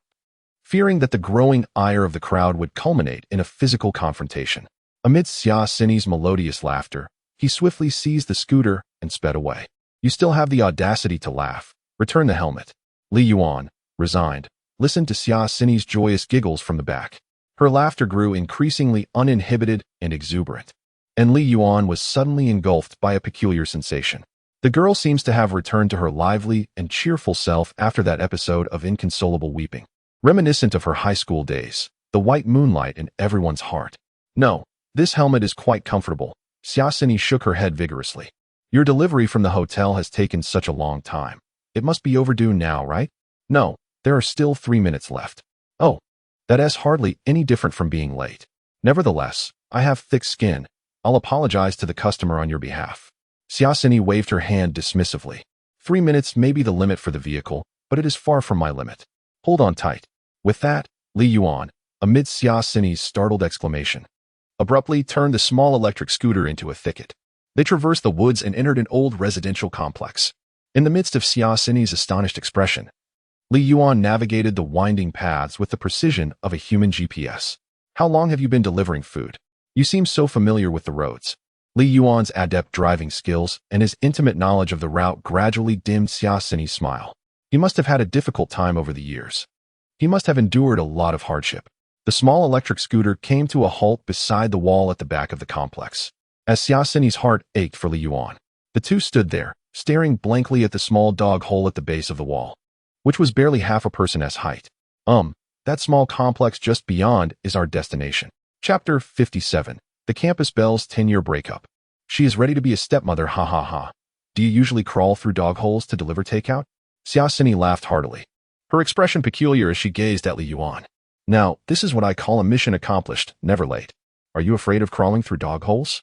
fearing that the growing ire of the crowd would culminate in a physical confrontation. Amidst Xiaosini's melodious laughter, he swiftly seized the scooter and sped away. You still have the audacity to laugh. Return the helmet. Li Yuan, resigned, listened to Xiaosini's joyous giggles from the back. Her laughter grew increasingly uninhibited and exuberant, and Li Yuan was suddenly engulfed by a peculiar sensation. The girl seems to have returned to her lively and cheerful self after that episode of inconsolable weeping. Reminiscent of her high school days, the white moonlight in everyone's heart. No, this helmet is quite comfortable. Xiaosini shook her head vigorously. Your delivery from the hotel has taken such a long time. It must be overdue now, right? No, there are still 3 minutes left. Oh, that is hardly any different from being late. Nevertheless, I have thick skin. I'll apologize to the customer on your behalf. Xiaosini waved her hand dismissively. 3 minutes may be the limit for the vehicle, but it is far from my limit. Hold on tight. With that, Li Yuan, amidst Xiaosini's startled exclamation, abruptly turned the small electric scooter into a thicket. They traversed the woods and entered an old residential complex. In the midst of Xiaosini's astonished expression, Li Yuan navigated the winding paths with the precision of a human GPS. How long have you been delivering food? You seem so familiar with the roads. Li Yuan's adept driving skills and his intimate knowledge of the route gradually dimmed Xiaosini's smile. He must have had a difficult time over the years. He must have endured a lot of hardship. The small electric scooter came to a halt beside the wall at the back of the complex. As Xiaosini's heart ached for Li Yuan, the two stood there, staring blankly at the small dog hole at the base of the wall, which was barely half a person's height. That small complex just beyond is our destination. Chapter 57. The Campus Belle's 10-year breakup. She is ready to be a stepmother, ha ha ha. Do you usually crawl through dog holes to deliver takeout? Xiaosini laughed heartily, her expression peculiar as she gazed at Li Yuan. Now, this is what I call a mission accomplished, never late. Are you afraid of crawling through dog holes?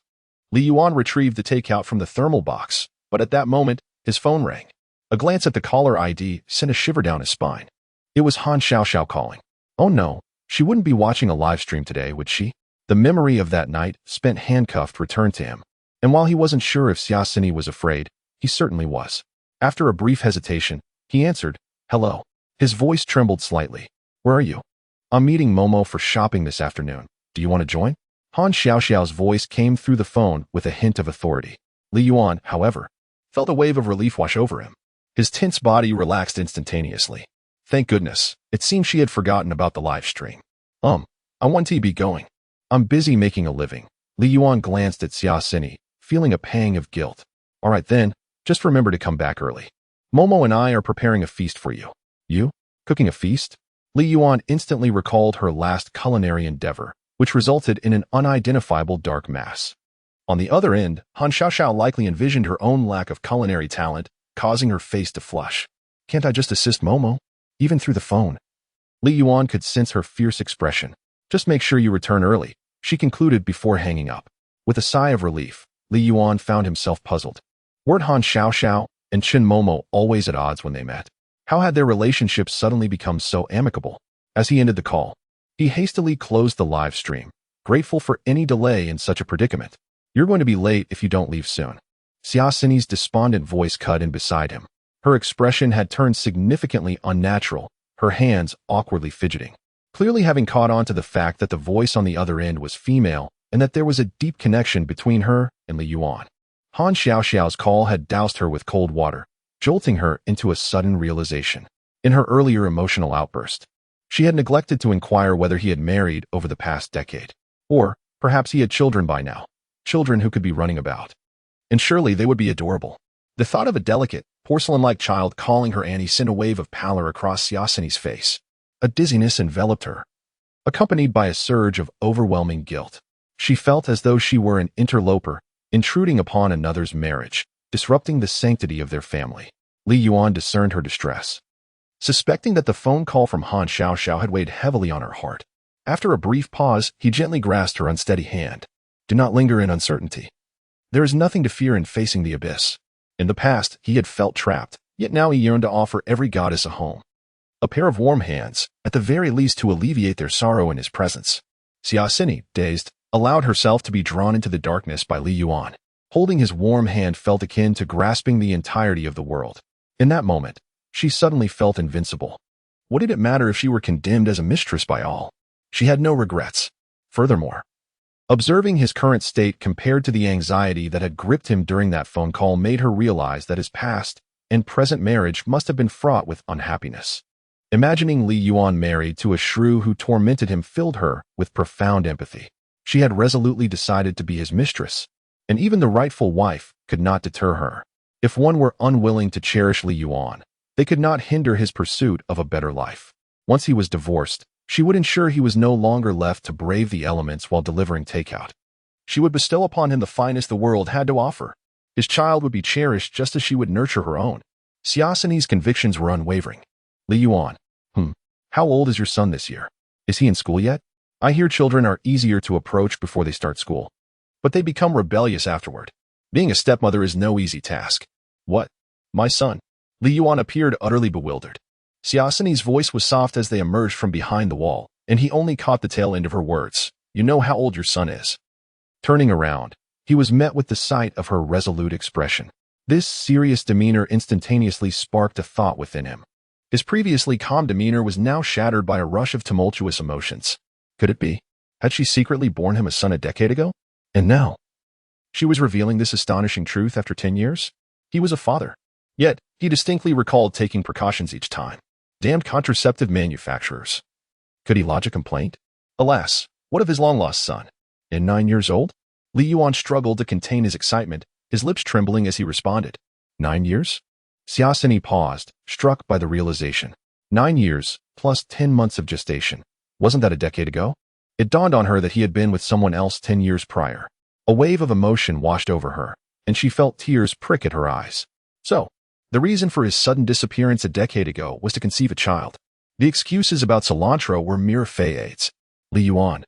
Li Yuan retrieved the takeout from the thermal box, but at that moment, his phone rang. A glance at the caller ID sent a shiver down his spine. It was Han Xiaoxiao calling. Oh no, she wouldn't be watching a live stream today, would she? The memory of that night spent handcuffed returned to him, and while he wasn't sure if Xiaosini was afraid, he certainly was. After a brief hesitation, he answered, hello. His voice trembled slightly. Where are you? I'm meeting Momo for shopping this afternoon. Do you want to join? Han Xiaoxiao's voice came through the phone with a hint of authority. Li Yuan, however, felt a wave of relief wash over him. His tense body relaxed instantaneously. Thank goodness, it seemed she had forgotten about the live stream. I want to be going. I'm busy making a living. Li Yuan glanced at Xiaosini, feeling a pang of guilt. All right then, just remember to come back early. Momo and I are preparing a feast for you. You? Cooking a feast? Li Yuan instantly recalled her last culinary endeavor, which resulted in an unidentifiable dark mass. On the other end, Han Xiaoxiao likely envisioned her own lack of culinary talent, causing her face to flush. Can't I just assist Momo? Even through the phone. Li Yuan could sense her fierce expression. Just make sure you return early, she concluded before hanging up. With a sigh of relief, Li Yuan found himself puzzled. Weren't Han Xiaoxiao and Chen Momo always at odds when they met? How had their relationship suddenly become so amicable? As he ended the call, He hastily closed the live stream, grateful for any delay in such a predicament. You're going to be late if you don't leave soon. Siasini's despondent voice cut in beside him. Her expression had turned significantly unnatural, her hands awkwardly fidgeting. Clearly having caught on to the fact that the voice on the other end was female and that there was a deep connection between her and Li Yuan. Han Xiaoxiao's call had doused her with cold water, jolting her into a sudden realization. In her earlier emotional outburst, she had neglected to inquire whether he had married over the past decade. Or perhaps he had children by now, children who could be running about. And surely they would be adorable. The thought of a delicate, porcelain-like child calling her Annie sent a wave of pallor across Siasini's face. A dizziness enveloped her, accompanied by a surge of overwhelming guilt. She felt as though she were an interloper, intruding upon another's marriage, disrupting the sanctity of their family. Li Yuan discerned her distress, suspecting that the phone call from Han Xiaoxiao had weighed heavily on her heart. After a brief pause, he gently grasped her unsteady hand. Do not linger in uncertainty. There is nothing to fear in facing the abyss. In the past, he had felt trapped, yet now he yearned to offer every goddess a home. A pair of warm hands, at the very least to alleviate their sorrow in his presence. Siasini, dazed, allowed herself to be drawn into the darkness by Li Yuan. Holding his warm hand felt akin to grasping the entirety of the world. In that moment, she suddenly felt invincible. What did it matter if she were condemned as a mistress by all? She had no regrets. Furthermore, observing his current state compared to the anxiety that had gripped him during that phone call made her realize that his past and present marriage must have been fraught with unhappiness. Imagining Li Yuan married to a shrew who tormented him filled her with profound empathy. She had resolutely decided to be his mistress, and even the rightful wife could not deter her. If one were unwilling to cherish Li Yuan, they could not hinder his pursuit of a better life. Once he was divorced, she would ensure he was no longer left to brave the elements while delivering takeout. She would bestow upon him the finest the world had to offer. His child would be cherished just as she would nurture her own. Siasini's convictions were unwavering. Li Yuan. How old is your son this year? Is he in school yet? I hear children are easier to approach before they start school, but they become rebellious afterward. Being a stepmother is no easy task. What? My son? Li Yuan appeared utterly bewildered. Siasini's voice was soft as they emerged from behind the wall, and he only caught the tail end of her words. You know how old your son is. Turning around, he was met with the sight of her resolute expression. This serious demeanor instantaneously sparked a thought within him. His previously calm demeanor was now shattered by a rush of tumultuous emotions. Could it be? Had she secretly borne him a son a decade ago? And now, she was revealing this astonishing truth after 10 years? He was a father. Yet, he distinctly recalled taking precautions each time. Damned contraceptive manufacturers. Could he lodge a complaint? Alas, what of his long-lost son? And 9 years old? Li Yuan struggled to contain his excitement, his lips trembling as he responded. 9 years? Siasini paused, struck by the realization. 9 years, plus 10 months of gestation. Wasn't that a decade ago? It dawned on her that he had been with someone else 10 years prior. A wave of emotion washed over her, and she felt tears prick at her eyes. So, the reason for his sudden disappearance a decade ago was to conceive a child. The excuses about cilantro were mere fades. Li Yuan.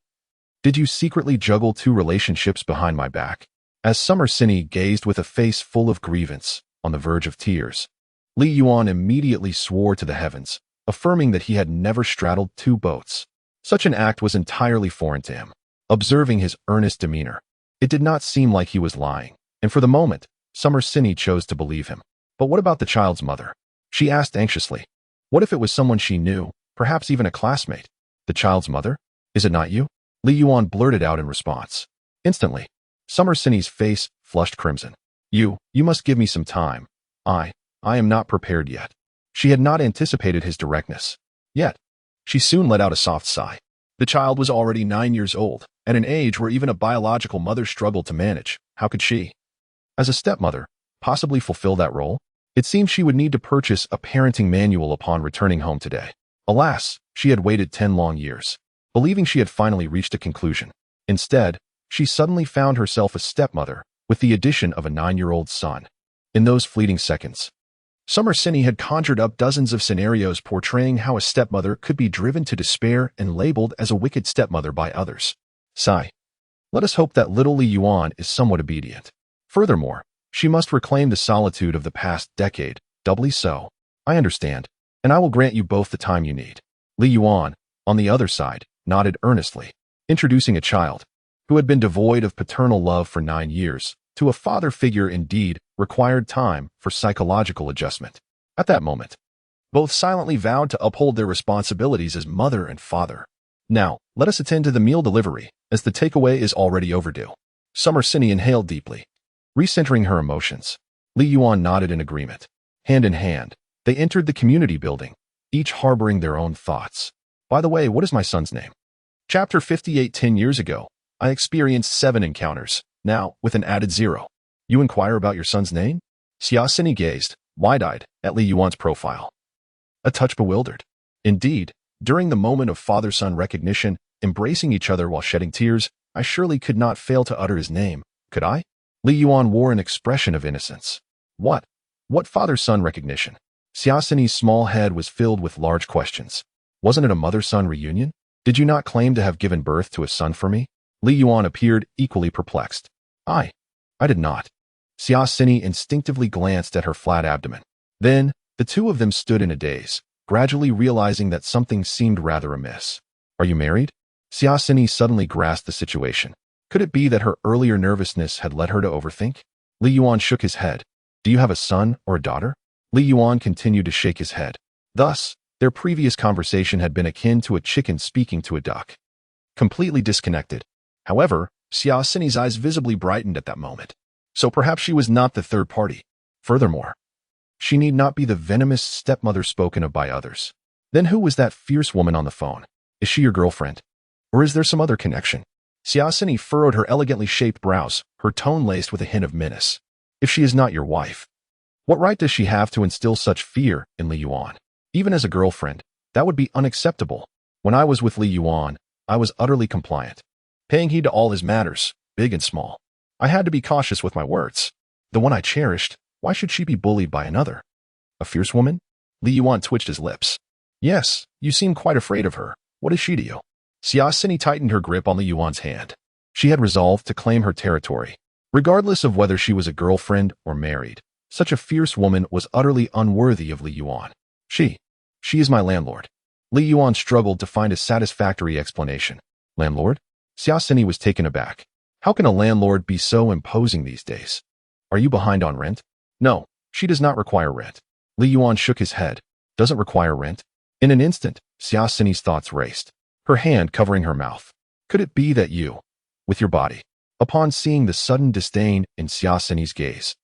Did you secretly juggle 2 relationships behind my back? As Summer Sinny gazed with a face full of grievance, on the verge of tears, Li Yuan immediately swore to the heavens, affirming that he had never straddled 2 boats. Such an act was entirely foreign to him. Observing his earnest demeanor, it did not seem like he was lying, and for the moment, Summer Sinny chose to believe him. But what about the child's mother? She asked anxiously. What if it was someone she knew, perhaps even a classmate? The child's mother? Is it not you? Li Yuan blurted out in response. Instantly, Summer Sinny's face flushed crimson. You must give me some time. I am not prepared yet. She had not anticipated his directness. Yet, she soon let out a soft sigh. The child was already 9 years old, at an age where even a biological mother struggled to manage. How could she, as a stepmother, possibly fulfill that role? It seemed she would need to purchase a parenting manual upon returning home today. Alas, she had waited 10 long years, believing she had finally reached a conclusion. Instead, she suddenly found herself a stepmother, with the addition of a 9-year-old son. In those fleeting seconds, Summer Sinny had conjured up dozens of scenarios portraying how a stepmother could be driven to despair and labeled as a wicked stepmother by others. Sigh. Let us hope that little Li Yuan is somewhat obedient. Furthermore, she must reclaim the solitude of the past decade, doubly so. I understand, and I will grant you both the time you need. Li Yuan, on the other side, nodded earnestly. Introducing a child, who had been devoid of paternal love for 9 years, to a father figure indeed required time for psychological adjustment. At that moment, both silently vowed to uphold their responsibilities as mother and father. Now, let us attend to the meal delivery, as the takeaway is already overdue. Summer Cine inhaled deeply, recentering her emotions. Li Yuan nodded in agreement. Hand in hand, they entered the community building, each harboring their own thoughts. By the way, what is my son's name? Chapter 58. 10 years ago, I experienced 7 encounters. Now, with an added 0. You inquire about your son's name? Xia Cini gazed, wide-eyed, at Li Yuan's profile. A touch bewildered. Indeed, during the moment of father-son recognition, embracing each other while shedding tears, I surely could not fail to utter his name, could I? Li Yuan wore an expression of innocence. What? What father-son recognition? Xia Cini's small head was filled with large questions. Wasn't it a mother-son reunion? Did you not claim to have given birth to a son for me? Li Yuan appeared equally perplexed. I did not. Xia Cini instinctively glanced at her flat abdomen. Then, the two of them stood in a daze, gradually realizing that something seemed rather amiss. Are you married? Xia Cini suddenly grasped the situation. Could it be that her earlier nervousness had led her to overthink? Li Yuan shook his head. Do you have a son or a daughter? Li Yuan continued to shake his head. Thus, their previous conversation had been akin to a chicken speaking to a duck. Completely disconnected. However, Xia Cini's eyes visibly brightened at that moment. So perhaps she was not the third party. Furthermore, she need not be the venomous stepmother spoken of by others. Then who was that fierce woman on the phone? Is she your girlfriend? Or is there some other connection? Xia Cini furrowed her elegantly shaped brows, her tone laced with a hint of menace. If she is not your wife, what right does she have to instill such fear in Li Yuan? Even as a girlfriend, that would be unacceptable. When I was with Li Yuan, I was utterly compliant, paying heed to all his matters, big and small. I had to be cautious with my words. The one I cherished, why should she be bullied by another? A fierce woman? Li Yuan twitched his lips. Yes, you seem quite afraid of her. What is she to you? Xia Cini tightened her grip on Li Yuan's hand. She had resolved to claim her territory. Regardless of whether she was a girlfriend or married, such a fierce woman was utterly unworthy of Li Yuan. She is my landlord. Li Yuan struggled to find a satisfactory explanation. Landlord? Xia Cini was taken aback. How can a landlord be so imposing these days? Are you behind on rent? No, she does not require rent. Li Yuan shook his head. Doesn't require rent? In an instant, Xia Cini's thoughts raced, her hand covering her mouth. Could it be that you, with your body? Upon seeing the sudden disdain in Xia Cini's gaze,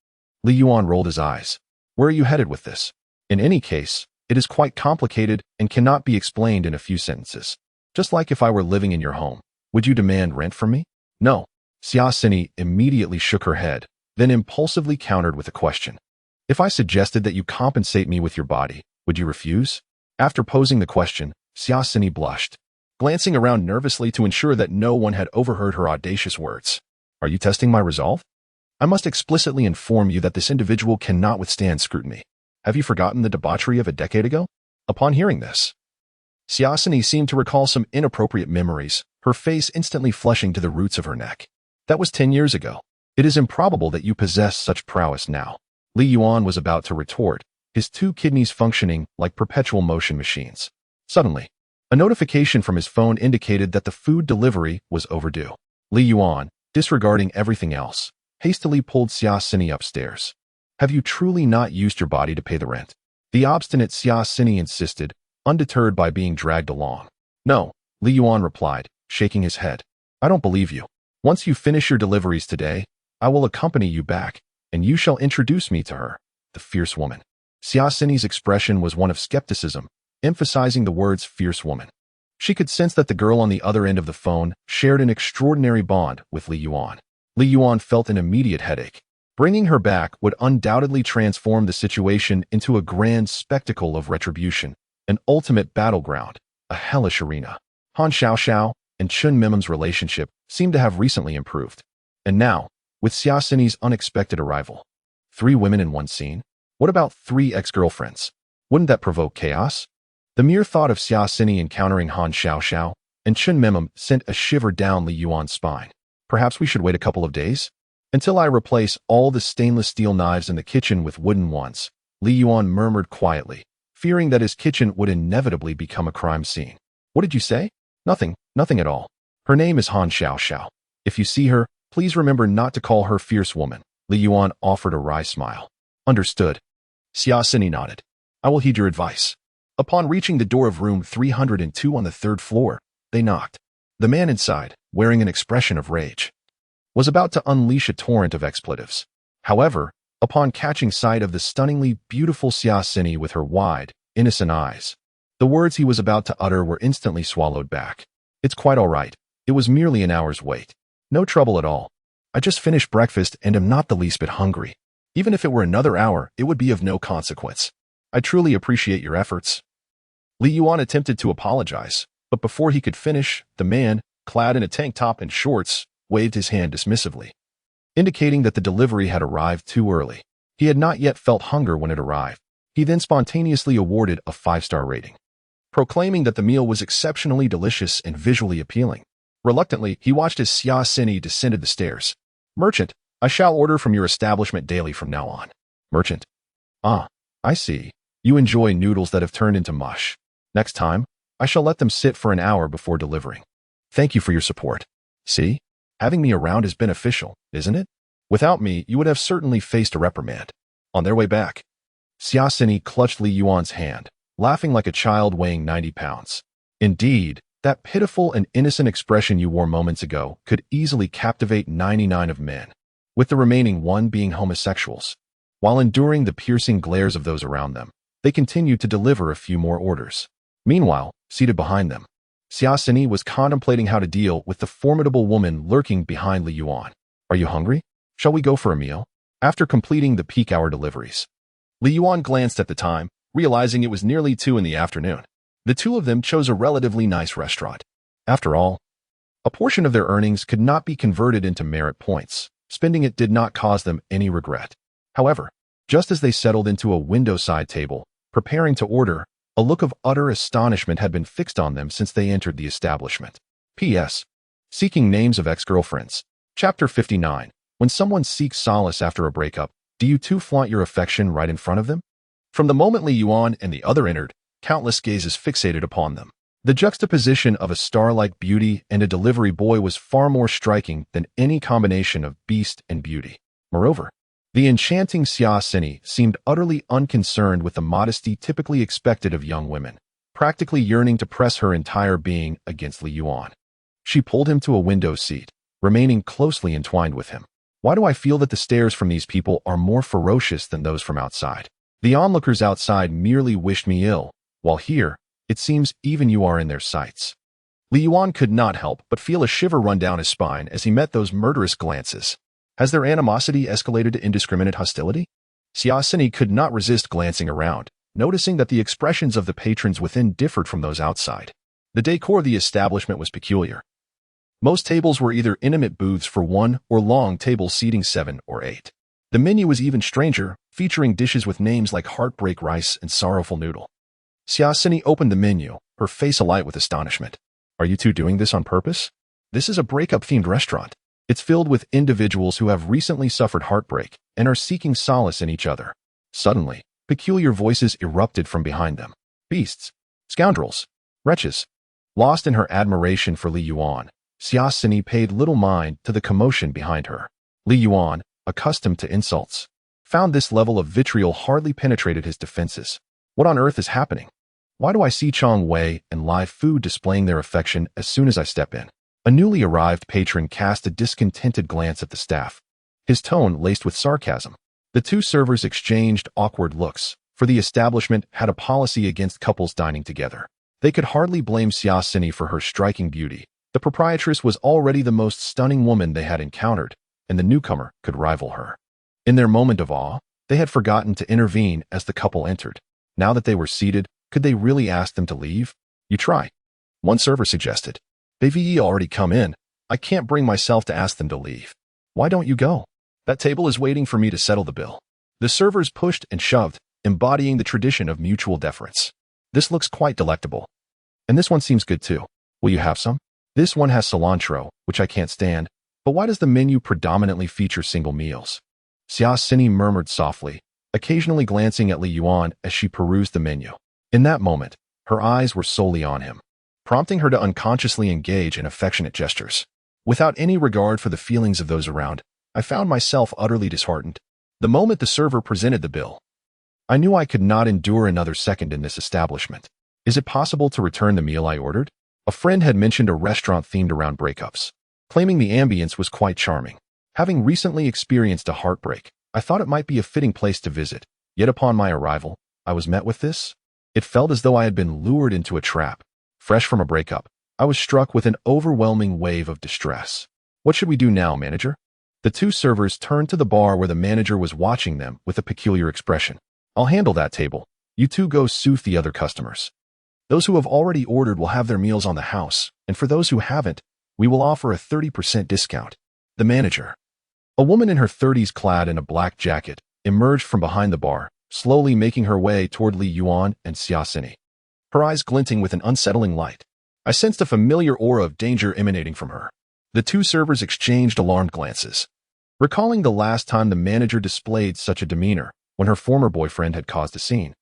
Li Yuan rolled his eyes. Where are you headed with this? In any case, it is quite complicated and cannot be explained in a few sentences. Just like if I were living in your home, would you demand rent from me? No. Xia Cini immediately shook her head, then impulsively countered with a question. If I suggested that you compensate me with your body, would you refuse? After posing the question, Xia Cini blushed, glancing around nervously to ensure that no one had overheard her audacious words. Are you testing my resolve? I must explicitly inform you that this individual cannot withstand scrutiny. Have you forgotten the debauchery of a decade ago? Upon hearing this, Xia Cini seemed to recall some inappropriate memories, her face instantly flushing to the roots of her neck. That was 10 years ago. It is improbable that you possess such prowess now. Li Yuan was about to retort, his 2 kidneys functioning like perpetual motion machines. Suddenly, a notification from his phone indicated that the food delivery was overdue. Li Yuan, disregarding everything else, hastily pulled Xia Cini upstairs. Have you truly not used your body to pay the rent? The obstinate Xia Cini insisted, undeterred by being dragged along. No, Li Yuan replied, shaking his head. I don't believe you. Once you finish your deliveries today, I will accompany you back, and you shall introduce me to her, the fierce woman. Xia Cini's expression was one of skepticism, emphasizing the words fierce woman. She could sense that the girl on the other end of the phone shared an extraordinary bond with Li Yuan. Li Yuan felt an immediate headache. Bringing her back would undoubtedly transform the situation into a grand spectacle of retribution, an ultimate battleground, a hellish arena. Han Xiaoxiao and Chun Mimim's relationship seemed to have recently improved. And now, with Xia Cini's unexpected arrival, 3 women in one scene? What about 3 ex-girlfriends? Wouldn't that provoke chaos? The mere thought of Xia Cini encountering Han Xiaoxiao and Chun Mimim sent a shiver down Li Yuan's spine. Perhaps we should wait a couple of days? Until I replace all the stainless steel knives in the kitchen with wooden ones, Li Yuan murmured quietly, fearing that his kitchen would inevitably become a crime scene. What did you say? Nothing, Nothing at all. Her name is Han Xiao Xiao. If you see her, please remember not to call her fierce woman. Li Yuan offered a wry smile. Understood. Xia Sini nodded. I will heed your advice. Upon reaching the door of room 302 on the third floor, they knocked. The man inside, wearing an expression of rage, was about to unleash a torrent of expletives. However, upon catching sight of the stunningly beautiful Xia Sini with her wide, innocent eyes, the words he was about to utter were instantly swallowed back. It's quite all right. It was merely an hour's wait. No trouble at all. I just finished breakfast and am not the least bit hungry. Even if it were another hour, it would be of no consequence. I truly appreciate your efforts. Li Yuan attempted to apologize, but before he could finish, the man, clad in a tank top and shorts, waved his hand dismissively, indicating that the delivery had arrived too early. He had not yet felt hunger when it arrived. He then spontaneously awarded a 5-star rating, proclaiming that the meal was exceptionally delicious and visually appealing. Reluctantly, he watched as Xia Sini descended the stairs. Merchant, I shall order from your establishment daily from now on. Merchant. Ah, I see. You enjoy noodles that have turned into mush. Next time, I shall let them sit for an hour before delivering. Thank you for your support. See? Having me around is beneficial, isn't it? Without me, you would have certainly faced a reprimand. On their way back, Xia Sini clutched Li Yuan's hand, laughing like a child weighing 90 pounds. Indeed, that pitiful and innocent expression you wore moments ago could easily captivate 99 of men, with the remaining 1 being homosexuals. While enduring the piercing glares of those around them, they continued to deliver a few more orders. Meanwhile, seated behind them, Xia Sini was contemplating how to deal with the formidable woman lurking behind Li Yuan. Are you hungry? Shall we go for a meal? After completing the peak hour deliveries, Li Yuan glanced at the time, realizing it was nearly 2 in the afternoon. The two of them chose a relatively nice restaurant. After all, a portion of their earnings could not be converted into merit points. Spending it did not cause them any regret. However, just as they settled into a window-side table, preparing to order, a look of utter astonishment had been fixed on them since they entered the establishment. P.S. Seeking names of ex-girlfriends. Chapter 59. When someone seeks solace after a breakup, do you too flaunt your affection right in front of them? From the moment Li Yuan and the other entered, countless gazes fixated upon them. The juxtaposition of a star-like beauty and a delivery boy was far more striking than any combination of beast and beauty. Moreover, the enchanting Xia Sini seemed utterly unconcerned with the modesty typically expected of young women, practically yearning to press her entire being against Li Yuan. She pulled him to a window seat, remaining closely entwined with him. Why do I feel that the stares from these people are more ferocious than those from outside? The onlookers outside merely wished me ill, while here, it seems even you are in their sights. Li Yuan could not help but feel a shiver run down his spine as he met those murderous glances. Has their animosity escalated to indiscriminate hostility? Xia Sini could not resist glancing around, noticing that the expressions of the patrons within differed from those outside. The decor of the establishment was peculiar. Most tables were either intimate booths for 1 or long tables seating 7 or 8. The menu was even stranger, featuring dishes with names like heartbreak rice and sorrowful noodle. Xia Sini opened the menu, her face alight with astonishment. Are you two doing this on purpose? This is a breakup-themed restaurant. It's filled with individuals who have recently suffered heartbreak and are seeking solace in each other. Suddenly, peculiar voices erupted from behind them. Beasts, scoundrels, wretches. Lost in her admiration for Li Yuan, Xia Sini paid little mind to the commotion behind her. Li Yuan, accustomed to insults, found this level of vitriol hardly penetrated his defenses. What on earth is happening? Why do I see Chong Wei and live food displaying their affection as soon as I step in? A newly arrived patron cast a discontented glance at the staff, his tone laced with sarcasm. The two servers exchanged awkward looks, for the establishment had a policy against couples dining together. They could hardly blame Xia Sini for her striking beauty. The proprietress was already the most stunning woman they had encountered, and the newcomer could rival her. In their moment of awe, they had forgotten to intervene as the couple entered. Now that they were seated, could they really ask them to leave? You try. One server suggested. They've already come in. I can't bring myself to ask them to leave. Why don't you go? That table is waiting for me to settle the bill. The servers pushed and shoved, embodying the tradition of mutual deference. This looks quite delectable. And this one seems good too. Will you have some? This one has cilantro, which I can't stand, but why does the menu predominantly feature single meals? Xia Sini murmured softly, occasionally glancing at Li Yuan as she perused the menu. In that moment, her eyes were solely on him. prompting her to unconsciously engage in affectionate gestures. Without any regard for the feelings of those around, I found myself utterly disheartened. The moment the server presented the bill, I knew I could not endure another second in this establishment. Is it possible to return the meal I ordered? A friend had mentioned a restaurant themed around breakups, claiming the ambience was quite charming. Having recently experienced a heartbreak, I thought it might be a fitting place to visit, yet upon my arrival, I was met with this. It felt as though I had been lured into a trap. Fresh from a breakup, I was struck with an overwhelming wave of distress. What should we do now, manager? The two servers turned to the bar where the manager was watching them with a peculiar expression. I'll handle that table. You two go soothe the other customers. Those who have already ordered will have their meals on the house, and for those who haven't, we will offer a 30% discount. The manager, a woman in her 30s clad in a black jacket, emerged from behind the bar, slowly making her way toward Li Yuan and Xiaoxini, her eyes glinting with an unsettling light. I sensed a familiar aura of danger emanating from her. The two servers exchanged alarmed glances, recalling the last time the manager displayed such a demeanor when her former boyfriend had caused a scene,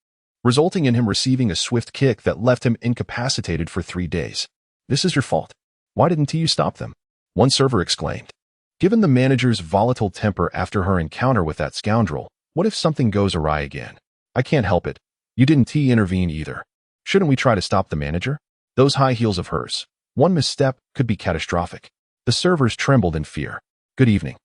resulting in him receiving a swift kick that left him incapacitated for 3 days. This is your fault. Why didn't you stop them? One server exclaimed. Given the manager's volatile temper after her encounter with that scoundrel, what if something goes awry again? I can't help it. You didn't intervene either. Shouldn't we try to stop the manager? Those high heels of hers. One misstep could be catastrophic. The servers trembled in fear. Good evening.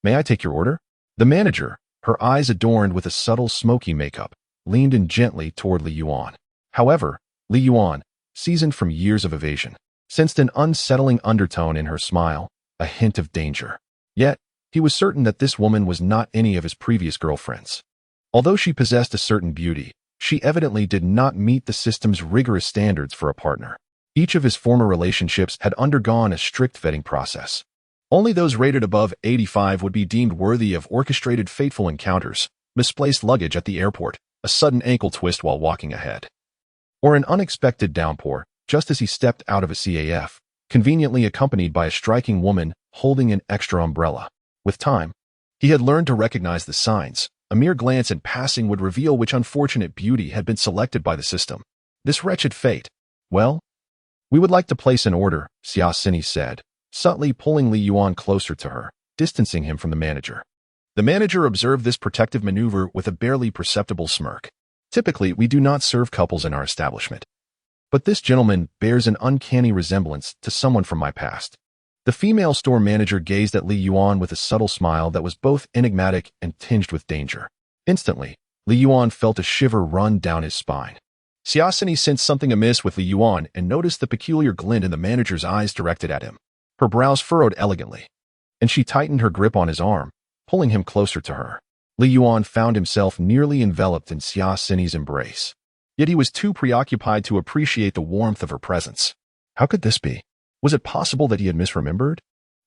May I take your order? The manager, her eyes adorned with a subtle smoky makeup, leaned in gently toward Li Yuan. However, Li Yuan, seasoned from years of evasion, sensed an unsettling undertone in her smile, a hint of danger. Yet, he was certain that this woman was not any of his previous girlfriends. Although she possessed a certain beauty, she evidently did not meet the system's rigorous standards for a partner. Each of his former relationships had undergone a strict vetting process. Only those rated above 85 would be deemed worthy of orchestrated fateful encounters, misplaced luggage at the airport, a sudden ankle twist while walking ahead, or an unexpected downpour just as he stepped out of a CAF, conveniently accompanied by a striking woman holding an extra umbrella. With time, he had learned to recognize the signs. A mere glance in passing would reveal which unfortunate beauty had been selected by the system. This wretched fate. Well, we would like to place an order, Xiaoxini said, subtly pulling Li Yuan closer to her, distancing him from the manager. The manager observed this protective maneuver with a barely perceptible smirk. Typically, we do not serve couples in our establishment, but this gentleman bears an uncanny resemblance to someone from my past. The female store manager gazed at Li Yuan with a subtle smile that was both enigmatic and tinged with danger. Instantly, Li Yuan felt a shiver run down his spine. Xiaoxini sensed something amiss with Li Yuan and noticed the peculiar glint in the manager's eyes directed at him. Her brows furrowed elegantly, and she tightened her grip on his arm, pulling him closer to her. Li Yuan found himself nearly enveloped in Xiaoxini's embrace. Yet he was too preoccupied to appreciate the warmth of her presence. How could this be? Was it possible that he had misremembered?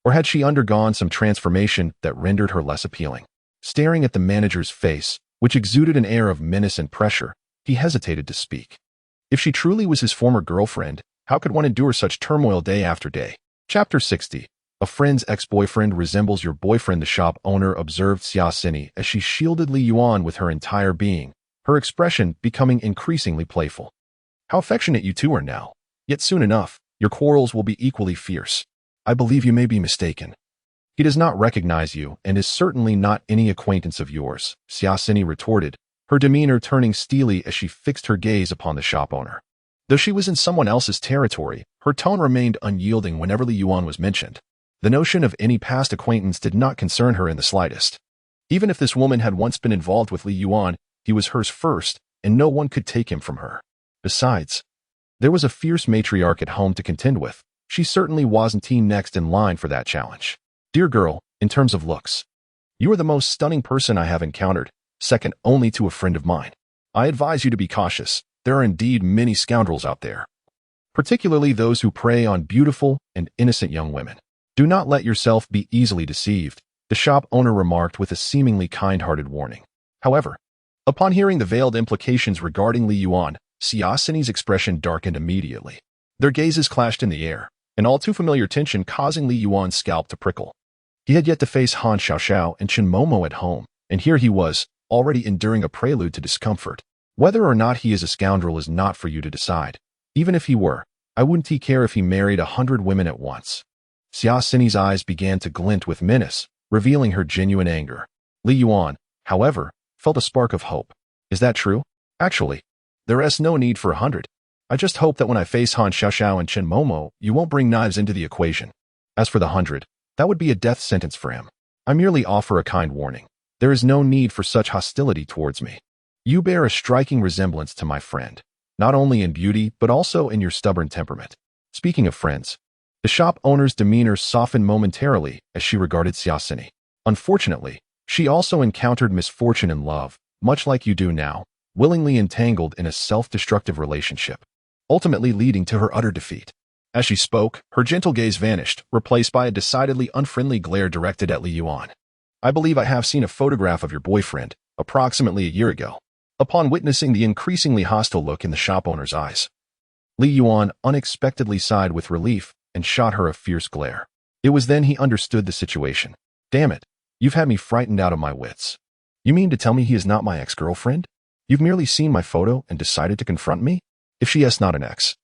Or had she undergone some transformation that rendered her less appealing? Staring at the manager's face, which exuded an air of menace and pressure, he hesitated to speak. If she truly was his former girlfriend, how could one endure such turmoil day after day? Chapter 60. A friend's ex-boyfriend resembles your boyfriend, the shop owner observed Xiaoxini as she shielded Li Yuan with her entire being, her expression becoming increasingly playful. How affectionate you two are now. Yet soon enough, your quarrels will be equally fierce. I believe you may be mistaken. He does not recognize you and is certainly not any acquaintance of yours, Xiaoxini retorted, her demeanor turning steely as she fixed her gaze upon the shop owner. Though she was in someone else's territory, her tone remained unyielding whenever Li Yuan was mentioned. The notion of any past acquaintance did not concern her in the slightest. Even if this woman had once been involved with Li Yuan, he was hers first, and no one could take him from her. Besides, there was a fierce matriarch at home to contend with. She certainly wasn't next in line for that challenge. Dear girl, in terms of looks, you are the most stunning person I have encountered, second only to a friend of mine. I advise you to be cautious. There are indeed many scoundrels out there, particularly those who prey on beautiful and innocent young women. Do not let yourself be easily deceived, the shop owner remarked with a seemingly kind-hearted warning. However, upon hearing the veiled implications regarding Li Yuan, Xiaoxini's expression darkened immediately. Their gazes clashed in the air, an all-too-familiar tension causing Li Yuan's scalp to prickle. He had yet to face Han Xiaoxiao and Chen Momo at home, and here he was, already enduring a prelude to discomfort. Whether or not he is a scoundrel is not for you to decide. Even if he were, I wouldn't care if he married 100 women at once. Xia Xinyi's eyes began to glint with menace, revealing her genuine anger. Li Yuan, however, felt a spark of hope. Is that true? Actually, there is no need for 100. I just hope that when I face Han Xiaoxiao and Chen Momo, you won't bring knives into the equation. As for the 100, that would be a death sentence for him. I merely offer a kind warning. There is no need for such hostility towards me. You bear a striking resemblance to my friend, not only in beauty, but also in your stubborn temperament. Speaking of friends, the shop owner's demeanor softened momentarily as she regarded Xia Xinyi. Unfortunately, she also encountered misfortune in love, much like you do now, willingly entangled in a self-destructive relationship, ultimately leading to her utter defeat. As she spoke, her gentle gaze vanished, replaced by a decidedly unfriendly glare directed at Li Yuan. I believe I have seen a photograph of your boyfriend, approximately a year ago. Upon witnessing the increasingly hostile look in the shop owner's eyes, Li Yuan unexpectedly sighed with relief and shot her a fierce glare. It was then he understood the situation. Damn it, you've had me frightened out of my wits. You mean to tell me he is not my ex-girlfriend? You've merely seen my photo and decided to confront me? If she is not an ex,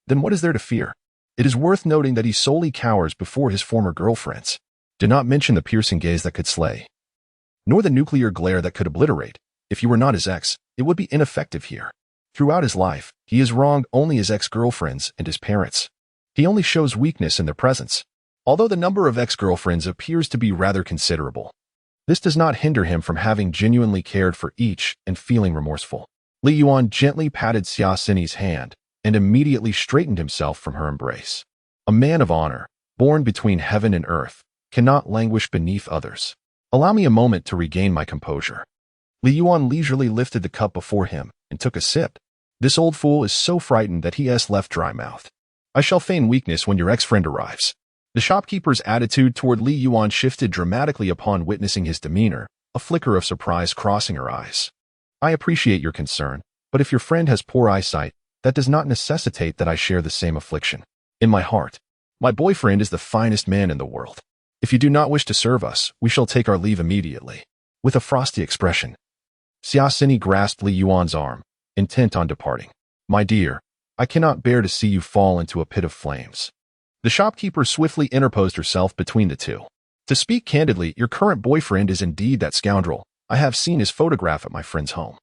then what is there to fear? It is worth noting that he solely cowers before his former girlfriends. Do not mention the piercing gaze that could slay, nor the nuclear glare that could obliterate. If you were not his ex, it would be ineffective here. Throughout his life, he has wronged only his ex-girlfriends and his parents. He only shows weakness in their presence, although the number of ex-girlfriends appears to be rather considerable. This does not hinder him from having genuinely cared for each and feeling remorseful. Li Yuan gently patted Xia Xinyi's hand and immediately straightened himself from her embrace. A man of honor, born between heaven and earth, cannot languish beneath others. Allow me a moment to regain my composure. Li Yuan leisurely lifted the cup before him and took a sip. This old fool is so frightened that he has left dry-mouthed. I shall feign weakness when your ex-friend arrives. The shopkeeper's attitude toward Li Yuan shifted dramatically upon witnessing his demeanor, a flicker of surprise crossing her eyes. I appreciate your concern, but if your friend has poor eyesight, that does not necessitate that I share the same affliction. In my heart, my boyfriend is the finest man in the world. If you do not wish to serve us, we shall take our leave immediately. With a frosty expression, Xia Xinyi grasped Li Yuan's arm, intent on departing. My dear, I cannot bear to see you fall into a pit of flames. The shopkeeper swiftly interposed herself between the two. To speak candidly, your current boyfriend is indeed that scoundrel. I have seen his photograph at my friend's home.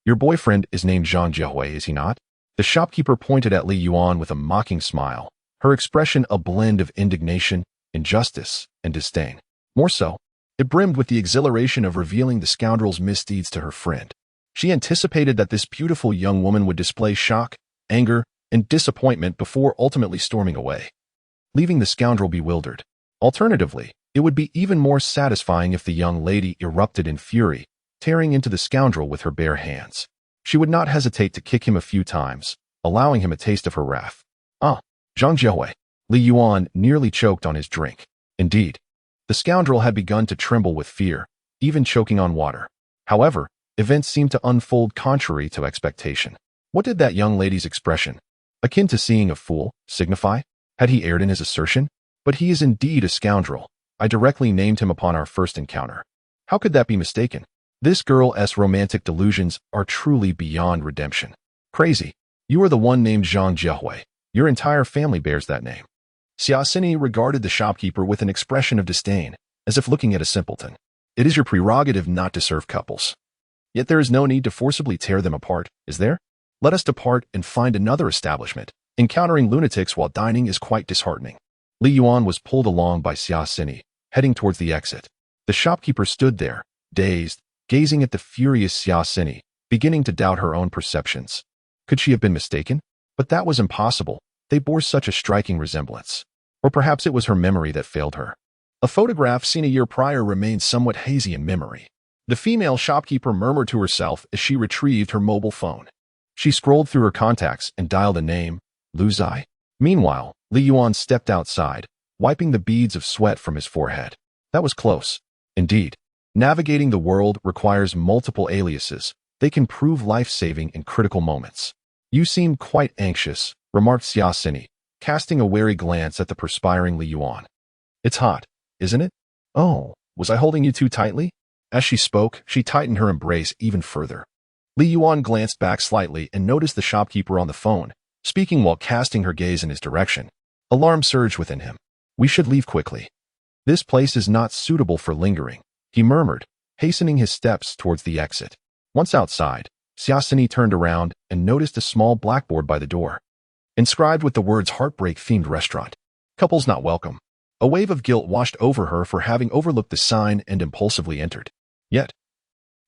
Your boyfriend is named Zhang Jiahui, is he not? The shopkeeper pointed at Li Yuan with a mocking smile, her expression a blend of indignation, injustice, and disdain. More so, it brimmed with the exhilaration of revealing the scoundrel's misdeeds to her friend. She anticipated that this beautiful young woman would display shock, anger, and disappointment before ultimately storming away, leaving the scoundrel bewildered. Alternatively, it would be even more satisfying if the young lady erupted in fury, tearing into the scoundrel with her bare hands. She would not hesitate to kick him a few times, allowing him a taste of her wrath. Zhang Jiahui. Li Yuan nearly choked on his drink. Indeed, the scoundrel had begun to tremble with fear, even choking on water. However, events seemed to unfold contrary to expectation. What did that young lady's expression, akin to seeing a fool, signify? Had he erred in his assertion? But he is indeed a scoundrel. I directly named him upon our first encounter. How could that be mistaken? This girl's romantic delusions are truly beyond redemption. Crazy. You are the one named Zhang Jiahui. Your entire family bears that name. Xia Xinyi regarded the shopkeeper with an expression of disdain, as if looking at a simpleton. It is your prerogative not to serve couples. Yet there is no need to forcibly tear them apart, is there? Let us depart and find another establishment. Encountering lunatics while dining is quite disheartening. Li Yuan was pulled along by Xia Xinyi, heading towards the exit. The shopkeeper stood there, dazed, gazing at the furious Xia Xinyi, beginning to doubt her own perceptions. Could she have been mistaken? But that was impossible. They bore such a striking resemblance. Or perhaps it was her memory that failed her. A photograph seen a year prior remained somewhat hazy in memory. The female shopkeeper murmured to herself as she retrieved her mobile phone. She scrolled through her contacts and dialed a name, Lu Zai. Meanwhile, Li Yuan stepped outside, wiping the beads of sweat from his forehead. That was close. Indeed, navigating the world requires multiple aliases. They can prove life-saving in critical moments. You seem quite anxious, remarked Xia Xinyi, casting a wary glance at the perspiring Li Yuan. It's hot, isn't it? Oh, was I holding you too tightly? As she spoke, she tightened her embrace even further. Li Yuan glanced back slightly and noticed the shopkeeper on the phone, speaking while casting her gaze in his direction. Alarm surged within him. We should leave quickly. This place is not suitable for lingering, he murmured, hastening his steps towards the exit. Once outside, Xiaosini turned around and noticed a small blackboard by the door, inscribed with the words Heartbreak-themed restaurant. Couples not welcome. A wave of guilt washed over her for having overlooked the sign and impulsively entered. Yet,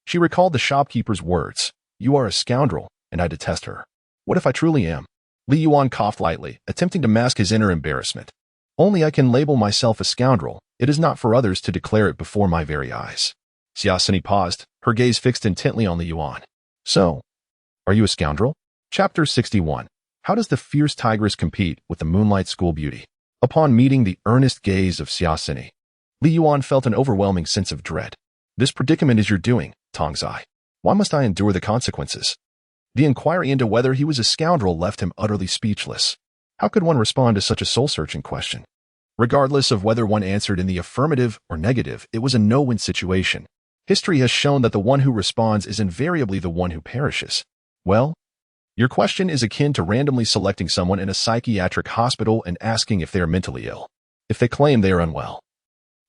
she recalled the shopkeeper's words, "You are a scoundrel, and I detest her." What if I truly am? Li Yuan coughed lightly, attempting to mask his inner embarrassment. Only I can label myself a scoundrel. It is not for others to declare it before my very eyes. Xiaosini paused, her gaze fixed intently on Li Yuan. So, are you a scoundrel? Chapter 61. How does the fierce tigress compete with the moonlight school beauty? Upon meeting the earnest gaze of Xiaosini, Li Yuan felt an overwhelming sense of dread. This predicament is your doing, Tongzai. Why must I endure the consequences? The inquiry into whether he was a scoundrel left him utterly speechless. How could one respond to such a soul-searching question? Regardless of whether one answered in the affirmative or negative, it was a no-win situation. History has shown that the one who responds is invariably the one who perishes. Well, your question is akin to randomly selecting someone in a psychiatric hospital and asking if they are mentally ill. If they claim they are unwell,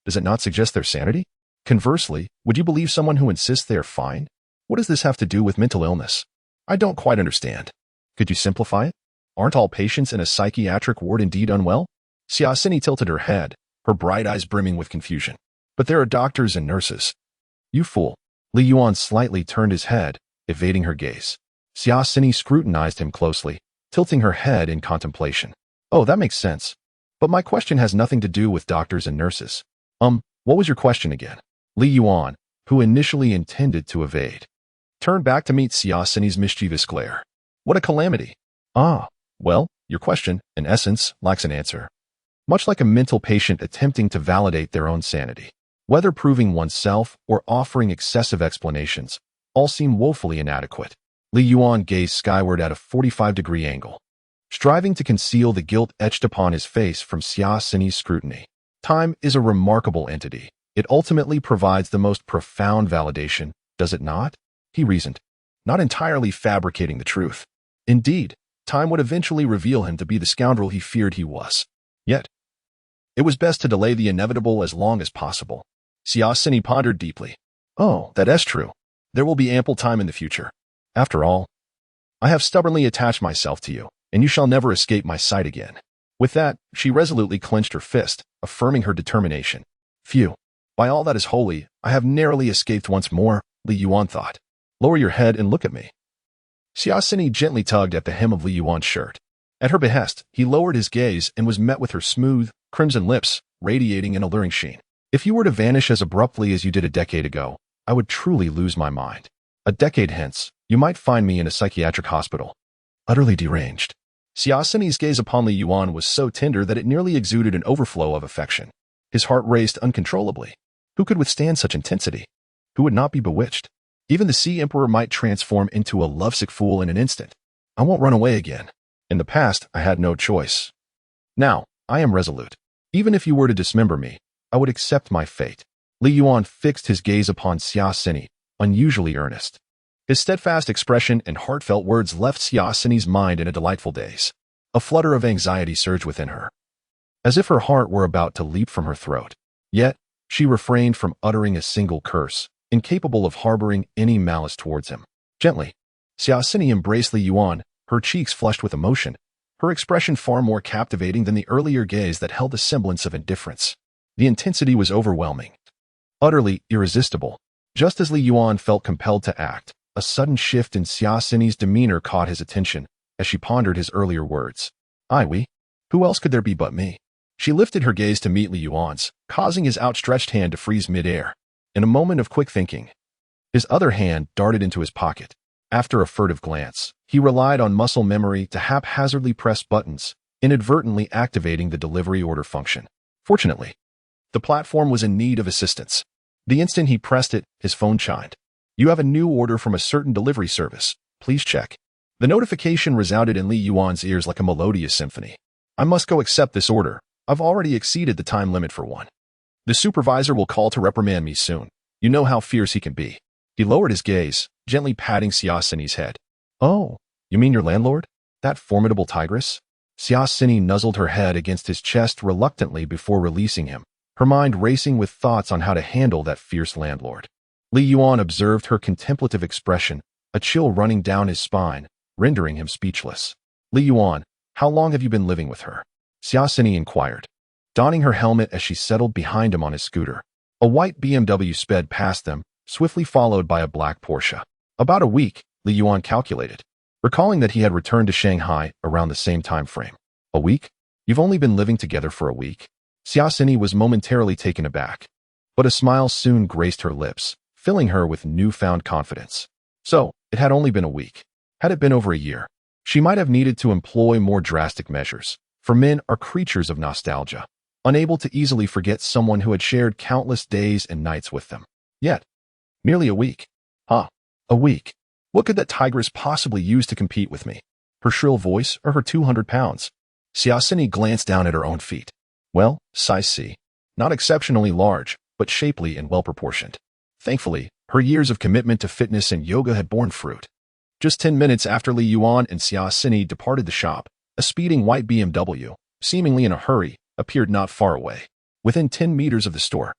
does it not suggest their sanity? Conversely, would you believe someone who insists they are fine? What does this have to do with mental illness? I don't quite understand. Could you simplify it? Aren't all patients in a psychiatric ward indeed unwell? Xiaosini tilted her head, her bright eyes brimming with confusion. But there are doctors and nurses. You fool. Li Yuan slightly turned his head, evading her gaze. Xiaosini scrutinized him closely, tilting her head in contemplation. Oh, that makes sense. But my question has nothing to do with doctors and nurses. What was your question again? Li Yuan, who initially intended to evade, turned back to meet Xiaosini's mischievous glare. What a calamity. Well, your question, in essence, lacks an answer. Much like a mental patient attempting to validate their own sanity, whether proving oneself or offering excessive explanations, all seem woefully inadequate. Li Yuan gazed skyward at a 45-degree angle, striving to conceal the guilt etched upon his face from Xiaosini's scrutiny. Time is a remarkable entity. It ultimately provides the most profound validation, does it not? He reasoned, not entirely fabricating the truth. Indeed, time would eventually reveal him to be the scoundrel he feared he was. Yet, it was best to delay the inevitable as long as possible. Xiaosini pondered deeply. Oh, that is true. There will be ample time in the future. After all, I have stubbornly attached myself to you, and you shall never escape my sight again. With that, she resolutely clenched her fist, affirming her determination. Phew. By all that is holy, I have narrowly escaped once more, Li Yuan thought. Lower your head and look at me. Xiaosini gently tugged at the hem of Li Yuan's shirt. At her behest, he lowered his gaze and was met with her smooth, crimson lips, radiating an alluring sheen. If you were to vanish as abruptly as you did a decade ago, I would truly lose my mind. A decade hence, you might find me in a psychiatric hospital, utterly deranged. Xiaosini's gaze upon Li Yuan was so tender that it nearly exuded an overflow of affection. His heart raced uncontrollably. Who could withstand such intensity? Who would not be bewitched? Even the Sea Emperor might transform into a lovesick fool in an instant. I won't run away again. In the past, I had no choice. Now, I am resolute. Even if you were to dismember me, I would accept my fate. Li Yuan fixed his gaze upon Xiaosini, unusually earnest. His steadfast expression and heartfelt words left Xiaosini's mind in a delightful daze. A flutter of anxiety surged within her, as if her heart were about to leap from her throat. Yet, she refrained from uttering a single curse, incapable of harboring any malice towards him. Gently, Xiaosini embraced Li Yuan, her cheeks flushed with emotion, her expression far more captivating than the earlier gaze that held a semblance of indifference. The intensity was overwhelming, utterly irresistible. Just as Li Yuan felt compelled to act, a sudden shift in Xiaosini's demeanor caught his attention as she pondered his earlier words. We? Who else could there be but me? She lifted her gaze to meet Li Yuan's, causing his outstretched hand to freeze mid-air. In a moment of quick thinking, his other hand darted into his pocket. After a furtive glance, he relied on muscle memory to haphazardly press buttons, inadvertently activating the delivery order function. Fortunately, the platform was in need of assistance. The instant he pressed it, his phone chimed. You have a new order from a certain delivery service. Please check. The notification resounded in Li Yuan's ears like a melodious symphony. I must go accept this order. I've already exceeded the time limit for one. The supervisor will call to reprimand me soon. You know how fierce he can be. He lowered his gaze, gently patting Xiaosini's head. Oh, you mean your landlord? That formidable tigress? Xia Sini nuzzled her head against his chest reluctantly before releasing him, her mind racing with thoughts on how to handle that fierce landlord. Li Yuan observed her contemplative expression, a chill running down his spine, rendering him speechless. Li Yuan, how long have you been living with her? Xia Sini inquired, donning her helmet as she settled behind him on his scooter. A white BMW sped past them, swiftly followed by a black Porsche. About a week, Li Yuan calculated, recalling that he had returned to Shanghai around the same time frame. A week? You've only been living together for a week? Xia Sini was momentarily taken aback, but a smile soon graced her lips, filling her with newfound confidence. So, it had only been a week. Had it been over a year, she might have needed to employ more drastic measures, for men are creatures of nostalgia, unable to easily forget someone who had shared countless days and nights with them. Yet, merely a week. A week. What could that tigress possibly use to compete with me? Her shrill voice or her 200 pounds? Xia Sini glanced down at her own feet. Well, size C. Not exceptionally large, but shapely and well-proportioned. Thankfully, her years of commitment to fitness and yoga had borne fruit. Just 10 minutes after Li Yuan and Xia Sini departed the shop, a speeding white BMW, seemingly in a hurry, appeared not far away, within 10 meters of the store.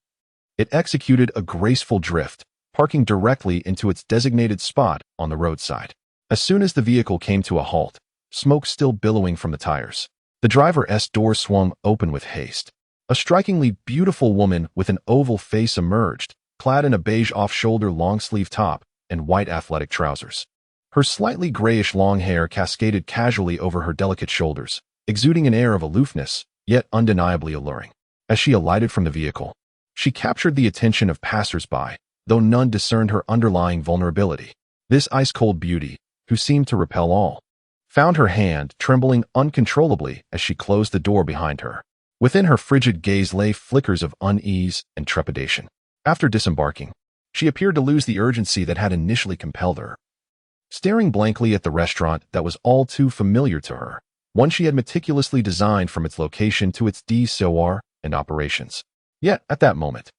It executed a graceful drift, parking directly into its designated spot on the roadside. As soon as the vehicle came to a halt, smoke still billowing from the tires, the driver's door swung open with haste. A strikingly beautiful woman with an oval face emerged, clad in a beige off-shoulder long-sleeve top and white athletic trousers. Her slightly grayish long hair cascaded casually over her delicate shoulders, exuding an air of aloofness, yet undeniably alluring. As she alighted from the vehicle, she captured the attention of passers-by, though none discerned her underlying vulnerability. This ice-cold beauty, who seemed to repel all, found her hand trembling uncontrollably as she closed the door behind her. Within her frigid gaze lay flickers of unease and trepidation. After disembarking, she appeared to lose the urgency that had initially compelled her. Staring blankly at the restaurant that was all too familiar to her, one she had meticulously designed from its location to its decor and operations. Yet, at that moment,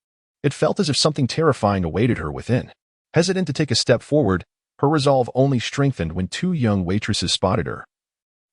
it felt as if something terrifying awaited her within. Hesitant to take a step forward, her resolve only strengthened when two young waitresses spotted her,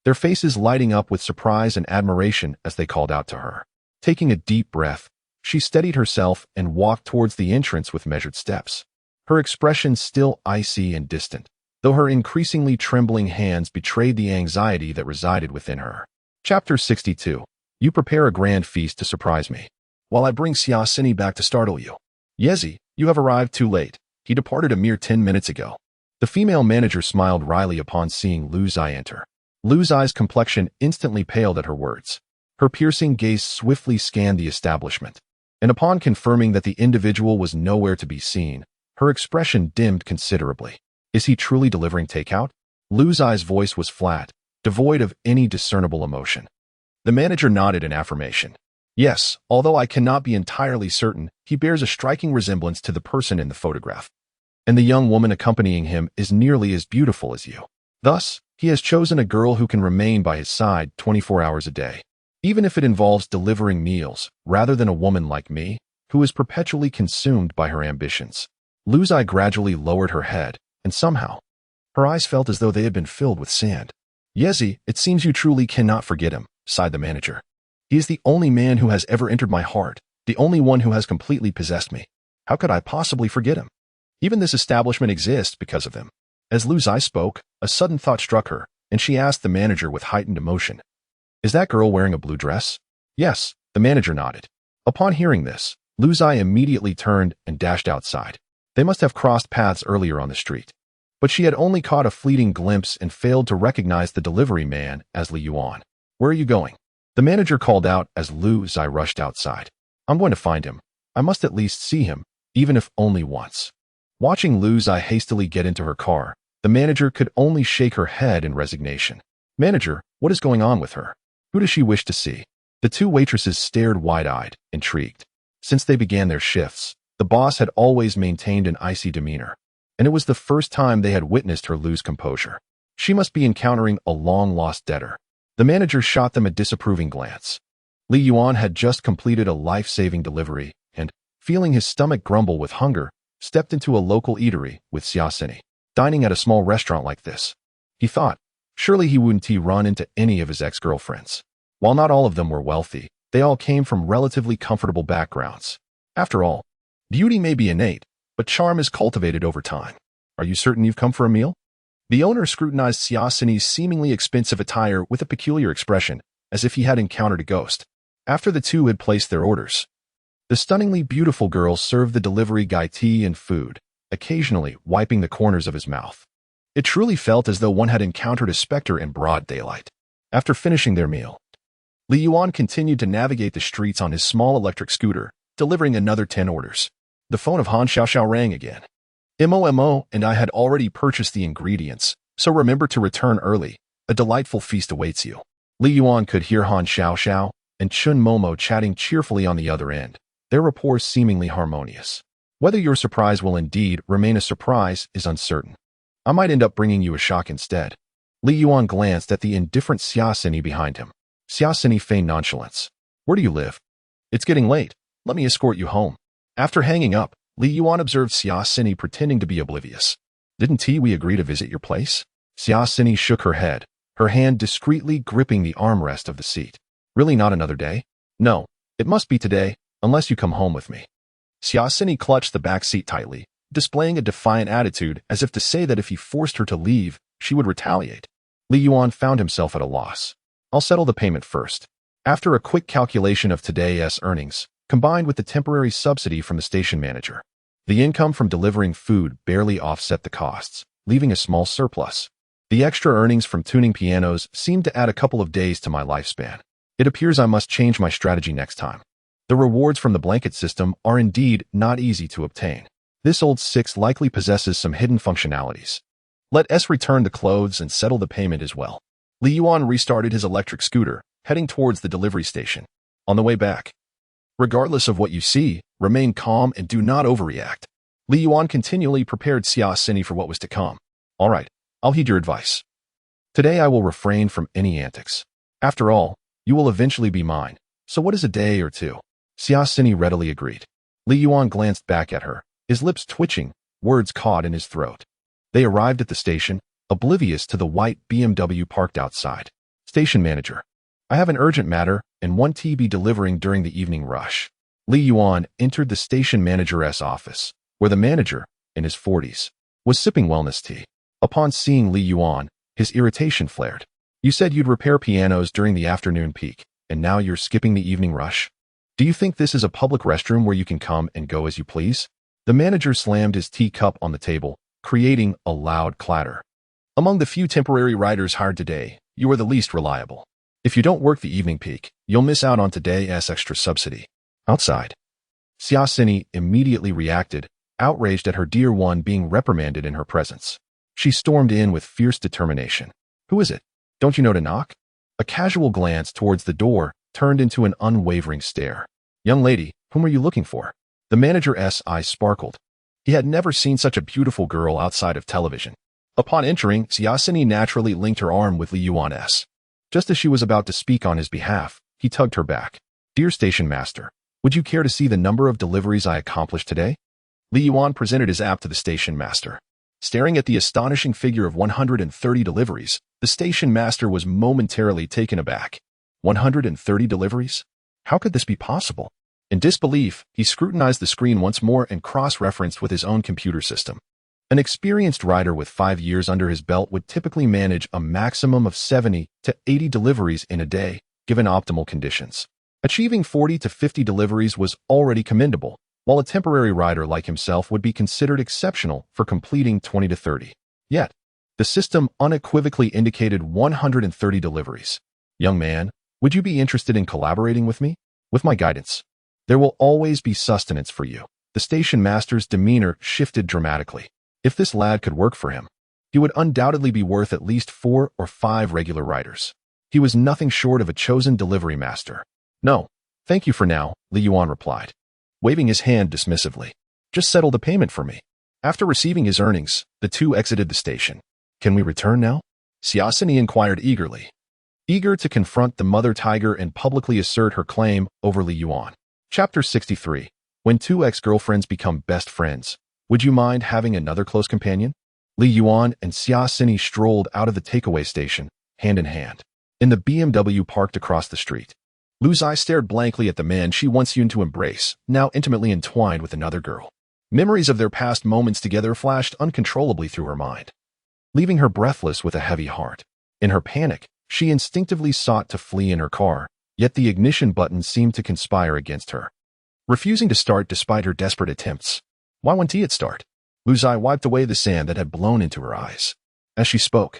their faces lighting up with surprise and admiration as they called out to her. Taking a deep breath, she steadied herself and walked towards the entrance with measured steps, her expression still icy and distant, though her increasingly trembling hands betrayed the anxiety that resided within her. Chapter 62. You prepare a grand feast to surprise me, while I bring Xia Sini back to startle you. Yezi, you have arrived too late. He departed a mere 10 minutes ago. The female manager smiled wryly upon seeing Lu Zai enter. Lu Zai's complexion instantly paled at her words. Her piercing gaze swiftly scanned the establishment, and upon confirming that the individual was nowhere to be seen, her expression dimmed considerably. Is he truly delivering takeout? Lu Zai's voice was flat, devoid of any discernible emotion. The manager nodded in affirmation. Yes, although I cannot be entirely certain, he bears a striking resemblance to the person in the photograph. And the young woman accompanying him is nearly as beautiful as you. Thus, he has chosen a girl who can remain by his side 24 hours a day, even if it involves delivering meals, rather than a woman like me, who is perpetually consumed by her ambitions. Lu Zai gradually lowered her head, and somehow, her eyes felt as though they had been filled with sand. Yezi, it seems you truly cannot forget him, sighed the manager. He is the only man who has ever entered my heart, the only one who has completely possessed me. How could I possibly forget him? Even this establishment exists because of him. As Lu Zai spoke, a sudden thought struck her, and she asked the manager with heightened emotion, Is that girl wearing a blue dress? Yes, the manager nodded. Upon hearing this, Lu Zai immediately turned and dashed outside. They must have crossed paths earlier on the street, but she had only caught a fleeting glimpse and failed to recognize the delivery man as Li Yuan. Where are you going? The manager called out as Lu Zai rushed outside. I'm going to find him. I must at least see him, even if only once. Watching Lu Zai hastily get into her car, the manager could only shake her head in resignation. Manager, what is going on with her? Who does she wish to see? The two waitresses stared wide-eyed, intrigued. Since they began their shifts, the boss had always maintained an icy demeanor, and it was the first time they had witnessed her lose composure. She must be encountering a long-lost debtor. The manager shot them a disapproving glance. Li Yuan had just completed a life-saving delivery and, feeling his stomach grumble with hunger, stepped into a local eatery with Xia Sini. Dining at a small restaurant like this, he thought, Surely he wouldn't run into any of his ex-girlfriends. While not all of them were wealthy, they all came from relatively comfortable backgrounds. After all, beauty may be innate, but charm is cultivated over time. Are you certain you've come for a meal? The owner scrutinized Siasini's seemingly expensive attire with a peculiar expression, as if he had encountered a ghost. After the two had placed their orders, the stunningly beautiful girl served the delivery guy tea and food, occasionally wiping the corners of his mouth. It truly felt as though one had encountered a specter in broad daylight. After finishing their meal, Li Yuan continued to navigate the streets on his small electric scooter, delivering another 10 orders. The phone of Han Xiaoxiao rang again. Mo, and I had already purchased the ingredients, so remember to return early. A delightful feast awaits you. Li Yuan could hear Han Xiaoxiao and Chun Momo chatting cheerfully on the other end, their rapport seemingly harmonious. Whether your surprise will indeed remain a surprise is uncertain. I might end up bringing you a shock instead. Li Yuan glanced at the indifferent Siasini behind him. Siasini feigned nonchalance. Where do you live? It's getting late. Let me escort you home. After hanging up, Li Yuan observed Siasini pretending to be oblivious. Didn't we agree to visit your place? Siasini shook her head, her hand discreetly gripping the armrest of the seat. Really not another day? No, it must be today, unless you come home with me. Siasini clutched the back seat tightly, displaying a defiant attitude as if to say that if he forced her to leave, she would retaliate. Li Yuan found himself at a loss. I'll settle the payment first. After a quick calculation of today's earnings, combined with the temporary subsidy from the station manager, the income from delivering food barely offset the costs, leaving a small surplus. The extra earnings from tuning pianos seemed to add a couple of days to my lifespan. It appears I must change my strategy next time. The rewards from the blanket system are indeed not easy to obtain. This old six likely possesses some hidden functionalities. Let us return the clothes and settle the payment as well. Li Yuan restarted his electric scooter, heading towards the delivery station. On the way back, regardless of what you see, remain calm and do not overreact. Li Yuan continually prepared Siasini for what was to come. All right, I'll heed your advice. Today I will refrain from any antics. After all, you will eventually be mine, so what is a day or two? Siasini readily agreed. Li Yuan glanced back at her, his lips twitching, words caught in his throat. They arrived at the station, oblivious to the white BMW parked outside. Station manager. I have an urgent matter and one to be delivering during the evening rush. Li Yuan entered the station manager's office, where the manager, in his 40s, was sipping wellness tea. Upon seeing Li Yuan, his irritation flared. You said you'd repair pianos during the afternoon peak, and now you're skipping the evening rush? Do you think this is a public restroom where you can come and go as you please? The manager slammed his teacup on the table, creating a loud clatter. Among the few temporary riders hired today, you are the least reliable. If you don't work the evening peak, you'll miss out on today's extra subsidy. Outside, Siasini immediately reacted, outraged at her dear one being reprimanded in her presence. She stormed in with fierce determination. Who is it? Don't you know to knock? A casual glance towards the door turned into an unwavering stare. Young lady, whom are you looking for? The manager's eyes sparkled. He had never seen such a beautiful girl outside of television. Upon entering, Siasini naturally linked her arm with Li Yuan's. Just as she was about to speak on his behalf, he tugged her back. Dear station master, would you care to see the number of deliveries I accomplished today? Li Yuan presented his app to the station master. Staring at the astonishing figure of 130 deliveries, the station master was momentarily taken aback. 130 deliveries? How could this be possible? In disbelief, he scrutinized the screen once more and cross-referenced with his own computer system. An experienced rider with 5 years under his belt would typically manage a maximum of 70 to 80 deliveries in a day, given optimal conditions. Achieving 40 to 50 deliveries was already commendable, while a temporary rider like himself would be considered exceptional for completing 20 to 30. Yet, the system unequivocally indicated 130 deliveries. Young man, would you be interested in collaborating with me? With my guidance, there will always be sustenance for you. The station master's demeanor shifted dramatically. If this lad could work for him, he would undoubtedly be worth at least 4 or 5 regular riders. He was nothing short of a chosen delivery master. No, thank you for now, Li Yuan replied, waving his hand dismissively. Just settle the payment for me. After receiving his earnings, the two exited the station. Can we return now? Siasini inquired eagerly, eager to confront the mother tiger and publicly assert her claim over Li Yuan. Chapter 63. When two ex-girlfriends become best friends. Would you mind having another close companion? Li Yuan and Xia Xini strolled out of the takeaway station, hand in hand. In the BMW parked across the street, Lu Zai stared blankly at the man she once yearned to embrace, now intimately entwined with another girl. Memories of their past moments together flashed uncontrollably through her mind, leaving her breathless with a heavy heart. In her panic, she instinctively sought to flee in her car, yet the ignition button seemed to conspire against her, refusing to start despite her desperate attempts. Why wouldn't it start? Lu Zai wiped away the sand that had blown into her eyes. As she spoke,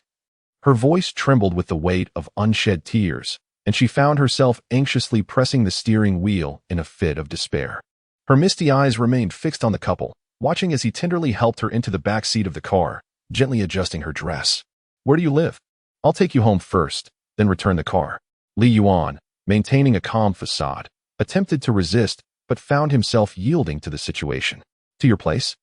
her voice trembled with the weight of unshed tears, and she found herself anxiously pressing the steering wheel in a fit of despair. Her misty eyes remained fixed on the couple, watching as he tenderly helped her into the back seat of the car, gently adjusting her dress. Where do you live? I'll take you home first, then return the car. Li Yuan, maintaining a calm facade, attempted to resist, but found himself yielding to the situation. To your place?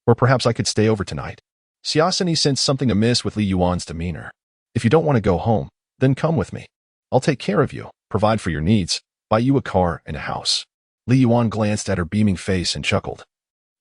Or perhaps I could stay over tonight. Xia Xini sensed something amiss with Li Yuan's demeanor. If you don't want to go home, then come with me. I'll take care of you, provide for your needs, buy you a car and a house. Li Yuan glanced at her beaming face and chuckled.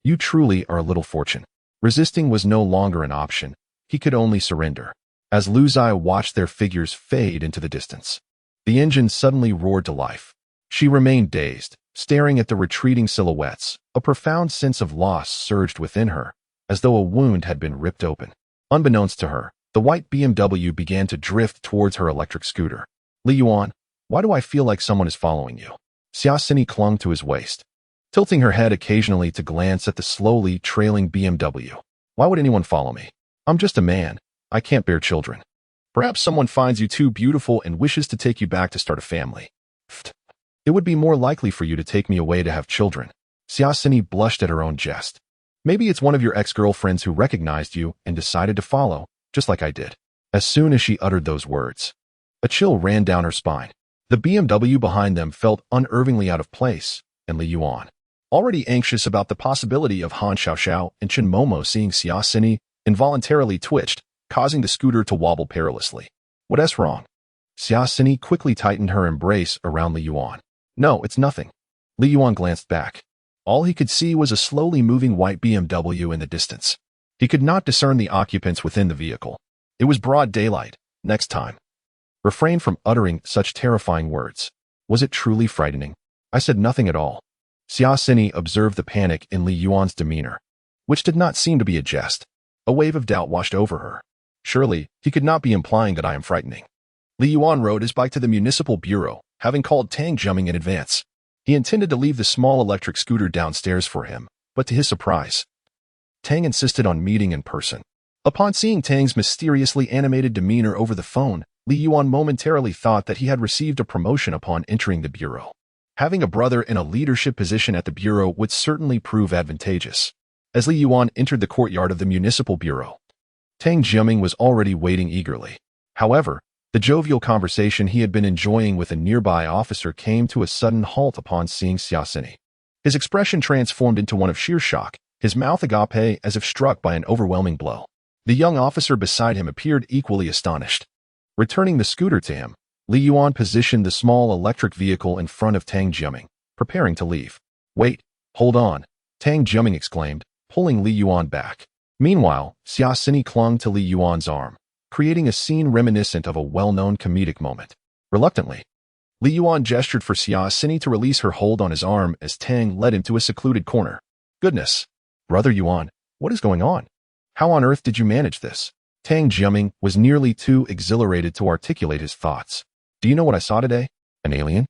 You truly are a little fortune. Resisting was no longer an option. He could only surrender. As Lu Zai watched their figures fade into the distance, the engine suddenly roared to life. She remained dazed, staring at the retreating silhouettes. A profound sense of loss surged within her, as though a wound had been ripped open. Unbeknownst to her, the white BMW began to drift towards her electric scooter. Li Yuan, why do I feel like someone is following you? Xia Xini clung to his waist, tilting her head occasionally to glance at the slowly trailing BMW. Why would anyone follow me? I'm just a man. I can't bear children. Perhaps someone finds you too beautiful and wishes to take you back to start a family. It would be more likely for you to take me away to have children. Xia Xini blushed at her own jest. Maybe it's one of your ex-girlfriends who recognized you and decided to follow, just like I did. As soon as she uttered those words, a chill ran down her spine. The BMW behind them felt unnervingly out of place, and Li Yuan, already anxious about the possibility of Han Xiaoxiao and Chen Momo seeing Xia Xini, involuntarily twitched, causing the scooter to wobble perilously. What's wrong? Xia Xini quickly tightened her embrace around Li Yuan. No, it's nothing. Li Yuan glanced back. All he could see was a slowly moving white BMW in the distance. He could not discern the occupants within the vehicle. It was broad daylight. Next time, refrain from uttering such terrifying words. Was it truly frightening? I said nothing at all. Xia Xini observed the panic in Li Yuan's demeanor, which did not seem to be a jest. A wave of doubt washed over her. Surely, he could not be implying that I am frightening. Li Yuan rode his bike to the municipal bureau, having called Tang Jiaming in advance. He intended to leave the small electric scooter downstairs for him, but to his surprise, Tang insisted on meeting in person. Upon seeing Tang's mysteriously animated demeanor over the phone, Li Yuan momentarily thought that he had received a promotion upon entering the bureau. Having a brother in a leadership position at the bureau would certainly prove advantageous. As Li Yuan entered the courtyard of the municipal bureau, Tang Jiaming was already waiting eagerly. However, the jovial conversation he had been enjoying with a nearby officer came to a sudden halt upon seeing Xia Xini. His expression transformed into one of sheer shock, his mouth agape as if struck by an overwhelming blow. The young officer beside him appeared equally astonished. Returning the scooter to him, Li Yuan positioned the small electric vehicle in front of Tang Jiaming, preparing to leave. Wait, hold on, Tang Jiaming exclaimed, pulling Li Yuan back. Meanwhile, Xia Xini clung to Li Yuan's arm, creating a scene reminiscent of a well-known comedic moment. Reluctantly, Li Yuan gestured for Xia Xini to release her hold on his arm as Tang led him to a secluded corner. Goodness! Brother Yuan, what is going on? How on earth did you manage this? Tang Jiaming was nearly too exhilarated to articulate his thoughts. Do you know what I saw today? An alien?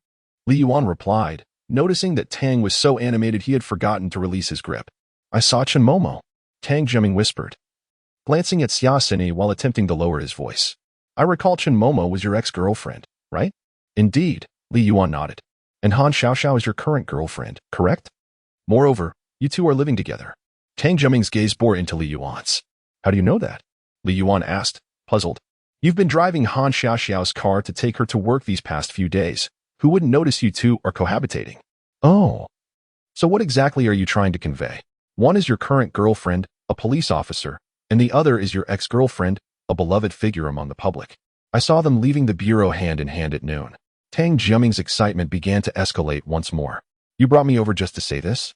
Li Yuan replied, noticing that Tang was so animated he had forgotten to release his grip. I saw Chen Momo, Tang Jiaming whispered, glancing at Xia Xini while attempting to lower his voice. I recall Chen Momo was your ex-girlfriend, right? Indeed, Li Yuan nodded. And Han Xiaoxiao is your current girlfriend, correct? Moreover, you two are living together. Tang Jiaming's gaze bore into Li Yuan's. How do you know that? Li Yuan asked, puzzled. You've been driving Han Xiaoxiao's car to take her to work these past few days. Who wouldn't notice you two are cohabitating? Oh. So what exactly are you trying to convey? One is your current girlfriend, a police officer, and the other is your ex-girlfriend, a beloved figure among the public. I saw them leaving the bureau hand in hand at noon. Tang Jiaming's excitement began to escalate once more. You brought me over just to say this?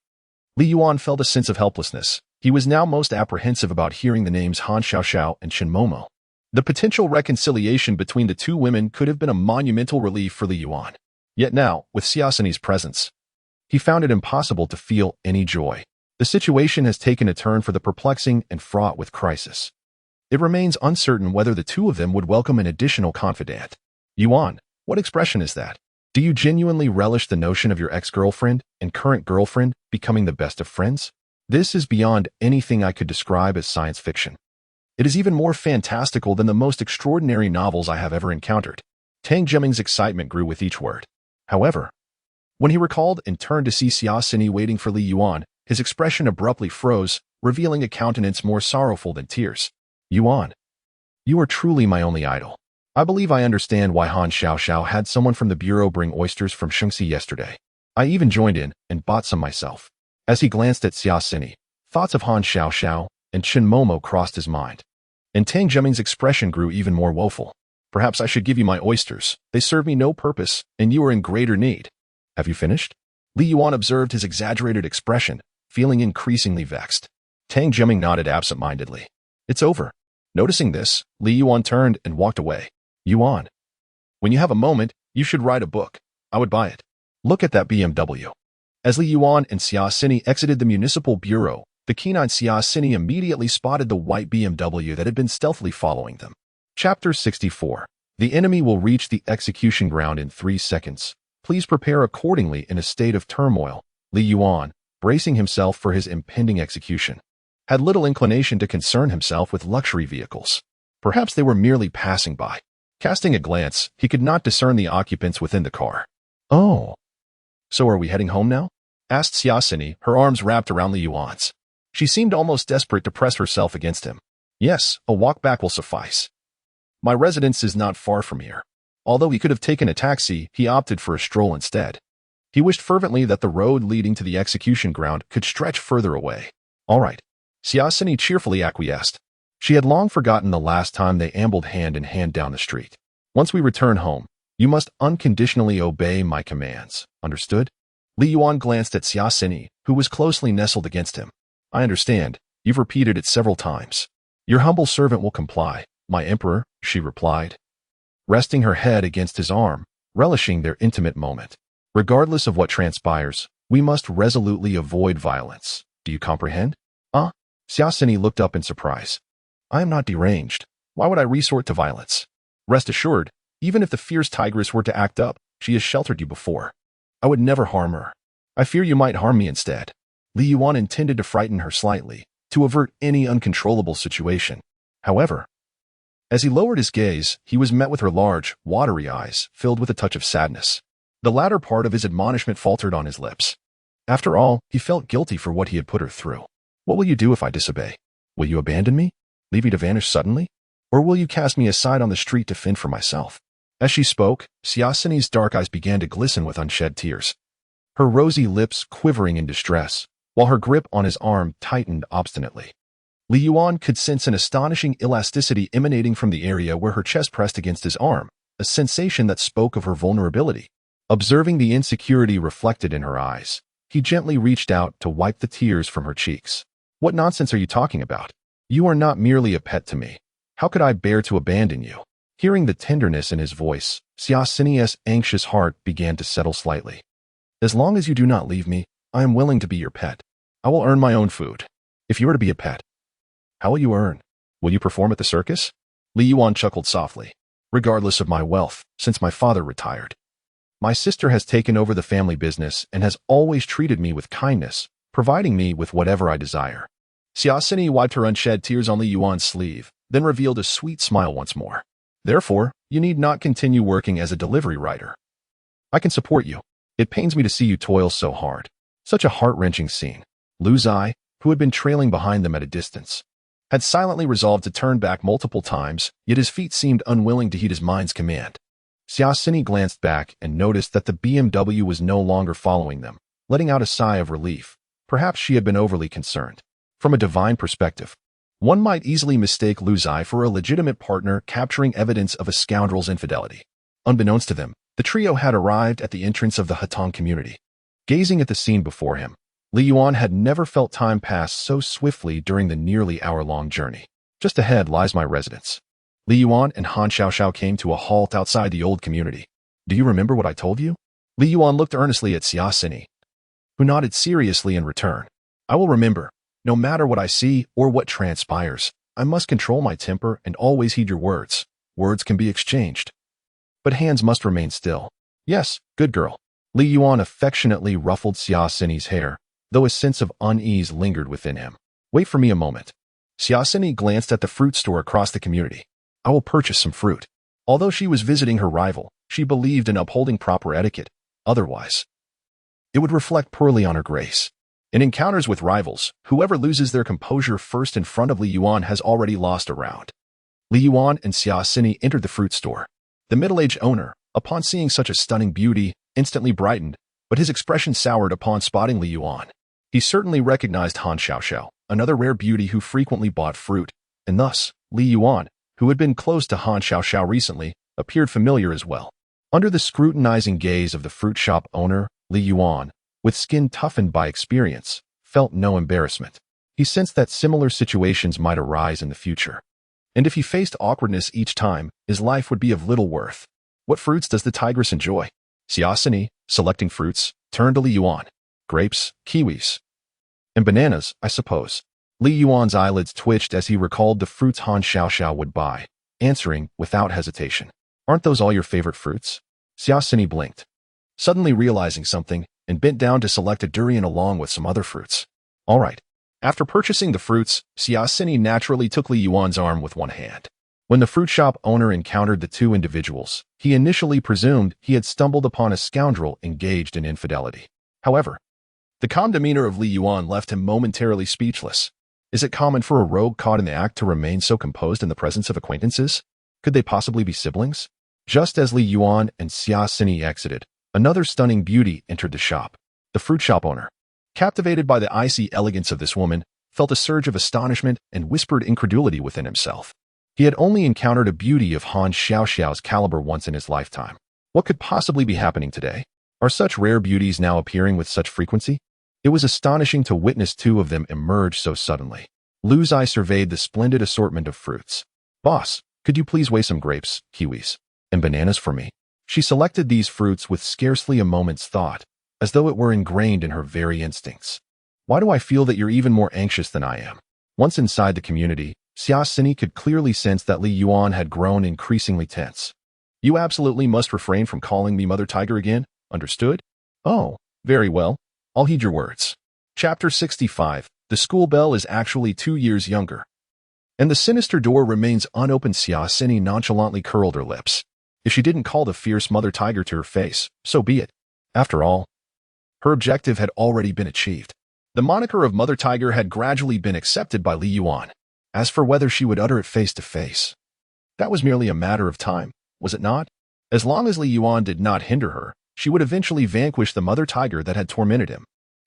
Li Yuan felt a sense of helplessness. He was now most apprehensive about hearing the names Han Xiaoxiao and Chen Momo. The potential reconciliation between the two women could have been a monumental relief for Li Yuan. Yet now, with Xiaosini's presence, he found it impossible to feel any joy. The situation has taken a turn for the perplexing and fraught with crisis. It remains uncertain whether the two of them would welcome an additional confidant. Yuan, what expression is that? Do you genuinely relish the notion of your ex-girlfriend and current girlfriend becoming the best of friends? This is beyond anything I could describe as science fiction. It is even more fantastical than the most extraordinary novels I have ever encountered. Tang Jiming's excitement grew with each word. However, when he recalled and turned to see Xiaosini waiting for Li Yuan, his expression abruptly froze, revealing a countenance more sorrowful than tears. Yuan, you are truly my only idol. I believe I understand why Han Xiaoxiao had someone from the bureau bring oysters from Shengxi yesterday. I even joined in and bought some myself. As he glanced at Xiaosini, thoughts of Han Xiaoxiao and Chen Momo crossed his mind. And Tang Jiming's expression grew even more woeful. Perhaps I should give you my oysters. They serve me no purpose, and you are in greater need. Have you finished? Li Yuan observed his exaggerated expression, feeling increasingly vexed. Tang Jiming nodded absent-mindedly. It's over. Noticing this, Li Yuan turned and walked away. Yuan, when you have a moment, you should write a book. I would buy it. Look at that BMW. As Li Yuan and Xiaosini exited the municipal bureau, the keen-eyed Xiaosini immediately spotted the white BMW that had been stealthily following them. Chapter 64. The enemy will reach the execution ground in 3 seconds. Please prepare accordingly in a state of turmoil. Li Yuan, bracing himself for his impending execution, had little inclination to concern himself with luxury vehicles. Perhaps they were merely passing by. Casting a glance, he could not discern the occupants within the car. Oh. So are we heading home now? Asked Xiaosini, her arms wrapped around Li Yuan's. She seemed almost desperate to press herself against him. Yes, a walk back will suffice. My residence is not far from here. Although he could have taken a taxi, he opted for a stroll instead. He wished fervently that the road leading to the execution ground could stretch further away. All right. Xiaosini cheerfully acquiesced. She had long forgotten the last time they ambled hand in hand down the street. Once we return home, you must unconditionally obey my commands. Understood? Li Yuan glanced at Xiaosini, who was closely nestled against him. I understand. You've repeated it several times. Your humble servant will comply, my emperor, she replied, resting her head against his arm, relishing their intimate moment. Regardless of what transpires, we must resolutely avoid violence. Do you comprehend? Xiaosini looked up in surprise. I am not deranged. Why would I resort to violence? Rest assured, even if the fierce tigress were to act up, she has sheltered you before. I would never harm her. I fear you might harm me instead. Li Yuan intended to frighten her slightly, to avert any uncontrollable situation. However, as he lowered his gaze, he was met with her large, watery eyes, filled with a touch of sadness. The latter part of his admonishment faltered on his lips. After all, he felt guilty for what he had put her through. What will you do if I disobey? Will you abandon me? Leave me to vanish suddenly? Or will you cast me aside on the street to fend for myself? As she spoke, Xiaosini's dark eyes began to glisten with unshed tears, her rosy lips quivering in distress, while her grip on his arm tightened obstinately. Li Yuan could sense an astonishing elasticity emanating from the area where her chest pressed against his arm, a sensation that spoke of her vulnerability. Observing the insecurity reflected in her eyes, he gently reached out to wipe the tears from her cheeks. What nonsense are you talking about? You are not merely a pet to me. How could I bear to abandon you? Hearing the tenderness in his voice, Xiaosini's anxious heart began to settle slightly. As long as you do not leave me, I am willing to be your pet. I will earn my own food. If you are to be a pet, how will you earn? Will you perform at the circus? Li Yuan chuckled softly. Regardless of my wealth, since my father retired, my sister has taken over the family business and has always treated me with kindness, providing me with whatever I desire. Xiaosini wiped her unshed tears on Li Yuan's sleeve, then revealed a sweet smile once more. Therefore, you need not continue working as a delivery rider. I can support you. It pains me to see you toil so hard. Such a heart-wrenching scene. Lu Zai, who had been trailing behind them at a distance, had silently resolved to turn back multiple times, yet his feet seemed unwilling to heed his mind's command. Xiaosini glanced back and noticed that the BMW was no longer following them, letting out a sigh of relief. Perhaps she had been overly concerned. From a divine perspective, one might easily mistake Lu Zai for a legitimate partner capturing evidence of a scoundrel's infidelity. Unbeknownst to them, the trio had arrived at the entrance of the Hatong community. Gazing at the scene before him, Li Yuan had never felt time pass so swiftly during the nearly hour-long journey. Just ahead lies my residence. Li Yuan and Han Xiaoxiao came to a halt outside the old community. Do you remember what I told you? Li Yuan looked earnestly at Xia Xini, who nodded seriously in return. I will remember. No matter what I see or what transpires, I must control my temper and always heed your words. Words can be exchanged, but hands must remain still. Yes, good girl. Li Yuan affectionately ruffled Xia Xini's hair, though a sense of unease lingered within him. Wait for me a moment. Xia Xini glanced at the fruit store across the community. I will purchase some fruit. Although she was visiting her rival, she believed in upholding proper etiquette. Otherwise, it would reflect poorly on her grace. In encounters with rivals, whoever loses their composure first in front of Li Yuan has already lost a round. Li Yuan and Xia Xini entered the fruit store. The middle-aged owner, upon seeing such a stunning beauty, instantly brightened, but his expression soured upon spotting Li Yuan. He certainly recognized Han Xiaoxiao, another rare beauty who frequently bought fruit, and thus, Li Yuan, who had been close to Han Xiaoxiao recently, appeared familiar as well. Under the scrutinizing gaze of the fruit shop owner, Li Yuan, with skin toughened by experience, felt no embarrassment. He sensed that similar situations might arise in the future. And if he faced awkwardness each time, his life would be of little worth. What fruits does the tigress enjoy? Xia Xini, selecting fruits, turned to Li Yuan. Grapes, kiwis, and bananas, I suppose. Li Yuan's eyelids twitched as he recalled the fruits Han Xiaoxiao would buy, answering without hesitation. Aren't those all your favorite fruits? Xia Xini blinked, suddenly realizing something, and bent down to select a durian along with some other fruits. All right. After purchasing the fruits, Xia Xini naturally took Li Yuan's arm with one hand. When the fruit shop owner encountered the two individuals, he initially presumed he had stumbled upon a scoundrel engaged in infidelity. However, the calm demeanor of Li Yuan left him momentarily speechless. Is it common for a rogue caught in the act to remain so composed in the presence of acquaintances? Could they possibly be siblings? Just as Li Yuan and Xia Xini exited, another stunning beauty entered the shop. The fruit shop owner, captivated by the icy elegance of this woman, felt a surge of astonishment and whispered incredulity within himself. He had only encountered a beauty of Han Xiaoxiao's caliber once in his lifetime. What could possibly be happening today? Are such rare beauties now appearing with such frequency? It was astonishing to witness two of them emerge so suddenly. Lu's eye surveyed the splendid assortment of fruits. Boss, could you please weigh some grapes, kiwis, and bananas for me? She selected these fruits with scarcely a moment's thought, as though it were ingrained in her very instincts. Why do I feel that you're even more anxious than I am? Once inside the community, Xia Xini could clearly sense that Li Yuan had grown increasingly tense. You absolutely must refrain from calling me Mother Tiger again, understood? Oh, very well. I'll heed your words. Chapter 65. The school bell is actually 2 years younger. And the sinister door remains unopened. Xia Xini nonchalantly curled her lips. If she didn't call the fierce Mother Tiger to her face, so be it. After all, her objective had already been achieved. The moniker of Mother Tiger had gradually been accepted by Li Yuan. As for whether she would utter it face to face, that was merely a matter of time, was it not? As long as Li Yuan did not hinder her, she would eventually vanquish the Mother Tiger that had tormented him.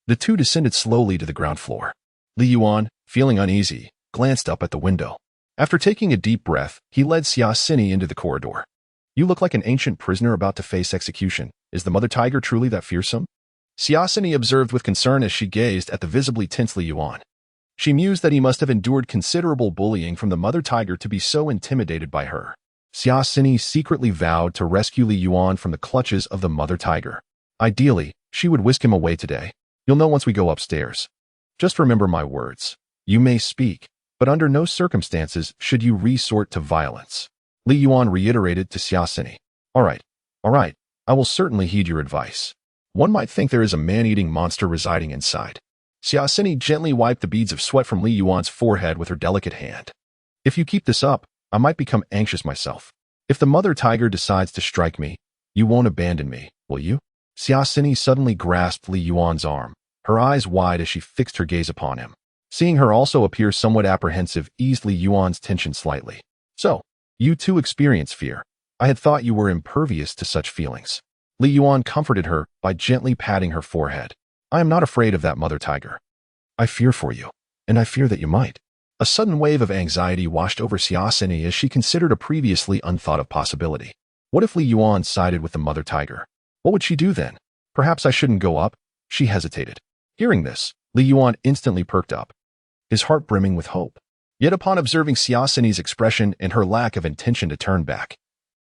The two descended slowly to the ground floor. Li Yuan, feeling uneasy, glanced up at the window. After taking a deep breath, he led Xia Xini into the corridor. You look like an ancient prisoner about to face execution. Is the Mother Tiger truly that fearsome? Xia Xini observed with concern as she gazed at the visibly tense Li Yuan. She mused that he must have endured considerable bullying from the Mother Tiger to be so intimidated by her. Xia Xini secretly vowed to rescue Li Yuan from the clutches of the Mother Tiger. Ideally, she would whisk him away today. You'll know once we go upstairs. Just remember my words. You may speak, but under no circumstances should you resort to violence. Li Yuan reiterated to Xia Xini. All right, I will certainly heed your advice. One might think there is a man-eating monster residing inside. Xia Xini gently wiped the beads of sweat from Li Yuan's forehead with her delicate hand. If you keep this up, I might become anxious myself. If the Mother Tiger decides to strike me, you won't abandon me, will you? Xia Xini suddenly grasped Li Yuan's arm, her eyes wide as she fixed her gaze upon him. Seeing her also appear somewhat apprehensive eased Li Yuan's tension slightly. So, you too experience fear. I had thought you were impervious to such feelings. Li Yuan comforted her by gently patting her forehead. I am not afraid of that Mother Tiger. I fear for you, and I fear that you might. A sudden wave of anxiety washed over Xia Xini as she considered a previously unthought-of possibility. What if Li Yuan sided with the Mother Tiger? What would she do then? Perhaps I shouldn't go up? She hesitated. Hearing this, Li Yuan instantly perked up, his heart brimming with hope. Yet upon observing Xiaosini's expression and her lack of intention to turn back,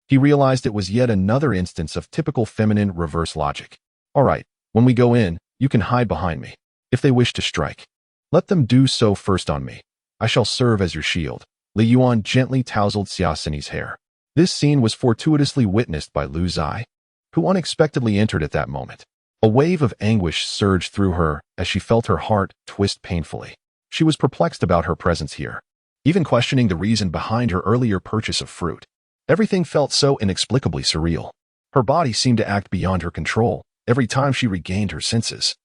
he realized it was yet another instance of typical feminine reverse logic. All right, when we go in, you can hide behind me. If they wish to strike, let them do so first on me. I shall serve as your shield. Li Yuan gently tousled Xiaosini's hair. This scene was fortuitously witnessed by Lu Zai, who unexpectedly entered at that moment. A wave of anguish surged through her as she felt her heart twist painfully. She was perplexed about her presence here, even questioning the reason behind her earlier purchase of fruit. Everything felt so inexplicably surreal. Her body seemed to act beyond her control every time she regained her senses.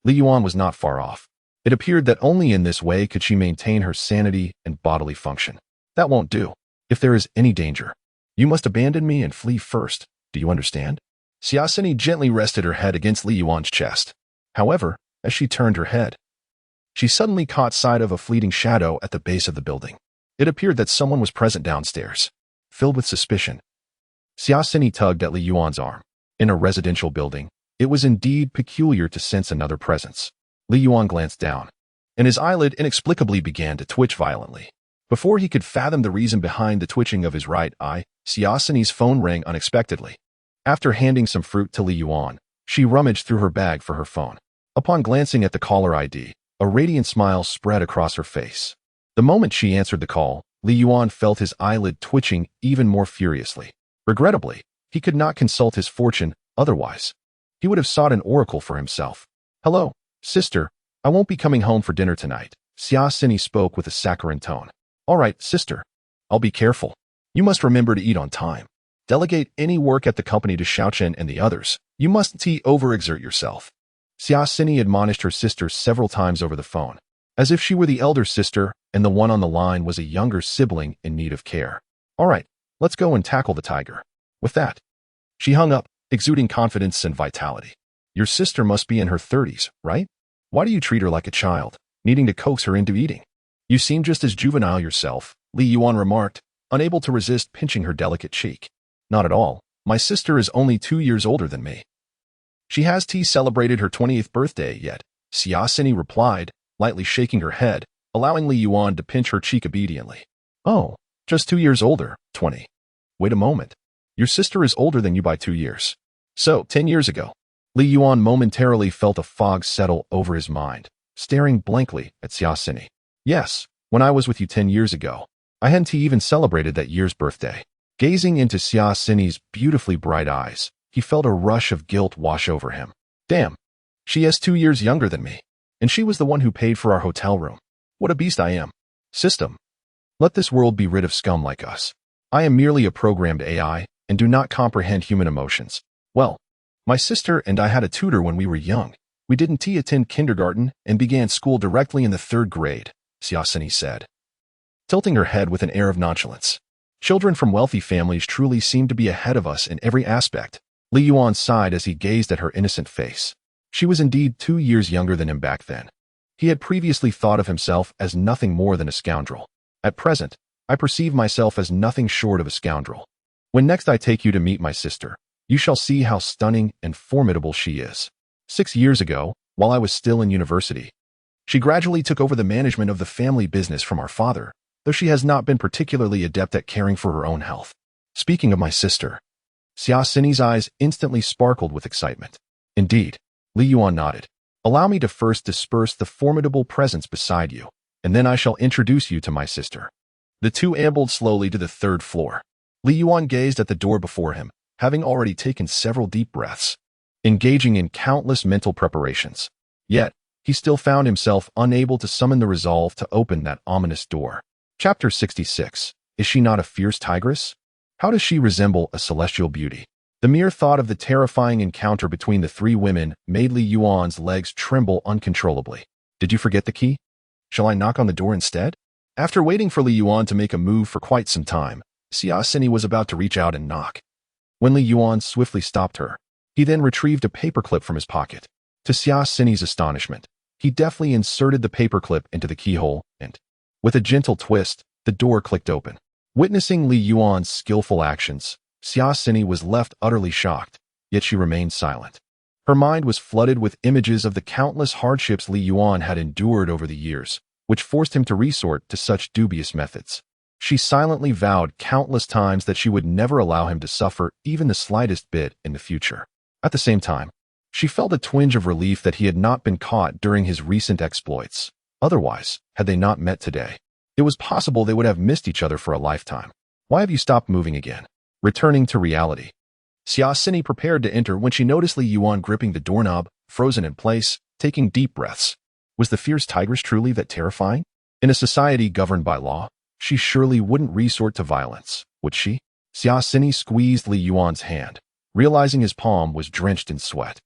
Li Yuan was not far off. It appeared that only in this way could she maintain her sanity and bodily function. That won't do. If there is any danger, you must abandon me and flee first. Do you understand? Xiaosini gently rested her head against Li Yuan's chest. However, as she turned her head, she suddenly caught sight of a fleeting shadow at the base of the building. It appeared that someone was present downstairs. Filled with suspicion, Xiaosini tugged at Li Yuan's arm. In a residential building, it was indeed peculiar to sense another presence. Li Yuan glanced down, and his eyelid inexplicably began to twitch violently. Before he could fathom the reason behind the twitching of his right eye, Xiaosini's phone rang unexpectedly. After handing some fruit to Li Yuan, she rummaged through her bag for her phone. Upon glancing at the caller ID, a radiant smile spread across her face. The moment she answered the call, Li Yuan felt his eyelid twitching even more furiously. Regrettably, he could not consult his fortune otherwise. He would have sought an oracle for himself. Hello, sister. I won't be coming home for dinner tonight. Xiaosini spoke with a saccharine tone. All right, sister. I'll be careful. You must remember to eat on time. Delegate any work at the company to Xiaochen and the others. You mustn't overexert yourself. Xiaosini admonished her sister several times over the phone, as if she were the elder sister and the one on the line was a younger sibling in need of care. All right, let's go and tackle the tiger. With that, she hung up, exuding confidence and vitality. Your sister must be in her 30s, right? Why do you treat her like a child, needing to coax her into eating? You seem just as juvenile yourself, Li Yuan remarked, unable to resist pinching her delicate cheek. Not at all. My sister is only 2 years older than me. She has celebrated her 20th birthday yet, Xiaosini replied, lightly shaking her head, allowing Li Yuan to pinch her cheek obediently. Oh, just 2 years older, 20. Wait a moment. Your sister is older than you by 2 years. So, 10 years ago. Li Yuan momentarily felt a fog settle over his mind, staring blankly at Xiaosini. Yes, when I was with you 10 years ago, I hadn't even celebrated that year's birthday. Gazing into Xiaosini's beautifully bright eyes, he felt a rush of guilt wash over him. Damn, she is 2 years younger than me, and she was the one who paid for our hotel room. What a beast I am. System. Let this world be rid of scum like us. I am merely a programmed AI and do not comprehend human emotions. Well, my sister and I had a tutor when we were young. We didn't attend kindergarten and began school directly in the 3rd grade, Xiaosini said, tilting her head with an air of nonchalance. Children from wealthy families truly seem to be ahead of us in every aspect. Li Yuan sighed as he gazed at her innocent face. She was indeed 2 years younger than him back then. He had previously thought of himself as nothing more than a scoundrel. At present, I perceive myself as nothing short of a scoundrel. When next I take you to meet my sister, you shall see how stunning and formidable she is. 6 years ago, while I was still in university, she gradually took over the management of the family business from our father, though she has not been particularly adept at caring for her own health. Speaking of my sister, Xiaosini's eyes instantly sparkled with excitement. Indeed, Li Yuan nodded. Allow me to first disperse the formidable presence beside you, and then I shall introduce you to my sister. The two ambled slowly to the 3rd floor. Li Yuan gazed at the door before him, having already taken several deep breaths, engaging in countless mental preparations. Yet, he still found himself unable to summon the resolve to open that ominous door. Chapter 66. Is she not a fierce tigress? How does she resemble a celestial beauty? The mere thought of the terrifying encounter between the 3 women made Li Yuan's legs tremble uncontrollably. Did you forget the key? Shall I knock on the door instead? After waiting for Li Yuan to make a move for quite some time, Xiaosini was about to reach out and knock, when Li Yuan swiftly stopped her. He then retrieved a paperclip from his pocket. To Xiaosini's astonishment, he deftly inserted the paperclip into the keyhole and, with a gentle twist, the door clicked open. Witnessing Li Yuan's skillful actions, Xiaosini was left utterly shocked, yet she remained silent. Her mind was flooded with images of the countless hardships Li Yuan had endured over the years, which forced him to resort to such dubious methods. She silently vowed countless times that she would never allow him to suffer even the slightest bit in the future. At the same time, she felt a twinge of relief that he had not been caught during his recent exploits. Otherwise, had they not met today, it was possible they would have missed each other for a lifetime. Why have you stopped moving again? Returning to reality. Xia Xini prepared to enter when she noticed Li Yuan gripping the doorknob, frozen in place, taking deep breaths. Was the fierce tigress truly that terrifying? In a society governed by law, she surely wouldn't resort to violence, would she? Xia Xini squeezed Li Yuan's hand, realizing his palm was drenched in sweat.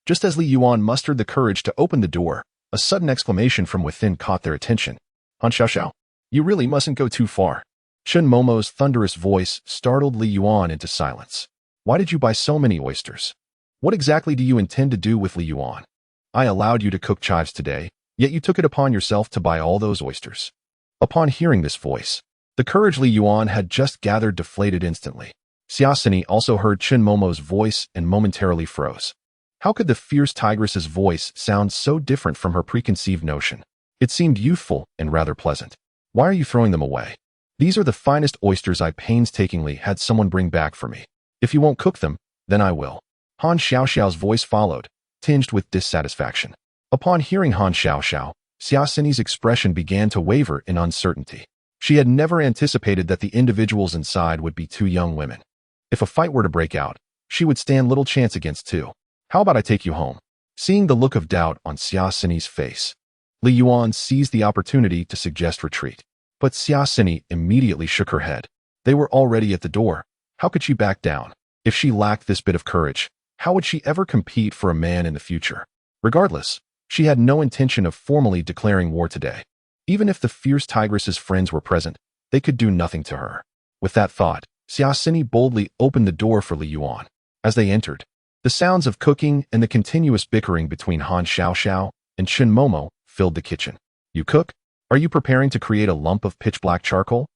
Just as Li Yuan mustered the courage to open the door, a sudden exclamation from within caught their attention. Han Xiaoxiao, you really mustn't go too far. Chen Momo's thunderous voice startled Li Yuan into silence. Why did you buy so many oysters? What exactly do you intend to do with Li Yuan? I allowed you to cook chives today, yet you took it upon yourself to buy all those oysters. Upon hearing this voice, the courage Li Yuan had just gathered deflated instantly. Xia Xini also heard Chen Momo's voice and momentarily froze. How could the fierce tigress's voice sound so different from her preconceived notion? It seemed youthful and rather pleasant. Why are you throwing them away? These are the finest oysters I painstakingly had someone bring back for me. If you won't cook them, then I will. Han Xiaoxiao's voice followed, tinged with dissatisfaction. Upon hearing Han Xiaoxiao, Xia Xini's expression began to waver in uncertainty. She had never anticipated that the individuals inside would be two young women. If a fight were to break out, she would stand little chance against two. How about I take you home? Seeing the look of doubt on Xia Xini's face, Li Yuan seized the opportunity to suggest retreat. But Xia Xini immediately shook her head. They were already at the door. How could she back down? If she lacked this bit of courage, how would she ever compete for a man in the future? Regardless, she had no intention of formally declaring war today. Even if the fierce tigress's friends were present, they could do nothing to her. With that thought, Xia Xini boldly opened the door for Li Yuan. As they entered, the sounds of cooking and the continuous bickering between Han Xiaoxiao and Chen Momo filled the kitchen. You cook? Are you preparing to create a lump of pitch-black charcoal?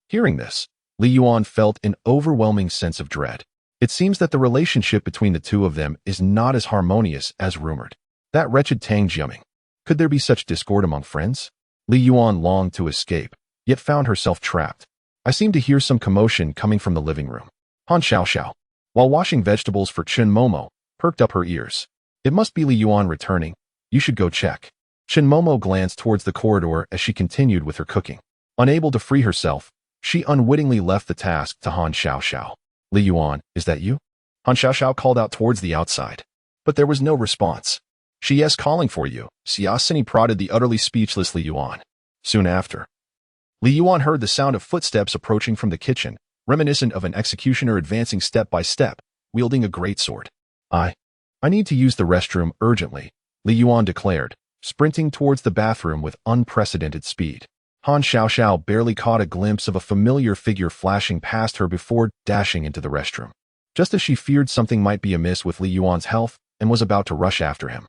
Hearing this, Li Yuan felt an overwhelming sense of dread. It seems that the relationship between the two of them is not as harmonious as rumored. That wretched Tang Jiaming. Could there be such discord among friends? Li Yuan longed to escape, yet found herself trapped. I seem to hear some commotion coming from the living room. Han Xiaoxiao, while washing vegetables for Chen Momo, perked up her ears. It must be Li Yuan returning. You should go check. Chen Momo glanced towards the corridor as she continued with her cooking. Unable to free herself, she unwittingly left the task to Han Xiaoxiao. Li Yuan, is that you? Han Xiaoxiao called out towards the outside. But there was no response. Yes, calling for you. Xia Xini prodded the utterly speechless Li Yuan. Soon after, Li Yuan heard the sound of footsteps approaching from the kitchen, reminiscent of an executioner advancing step by step, wielding a greatsword. I need to use the restroom urgently, Li Yuan declared, sprinting towards the bathroom with unprecedented speed. Han Xiaoxiao barely caught a glimpse of a familiar figure flashing past her before dashing into the restroom. Just as she feared something might be amiss with Li Yuan's health and was about to rush after him,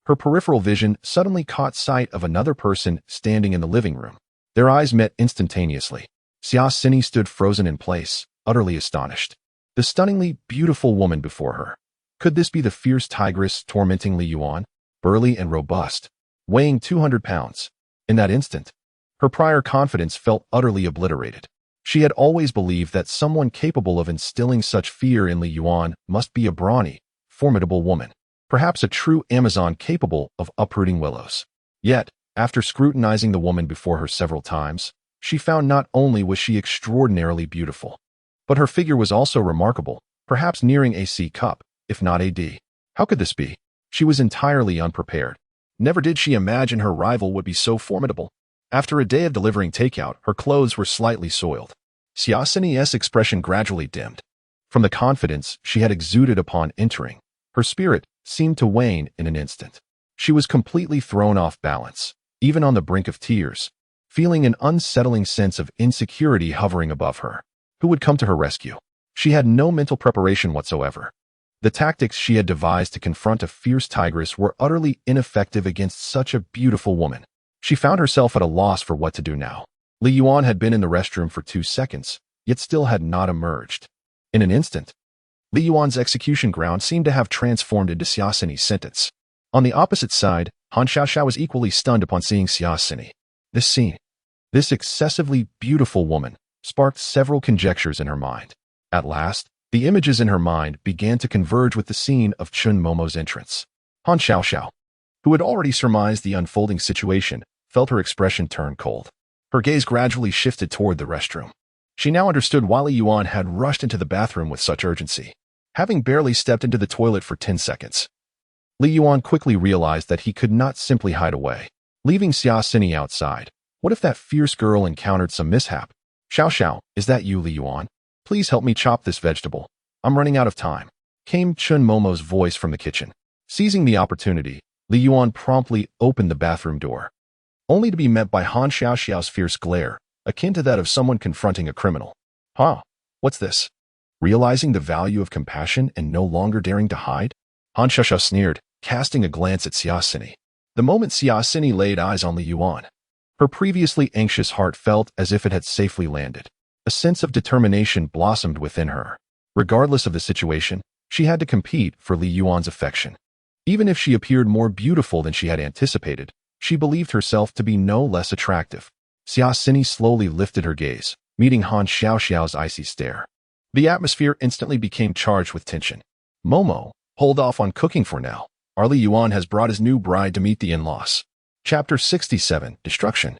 her peripheral vision suddenly caught sight of another person standing in the living room. Their eyes met instantaneously. Xia Xini stood frozen in place, utterly astonished. The stunningly beautiful woman before her. Could this be the fierce tigress tormenting Li Yuan? Burly and robust, weighing 200 pounds. In that instant, her prior confidence felt utterly obliterated. She had always believed that someone capable of instilling such fear in Li Yuan must be a brawny, formidable woman, perhaps a true Amazon capable of uprooting willows. Yet, after scrutinizing the woman before her several times, she found not only was she extraordinarily beautiful, but her figure was also remarkable, perhaps nearing a C cup, if not a D. How could this be? She was entirely unprepared. Never did she imagine her rival would be so formidable. After a day of delivering takeout, her clothes were slightly soiled. Xia Xini's expression gradually dimmed. From the confidence she had exuded upon entering, her spirit seemed to wane in an instant. She was completely thrown off balance, even on the brink of tears, feeling an unsettling sense of insecurity hovering above her. Who would come to her rescue? She had no mental preparation whatsoever. The tactics she had devised to confront a fierce tigress were utterly ineffective against such a beautiful woman. She found herself at a loss for what to do now. Li Yuan had been in the restroom for 2 seconds, yet still had not emerged. In an instant, Li Yuan's execution ground seemed to have transformed into Xia Sini's sentence. On the opposite side, Han Xiaoxiao was equally stunned upon seeing Xia Sini. This scene, this excessively beautiful woman, sparked several conjectures in her mind. At last, the images in her mind began to converge with the scene of Chun Momo's entrance. Han Xiaoxiao, who had already surmised the unfolding situation, felt her expression turn cold. Her gaze gradually shifted toward the restroom. She now understood why Li Yuan had rushed into the bathroom with such urgency. Having barely stepped into the toilet for 10 seconds, Li Yuan quickly realized that he could not simply hide away, leaving Xia Sini outside. What if that fierce girl encountered some mishap? Xiao, is that you, Li Yuan? Please help me chop this vegetable. I'm running out of time, came Chun Momo's voice from the kitchen. Seizing the opportunity, Li Yuan promptly opened the bathroom door, only to be met by Han Xiaoxiao's fierce glare, akin to that of someone confronting a criminal. Huh? What's this? Realizing the value of compassion and no longer daring to hide, Han Xiaoxiao sneered, casting a glance at Xia Sini. The moment Xia Sini laid eyes on Li Yuan, her previously anxious heart felt as if it had safely landed. A sense of determination blossomed within her. Regardless of the situation, she had to compete for Li Yuan's affection. Even if she appeared more beautiful than she had anticipated, she believed herself to be no less attractive. Xia Sini slowly lifted her gaze, meeting Han Xiaoxiao's icy stare. The atmosphere instantly became charged with tension. Momo, hold off on cooking for now. Li Yuan has brought his new bride to meet the in-laws. Chapter 67, Destruction.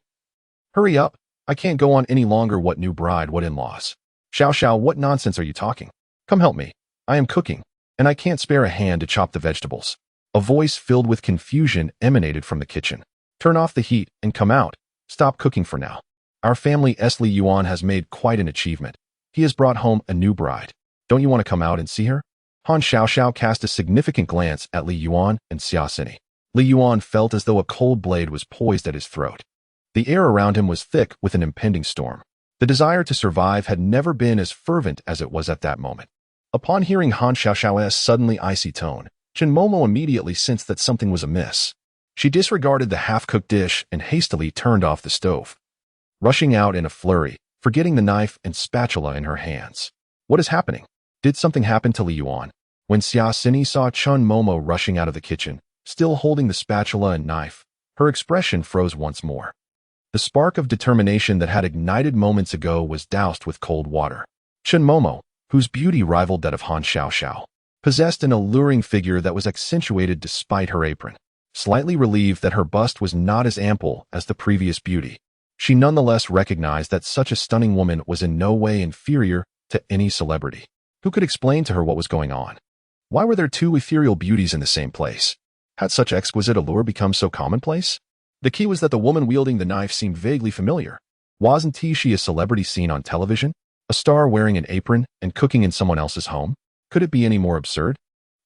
Hurry up. I can't go on any longer. What new bride, what in-laws? Xiao, what nonsense are you talking? Come help me. I am cooking, and I can't spare a hand to chop the vegetables. A voice filled with confusion emanated from the kitchen. Turn off the heat and come out. Stop cooking for now. Our family Li Yuan has made quite an achievement. He has brought home a new bride. Don't you want to come out and see her? Han Xiaoxiao cast a significant glance at Li Yuan and Xia Sini. Li Yuan felt as though a cold blade was poised at his throat. The air around him was thick with an impending storm. The desire to survive had never been as fervent as it was at that moment. Upon hearing Han Xiaoxiao's suddenly icy tone, Chun Momo immediately sensed that something was amiss. She disregarded the half-cooked dish and hastily turned off the stove, rushing out in a flurry, forgetting the knife and spatula in her hands. What is happening? Did something happen to Li Yuan? When Xia Sini saw Chun Momo rushing out of the kitchen, still holding the spatula and knife, her expression froze once more. The spark of determination that had ignited moments ago was doused with cold water. Chun Momo, whose beauty rivaled that of Han Xiaoxiao, possessed an alluring figure that was accentuated despite her apron. Slightly relieved that her bust was not as ample as the previous beauty, she nonetheless recognized that such a stunning woman was in no way inferior to any celebrity. Who could explain to her what was going on? Why were there two ethereal beauties in the same place? Had such exquisite allure become so commonplace? The key was that the woman wielding the knife seemed vaguely familiar. Wasn't she a celebrity seen on television? A star wearing an apron and cooking in someone else's home? Could it be any more absurd?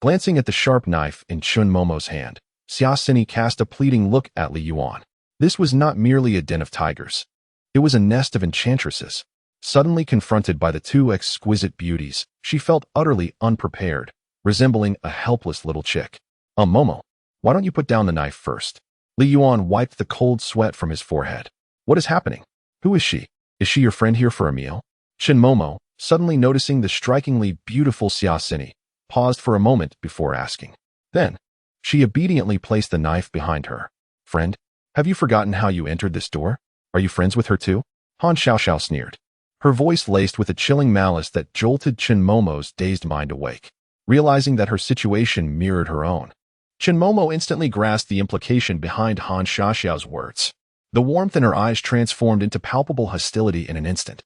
Glancing at the sharp knife in Chun Momo's hand, Xia Sini cast a pleading look at Li Yuan. This was not merely a den of tigers. It was a nest of enchantresses. Suddenly confronted by the two exquisite beauties, she felt utterly unprepared, resembling a helpless little chick. Momo, why don't you put down the knife first? Li Yuan wiped the cold sweat from his forehead. What is happening? Who is she? Is she your friend here for a meal? Chun Momo, suddenly noticing the strikingly beautiful Xia Sini, paused for a moment before asking. Then, she obediently placed the knife behind her. Friend, have you forgotten how you entered this door? Are you friends with her too? Han Xiaoxiao sneered, her voice laced with a chilling malice that jolted Chun Momo's dazed mind awake. Realizing that her situation mirrored her own, Chun Momo instantly grasped the implication behind Han Xiaoxiao's words. The warmth in her eyes transformed into palpable hostility in an instant,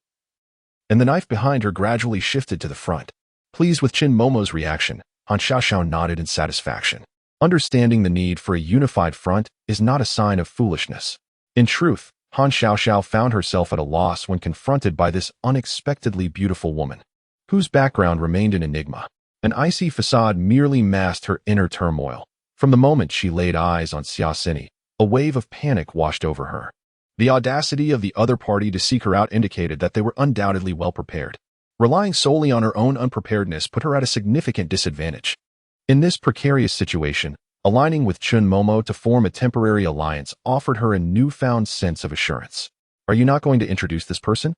and the knife behind her gradually shifted to the front. Pleased with Chun Momo's reaction, Han Xiaoxiao nodded in satisfaction. Understanding the need for a unified front is not a sign of foolishness. In truth, Han Xiaoxiao found herself at a loss when confronted by this unexpectedly beautiful woman, whose background remained an enigma. An icy facade merely masked her inner turmoil. From the moment she laid eyes on Xia Sini, a wave of panic washed over her. The audacity of the other party to seek her out indicated that they were undoubtedly well prepared. Relying solely on her own unpreparedness put her at a significant disadvantage. In this precarious situation, aligning with Chun Momo to form a temporary alliance offered her a newfound sense of assurance. Are you not going to introduce this person?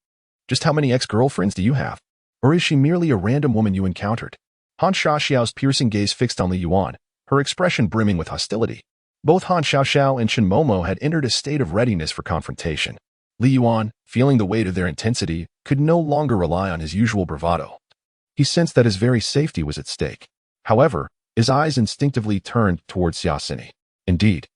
Just how many ex-girlfriends do you have? Or is she merely a random woman you encountered? Han Xiaoxiao's piercing gaze fixed on Li Yuan, her expression brimming with hostility. Both Han Xiaoxiao and Chen Momo had entered a state of readiness for confrontation. Li Yuan, feeling the weight of their intensity, could no longer rely on his usual bravado. He sensed that his very safety was at stake. However, his eyes instinctively turned towards Xiaoxini. Indeed,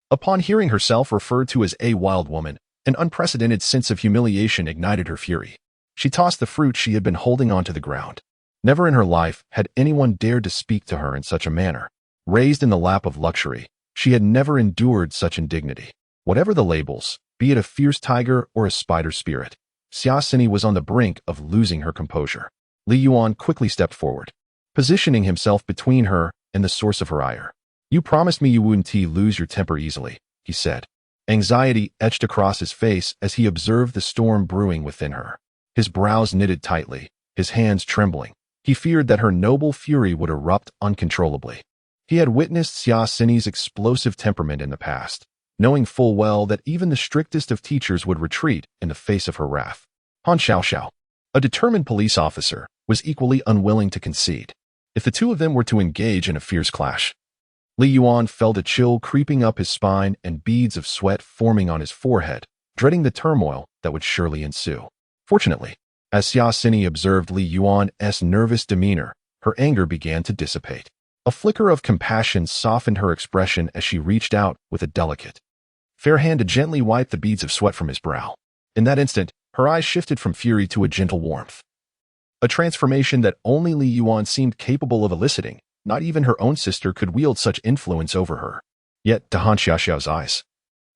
upon hearing herself referred to as a wild woman, an unprecedented sense of humiliation ignited her fury. She tossed the fruit she had been holding onto the ground. Never in her life had anyone dared to speak to her in such a manner. Raised in the lap of luxury, she had never endured such indignity. Whatever the labels, be it a fierce tiger or a spider spirit, Xiaoxini was on the brink of losing her composure. Li Yuan quickly stepped forward, positioning himself between her and the source of her ire. "You promised me you wouldn't lose your temper easily," he said. Anxiety etched across his face as he observed the storm brewing within her. His brows knitted tightly, his hands trembling. He feared that her noble fury would erupt uncontrollably. He had witnessed Xiaoxini's explosive temperament in the past, knowing full well that even the strictest of teachers would retreat in the face of her wrath. Han Xiaoxiao, a determined police officer, was equally unwilling to concede. If the two of them were to engage in a fierce clash, Li Yuan felt a chill creeping up his spine and beads of sweat forming on his forehead, dreading the turmoil that would surely ensue. Fortunately, as Xiaoxini observed Li Yuan's nervous demeanor, her anger began to dissipate. A flicker of compassion softened her expression as she reached out with a delicate, fair hand to gently wipe the beads of sweat from his brow. In that instant, her eyes shifted from fury to a gentle warmth. A transformation that only Li Yuan seemed capable of eliciting. Not even her own sister could wield such influence over her. Yet, to Han Xiaoxiao's eyes,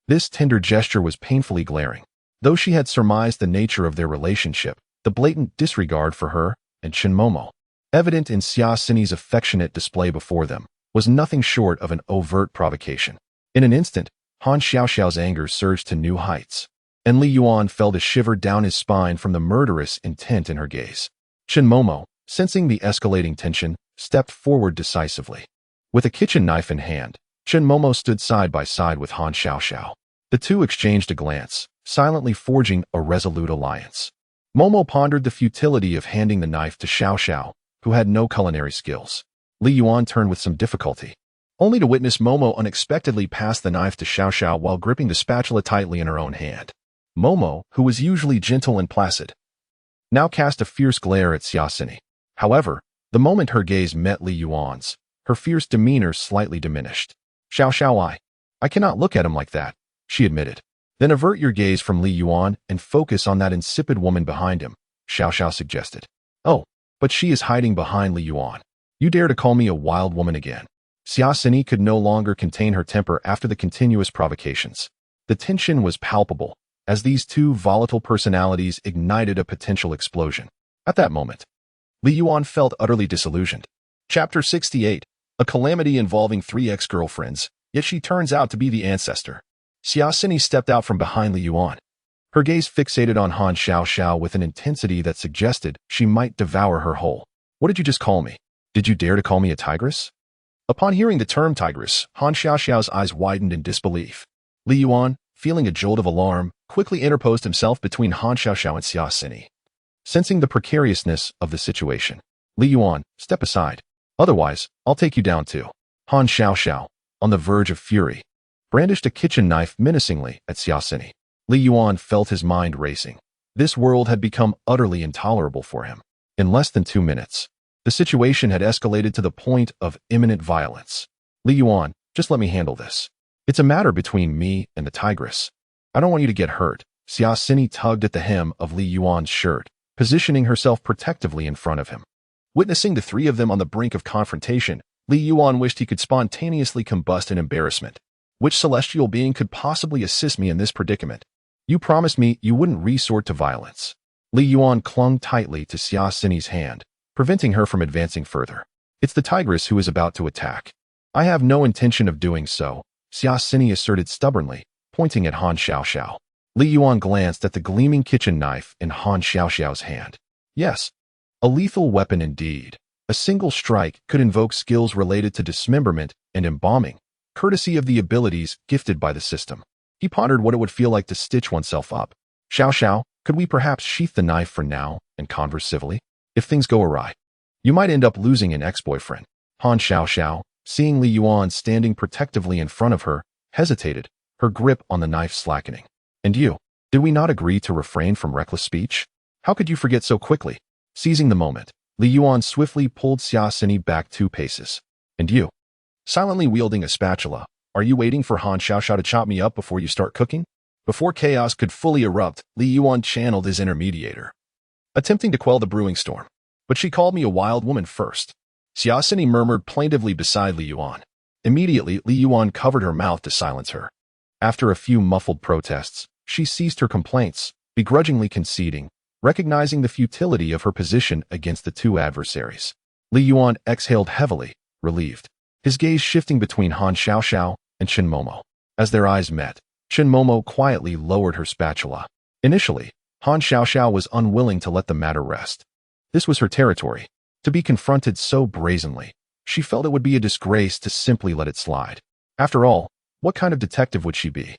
this tender gesture was painfully glaring. Though she had surmised the nature of their relationship, the blatant disregard for her and Chen Momo, evident in Xiaoxini's affectionate display before them, was nothing short of an overt provocation. In an instant, Han Xiaoxiao's anger surged to new heights, and Li Yuan felt a shiver down his spine from the murderous intent in her gaze. Chen Momo, sensing the escalating tension, stepped forward decisively. With a kitchen knife in hand, Chen Momo stood side by side with Han Xiaoxiao. The two exchanged a glance, silently forging a resolute alliance. Momo pondered the futility of handing the knife to Xiaoxiao, who had no culinary skills. Li Yuan turned with some difficulty, only to witness Momo unexpectedly pass the knife to Xiaoxiao while gripping the spatula tightly in her own hand. Momo, who was usually gentle and placid, now cast a fierce glare at Xiaoxini. However, the moment her gaze met Li Yuan's, her fierce demeanor slightly diminished. "Xiaoxiao, I cannot look at him like that," she admitted. "Then avert your gaze from Li Yuan and focus on that insipid woman behind him," Xiaoxiao suggested. "Oh, but she is hiding behind Li Yuan. You dare to call me a wild woman again?" Xiaoxini could no longer contain her temper after the continuous provocations. The tension was palpable, as these two volatile personalities ignited a potential explosion. At that moment, Li Yuan felt utterly disillusioned. Chapter 68, a calamity involving 3 ex-girlfriends, yet she turns out to be the ancestor. Xiaoxini stepped out from behind Li Yuan, her gaze fixated on Han Xiaoxiao with an intensity that suggested she might devour her whole. "What did you just call me? Did you dare to call me a tigress?" Upon hearing the term tigress, Han Xiaoxiao's eyes widened in disbelief. Li Yuan, feeling a jolt of alarm, quickly interposed himself between Han Xiaoxiao and Xiaoxini. Sensing the precariousness of the situation, "Li Yuan, step aside. Otherwise, I'll take you down too." Han Xiaoxiao, on the verge of fury, brandished a kitchen knife menacingly at Xiaoxini. Li Yuan felt his mind racing. This world had become utterly intolerable for him. In less than 2 minutes, the situation had escalated to the point of imminent violence. "Li Yuan, just let me handle this. It's a matter between me and the tigress. I don't want you to get hurt." Xiaoxini tugged at the hem of Li Yuan's shirt, positioning herself protectively in front of him. Witnessing the 3 of them on the brink of confrontation, Li Yuan wished he could spontaneously combust in embarrassment. Which celestial being could possibly assist me in this predicament? "You promised me you wouldn't resort to violence." Li Yuan clung tightly to Xiaoxini's hand, preventing her from advancing further. "It's the tigress who is about to attack." "I have no intention of doing so," Xiaoxini asserted stubbornly, pointing at Han Xiaoxiao. Li Yuan glanced at the gleaming kitchen knife in Han Xiaoxiao's hand. Yes, a lethal weapon indeed. A single strike could invoke skills related to dismemberment and embalming, courtesy of the abilities gifted by the system. He pondered what it would feel like to stitch oneself up. "Xiaoxiao, could we perhaps sheath the knife for now and converse civilly? If things go awry, You might end up losing an ex-boyfriend. Han Xiaoxiao, seeing Li Yuan standing protectively in front of her, hesitated, her grip on the knife slackening. And you? Did we not agree to refrain from reckless speech? How could you forget so quickly? Seizing the moment, Li Yuan swiftly pulled Xia Sini back 2 paces. And you? Silently wielding a spatula, are you waiting for Han Xiaoxiao to chop me up before you start cooking? Before chaos could fully erupt, Li Yuan channeled his intermediator, attempting to quell the brewing storm. But she called me a wild woman first. Xia Sini murmured plaintively beside Li Yuan. Immediately, Li Yuan covered her mouth to silence her. After a few muffled protests, she ceased her complaints, begrudgingly conceding, recognizing the futility of her position against the 2 adversaries. Li Yuan exhaled heavily, relieved, his gaze shifting between Han Xiaoxiao and Chen Momo. As their eyes met, Chen Momo quietly lowered her spatula. Initially, Han Xiaoxiao was unwilling to let the matter rest. This was her territory. To be confronted so brazenly, she felt it would be a disgrace to simply let it slide. After all, what kind of detective would she be?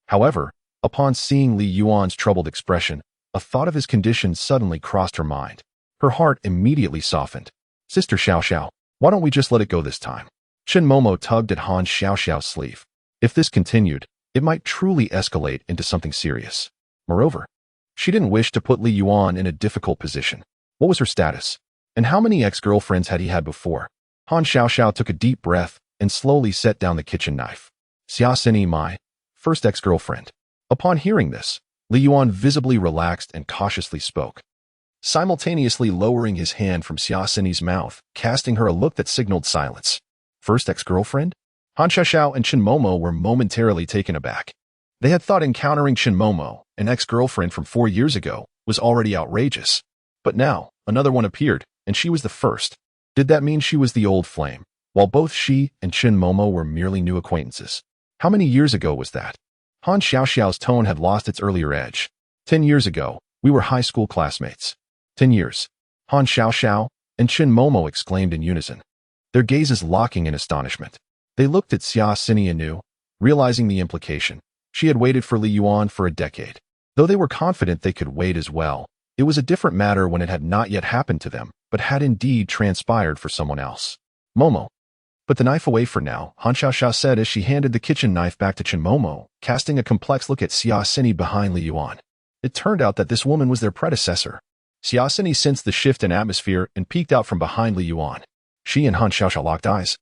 However, upon seeing Li Yuan's troubled expression, a thought of his condition suddenly crossed her mind. Her heart immediately softened. Sister Xiaoxiao, why don't we just let it go this time? Chen Momo tugged at Han Xiaoxiao's sleeve. If this continued, it might truly escalate into something serious. Moreover, she didn't wish to put Li Yuan in a difficult position. What was her status? And how many ex-girlfriends had he had before? Han Xiaoxiao took a deep breath and slowly set down the kitchen knife. Xia Sini, my first ex-girlfriend. Upon hearing this, Li Yuan visibly relaxed and cautiously spoke, simultaneously lowering his hand from Xia Sini's mouth, casting her a look that signaled silence. First ex-girlfriend? Han Xiaoxiao and Chen Momo were momentarily taken aback. They had thought encountering Chen Momo, an ex-girlfriend from 4 years ago, was already outrageous. But now, another one appeared, and she was the first. Did that mean she was the old flame, while both she and Chen Momo were merely new acquaintances? How many years ago was that? Han Xiaoxiao's tone had lost its earlier edge. 10 years ago, we were high school classmates. 10 years. Han Xiaoxiao and Chen Momo exclaimed in unison, their gazes locking in astonishment. They looked at Xia Sini anew, realizing the implication. She had waited for Li Yuan for a decade. Though they were confident they could wait as well, it was a different matter when it had not yet happened to them, but had indeed transpired for someone else. Momo. Put the knife away for now, Han Xiaoxiao said as she handed the kitchen knife back to Chen Momo, casting a complex look at Xia Sini behind Li Yuan. It turned out that this woman was their predecessor. Xia Sini sensed the shift in atmosphere and peeked out from behind Li Yuan. She and Han Xiaoxiao locked eyes,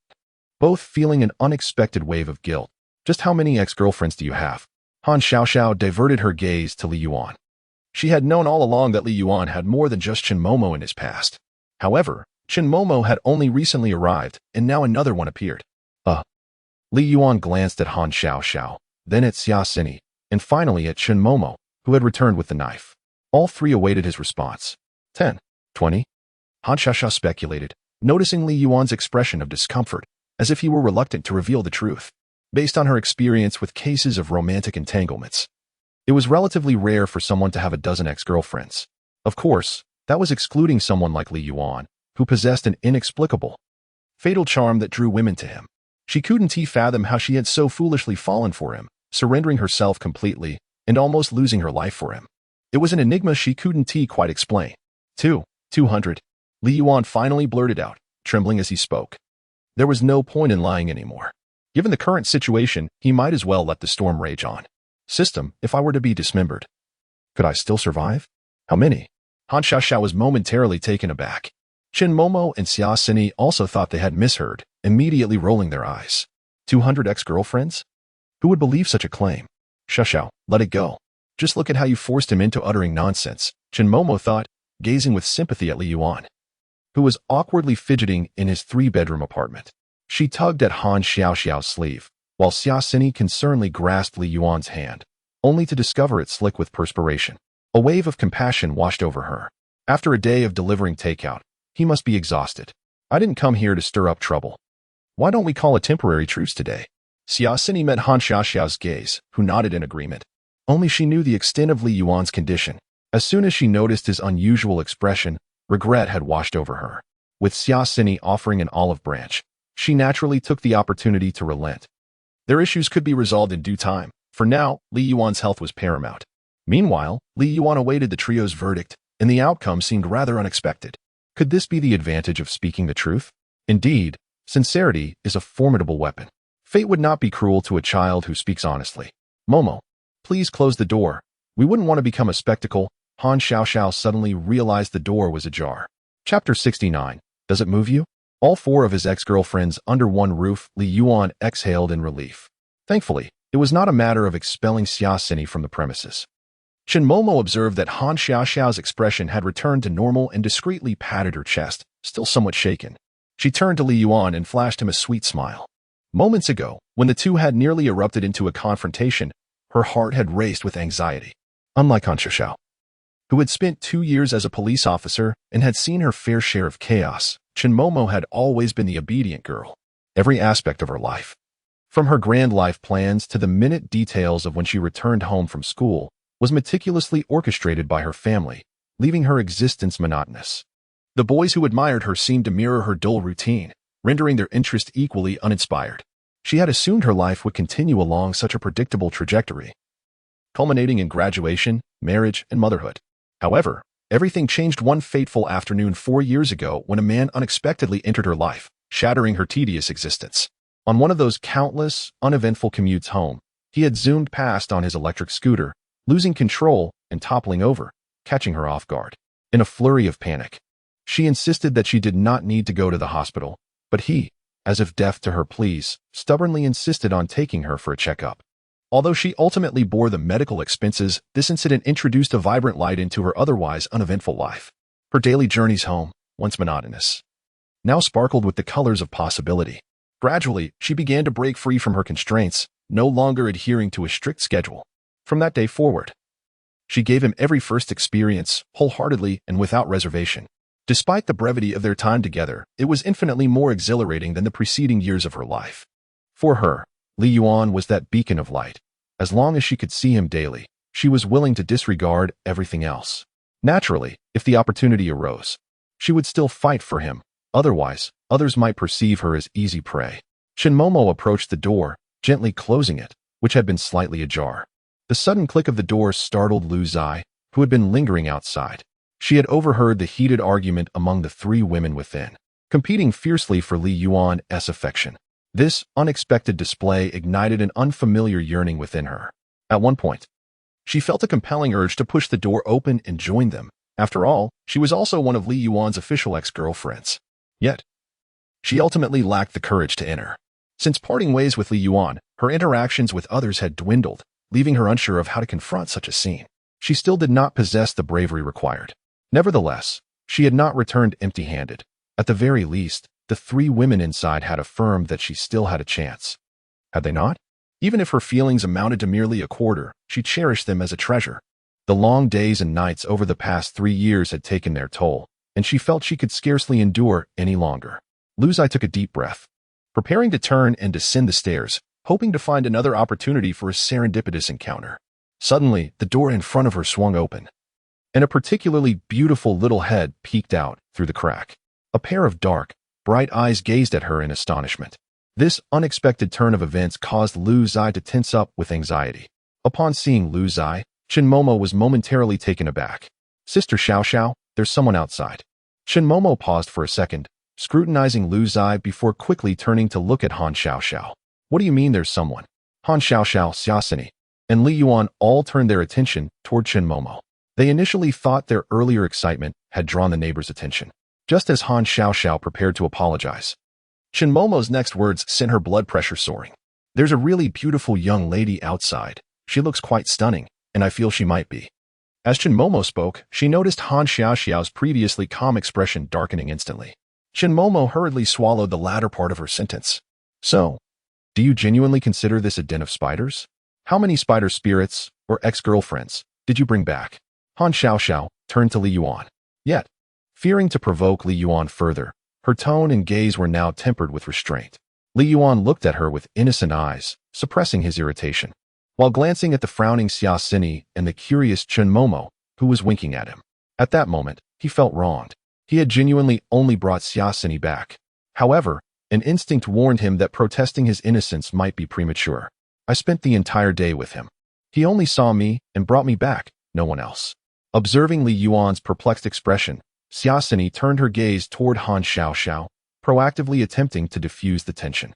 both feeling an unexpected wave of guilt. Just how many ex-girlfriends do you have? Han Xiaoxiao diverted her gaze to Li Yuan. She had known all along that Li Yuan had more than just Chen Momo in his past. However, Chen Momo had only recently arrived, and now another one appeared. Li Yuan glanced at Han Xiaoxiao, then at Xia Sini, and finally at Chen Momo, who had returned with the knife. All 3 awaited his response. 10, 20? Han Xiaoxiao speculated, noticing Li Yuan's expression of discomfort, as if he were reluctant to reveal the truth. Based on her experience with cases of romantic entanglements, it was relatively rare for someone to have a dozen ex-girlfriends. Of course, that was excluding someone like Li Yuan, who possessed an inexplicable, fatal charm that drew women to him. She couldn't fathom how she had so foolishly fallen for him, surrendering herself completely and almost losing her life for him. It was an enigma she couldn't quite explain. 200. Li Yuan finally blurted out, trembling as he spoke. There was no point in lying anymore. Given the current situation, he might as well let the storm rage on. System, if I were to be dismembered, could I still survive? How many? Han Xiaoxiao was momentarily taken aback. Chen Momo and Xia Sini also thought they had misheard, immediately rolling their eyes. 200 ex-girlfriends? Who would believe such a claim? Xiaoxiao, let it go. Just look at how you forced him into uttering nonsense, Chen Momo thought, gazing with sympathy at Li Yuan, who was awkwardly fidgeting in his 3-bedroom apartment. She tugged at Han Xiaoxiao's sleeve, while Xia Sini concernedly grasped Li Yuan's hand, only to discover it slick with perspiration. A wave of compassion washed over her. After a day of delivering takeout, he must be exhausted. I didn't come here to stir up trouble. Why don't we call a temporary truce today? Xia Sini met Han Xiaoxiao's gaze, who nodded in agreement. Only she knew the extent of Li Yuan's condition. As soon as she noticed his unusual expression, regret had washed over her. With Xia Sini offering an olive branch, she naturally took the opportunity to relent. Their issues could be resolved in due time. For now, Li Yuan's health was paramount. Meanwhile, Li Yuan awaited the trio's verdict, and the outcome seemed rather unexpected. Could this be the advantage of speaking the truth? Indeed, sincerity is a formidable weapon. Fate would not be cruel to a child who speaks honestly. Momo, please close the door. We wouldn't want to become a spectacle. Han Xiaoxiao suddenly realized the door was ajar. Chapter 69. Does it move you? All four of his ex-girlfriends under one roof, Li Yuan exhaled in relief. Thankfully, it was not a matter of expelling Xia Xini from the premises. Chen Momo observed that Han Xiaoxiao's expression had returned to normal and discreetly patted her chest, still somewhat shaken. She turned to Li Yuan and flashed him a sweet smile. Moments ago, when the two had nearly erupted into a confrontation, her heart had raced with anxiety. Unlike Han Xiaoxiao, who had spent 2 years as a police officer and had seen her fair share of chaos, Chen Momo had always been the obedient girl. Every aspect of her life, from her grand life plans to the minute details of when she returned home from school, was meticulously orchestrated by her family, leaving her existence monotonous. The boys who admired her seemed to mirror her dull routine, rendering their interest equally uninspired. She had assumed her life would continue along such a predictable trajectory, culminating in graduation, marriage, and motherhood. However, everything changed one fateful afternoon 4 years ago when a man unexpectedly entered her life, shattering her tedious existence. On one of those countless, uneventful commutes home, he had zoomed past on his electric scooter, losing control and toppling over, catching her off guard. In a flurry of panic, she insisted that she did not need to go to the hospital, but he, as if deaf to her pleas, stubbornly insisted on taking her for a checkup. Although she ultimately bore the medical expenses, this incident introduced a vibrant light into her otherwise uneventful life. Her daily journeys home, once monotonous, now sparkled with the colors of possibility. Gradually, she began to break free from her constraints, no longer adhering to a strict schedule. From that day forward, she gave him every first experience, wholeheartedly and without reservation. Despite the brevity of their time together, it was infinitely more exhilarating than the preceding years of her life. For her, Li Yuan was that beacon of light. As long as she could see him daily, she was willing to disregard everything else. Naturally, if the opportunity arose, she would still fight for him. Otherwise, others might perceive her as easy prey. Chen Momo approached the door, gently closing it, which had been slightly ajar. The sudden click of the door startled Lu Zai, who had been lingering outside. She had overheard the heated argument among the 3 women within, competing fiercely for Li Yuan's affection. This unexpected display ignited an unfamiliar yearning within her. At one point, she felt a compelling urge to push the door open and join them. After all, she was also one of Li Yuan's official ex-girlfriends. Yet, she ultimately lacked the courage to enter. Since parting ways with Li Yuan, her interactions with others had dwindled, leaving her unsure of how to confront such a scene. She still did not possess the bravery required. Nevertheless, she had not returned empty-handed. At the very least, the 3 women inside had affirmed that she still had a chance. Had they not? Even if her feelings amounted to merely a quarter, she cherished them as a treasure. The long days and nights over the past 3 years had taken their toll, and she felt she could scarcely endure any longer. Lu Zai took a deep breath, preparing to turn and descend the stairs, hoping to find another opportunity for a serendipitous encounter. Suddenly, the door in front of her swung open, and a particularly beautiful little head peeked out through the crack. A pair of dark, bright eyes gazed at her in astonishment. This unexpected turn of events caused Lu Zai to tense up with anxiety. Upon seeing Lu Zai, Chen Momo was momentarily taken aback. "Sister Xiaoxiao, there's someone outside." Chen Momo paused for a second, scrutinizing Lu Zai before quickly turning to look at Han Xiaoxiao. "What do you mean there's someone?" Han Xiaoxiao, Xia Xini, and Li Yuan all turned their attention toward Chen Momo. They initially thought their earlier excitement had drawn the neighbors' attention. Just as Han Xiaoxiao prepared to apologize, Chen Momo's next words sent her blood pressure soaring. "There's a really beautiful young lady outside. She looks quite stunning, and I feel she might be." As Chen Momo spoke, she noticed Han Xiaoxiao's previously calm expression darkening instantly. Chen Momo hurriedly swallowed the latter part of her sentence. "So, do you genuinely consider this a den of spiders? How many spider spirits, or ex-girlfriends, did you bring back?" Han Xiaoxiao turned to Li Yuan. Yet, fearing to provoke Li Yuan further, her tone and gaze were now tempered with restraint. Li Yuan looked at her with innocent eyes, suppressing his irritation, while glancing at the frowning Xia Xini and the curious Chen Momo, who was winking at him. At that moment, he felt wronged. He had genuinely only brought Xia Xini back. However, an instinct warned him that protesting his innocence might be premature. "I spent the entire day with him. He only saw me and brought me back, no one else." Observing Li Yuan's perplexed expression, Xiaosini turned her gaze toward Han Xiaoxiao, proactively attempting to diffuse the tension.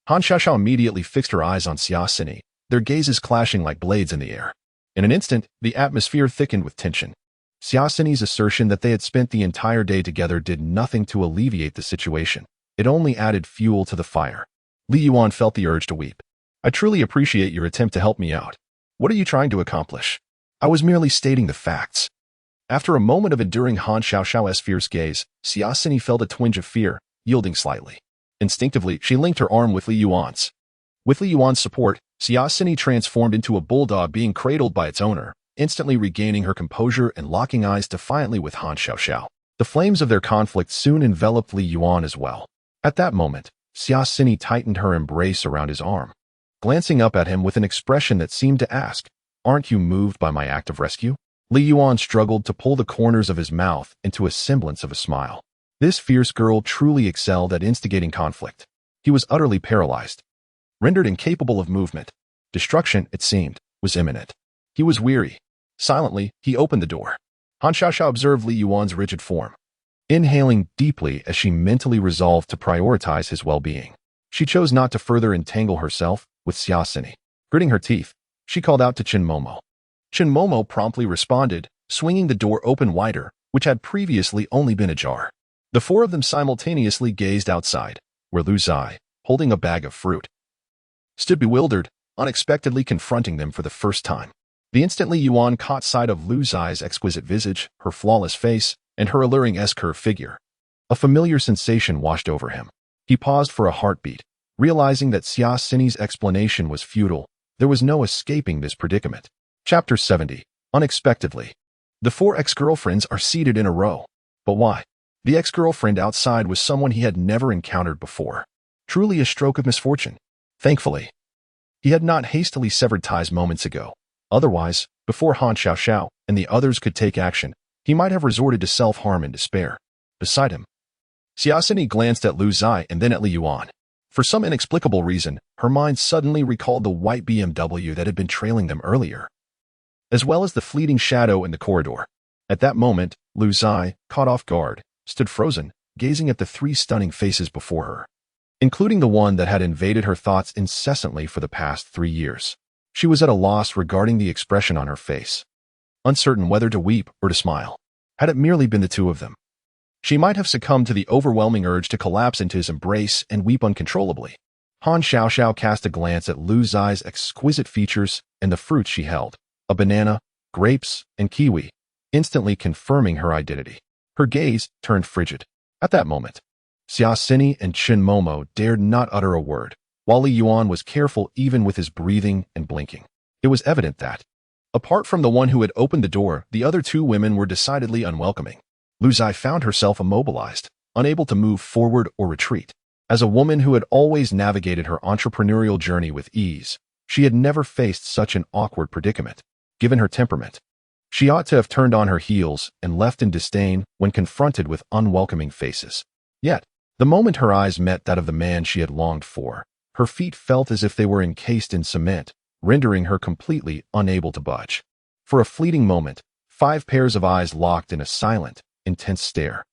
Han Xiaoxiao immediately fixed her eyes on Xiaosini, their gazes clashing like blades in the air. In an instant, the atmosphere thickened with tension. Xiaosini's assertion that they had spent the entire day together did nothing to alleviate the situation. It only added fuel to the fire. Li Yuan felt the urge to weep. I truly appreciate your attempt to help me out. What are you trying to accomplish? I was merely stating the facts. After a moment of enduring Han Xiaoxiao's fierce gaze, Xiaosini felt a twinge of fear, yielding slightly. Instinctively, she linked her arm with Li Yuan's. With Li Yuan's support, Xiaosini transformed into a bulldog being cradled by its owner, instantly regaining her composure and locking eyes defiantly with Han Xiaoxiao. The flames of their conflict soon enveloped Li Yuan as well. At that moment, Xiaosini tightened her embrace around his arm, glancing up at him with an expression that seemed to ask, "Aren't you moved by my act of rescue?" Li Yuan struggled to pull the corners of his mouth into a semblance of a smile. This fierce girl truly excelled at instigating conflict. He was utterly paralyzed, rendered incapable of movement. Destruction, it seemed, was imminent. He was weary. Silently, he opened the door. Han Xiaoxiao observed Li Yuan's rigid form, inhaling deeply as she mentally resolved to prioritize his well-being. She chose not to further entangle herself with Xiaosini. Gritting her teeth, she called out to Qin Momo. Qin Momo promptly responded, swinging the door open wider, which had previously only been ajar. The four of them simultaneously gazed outside, where Lu Zai, holding a bag of fruit, stood bewildered, unexpectedly confronting them for the first time. The instant Li Yuan caught sight of Lu Zai's exquisite visage, her flawless face, and her alluring S-curve figure, a familiar sensation washed over him. He paused for a heartbeat, realizing that Xiaosini's explanation was futile. There was no escaping this predicament. Chapter 70. Unexpectedly. The four ex-girlfriends are seated in a row. But why? The ex-girlfriend outside was someone he had never encountered before. Truly a stroke of misfortune. Thankfully, he had not hastily severed ties moments ago. Otherwise, before Han Xiaoxiao and the others could take action, he might have resorted to self-harm and despair. Beside him, Xiaosini glanced at Lu Zai and then at Li Yuan. For some inexplicable reason, her mind suddenly recalled the white BMW that had been trailing them earlier, as well as the fleeting shadow in the corridor. At that moment, Lu Zai, caught off guard, stood frozen, gazing at the three stunning faces before her, including the one that had invaded her thoughts incessantly for the past 3 years. She was at a loss regarding the expression on her face, uncertain whether to weep or to smile. Had it merely been the two of them, she might have succumbed to the overwhelming urge to collapse into his embrace and weep uncontrollably. Han Xiaoxiao cast a glance at Lu Zai's exquisite features and the fruits she held, a banana, grapes, and kiwi, instantly confirming her identity. Her gaze turned frigid. At that moment, Xiaosini and Qin Momo dared not utter a word, while Li Yuan was careful even with his breathing and blinking. It was evident that, apart from the one who had opened the door, the other two women were decidedly unwelcoming. Lu Zai found herself immobilized, unable to move forward or retreat. As a woman who had always navigated her entrepreneurial journey with ease, she had never faced such an awkward predicament. Given her temperament, she ought to have turned on her heels and left in disdain when confronted with unwelcoming faces. Yet, the moment her eyes met that of the man she had longed for, her feet felt as if they were encased in cement, rendering her completely unable to budge. For a fleeting moment, 5 pairs of eyes locked in a silent, intense stare.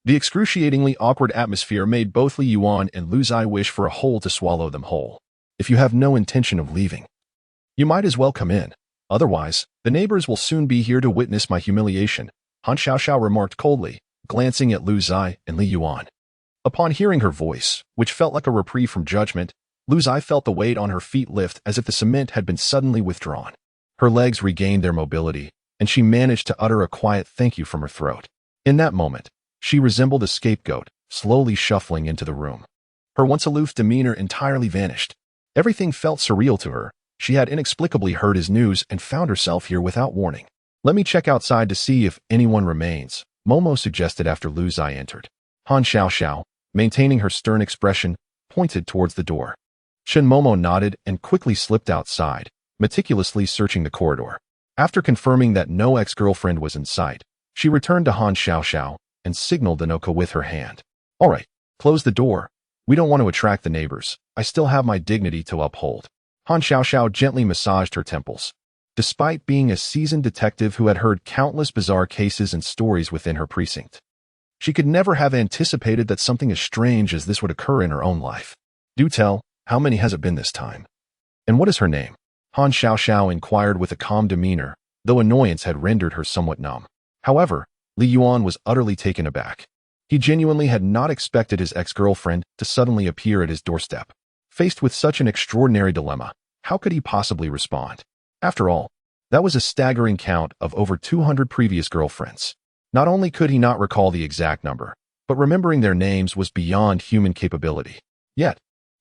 The excruciatingly awkward atmosphere made both Li Yuan and Lu Zai wish for a hole to swallow them whole. If you have no intention of leaving, you might as well come in. Otherwise, the neighbors will soon be here to witness my humiliation, Han Xiaoxiao remarked coldly, glancing at Lu Zai and Li Yuan. Upon hearing her voice, which felt like a reprieve from judgment, Lu Zai felt the weight on her feet lift as if the cement had been suddenly withdrawn. Her legs regained their mobility, and she managed to utter a quiet thank you from her throat. In that moment, she resembled a scapegoat, slowly shuffling into the room. Her once aloof demeanor entirely vanished. Everything felt surreal to her. She had inexplicably heard his news and found herself here without warning. Let me check outside to see if anyone remains, Momo suggested after Lu Zai entered. Han Xiaoxiao, maintaining her stern expression, pointed towards the door. Qin Momo nodded and quickly slipped outside, meticulously searching the corridor. After confirming that no ex-girlfriend was in sight, she returned to Han Xiaoxiao and signaled Anoka with her hand. All right, close the door. We don't want to attract the neighbors. I still have my dignity to uphold. Han Xiaoxiao gently massaged her temples. Despite being a seasoned detective who had heard countless bizarre cases and stories within her precinct, She could never have anticipated that something as strange as this would occur in her own life. Do tell, how many has it been this time? And what is her name? Han Xiaoxiao inquired with a calm demeanor, though annoyance had rendered her somewhat numb. However, Li Yuan was utterly taken aback. He genuinely had not expected his ex-girlfriend to suddenly appear at his doorstep. Faced with such an extraordinary dilemma, how could he possibly respond? After all, that was a staggering count of over 200 previous girlfriends. Not only could he not recall the exact number, but remembering their names was beyond human capability. Yet,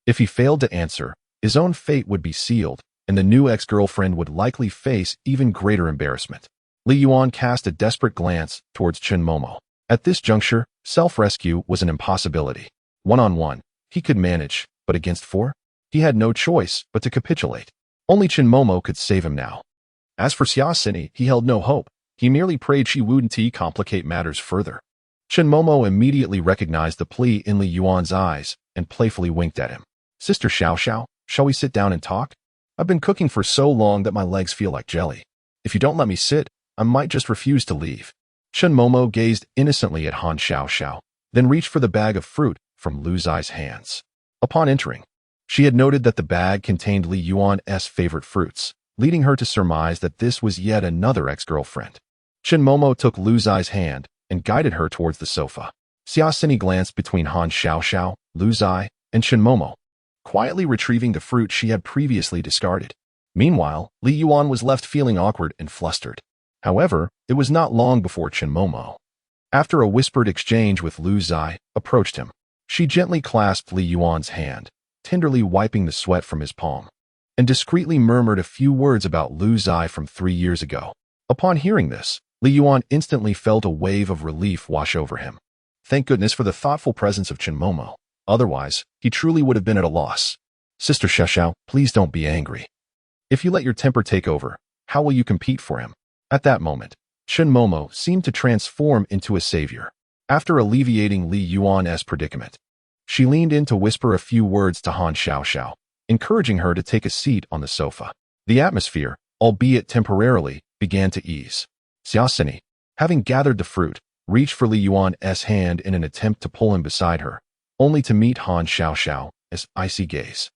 if he failed to answer, his own fate would be sealed, and the new ex-girlfriend would likely face even greater embarrassment. Li Yuan cast a desperate glance towards Chen Momo. At this juncture, self-rescue was an impossibility. One-on-one, he could manage, but against four? He had no choice but to capitulate. Only Chen Momo could save him now. As for Xia Xini, he held no hope. He merely prayed she wouldn't complicate matters further. Chen Momo immediately recognized the plea in Li Yuan's eyes and playfully winked at him. Sister Xiaoxiao, shall we sit down and talk? I've been cooking for so long that my legs feel like jelly. If you don't let me sit, I might just refuse to leave. Chen Momo gazed innocently at Han Xiaoxiao, then reached for the bag of fruit from Lu Zai's hands. Upon entering, she had noted that the bag contained Li Yuan's favorite fruits, leading her to surmise that this was yet another ex-girlfriend. Chen Momo took Lu Zai's hand and guided her towards the sofa. Xia Xini glanced between Han Xiaoxiao, Lu Zai, and Chen Momo, quietly retrieving the fruit she had previously discarded. Meanwhile, Li Yuan was left feeling awkward and flustered. However, it was not long before Chen Momo, after a whispered exchange with Lu Zai, approached him. She gently clasped Li Yuan's hand, tenderly wiping the sweat from his palm, and discreetly murmured a few words about Lu Zai from 3 years ago. Upon hearing this, Li Yuan instantly felt a wave of relief wash over him. Thank goodness for the thoughtful presence of Chen Momo. Otherwise, he truly would have been at a loss. Sister Xiaoxiao, please don't be angry. If you let your temper take over, how will you compete for him? At that moment, Chen Momo seemed to transform into a savior. After alleviating Li Yuan's predicament, she leaned in to whisper a few words to Han Xiaoxiao, encouraging her to take a seat on the sofa. The atmosphere, albeit temporarily, began to ease. Xia Xini, having gathered the fruit, reached for Li Yuan's hand in an attempt to pull him beside her, only to meet Han Xiaoxiao's icy gaze.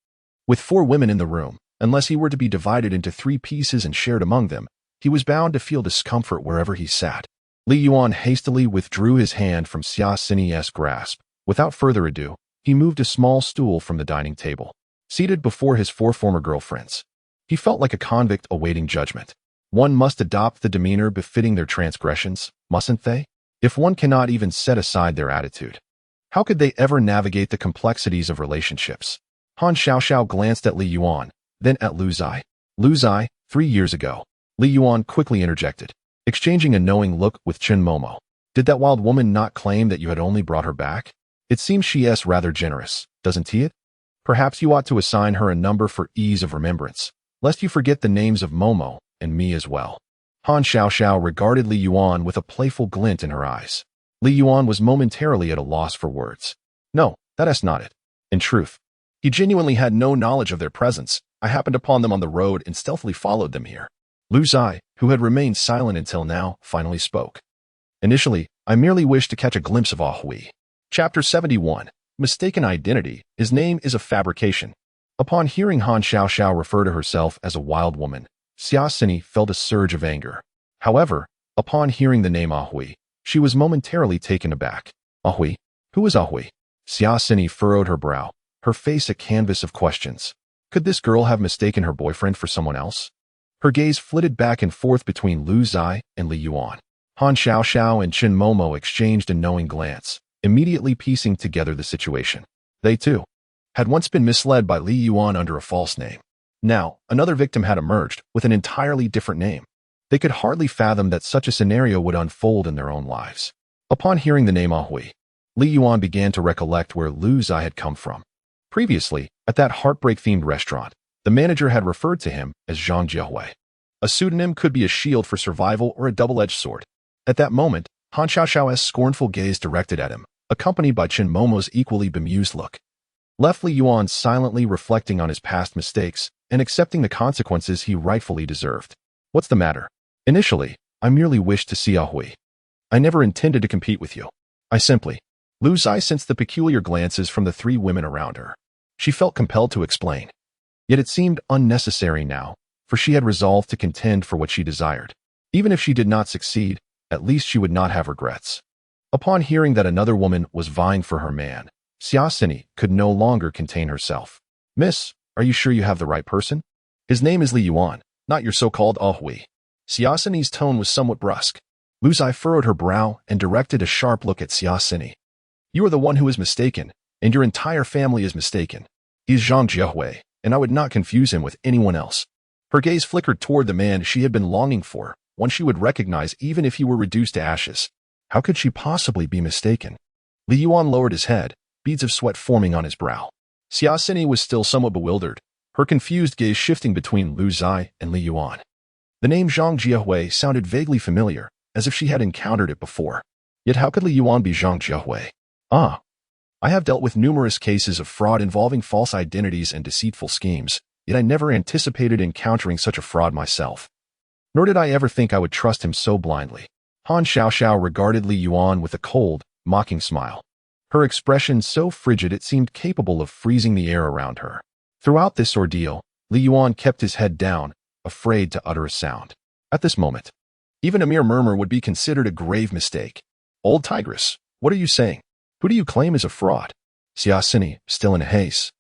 With 4 women in the room, unless he were to be divided into 3 pieces and shared among them, he was bound to feel discomfort wherever he sat. Li Yuan hastily withdrew his hand from Xia Xini's grasp. Without further ado, he moved a small stool from the dining table. Seated before his 4 former girlfriends, he felt like a convict awaiting judgment. One must adopt the demeanor befitting their transgressions, mustn't they? If one cannot even set aside their attitude, how could they ever navigate the complexities of relationships? Han Xiaoxiao glanced at Li Yuan, then at Lu Zai. Lu Zai, 3 years ago. Li Yuan quickly interjected, exchanging a knowing look with Chen Momo. Did that wild woman not claim that you had only brought her back? It seems she's rather generous, doesn't it? Perhaps you ought to assign her a number for ease of remembrance, lest you forget the names of Momo and me as well. Han Xiaoxiao regarded Li Yuan with a playful glint in her eyes. Li Yuan was momentarily at a loss for words. No, that's not it. In truth, he genuinely had no knowledge of their presence. I happened upon them on the road and stealthily followed them here. Lu Zai, who had remained silent until now, finally spoke. Initially, I merely wished to catch a glimpse of Ah Hui. Chapter 71. Mistaken Identity. His name is a fabrication. Upon hearing Han Xiaoxiao refer to herself as a wild woman, Xia Xini felt a surge of anger. However, upon hearing the name Ah Hui, she was momentarily taken aback. Ah Hui? Who is Ah Hui? Xia Xini furrowed her brow, her face a canvas of questions. Could this girl have mistaken her boyfriend for someone else? Her gaze flitted back and forth between Lu Zai and Li Yuan. Han Xiaoxiao and Chen Momo exchanged a knowing glance, immediately piecing together the situation. They, too, had once been misled by Li Yuan under a false name. Now, another victim had emerged with an entirely different name. They could hardly fathom that such a scenario would unfold in their own lives. Upon hearing the name Ah Hui, Li Yuan began to recollect where Lu Zai had come from. Previously, at that heartbreak-themed restaurant, the manager had referred to him as Zhang Jiehui. A pseudonym could be a shield for survival or a double-edged sword. At that moment, Han Xiaoxiao's scornful gaze directed at him, accompanied by Chen Momo's equally bemused look. Left Li Yuan silently reflecting on his past mistakes and accepting the consequences he rightfully deserved. What's the matter? Initially, I merely wished to see Ah Hui. I never intended to compete with you. I simply. Lu Zai sensed the peculiar glances from the three women around her. She felt compelled to explain. Yet it seemed unnecessary now, for she had resolved to contend for what she desired. Even if she did not succeed, at least she would not have regrets. Upon hearing that another woman was vying for her man, Xiaosini could no longer contain herself. Miss, are you sure you have the right person? His name is Li Yuan, not your so-called Hui. Xiaosini's tone was somewhat brusque. Lu Zai furrowed her brow and directed a sharp look at Xiaosini. You are the one who is mistaken, and your entire family is mistaken. He is Zhang Jiehui, and I would not confuse him with anyone else. Her gaze flickered toward the man she had been longing for, one she would recognize even if he were reduced to ashes. How could she possibly be mistaken? Li Yuan lowered his head, beads of sweat forming on his brow. Xiaosini was still somewhat bewildered, her confused gaze shifting between Lu Zai and Li Yuan. The name Zhang Jiehui sounded vaguely familiar, as if she had encountered it before. Yet how could Li Yuan be Zhang Jiehui? Ah, I have dealt with numerous cases of fraud involving false identities and deceitful schemes, yet I never anticipated encountering such a fraud myself. Nor did I ever think I would trust him so blindly. Han Xiaoxiao regarded Li Yuan with a cold, mocking smile. Her expression so frigid it seemed capable of freezing the air around her. Throughout this ordeal, Li Yuan kept his head down, afraid to utter a sound. At this moment, even a mere murmur would be considered a grave mistake. Old tigress, what are you saying? Who do you claim is a fraud? Xiaosini, still in a haze,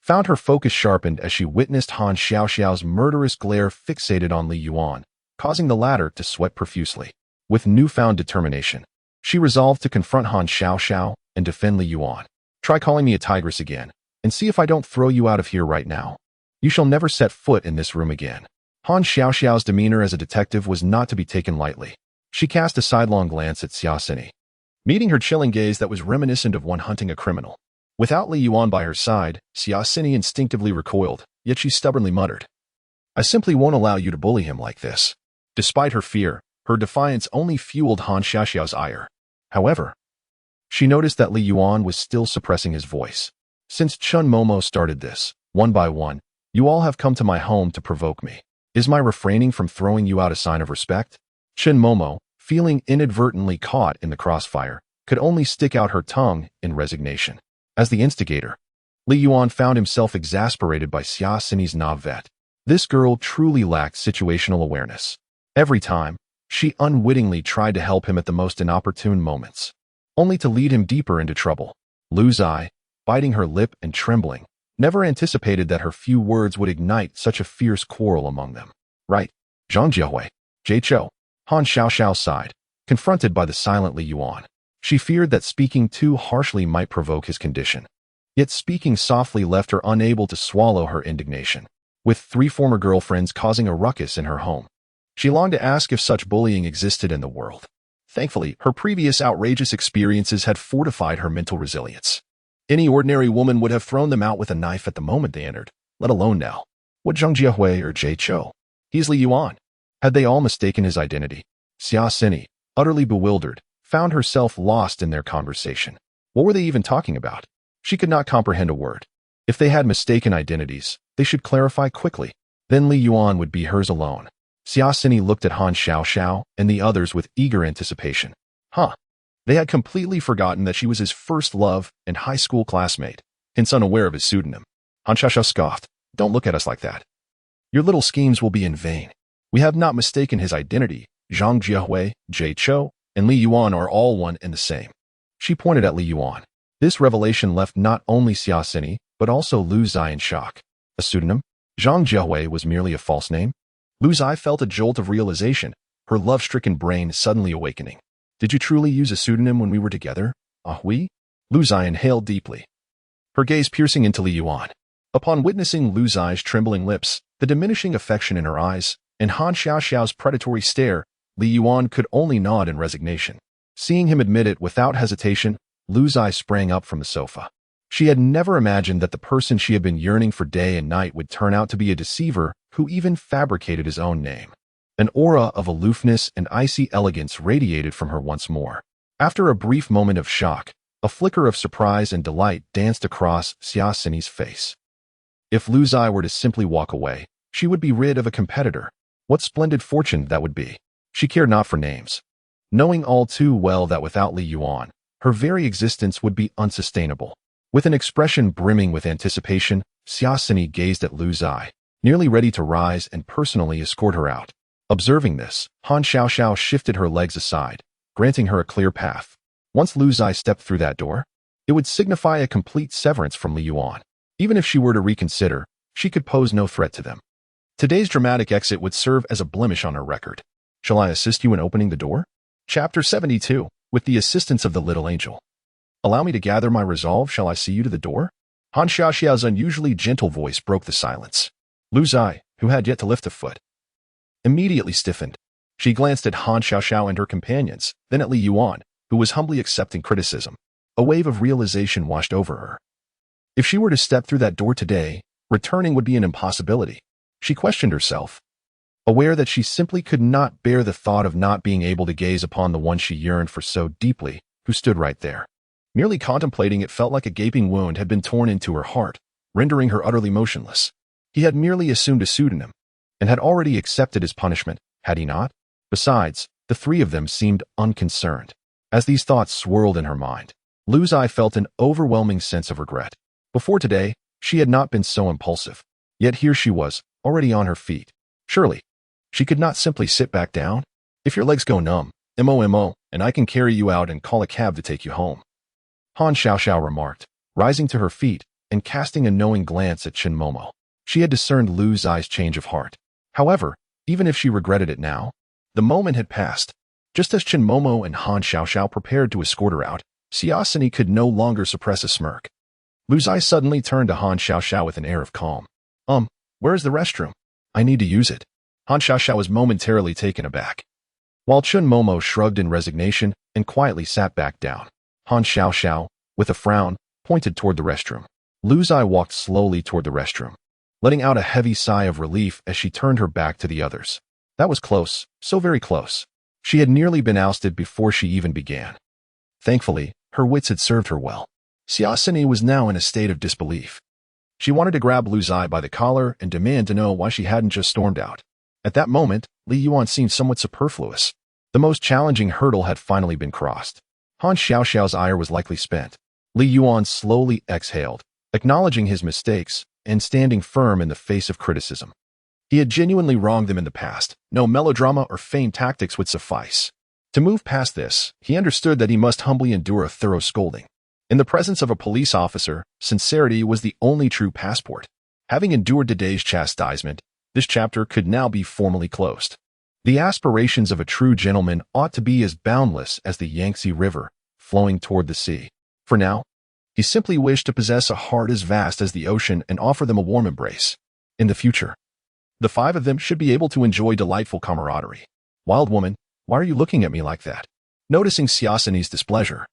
found her focus sharpened as she witnessed Han Xiaoxiao's murderous glare fixated on Li Yuan, causing the latter to sweat profusely. With newfound determination, she resolved to confront Han Xiaoxiao and defend Li Yuan. Try calling me a tigress again, and see if I don't throw you out of here right now. You shall never set foot in this room again. Han Xiaoxiao's demeanor as a detective was not to be taken lightly. She cast a sidelong glance at Xiaosini, meeting her chilling gaze that was reminiscent of one hunting a criminal. Without Li Yuan by her side, Xiaosini instinctively recoiled, yet she stubbornly muttered, I simply won't allow you to bully him like this. Despite her fear, her defiance only fueled Han Xiaoxiao's ire. However, she noticed that Li Yuan was still suppressing his voice. Since Chun Momo started this, one by one, you all have come to my home to provoke me. Is my refraining from throwing you out a sign of respect? Chun Momo, feeling inadvertently caught in the crossfire, could only stick out her tongue in resignation. As the instigator, Li Yuan found himself exasperated by Xiaosini's naivete. This girl truly lacked situational awareness. Every time, she unwittingly tried to help him at the most inopportune moments, only to lead him deeper into trouble. Lu Zai, biting her lip and trembling, never anticipated that her few words would ignite such a fierce quarrel among them. Right, Zhang Jiehui, Jie Chou. Han Xiaoxiao sighed, confronted by the silent Li Yuan. She feared that speaking too harshly might provoke his condition. Yet speaking softly left her unable to swallow her indignation. With 3 former girlfriends causing a ruckus in her home, she longed to ask if such bullying existed in the world. Thankfully, her previous outrageous experiences had fortified her mental resilience. Any ordinary woman would have thrown them out with a knife at the moment they entered, let alone now. What Zhang Jiehui or Jie Chou? He's Li Yuan. Had they all mistaken his identity? Xiaosini, utterly bewildered, found herself lost in their conversation. What were they even talking about? She could not comprehend a word. If they had mistaken identities, they should clarify quickly. Then Li Yuan would be hers alone. Xiaosini looked at Han Xiaoxiao and the others with eager anticipation. They had completely forgotten that she was his first love and high school classmate, hence unaware of his pseudonym. Han Xiaoxiao scoffed, Don't look at us like that. Your little schemes will be in vain. We have not mistaken his identity. Zhang Jiehui, Jie Chou, and Li Yuan are all one and the same. She pointed at Li Yuan. This revelation left not only Xiaosini, but also Lu Zai in shock. A pseudonym? Zhang Jiehui was merely a false name? Lu Zai felt a jolt of realization, her love-stricken brain suddenly awakening. Did you truly use a pseudonym when we were together? Oui? Lu Zai inhaled deeply, her gaze piercing into Li Yuan. Upon witnessing Lu Zai's trembling lips, the diminishing affection in her eyes, and Han Xiaoxiao's predatory stare, Li Yuan could only nod in resignation. Seeing him admit it without hesitation, Lu Zai sprang up from the sofa. She had never imagined that the person she had been yearning for day and night would turn out to be a deceiver who even fabricated his own name. An aura of aloofness and icy elegance radiated from her once more. After a brief moment of shock, a flicker of surprise and delight danced across Xiaosini's face. If Lu Zai were to simply walk away, she would be rid of a competitor. What splendid fortune that would be. She cared not for names. Knowing all too well that without Li Yuan, Her very existence would be unsustainable. With an expression brimming with anticipation, Xiaosini gazed at Lu Zai, nearly ready to rise and personally escort her out. Observing this, Han Xiaoxiao shifted her legs aside, granting her a clear path. Once Lu Zai stepped through that door, it would signify a complete severance from Li Yuan. Even if she were to reconsider, she could pose no threat to them. Today's dramatic exit would serve as a blemish on her record. Shall I assist you in opening the door? Chapter 72. With the assistance of the little angel. Allow me to gather my resolve. Shall I see you to the door? Han Xiaoxiao's unusually gentle voice broke the silence. Lu Zai, who had yet to lift a foot, immediately stiffened. She glanced at Han Xiaoxiao and her companions, then at Li Yuan, who was humbly accepting criticism. A wave of realization washed over her. If she were to step through that door today, returning would be an impossibility. She questioned herself, aware that she simply could not bear the thought of not being able to gaze upon the one she yearned for so deeply, who stood right there. Merely contemplating it felt like a gaping wound had been torn into her heart, rendering her utterly motionless. He had merely assumed a pseudonym, and had already accepted his punishment, had he not? Besides, the three of them seemed unconcerned. As these thoughts swirled in her mind, Lu Zai felt an overwhelming sense of regret. Before today, she had not been so impulsive. Yet here she was, already on her feet. Surely, she could not simply sit back down. If your legs go numb, MOMO, and I can carry you out and call a cab to take you home. Han Xiaoxiao remarked, rising to her feet and casting a knowing glance at Chen Momo. She had discerned Lu Zai's change of heart. However, even if she regretted it now, the moment had passed. Just as Chen Momo and Han Xiaoxiao prepared to escort her out, Xiaosini could no longer suppress a smirk. Lu Zai suddenly turned to Han Xiaoxiao with an air of calm. Where is the restroom? I need to use it. Han Xiaoxiao was momentarily taken aback, while Chen Momo shrugged in resignation and quietly sat back down. Han Xiaoxiao, with a frown, pointed toward the restroom. Lu Zai walked slowly toward the restroom, letting out a heavy sigh of relief as she turned her back to the others. That was close, so very close. She had nearly been ousted before she even began. Thankfully, her wits had served her well. Xiaosini was now in a state of disbelief. She wanted to grab Lu Zai by the collar and demand to know why she hadn't just stormed out. At that moment, Li Yuan seemed somewhat superfluous. The most challenging hurdle had finally been crossed. Han Xiaoxiao's ire was likely spent. Li Yuan slowly exhaled, acknowledging his mistakes and standing firm in the face of criticism. He had genuinely wronged them in the past. No melodrama or feigned tactics would suffice. To move past this, he understood that he must humbly endure a thorough scolding. In the presence of a police officer, sincerity was the only true passport. Having endured today's chastisement, this chapter could now be formally closed. The aspirations of a true gentleman ought to be as boundless as the Yangtze River, flowing toward the sea. For now, he simply wished to possess a heart as vast as the ocean and offer them a warm embrace. In the future, the five of them should be able to enjoy delightful camaraderie. Wild woman, why are you looking at me like that? Noticing Xiaosini's displeasure,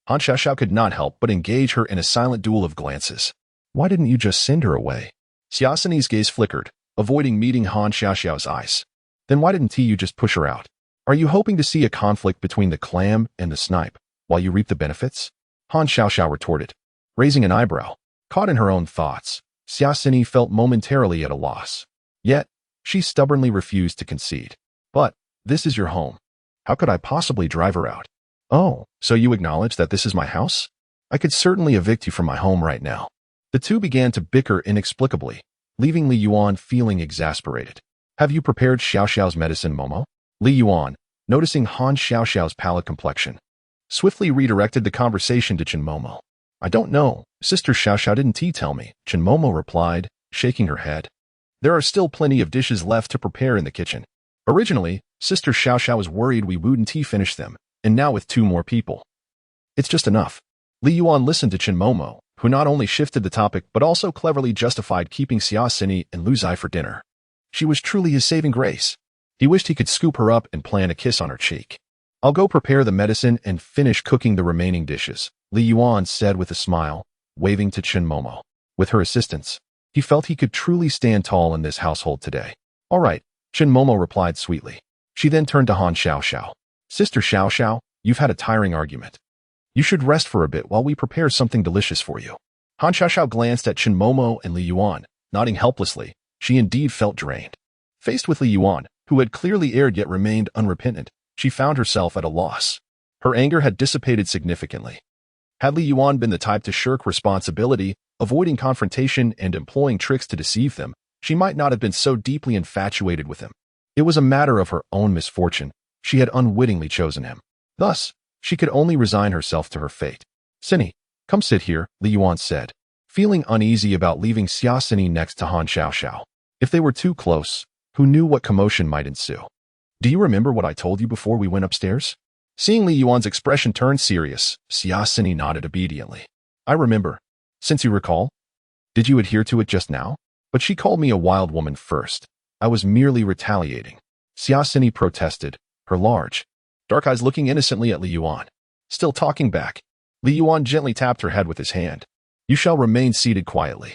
Han Xiaoxiao could not help but engage her in a silent duel of glances. Why didn't you just send her away? Xiaosini's gaze flickered, avoiding meeting Han Xiaoxiao's eyes. Then why didn't you just push her out? Are you hoping to see a conflict between the clam and the snipe while you reap the benefits? Han Xiaoxiao retorted, raising an eyebrow. Caught in her own thoughts, Xiaosini felt momentarily at a loss. Yet, she stubbornly refused to concede. But, this is your home. How could I possibly drive her out? Oh, so you acknowledge that this is my house? I could certainly evict you from my home right now. The two began to bicker inexplicably, leaving Li Yuan feeling exasperated. Have you prepared Xiaoxiao's medicine, Momo? Li Yuan, noticing Han Xiaoxiao's pallid complexion, swiftly redirected the conversation to Chen Momo. I don't know. Sister Xiaoxiao didn't tell me, Chen Momo replied, shaking her head. There are still plenty of dishes left to prepare in the kitchen. Originally, Sister Xiaoxiao was worried we wouldn't finish them, and now with 2 more people, it's just enough. Li Yuan listened to Chen Momo, who not only shifted the topic but also cleverly justified keeping Xiaosini and Lu Zai for dinner. She was truly his saving grace. He wished he could scoop her up and plant a kiss on her cheek. I'll go prepare the medicine and finish cooking the remaining dishes, Li Yuan said with a smile, waving to Chen Momo. With her assistance, he felt he could truly stand tall in this household today. All right, Chen Momo replied sweetly. She then turned to Han Xiaoxiao. Sister Xiaoxiao, you've had a tiring argument. You should rest for a bit while we prepare something delicious for you. Han Xiaoxiao glanced at Chen Momo and Li Yuan, nodding helplessly. She indeed felt drained. Faced with Li Yuan, who had clearly erred yet remained unrepentant, she found herself at a loss. Her anger had dissipated significantly. Had Li Yuan been the type to shirk responsibility, avoiding confrontation and employing tricks to deceive them, she might not have been so deeply infatuated with him. It was a matter of her own misfortune. She had unwittingly chosen him. Thus, she could only resign herself to her fate. "Sini, come sit here," Li Yuan said, feeling uneasy about leaving Xia Sini next to Han Xiaoxiao. If they were too close, who knew what commotion might ensue? "Do you remember what I told you before we went upstairs?" Seeing Li Yuan's expression turn serious, Xia Sini nodded obediently. "I remember. Since you recall, did you adhere to it just now?" "But she called me a wild woman first. I was merely retaliating." Xia Sini protested, her large, dark eyes looking innocently at Li Yuan. Still talking back, Li Yuan gently tapped her head with his hand. "You shall remain seated quietly.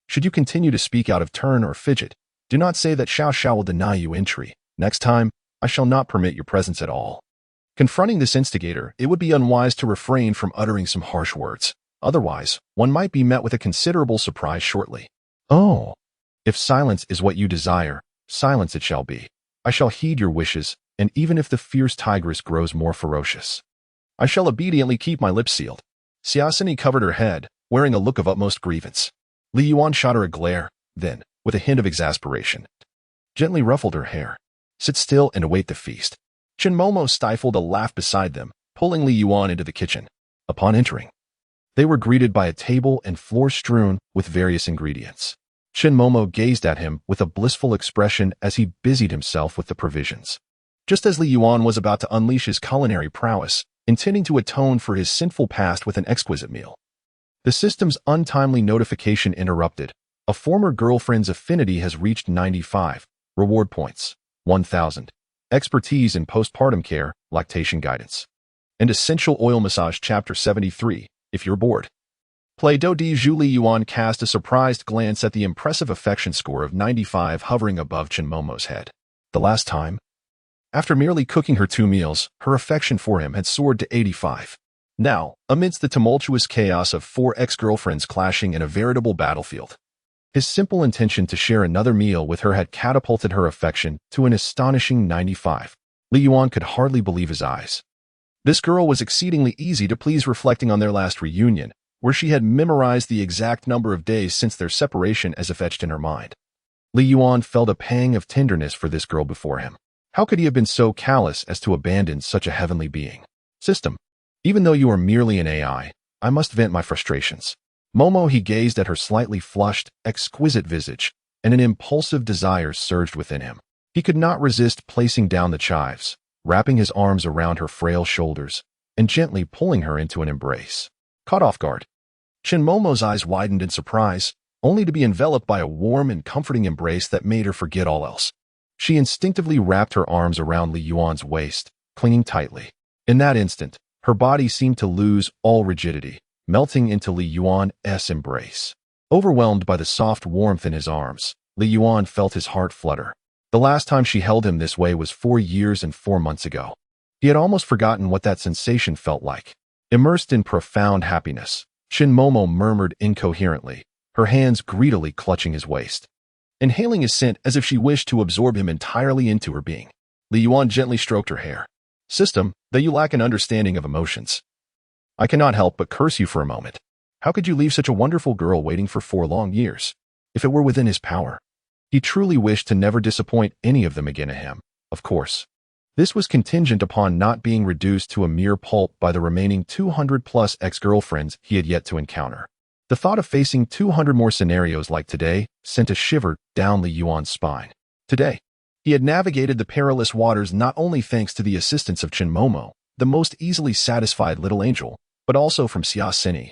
Should you continue to speak out of turn or fidget, do not say that Xiao Xiao will deny you entry. Next time, I shall not permit your presence at all." Confronting this instigator, it would be unwise to refrain from uttering some harsh words. Otherwise, one might be met with a considerable surprise shortly. "Oh, if silence is what you desire, silence it shall be. I shall heed your wishes, and even if the fierce tigress grows more ferocious, I shall obediently keep my lips sealed." Xia Sini covered her head, wearing a look of utmost grievance. Li Yuan shot her a glare, then, with a hint of exasperation, gently ruffled her hair. "Sit still and await the feast." Chen Momo stifled a laugh beside them, pulling Li Yuan into the kitchen. Upon entering, they were greeted by a table and floor strewn with various ingredients. Chen Momo gazed at him with a blissful expression as he busied himself with the provisions. Just as Li Yuan was about to unleash his culinary prowess, intending to atone for his sinful past with an exquisite meal, the system's untimely notification interrupted. A former girlfriend's affinity has reached 95. Reward points, 1,000. Expertise in postpartum care, lactation guidance, and essential oil massage. Chapter 73. If you're bored. Play-Doh Zhu. Li Yuan cast a surprised glance at the impressive affection score of 95 hovering above Chen Momo's head. The last time, after merely cooking her 2 meals, her affection for him had soared to 85. Now, amidst the tumultuous chaos of 4 ex-girlfriends clashing in a veritable battlefield, his simple intention to share another meal with her had catapulted her affection to an astonishing 95. Li Yuan could hardly believe his eyes. This girl was exceedingly easy to please, reflecting on their last reunion, where she had memorized the exact number of days since their separation as if etched in her mind. Li Yuan felt a pang of tenderness for this girl before him. How could he have been so callous as to abandon such a heavenly being? "System, even though you are merely an AI, I must vent my frustrations." Momo, he gazed at her slightly flushed, exquisite visage, and an impulsive desire surged within him. He could not resist placing down the chives, wrapping his arms around her frail shoulders, and gently pulling her into an embrace. Caught off guard, Chen Momo's eyes widened in surprise, only to be enveloped by a warm and comforting embrace that made her forget all else. She instinctively wrapped her arms around Li Yuan's waist, clinging tightly. In that instant, her body seemed to lose all rigidity, melting into Li Yuan's embrace. Overwhelmed by the soft warmth in his arms, Li Yuan felt his heart flutter. The last time she held him this way was 4 years and 4 months ago. He had almost forgotten what that sensation felt like. Immersed in profound happiness, Chen Momo murmured incoherently, her hands greedily clutching his waist, inhaling his scent as if she wished to absorb him entirely into her being. Li Yuan gently stroked her hair. "System, that you lack an understanding of emotions. I cannot help but curse you for a moment. How could you leave such a wonderful girl waiting for 4 long years? If it were within his power." He truly wished to never disappoint any of them again. Him, of course. This was contingent upon not being reduced to a mere pulp by the remaining 200-plus ex-girlfriends he had yet to encounter. The thought of facing 200 more scenarios like today sent a shiver down Li Yuan's spine. Today, he had navigated the perilous waters not only thanks to the assistance of Chen Momo, the most easily satisfied little angel, but also from Xia Sini,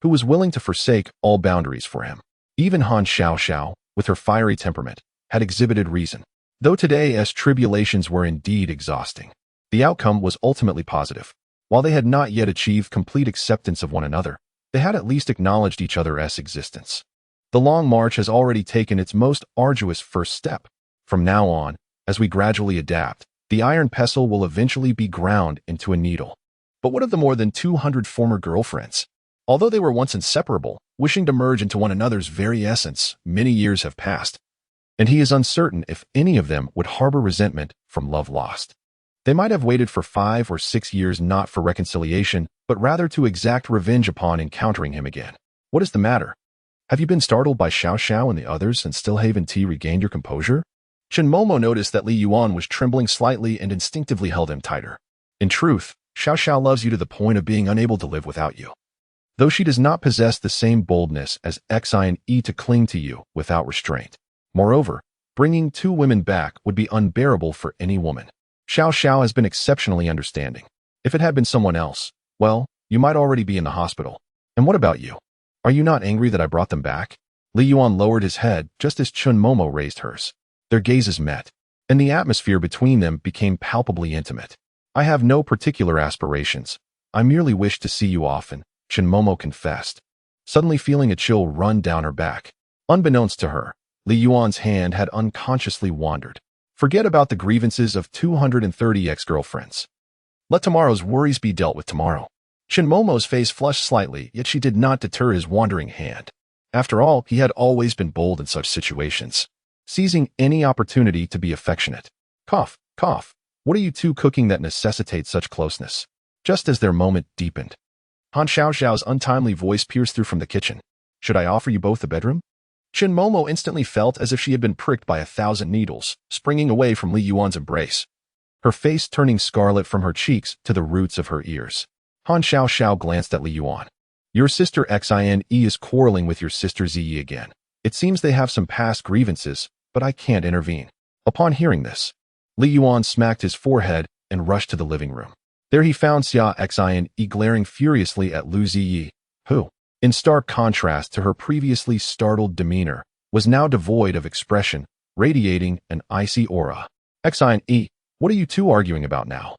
who was willing to forsake all boundaries for him. Even Han Xiaoxiao, with her fiery temperament, had exhibited reason. Though today's tribulations were indeed exhausting, the outcome was ultimately positive. While they had not yet achieved complete acceptance of one another, they had at least acknowledged each other's existence. The long march has already taken its most arduous first step. From now on, as we gradually adapt, the iron pestle will eventually be ground into a needle. But what of the more than 200 former girlfriends? Although they were once inseparable, wishing to merge into one another's very essence, many years have passed, and he is uncertain if any of them would harbor resentment from love lost. They might have waited for 5 or 6 years not for reconciliation, but rather to exact revenge upon encountering him again. What is the matter? Have you been startled by Xiao Xiao and the others and still haven't regained your composure? Chen Momo noticed that Li Yuan was trembling slightly and instinctively held him tighter. In truth, Xiao Xiao loves you to the point of being unable to live without you. Though she does not possess the same boldness as Xi to cling to you without restraint. Moreover, bringing 2 women back would be unbearable for any woman. Xiao Xiao has been exceptionally understanding. If it had been someone else, well, you might already be in the hospital. And what about you? Are you not angry that I brought them back? Li Yuan lowered his head just as Chen Momo raised hers. Their gazes met, and the atmosphere between them became palpably intimate. I have no particular aspirations. I merely wish to see you often, Chen Momo confessed, suddenly feeling a chill run down her back. Unbeknownst to her, Li Yuan's hand had unconsciously wandered. Forget about the grievances of 230 ex-girlfriends. Let tomorrow's worries be dealt with tomorrow. Chen Momo's face flushed slightly, yet she did not deter his wandering hand. After all, he had always been bold in such situations, seizing any opportunity to be affectionate. Cough, cough. What are you two cooking that necessitates such closeness? Just as their moment deepened, Han Xiao Xiao's untimely voice pierced through from the kitchen. Should I offer you both a bedroom? Chen Momo instantly felt as if she had been pricked by 1,000 needles, springing away from Li Yuan's embrace, her face turning scarlet from her cheeks to the roots of her ears. Han Xiao Xiao glanced at Li Yuan. Your sister Xine is quarreling with your sister Ziyi again. It seems they have some past grievances, but I can't intervene. Upon hearing this, Li Yuan smacked his forehead and rushed to the living room. There he found Xia Xine glaring furiously at Lu Ziyi, who, in stark contrast to her previously startled demeanor, was now devoid of expression, radiating an icy aura. Xine, what are you two arguing about now?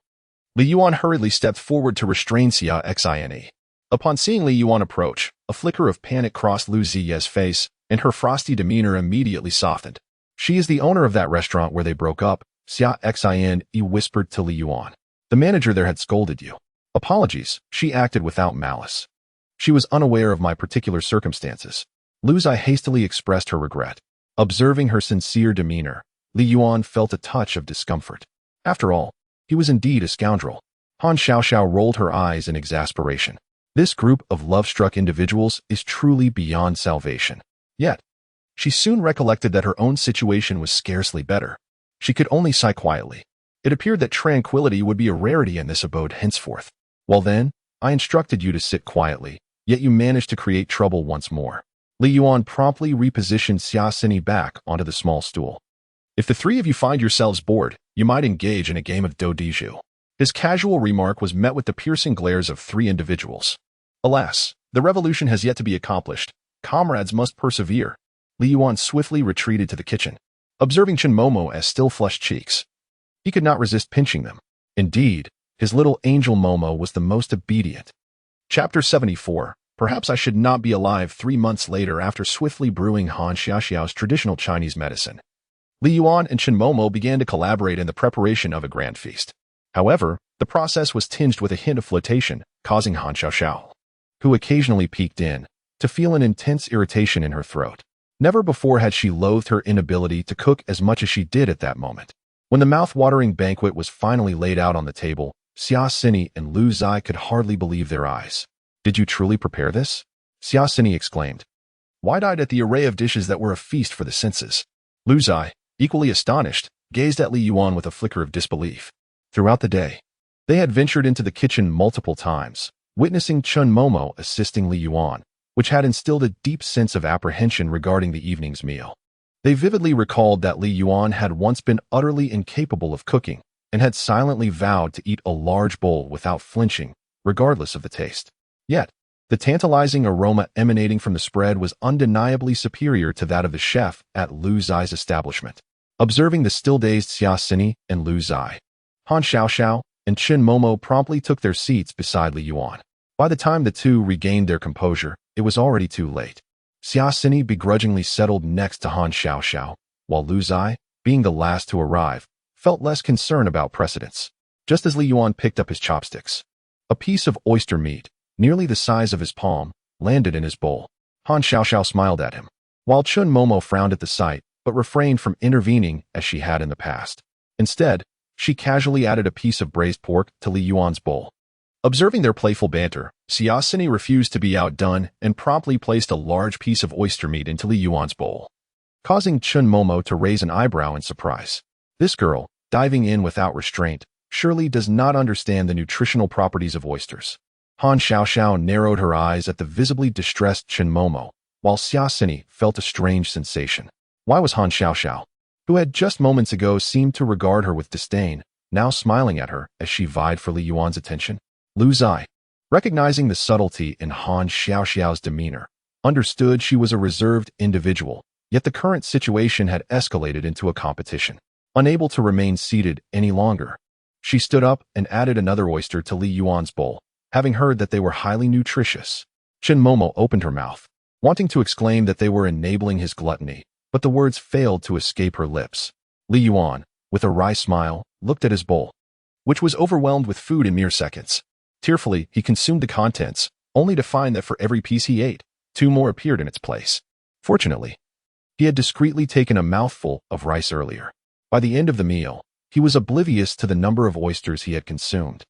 Li Yuan hurriedly stepped forward to restrain Xia Xine. Upon seeing Li Yuan approach, a flicker of panic crossed Lu Ziyi's face, and her frosty demeanor immediately softened. She is the owner of that restaurant where they broke up, Xia Xine whispered to Li Yuan. The manager there had scolded you. Apologies, she acted without malice. She was unaware of my particular circumstances. Lu Zai hastily expressed her regret. Observing her sincere demeanor, Li Yuan felt a touch of discomfort. After all, he was indeed a scoundrel. Han Xiao Xiao rolled her eyes in exasperation. This group of love-struck individuals is truly beyond salvation. Yet, she soon recollected that her own situation was scarcely better. She could only sigh quietly. It appeared that tranquility would be a rarity in this abode henceforth. Well then, I instructed you to sit quietly, yet you managed to create trouble once more. Li Yuan promptly repositioned Xia Xini back onto the small stool. If the 3 of you find yourselves bored, you might engage in a game of dodiju. His casual remark was met with the piercing glares of 3 individuals. Alas, the revolution has yet to be accomplished. Comrades must persevere. Li Yuan swiftly retreated to the kitchen, observing Chen Momo as still flushed cheeks. He could not resist pinching them. Indeed, his little angel Momo was the most obedient. Chapter 74. Perhaps I should not be alive 3 months later after swiftly brewing Han Xiaoxiao's traditional Chinese medicine. Li Yuan and Chen Momo began to collaborate in the preparation of a grand feast. However, the process was tinged with a hint of flirtation, causing Han Xiaoxiao, who occasionally peeked in, to feel an intense irritation in her throat. Never before had she loathed her inability to cook as much as she did at that moment. When the mouth-watering banquet was finally laid out on the table, Xia Xini and Lu Zai could hardly believe their eyes. Did you truly prepare this? Xia Xini exclaimed, wide-eyed at the array of dishes that were a feast for the senses. Lu Zai, equally astonished, gazed at Li Yuan with a flicker of disbelief. Throughout the day, they had ventured into the kitchen multiple times, witnessing Chen Momo assisting Li Yuan, which had instilled a deep sense of apprehension regarding the evening's meal. They vividly recalled that Li Yuan had once been utterly incapable of cooking and had silently vowed to eat a large bowl without flinching, regardless of the taste. Yet, the tantalizing aroma emanating from the spread was undeniably superior to that of the chef at Lu Zai's establishment. Observing the still-dazed Xia Xini and Lu Zai, Han Xiaoxiao and Chen Momo promptly took their seats beside Li Yuan. By the time the two regained their composure, it was already too late. Xia Xini begrudgingly settled next to Han Xiaoxiao, while Lu Zai, being the last to arrive, felt less concern about precedence. Just as Li Yuan picked up his chopsticks, a piece of oyster meat, nearly the size of his palm, landed in his bowl. Han Xiaoxiao smiled at him, while Chen Momo frowned at the sight, but refrained from intervening as she had in the past. Instead, She casually added a piece of braised pork to Li Yuan's bowl. Observing their playful banter, Xiaosini refused to be outdone and promptly placed a large piece of oyster meat into Li Yuan's bowl, causing Chun Momo to raise an eyebrow in surprise. This girl, diving in without restraint, surely does not understand the nutritional properties of oysters. Han Xiaoxiao narrowed her eyes at the visibly distressed Chun Momo, while Xiaosini felt a strange sensation. Why was Han Xiaoxiao, who had just moments ago seemed to regard her with disdain, now smiling at her as she vied for Li Yuan's attention? Lu Zai, recognizing the subtlety in Han Xiaoxiao's demeanor, understood she was a reserved individual, yet the current situation had escalated into a competition. Unable to remain seated any longer, she stood up and added another oyster to Li Yuan's bowl, having heard that they were highly nutritious. Chun Momo opened her mouth, wanting to exclaim that they were enabling his gluttony, but the words failed to escape her lips. Li Yuan, with a wry smile, looked at his bowl, which was overwhelmed with food in mere seconds. Tearfully, he consumed the contents, only to find that for every piece he ate, 2 more appeared in its place. Fortunately, he had discreetly taken a mouthful of rice earlier. By the end of the meal, he was oblivious to the number of oysters he had consumed,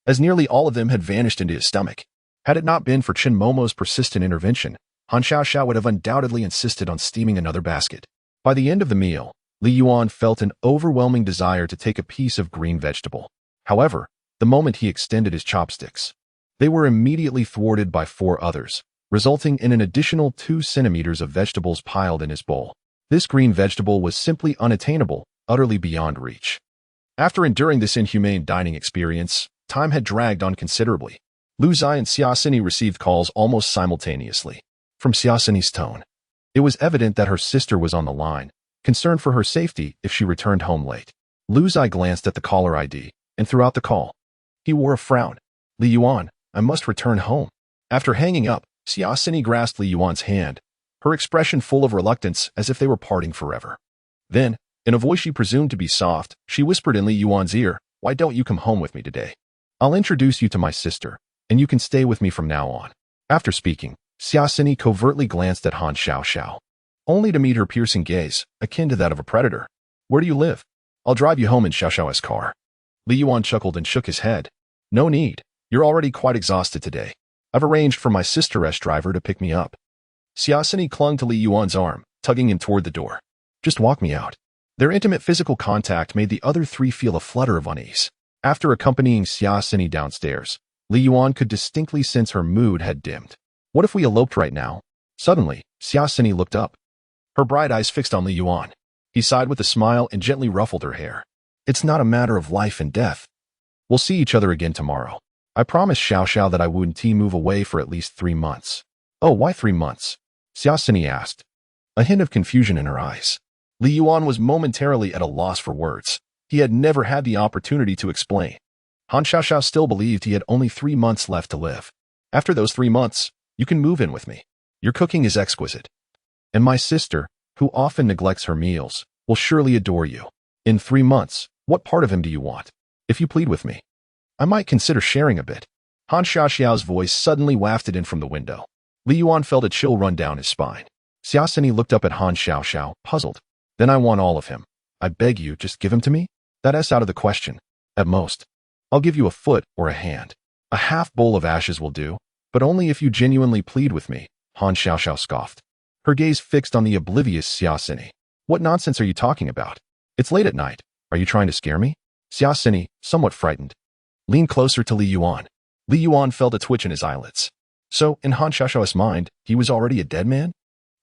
as nearly all of them had vanished into his stomach. Had it not been for Chun Momo's persistent intervention, Han Xiaoxiao would have undoubtedly insisted on steaming another basket. By the end of the meal, Li Yuan felt an overwhelming desire to take a piece of green vegetable. However, the moment he extended his chopsticks, they were immediately thwarted by 4 others, resulting in an additional 2 centimeters of vegetables piled in his bowl. This green vegetable was simply unattainable, utterly beyond reach. After enduring this inhumane dining experience, time had dragged on considerably. Lu Zai and Xiaosini received calls almost simultaneously. From Xiaosini's tone, it was evident that her sister was on the line, concerned for her safety if she returned home late. Lu Zai glanced at the caller ID, and throughout the call, he wore a frown. Li Yuan, I must return home. After hanging up, Xiaosini grasped Li Yuan's hand, her expression full of reluctance as if they were parting forever. Then, in a voice she presumed to be soft, she whispered in Li Yuan's ear, "Why don't you come home with me today? I'll introduce you to my sister, and you can stay with me from now on." After speaking, Xiaosini covertly glanced at Han Xiaoxiao, only to meet her piercing gaze, akin to that of a predator. "Where do you live? I'll drive you home in Xiaoxiao's car." Li Yuan chuckled and shook his head. "No need. You're already quite exhausted today. I've arranged for my sister's driver to pick me up." Xiaosini clung to Li Yuan's arm, tugging him toward the door. "Just walk me out." Their intimate physical contact made the other 3 feel a flutter of unease. After accompanying Xiaosini downstairs, Li Yuan could distinctly sense her mood had dimmed. What if we eloped right now? Suddenly, Xiaosini looked up, her bright eyes fixed on Li Yuan. He sighed with a smile and gently ruffled her hair. "It's not a matter of life and death. We'll see each other again tomorrow. I promised Xiaoxiao that I wouldn't move away for at least 3 months. "Oh, why 3 months? Xiaosini asked, a hint of confusion in her eyes. Li Yuan was momentarily at a loss for words. He had never had the opportunity to explain. Han Xiaoxiao still believed he had only 3 months left to live. "After those 3 months, you can move in with me. Your cooking is exquisite. And my sister, who often neglects her meals, will surely adore you. In 3 months, what part of him do you want? If you plead with me, I might consider sharing a bit." Han Xiaoxiao's voice suddenly wafted in from the window. Li Yuan felt a chill run down his spine. Xiaosini looked up at Han Xiaoxiao, puzzled. "Then I want all of him. I beg you, just give him to me? That's out of the question. At most, I'll give you a foot or a hand. A half bowl of ashes will do, but only if you genuinely plead with me," Han Xiaoxiao scoffed, her gaze fixed on the oblivious Xiaosini. "What nonsense are you talking about? It's late at night. Are you trying to scare me?" Xiaosini, somewhat frightened, leaned closer to Li Yuan. Li Yuan felt a twitch in his eyelids. So, in Han Xiaoxiao's mind, he was already a dead man?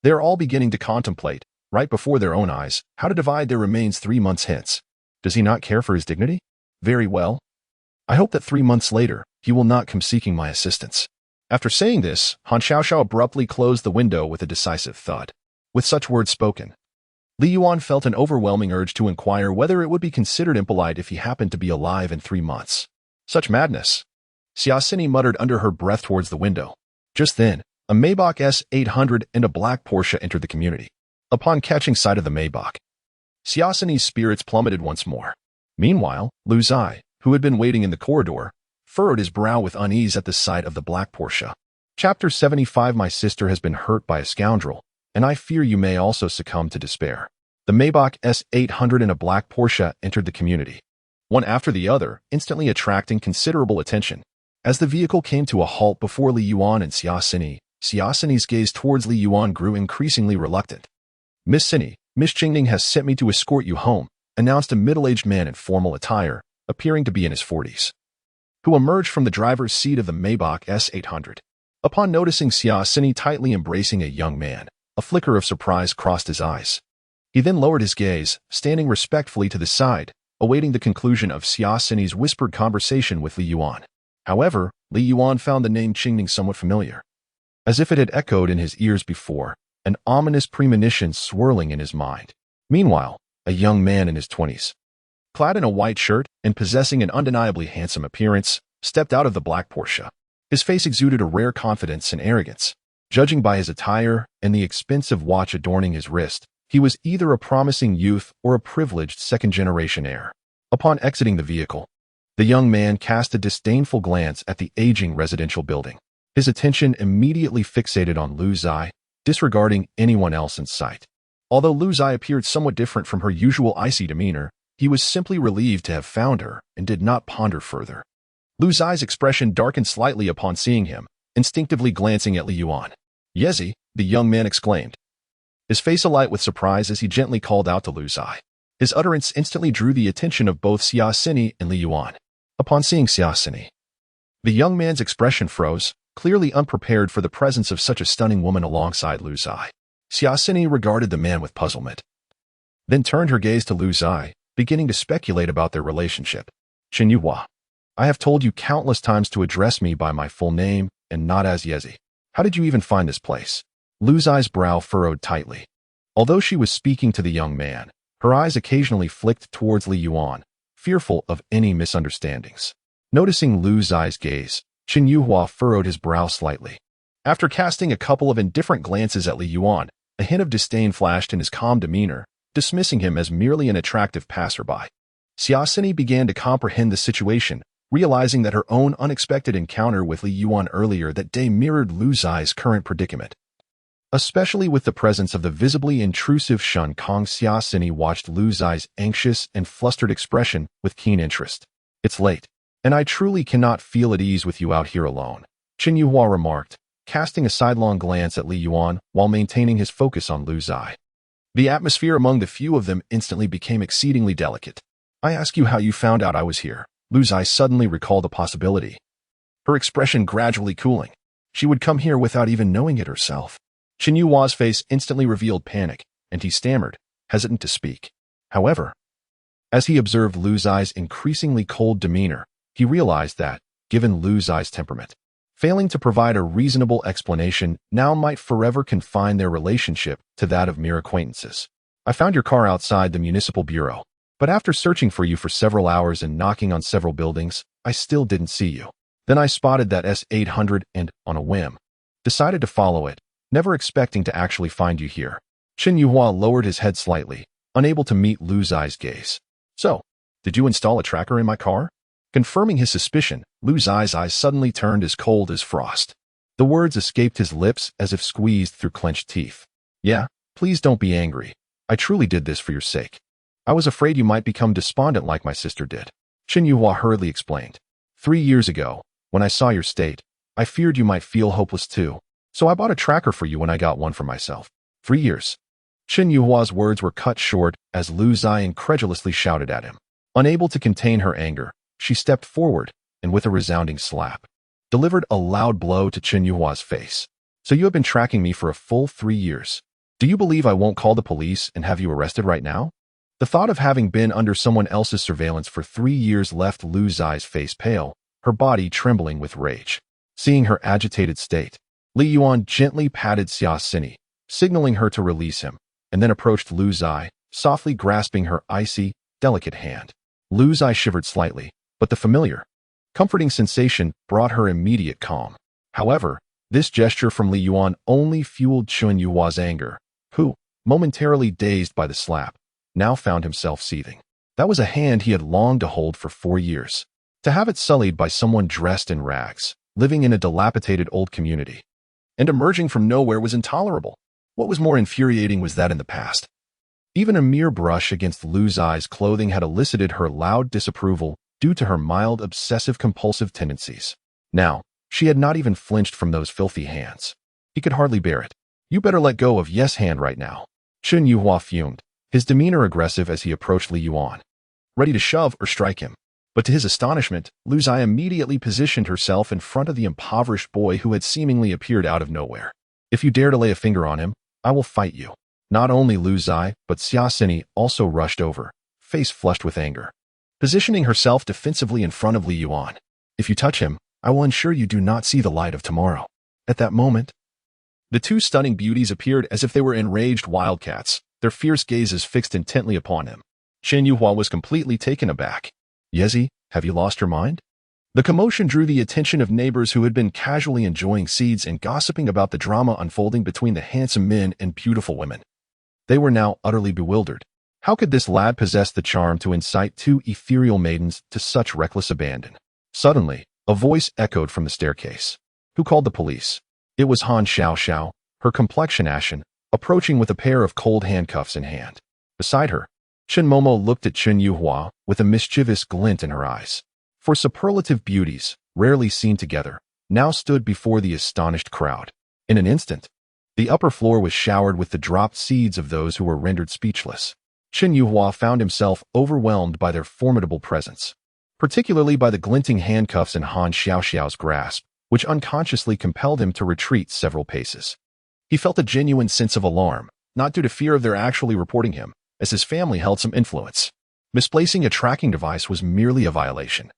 They are all beginning to contemplate, right before their own eyes, how to divide their remains 3 months hence. Does he not care for his dignity? Very well. I hope that 3 months later, he will not come seeking my assistance. After saying this, Han Xiaoxiao abruptly closed the window with a decisive thud. With such words spoken, Li Yuan felt an overwhelming urge to inquire whether it would be considered impolite if he happened to be alive in 3 months. Such madness! Xiaosini muttered under her breath towards the window. Just then, a Maybach S800 and a black Porsche entered the community. Upon catching sight of the Maybach, Xiaosini's spirits plummeted once more. Meanwhile, Lu Zai, who had been waiting in the corridor, furrowed his brow with unease at the sight of the black Porsche. Chapter 75. My sister has been hurt by a scoundrel, and I fear you may also succumb to despair. The Maybach S800 and a black Porsche entered the community. one after the other, instantly attracting considerable attention. As the vehicle came to a halt before Li Yuan and Xia Sini, Xia Sini's gaze towards Li Yuan grew increasingly reluctant. "Miss Sini, Miss Qingning has sent me to escort you home," announced a middle-aged man in formal attire, appearing to be in his 40s, who emerged from the driver's seat of the Maybach S800. Upon noticing Xia Sini tightly embracing a young man, a flicker of surprise crossed his eyes. He then lowered his gaze, standing respectfully to the side, awaiting the conclusion of Xia Sini's whispered conversation with Li Yuan. However, Li Yuan found the name Qingning somewhat familiar. As if it had echoed in his ears before, an ominous premonition swirling in his mind. Meanwhile, a young man in his 20s, clad in a white shirt and possessing an undeniably handsome appearance, stepped out of the black Porsche. His face exuded a rare confidence and arrogance. Judging by his attire and the expensive watch adorning his wrist, he was either a promising youth or a privileged second-generation heir. Upon exiting the vehicle, the young man cast a disdainful glance at the aging residential building. His attention immediately fixated on Lu Zai, disregarding anyone else in sight. Although Lu Zai appeared somewhat different from her usual icy demeanor, he was simply relieved to have found her and did not ponder further. Lu Zai's expression darkened slightly upon seeing him, instinctively glancing at Li Yuan. "Yezi," the young man exclaimed, his face alight with surprise as he gently called out to Lu Zai. His utterance instantly drew the attention of both Xia Sini and Li Yuan. Upon seeing Xia Sini, the young man's expression froze, clearly unprepared for the presence of such a stunning woman alongside Lu Zai. Xia Sini regarded the man with puzzlement, then turned her gaze to Lu Zai, beginning to speculate about their relationship. "Chen Yuhua, I have told you countless times to address me by my full name and not as Yezi. How did you even find this place?" Lu Zai's brow furrowed tightly. Although she was speaking to the young man, her eyes occasionally flicked towards Li Yuan, fearful of any misunderstandings. Noticing Lu Zai's gaze, Chen Yuhua furrowed his brow slightly. After casting a couple of indifferent glances at Li Yuan, a hint of disdain flashed in his calm demeanor, dismissing him as merely an attractive passerby. Xia Sini began to comprehend the situation, realizing that her own unexpected encounter with Li Yuan earlier that day mirrored Lu Zai's current predicament. Especially with the presence of the visibly intrusive Shun Kong, Xia Sini watched Lu Zai's anxious and flustered expression with keen interest. "It's late, and I truly cannot feel at ease with you out here alone," Chen Yuhua remarked, casting a sidelong glance at Li Yuan while maintaining his focus on Lu Zai. The atmosphere among the few of them instantly became exceedingly delicate. "I ask you how you found out I was here." Lu Zai suddenly recalled a possibility, her expression gradually cooling. She would come here without even knowing it herself. Chen Yuhua's face instantly revealed panic, and he stammered, hesitant to speak. However, as he observed Lu Zai's increasingly cold demeanor, he realized that, given Lu Zai's temperament, failing to provide a reasonable explanation now might forever confine their relationship to that of mere acquaintances. "I found your car outside the municipal bureau, but after searching for you for several hours and knocking on several buildings, I still didn't see you. Then I spotted that S800 and, on a whim, decided to follow it, never expecting to actually find you here." Chen Yuhua lowered his head slightly, unable to meet Lu Zai's gaze. "So, did you install a tracker in my car?" Confirming his suspicion, Lu Zai's eyes suddenly turned as cold as frost. The words escaped his lips as if squeezed through clenched teeth. "Yeah, please don't be angry. I truly did this for your sake. I was afraid you might become despondent like my sister did," Chen Yuhua hurriedly explained. 3 years ago, when I saw your state, I feared you might feel hopeless too. So I bought a tracker for you when I got one for myself. 3 years. Chen Yuhua's words were cut short as Lu Zai incredulously shouted at him. Unable to contain her anger, she stepped forward and with a resounding slap, delivered a loud blow to Chen Yuhua's face. "So you have been tracking me for a full 3 years. Do you believe I won't call the police and have you arrested right now?" The thought of having been under someone else's surveillance for 3 years left Lu Zai's face pale, her body trembling with rage. Seeing her agitated state, Li Yuan gently patted Xia Sini, signaling her to release him, and then approached Lu Zai, softly grasping her icy, delicate hand. Lu Zai shivered slightly, but the familiar, comforting sensation brought her immediate calm. However, this gesture from Li Yuan only fueled Chen Yuhua's anger, who, momentarily dazed by the slap, now found himself seething. That was a hand he had longed to hold for 4 years. To have it sullied by someone dressed in rags, living in a dilapidated old community, and emerging from nowhere was intolerable. What was more infuriating was that in the past, Even a mere brush against Lu Zai's clothing had elicited her loud disapproval due to her mild obsessive-compulsive tendencies. Now, she had not even flinched from those filthy hands. He could hardly bear it. "You better let go of Yes hand right now." Chen Yuhua fumed, his demeanor aggressive as he approached Li Yuan, ready to shove or strike him. But to his astonishment, Lu Zai immediately positioned herself in front of the impoverished boy who had seemingly appeared out of nowhere. "If you dare to lay a finger on him, I will fight you." Not only Lu Zai, but Xia Xini also rushed over, face flushed with anger, positioning herself defensively in front of Li Yuan. "If you touch him, I will ensure you do not see the light of tomorrow." At that moment, the two stunning beauties appeared as if they were enraged wildcats, their fierce gazes fixed intently upon him. Chen Yuhua was completely taken aback. "Yezi, have you lost your mind?" The commotion drew the attention of neighbors who had been casually enjoying seeds and gossiping about the drama unfolding between the handsome men and beautiful women. They were now utterly bewildered. How could this lad possess the charm to incite two ethereal maidens to such reckless abandon? Suddenly, a voice echoed from the staircase. Who called the police? It was Han Xiao, her complexion ashen, approaching with a pair of cold handcuffs in hand. Beside her, Chen Momo looked at Chen Yuhua with a mischievous glint in her eyes. For superlative beauties, rarely seen together, now stood before the astonished crowd. In an instant, the upper floor was showered with the dropped seeds of those who were rendered speechless. Chen Yuhua found himself overwhelmed by their formidable presence, particularly by the glinting handcuffs in Han Xiao's grasp, which unconsciously compelled him to retreat several paces. He felt a genuine sense of alarm, not due to fear of their actually reporting him, as his family held some influence. Misplacing a tracking device was merely a violation,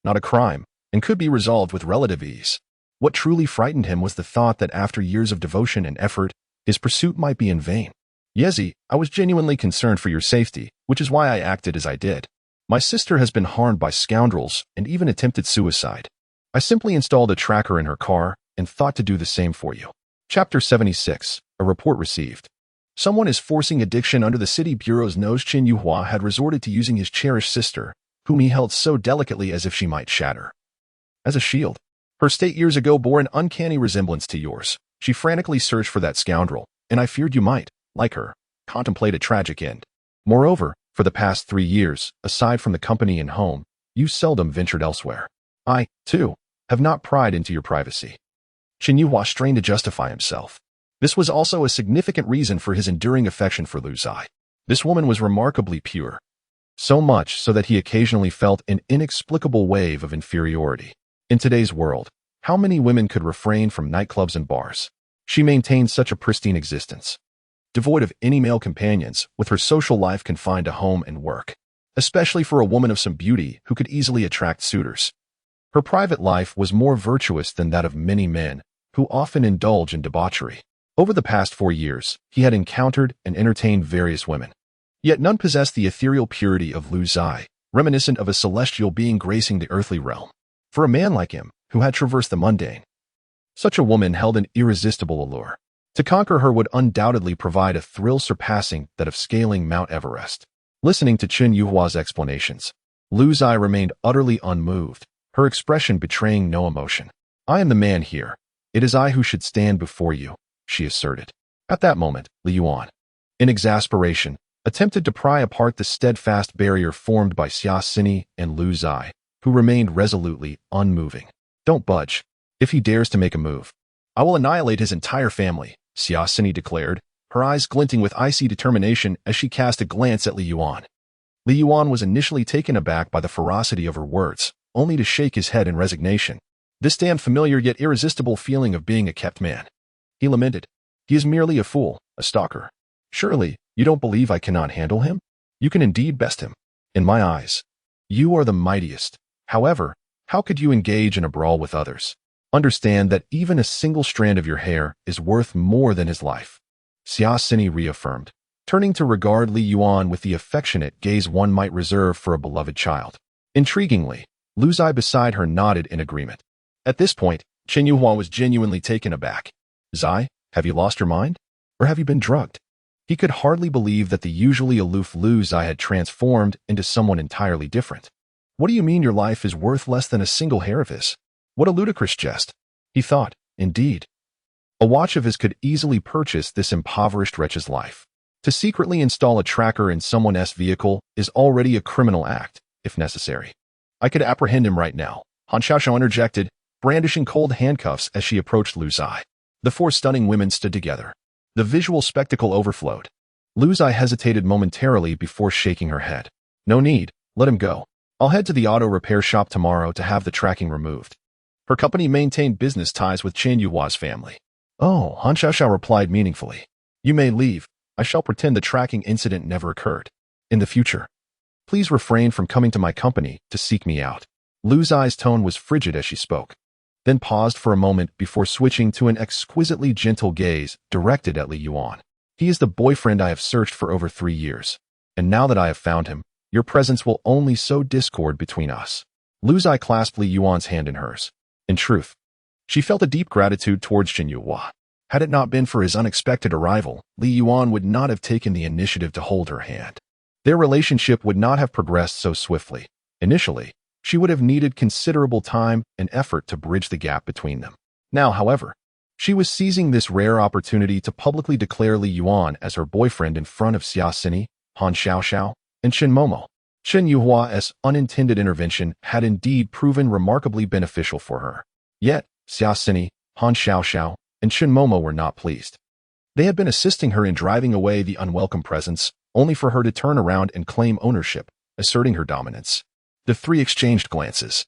not a crime, and could be resolved with relative ease. What truly frightened him was the thought that after years of devotion and effort, his pursuit might be in vain. "Yezi, I was genuinely concerned for your safety, which is why I acted as I did. My sister has been harmed by scoundrels and even attempted suicide. I simply installed a tracker in her car and thought to do the same for you." Chapter 76. A report received. Someone is forcing addiction under the city bureau's nose. Chen Yuhua had resorted to using his cherished sister, whom he held so delicately as if she might shatter, as a shield. Her state years ago bore an uncanny resemblance to yours. She frantically searched for that scoundrel, and I feared you might, like her, contemplate a tragic end. Moreover, for the past 3 years, aside from the company and home, you seldom ventured elsewhere. I, too, have not pried into your privacy. Chen Yuhua strained to justify himself. This was also a significant reason for his enduring affection for Lu Zai. This woman was remarkably pure, so much so that he occasionally felt an inexplicable wave of inferiority. In today's world, how many women could refrain from nightclubs and bars? She maintained such a pristine existence, devoid of any male companions, with her social life confined to home and work, especially for a woman of some beauty who could easily attract suitors. Her private life was more virtuous than that of many men, who often indulge in debauchery. Over the past 4 years, he had encountered and entertained various women, yet none possessed the ethereal purity of Lu Zai, reminiscent of a celestial being gracing the earthly realm. For a man like him, who had traversed the mundane, such a woman held an irresistible allure. To conquer her would undoubtedly provide a thrill surpassing that of scaling Mount Everest. Listening to Chen Yuhua's explanations, Lu Zai remained utterly unmoved, her expression betraying no emotion. "I am the man here. It is I who should stand before you," she asserted. At that moment, Li Yuan, in exasperation, attempted to pry apart the steadfast barrier formed by Xia Xini and Lu Zai, who remained resolutely unmoving. "Don't budge. If he dares to make a move, I will annihilate his entire family," Xia Xini declared, her eyes glinting with icy determination as she cast a glance at Li Yuan. Li Yuan was initially taken aback by the ferocity of her words, only to shake his head in resignation. This damn familiar yet irresistible feeling of being a kept man. He lamented. "He is merely a fool, a stalker. Surely, you don't believe I cannot handle him? You can indeed best him. In my eyes, you are the mightiest. However, how could you engage in a brawl with others? Understand that even a single strand of your hair is worth more than his life," Xia Xini reaffirmed, turning to regard Li Yuan with the affectionate gaze one might reserve for a beloved child. Intriguingly, Lu Zai beside her nodded in agreement. At this point, Chen Yuhua was genuinely taken aback. "Zai, have you lost your mind? Or have you been drugged?" He could hardly believe that the usually aloof Lu Zai had transformed into someone entirely different. "What do you mean your life is worth less than a single hair of his? What a ludicrous jest," he thought. Indeed, a watch of his could easily purchase this impoverished wretch's life. To secretly install a tracker in someone else's vehicle is already a criminal act, if necessary. I could apprehend him right now, Han Xiaoxiao interjected, brandishing cold handcuffs as she approached Lu Zai. The four stunning women stood together. The visual spectacle overflowed. Lu Zai hesitated momentarily before shaking her head. No need, let him go. I'll head to the auto repair shop tomorrow to have the tracking removed. Her company maintained business ties with Chen Yuhua's family. Oh, Han Xiaoxiao replied meaningfully. You may leave. I shall pretend the tracking incident never occurred. In the future, please refrain from coming to my company to seek me out. Lu Zai's tone was frigid as she spoke, then paused for a moment before switching to an exquisitely gentle gaze directed at Li Yuan. He is the boyfriend I have searched for over 3 years, and now that I have found him, your presence will only sow discord between us. Lu Zai clasped Li Yuan's hand in hers. In truth, she felt a deep gratitude towards Chen Yuhua. Had it not been for his unexpected arrival, Li Yuan would not have taken the initiative to hold her hand. Their relationship would not have progressed so swiftly. Initially, she would have needed considerable time and effort to bridge the gap between them. Now, however, she was seizing this rare opportunity to publicly declare Li Yuan as her boyfriend in front of Xia Xini, Han Xiaoxiao, and Chen Momo. Chen Yuhua's unintended intervention had indeed proven remarkably beneficial for her. Yet, Xia Xini, Han Xiaoxiao, and Chen Momo were not pleased. They had been assisting her in driving away the unwelcome presence, only for her to turn around and claim ownership, asserting her dominance. The three exchanged glances,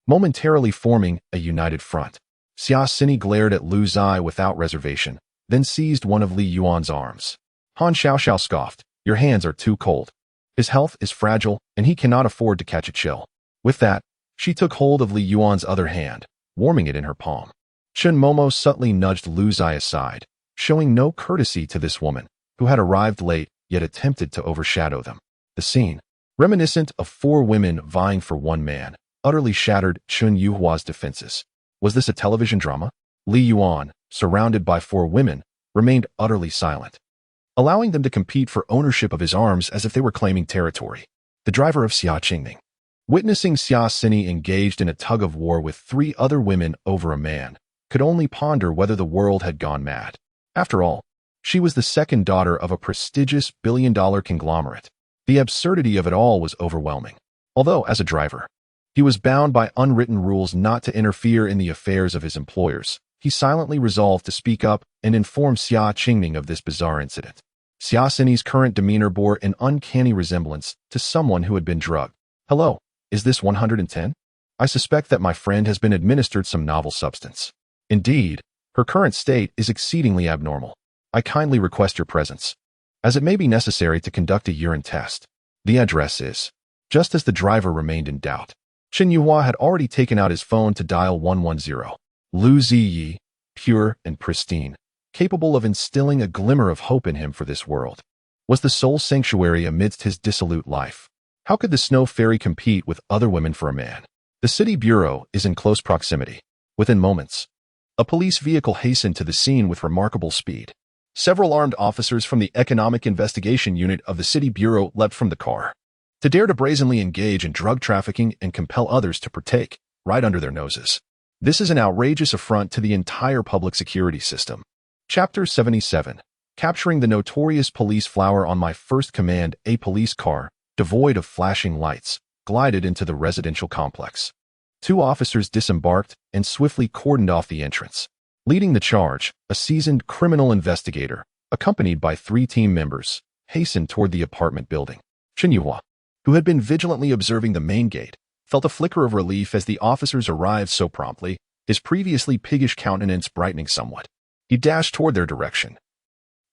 momentarily forming a united front. Xia Xini glared at Lu Zai without reservation, then seized one of Li Yuan's arms. Han Xiaoxiao scoffed, "Your hands are too cold. His health is fragile, and he cannot afford to catch a chill." With that, she took hold of Li Yuan's other hand, warming it in her palm. Chen Momo subtly nudged Lu Zai aside, showing no courtesy to this woman, who had arrived late yet attempted to overshadow them. The scene, reminiscent of 4 women vying for 1 man, utterly shattered Chen Yuhua's defenses. Was this a television drama? Li Yuan, surrounded by 4 women, remained utterly silent, allowing them to compete for ownership of his arms as if they were claiming territory. The driver of Xia Qingning, witnessing Xia Xini engaged in a tug-of-war with 3 other women over a man, could only ponder whether the world had gone mad. After all, she was the second daughter of a prestigious billion-dollar conglomerate. The absurdity of it all was overwhelming. Although, as a driver, he was bound by unwritten rules not to interfere in the affairs of his employers, he silently resolved to speak up and inform Xia Qingning of this bizarre incident. Xia Xini's current demeanor bore an uncanny resemblance to someone who had been drugged. "Hello, is this 110? I suspect that my friend has been administered some novel substance. Indeed, her current state is exceedingly abnormal. I kindly request your presence, as it may be necessary to conduct a urine test. The address is..." Just as the driver remained in doubt, Chen Yuhua had already taken out his phone to dial 110. Lu Ziyi, pure and pristine, capable of instilling a glimmer of hope in him for this world, was the sole sanctuary amidst his dissolute life. How could the snow fairy compete with other women for a man? The city bureau is in close proximity. Within moments, a police vehicle hastened to the scene with remarkable speed. Several armed officers from the Economic Investigation Unit of the City Bureau leapt from the car, to dare to brazenly engage in drug trafficking and compel others to partake, right under their noses. This is an outrageous affront to the entire public security system. Chapter 77. Capturing the notorious police flower. On my first command, a police car, devoid of flashing lights, glided into the residential complex. 2 officers disembarked and swiftly cordoned off the entrance. Leading the charge, a seasoned criminal investigator, accompanied by 3 team members, hastened toward the apartment building. Chen Yuhua, who had been vigilantly observing the main gate, felt a flicker of relief as the officers arrived so promptly, his previously piggish countenance brightening somewhat. He dashed toward their direction,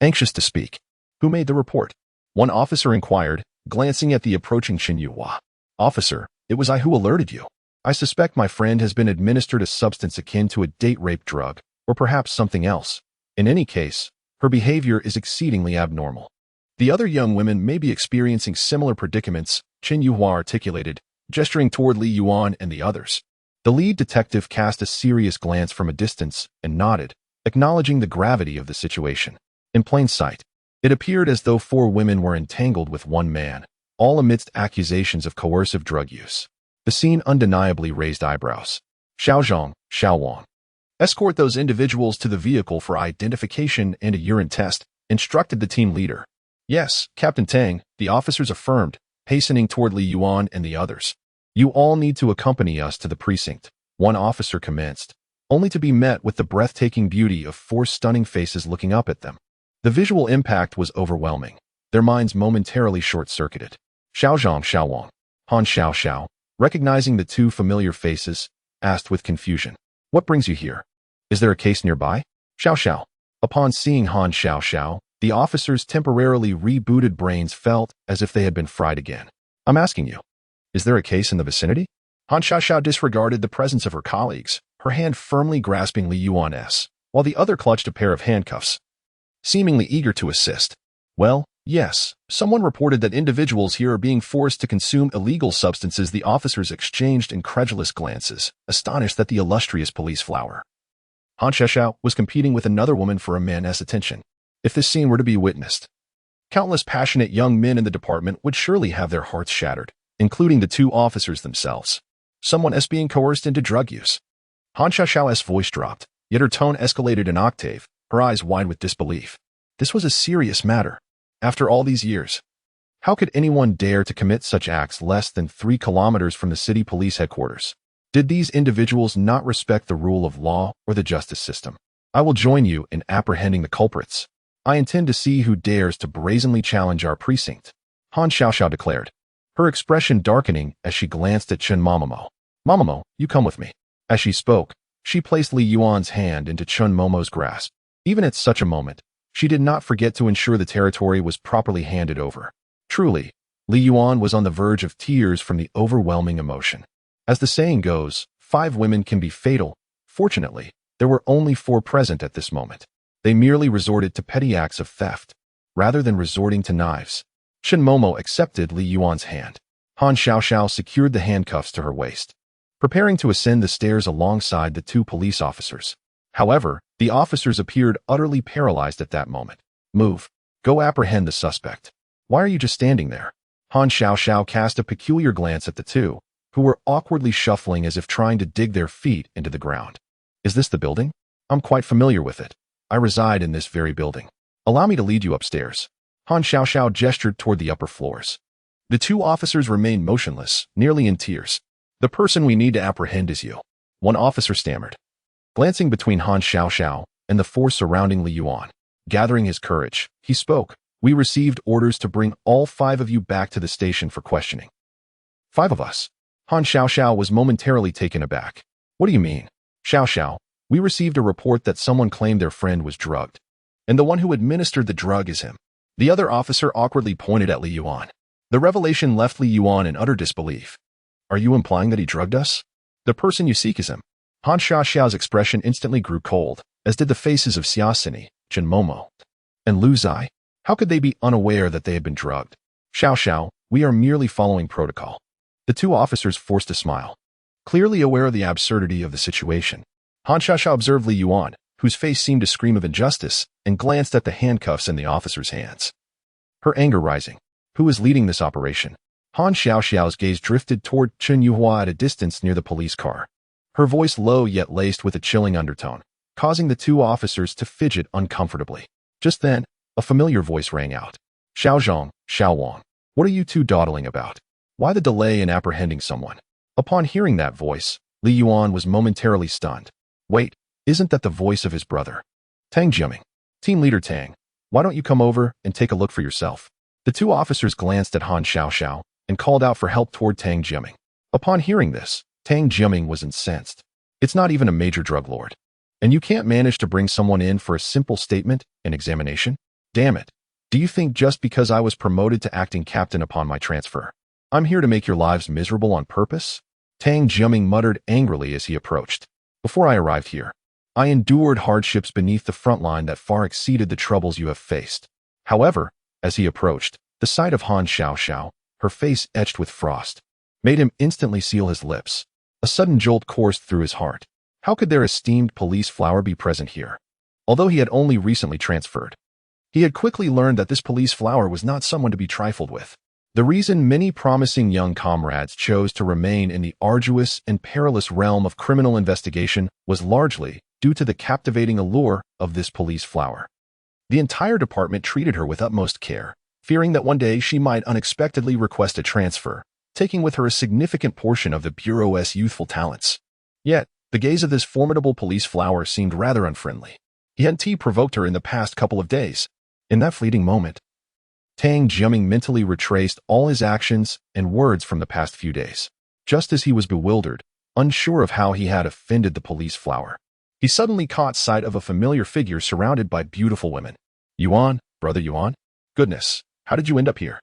anxious to speak. "Who made the report?" one officer inquired, glancing at the approaching Chen Yuhua. "Officer, it was I who alerted you. I suspect my friend has been administered a substance akin to a date rape drug, or perhaps something else. In any case, her behavior is exceedingly abnormal. The other young women may be experiencing similar predicaments," Chen Yuhua articulated, gesturing toward Li Yuan and the others. The lead detective cast a serious glance from a distance and nodded, acknowledging the gravity of the situation. In plain sight, it appeared as though 4 women were entangled with 1 man, all amidst accusations of coercive drug use. The scene undeniably raised eyebrows. "Xiaozhong, Xiaowang, escort those individuals to the vehicle for identification and a urine test," instructed the team leader. Yes, Captain Tang, the officers affirmed, hastening toward Li Yuan and the others. You all need to accompany us to the precinct, one officer commenced, only to be met with the breathtaking beauty of four stunning faces looking up at them. The visual impact was overwhelming, their minds momentarily short-circuited. Xiaozhang Xiaowang, Han Xiao, recognizing the two familiar faces, asked with confusion, "What brings you here? Is there a case nearby?" Xiao. Upon seeing Han Xiao, the officers' temporarily rebooted brains felt as if they had been fried again. "I'm asking you, is there a case in the vicinity?" Han Xiao disregarded the presence of her colleagues, her hand firmly grasping Li Yuan's, while the other clutched a pair of handcuffs, seemingly eager to assist. "Well, yes, someone reported that individuals here are being forced to consume illegal substances." The officers exchanged incredulous glances, astonished that the illustrious police flower Han Xiao was competing with another woman for a man's attention. If this scene were to be witnessed, countless passionate young men in the department would surely have their hearts shattered, including the two officers themselves. Someone is being coerced into drug use. Han Xiao's voice dropped, yet her tone escalated an octave, her eyes wide with disbelief. This was a serious matter. After all these years, how could anyone dare to commit such acts less than 3 kilometers from the city police headquarters? Did these individuals not respect the rule of law or the justice system? "I will join you in apprehending the culprits. I intend to see who dares to brazenly challenge our precinct," Han Xiao declared, her expression darkening as she glanced at Chen Momomo. "Momomo, you come with me." As she spoke, she placed Li Yuan's hand into Chen Momo's grasp. Even at such a moment, she did not forget to ensure the territory was properly handed over. Truly, Li Yuan was on the verge of tears from the overwhelming emotion. As the saying goes, 5 women can be fatal. Fortunately, there were only 4 present at this moment. They merely resorted to petty acts of theft, rather than resorting to knives. Chen Momo accepted Li Yuan's hand. Han Xiao secured the handcuffs to her waist, preparing to ascend the stairs alongside the 2 police officers. However, the officers appeared utterly paralyzed at that moment. "Move. Go apprehend the suspect. Why are you just standing there?" Han Xiao cast a peculiar glance at the 2, who were awkwardly shuffling as if trying to dig their feet into the ground. "Is this the building? I'm quite familiar with it. I reside in this very building. Allow me to lead you upstairs." Han Xiao gestured toward the upper floors. The 2 officers remained motionless, nearly in tears. "The person we need to apprehend is you," one officer stammered, glancing between Han Xiao and the 4 surrounding Li Yuan. Gathering his courage, he spoke. "We received orders to bring all 5 of you back to the station for questioning." "5 of us?" Han Xiao was momentarily taken aback. "What do you mean?" Xiao, we received a report that someone claimed their friend was drugged, and the one who administered the drug is him." The other officer awkwardly pointed at Li Yuan. The revelation left Li Yuan in utter disbelief. "Are you implying that he drugged us? The person you seek is him?" Han Xiao's expression instantly grew cold, as did the faces of Xiaosini, Chen Momo, and Lu Zai. How could they be unaware that they had been drugged? "Xiao, we are merely following protocol." The 2 officers forced a smile, clearly aware of the absurdity of the situation. Han Xiao observed Li Yuan, whose face seemed to scream of injustice, and glanced at the handcuffs in the officer's hands, her anger rising. "Who is leading this operation?" Han Xiao's gaze drifted toward Chen Yuhua at a distance near the police car, her voice low yet laced with a chilling undertone, causing the 2 officers to fidget uncomfortably. Just then, a familiar voice rang out. "Xiaozhang, Xiaowang, what are you 2 dawdling about? Why the delay in apprehending someone?" Upon hearing that voice, Li Yuan was momentarily stunned. "Wait, isn't that the voice of his brother? Tang Jiaming. Team Leader Tang, why don't you come over and take a look for yourself?" The 2 officers glanced at Han Xiao and called out for help toward Tang Jiaming. Upon hearing this, Tang Jiaming was incensed. "It's not even a major drug lord, and you can't manage to bring someone in for a simple statement and examination? Damn it. Do you think just because I was promoted to acting captain upon my transfer, I'm here to make your lives miserable on purpose?" Tang Jiaming muttered angrily as he approached. "Before I arrived here, I endured hardships beneath the front line that far exceeded the troubles you have faced." However, as he approached, the sight of Han Xiao, her face etched with frost, made him instantly seal his lips. A sudden jolt coursed through his heart. How could their esteemed police flower be present here? Although he had only recently transferred, he had quickly learned that this police flower was not someone to be trifled with. The reason many promising young comrades chose to remain in the arduous and perilous realm of criminal investigation was largely due to the captivating allure of this police flower. The entire department treated her with utmost care, fearing that one day she might unexpectedly request a transfer, taking with her a significant portion of the Bureau's youthful talents. Yet, the gaze of this formidable police flower seemed rather unfriendly. He hadn't provoked her in the past couple of days. In that fleeting moment, Tang Jiaming mentally retraced all his actions and words from the past few days. Just as he was bewildered, unsure of how he had offended the police flower, he suddenly caught sight of a familiar figure surrounded by beautiful women. Yuan, brother Yuan? Goodness, how did you end up here?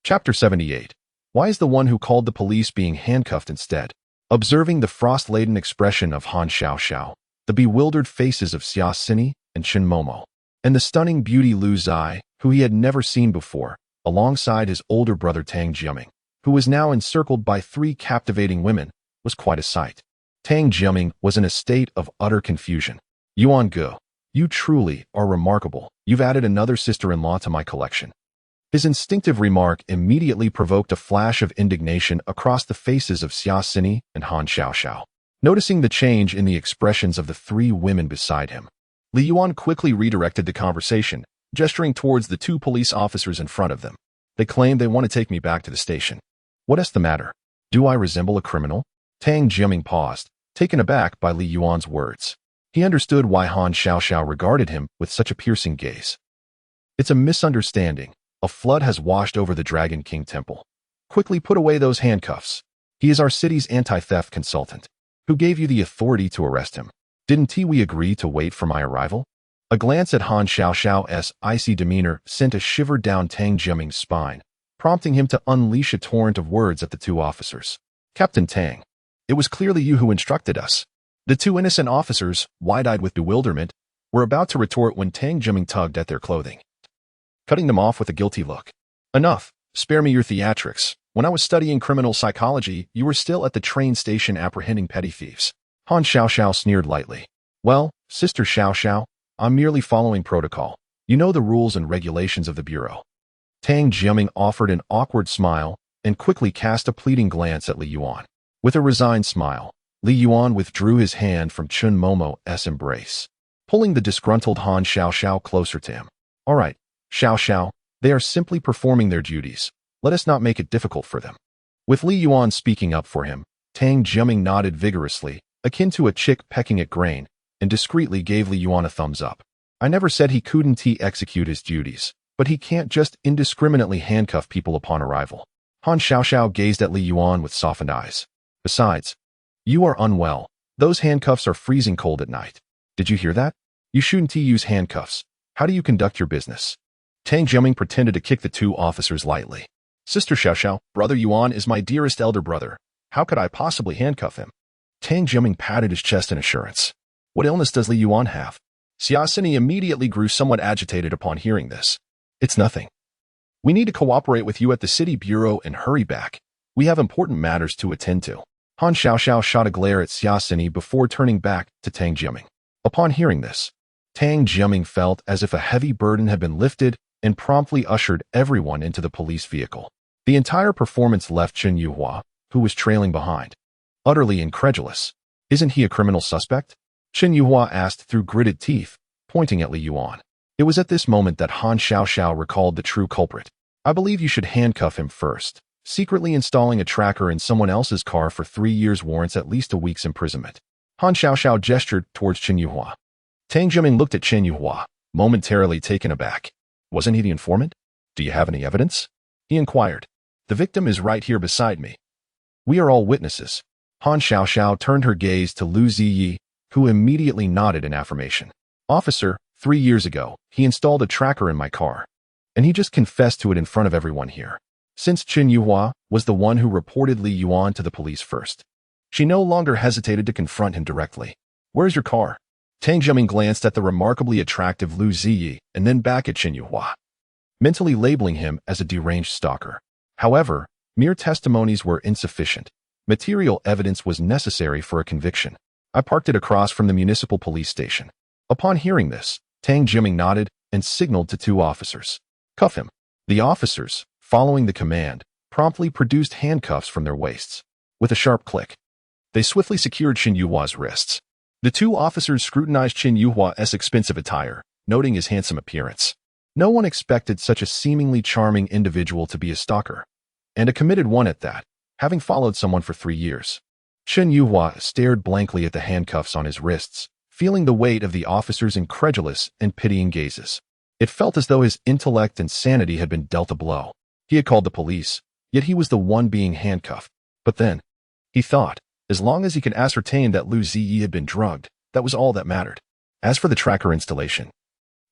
Chapter 78. Why is the one who called the police being handcuffed instead? Observing the frost-laden expression of Han Xiaoxiao, the bewildered faces of Xia Xini and Chen Momo, and the stunning beauty Lu Zai, who he had never seen before, alongside his older brother Tang Jiaming, who was now encircled by 3 captivating women, was quite a sight. Tang Jiaming was in a state of utter confusion. Yuan Ge, you truly are remarkable. You've added another sister-in-law to my collection. His instinctive remark immediately provoked a flash of indignation across the faces of Xia Xini and Han Xiaoxiao. Noticing the change in the expressions of the 3 women beside him, Li Yuan quickly redirected the conversation, gesturing towards the 2 police officers in front of them. They claim they want to take me back to the station. What is the matter? Do I resemble a criminal? Tang Jiaming paused, taken aback by Li Yuan's words. He understood why Han Xiaoxiao regarded him with such a piercing gaze. It's a misunderstanding. A flood has washed over the Dragon King Temple. Quickly put away those handcuffs. He is our city's anti-theft consultant. Who gave you the authority to arrest him? Didn't we agree to wait for my arrival? A glance at Han Xiaoxiao's icy demeanor sent a shiver down Tang Jiaming's spine, prompting him to unleash a torrent of words at the 2 officers. Captain Tang, it was clearly you who instructed us. The 2 innocent officers, wide-eyed with bewilderment, were about to retort when Tang Jiaming tugged at their clothing, cutting them off with a guilty look. Enough, spare me your theatrics. When I was studying criminal psychology, you were still at the train station apprehending petty thieves. Han Xiaoxiao sneered lightly. Well, Sister Xiaoxiao, I'm merely following protocol. You know the rules and regulations of the Bureau. Tang Jiaming offered an awkward smile and quickly cast a pleading glance at Li Yuan. With a resigned smile, Li Yuan withdrew his hand from Chen Momo's embrace, pulling the disgruntled Han Xiaoxiao closer to him. All right, Xiaoxiao, they are simply performing their duties. Let us not make it difficult for them. With Li Yuan speaking up for him, Tang Jiaming nodded vigorously, akin to a chick pecking at grain, and discreetly gave Li Yuan a thumbs up. I never said he couldn't execute his duties, but he can't just indiscriminately handcuff people upon arrival. Han Xiaoxiao gazed at Li Yuan with softened eyes. Besides, you are unwell. Those handcuffs are freezing cold at night. Did you hear that? You shouldn't use handcuffs. How do you conduct your business? Tang Jiaming pretended to kick the 2 officers lightly. Sister Xiaoxiao, brother Yuan is my dearest elder brother. How could I possibly handcuff him? Tang Jiaming patted his chest in assurance. What illness does Li Yuan have? Xia Xini immediately grew somewhat agitated upon hearing this. It's nothing. We need to cooperate with you at the city bureau and hurry back. We have important matters to attend to. Han Xiaoxiao shot a glare at Xia Xini before turning back to Tang Jiaming. Upon hearing this, Tang Jiaming felt as if a heavy burden had been lifted and promptly ushered everyone into the police vehicle. The entire performance left Chen Yuhua, who was trailing behind, utterly incredulous. Isn't he a criminal suspect? Chen Yuhua asked through gritted teeth, pointing at Li Yuan. It was at this moment that Han Xiaoxiao recalled the true culprit. I believe you should handcuff him first. Secretly installing a tracker in someone else's car for 3 years warrants at least a week's imprisonment. Han Xiaoxiao gestured towards Chen Yuhua. Tang Jiaming looked at Chen Yuhua, momentarily taken aback. Wasn't he the informant? Do you have any evidence? He inquired. The victim is right here beside me. We are all witnesses. Han Xiaoxiao turned her gaze to Lu Ziyi, who immediately nodded in affirmation. Officer, 3 years ago, he installed a tracker in my car. And he just confessed to it in front of everyone here. Since Chen Yuhua was the one who reported Li Yuan to the police first, she no longer hesitated to confront him directly. Where's your car? Tang Jiaming glanced at the remarkably attractive Lu Ziyi and then back at Chen Yuhua, mentally labeling him as a deranged stalker. However, mere testimonies were insufficient. Material evidence was necessary for a conviction. I parked it across from the municipal police station. Upon hearing this, Tang Jiaming nodded and signaled to 2 officers. Cuff him. The officers, following the command, promptly produced handcuffs from their waists. With a sharp click, they swiftly secured Chen Yuhua's wrists. The 2 officers scrutinized Chen Yuhua's expensive attire, noting his handsome appearance. No one expected such a seemingly charming individual to be a stalker, and a committed one at that, having followed someone for 3 years. Chen Yuhua stared blankly at the handcuffs on his wrists, feeling the weight of the officer's incredulous and pitying gazes. It felt as though his intellect and sanity had been dealt a blow. He had called the police, yet he was the one being handcuffed. But then, he thought, as long as he could ascertain that Lu Ziyi had been drugged, that was all that mattered. As for the tracker installation,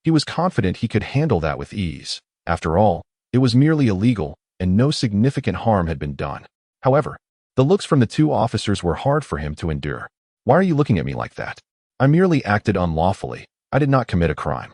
he was confident he could handle that with ease. After all, it was merely illegal, and no significant harm had been done. However, the looks from the 2 officers were hard for him to endure. Why are you looking at me like that? I merely acted unlawfully. I did not commit a crime.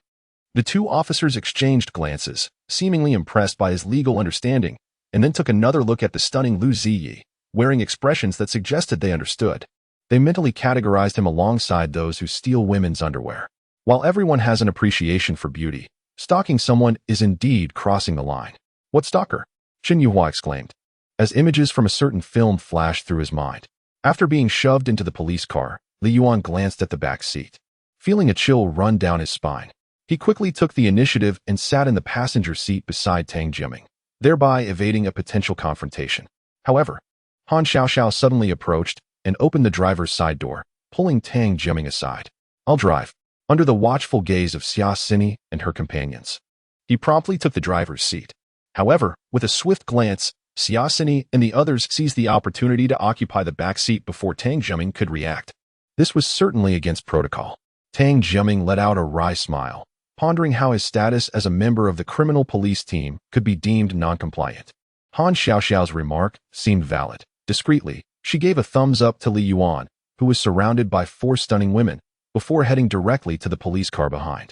The 2 officers exchanged glances, seemingly impressed by his legal understanding, and then took another look at the stunning Lu Ziyi, wearing expressions that suggested they understood. They mentally categorized him alongside those who steal women's underwear. While everyone has an appreciation for beauty, stalking someone is indeed crossing the line. What stalker? Chen Yuhua exclaimed, as images from a certain film flashed through his mind. After being shoved into the police car, Li Yuan glanced at the back seat. Feeling a chill run down his spine, he quickly took the initiative and sat in the passenger seat beside Tang Jiaming, thereby evading a potential confrontation. However, Han Xiaoxiao suddenly approached and opened the driver's side door, pulling Tang Jiaming aside. I'll drive. Under the watchful gaze of Xia Xini and her companions, he promptly took the driver's seat. However, with a swift glance, Xia Xini and the others seized the opportunity to occupy the back seat before Tang Jiaming could react. This was certainly against protocol. Tang Jiaming let out a wry smile, pondering how his status as a member of the criminal police team could be deemed non-compliant. Han Xiaoxiao's remark seemed valid. Discreetly, she gave a thumbs up to Li Yuan, who was surrounded by 4 stunning women, before heading directly to the police car behind.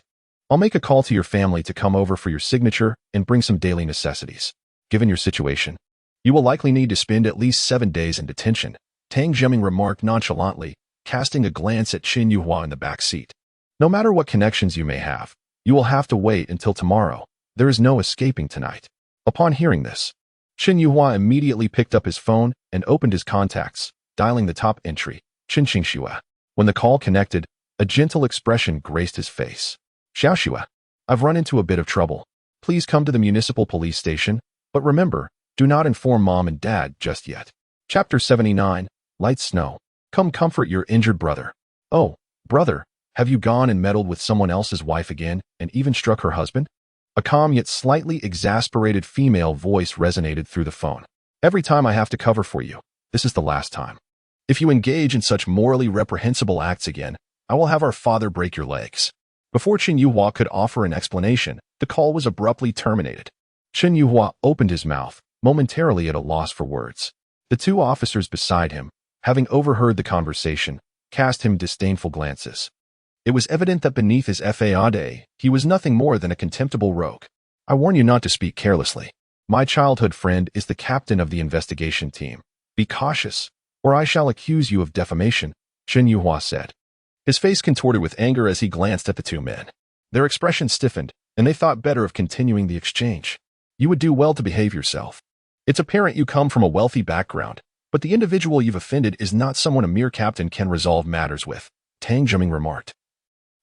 I'll make a call to your family to come over for your signature and bring some daily necessities. Given your situation, you will likely need to spend at least 7 days in detention, Tang Jiaming remarked nonchalantly, casting a glance at Chen Yuhua in the back seat. No matter what connections you may have, you will have to wait until tomorrow. There is no escaping tonight. Upon hearing this, Chen Yuhua immediately picked up his phone and opened his contacts, dialing the top entry, Chen Xingxue. When the call connected, a gentle expression graced his face. Xiaoxue, I've run into a bit of trouble. Please come to the municipal police station, but remember, do not inform Mom and Dad just yet. Chapter 79, Light Snow. Come comfort your injured brother. Oh, brother, have you gone and meddled with someone else's wife again and even struck her husband? A calm yet slightly exasperated female voice resonated through the phone. Every time I have to cover for you, this is the last time. If you engage in such morally reprehensible acts again, I will have our father break your legs. Before Chen Yuhua could offer an explanation, the call was abruptly terminated. Chen Yuhua opened his mouth, momentarily at a loss for words. The 2 officers beside him, having overheard the conversation, cast him disdainful glances. It was evident that beneath his faade, he was nothing more than a contemptible rogue. I warn you not to speak carelessly. My childhood friend is the captain of the investigation team. Be cautious, or I shall accuse you of defamation, Chen Yuhua said. His face contorted with anger as he glanced at the 2 men. Their expressions stiffened, and they thought better of continuing the exchange. You would do well to behave yourself. It's apparent you come from a wealthy background, but the individual you've offended is not someone a mere captain can resolve matters with, Tang Jiaming remarked,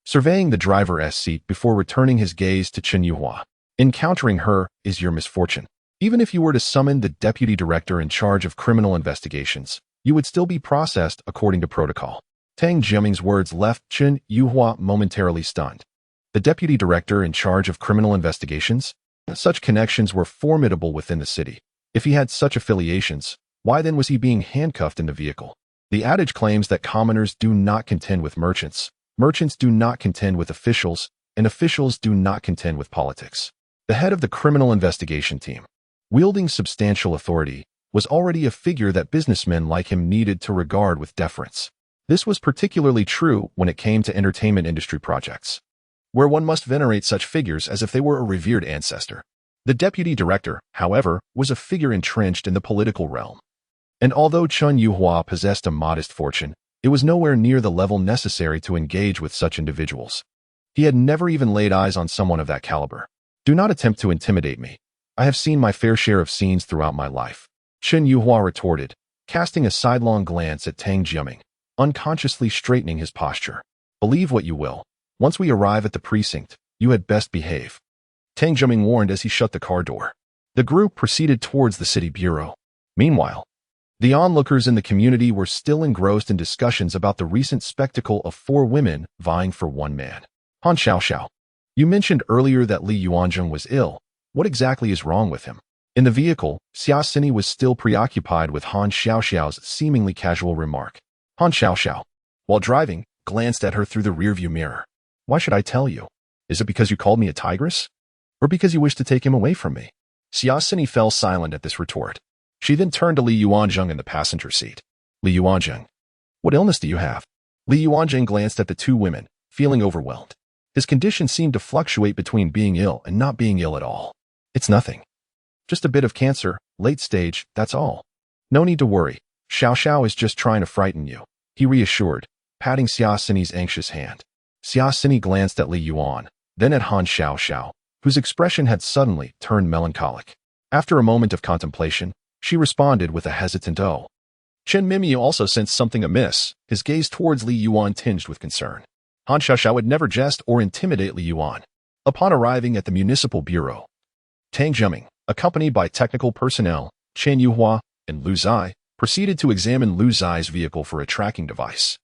surveying the driver's seat before returning his gaze to Chen Yuhua. Encountering her is your misfortune. Even if you were to summon the deputy director in charge of criminal investigations, you would still be processed according to protocol. Tang Jiaming's words left Chen Yuhua momentarily stunned. The deputy director in charge of criminal investigations? Such connections were formidable within the city. If he had such affiliations, why then was he being handcuffed in the vehicle? The adage claims that commoners do not contend with merchants, merchants do not contend with officials, and officials do not contend with politics. The head of the criminal investigation team, wielding substantial authority, was already a figure that businessmen like him needed to regard with deference. This was particularly true when it came to entertainment industry projects, where one must venerate such figures as if they were a revered ancestor. The deputy director, however, was a figure entrenched in the political realm. And although Chen Yuhua possessed a modest fortune, it was nowhere near the level necessary to engage with such individuals. He had never even laid eyes on someone of that caliber. Do not attempt to intimidate me. I have seen my fair share of scenes throughout my life, Chen Yuhua retorted, casting a sidelong glance at Tang Jiaming, unconsciously straightening his posture. Believe what you will. Once we arrive at the precinct, you had best behave. Tang Juming warned as he shut the car door. The group proceeded towards the city bureau. Meanwhile, the onlookers in the community were still engrossed in discussions about the recent spectacle of 4 women vying for one man. Han Xiaoxiao, you mentioned earlier that Li Yuanzheng was ill. What exactly is wrong with him? In the vehicle, Xia Sini was still preoccupied with Han Xiaoxiao's seemingly casual remark. Han Xiaoxiao, while driving, glanced at her through the rearview mirror. Why should I tell you? Is it because you called me a tigress? Or because you wish to take him away from me? Xia Sini fell silent at this retort. She then turned to Li Yuanzheng in the passenger seat. Li Yuanzheng, what illness do you have? Li Yuanzheng glanced at the 2 women, feeling overwhelmed. His condition seemed to fluctuate between being ill and not being ill at all. It's nothing. Just a bit of cancer, late stage, that's all. No need to worry. Xiao Xiao is just trying to frighten you, he reassured, patting Xia Sini's anxious hand. Xia Sini glanced at Li Yuan, then at Han Xiaoxiao, whose expression had suddenly turned melancholic. After a moment of contemplation, she responded with a hesitant "oh." Chen Mimiu also sensed something amiss, his gaze towards Li Yuan tinged with concern. Han Xiaoxiao would never jest or intimidate Li Yuan. Upon arriving at the municipal bureau, Tang Juming, accompanied by technical personnel, Chen Yuhua, and Lu Zai, proceeded to examine Lu Zai's vehicle for a tracking device.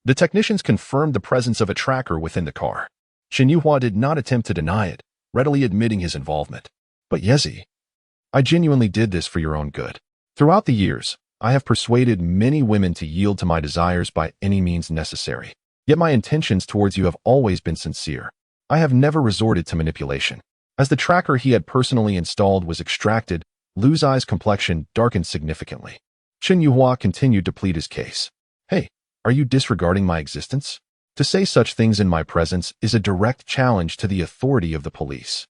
The technicians confirmed the presence of a tracker within the car. Chen Yuhua did not attempt to deny it, readily admitting his involvement. But Yezi, I genuinely did this for your own good. Throughout the years, I have persuaded many women to yield to my desires by any means necessary. Yet my intentions towards you have always been sincere. I have never resorted to manipulation. As the tracker he had personally installed was extracted, Lu Zai's complexion darkened significantly. Chen Yuhua continued to plead his case. Hey, are you disregarding my existence? To say such things in my presence is a direct challenge to the authority of the police.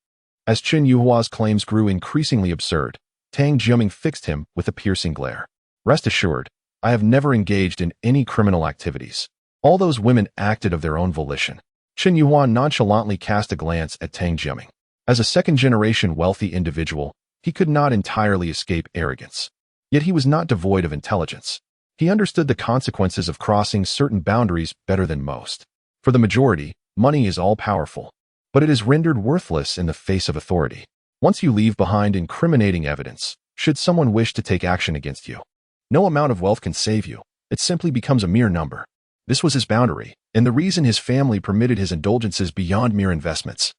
As Chen Yuhua's claims grew increasingly absurd, Tang Jiuming fixed him with a piercing glare. Rest assured, I have never engaged in any criminal activities. All those women acted of their own volition. Chen Yuhua nonchalantly cast a glance at Tang Jiuming. As a second-generation wealthy individual, he could not entirely escape arrogance. Yet he was not devoid of intelligence. He understood the consequences of crossing certain boundaries better than most. For the majority, money is all-powerful, but it is rendered worthless in the face of authority. Once you leave behind incriminating evidence, should someone wish to take action against you, no amount of wealth can save you. It simply becomes a mere number. This was his boundary, and the reason his family permitted his indulgences beyond mere investments.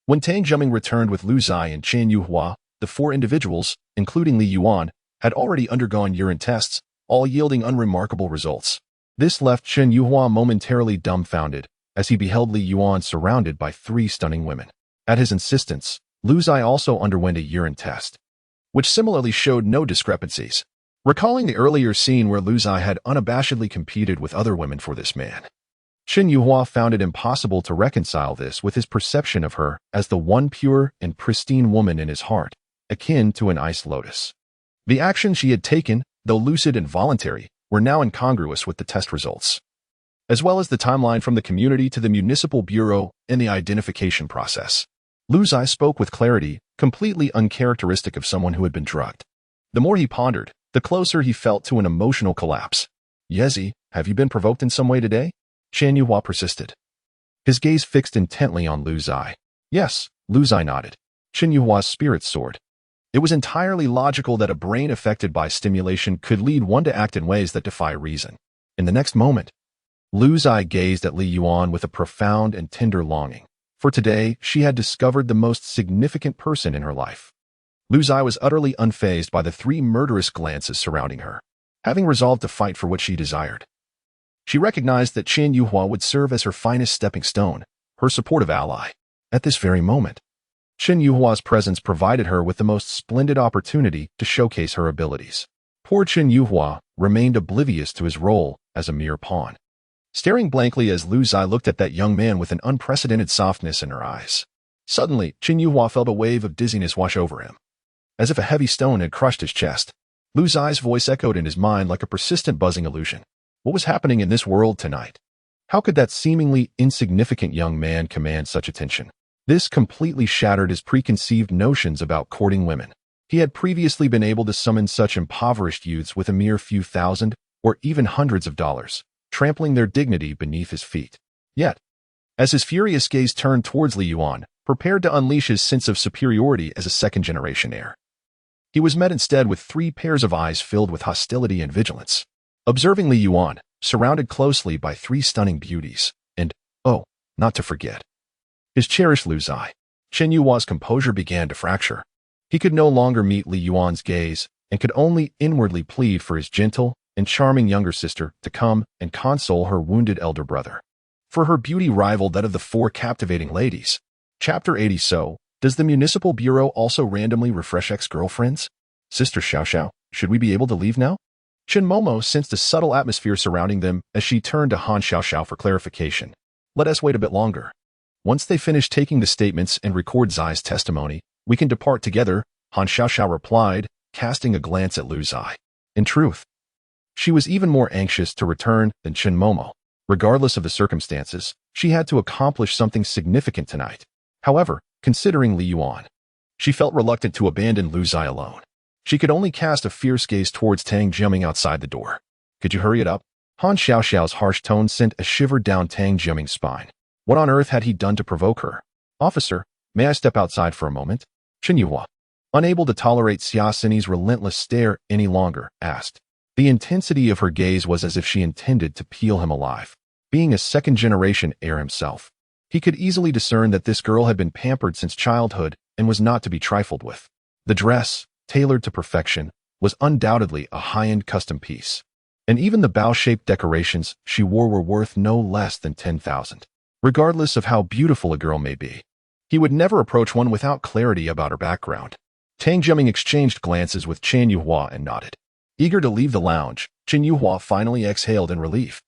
When Tang Jiuming returned with Lu Zai and Chen Yuhua, the 4 individuals, including Li Yuan, had already undergone urine tests, all yielding unremarkable results. This left Chen Yuhua momentarily dumbfounded as he beheld Li Yuan surrounded by 3 stunning women. At his insistence, Lu Zai also underwent a urine test, which similarly showed no discrepancies. Recalling the earlier scene where Lu Zai had unabashedly competed with other women for this man, Chen Yuhua found it impossible to reconcile this with his perception of her as the one pure and pristine woman in his heart, akin to an ice lotus. The actions she had taken, though lucid and voluntary, were now incongruous with the test results, as well as the timeline from the community to the municipal bureau and the identification process. Lu Zai spoke with clarity, completely uncharacteristic of someone who had been drugged. The more he pondered, the closer he felt to an emotional collapse. Yezi, have you been provoked in some way today? Chen Yuhua persisted, his gaze fixed intently on Lu Zai. Yes, Lu Zai nodded. Chen Yuhua's spirits soared. It was entirely logical that a brain affected by stimulation could lead one to act in ways that defy reason. In the next moment, Lu Zai gazed at Li Yuan with a profound and tender longing. For today, she had discovered the most significant person in her life. Lu Zai was utterly unfazed by the 3 murderous glances surrounding her. Having resolved to fight for what she desired, she recognized that Chen Yuhua would serve as her finest stepping stone, her supportive ally. At this very moment, Chen Yuhua's presence provided her with the most splendid opportunity to showcase her abilities. Poor Chen Yuhua remained oblivious to his role as a mere pawn, staring blankly as Lu Zai looked at that young man with an unprecedented softness in her eyes. Suddenly, Chen Yuhua felt a wave of dizziness wash over him, as if a heavy stone had crushed his chest. Lu Zai's voice echoed in his mind like a persistent buzzing illusion. What was happening in this world tonight? How could that seemingly insignificant young man command such attention? This completely shattered his preconceived notions about courting women. He had previously been able to summon such impoverished youths with a mere few thousand or even hundreds of dollars, trampling their dignity beneath his feet. Yet, as his furious gaze turned towards Li Yuan, prepared to unleash his sense of superiority as a second-generation heir. He was met instead with 3 pairs of eyes filled with hostility and vigilance. Observing Li Yuan, surrounded closely by 3 stunning beauties, and, oh, not to forget, his cherished Lu Zai, Chen Yuhua's composure began to fracture. He could no longer meet Li Yuan's gaze and could only inwardly plead for his gentle and charming younger sister to come and console her wounded elder brother. For her beauty rivaled that of the 4 captivating ladies. Chapter 80. So, does the Municipal Bureau also randomly refresh ex-girlfriends? Sister Xiao Xiao, should we be able to leave now? Chen Momo sensed a subtle atmosphere surrounding them as she turned to Han Xiao Xiao for clarification. Let us wait a bit longer. Once they finish taking the statements and record Zai's testimony, we can depart together, Han Xiao Xiao replied, casting a glance at Lu Zai. In truth, she was even more anxious to return than Chen Momo. Regardless of the circumstances, she had to accomplish something significant tonight. However, considering Li Yuan, she felt reluctant to abandon Lu Zai alone. She could only cast a fierce gaze towards Tang Jiaming outside the door. Could you hurry it up? Han Xiao Xiao's harsh tone sent a shiver down Tang Jiaming's spine. What on earth had he done to provoke her? Officer, may I step outside for a moment? Chen Yuhua, unable to tolerate Xia Sini's relentless stare any longer, asked. The intensity of her gaze was as if she intended to peel him alive. Being a second-generation heir himself, he could easily discern that this girl had been pampered since childhood and was not to be trifled with. The dress, tailored to perfection, was undoubtedly a high-end custom piece. And even the bow-shaped decorations she wore were worth no less than 10,000. Regardless of how beautiful a girl may be, he would never approach one without clarity about her background. Tang Jiaming exchanged glances with Chen Yuhua and nodded. Eager to leave the lounge, Chen Yuhua finally exhaled in relief.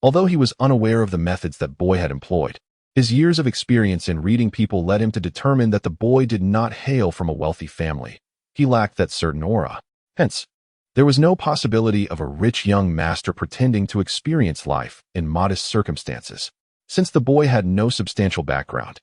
Although he was unaware of the methods that boy had employed, his years of experience in reading people led him to determine that the boy did not hail from a wealthy family. He lacked that certain aura. Hence, there was no possibility of a rich young master pretending to experience life in modest circumstances. Since the boy had no substantial background,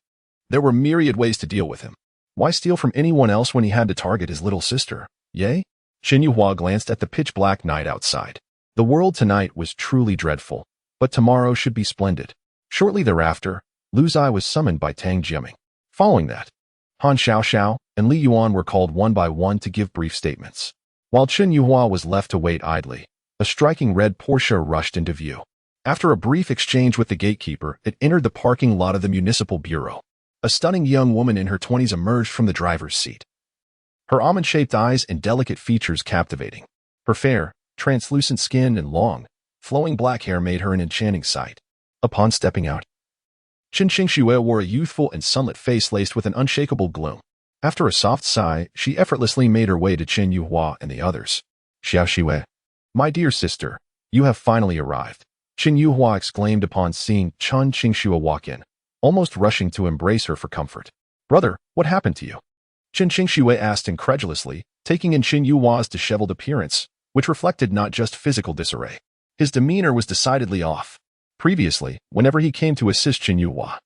there were myriad ways to deal with him. Why steal from anyone else when he had to target his little sister? Yay? Chen Yuhua glanced at the pitch-black night outside. The world tonight was truly dreadful, but tomorrow should be splendid. Shortly thereafter, Lu Zai was summoned by Tang Jiaming. Following that, Han Xiao Xiao and Li Yuan were called one by one to give brief statements. While Chen Yuhua was left to wait idly, a striking red Porsche rushed into view. After a brief exchange with the gatekeeper, it entered the parking lot of the Municipal Bureau. A stunning young woman in her 20s emerged from the driver's seat. Her almond-shaped eyes and delicate features captivating. Her fair, translucent skin and long, flowing black hair made her an enchanting sight. Upon stepping out, Chen Xingxue wore a youthful and sunlit face laced with an unshakable gloom. After a soft sigh, she effortlessly made her way to Chen Yuhua and the others. Xiao Xue, my dear sister, you have finally arrived. Chen Yuhua exclaimed upon seeing Chen Xingxue walk in, almost rushing to embrace her for comfort. Brother, what happened to you? Chen Xingxue asked incredulously, taking in Chen Yuhua's disheveled appearance, which reflected not just physical disarray. His demeanor was decidedly off. Previously, whenever he came to assist Chen Yuhua,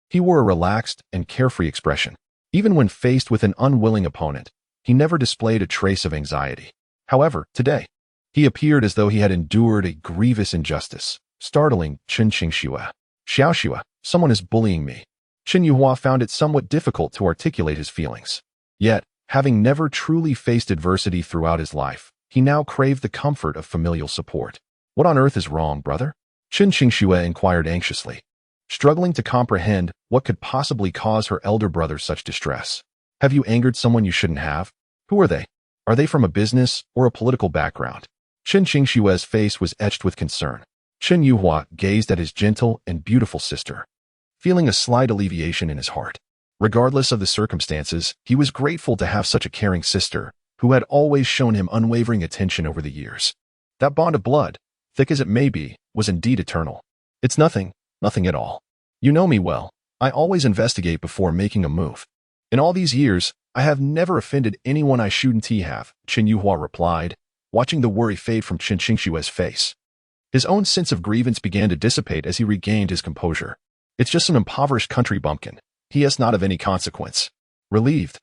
he wore a relaxed and carefree expression. Even when faced with an unwilling opponent, he never displayed a trace of anxiety. However, today, he appeared as though he had endured a grievous injustice, startling Chen Xingxue. Xiao Xue, someone is bullying me. Chen Yuhua found it somewhat difficult to articulate his feelings. Yet, having never truly faced adversity throughout his life, he now craved the comfort of familial support. What on earth is wrong, brother? Chen Xingxue inquired anxiously, struggling to comprehend what could possibly cause her elder brother such distress. Have you angered someone you shouldn't have? Who are they? Are they from a business or a political background? Chen Xingxue's face was etched with concern. Chen Yuhua gazed at his gentle and beautiful sister, feeling a slight alleviation in his heart. Regardless of the circumstances, he was grateful to have such a caring sister, who had always shown him unwavering attention over the years. That bond of blood, thick as it may be, was indeed eternal. It's nothing at all. You know me well. I always investigate before making a move. In all these years, I have never offended anyone I shouldn't have, Chen Yuhua replied, watching the worry fade from Chen Xingxue's face. His own sense of grievance began to dissipate as he regained his composure. It's just an impoverished country bumpkin. He is not of any consequence. Relieved,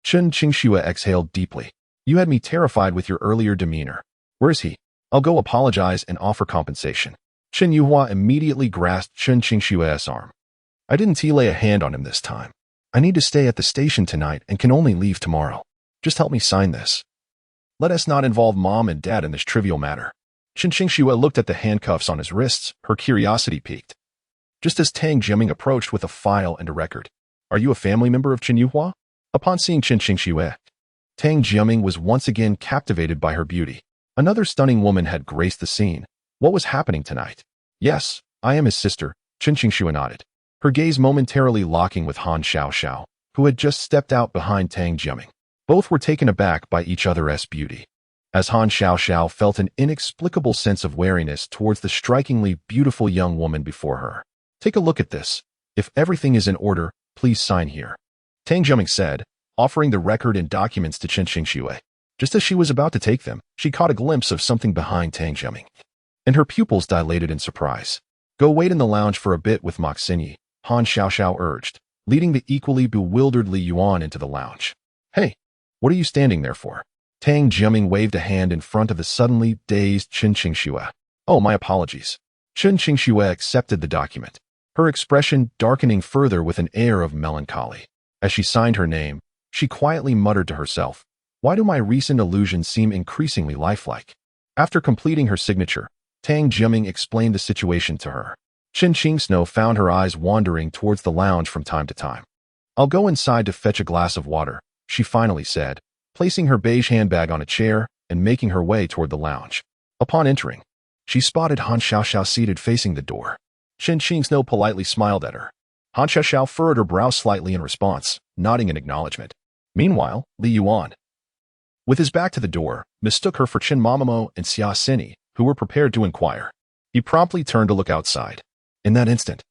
Chen Xingxue exhaled deeply. You had me terrified with your earlier demeanor. Where is he? I'll go apologize and offer compensation. Chen Yuhua immediately grasped Chen Xingxue's arm. I didn't lay a hand on him this time. I need to stay at the station tonight and can only leave tomorrow. Just help me sign this. Let us not involve Mom and Dad in this trivial matter. Chen Qingxue looked at the handcuffs on his wrists, her curiosity piqued. Just as Tang Jiaming approached with a file and a record. Are you a family member of Chen Yuhua? Upon seeing Chen Qingxue, Tang Jiaming was once again captivated by her beauty. Another stunning woman had graced the scene. What was happening tonight? Yes, I am his sister, Chen Qingxue nodded, her gaze momentarily locking with Han Xiaoxiao, who had just stepped out behind Tang Jiaming. Both were taken aback by each other's beauty, as Han Xiaoxiao felt an inexplicable sense of wariness towards the strikingly beautiful young woman before her. Take a look at this. If everything is in order, please sign here, Tang Jiaming said, offering the record and documents to Chen Qingxue. Just as she was about to take them, she caught a glimpse of something behind Tang Jiaming, and her pupils dilated in surprise. Go wait in the lounge for a bit with Mak Xinyi, Han Xiaoxiao urged, leading the equally bewildered Li Yuan into the lounge. Hey, what are you standing there for? Tang Jiaming waved a hand in front of the suddenly dazed Chen Qingxue. Oh, my apologies. Chen Qingxue accepted the document, her expression darkening further with an air of melancholy. As she signed her name, she quietly muttered to herself, why do my recent illusions seem increasingly lifelike? After completing her signature, Tang Jiaming explained the situation to her. Chen Qingsno found her eyes wandering towards the lounge from time to time. I'll go inside to fetch a glass of water, she finally said, placing her beige handbag on a chair and making her way toward the lounge. Upon entering, she spotted Han Xiaoxiao seated facing the door. Chen Qingsno politely smiled at her. Han Xiaoxiao furrowed her brow slightly in response, nodding in acknowledgement. Meanwhile, Li Yuan, with his back to the door, mistook her for Chen Mamamo and Xia Xinyi, who were prepared to inquire. He promptly turned to look outside. In that instant,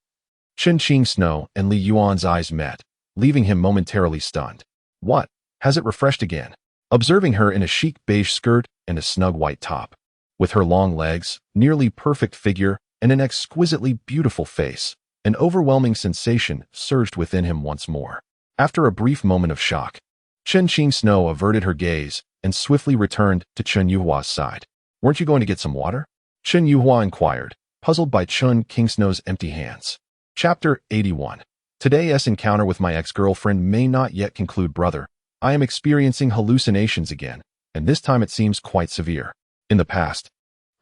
Chen Qingsno and Li Yuan's eyes met, leaving him momentarily stunned. What? Has it refreshed again? Observing her in a chic beige skirt and a snug white top, with her long legs, nearly perfect figure, and an exquisitely beautiful face, an overwhelming sensation surged within him once more. After a brief moment of shock, Chen Qingsno averted her gaze and swiftly returned to Chen Yuhua's side. Weren't you going to get some water? Chen Yuhua inquired, puzzled by Chen Qingsno's empty hands. Chapter 81. Today's encounter with my ex-girlfriend may not yet conclude, brother. I am experiencing hallucinations again, and this time it seems quite severe. In the past,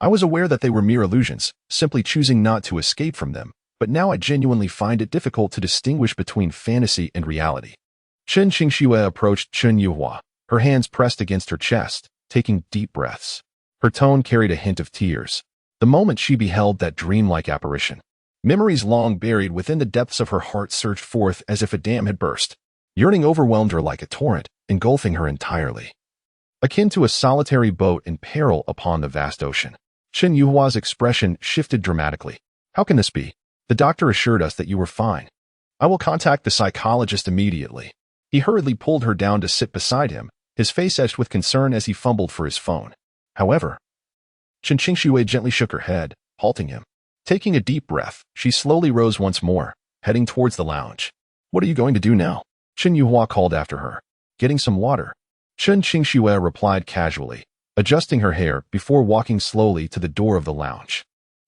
I was aware that they were mere illusions, simply choosing not to escape from them, but now I genuinely find it difficult to distinguish between fantasy and reality. Chen Qingxue approached Chen Yuhua, her hands pressed against her chest, taking deep breaths. Her tone carried a hint of tears. The moment she beheld that dreamlike apparition, memories long buried within the depths of her heart surged forth as if a dam had burst. Yearning overwhelmed her like a torrent, engulfing her entirely, akin to a solitary boat in peril upon the vast ocean. Chen Yuhua's expression shifted dramatically. How can this be? The doctor assured us that you were fine. I will contact the psychologist immediately. He hurriedly pulled her down to sit beside him, his face etched with concern as he fumbled for his phone. However, Chen Qingxue gently shook her head, halting him. Taking a deep breath, she slowly rose once more, heading towards the lounge. What are you going to do now? Chen Yuhua called after her. Getting some water. Chen Qingxue replied casually, adjusting her hair before walking slowly to the door of the lounge.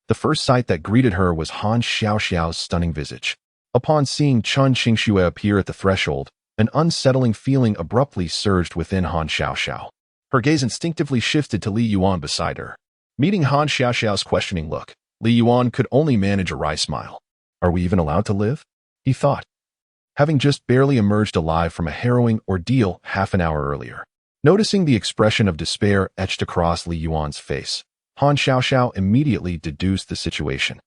The first sight that greeted her was Han Xiaoxiao's stunning visage. Upon seeing Chen Qingxue appear at the threshold, an unsettling feeling abruptly surged within Han Xiaoxiao. Her gaze instinctively shifted to Li Yuan beside her. Meeting Han Xiaoxiao's questioning look, Li Yuan could only manage a wry smile. Are we even allowed to live? He thought, having just barely emerged alive from a harrowing ordeal half an hour earlier. Noticing the expression of despair etched across Li Yuan's face, Han Xiaoxiao immediately deduced the situation.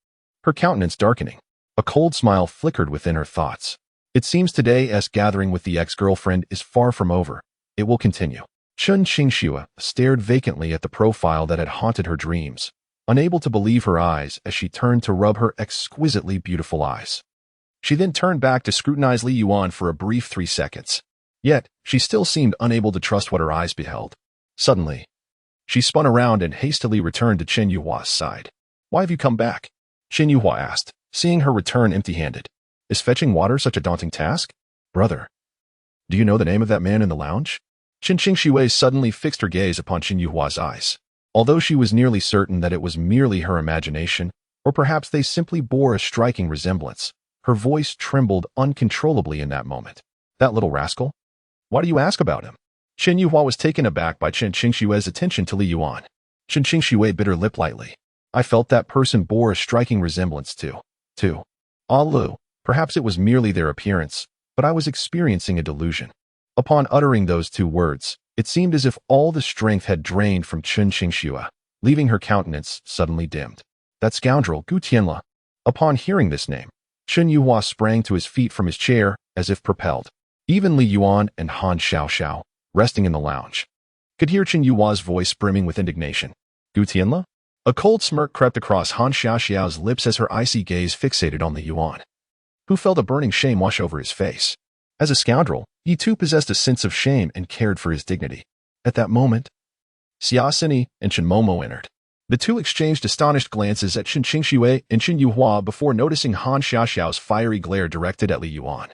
Her countenance darkening, a cold smile flickered within her thoughts. It seems today's gathering with the ex-girlfriend is far from over. It will continue. Chen Qingxue stared vacantly at the profile that had haunted her dreams, unable to believe her eyes as she turned to rub her exquisitely beautiful eyes. She then turned back to scrutinize Li Yuan for a brief 3 seconds. Yet, she still seemed unable to trust what her eyes beheld. Suddenly, she spun around and hastily returned to Chen Yuhua's side. Why have you come back? Chen Yuhua asked, seeing her return empty-handed. Is fetching water such a daunting task? Brother, do you know the name of that man in the lounge? Chen Qingxue suddenly fixed her gaze upon Chen Yuhua's eyes. Although she was nearly certain that it was merely her imagination, or perhaps they simply bore a striking resemblance, her voice trembled uncontrollably in that moment. That little rascal? Why do you ask about him? Chen Yuhua was taken aback by Chen Qingshui's attention to Li Yuan. Chen Qingshui bit her lip lightly. I felt that person bore a striking resemblance to Ah Lu. Perhaps it was merely their appearance, but I was experiencing a delusion. Upon uttering those two words, it seemed as if all the strength had drained from Chen Qingshui, leaving her countenance suddenly dimmed. That scoundrel, Gu Tianla. Upon hearing this name, Chen Yuhua sprang to his feet from his chair as if propelled. Even Li Yuan and Han Xiaoxiao, resting in the lounge, could hear Chen Yuhua's voice brimming with indignation. Gu Tianla? A cold smirk crept across Han Xiaoxiao's lips as her icy gaze fixated on Li Yuan, who felt a burning shame wash over his face. As a scoundrel, he too possessed a sense of shame and cared for his dignity. At that moment, Xia Sini and Chen Momo entered. The two exchanged astonished glances at Chen Qingshui and Chen Yuhua before noticing Han Xiaoxiao's fiery glare directed at Li Yuan.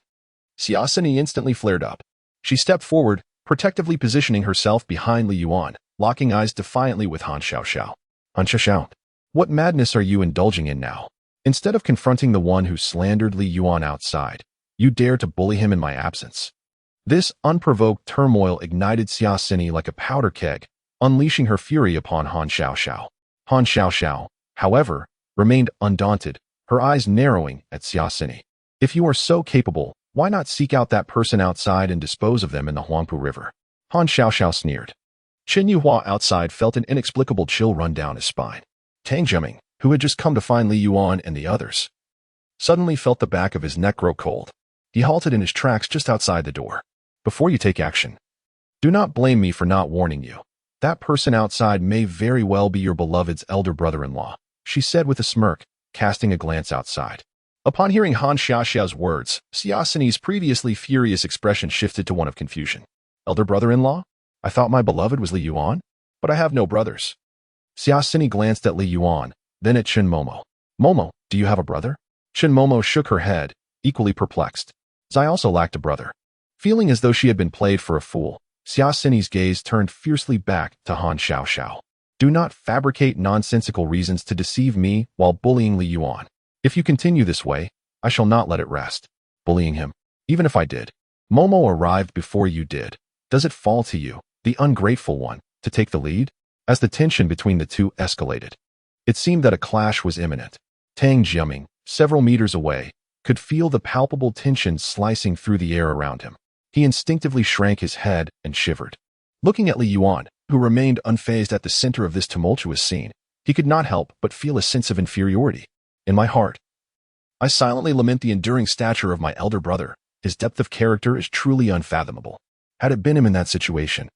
Xia Sini instantly flared up. She stepped forward, protectively positioning herself behind Li Yuan, locking eyes defiantly with Han Xiaoxiao. Han Xiaoxiao, what madness are you indulging in now? Instead of confronting the one who slandered Li Yuan outside, you dare to bully him in my absence. This unprovoked turmoil ignited Xia Sini like a powder keg, unleashing her fury upon Han Xiaoxiao. Han Xiaoxiao, however, remained undaunted, her eyes narrowing at Xia Sini. If you are so capable, why not seek out that person outside and dispose of them in the Huangpu River? Han Xiaoxiao sneered. Chen Yuhua outside felt an inexplicable chill run down his spine. Tang Jiaming, who had just come to find Li Yuan and the others, suddenly felt the back of his neck grow cold. He halted in his tracks just outside the door. Before you take action, do not blame me for not warning you. That person outside may very well be your beloved's elder brother-in-law, she said with a smirk, casting a glance outside. Upon hearing Han Xiaoxiao's words, Xia Sini's previously furious expression shifted to one of confusion. Elder brother-in-law? I thought my beloved was Li Yuan, but I have no brothers. Xia Sini glanced at Li Yuan, then at Chen Momo. Momo, do you have a brother? Chen Momo shook her head, equally perplexed. I also lacked a brother. Feeling as though she had been played for a fool, Xia Sini's gaze turned fiercely back to Han Xiaoxiao. Do not fabricate nonsensical reasons to deceive me while bullying Li Yuan. If you continue this way, I shall not let it rest. Bullying him, even if I did. Momo arrived before you did. Does it fall to you, the ungrateful one, to take the lead? As the tension between the two escalated, it seemed that a clash was imminent. Tang Jiaming, several meters away, could feel the palpable tension slicing through the air around him. He instinctively shrank his head and shivered. Looking at Li Yuan, who remained unfazed at the center of this tumultuous scene, he could not help but feel a sense of inferiority. In my heart, I silently lament the enduring stature of my elder brother. His depth of character is truly unfathomable. Had it been him in that situation,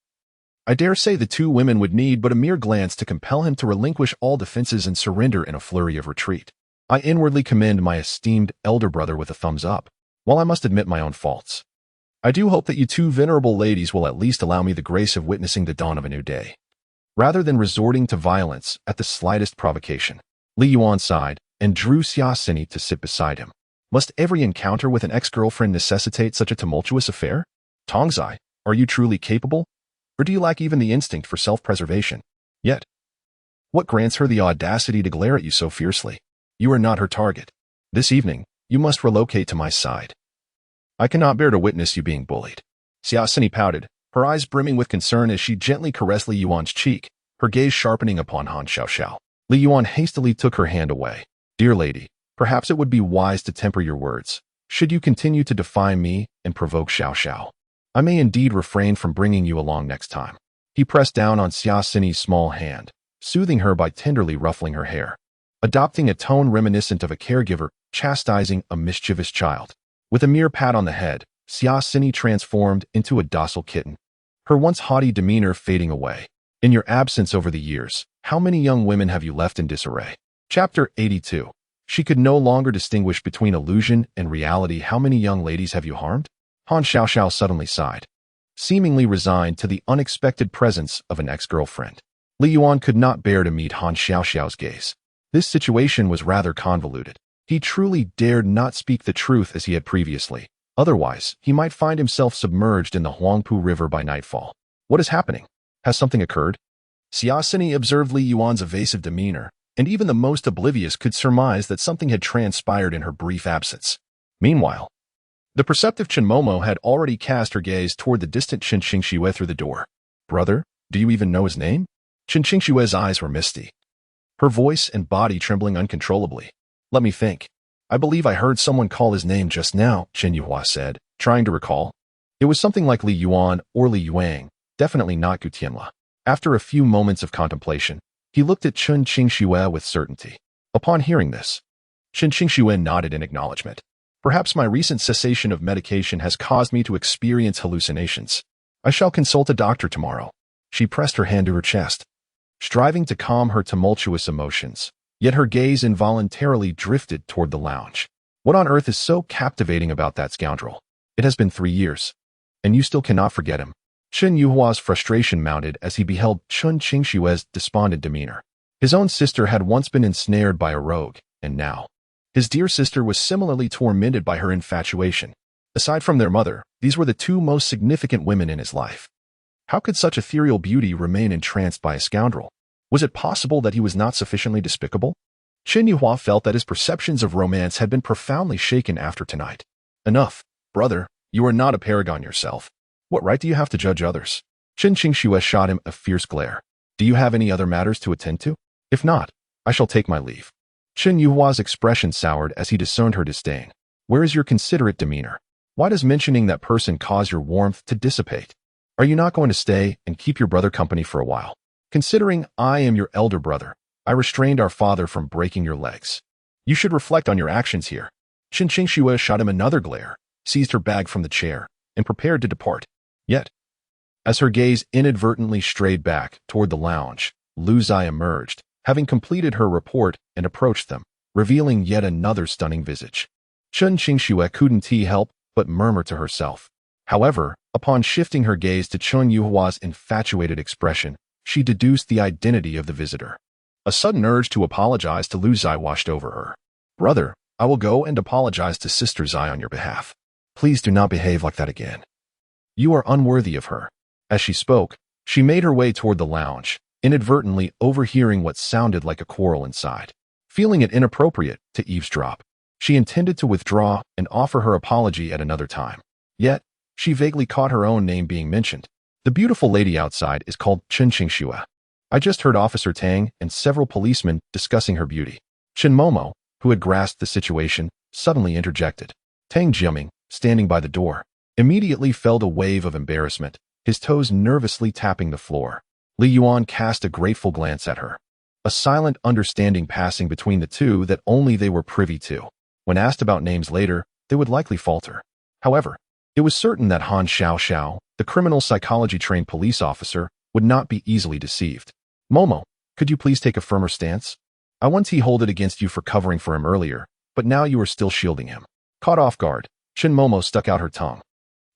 I dare say the two women would need but a mere glance to compel him to relinquish all defenses and surrender in a flurry of retreat. I inwardly commend my esteemed elder brother with a thumbs up, while I must admit my own faults. I do hope that you two venerable ladies will at least allow me the grace of witnessing the dawn of a new day, rather than resorting to violence at the slightest provocation. Li Yuan sighed and drew Xia Sini to sit beside him. Must every encounter with an ex-girlfriend necessitate such a tumultuous affair? Tongzai, are you truly capable? Or do you lack even the instinct for self-preservation? Yet, what grants her the audacity to glare at you so fiercely? You are not her target. This evening, you must relocate to my side. I cannot bear to witness you being bullied. Xia Sini pouted, her eyes brimming with concern as she gently caressed Li Yuan's cheek, her gaze sharpening upon Han Xiaoxiao. Li Yuan hastily took her hand away. Dear lady, perhaps it would be wise to temper your words. Should you continue to defy me and provoke Xiaoxiao, I may indeed refrain from bringing you along next time. He pressed down on Xia Sini's small hand, soothing her by tenderly ruffling her hair, adopting a tone reminiscent of a caregiver chastising a mischievous child. With a mere pat on the head, Xia Sini transformed into a docile kitten, her once haughty demeanor fading away. In your absence over the years, how many young women have you left in disarray? Chapter 82. She could no longer distinguish between illusion and reality. How many young ladies have you harmed? Han Xiaoxiao suddenly sighed, seemingly resigned to the unexpected presence of an ex-girlfriend. Li Yuan could not bear to meet Han Xiaoxiao's gaze. This situation was rather convoluted. He truly dared not speak the truth as he had previously. Otherwise, he might find himself submerged in the Huangpu River by nightfall. What is happening? Has something occurred? Xia Sini observed Li Yuan's evasive demeanor, and even the most oblivious could surmise that something had transpired in her brief absence. Meanwhile, The perceptive Chen Momo had already cast her gaze toward the distant Chen Xingxue through the door. Brother, do you even know his name? Chen Xingxue's eyes were misty, her voice and body trembling uncontrollably. Let me think. I believe I heard someone call his name just now, Chen Yuhua said, trying to recall. It was something like Li Yuan or Li Yuang, definitely not Gu Tianla. After a few moments of contemplation, he looked at Chen Xingxue with certainty. Upon hearing this, Chen Xingxue nodded in acknowledgement. Perhaps my recent cessation of medication has caused me to experience hallucinations. I shall consult a doctor tomorrow. She pressed her hand to her chest, striving to calm her tumultuous emotions, yet her gaze involuntarily drifted toward the lounge. What on earth is so captivating about that scoundrel? It has been 3 years, and you still cannot forget him. Chen Yuhua's frustration mounted as he beheld Chen Xingxue's despondent demeanor. His own sister had once been ensnared by a rogue, and now his dear sister was similarly tormented by her infatuation. Aside from their mother, these were the two most significant women in his life. How could such ethereal beauty remain entranced by a scoundrel? Was it possible that he was not sufficiently despicable? Chen Yuhua felt that his perceptions of romance had been profoundly shaken after tonight. Enough, brother, you are not a paragon yourself. What right do you have to judge others? Chen Xingxue shot him a fierce glare. Do you have any other matters to attend to? If not, I shall take my leave. Chen Yuhua's expression soured as he discerned her disdain. Where is your considerate demeanor? Why does mentioning that person cause your warmth to dissipate? Are you not going to stay and keep your brother company for a while? Considering I am your elder brother, I restrained our father from breaking your legs. You should reflect on your actions here. Chen Xingxue shot him another glare, seized her bag from the chair, and prepared to depart. Yet, as her gaze inadvertently strayed back toward the lounge, Lu Zai emerged, having completed her report, and approached them, revealing yet another stunning visage. Chen Xingxue couldn't help but murmur to herself. However, upon shifting her gaze to Chen Yuhua's infatuated expression, she deduced the identity of the visitor. A sudden urge to apologize to Lu Zai washed over her. Brother, I will go and apologize to Sister Zai on your behalf. Please do not behave like that again. You are unworthy of her. As she spoke, she made her way toward the lounge, inadvertently overhearing what sounded like a quarrel inside. Feeling it inappropriate to eavesdrop, she intended to withdraw and offer her apology at another time. Yet, she vaguely caught her own name being mentioned. The beautiful lady outside is called Chen Xingxue. I just heard Officer Tang and several policemen discussing her beauty. Chen Momo, who had grasped the situation, suddenly interjected. Tang Jiaming, standing by the door, immediately felt a wave of embarrassment, his toes nervously tapping the floor. Li Yuan cast a grateful glance at her, a silent understanding passing between the two that only they were privy to. When asked about names later, they would likely falter. However, it was certain that Han Xiao, the criminal psychology-trained police officer, would not be easily deceived. Momo, could you please take a firmer stance? I once hold it against you for covering for him earlier, but now you are still shielding him. Caught off guard, Chen Momo stuck out her tongue.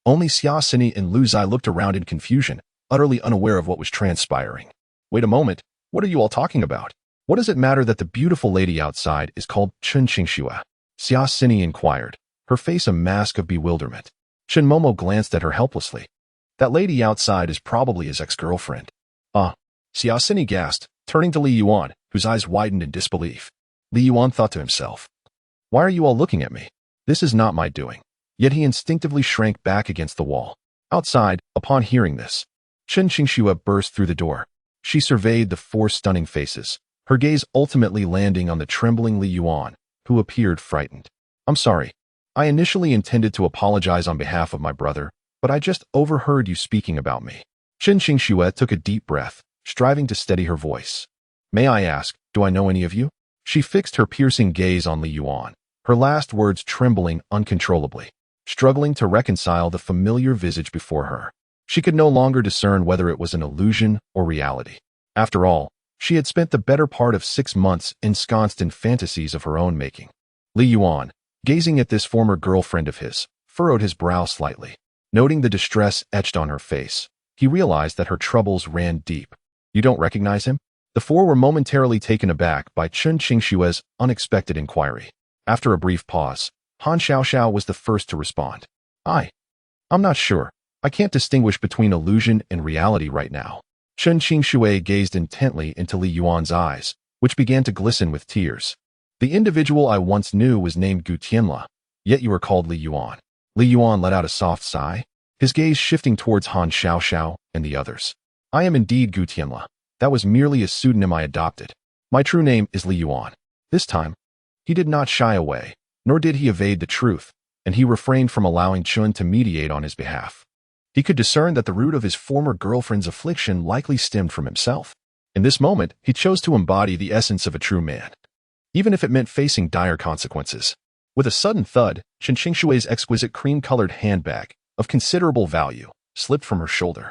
Only Xia Sini and Lu Zai looked around in confusion, utterly unaware of what was transpiring. Wait a moment, what are you all talking about? What does it matter that the beautiful lady outside is called Chen Xingxue? Xia Sini inquired, her face a mask of bewilderment. Chen Momo glanced at her helplessly. That lady outside is probably his ex-girlfriend. Ah, Xia Sini gasped, turning to Li Yuan, whose eyes widened in disbelief. Li Yuan thought to himself, why are you all looking at me? This is not my doing. Yet he instinctively shrank back against the wall. Outside, upon hearing this, Chen Xingxue burst through the door. She surveyed the four stunning faces, her gaze ultimately landing on the trembling Li Yuan, who appeared frightened. I'm sorry. I initially intended to apologize on behalf of my brother, but I just overheard you speaking about me. Chen Xingxue took a deep breath, striving to steady her voice. May I ask, do I know any of you? She fixed her piercing gaze on Li Yuan, her last words trembling uncontrollably, struggling to reconcile the familiar visage before her. She could no longer discern whether it was an illusion or reality. After all, she had spent the better part of 6 months ensconced in fantasies of her own making. Li Yuan, gazing at this former girlfriend of his, furrowed his brow slightly. Noting the distress etched on her face, he realized that her troubles ran deep. You don't recognize him? The four were momentarily taken aback by Chen Xingxue's unexpected inquiry. After a brief pause, Han Xiao was the first to respond. I'm not sure. I can't distinguish between illusion and reality right now. Chen Xingxue gazed intently into Li Yuan's eyes, which began to glisten with tears. The individual I once knew was named Gu Tianla, yet you are called Li Yuan. Li Yuan let out a soft sigh, his gaze shifting towards Han Xiaoxiao and the others. I am indeed Gu Tianla. That was merely a pseudonym I adopted. My true name is Li Yuan. This time, he did not shy away, nor did he evade the truth, and he refrained from allowing Chun to mediate on his behalf. He could discern that the root of his former girlfriend's affliction likely stemmed from himself. In this moment, he chose to embody the essence of a true man, even if it meant facing dire consequences. With a sudden thud, Chen Qingshui's exquisite cream-colored handbag, of considerable value, slipped from her shoulder.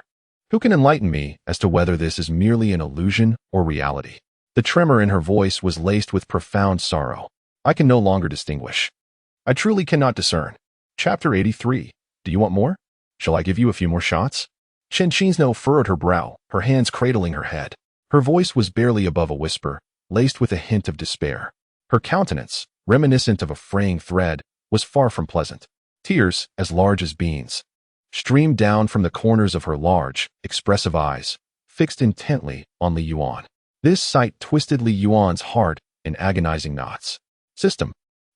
Who can enlighten me as to whether this is merely an illusion or reality? The tremor in her voice was laced with profound sorrow. I can no longer distinguish. I truly cannot discern. Chapter 83. Do you want more? Shall I give you a few more shots? Chen Qingsno furrowed her brow, her hands cradling her head. Her voice was barely above a whisper, laced with a hint of despair. Her countenance, reminiscent of a fraying thread, was far from pleasant. Tears, as large as beans, streamed down from the corners of her large, expressive eyes, fixed intently on Li Yuan. This sight twisted Li Yuan's heart in agonizing knots. System,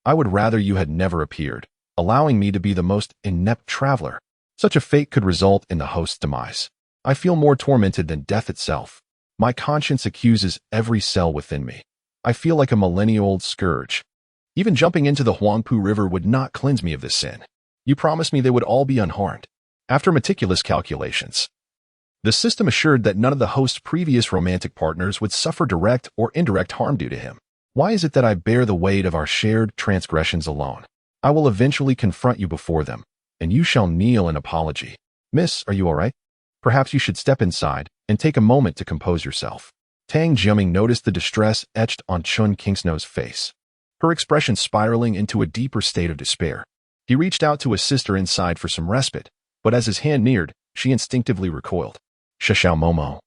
I would rather you had never appeared, allowing me to be the most inept traveler. Such a fate could result in the host's demise. I feel more tormented than death itself. My conscience accuses every cell within me. I feel like a millennia-old scourge. Even jumping into the Huangpu River would not cleanse me of this sin. You promised me they would all be unharmed. After meticulous calculations, the system assured that none of the host's previous romantic partners would suffer direct or indirect harm due to him. Why is it that I bear the weight of our shared transgressions alone? I will eventually confront you before them, and you shall kneel in apology. Miss, are you all right? Perhaps you should step inside and take a moment to compose yourself. Tang Jiaming noticed the distress etched on Chen Qingsno's face, her expression spiraling into a deeper state of despair. He reached out to assist her inside for some respite, but as his hand neared, she instinctively recoiled. Xiao Momo,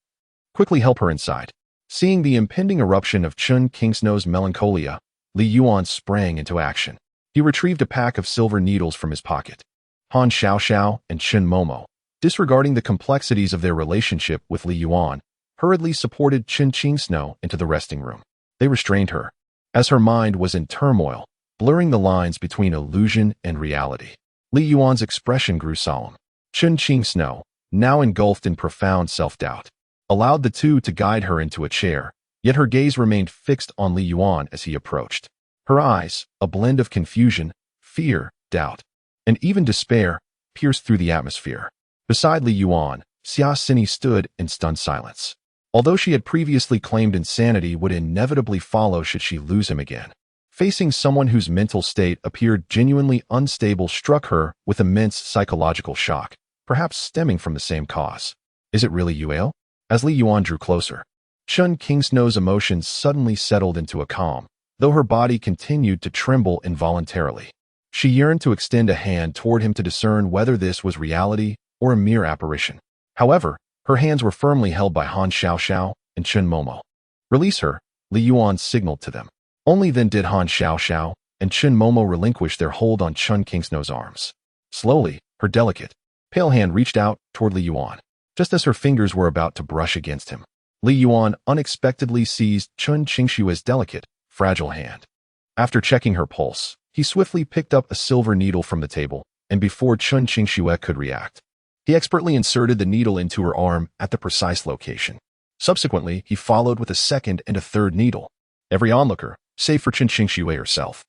quickly help her inside. Seeing the impending eruption of Chen Qingsno's melancholia, Li Yuan sprang into action. He retrieved a pack of silver needles from his pocket. Han Xiaoxiao and Chen Momo, disregarding the complexities of their relationship with Li Yuan, hurriedly supported Chen Qingsno into the resting room. They restrained her, as her mind was in turmoil, blurring the lines between illusion and reality. Li Yuan's expression grew solemn. Chen Qingsno, now engulfed in profound self-doubt, allowed the two to guide her into a chair, yet her gaze remained fixed on Li Yuan as he approached. Her eyes, a blend of confusion, fear, doubt, and even despair, pierced through the atmosphere. Beside Li Yuan, Xia Sini stood in stunned silence. Although she had previously claimed insanity would inevitably follow should she lose him again, facing someone whose mental state appeared genuinely unstable struck her with immense psychological shock, perhaps stemming from the same cause. Is it really Yuel? As Li Yuan drew closer, Chen Qingsno's emotions suddenly settled into a calm, though her body continued to tremble involuntarily. She yearned to extend a hand toward him to discern whether this was reality or a mere apparition. However, her hands were firmly held by Han Xiaoxiao and Chen Momo. Release her, Li Yuan signaled to them. Only then did Han Xiaoxiao and Chen Momo relinquish their hold on Chen Qingsno's arms. Slowly, her delicate, pale hand reached out toward Li Yuan. Just as her fingers were about to brush against him, Li Yuan unexpectedly seized Chen Qingshui's delicate, fragile hand. After checking her pulse, he swiftly picked up a silver needle from the table, and before Chen Qingxue could react, he expertly inserted the needle into her arm at the precise location. Subsequently, he followed with a second and a third needle. Every onlooker, save for Chen Qingxue herself,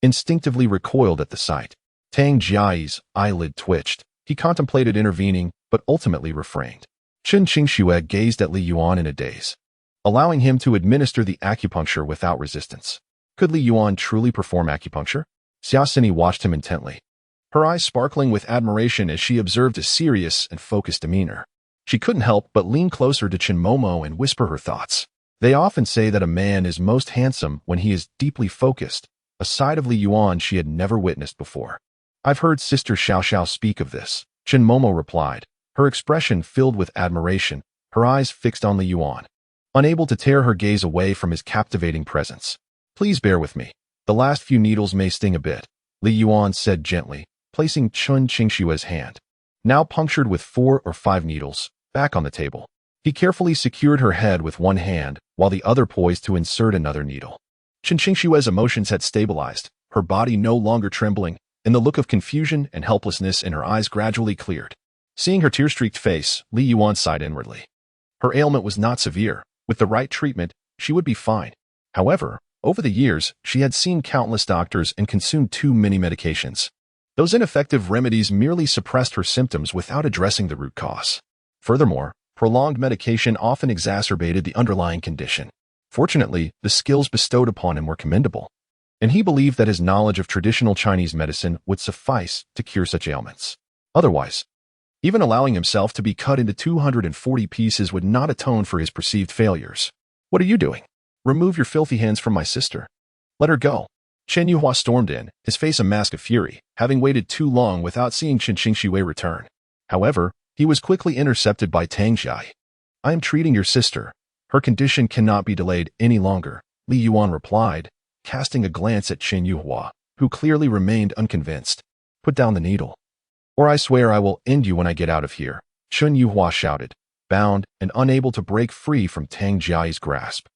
instinctively recoiled at the sight. Tang Jiai's eyelid twitched. He contemplated intervening, but ultimately refrained. Chen Qingxue gazed at Li Yuan in a daze, allowing him to administer the acupuncture without resistance. Could Li Yuan truly perform acupuncture? Xia Sini watched him intently, her eyes sparkling with admiration as she observed his serious and focused demeanor. She couldn't help but lean closer to Chen Momo and whisper her thoughts. They often say that a man is most handsome when he is deeply focused, a side of Li Yuan she had never witnessed before. I've heard Sister Xiaoxiao speak of this, Chen Momo replied, her expression filled with admiration, her eyes fixed on Li Yuan, unable to tear her gaze away from his captivating presence. Please bear with me. The last few needles may sting a bit, Li Yuan said gently, placing Chen Qingshue's hand, now punctured with 4 or 5 needles, back on the table. He carefully secured her head with one hand, while the other poised to insert another needle. Chen Qingshue's emotions had stabilized, her body no longer trembling, and the look of confusion and helplessness in her eyes gradually cleared. Seeing her tear-streaked face, Li Yuan sighed inwardly. Her ailment was not severe. With the right treatment, she would be fine. However, over the years, she had seen countless doctors and consumed too many medications. Those ineffective remedies merely suppressed her symptoms without addressing the root cause. Furthermore, prolonged medication often exacerbated the underlying condition. Fortunately, the skills bestowed upon him were commendable, and he believed that his knowledge of traditional Chinese medicine would suffice to cure such ailments. Otherwise, even allowing himself to be cut into 240 pieces would not atone for his perceived failures. "What are you doing? Remove your filthy hands from my sister. Let her go." Chen Yuhua stormed in, his face a mask of fury, having waited too long without seeing Chen Qingxue return. However, he was quickly intercepted by Tang Jiai. "I am treating your sister. Her condition cannot be delayed any longer," Li Yuan replied, casting a glance at Chen Yuhua, who clearly remained unconvinced. "Put down the needle, or I swear I will end you when I get out of here," Chen Yuhua shouted, bound and unable to break free from Tang Jiai's grasp.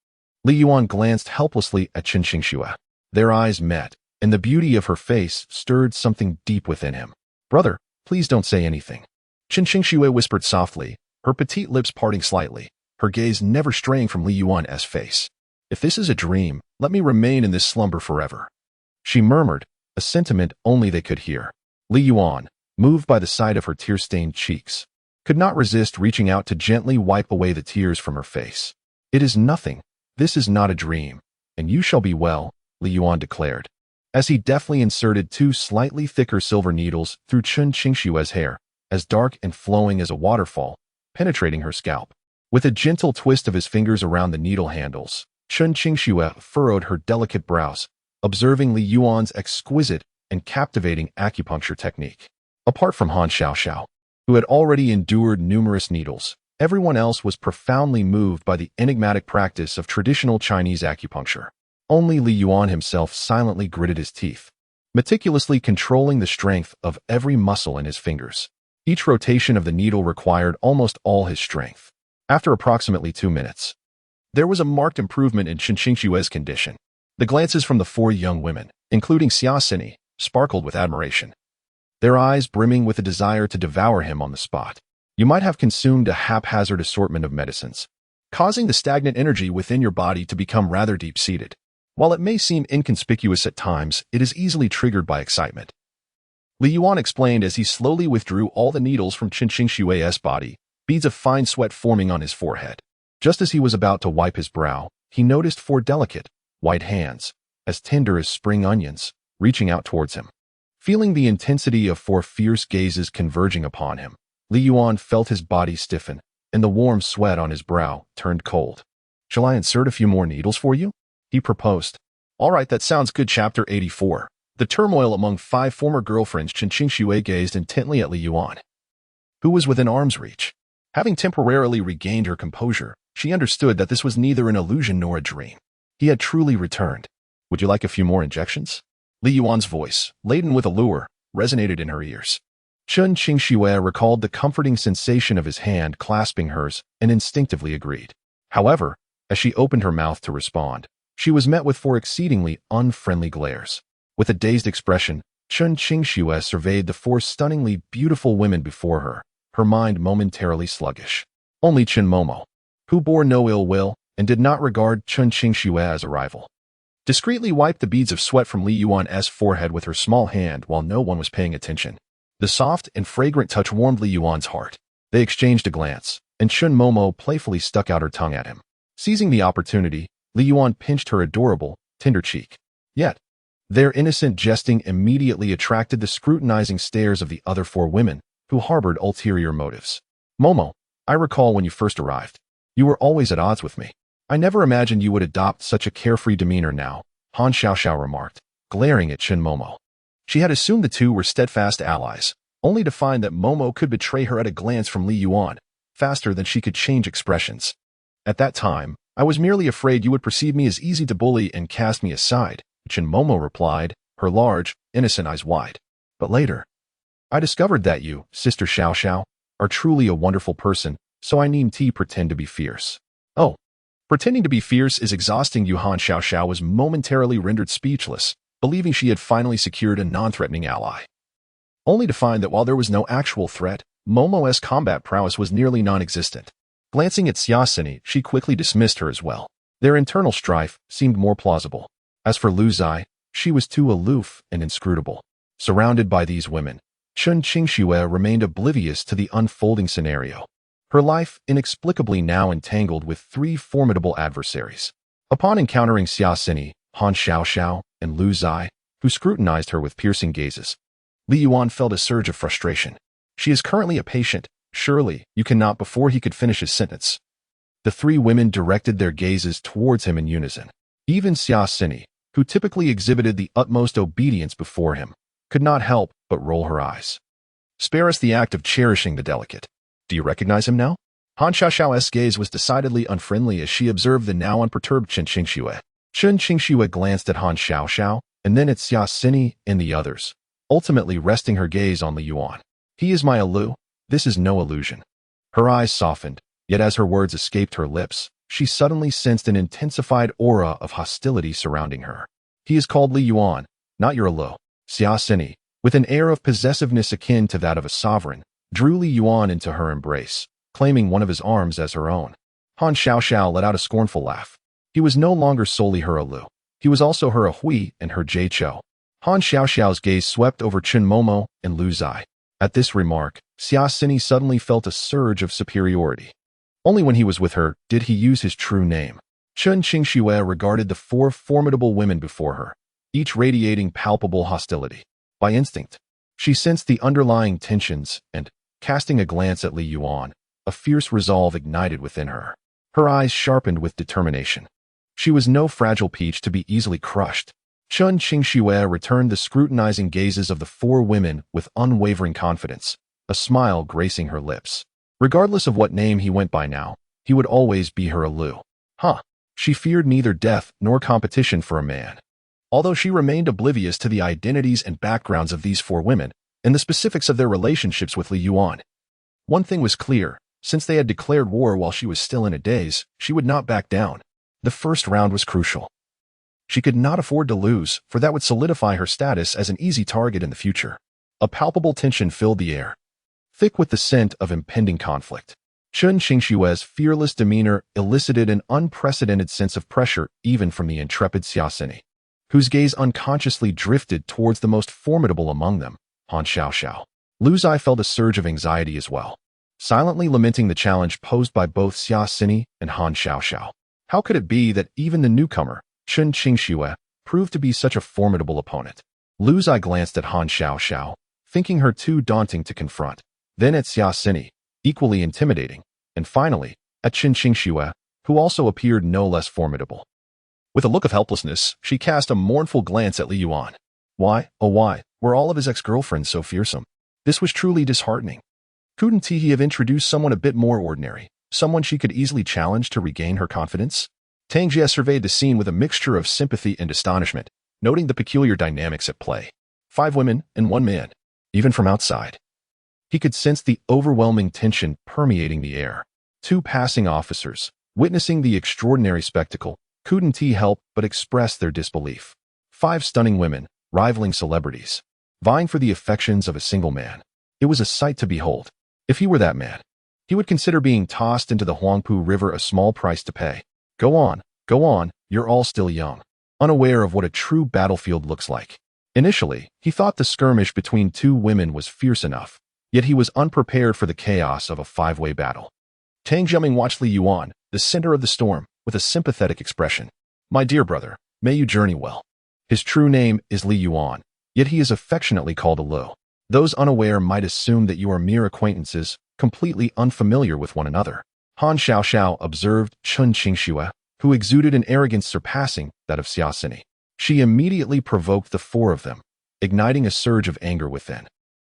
Li Yuan glanced helplessly at Chen Qingxue. Their eyes met, and the beauty of her face stirred something deep within him. "Brother, please don't say anything," Chen Qingxue whispered softly, her petite lips parting slightly, her gaze never straying from Li Yuan's face. "If this is a dream, let me remain in this slumber forever," she murmured, a sentiment only they could hear. Li Yuan, moved by the sight of her tear-stained cheeks, could not resist reaching out to gently wipe away the tears from her face. "It is nothing. This is not a dream, and you shall be well," Li Yuan declared, as he deftly inserted two slightly thicker silver needles through Chen Qingxue's hair, as dark and flowing as a waterfall, penetrating her scalp. With a gentle twist of his fingers around the needle handles, Chen Qingxue furrowed her delicate brows, observing Li Yuan's exquisite and captivating acupuncture technique. Apart from Han Xiaoxiao, who had already endured numerous needles, everyone else was profoundly moved by the enigmatic practice of traditional Chinese acupuncture. Only Li Yuan himself silently gritted his teeth, meticulously controlling the strength of every muscle in his fingers. Each rotation of the needle required almost all his strength. After approximately 2 minutes, there was a marked improvement in Chen Qingxue's condition. The glances from the 4 young women, including Xia Xini, sparkled with admiration, their eyes brimming with a desire to devour him on the spot. You might have consumed a haphazard assortment of medicines, causing the stagnant energy within your body to become rather deep-seated. While it may seem inconspicuous at times, it is easily triggered by excitement, Li Yuan explained as he slowly withdrew all the needles from Chen Qingxue's body, beads of fine sweat forming on his forehead. Just as he was about to wipe his brow, he noticed 4 delicate, white hands, as tender as spring onions, reaching out towards him. Feeling the intensity of 4 fierce gazes converging upon him, Li Yuan felt his body stiffen, and the warm sweat on his brow turned cold. "Shall I insert a few more needles for you?" he proposed. "All right, that sounds good." Chapter 84. The turmoil among 5 former girlfriends. Chen Qingxue gazed intently at Li Yuan, who was within arm's reach. Having temporarily regained her composure, she understood that this was neither an illusion nor a dream. He had truly returned. "Would you like a few more injections?" Li Yuan's voice, laden with allure, resonated in her ears. Chen Qingxue recalled the comforting sensation of his hand clasping hers and instinctively agreed. However, as she opened her mouth to respond, she was met with 4 exceedingly unfriendly glares. With a dazed expression, Chen Qingxue surveyed the 4 stunningly beautiful women before her, her mind momentarily sluggish. Only Chen Momo, who bore no ill will and did not regard Chen Qingxue as a rival, discreetly wiped the beads of sweat from Li Yuan's forehead with her small hand while no one was paying attention. The soft and fragrant touch warmed Li Yuan's heart. They exchanged a glance, and Chen Momo playfully stuck out her tongue at him. Seizing the opportunity, Li Yuan pinched her adorable, tender cheek. Yet, their innocent jesting immediately attracted the scrutinizing stares of the other 4 women, who harbored ulterior motives. "Momo, I recall when you first arrived. You were always at odds with me. I never imagined you would adopt such a carefree demeanor now," Han Xiaoxiao remarked, glaring at Chen Momo. She had assumed the 2 were steadfast allies, only to find that Momo could betray her at a glance from Li Yuan, faster than she could change expressions. "At that time, I was merely afraid you would perceive me as easy to bully and cast me aside," Chen Momo replied, her large, innocent eyes wide. "But later, I discovered that you, Sister Xiaoxiao, are truly a wonderful person, so I needn't pretend to be fierce." "Oh, pretending to be fierce is exhausting you." Han Xiaoxiao was momentarily rendered speechless, believing she had finally secured a non-threatening ally. Only to find that while there was no actual threat, Momo's combat prowess was nearly non-existent. Glancing at Xiaosini, she quickly dismissed her as well. Their internal strife seemed more plausible. As for Lu Zai, she was too aloof and inscrutable. Surrounded by these women, Chun Qingxue remained oblivious to the unfolding scenario. Her life inexplicably now entangled with three formidable adversaries. Upon encountering Xiaosini, Han Xiaoxiao, and Lu Zai, who scrutinized her with piercing gazes, Li Yuan felt a surge of frustration. She is currently a patient. Surely, you cannot. Before he could finish his sentence, the three women directed their gazes towards him in unison. Even Xiaosini, who typically exhibited the utmost obedience before him, could not help but roll her eyes. Spare us the act of cherishing the delicate. Do you recognize him now? Han Xiaoxiao's gaze was decidedly unfriendly as she observed the now unperturbed Chun Qingxue. Chun Qingxue glanced at Han Xiaoxiao and then at Xiaosini and the others, ultimately resting her gaze on Li Yuan. He is my Alu. This is no illusion. Her eyes softened, yet as her words escaped her lips, she suddenly sensed an intensified aura of hostility surrounding her. He is called Li Yuan, not your Alu. Xiaosini, with an air of possessiveness akin to that of a sovereign, drew Li Yuan into her embrace, claiming one of his arms as her own. Han Xiaoxiao let out a scornful laugh. He was no longer solely her Alu. He was also her Ahui and her Jaichou. Han Xiaoxiao's gaze swept over Chun Momo and Lu Zai. At this remark, Xiaosini suddenly felt a surge of superiority. Only when he was with her did he use his true name. Chun Qingxue regarded the four formidable women before her, each radiating palpable hostility. By instinct, she sensed the underlying tensions and, casting a glance at Li Yuan, a fierce resolve ignited within her. Her eyes sharpened with determination. She was no fragile peach to be easily crushed. Chun Qingxue returned the scrutinizing gazes of the four women with unwavering confidence, a smile gracing her lips. Regardless of what name he went by now, he would always be her Alu. She feared neither death nor competition for a man. Although she remained oblivious to the identities and backgrounds of these four women and the specifics of their relationships with Li Yuan, one thing was clear: since they had declared war while she was still in a daze, she would not back down. The first round was crucial. She could not afford to lose, for that would solidify her status as an easy target in the future. A palpable tension filled the air, thick with the scent of impending conflict. Chun Qingxue's fearless demeanor elicited an unprecedented sense of pressure even from the intrepid Xiaosini, whose gaze unconsciously drifted towards the most formidable among them, Han Xiaoxiao. Lu Zai felt a surge of anxiety as well, silently lamenting the challenge posed by both Xiaosini and Han Xiaoxiao. How could it be that even the newcomer, Chun Qingxue, proved to be such a formidable opponent? Lu Zai glanced at Han Xiaoxiao, thinking her too daunting to confront, then at Xiaosini, equally intimidating, and finally, at Chun Qingxue, who also appeared no less formidable. With a look of helplessness, she cast a mournful glance at Li Yuan. Why, oh why, were all of his ex-girlfriends so fearsome? This was truly disheartening. Couldn't he have introduced someone a bit more ordinary, someone she could easily challenge to regain her confidence? Tang Jie surveyed the scene with a mixture of sympathy and astonishment, noting the peculiar dynamics at play. 5 women and 1 man. Even from outside, he could sense the overwhelming tension permeating the air. 2 passing officers, witnessing the extraordinary spectacle, couldn't help but express their disbelief. 5 stunning women, rivaling celebrities, vying for the affections of a single man. It was a sight to behold. If he were that man, he would consider being tossed into the Huangpu River a small price to pay. Go on, you're all still young, unaware of what a true battlefield looks like. Initially, he thought the skirmish between 2 women was fierce enough, yet he was unprepared for the chaos of a 5-way battle. Tang Jiaming watched Li Yuan, the center of the storm, with a sympathetic expression. My dear brother, may you journey well. His true name is Li Yuan, yet he is affectionately called Alu. Those unaware might assume that you are mere acquaintances, completely unfamiliar with one another. Han Xiaoxiao observed Chun Qingxue, who exuded an arrogance surpassing that of Xiaosini. She immediately provoked the 4 of them, igniting a surge of anger within.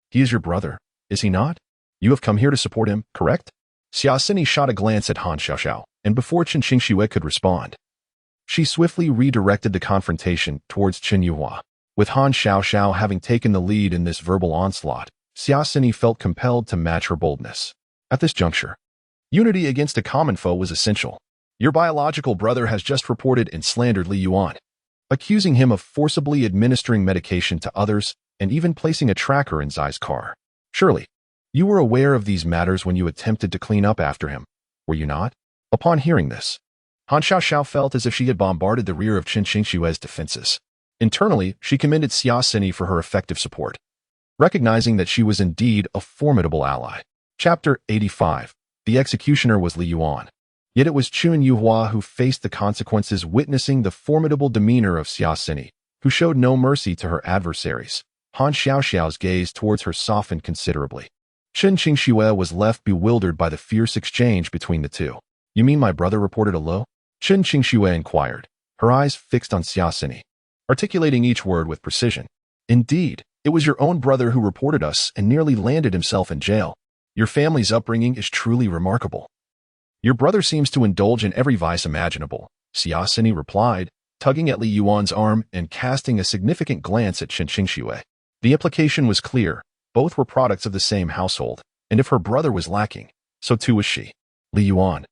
He is your brother, is he not? You have come here to support him, correct? Xiaosini shot a glance at Han Xiaoxiao, and before Chun Qingxue could respond, she swiftly redirected the confrontation towards Chen Yuhua. With Han Xiaoxiao having taken the lead in this verbal onslaught, Xiaosini felt compelled to match her boldness. At this juncture, unity against a common foe was essential. Your biological brother has just reported and slandered Li Yuan. accusing him of forcibly administering medication to others and even placing a tracker in Zai's car. Surely, you were aware of these matters when you attempted to clean up after him, were you not? Upon hearing this, Han Xiaoxiao felt as if she had bombarded the rear of Qin Qingshue's defenses. Internally, she commended Xia Sini for her effective support, recognizing that she was indeed a formidable ally. Chapter 85. The executioner was Li Yuan. Yet it was Chun Yuhua who faced the consequences, witnessing the formidable demeanor of Xia Sini, who showed no mercy to her adversaries. Han Xiaoxiao's gaze towards her softened considerably. Qin Qingxue was left bewildered by the fierce exchange between the two. You mean my brother reported a low? Qin Qingxue inquired, her eyes fixed on Xia Sini, articulating each word with precision. Indeed, it was your own brother who reported us and nearly landed himself in jail. Your family's upbringing is truly remarkable. Your brother seems to indulge in every vice imaginable, Xia Sini replied, tugging at Li Yuan's arm and casting a significant glance at Qin Qingxue. The implication was clear. Both were products of the same household, and if her brother was lacking, so too was she. Li Yuan,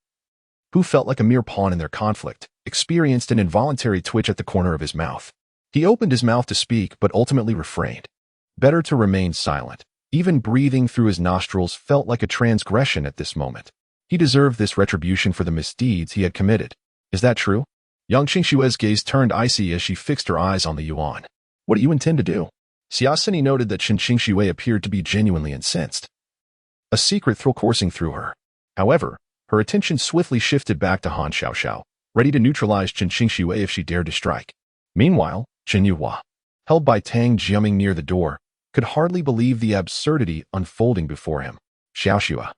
who felt like a mere pawn in their conflict, experienced an involuntary twitch at the corner of his mouth. He opened his mouth to speak but ultimately refrained. Better to remain silent. Even breathing through his nostrils felt like a transgression at this moment. He deserved this retribution for the misdeeds he had committed. Is that true? Yang Qingshue's gaze turned icy as she fixed her eyes on Li Yuan. What do you intend to do? Xia Sini noted that Qin Qingxue appeared to be genuinely incensed, a secret thrill coursing through her. However, her attention swiftly shifted back to Han Xiaoxiao, ready to neutralize Qin Qingxue if she dared to strike. Meanwhile, Qin Yuhua, held by Tang Jiaming near the door, could hardly believe the absurdity unfolding before him. Xiaoxua,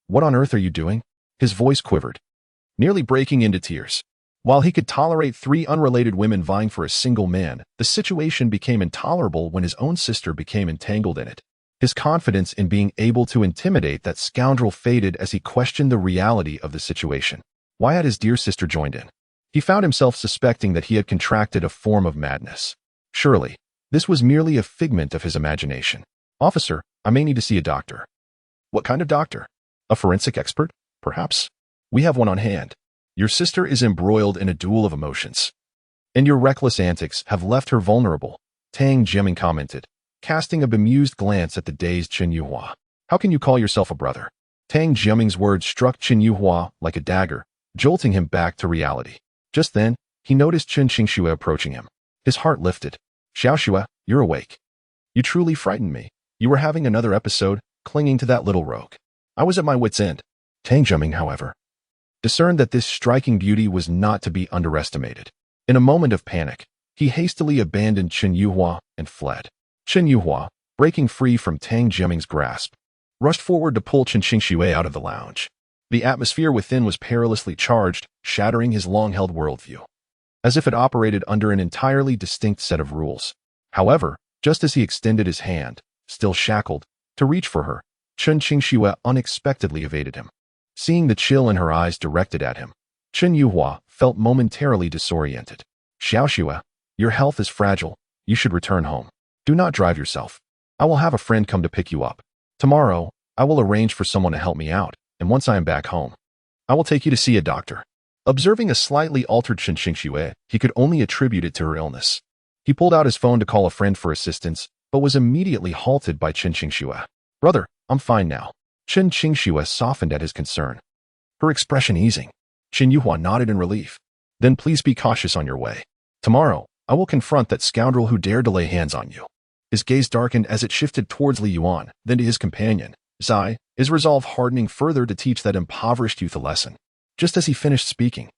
what on earth are you doing? His voice quivered, nearly breaking into tears. While he could tolerate 3 unrelated women vying for a single man, the situation became intolerable when his own sister became entangled in it. His confidence in being able to intimidate that scoundrel faded as he questioned the reality of the situation. Why had his dear sister joined in? He found himself suspecting that he had contracted a form of madness. Surely, this was merely a figment of his imagination. Officer, I may need to see a doctor. What kind of doctor? A forensic expert, perhaps? We have one on hand. Your sister is embroiled in a duel of emotions, and your reckless antics have left her vulnerable, Tang Jiaming commented, casting a bemused glance at the dazed Qin Yuhua. How can you call yourself a brother? Tang Jiaming's words struck Qin Yuhua like a dagger, jolting him back to reality. Just then, he noticed Qin Qingxue approaching him. His heart lifted. Xiaoxua, you're awake. You truly frightened me. You were having another episode, clinging to that little rogue. I was at my wit's end. Tang Jiaming, however, discerned that this striking beauty was not to be underestimated. In a moment of panic, he hastily abandoned Qin Yuhua and fled. Qin Yuhua, breaking free from Tang Jiaming's grasp, rushed forward to pull Qin Qingxue out of the lounge. The atmosphere within was perilously charged, shattering his long-held worldview, as if it operated under an entirely distinct set of rules. However, just as he extended his hand, still shackled, to reach for her, Qin Qingxue unexpectedly evaded him. Seeing the chill in her eyes directed at him, Qin Yuhua felt momentarily disoriented. Xiaoxua, your health is fragile. You should return home. Do not drive yourself. I will have a friend come to pick you up. Tomorrow, I will arrange for someone to help me out, and once I am back home, I will take you to see a doctor. Observing a slightly altered Qin Qingxue, he could only attribute it to her illness. He pulled out his phone to call a friend for assistance, but was immediately halted by Qin Qingxue. Brother, I'm fine now. Qin Qingxue softened at his concern, her expression easing. Qin Yuhua nodded in relief. Then please be cautious on your way. Tomorrow, I will confront that scoundrel who dared to lay hands on you. His gaze darkened as it shifted towards Li Yuan, then to his companion, Zai, his resolve hardening further to teach that impoverished youth a lesson. Just as he finished speaking,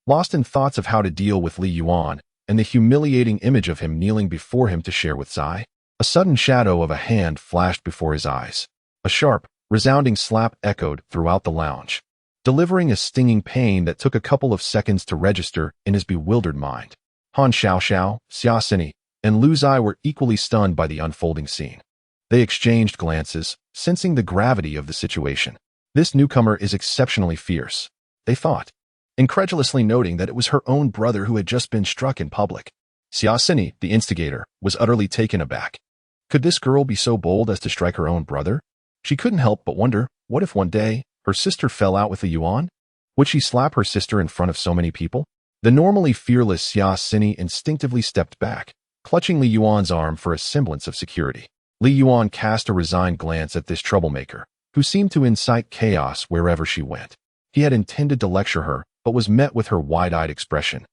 lost in thoughts of how to deal with Li Yuan and the humiliating image of him kneeling before him to share with Zai, a sudden shadow of a hand flashed before his eyes. A sharp, resounding slap echoed throughout the lounge, delivering a stinging pain that took a couple of seconds to register in his bewildered mind. Han Xiaoxiao, Xia Sini, and Lu Zai were equally stunned by the unfolding scene. They exchanged glances, sensing the gravity of the situation. This newcomer is exceptionally fierce, they thought, incredulously noting that it was her own brother who had just been struck in public. Xia Sini, the instigator, was utterly taken aback. Could this girl be so bold as to strike her own brother? She couldn't help but wonder, what if one day, her sister fell out with Li Yuan? Would she slap her sister in front of so many people? The normally fearless Xia Sini instinctively stepped back, clutching Li Yuan's arm for a semblance of security. Li Yuan cast a resigned glance at this troublemaker, who seemed to incite chaos wherever she went. He had intended to lecture her, but was met with her wide-eyed expression,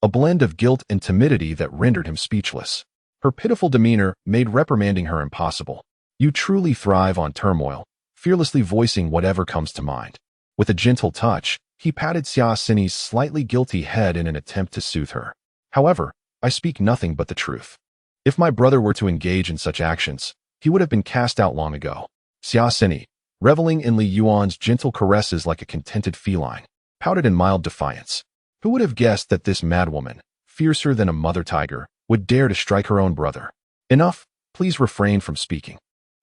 a blend of guilt and timidity that rendered him speechless. Her pitiful demeanor made reprimanding her impossible. You truly thrive on turmoil, fearlessly voicing whatever comes to mind. With a gentle touch, he patted Xia Sini's slightly guilty head in an attempt to soothe her. However, I speak nothing but the truth. If my brother were to engage in such actions, he would have been cast out long ago. Xia Sini, reveling in Li Yuan's gentle caresses like a contented feline, pouted in mild defiance. Who would have guessed that this madwoman, fiercer than a mother tiger, would dare to strike her own brother? Enough, please refrain from speaking.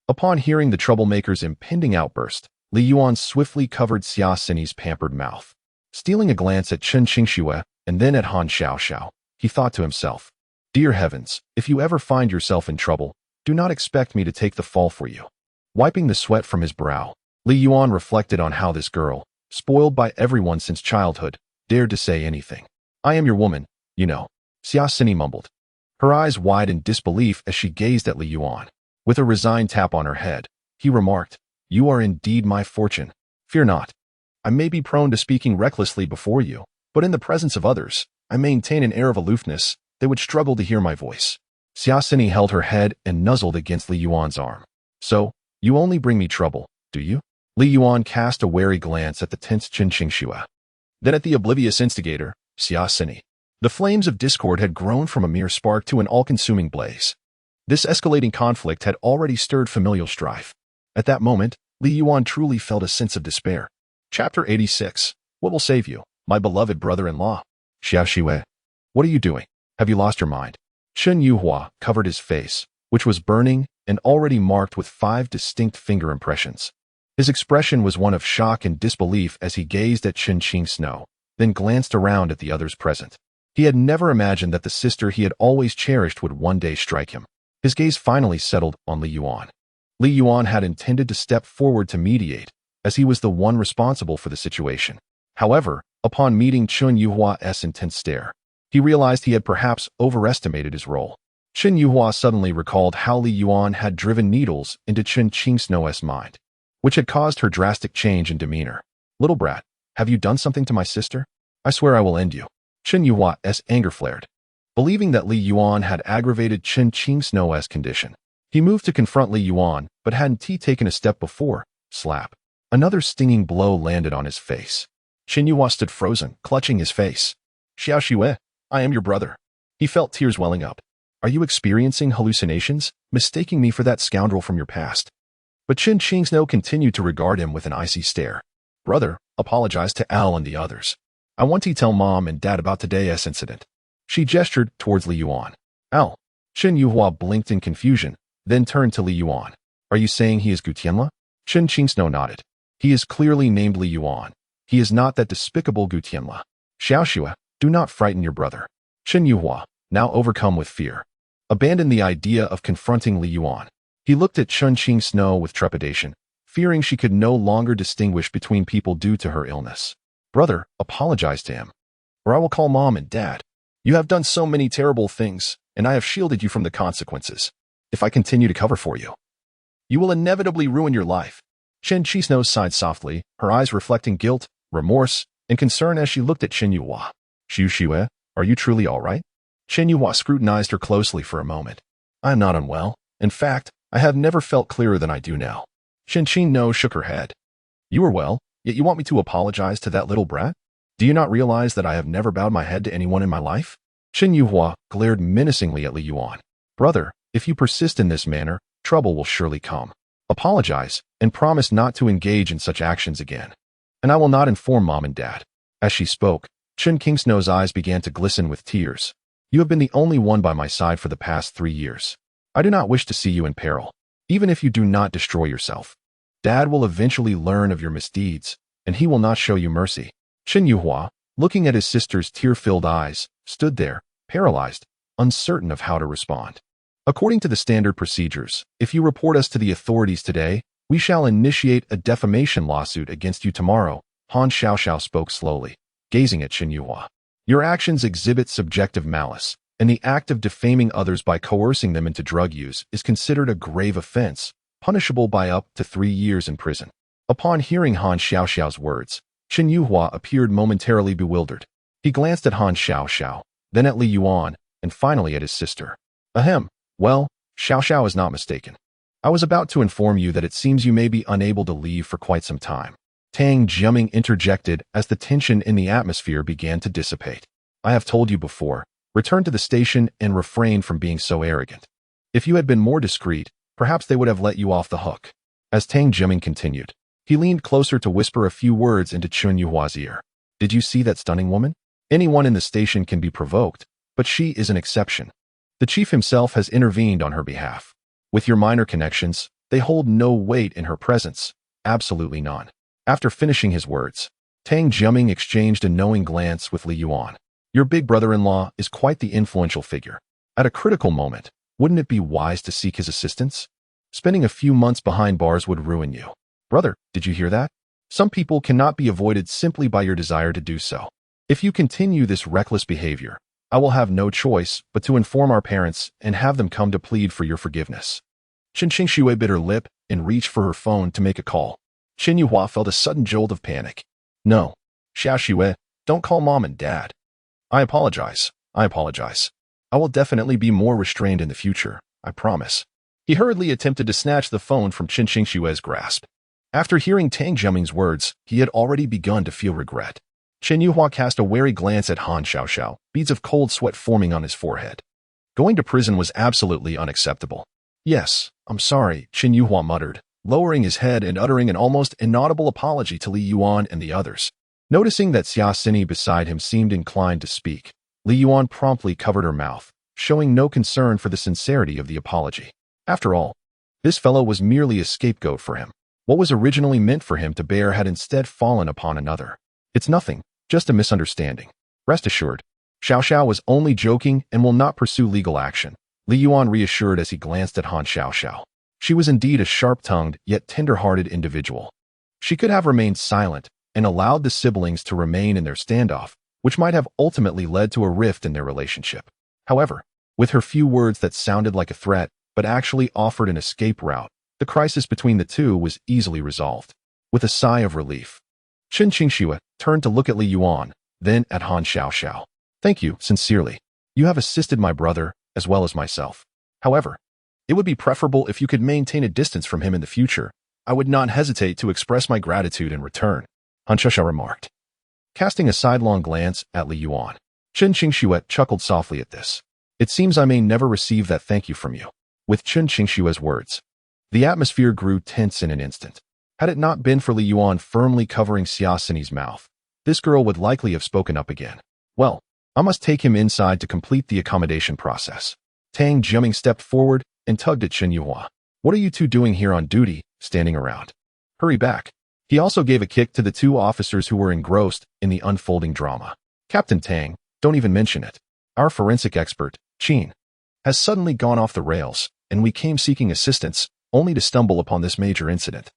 Upon hearing the troublemaker's impending outburst, Li Yuan swiftly covered Xia Sini's pampered mouth. Stealing a glance at Chen Qingxue and then at Han Xiaoxiao, he thought to himself, "Dear heavens, if you ever find yourself in trouble, do not expect me to take the fall for you." Wiping the sweat from his brow, Li Yuan reflected on how this girl, spoiled by everyone since childhood, dared to say anything. "I am your woman, you know," Xia Sini mumbled, her eyes wide in disbelief as she gazed at Li Yuan. With a resigned tap on her head, he remarked, "You are indeed my fortune. Fear not. I may be prone to speaking recklessly before you, but in the presence of others, I maintain an air of aloofness. They would struggle to hear my voice." Xia Sini held her head and nuzzled against Li Yuan's arm. "So, you only bring me trouble, do you?" Li Yuan cast a wary glance at the tense Chen Qingxue, then at the oblivious instigator, Xia Sini. The flames of discord had grown from a mere spark to an all-consuming blaze. This escalating conflict had already stirred familial strife. At that moment, Li Yuan truly felt a sense of despair. Chapter 86. What will save you, my beloved brother-in-law? Xiao Shiwei. What are you doing? Have you lost your mind? Chen Yuhua covered his face, which was burning and already marked with 5 distinct finger impressions. His expression was one of shock and disbelief as he gazed at Chen Qingsno, then glanced around at the others present. He had never imagined that the sister he had always cherished would one day strike him. His gaze finally settled on Li Yuan. Li Yuan had intended to step forward to mediate, as he was the one responsible for the situation. However, upon meeting Chen Yuhua's intense stare, he realized he had perhaps overestimated his role. Chen Yuhua suddenly recalled how Li Yuan had driven needles into Chen Qingsno's mind, which had caused her drastic change in demeanor. "Little brat, have you done something to my sister? I swear I will end you." Chen Yuhua's anger flared. Believing that Li Yuan had aggravated Chen Qingsno's condition, he moved to confront Li Yuan, but hadn't he taken a step before, slap. Another stinging blow landed on his face. Chen Yuhua stood frozen, clutching his face. "Xiao Shue, I am your brother." He felt tears welling up. "Are you experiencing hallucinations, mistaking me for that scoundrel from your past?" But Chen Qingsno continued to regard him with an icy stare. "Brother, apologize to Al and the others. I want to tell Mom and Dad about today's incident." She gestured towards Li Yuan. "Al." Chen Yuhua blinked in confusion, then turned to Li Yuan. "Are you saying he is Gutianla?" Chen Qingsno nodded. "He is clearly named Li Yuan. He is not that despicable Gutianla. Xiao Shue, do not frighten your brother." Chen Yuhua, now overcome with fear, abandoned the idea of confronting Li Yuan. He looked at Chen Qingsno with trepidation, fearing she could no longer distinguish between people due to her illness. "Brother, apologize to him, or I will call Mom and Dad. You have done so many terrible things, and I have shielded you from the consequences. If I continue to cover for you, you will inevitably ruin your life." Chen Qingsno sighed softly, her eyes reflecting guilt, remorse, and concern as she looked at Chen Yuhua. "Xiu Shue, are you truly all right?" Chen Yuhua scrutinized her closely for a moment. "I am not unwell. In fact, I have never felt clearer than I do now." Chen Qingno shook her head. "You are well, yet you want me to apologize to that little brat? Do you not realize that I have never bowed my head to anyone in my life?" Chen Yuhua glared menacingly at Li Yuan. "Brother, if you persist in this manner, trouble will surely come. Apologize, and promise not to engage in such actions again. And I will not inform Mom and Dad." As she spoke, Chen Qingsno's eyes began to glisten with tears. "You have been the only one by my side for the past 3 years. I do not wish to see you in peril, even if you do not destroy yourself. Dad will eventually learn of your misdeeds, and he will not show you mercy." Chen Yuhua, looking at his sister's tear-filled eyes, stood there, paralyzed, uncertain of how to respond. "According to the standard procedures, if you report us to the authorities today, we shall initiate a defamation lawsuit against you tomorrow," Han Xiaoxiao spoke slowly, gazing at Chen Yuhua. Your actions exhibit subjective malice, and the act of defaming others by coercing them into drug use is considered a grave offense, punishable by up to 3 years in prison. Upon hearing Han Xiaoxiao's words, Chen Yuhua appeared momentarily bewildered. He glanced at Han Xiaoxiao, then at Li Yuan, and finally at his sister. Ahem. Well, Xiaoxiao is not mistaken. I was about to inform you that it seems you may be unable to leave for quite some time. Tang Jiaming interjected as the tension in the atmosphere began to dissipate. I have told you before, return to the station and refrain from being so arrogant. If you had been more discreet, perhaps they would have let you off the hook. As Tang Jiaming continued, he leaned closer to whisper a few words into Chen Yuhua's ear. Did you see that stunning woman? Anyone in the station can be provoked, but she is an exception. The chief himself has intervened on her behalf. With your minor connections, they hold no weight in her presence, absolutely none. After finishing his words, Tang Jiaming exchanged a knowing glance with Li Yuan. Your big brother-in-law is quite the influential figure. At a critical moment, wouldn't it be wise to seek his assistance? Spending a few months behind bars would ruin you. Brother, did you hear that? Some people cannot be avoided simply by your desire to do so. If you continue this reckless behavior, I will have no choice but to inform our parents and have them come to plead for your forgiveness. Chen Xingxue bit her lip and reached for her phone to make a call. Chen Yuhua felt a sudden jolt of panic. No, Xiaoxue, don't call mom and dad. I apologize. I will definitely be more restrained in the future, I promise. He hurriedly attempted to snatch the phone from Chen Xingxue's grasp. After hearing Tang Jiaming's words, he had already begun to feel regret. Chen Yuhua cast a wary glance at Han Xiaoxiao, beads of cold sweat forming on his forehead. Going to prison was absolutely unacceptable. Yes, I'm sorry, Chen Yuhua muttered, lowering his head and uttering an almost inaudible apology to Li Yuan and the others. Noticing that Xia Xini beside him seemed inclined to speak, Li Yuan promptly covered her mouth, showing no concern for the sincerity of the apology. After all, this fellow was merely a scapegoat for him. What was originally meant for him to bear had instead fallen upon another. It's nothing, just a misunderstanding. Rest assured, Xiaoxiao was only joking and will not pursue legal action, Li Yuan reassured as he glanced at Han Xiaoxiao. She was indeed a sharp-tongued yet tender-hearted individual. She could have remained silent and allowed the siblings to remain in their standoff, which might have ultimately led to a rift in their relationship. However, with her few words that sounded like a threat but actually offered an escape route, the crisis between the two was easily resolved. With a sigh of relief, Chen Xingxue turned to look at Li Yuan, then at Han Xiaoxiao. Thank you, sincerely. You have assisted my brother, as well as myself. However, it would be preferable if you could maintain a distance from him in the future. I would not hesitate to express my gratitude in return, Han Xiaoxiao remarked. Casting a sidelong glance at Li Yuan, Chen Xingxue chuckled softly at this. It seems I may never receive that thank you from you. With Chen Xingxue's words, the atmosphere grew tense in an instant. Had it not been for Li Yuan firmly covering Xia Xini's mouth, this girl would likely have spoken up again. Well, I must take him inside to complete the accommodation process. Tang Jiaming stepped forward and tugged at Chen Yuhua. What are you two doing here on duty, standing around? Hurry back. He also gave a kick to the two officers who were engrossed in the unfolding drama. Captain Tang, don't even mention it. Our forensic expert, Qin, has suddenly gone off the rails, and we came seeking assistance, only to stumble upon this major incident.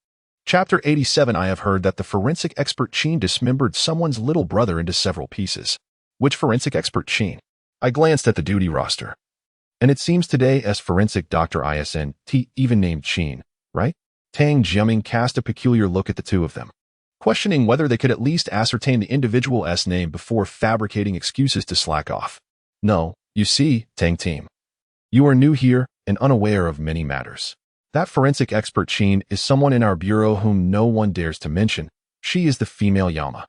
Chapter 87. I have heard that the forensic expert Qin dismembered someone's little brother into several pieces. Which forensic expert Qin? I glanced at the duty roster. And it seems today as forensic Dr. ISNT, even named Qin, right? Tang Jiaming cast a peculiar look at the two of them, questioning whether they could at least ascertain the individual's name before fabricating excuses to slack off. No, you see, Tang team. You are new here and unaware of many matters. That forensic expert Qin is someone in our bureau whom no one dares to mention. She is the female Yama.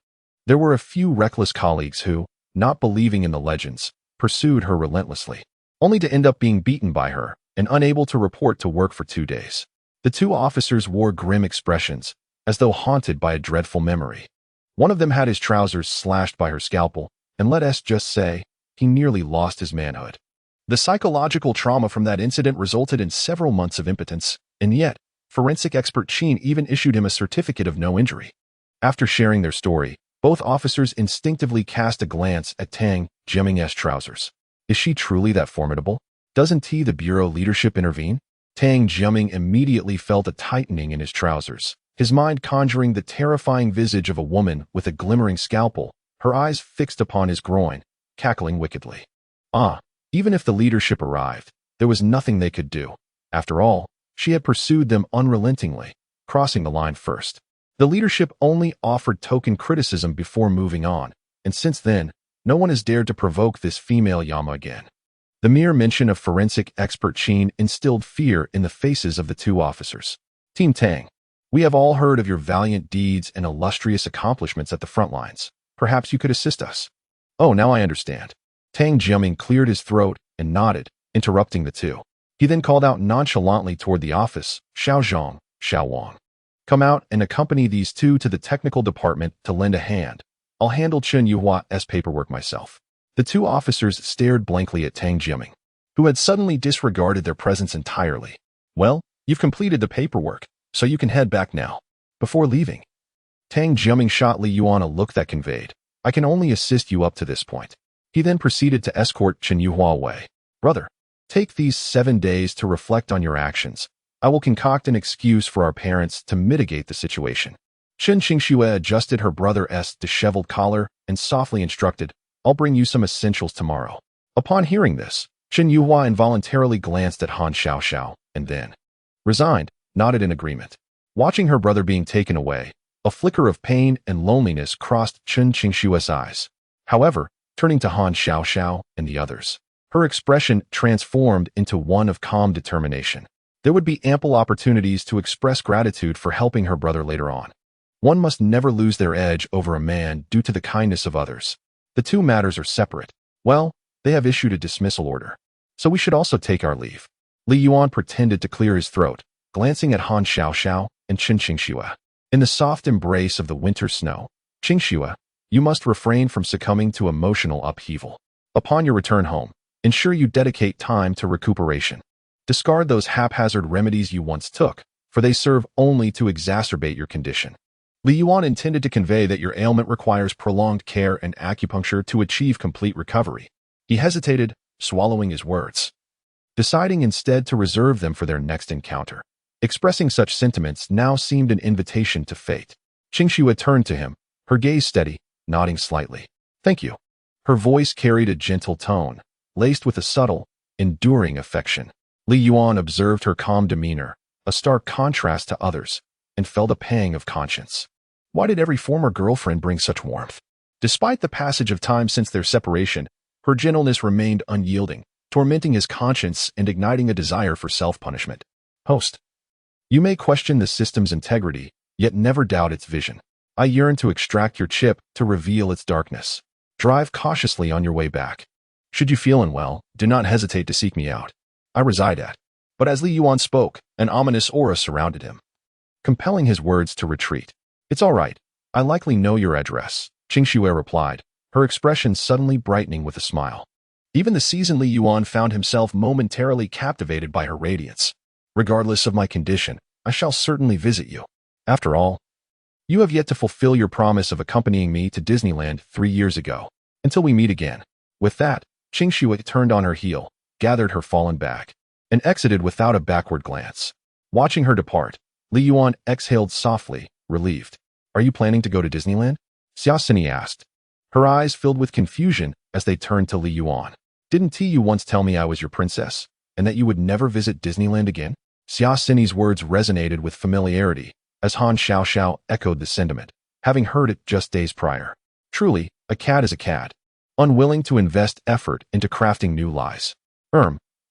There were a few reckless colleagues who, not believing in the legends, pursued her relentlessly, only to end up being beaten by her and unable to report to work for 2 days. The two officers wore grim expressions, as though haunted by a dreadful memory. One of them had his trousers slashed by her scalpel, and let us just say, he nearly lost his manhood. The psychological trauma from that incident resulted in several months of impotence, and yet, forensic expert Qin even issued him a certificate of no injury. After sharing their story, both officers instinctively cast a glance at Tang Jiaming's trousers. Is she truly that formidable? Doesn't the bureau leadership intervene? Tang Jiaming immediately felt a tightening in his trousers, his mind conjuring the terrifying visage of a woman with a glimmering scalpel, her eyes fixed upon his groin, cackling wickedly. Even if the leadership arrived, there was nothing they could do. After all, she had pursued them unrelentingly, crossing the line first. The leadership only offered token criticism before moving on, and since then, no one has dared to provoke this female Yama again. The mere mention of forensic expert Qin instilled fear in the faces of the two officers. Team Tang, we have all heard of your valiant deeds and illustrious accomplishments at the front lines. Perhaps you could assist us. Oh, now I understand. Tang Jiaming cleared his throat and nodded, interrupting the two. He then called out nonchalantly toward the office, Xiao Zhang, Xiao Wang. Come out and accompany these two to the technical department to lend a hand. I'll handle Chen Yuhua's paperwork myself. The two officers stared blankly at Tang Jiaming, who had suddenly disregarded their presence entirely. Well, you've completed the paperwork, so you can head back now. Before leaving, Tang Jiaming shot Li Yuan a look that conveyed, I can only assist you up to this point. He then proceeded to escort Chen Yuhua away. Brother, take these 7 days to reflect on your actions. I will concoct an excuse for our parents to mitigate the situation. Chen Qingxue adjusted her brother's disheveled collar and softly instructed, I'll bring you some essentials tomorrow. Upon hearing this, Chen Yuhua involuntarily glanced at Han Xiaoxiao and then, resigned, nodded in agreement. Watching her brother being taken away, a flicker of pain and loneliness crossed Chen Qingxue's eyes. However, turning to Han Xiaoxiao and the others, her expression transformed into one of calm determination. There would be ample opportunities to express gratitude for helping her brother later on. One must never lose their edge over a man due to the kindness of others. The two matters are separate. Well, they have issued a dismissal order, so we should also take our leave. Li Yuan pretended to clear his throat, glancing at Han Xiaoxiao and Chen Qingxue. In the soft embrace of the winter snow, Qingxue, you must refrain from succumbing to emotional upheaval. Upon your return home, ensure you dedicate time to recuperation. Discard those haphazard remedies you once took, for they serve only to exacerbate your condition. Li Yuan intended to convey that your ailment requires prolonged care and acupuncture to achieve complete recovery. He hesitated, swallowing his words, deciding instead to reserve them for their next encounter. Expressing such sentiments now seemed an invitation to fate. Qingxue turned to him, her gaze steady, nodding slightly. Thank you. Her voice carried a gentle tone, laced with a subtle, enduring affection. Li Yuan observed her calm demeanor, a stark contrast to others, and felt a pang of conscience. Why did every former girlfriend bring such warmth? Despite the passage of time since their separation, her gentleness remained unyielding, tormenting his conscience and igniting a desire for self-punishment. Host, you may question the system's integrity, yet never doubt its vision. I yearn to extract your chip to reveal its darkness. Drive cautiously on your way back. Should you feel unwell, do not hesitate to seek me out. I reside at. But as Li Yuan spoke, an ominous aura surrounded him, compelling his words to retreat. It's all right. I likely know your address, Qingxue replied, her expression suddenly brightening with a smile. Even the seasoned Li Yuan found himself momentarily captivated by her radiance. Regardless of my condition, I shall certainly visit you. After all, you have yet to fulfill your promise of accompanying me to Disneyland 3 years ago. Until we meet again. With that, Qingxue turned on her heel, gathered her fallen bag, and exited without a backward glance. Watching her depart, Li Yuan exhaled softly, relieved. Are you planning to go to Disneyland? Xia Xini asked. Her eyes filled with confusion as they turned to Li Yuan. Didn't you once tell me I was your princess, and that you would never visit Disneyland again? Xia Xini's words resonated with familiarity, as Han Xiaoxiao echoed the sentiment, having heard it just days prior. Truly, a cat is a cat, unwilling to invest effort into crafting new lies.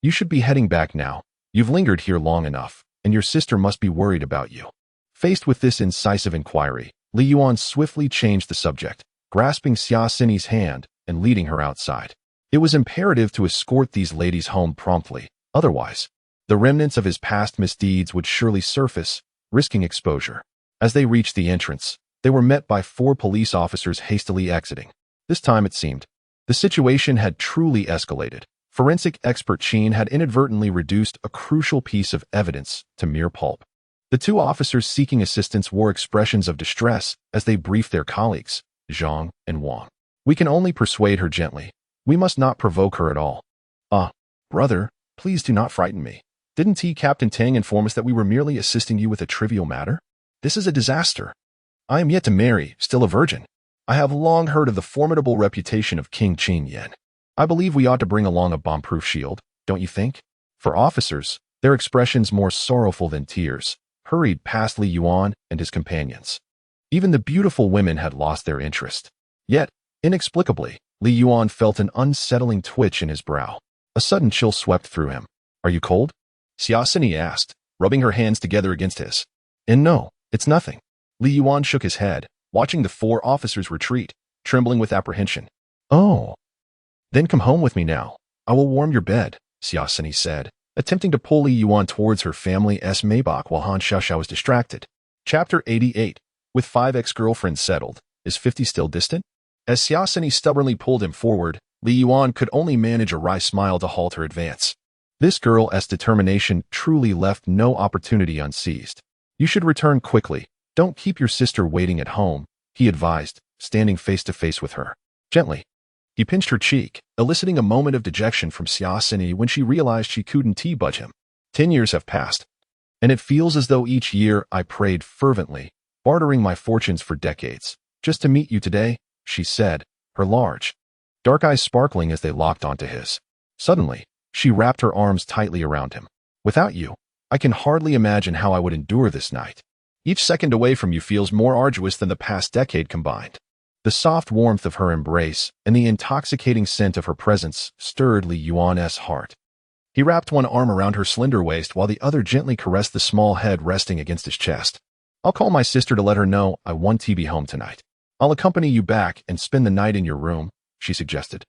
You should be heading back now. You've lingered here long enough, and your sister must be worried about you. Faced with this incisive inquiry, Li Yuan swiftly changed the subject, grasping Xia Xini's hand and leading her outside. It was imperative to escort these ladies home promptly, otherwise, the remnants of his past misdeeds would surely surface, risking exposure. As they reached the entrance, they were met by 4 police officers hastily exiting. This time, it seemed, the situation had truly escalated. Forensic expert Qin had inadvertently reduced a crucial piece of evidence to mere pulp. The 2 officers seeking assistance wore expressions of distress as they briefed their colleagues, Zhang and Wang. We can only persuade her gently. We must not provoke her at all. Brother, please do not frighten me. Didn't Captain Tang inform us that we were merely assisting you with a trivial matter? This is a disaster. I am yet to marry, still a virgin. I have long heard of the formidable reputation of King Qin Yan. I believe we ought to bring along a bomb-proof shield, don't you think? For officers, their expressions more sorrowful than tears, hurried past Li Yuan and his companions. Even the beautiful women had lost their interest. Yet, inexplicably, Li Yuan felt an unsettling twitch in his brow. A sudden chill swept through him. Are you cold? Xiaosini asked, rubbing her hands together against his. And no, it's nothing. Li Yuan shook his head, watching the four officers retreat, trembling with apprehension. Oh. Then come home with me now. I will warm your bed, Xiaosini said, attempting to pull Li Yuan towards her family's Maybach while Han Xiaoxiao was distracted. Chapter 88. With 5 ex-girlfriends settled, is 50 still distant? As Xiaosini stubbornly pulled him forward, Li Yuan could only manage a wry smile to halt her advance. This girl's determination truly left no opportunity unseized. You should return quickly. Don't keep your sister waiting at home, he advised, standing face to face with her. Gently. He pinched her cheek, eliciting a moment of dejection from Xiaosini when she realized she couldn't budge him. 10 years have passed, and it feels as though each year I prayed fervently, bartering my fortunes for decades, just to meet you today, she said, her large, dark eyes sparkling as they locked onto his. Suddenly, she wrapped her arms tightly around him. Without you, I can hardly imagine how I would endure this night. Each second away from you feels more arduous than the past decade combined. The soft warmth of her embrace and the intoxicating scent of her presence stirred Li Yuan's heart. He wrapped one arm around her slender waist while the other gently caressed the small head resting against his chest. I'll call my sister to let her know I want to be home tonight. I'll accompany you back and spend the night in your room, she suggested,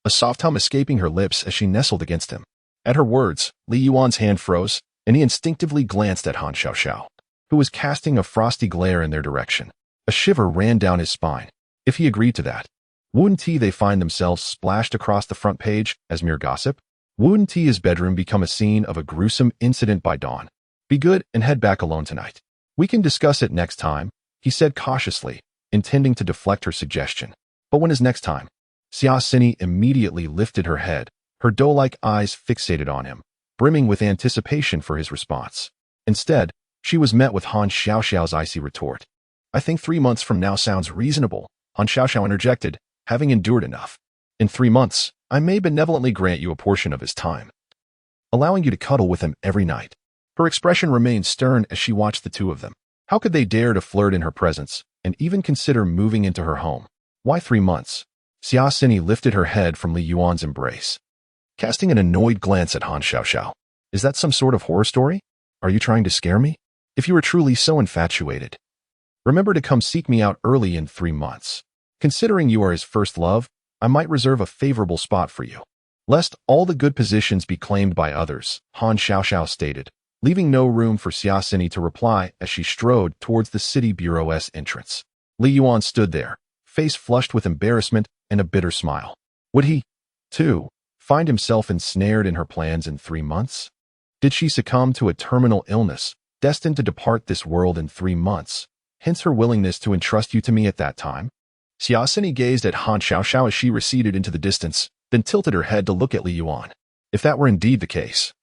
a soft hum escaping her lips as she nestled against him. At her words, Li Yuan's hand froze, and he instinctively glanced at Han Xiaoxiao, who was casting a frosty glare in their direction. A shiver ran down his spine. If he agreed to that, wouldn't they find themselves splashed across the front page as mere gossip? Wouldn't his bedroom become a scene of a gruesome incident by dawn? Be good and head back alone tonight. We can discuss it next time, he said cautiously, intending to deflect her suggestion. But when is next time? Xiaosini immediately lifted her head, her doe-like eyes fixated on him, brimming with anticipation for his response. Instead, she was met with Han Xiaoxiao's icy retort. I think 3 months from now sounds reasonable, Han Xiaoxiao interjected, having endured enough. In 3 months, I may benevolently grant you a portion of his time, allowing you to cuddle with him every night. Her expression remained stern as she watched the two of them. How could they dare to flirt in her presence, and even consider moving into her home? Why 3 months? Xiaosini lifted her head from Li Yuan's embrace, casting an annoyed glance at Han Xiaoxiao. Is that some sort of horror story? Are you trying to scare me? If you are truly so infatuated, remember to come seek me out early in 3 months. Considering you are his first love, I might reserve a favorable spot for you, lest all the good positions be claimed by others, Han Xiaoxiao stated, leaving no room for Xiaosini to reply as she strode towards the city bureau's entrance. Li Yuan stood there, face flushed with embarrassment and a bitter smile. Would he, too, find himself ensnared in her plans in 3 months? Did she succumb to a terminal illness, destined to depart this world in 3 months, hence her willingness to entrust you to me at that time? Xiaosini gazed at Han Xiaoxiao as she receded into the distance, then tilted her head to look at Li Yuan. If that were indeed the case,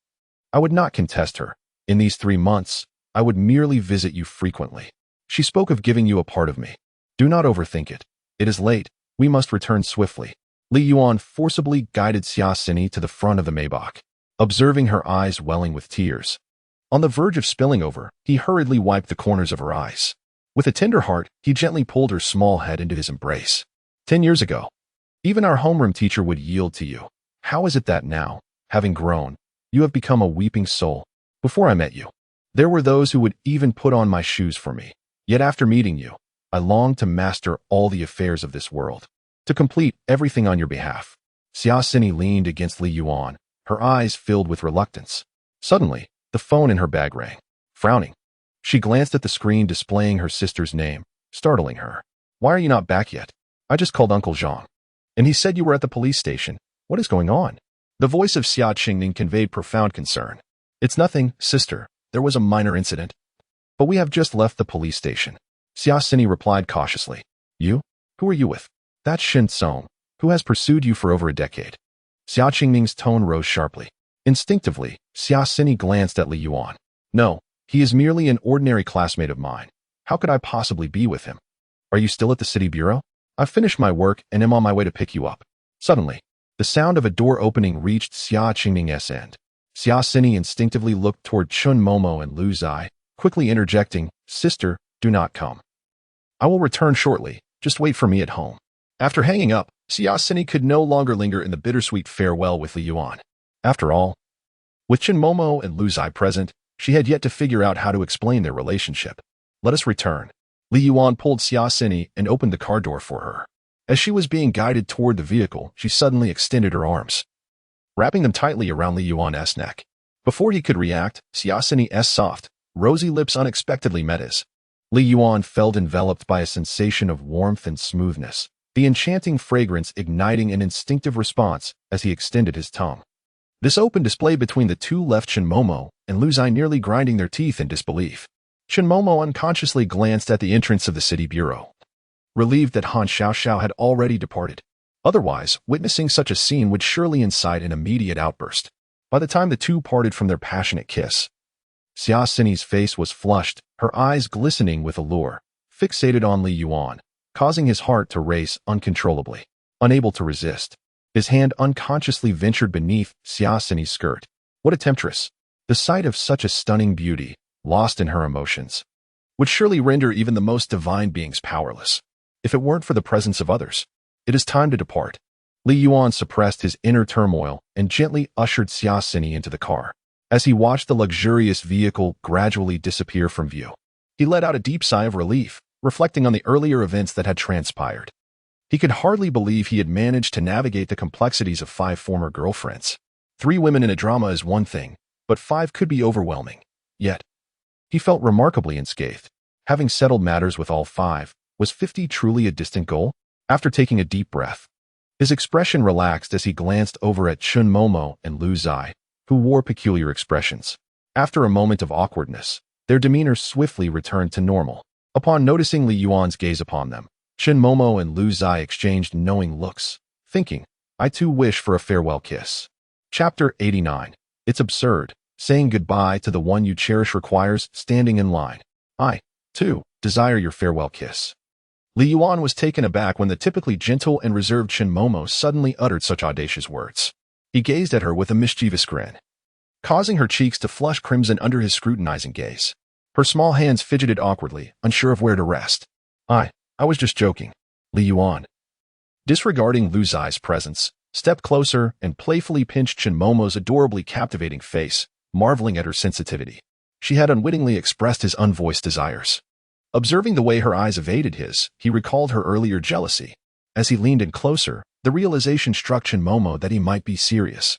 I would not contest her. In these 3 months, I would merely visit you frequently. She spoke of giving you a part of me. Do not overthink it. It is late. We must return swiftly. Li Yuan forcibly guided Xiaosini to the front of the Maybach, observing her eyes welling with tears. On the verge of spilling over, he hurriedly wiped the corners of her eyes. With a tender heart, he gently pulled her small head into his embrace. 10 years ago, even our homeroom teacher would yield to you. How is it that now, having grown, you have become a weeping soul? Before I met you, there were those who would even put on my shoes for me. Yet after meeting you, I longed to master all the affairs of this world, to complete everything on your behalf. Xiaosini leaned against Li Yuan, her eyes filled with reluctance. Suddenly, the phone in her bag rang. Frowning, she glanced at the screen displaying her sister's name, startling her. Why are you not back yet? I just called Uncle Zhang, and he said you were at the police station. What is going on? The voice of Xia Qingning conveyed profound concern. It's nothing, sister. There was a minor incident. But we have just left the police station. Xiaosini replied cautiously. You? Who are you with? That's Shin Song, who has pursued you for over a decade. Xia Qingning's tone rose sharply. Instinctively, Xiaosini glanced at Li Yuan. No, he is merely an ordinary classmate of mine. How could I possibly be with him? Are you still at the city bureau? I've finished my work and am on my way to pick you up. Suddenly, The sound of a door opening reached Xia Qingming's end. Xia Sini instinctively looked toward Chun Momo and Lu Zai, quickly interjecting, "Sister, do not come. I will return shortly. Just wait for me at home." After hanging up, Xia Sini could no longer linger in the bittersweet farewell with Li Yuan. After all, with Chun Momo and Lu Zai present, she had yet to figure out how to explain their relationship. "Let us return." Li Yuan pulled Xia Sini and opened the car door for her. As she was being guided toward the vehicle, she suddenly extended her arms, wrapping them tightly around Li Yuan's neck. Before he could react, Xia Sini's soft, rosy lips unexpectedly met his. Li Yuan felt enveloped by a sensation of warmth and smoothness, the enchanting fragrance igniting an instinctive response as he extended his tongue. This open display between the two left Chun Momo and Lu Zai nearly grinding their teeth in disbelief. Chun Momo unconsciously glanced at the entrance of the city bureau, relieved that Han Xiaoxiao had already departed. Otherwise, witnessing such a scene would surely incite an immediate outburst. By the time the two parted from their passionate kiss, Xia Sini's face was flushed, her eyes glistening with allure, fixated on Li Yuan, causing his heart to race uncontrollably. Unable to resist, his hand unconsciously ventured beneath Xia Sini's skirt. What a temptress! The sight of such a stunning beauty, lost in her emotions, would surely render even the most divine beings powerless, if it weren't for the presence of others. It is time to depart. Li Yuan suppressed his inner turmoil and gently ushered Xia Sini into the car. As he watched the luxurious vehicle gradually disappear from view, he let out a deep sigh of relief, reflecting on the earlier events that had transpired. He could hardly believe he had managed to navigate the complexities of 5 former girlfriends. 3 women in a drama is one thing, but 5 could be overwhelming. Yet, he felt remarkably unscathed. Having settled matters with all 5, was 50 truly a distant goal? After taking a deep breath, his expression relaxed as he glanced over at Chun Momo and Lu Zai, who wore peculiar expressions. After a moment of awkwardness, their demeanor swiftly returned to normal. Upon noticing Li Yuan's gaze upon them, Chun Momo and Lu Zai exchanged knowing looks, thinking, "I too wish for a farewell kiss." Chapter 89. It's absurd. Saying goodbye to the one you cherish requires standing in line. I, too, desire your farewell kiss. Li Yuan was taken aback when the typically gentle and reserved Chun Momo suddenly uttered such audacious words. He gazed at her with a mischievous grin, causing her cheeks to flush crimson under his scrutinizing gaze. Her small hands fidgeted awkwardly, unsure of where to rest. I was just joking. Li Yuan, disregarding Lu Zai's presence, stepped closer and playfully pinched Chun Momo's adorably captivating face, marveling at her sensitivity. She had unwittingly expressed his unvoiced desires. Observing the way her eyes evaded his, he recalled her earlier jealousy. As he leaned in closer, the realization struck Chun Momo that he might be serious,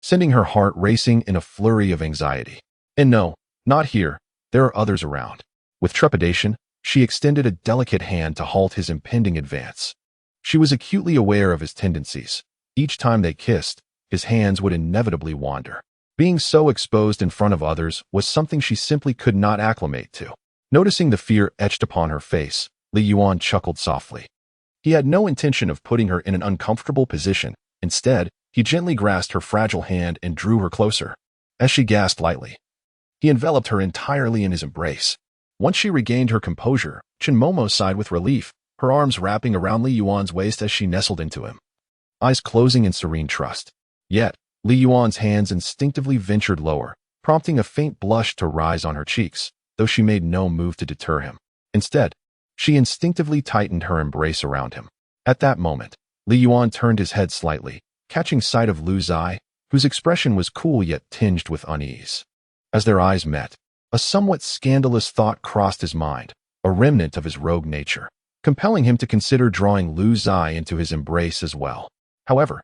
sending her heart racing in a flurry of anxiety. And no, not here. There are others around. With trepidation, she extended a delicate hand to halt his impending advance. She was acutely aware of his tendencies. Each time they kissed, his hands would inevitably wander. Being so exposed in front of others was something she simply could not acclimate to. Noticing the fear etched upon her face, Li Yuan chuckled softly. He had no intention of putting her in an uncomfortable position. Instead, he gently grasped her fragile hand and drew her closer. As she gasped lightly, he enveloped her entirely in his embrace. Once she regained her composure, Chun Momo sighed with relief, her arms wrapping around Li Yuan's waist as she nestled into him, eyes closing in serene trust. Yet, Li Yuan's hands instinctively ventured lower, prompting a faint blush to rise on her cheeks, though she made no move to deter him. Instead, she instinctively tightened her embrace around him. At that moment, Li Yuan turned his head slightly, catching sight of Lu Zai, whose expression was cool yet tinged with unease. As their eyes met, a somewhat scandalous thought crossed his mind, a remnant of his rogue nature, compelling him to consider drawing Lu Zai into his embrace as well. However,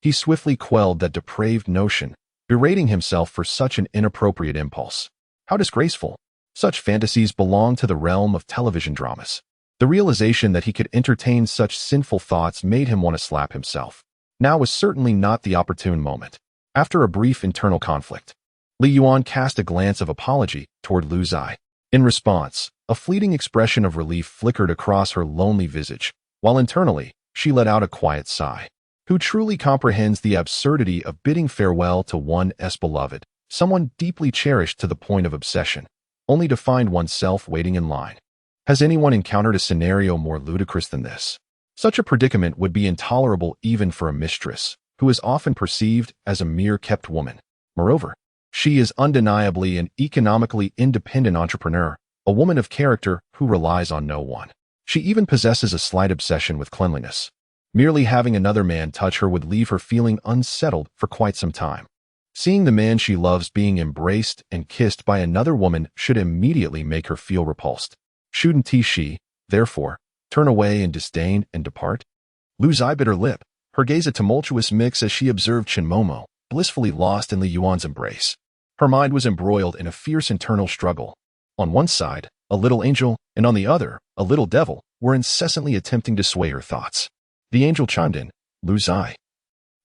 he swiftly quelled that depraved notion, berating himself for such an inappropriate impulse. How disgraceful! Such fantasies belong to the realm of television dramas. The realization that he could entertain such sinful thoughts made him want to slap himself. Now was certainly not the opportune moment. After a brief internal conflict, Li Yuan cast a glance of apology toward Lu Zai. In response, a fleeting expression of relief flickered across her lonely visage, while internally, she let out a quiet sigh. Who truly comprehends the absurdity of bidding farewell to one's beloved, someone deeply cherished to the point of obsession, only to find oneself waiting in line? Has anyone encountered a scenario more ludicrous than this? Such a predicament would be intolerable even for a mistress, who is often perceived as a mere kept woman. Moreover, she is undeniably an economically independent entrepreneur, a woman of character who relies on no one. She even possesses a slight obsession with cleanliness. Merely having another man touch her would leave her feeling unsettled for quite some time. Seeing the man she loves being embraced and kissed by another woman should immediately make her feel repulsed. Shouldn't she, therefore, turn away in disdain and depart? Lu Zai bit her lip, her gaze a tumultuous mix as she observed Chen Momo, blissfully lost in Li Yuan's embrace. Her mind was embroiled in a fierce internal struggle. On one side, a little angel, and on the other, a little devil, were incessantly attempting to sway her thoughts. The angel chimed in, Lu Zai,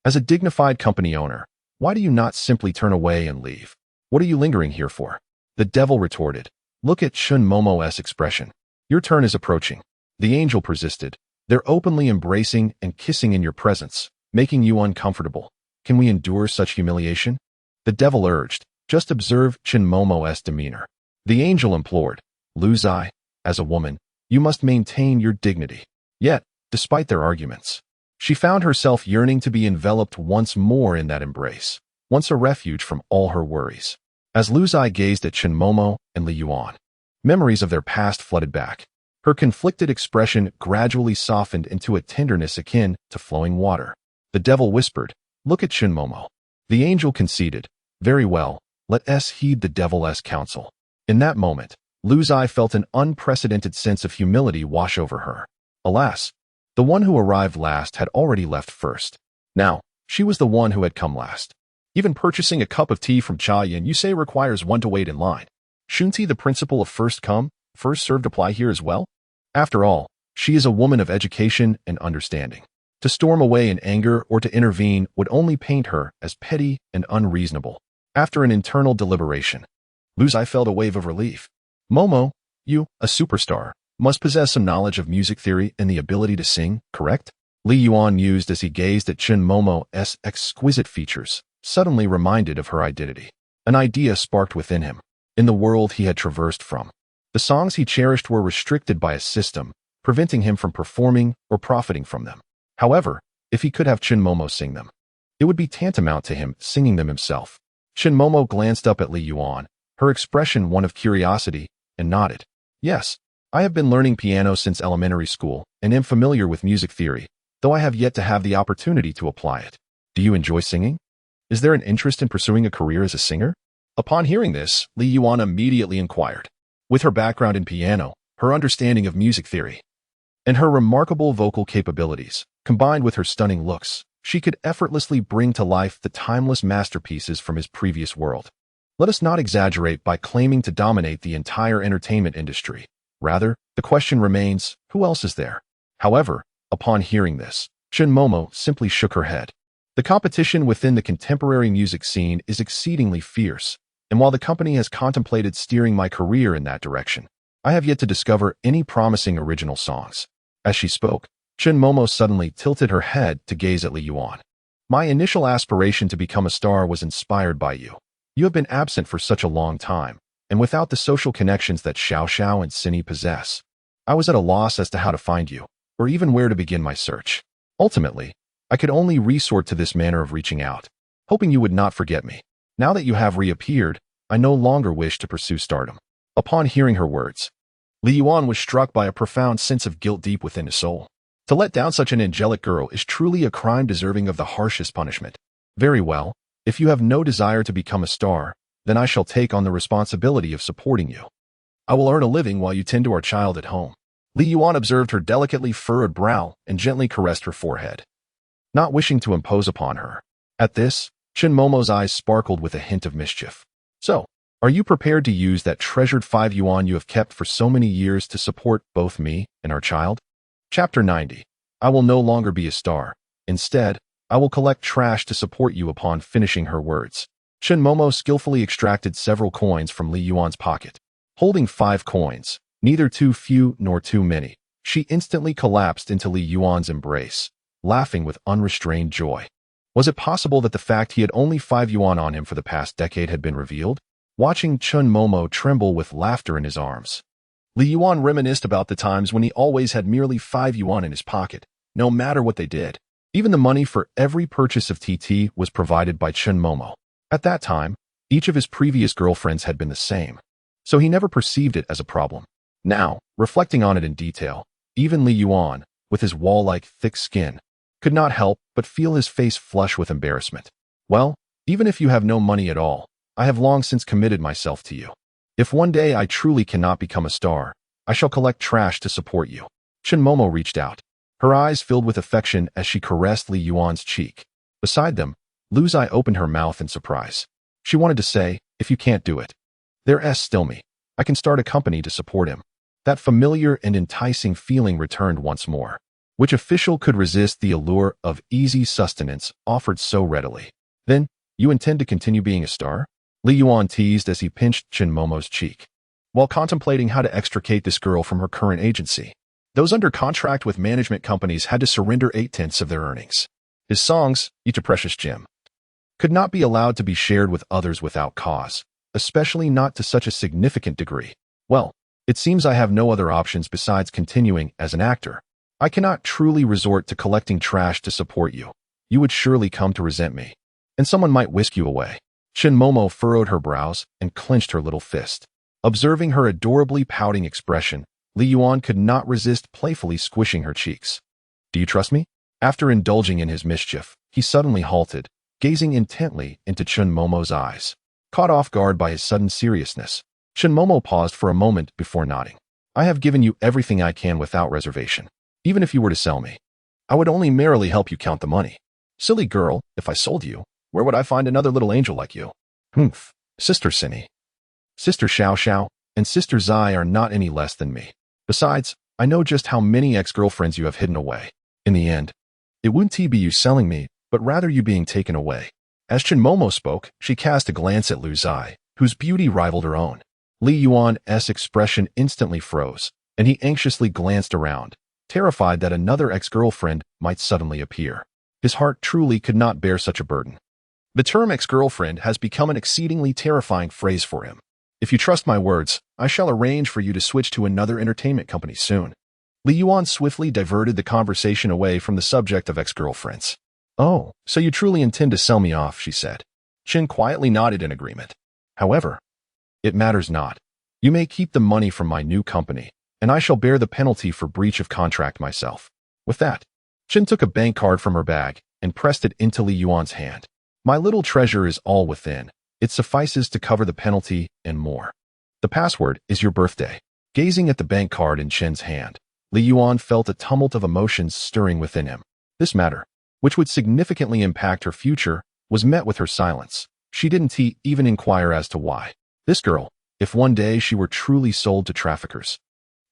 as a dignified company owner, why do you not simply turn away and leave? What are you lingering here for? The devil retorted, look at Chen Momo's expression. Your turn is approaching. The angel persisted, they're openly embracing and kissing in your presence, making you uncomfortable. Can we endure such humiliation? The devil urged, just observe Chen Momo's demeanor. The angel implored, Lu Zai, as a woman, you must maintain your dignity. Yet, despite their arguments, she found herself yearning to be enveloped once more in that embrace, once a refuge from all her worries. As Lu Zai gazed at Chen Momo and Li Yuan, memories of their past flooded back. Her conflicted expression gradually softened into a tenderness akin to flowing water. The devil whispered, look at Chen Momo. The angel conceded, very well, let us heed the devil's counsel. In that moment, Lu Zai felt an unprecedented sense of humility wash over her. Alas, the one who arrived last had already left first. Now, she was the one who had come last. Even purchasing a cup of tea from Cha Yin you say requires one to wait in line. Shouldn't the principle of first come, first served apply here as well? After all, she is a woman of education and understanding. To storm away in anger or to intervene would only paint her as petty and unreasonable. After an internal deliberation, Lu Zai felt a wave of relief. Momo, you, a superstar, must possess some knowledge of music theory and the ability to sing, correct? Li Yuan mused as he gazed at Chen Momo's exquisite features, suddenly reminded of her identity. An idea sparked within him. In the world he had traversed from, the songs he cherished were restricted by a system, preventing him from performing or profiting from them. However, if he could have Chen Momo sing them, it would be tantamount to him singing them himself. Chen Momo glanced up at Li Yuan, her expression one of curiosity, and nodded. Yes, I have been learning piano since elementary school and am familiar with music theory, though I have yet to have the opportunity to apply it. Do you enjoy singing? Is there an interest in pursuing a career as a singer? Upon hearing this, Li Yuan immediately inquired. With her background in piano, her understanding of music theory, and her remarkable vocal capabilities, combined with her stunning looks, she could effortlessly bring to life the timeless masterpieces from his previous world. Let us not exaggerate by claiming to dominate the entire entertainment industry. Rather, the question remains, who else is there? However, upon hearing this, Chen Momo simply shook her head. The competition within the contemporary music scene is exceedingly fierce, and while the company has contemplated steering my career in that direction, I have yet to discover any promising original songs. As she spoke, Chen Momo suddenly tilted her head to gaze at Li Yuan. My initial aspiration to become a star was inspired by you. You have been absent for such a long time, and without the social connections that Xiao Xiao and Cindy possess, I was at a loss as to how to find you, or even where to begin my search. Ultimately, I could only resort to this manner of reaching out, hoping you would not forget me. Now that you have reappeared, I no longer wish to pursue stardom. Upon hearing her words, Li Yuan was struck by a profound sense of guilt deep within his soul. To let down such an angelic girl is truly a crime deserving of the harshest punishment. Very well, if you have no desire to become a star, then I shall take on the responsibility of supporting you. I will earn a living while you tend to our child at home. Li Yuan observed her delicately furrowed brow and gently caressed her forehead, not wishing to impose upon her. At this, Chen Momo's eyes sparkled with a hint of mischief. So, are you prepared to use that treasured 5 yuan you have kept for so many years to support both me and our child? Chapter 90. I will no longer be a star. Instead, I will collect trash to support you. Upon finishing her words, Chen Momo skillfully extracted several coins from Li Yuan's pocket. Holding 5 coins, neither too few nor too many, she instantly collapsed into Li Yuan's embrace, laughing with unrestrained joy. Was it possible that the fact he had only 5 yuan on him for the past decade had been revealed? Watching Chen Momo tremble with laughter in his arms, Li Yuan reminisced about the times when he always had merely 5 yuan in his pocket, no matter what they did. Even the money for every purchase of TT was provided by Chen Momo. At that time, each of his previous girlfriends had been the same, so he never perceived it as a problem. Now, reflecting on it in detail, even Li Yuan, with his wall-like thick skin, could not help but feel his face flush with embarrassment. Well, even if you have no money at all, I have long since committed myself to you. If one day I truly cannot become a star, I shall collect trash to support you. Chen Momo reached out. Her eyes filled with affection as she caressed Li Yuan's cheek. Beside them, Lu Zai opened her mouth in surprise. She wanted to say, if you can't do it, there's still me. I can start a company to support him. That familiar and enticing feeling returned once more. Which official could resist the allure of easy sustenance offered so readily? Then, you intend to continue being a star? Li Yuan teased as he pinched Chen Momo's cheek. While contemplating how to extricate this girl from her current agency, those under contract with management companies had to surrender 8/10 of their earnings. His songs, each a precious gem, could not be allowed to be shared with others without cause, especially not to such a significant degree. Well, it seems I have no other options besides continuing as an actor. I cannot truly resort to collecting trash to support you. You would surely come to resent me, and someone might whisk you away. Chen Momo furrowed her brows and clenched her little fist. Observing her adorably pouting expression, Li Yuan could not resist playfully squishing her cheeks. Do you trust me? After indulging in his mischief, he suddenly halted, gazing intently into Chen Momo's eyes. Caught off guard by his sudden seriousness, Chen Momo paused for a moment before nodding. I have given you everything I can without reservation. Even if you were to sell me, I would only merely help you count the money. Silly girl, if I sold you, where would I find another little angel like you? Humph, Sister Cindy, Sister Xiao Xiao, and Sister Zai are not any less than me. Besides, I know just how many ex-girlfriends you have hidden away. In the end, it wouldn't be you selling me, but rather you being taken away. As Chen Momo spoke, she cast a glance at Lu Zai, whose beauty rivaled her own. Li Yuan's expression instantly froze, and he anxiously glanced around, terrified that another ex-girlfriend might suddenly appear. His heart truly could not bear such a burden. The term ex-girlfriend has become an exceedingly terrifying phrase for him. If you trust my words, I shall arrange for you to switch to another entertainment company soon. Li Yuan swiftly diverted the conversation away from the subject of ex-girlfriends. Oh, so you truly intend to sell me off, she said. Chen quietly nodded in agreement. However, it matters not. You may keep the money from my new company, and I shall bear the penalty for breach of contract myself. With that, Chen took a bank card from her bag and pressed it into Li Yuan's hand. My little treasure is all within. It suffices to cover the penalty and more. The password is your birthday. Gazing at the bank card in Chen's hand, Li Yuan felt a tumult of emotions stirring within him. This matter, which would significantly impact her future, was met with her silence. She didn't even inquire as to why. This girl, if one day she were truly sold to traffickers,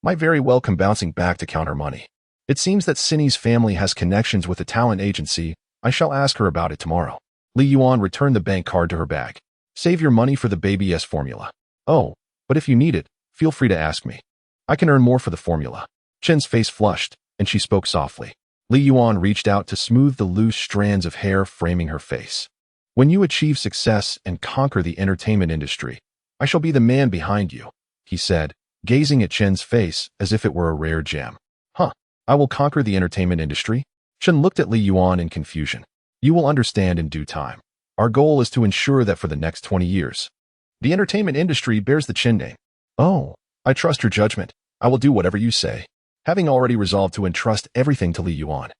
might very well come bouncing back to count her money. It seems that Cindy's family has connections with a talent agency. I shall ask her about it tomorrow. Li Yuan returned the bank card to her bag. Save your money for the baby's formula. Oh, but if you need it, feel free to ask me. I can earn more for the formula. Chen's face flushed, and she spoke softly. Li Yuan reached out to smooth the loose strands of hair framing her face. When you achieve success and conquer the entertainment industry, I shall be the man behind you, he said, gazing at Chen's face as if it were a rare gem. Huh, I will conquer the entertainment industry? Chen looked at Li Yuan in confusion. You will understand in due time. Our goal is to ensure that for the next 20 years, the entertainment industry bears the Chen name. Oh, I trust your judgment. I will do whatever you say. Having already resolved to entrust everything to Li Yuan,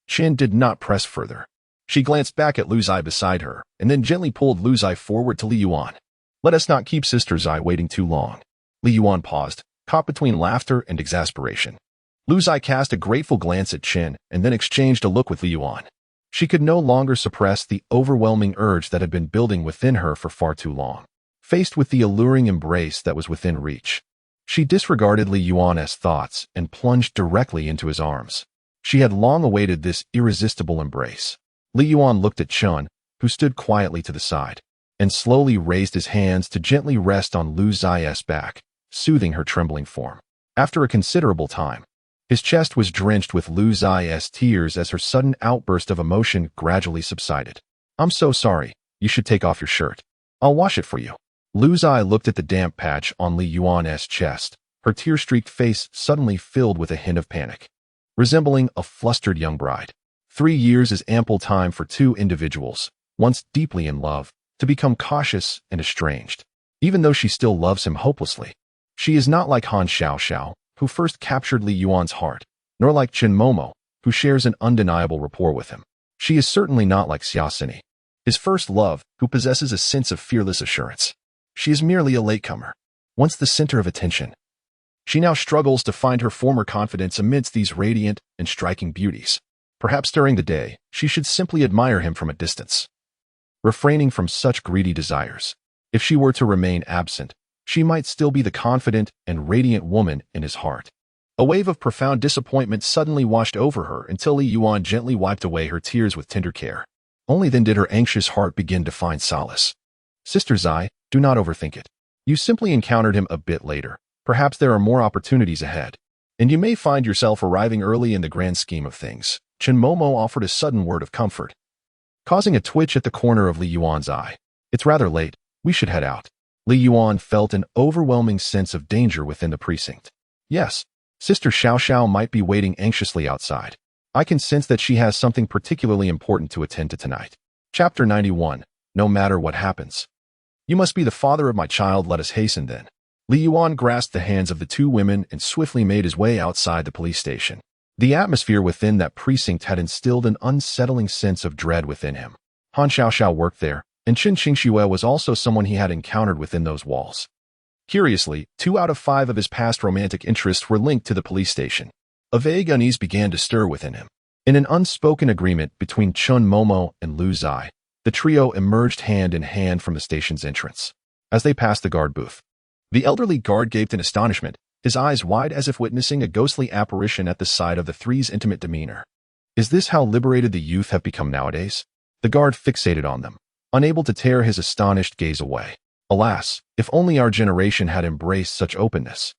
Chen did not press further. She glanced back at Lu Zai beside her, and then gently pulled Lu Zai forward to Li Yuan. Let us not keep Sister Zai waiting too long. Li Yuan paused, caught between laughter and exasperation. Lu Zai cast a grateful glance at Chen and then exchanged a look with Li Yuan. She could no longer suppress the overwhelming urge that had been building within her for far too long. Faced with the alluring embrace that was within reach, she disregarded Li Yuan's thoughts and plunged directly into his arms. She had long awaited this irresistible embrace. Li Yuan looked at Chen, who stood quietly to the side, and slowly raised his hands to gently rest on Lu Zai's back, soothing her trembling form. After a considerable time, his chest was drenched with Lu Zai's tears as her sudden outburst of emotion gradually subsided. I'm so sorry. You should take off your shirt. I'll wash it for you. Lu Zai looked at the damp patch on Li Yuan's chest, her tear-streaked face suddenly filled with a hint of panic. Resembling a flustered young bride, 3 years is ample time for two individuals, once deeply in love, to become cautious and estranged. Even though she still loves him hopelessly, she is not like Han Xiaoxiao, who first captured Li Yuan's heart, nor like Chen Momo, who shares an undeniable rapport with him. She is certainly not like Xiaosini, his first love, who possesses a sense of fearless assurance. She is merely a latecomer, once the center of attention. She now struggles to find her former confidence amidst these radiant and striking beauties. Perhaps during the day, she should simply admire him from a distance, refraining from such greedy desires. If she were to remain absent, she might still be the confident and radiant woman in his heart. A wave of profound disappointment suddenly washed over her until Li Yuan gently wiped away her tears with tender care. Only then did her anxious heart begin to find solace. Sister Zai, do not overthink it. You simply encountered him a bit later. Perhaps there are more opportunities ahead, and you may find yourself arriving early in the grand scheme of things. Chen Momo offered a sudden word of comfort, causing a twitch at the corner of Li Yuan's eye. It's rather late. We should head out. Li Yuan felt an overwhelming sense of danger within the precinct. Yes, Sister Xiaoxiao might be waiting anxiously outside. I can sense that she has something particularly important to attend to tonight. Chapter 91. No matter what happens. You must be the father of my child. Let us hasten then. Li Yuan grasped the hands of the two women and swiftly made his way outside the police station. The atmosphere within that precinct had instilled an unsettling sense of dread within him. Han Xiaoxiao worked there, and Chen Qingxue was also someone he had encountered within those walls. Curiously, 2 out of 5 of his past romantic interests were linked to the police station. A vague unease began to stir within him. In an unspoken agreement between Chen Momo and Lu Zai, the trio emerged hand in hand from the station's entrance. As they passed the guard booth, the elderly guard gaped in astonishment, his eyes wide as if witnessing a ghostly apparition at the sight of the three's intimate demeanor. Is this how liberated the youth have become nowadays? The guard fixated on them, unable to tear his astonished gaze away. Alas, if only our generation had embraced such openness.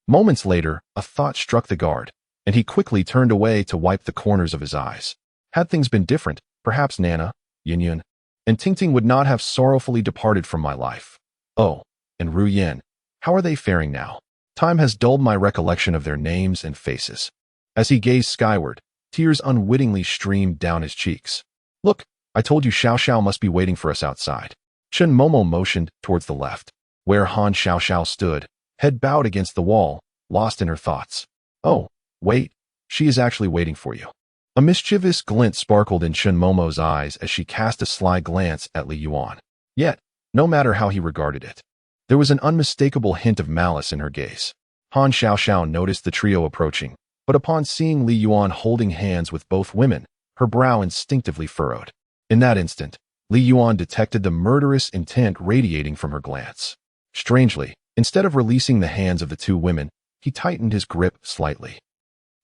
Moments later, a thought struck the guard, and he quickly turned away to wipe the corners of his eyes. Had things been different, perhaps Nana, Yin, and Tingting would not have sorrowfully departed from my life. Oh, and Ru Yin, how are they faring now? Time has dulled my recollection of their names and faces. As he gazed skyward, tears unwittingly streamed down his cheeks. Look, I told you Xiaoxiao must be waiting for us outside. Chen Momo motioned towards the left, where Han Xiaoxiao stood, head bowed against the wall, lost in her thoughts. Oh, wait, she is actually waiting for you. A mischievous glint sparkled in Chen Momo's eyes as she cast a sly glance at Li Yuan. Yet, no matter how he regarded it, there was an unmistakable hint of malice in her gaze. Han Xiaoxiao noticed the trio approaching, but upon seeing Li Yuan holding hands with both women, her brow instinctively furrowed. In that instant, Li Yuan detected the murderous intent radiating from her glance. Strangely, instead of releasing the hands of the two women, he tightened his grip slightly.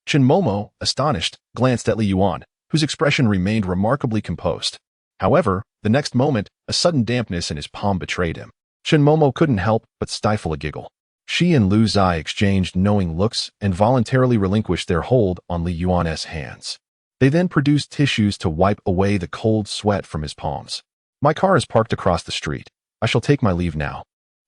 Chen Momo, astonished, glanced at Li Yuan, whose expression remained remarkably composed. However, the next moment, a sudden dampness in his palm betrayed him. Chen Momo couldn't help but stifle a giggle. She and Lu Zai exchanged knowing looks and voluntarily relinquished their hold on Li Yuan's hands. They then produced tissues to wipe away the cold sweat from his palms. My car is parked across the street. I shall take my leave now.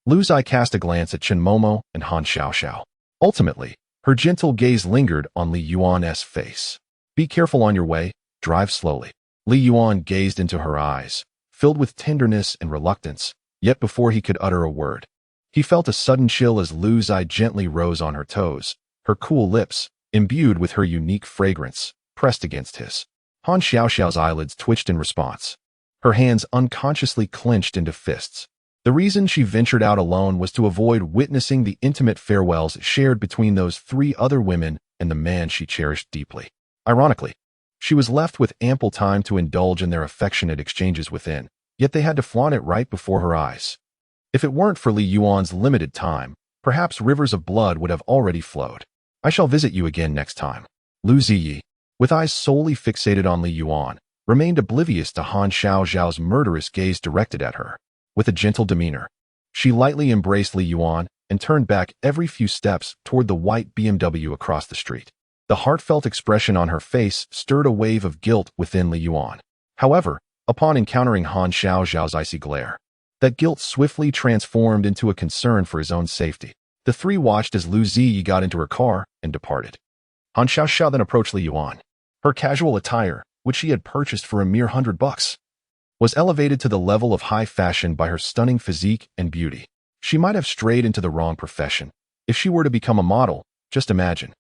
Lu Zai cast a glance at Chen Momo and Han Xiaoxiao. Ultimately, her gentle gaze lingered on Li Yuan's face. Be careful on your way, drive slowly. Li Yuan gazed into her eyes, filled with tenderness and reluctance, yet before he could utter a word, he felt a sudden chill as Lu Zai gently rose on her toes, her cool lips, imbued with her unique fragrance, pressed against his. Han Xiaoxiao's eyelids twitched in response. Her hands unconsciously clenched into fists. The reason she ventured out alone was to avoid witnessing the intimate farewells shared between those 3 other women and the man she cherished deeply. Ironically, she was left with ample time to indulge in their affectionate exchanges within, yet they had to flaunt it right before her eyes. If it weren't for Li Yuan's limited time, perhaps rivers of blood would have already flowed. I shall visit you again next time. Lu Ziyi, with eyes solely fixated on Li Yuan, remained oblivious to Han Xiaoxiao's murderous gaze directed at her. With a gentle demeanor, she lightly embraced Li Yuan and turned back every few steps toward the white BMW across the street. The heartfelt expression on her face stirred a wave of guilt within Li Yuan. However, upon encountering Han Xiaoxiao's icy glare, that guilt swiftly transformed into a concern for his own safety. The 3 watched as Lu Ziyi got into her car and departed. Han Xiaoxiao then approached Li Yuan. Her casual attire, which she had purchased for a mere $100, was elevated to the level of high fashion by her stunning physique and beauty. She might have strayed into the wrong profession. If she were to become a model, just imagine.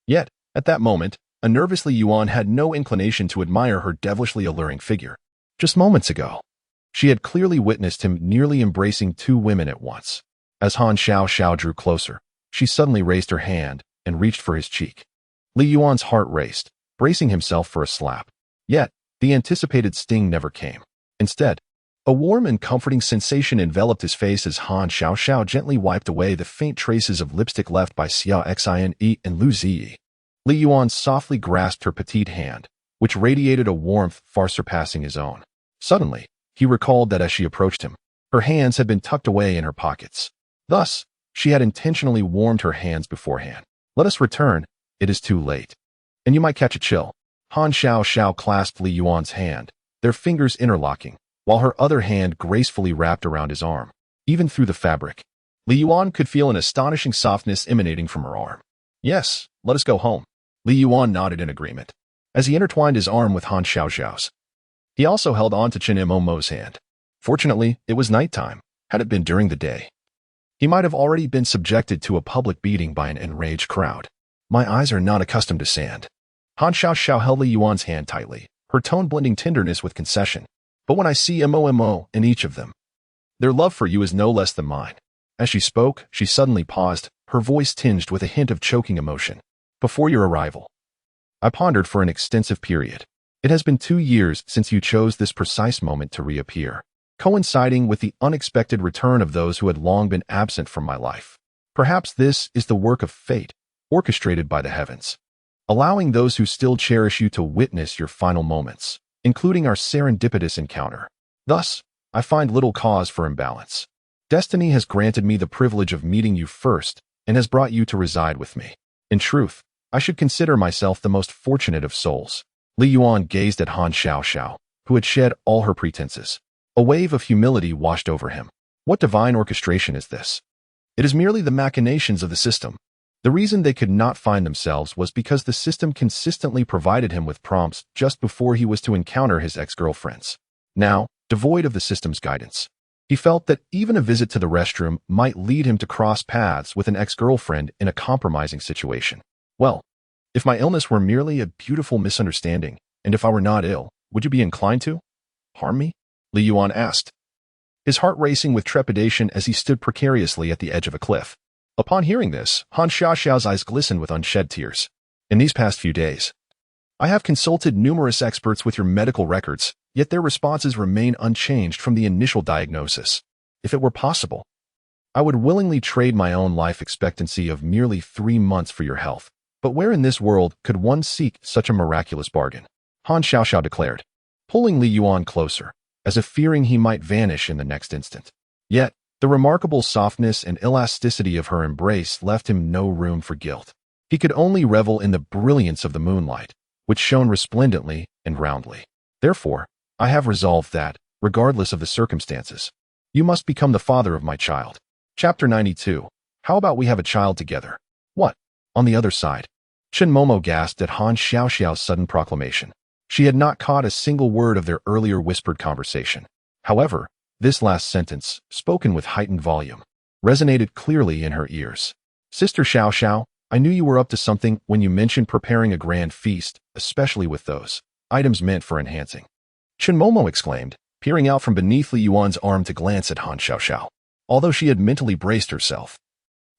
Yet, at that moment, a nervous Li Yuan had no inclination to admire her devilishly alluring figure. Just moments ago, she had clearly witnessed him nearly embracing two women at once. As Han Xiao drew closer, she suddenly raised her hand and reached for his cheek. Li Yuan's heart raced, bracing himself for a slap. Yet, the anticipated sting never came. Instead, a warm and comforting sensation enveloped his face as Han Xiao gently wiped away the faint traces of lipstick left by Xiao Xine and Lu Ziyi. Li Yuan softly grasped her petite hand, which radiated a warmth far surpassing his own. Suddenly, he recalled that as she approached him, her hands had been tucked away in her pockets. Thus, she had intentionally warmed her hands beforehand. Let us return. It is too late. And you might catch a chill. Han Xiao clasped Li Yuan's hand, their fingers interlocking, while her other hand gracefully wrapped around his arm. Even through the fabric, Li Yuan could feel an astonishing softness emanating from her arm. Yes, let us go home. Li Yuan nodded in agreement, as he intertwined his arm with Han Xiao's. He also held on to Chen Momo's hand. Fortunately, it was nighttime. Had it been during the day, he might have already been subjected to a public beating by an enraged crowd. My eyes are not accustomed to sand. Han Xiao held Li Yuan's hand tightly, her tone blending tenderness with concession. But when I see Mo in each of them, their love for you is no less than mine. As she spoke, she suddenly paused, her voice tinged with a hint of choking emotion. Before your arrival, I pondered for an extensive period. It has been 2 years since you chose this precise moment to reappear, coinciding with the unexpected return of those who had long been absent from my life. Perhaps this is the work of fate, orchestrated by the heavens, allowing those who still cherish you to witness your final moments, including our serendipitous encounter. Thus, I find little cause for imbalance. Destiny has granted me the privilege of meeting you first and has brought you to reside with me. In truth, I should consider myself the most fortunate of souls. Li Yuan gazed at Han Xiao, who had shed all her pretenses. A wave of humility washed over him. What divine orchestration is this? It is merely the machinations of the system. The reason they could not find themselves was because the system consistently provided him with prompts just before he was to encounter his ex-girlfriends. Now, devoid of the system's guidance, he felt that even a visit to the restroom might lead him to cross paths with an ex-girlfriend in a compromising situation. Well, if my illness were merely a beautiful misunderstanding, and if I were not ill, would you be inclined to harm me? Li Yuan asked, his heart racing with trepidation as he stood precariously at the edge of a cliff. Upon hearing this, Han Xiao's eyes glistened with unshed tears. In these past few days, I have consulted numerous experts with your medical records, yet their responses remain unchanged from the initial diagnosis. If it were possible, I would willingly trade my own life expectancy of merely 3 months for your health. But where in this world could one seek such a miraculous bargain? Han Xiao declared, pulling Li Yuan closer, as if fearing he might vanish in the next instant. Yet, the remarkable softness and elasticity of her embrace left him no room for guilt. He could only revel in the brilliance of the moonlight, which shone resplendently and roundly. Therefore, I have resolved that, regardless of the circumstances, you must become the father of my child. Chapter 92. How about we have a child together? What? On the other side, Chen Momo gasped at Han Xiao's sudden proclamation. She had not caught a single word of their earlier whispered conversation. However, this last sentence, spoken with heightened volume, resonated clearly in her ears. Sister Xiao, I knew you were up to something when you mentioned preparing a grand feast, especially with those items meant for enhancing. Chen Momo exclaimed, peering out from beneath Li Yuan's arm to glance at Han Xiao, although she had mentally braced herself.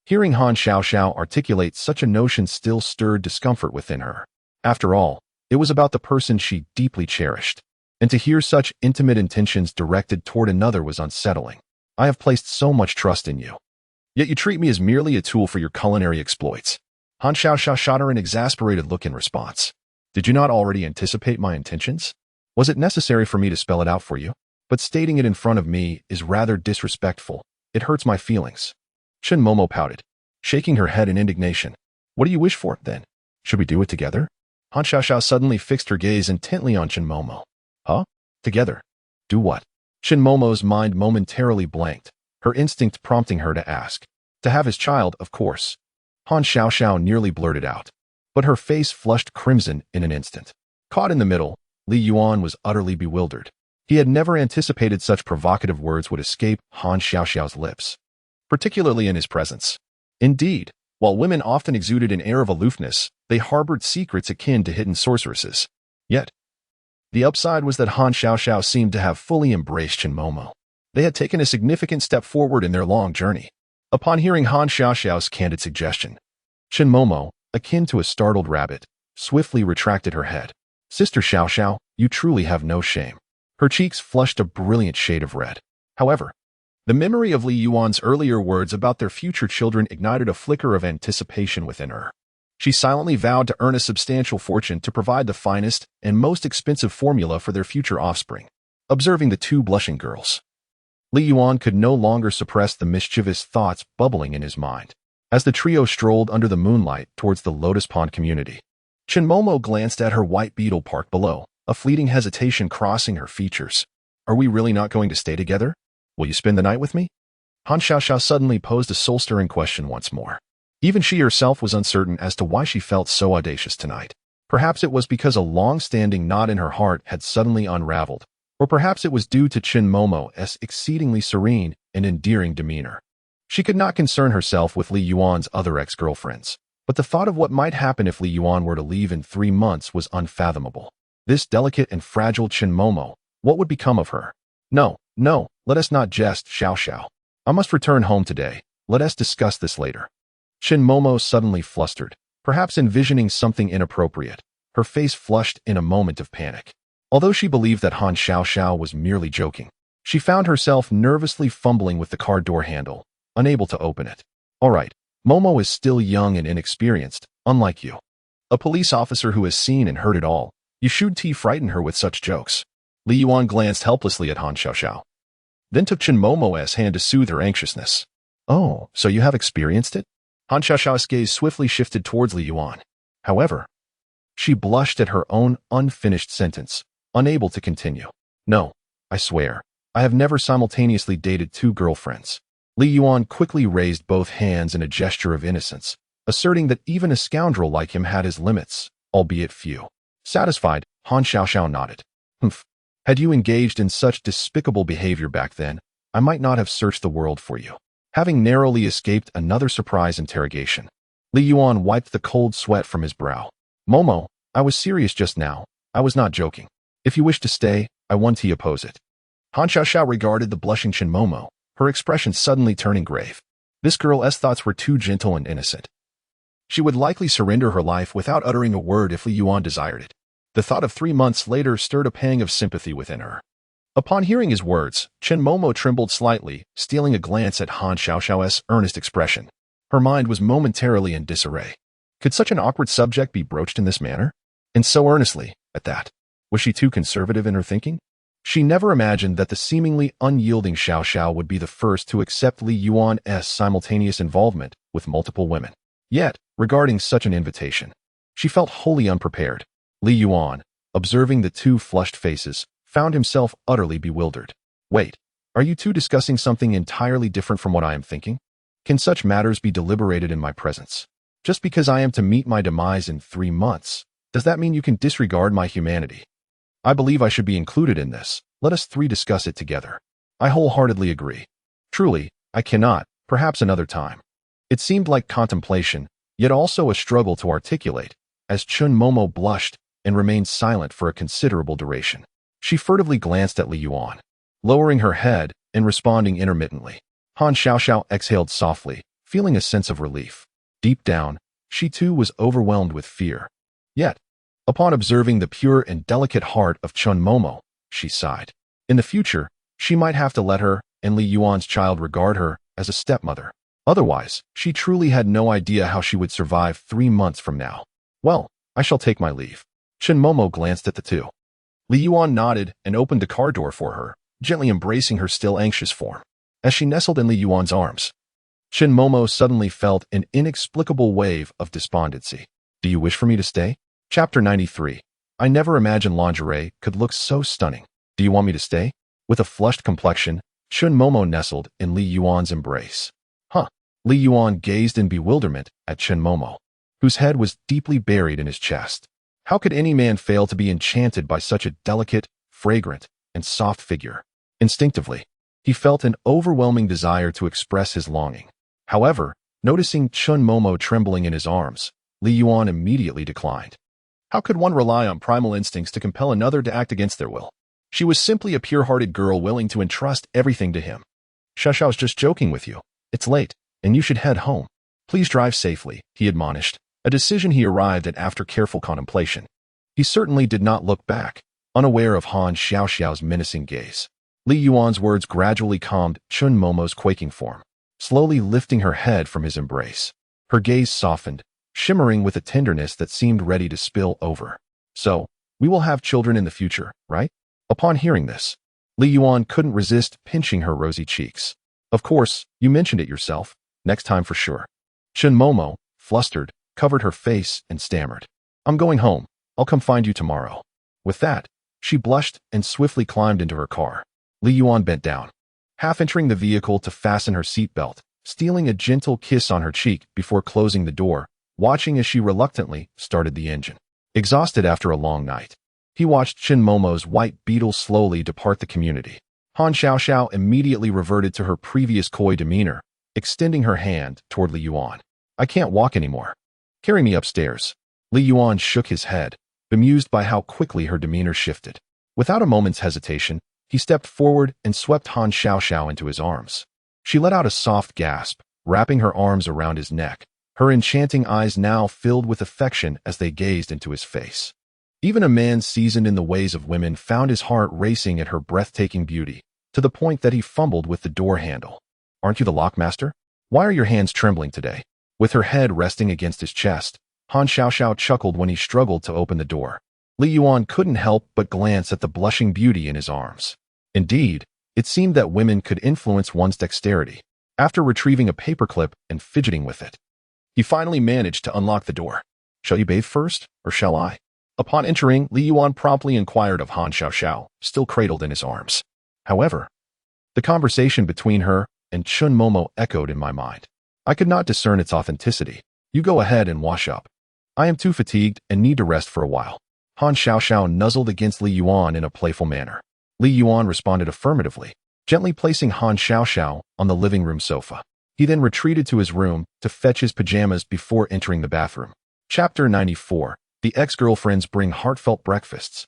Hearing Han Xiao articulate such a notion still stirred discomfort within her. After all, it was about the person she deeply cherished, and to hear such intimate intentions directed toward another was unsettling. I have placed so much trust in you, yet you treat me as merely a tool for your culinary exploits. Han Xiao shot her an exasperated look in response. Did you not already anticipate my intentions? Was it necessary for me to spell it out for you? But stating it in front of me is rather disrespectful. It hurts my feelings. Chen Momo pouted, shaking her head in indignation. What do you wish for, then? Should we do it together? Han Xiao suddenly fixed her gaze intently on Chen Momo. Huh? Together? Do what? Chen Momo's mind momentarily blanked, her instinct prompting her to ask. To have his child, of course. Han Xiao nearly blurted out, but her face flushed crimson in an instant. Caught in the middle, Li Yuan was utterly bewildered. He had never anticipated such provocative words would escape Han Xiaoxiao's lips, particularly in his presence. Indeed, while women often exuded an air of aloofness, they harbored secrets akin to hidden sorceresses. Yet, the upside was that Han Xiaoxiao seemed to have fully embraced Chen Momo. They had taken a significant step forward in their long journey. Upon hearing Han Xiaoxiao's candid suggestion, Chen Momo, akin to a startled rabbit, swiftly retracted her head. Sister Xiaoxiao, you truly have no shame. Her cheeks flushed a brilliant shade of red. However, the memory of Li Yuan's earlier words about their future children ignited a flicker of anticipation within her. She silently vowed to earn a substantial fortune to provide the finest and most expensive formula for their future offspring. Observing the two blushing girls, Li Yuan could no longer suppress the mischievous thoughts bubbling in his mind. As the trio strolled under the moonlight towards the Lotus Pond community, Chen Momo glanced at her white beetle parked below, a fleeting hesitation crossing her features. Are we really not going to stay together? Will you spend the night with me? Han Xiaoxiao suddenly posed a soul-stirring question once more. Even she herself was uncertain as to why she felt so audacious tonight. Perhaps it was because a long-standing knot in her heart had suddenly unraveled, or perhaps it was due to Chen Momo's exceedingly serene and endearing demeanor. She could not concern herself with Li Yuan's other ex-girlfriends, but the thought of what might happen if Li Yuan were to leave in 3 months was unfathomable. This delicate and fragile Chen Momo, what would become of her? No, let us not jest, Xiaoxiao. I must return home today. Let us discuss this later. Chen Momo suddenly flustered, perhaps envisioning something inappropriate. Her face flushed in a moment of panic. Although she believed that Han Xiaoxiao was merely joking, she found herself nervously fumbling with the car door handle, unable to open it. All right, Momo is still young and inexperienced, unlike you. A police officer who has seen and heard it all. You shouldn't frighten her with such jokes. Li Yuan glanced helplessly at Han Xiaoxiao, then took Chen Momo's hand to soothe her anxiousness. Oh, so you have experienced it? Han Xiaoxiao's gaze swiftly shifted towards Li Yuan. However, she blushed at her own unfinished sentence, unable to continue. No, I swear, I have never simultaneously dated 2 girlfriends. Li Yuan quickly raised both hands in a gesture of innocence, asserting that even a scoundrel like him had his limits, albeit few. Satisfied, Han Xiaoxiao nodded. Humph. Had you engaged in such despicable behavior back then, I might not have searched the world for you. Having narrowly escaped another surprise interrogation, Li Yuan wiped the cold sweat from his brow. Momo, I was serious just now. I was not joking. If you wish to stay, I won't oppose it. Han Xiaoxiao regarded the blushing Chen Momo, her expression suddenly turning grave. This girl's thoughts were too gentle and innocent. She would likely surrender her life without uttering a word if Li Yuan desired it. The thought of 3 months later stirred a pang of sympathy within her. Upon hearing his words, Chen Momo trembled slightly, stealing a glance at Han Xiaoxiao's earnest expression. Her mind was momentarily in disarray. Could such an awkward subject be broached in this manner? And so earnestly, at that. Was she too conservative in her thinking? She never imagined that the seemingly unyielding Xiaoxiao would be the first to accept Li Yuan's simultaneous involvement with multiple women. Yet, regarding such an invitation, she felt wholly unprepared. Li Yuan, observing the 2 flushed faces, found himself utterly bewildered. Wait, are you 2 discussing something entirely different from what I am thinking? Can such matters be deliberated in my presence? Just because I am to meet my demise in 3 months, does that mean you can disregard my humanity? I believe I should be included in this. Let us 3 discuss it together. I wholeheartedly agree. Truly, I cannot, perhaps another time. It seemed like contemplation, yet also a struggle to articulate, as Chen Momo blushed and remained silent for a considerable duration. She furtively glanced at Li Yuan, lowering her head and responding intermittently. Han Xiaoxiao exhaled softly, feeling a sense of relief. Deep down, she too was overwhelmed with fear. Yet, upon observing the pure and delicate heart of Chen Momo, she sighed. In the future, she might have to let her and Li Yuan's child regard her as a stepmother. Otherwise, she truly had no idea how she would survive 3 months from now. Well, I shall take my leave. Chen Momo glanced at the 2. Li Yuan nodded and opened the car door for her, gently embracing her still anxious form. As she nestled in Li Yuan's arms, Chen Momo suddenly felt an inexplicable wave of despondency. Do you wish for me to stay? Chapter 93. I never imagined lingerie could look so stunning. Do you want me to stay? With a flushed complexion, Chen Momo nestled in Li Yuan's embrace. Huh. Li Yuan gazed in bewilderment at Chen Momo, whose head was deeply buried in his chest. How could any man fail to be enchanted by such a delicate, fragrant, and soft figure? Instinctively, he felt an overwhelming desire to express his longing. However, noticing Chun Momo trembling in his arms, Li Yuan immediately declined. How could one rely on primal instincts to compel another to act against their will? She was simply a pure-hearted girl willing to entrust everything to him. Xiaoxiao's just joking with you. It's late, and you should head home. Please drive safely, he admonished, a decision he arrived at after careful contemplation. He certainly did not look back, unaware of Han Xiaoxiao's menacing gaze. Li Yuan's words gradually calmed Chun Momo's quaking form, slowly lifting her head from his embrace. Her gaze softened, shimmering with a tenderness that seemed ready to spill over. So, we will have children in the future, right? Upon hearing this, Li Yuan couldn't resist pinching her rosy cheeks. Of course, you mentioned it yourself. Next time for sure. Chun Momo, flustered, covered her face and stammered. I'm going home. I'll come find you tomorrow. With that, she blushed and swiftly climbed into her car. Li Yuan bent down, half entering the vehicle to fasten her seatbelt, stealing a gentle kiss on her cheek before closing the door, watching as she reluctantly started the engine. Exhausted after a long night, he watched Chun Momo's white beetle slowly depart the community. Han Xiaoxiao immediately reverted to her previous coy demeanor, extending her hand toward Li Yuan. I can't walk anymore. Carry me upstairs. Li Yuan shook his head, bemused by how quickly her demeanor shifted. Without a moment's hesitation, he stepped forward and swept Han Xiaoxiao into his arms. She let out a soft gasp, wrapping her arms around his neck, her enchanting eyes now filled with affection as they gazed into his face. Even a man seasoned in the ways of women found his heart racing at her breathtaking beauty, to the point that he fumbled with the door handle. Aren't you the lockmaster? Why are your hands trembling today? With her head resting against his chest, Han Xiaoxiao chuckled when he struggled to open the door. Li Yuan couldn't help but glance at the blushing beauty in his arms. Indeed, it seemed that women could influence one's dexterity. After retrieving a paperclip and fidgeting with it, he finally managed to unlock the door. Shall you bathe first, or shall I? Upon entering, Li Yuan promptly inquired of Han Xiaoxiao, still cradled in his arms. However, the conversation between her and Chun Momo echoed in my mind. I could not discern its authenticity. You go ahead and wash up. I am too fatigued and need to rest for a while. Han Xiaoxiao nuzzled against Li Yuan in a playful manner. Li Yuan responded affirmatively, gently placing Han Xiaoxiao on the living room sofa. He then retreated to his room to fetch his pajamas before entering the bathroom. Chapter 94. The ex-girlfriends bring heartfelt breakfasts.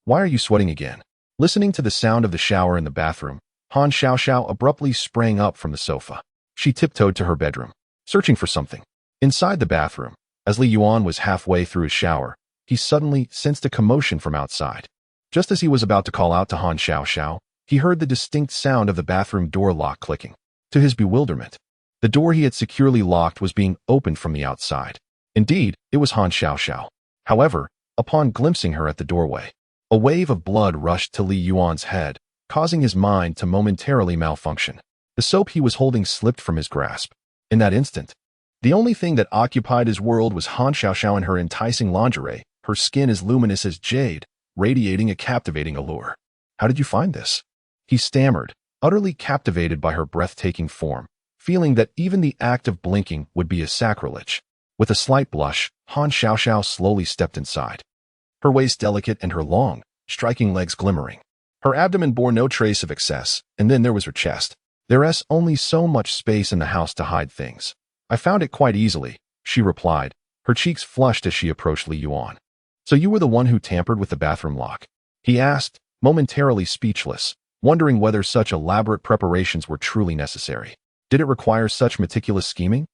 Why are you sweating again? Listening to the sound of the shower in the bathroom, Han Xiaoxiao abruptly sprang up from the sofa. She tiptoed to her bedroom, searching for something. Inside the bathroom, as Li Yuan was halfway through his shower, he suddenly sensed a commotion from outside. Just as he was about to call out to Han Xiaoxiao, he heard the distinct sound of the bathroom door lock clicking. To his bewilderment, the door he had securely locked was being opened from the outside. Indeed, it was Han Xiaoxiao. However, upon glimpsing her at the doorway, a wave of blood rushed to Li Yuan's head, causing his mind to momentarily malfunction. The soap he was holding slipped from his grasp. In that instant, the only thing that occupied his world was Han Xiaoxiao in her enticing lingerie, her skin as luminous as jade, radiating a captivating allure. How did you find this? He stammered, utterly captivated by her breathtaking form, feeling that even the act of blinking would be a sacrilege. With a slight blush, Han Xiaoxiao slowly stepped inside, her waist delicate and her long, striking legs glimmering. Her abdomen bore no trace of excess, and then there was her chest. There's only so much space in the house to hide things. I found it quite easily, she replied, her cheeks flushed as she approached Li Yuan. So you were the one who tampered with the bathroom lock? He asked, momentarily speechless, wondering whether such elaborate preparations were truly necessary. Did it require such meticulous scheming?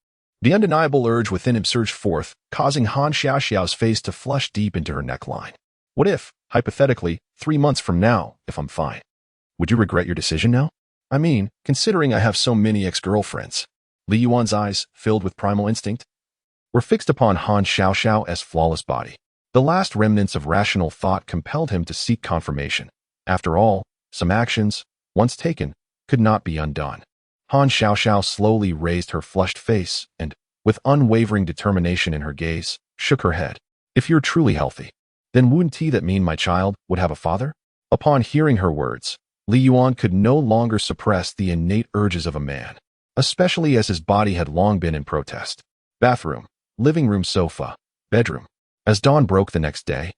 The undeniable urge within him surged forth, causing Han Xiaoxiao's face to flush deep into her neckline. What if, hypothetically, 3 months from now, if I'm fine? Would you regret your decision now? I mean, considering I have so many ex-girlfriends. Li Yuan's eyes, filled with primal instinct, were fixed upon Han Xiaoxiao's flawless body. The last remnants of rational thought compelled him to seek confirmation. After all, some actions, once taken, could not be undone. Han Xiaoxiao slowly raised her flushed face and, with unwavering determination in her gaze, shook her head. If you're truly healthy, then wouldn't that mean my child would have a father? Upon hearing her words, Li Yuan could no longer suppress the innate urges of a man, especially as his body had long been in protest. Bathroom, living room sofa, bedroom. As dawn broke the next day,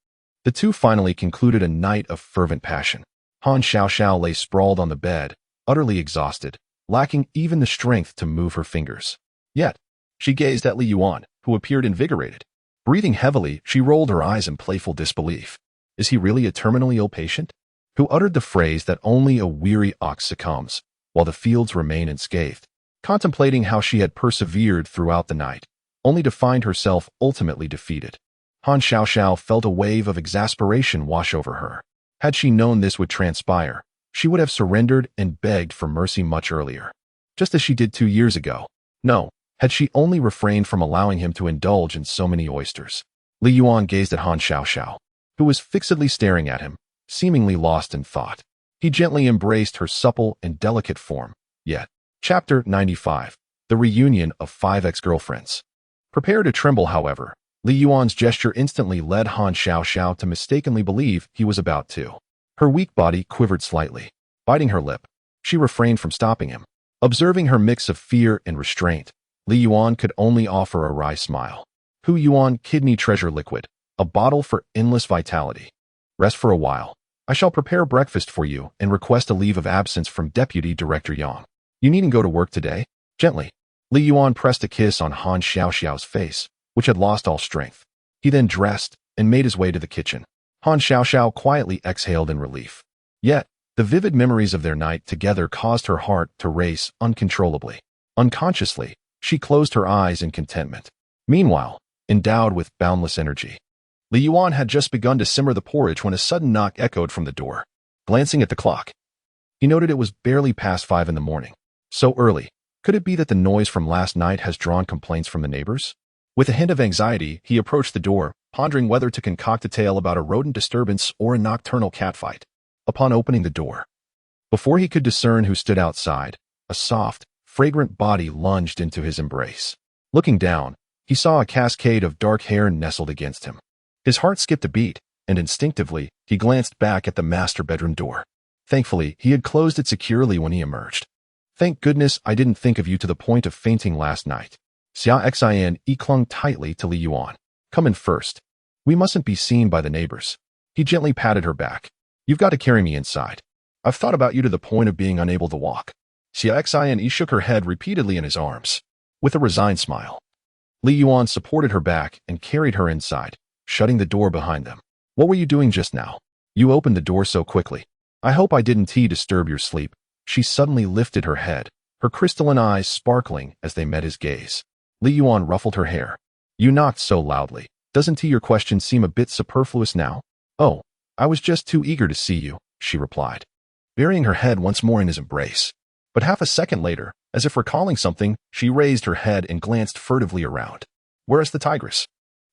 the two finally concluded a night of fervent passion. Han Xiaoxiao lay sprawled on the bed, utterly exhausted, lacking even the strength to move her fingers. Yet, she gazed at Li Yuan, who appeared invigorated. Breathing heavily, she rolled her eyes in playful disbelief. Is he really a terminally ill patient? Who uttered the phrase that only a weary ox succumbs, while the fields remain unscathed, contemplating how she had persevered throughout the night, only to find herself ultimately defeated. Han Xiaoxiao felt a wave of exasperation wash over her. Had she known this would transpire, she would have surrendered and begged for mercy much earlier, just as she did 2 years ago. No, had she only refrained from allowing him to indulge in so many oysters. Li Yuan gazed at Han Xiaoxiao, who was fixedly staring at him, seemingly lost in thought. He gently embraced her supple and delicate form. Yet, Chapter 95, The Reunion of 5 Ex-Girlfriends. Prepare to tremble, however. Li Yuan's gesture instantly led Han Xiaoxiao to mistakenly believe he was about to. Her weak body quivered slightly. Biting her lip, she refrained from stopping him. Observing her mix of fear and restraint, Li Yuan could only offer a wry smile. Hu Yuan Kidney Treasure Liquid, a bottle for endless vitality. Rest for a while. I shall prepare breakfast for you and request a leave of absence from Deputy Director Yang. You needn't go to work today. Gently. Li Yuan pressed a kiss on Han Xiaoxiao's face, which had lost all strength. He then dressed and made his way to the kitchen. Han Xiaoxiao quietly exhaled in relief. Yet, the vivid memories of their night together caused her heart to race uncontrollably. Unconsciously, she closed her eyes in contentment. Meanwhile, endowed with boundless energy, Li Yuan had just begun to simmer the porridge when a sudden knock echoed from the door. Glancing at the clock, he noted it was barely past 5 in the morning. So early. Could it be that the noise from last night has drawn complaints from the neighbors? With a hint of anxiety, he approached the door, pondering whether to concoct a tale about a rodent disturbance or a nocturnal catfight. Upon opening the door, before he could discern who stood outside, a soft, fragrant body lunged into his embrace. Looking down, he saw a cascade of dark hair nestled against him. His heart skipped a beat, and instinctively, he glanced back at the master bedroom door. Thankfully, he had closed it securely when he emerged. Thank goodness I didn't think of you to the point of fainting last night. Xia Xin clung tightly to Li Yuan. Come in first. We mustn't be seen by the neighbors. He gently patted her back. You've got to carry me inside. I've thought about you to the point of being unable to walk. Xia Xin shook her head repeatedly in his arms. With a resigned smile, Li Yuan supported her back and carried her inside, shutting the door behind them. What were you doing just now? You opened the door so quickly. I hope I didn't disturb your sleep. She suddenly lifted her head, her crystalline eyes sparkling as they met his gaze. Li Yuan ruffled her hair. You knocked so loudly. Doesn't your question seem a bit superfluous now? Oh, I was just too eager to see you, she replied, burying her head once more in his embrace. But half a second later, as if recalling something, she raised her head and glanced furtively around. Where is the tigress?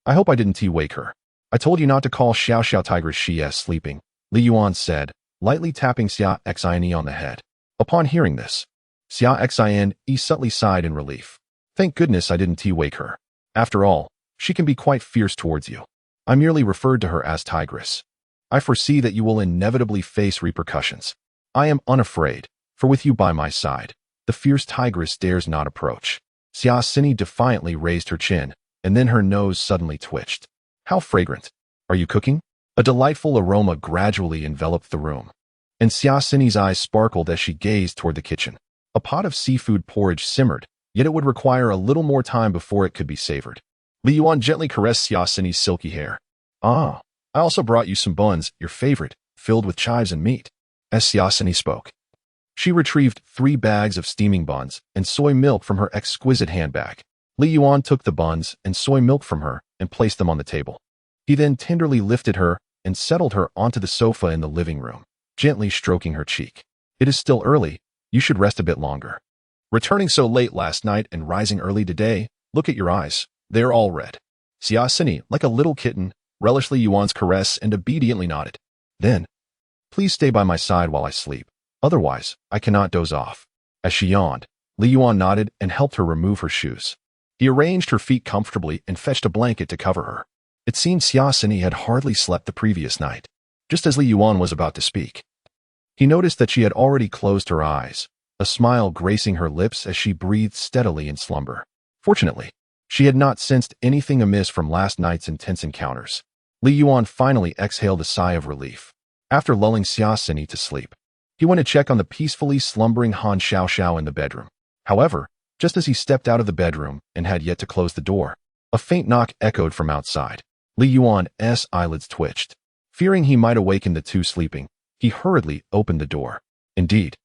I hope I didn't wake her. I told you not to call Xiao tigress she is sleeping, Li Yuan said, lightly tapping Xia Xin on the head. Upon hearing this, Xia Xin subtly sighed in relief. Thank goodness I didn't wake her. After all, she can be quite fierce towards you. I merely referred to her as tigress. I foresee that you will inevitably face repercussions. I am unafraid, for with you by my side, the fierce tigress dares not approach. Xia Xin defiantly raised her chin, and then her nose suddenly twitched. How fragrant. Are you cooking? A delightful aroma gradually enveloped the room, and Xia Xin's eyes sparkled as she gazed toward the kitchen. A pot of seafood porridge simmered, yet it would require a little more time before it could be savored. Li Yuan gently caressed Xia Xin's silky hair. Ah, I also brought you some buns, your favorite, filled with chives and meat. As Xia Xin spoke, she retrieved 3 bags of steaming buns and soy milk from her exquisite handbag. Li Yuan took the buns and soy milk from her and placed them on the table. He then tenderly lifted her and settled her onto the sofa in the living room, gently stroking her cheek. It is still early. You should rest a bit longer. Returning so late last night and rising early today, look at your eyes. They are all red. Xia Xin, like a little kitten, relished Li Yuan's caress and obediently nodded. Then, please stay by my side while I sleep. Otherwise, I cannot doze off. As she yawned, Li Yuan nodded and helped her remove her shoes. He arranged her feet comfortably and fetched a blanket to cover her. It seemed Xia Xin had hardly slept the previous night. Just as Li Yuan was about to speak, he noticed that she had already closed her eyes, a smile gracing her lips as she breathed steadily in slumber. Fortunately, She had not sensed anything amiss from last night's intense encounters. Li Yuan finally exhaled a sigh of relief. After lulling Xia Sini to sleep, he went to check on the peacefully slumbering Han Xiaoxiao in the bedroom. However, just as he stepped out of the bedroom and had yet to close the door, a faint knock echoed from outside. Li Yuan's eyelids twitched. Fearing he might awaken the two sleeping, he hurriedly opened the door. Indeed,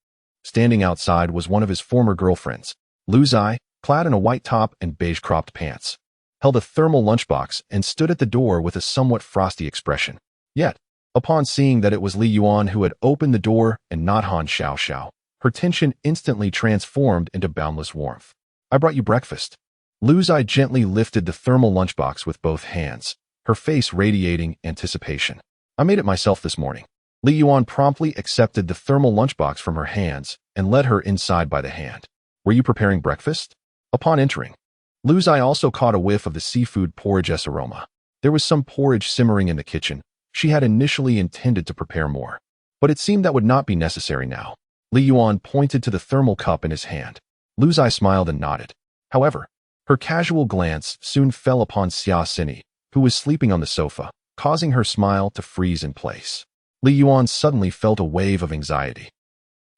standing outside was one of his former girlfriends. Lu Zai, clad in a white top and beige cropped pants, held a thermal lunchbox and stood at the door with a somewhat frosty expression. Yet, upon seeing that it was Li Yuan who had opened the door and not Han Xiaoxiao, her tension instantly transformed into boundless warmth. "I brought you breakfast." Lu Zai gently lifted the thermal lunchbox with both hands, her face radiating anticipation. "I made it myself this morning." Li Yuan promptly accepted the thermal lunchbox from her hands and led her inside by the hand. "Were you preparing breakfast?" Upon entering, Lu Zai also caught a whiff of the seafood porridge's aroma. There was some porridge simmering in the kitchen. She had initially intended to prepare more, but it seemed that would not be necessary now. Li Yuan pointed to the thermal cup in his hand. Lu Zai smiled and nodded. However, her casual glance soon fell upon Xia Sini, who was sleeping on the sofa, causing her smile to freeze in place. Li Yuan suddenly felt a wave of anxiety.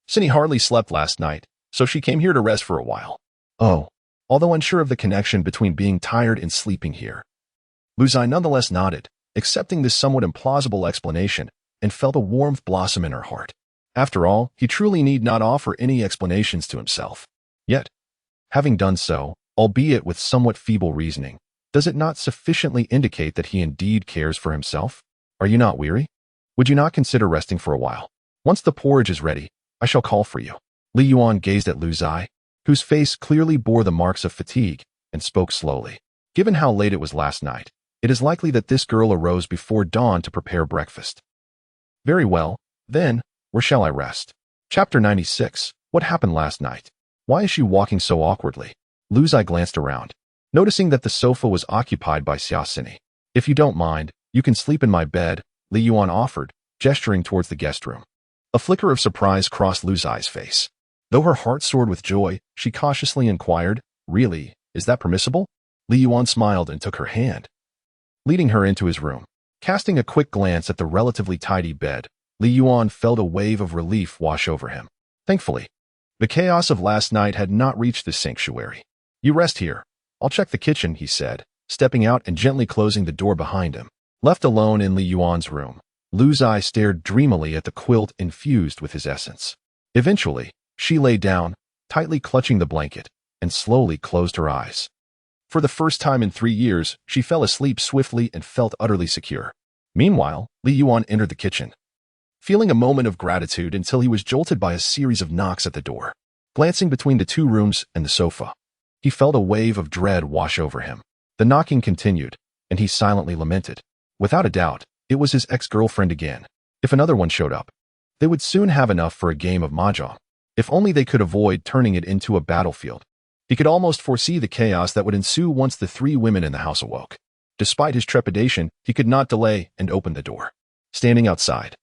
Sini hardly slept last night, so she came here to rest for a while. Oh, although unsure of the connection between being tired and sleeping here, Lu Zai nonetheless nodded, accepting this somewhat implausible explanation, and felt a warmth blossom in her heart. After all, he truly need not offer any explanations to himself. Yet, having done so, albeit with somewhat feeble reasoning, does it not sufficiently indicate that he indeed cares for himself? Are you not weary? Would you not consider resting for a while? Once the porridge is ready, I shall call for you." Li Yuan gazed at Lu Zai, whose face clearly bore the marks of fatigue, and spoke slowly. Given how late it was last night, it is likely that this girl arose before dawn to prepare breakfast. "Very well, then, where shall I rest?" Chapter 96. What happened last night? Why is she walking so awkwardly? Lu Zai glanced around, noticing that the sofa was occupied by Xia Sini. "If you don't mind, you can sleep in my bed," Li Yuan offered, gesturing towards the guest room. A flicker of surprise crossed Lu Zai's face. Though her heart soared with joy, she cautiously inquired, "Really, is that permissible?" Li Yuan smiled and took her hand, leading her into his room. Casting a quick glance at the relatively tidy bed, Li Yuan felt a wave of relief wash over him. Thankfully, the chaos of last night had not reached the sanctuary. "You rest here. I'll check the kitchen," he said, stepping out and gently closing the door behind him. Left alone in Li Yuan's room, Lu Zai stared dreamily at the quilt infused with his essence. Eventually, she lay down, tightly clutching the blanket, and slowly closed her eyes. For the first time in 3 years, she fell asleep swiftly and felt utterly secure. Meanwhile, Li Yuan entered the kitchen, feeling a moment of gratitude until he was jolted by a series of knocks at the door. Glancing between the 2 rooms and the sofa, he felt a wave of dread wash over him. The knocking continued, and he silently lamented. Without a doubt, it was his ex-girlfriend again. If another one showed up, they would soon have enough for a game of mahjong. If only they could avoid turning it into a battlefield. He could almost foresee the chaos that would ensue once the 3 women in the house awoke. Despite his trepidation, he could not delay and opened the door. Standing outside,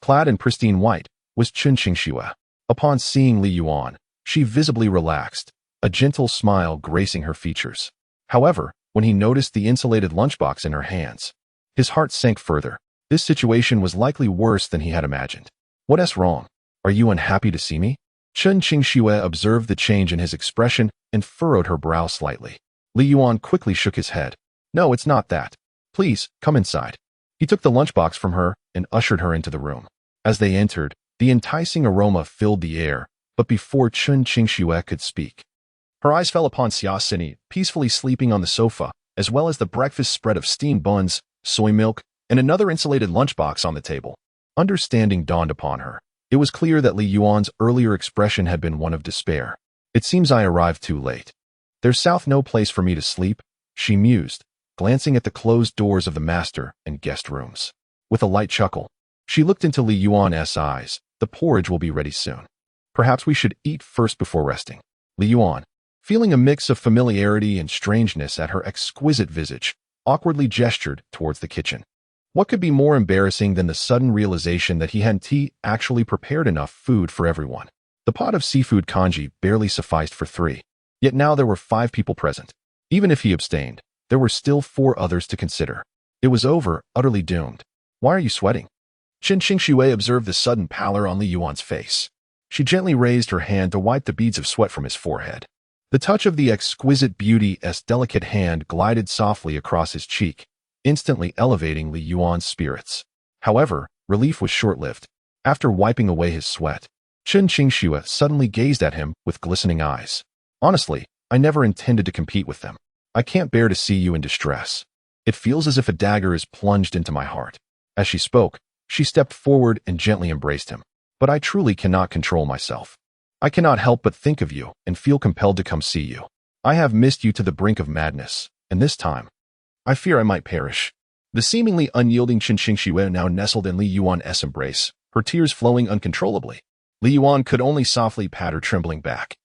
clad in pristine white, was Chun Qingxue. Upon seeing Li Yuan, she visibly relaxed, a gentle smile gracing her features. However, when he noticed the insulated lunchbox in her hands, his heart sank further. This situation was likely worse than he had imagined. "What's wrong? Are you unhappy to see me?" Chun Qingxue observed the change in his expression and furrowed her brow slightly. Li Yuan quickly shook his head. "No, it's not that. Please, come inside." He took the lunchbox from her and ushered her into the room. As they entered, the enticing aroma filled the air, but before Chun Qingxue could speak, her eyes fell upon Xia Sini, peacefully sleeping on the sofa, as well as the breakfast spread of steamed buns, soy milk, and another insulated lunchbox on the table. Understanding dawned upon her. It was clear that Li Yuan's earlier expression had been one of despair. "It seems I arrived too late. There's no place for me to sleep," she mused, glancing at the closed doors of the master and guest rooms. With a light chuckle, she looked into Li Yuan's eyes. "The porridge will be ready soon. Perhaps we should eat first before resting." Li Yuan, feeling a mix of familiarity and strangeness at her exquisite visage, awkwardly gestured towards the kitchen. What could be more embarrassing than the sudden realization that he hadn't actually prepared enough food for everyone? The pot of seafood congee barely sufficed for 3. Yet now there were 5 people present. Even if he abstained, there were still 4 others to consider. It was over, utterly doomed. Why are you sweating? Qin Qingshui observed the sudden pallor on Li Yuan's face. She gently raised her hand to wipe the beads of sweat from his forehead. The touch of the exquisite beauty's delicate hand glided softly across his cheek, instantly elevating Li Yuan's spirits. However, relief was short-lived. After wiping away his sweat, Qin Qingshui suddenly gazed at him with glistening eyes. Honestly, I never intended to compete with them. I can't bear to see you in distress. It feels as if a dagger is plunged into my heart. As she spoke, she stepped forward and gently embraced him. But I truly cannot control myself. I cannot help but think of you and feel compelled to come see you. I have missed you to the brink of madness, and this time, I fear I might perish. The seemingly unyielding Qin Qingshui now nestled in Li Yuan's embrace, her tears flowing uncontrollably. Li Yuan could only softly pat her trembling back,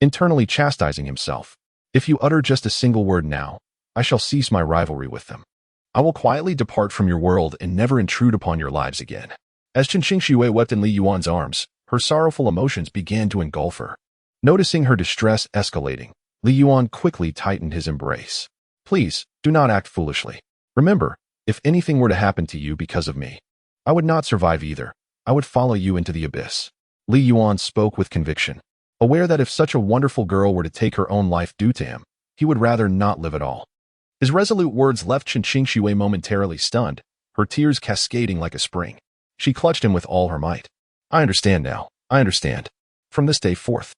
internally chastising himself. If you utter just a single word now, I shall cease my rivalry with them. I will quietly depart from your world and never intrude upon your lives again. As Qin Qingshui wept in Li Yuan's arms, her sorrowful emotions began to engulf her. Noticing her distress escalating, Li Yuan quickly tightened his embrace. Please, do not act foolishly. Remember, if anything were to happen to you because of me, I would not survive either. I would follow you into the abyss. Li Yuan spoke with conviction, aware that if such a wonderful girl were to take her own life due to him, he would rather not live at all. His resolute words left Qin Qingshui momentarily stunned, her tears cascading like a spring. She clutched him with all her might. I understand now. I understand. From this day forth,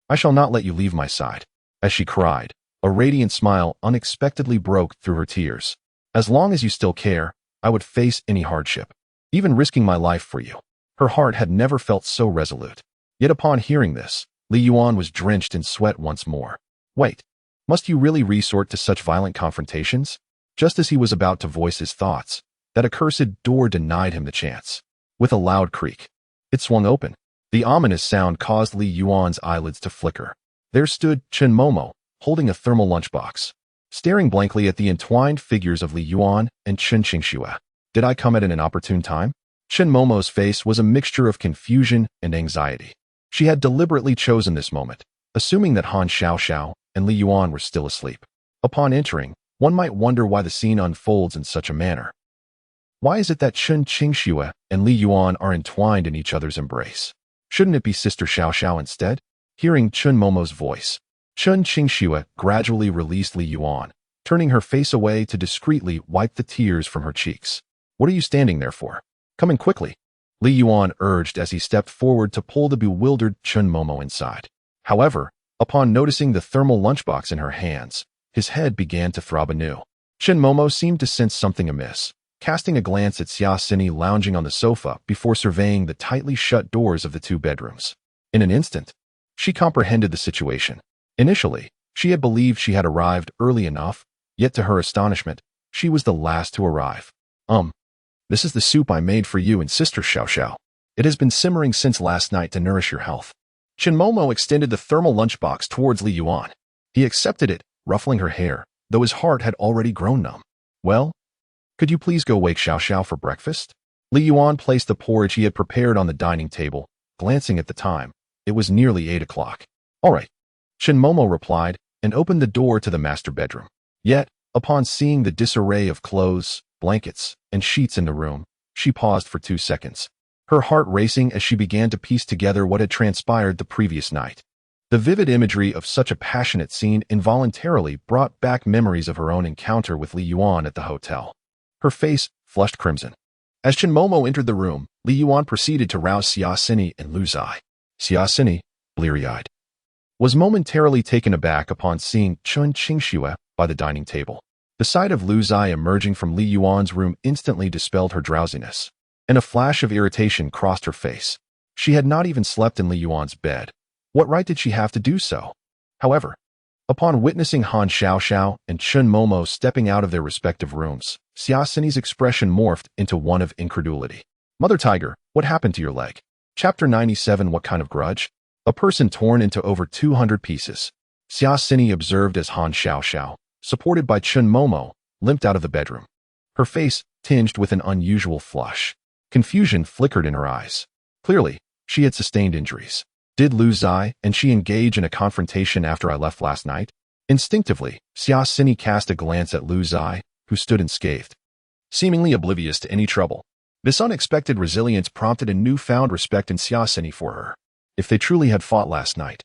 I shall not let you leave my side. As she cried, a radiant smile unexpectedly broke through her tears. As long as you still care, I would face any hardship, even risking my life for you. Her heart had never felt so resolute. Yet upon hearing this, Li Yuan was drenched in sweat once more. Wait, must you really resort to such violent confrontations? Just as he was about to voice his thoughts, that accursed door denied him the chance. With a loud creak, it swung open. The ominous sound caused Li Yuan's eyelids to flicker. There stood Chen Momo, holding a thermal lunchbox, staring blankly at the entwined figures of Li Yuan and Qin Qingshui. Did I come at an inopportune time? Chen Momo's face was a mixture of confusion and anxiety. She had deliberately chosen this moment, assuming that Han Xiaoxiao and Li Yuan were still asleep. Upon entering, one might wonder why the scene unfolds in such a manner. Why is it that Qin Qingshui and Li Yuan are entwined in each other's embrace? Shouldn't it be Sister Xiaoxiao instead? Hearing Chen Momo's voice, Qin Qingshui gradually released Li Yuan, turning her face away to discreetly wipe the tears from her cheeks. What are you standing there for? Come in quickly, Li Yuan urged as he stepped forward to pull the bewildered Chen Momo inside. However, upon noticing the thermal lunchbox in her hands, his head began to throb anew. Chen Momo seemed to sense something amiss, casting a glance at Xia Xini lounging on the sofa before surveying the tightly shut doors of the 2 bedrooms. In an instant, she comprehended the situation. Initially, she had believed she had arrived early enough, yet to her astonishment, she was the last to arrive. This is the soup I made for you and Sister Xiaoxiao. It has been simmering since last night to nourish your health. Chen Momo extended the thermal lunchbox towards Li Yuan. He accepted it, ruffling her hair, though his heart had already grown numb. Well, could you please go wake Xiaoxiao for breakfast? Li Yuan placed the porridge he had prepared on the dining table, glancing at the time. It was nearly 8 o'clock. All right, Chen Momo replied, and opened the door to the master bedroom. Yet, upon seeing the disarray of clothes, blankets, and sheets in the room, she paused for 2 seconds, her heart racing as she began to piece together what had transpired the previous night. The vivid imagery of such a passionate scene involuntarily brought back memories of her own encounter with Li Yuan at the hotel. Her face flushed crimson. As Chen Momo entered the room, Li Yuan proceeded to rouse Xia Xini and Lu Zai. Xia Xini, bleary-eyed, was momentarily taken aback upon seeing Qin Qingshui by the dining table. The sight of Lu Zai emerging from Li Yuan's room instantly dispelled her drowsiness, and a flash of irritation crossed her face. She had not even slept in Li Yuan's bed. What right did she have to do so? However, upon witnessing Han Xiaoxiao and Chen Momo stepping out of their respective rooms, Xia Xini's expression morphed into one of incredulity. Mother Tiger, what happened to your leg? Chapter 97. What kind of grudge? A person torn into over 200 pieces. Xia Xini observed as Han Xiaoxiao, supported by Chen Momo, limped out of the bedroom. Her face tinged with an unusual flush. Confusion flickered in her eyes. Clearly, she had sustained injuries. Did Lu Zai and she engage in a confrontation after I left last night? Instinctively, Xia Xini cast a glance at Lu Zai, who stood unscathed, seemingly oblivious to any trouble. This unexpected resilience prompted a newfound respect in Xia Xini for her. If they truly had fought last night,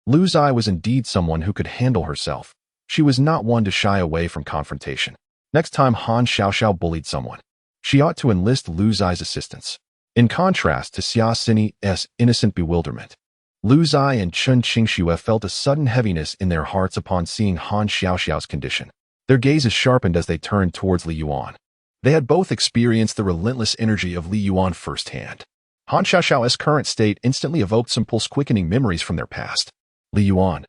Lu Zai was indeed someone who could handle herself. She was not one to shy away from confrontation. Next time Han Xiaoxiao bullied someone, she ought to enlist Lu Zai's assistance. In contrast to Xia Xini's innocent bewilderment, Lu Zai and Chen Qingxue felt a sudden heaviness in their hearts upon seeing Han Xiaoxiao's condition. Their gazes sharpened as they turned towards Li Yuan. They had both experienced the relentless energy of Li Yuan firsthand. Han Xiaoxiao's current state instantly evoked some pulse-quickening memories from their past. Li Yuan,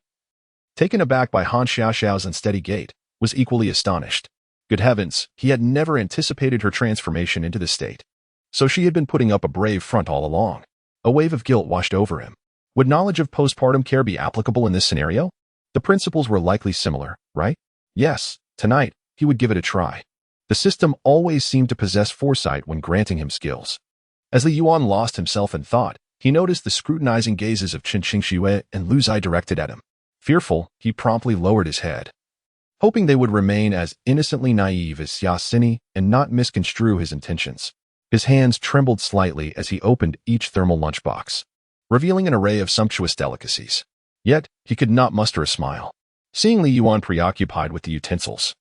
taken aback by Han Xiaoxiao's unsteady gait, was equally astonished. Good heavens, he had never anticipated her transformation into this state. So she had been putting up a brave front all along. A wave of guilt washed over him. Would knowledge of postpartum care be applicable in this scenario? The principles were likely similar, right? Yes, tonight, he would give it a try. The system always seemed to possess foresight when granting him skills. As Li Yuan lost himself in thought, he noticed the scrutinizing gazes of Chen Qingxue and Lu Zai directed at him. Fearful, he promptly lowered his head, hoping they would remain as innocently naive as Xia Xini and not misconstrue his intentions. His hands trembled slightly as he opened each thermal lunchbox, revealing an array of sumptuous delicacies. Yet, he could not muster a smile, seeing Li Yuan preoccupied with the utensils.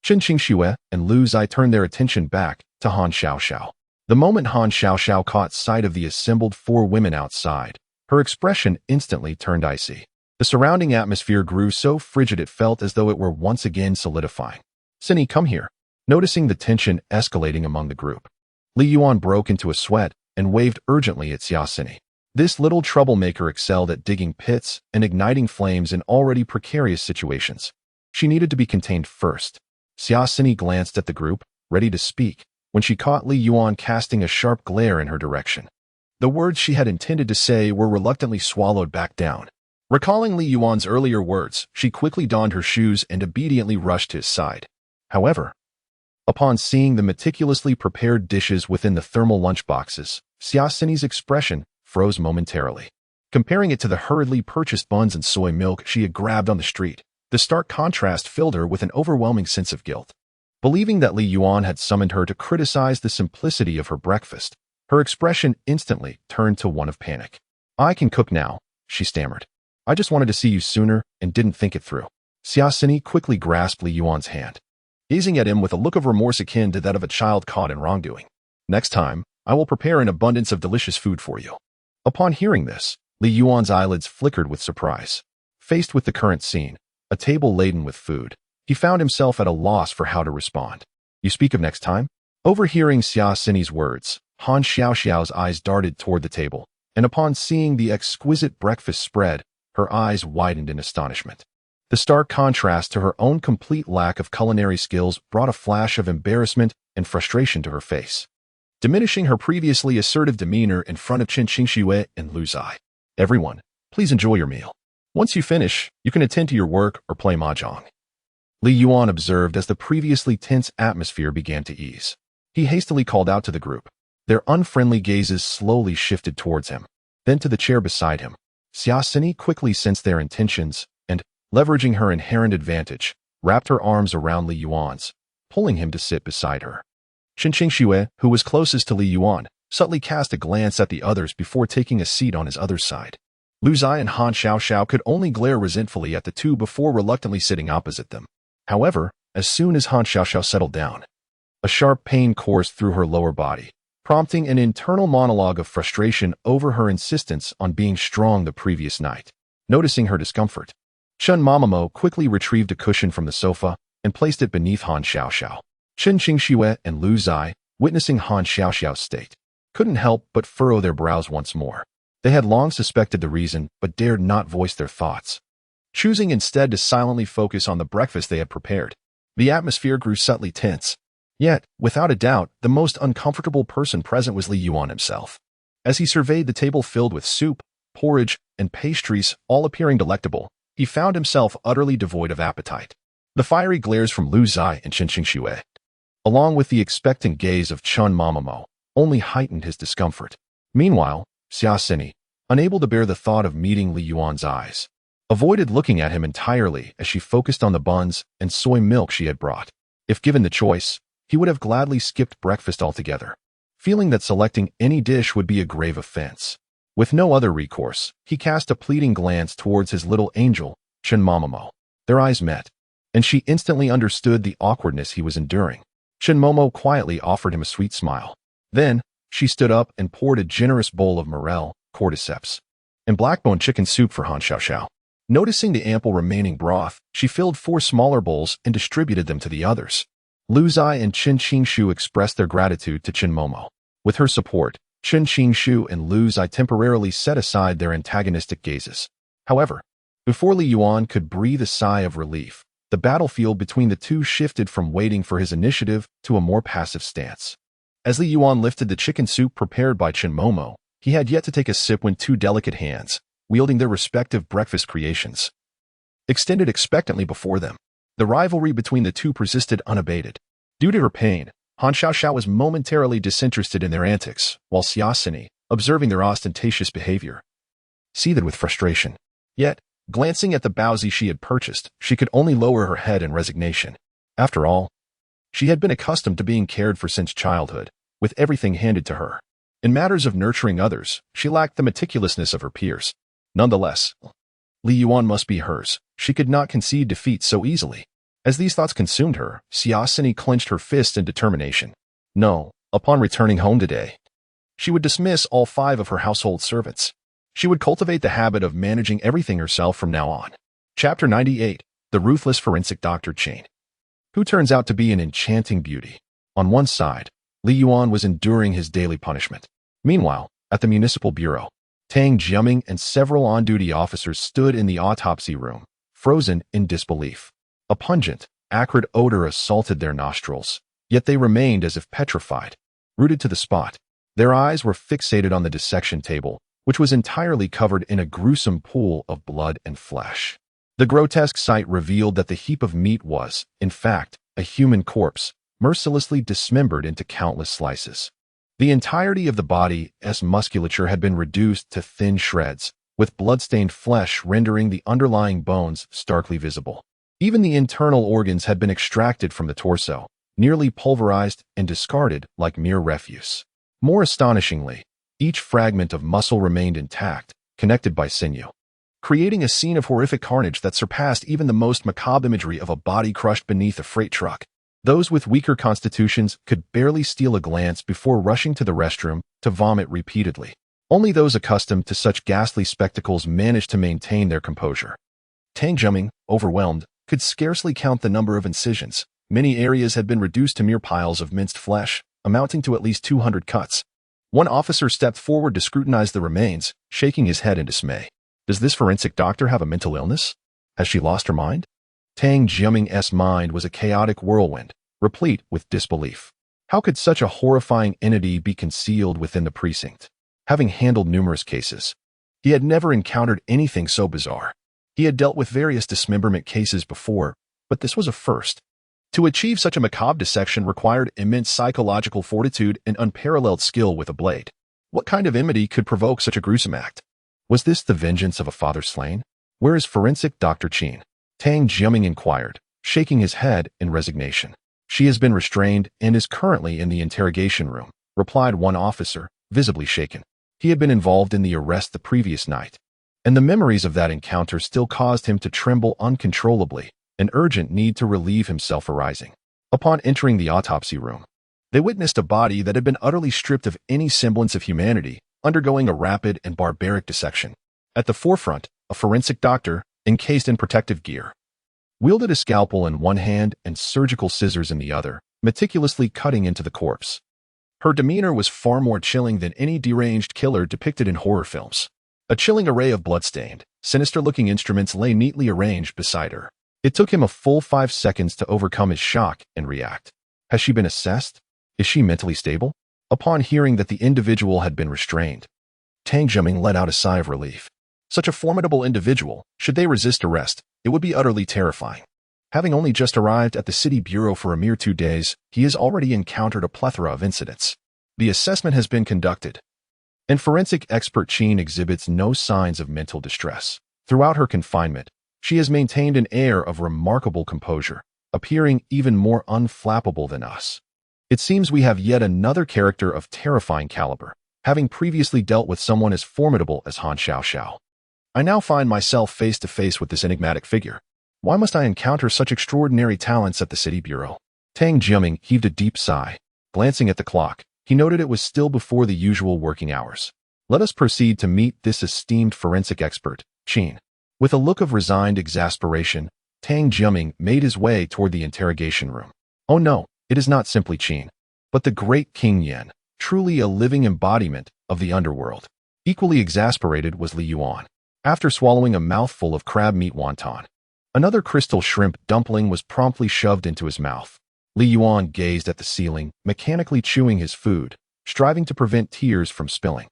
Chen Qingxue and Lu Zai turned their attention back to Han Xiaoxiao. The moment Han Xiaoxiao caught sight of the assembled four women outside, her expression instantly turned icy. The surrounding atmosphere grew so frigid it felt as though it were once again solidifying. "Xini, come here." Noticing the tension escalating among the group, Li Yuan broke into a sweat and waved urgently at Xia Xini. This little troublemaker excelled at digging pits and igniting flames in already precarious situations. She needed to be contained first. Xia Xini glanced at the group, ready to speak, when she caught Li Yuan casting a sharp glare in her direction. The words she had intended to say were reluctantly swallowed back down. Recalling Li Yuan's earlier words, she quickly donned her shoes and obediently rushed to his side. However, upon seeing the meticulously prepared dishes within the thermal lunchboxes, Xia Xini's expression froze momentarily. Comparing it to the hurriedly purchased buns and soy milk she had grabbed on the street, the stark contrast filled her with an overwhelming sense of guilt. Believing that Li Yuan had summoned her to criticize the simplicity of her breakfast, her expression instantly turned to one of panic. "I can cook now," she stammered. "I just wanted to see you sooner and didn't think it through." Xia Xini quickly grasped Li Yuan's hand, gazing at him with a look of remorse akin to that of a child caught in wrongdoing. "Next time, I will prepare an abundance of delicious food for you." Upon hearing this, Li Yuan's eyelids flickered with surprise. Faced with the current scene, a table laden with food, he found himself at a loss for how to respond. "You speak of next time?" Overhearing Xia Xini's words, Han Xiaoxiao's eyes darted toward the table, and upon seeing the exquisite breakfast spread, her eyes widened in astonishment. The stark contrast to her own complete lack of culinary skills brought a flash of embarrassment and frustration to her face, diminishing her previously assertive demeanor in front of Chen Qingxue and Lu Zai. "Everyone, please enjoy your meal. Once you finish, you can attend to your work or play mahjong." Li Yuan observed as the previously tense atmosphere began to ease. He hastily called out to the group. Their unfriendly gazes slowly shifted towards him, then to the chair beside him. Xia Xini quickly sensed their intentions and, leveraging her inherent advantage, wrapped her arms around Li Yuan's, pulling him to sit beside her. Chen Qingxue, who was closest to Li Yuan, subtly cast a glance at the others before taking a seat on his other side. Lu Zai and Han Xiaoxiao could only glare resentfully at the two before reluctantly sitting opposite them. However, as soon as Han Xiaoxiao settled down, a sharp pain coursed through her lower body, prompting an internal monologue of frustration over her insistence on being strong the previous night. Noticing her discomfort, Chen Mamamo quickly retrieved a cushion from the sofa and placed it beneath Han Xiaoxiao. Chen Qingxue and Lu Zai, witnessing Han Xiaoxiao's state, couldn't help but furrow their brows once more. They had long suspected the reason, but dared not voice their thoughts, choosing instead to silently focus on the breakfast they had prepared. The atmosphere grew subtly tense. Yet, without a doubt, the most uncomfortable person present was Li Yuan himself. As he surveyed the table filled with soup, porridge, and pastries, all appearing delectable, he found himself utterly devoid of appetite. The fiery glares from Lu Zai and Chen Qingxue, along with the expectant gaze of Chen Mamamo, only heightened his discomfort. Meanwhile, Xia Xini, unable to bear the thought of meeting Li Yuan's eyes, avoided looking at him entirely as she focused on the buns and soy milk she had brought. If given the choice, he would have gladly skipped breakfast altogether, feeling that selecting any dish would be a grave offense. With no other recourse, he cast a pleading glance towards his little angel, Shinmomo. Their eyes met, and she instantly understood the awkwardness he was enduring. Shinmomo quietly offered him a sweet smile. Then, she stood up and poured a generous bowl of morel, cordyceps, and blackbone chicken soup for Han Xiaoxiao. Noticing the ample remaining broth, she filled 4 smaller bowls and distributed them to the others. Lu Zai and Qin Qingshu expressed their gratitude to Qin. With her support, Qin Qingshu and Lu Zai temporarily set aside their antagonistic gazes. However, before Li Yuan could breathe a sigh of relief, the battlefield between the two shifted from waiting for his initiative to a more passive stance. As Li Yuan lifted the chicken soup prepared by Qin, he had yet to take a sip when 2 delicate hands, wielding their respective breakfast creations, extended expectantly before them. The rivalry between the two persisted unabated. Due to her pain, Han Xiaoxiao was momentarily disinterested in their antics, while Xiaosini, observing their ostentatious behavior, seethed with frustration. Yet, glancing at the baozi she had purchased, she could only lower her head in resignation. After all, she had been accustomed to being cared for since childhood, with everything handed to her. In matters of nurturing others, she lacked the meticulousness of her peers. Nonetheless, Li Yuan must be hers. She could not concede defeat so easily. As these thoughts consumed her, Xiaosini clenched her fist in determination. No, upon returning home today, she would dismiss all 5 of her household servants. She would cultivate the habit of managing everything herself from now on. Chapter 98, The Ruthless Forensic Doctor Chain. Who turns out to be an enchanting beauty. On one side, Li Yuan was enduring his daily punishment. Meanwhile, at the municipal bureau, Tang Jiaming and several on-duty officers stood in the autopsy room, frozen in disbelief. A pungent, acrid odor assaulted their nostrils, yet they remained as if petrified, rooted to the spot. Their eyes were fixated on the dissection table, which was entirely covered in a gruesome pool of blood and flesh. The grotesque sight revealed that the heap of meat was, in fact, a human corpse, mercilessly dismembered into countless slices. The entirety of the body's musculature had been reduced to thin shreds, with blood-stained flesh rendering the underlying bones starkly visible. Even the internal organs had been extracted from the torso, nearly pulverized and discarded like mere refuse. More astonishingly, each fragment of muscle remained intact, connected by sinew, creating a scene of horrific carnage that surpassed even the most macabre imagery of a body crushed beneath a freight truck. Those with weaker constitutions could barely steal a glance before rushing to the restroom to vomit repeatedly. Only those accustomed to such ghastly spectacles managed to maintain their composure. Tang Jiaming, overwhelmed, could scarcely count the number of incisions. Many areas had been reduced to mere piles of minced flesh, amounting to at least 200 cuts. One officer stepped forward to scrutinize the remains, shaking his head in dismay. Does this forensic doctor have a mental illness? Has she lost her mind? Tang Jiaming's mind was a chaotic whirlwind, replete with disbelief. How could such a horrifying entity be concealed within the precinct? Having handled numerous cases, he had never encountered anything so bizarre. He had dealt with various dismemberment cases before, but this was a first. To achieve such a macabre dissection required immense psychological fortitude and unparalleled skill with a blade. What kind of enmity could provoke such a gruesome act? Was this the vengeance of a father slain? Where is forensic Dr. Qin? Tang Jiaming inquired, shaking his head in resignation. She has been restrained and is currently in the interrogation room, replied one officer, visibly shaken. He had been involved in the arrest the previous night, and the memories of that encounter still caused him to tremble uncontrollably, an urgent need to relieve himself arising. Upon entering the autopsy room, they witnessed a body that had been utterly stripped of any semblance of humanity, undergoing a rapid and barbaric dissection. At the forefront, a forensic doctor, encased in protective gear, wielded a scalpel in one hand and surgical scissors in the other, meticulously cutting into the corpse. Her demeanor was far more chilling than any deranged killer depicted in horror films. A chilling array of bloodstained, sinister-looking instruments lay neatly arranged beside her. It took him a full 5 seconds to overcome his shock and react. Has she been assessed? Is she mentally stable? Upon hearing that the individual had been restrained, Tang Jiaming let out a sigh of relief. Such a formidable individual, should they resist arrest, it would be utterly terrifying. Having only just arrived at the city bureau for a mere 2 days, he has already encountered a plethora of incidents. The assessment has been conducted, and forensic expert Qin exhibits no signs of mental distress. Throughout her confinement, she has maintained an air of remarkable composure, appearing even more unflappable than us. It seems we have yet another character of terrifying caliber, having previously dealt with someone as formidable as Han Xiaoxiao. I now find myself face to face with this enigmatic figure. Why must I encounter such extraordinary talents at the city bureau? Tang Jiaming heaved a deep sigh. Glancing at the clock, he noted it was still before the usual working hours. Let us proceed to meet this esteemed forensic expert, Qin. With a look of resigned exasperation, Tang Jiaming made his way toward the interrogation room. Oh no, it is not simply Qin, but the great King Yan, truly a living embodiment of the underworld. Equally exasperated was Li Yuan. After swallowing a mouthful of crab meat wonton, another crystal shrimp dumpling was promptly shoved into his mouth. Li Yuan gazed at the ceiling, mechanically chewing his food, striving to prevent tears from spilling.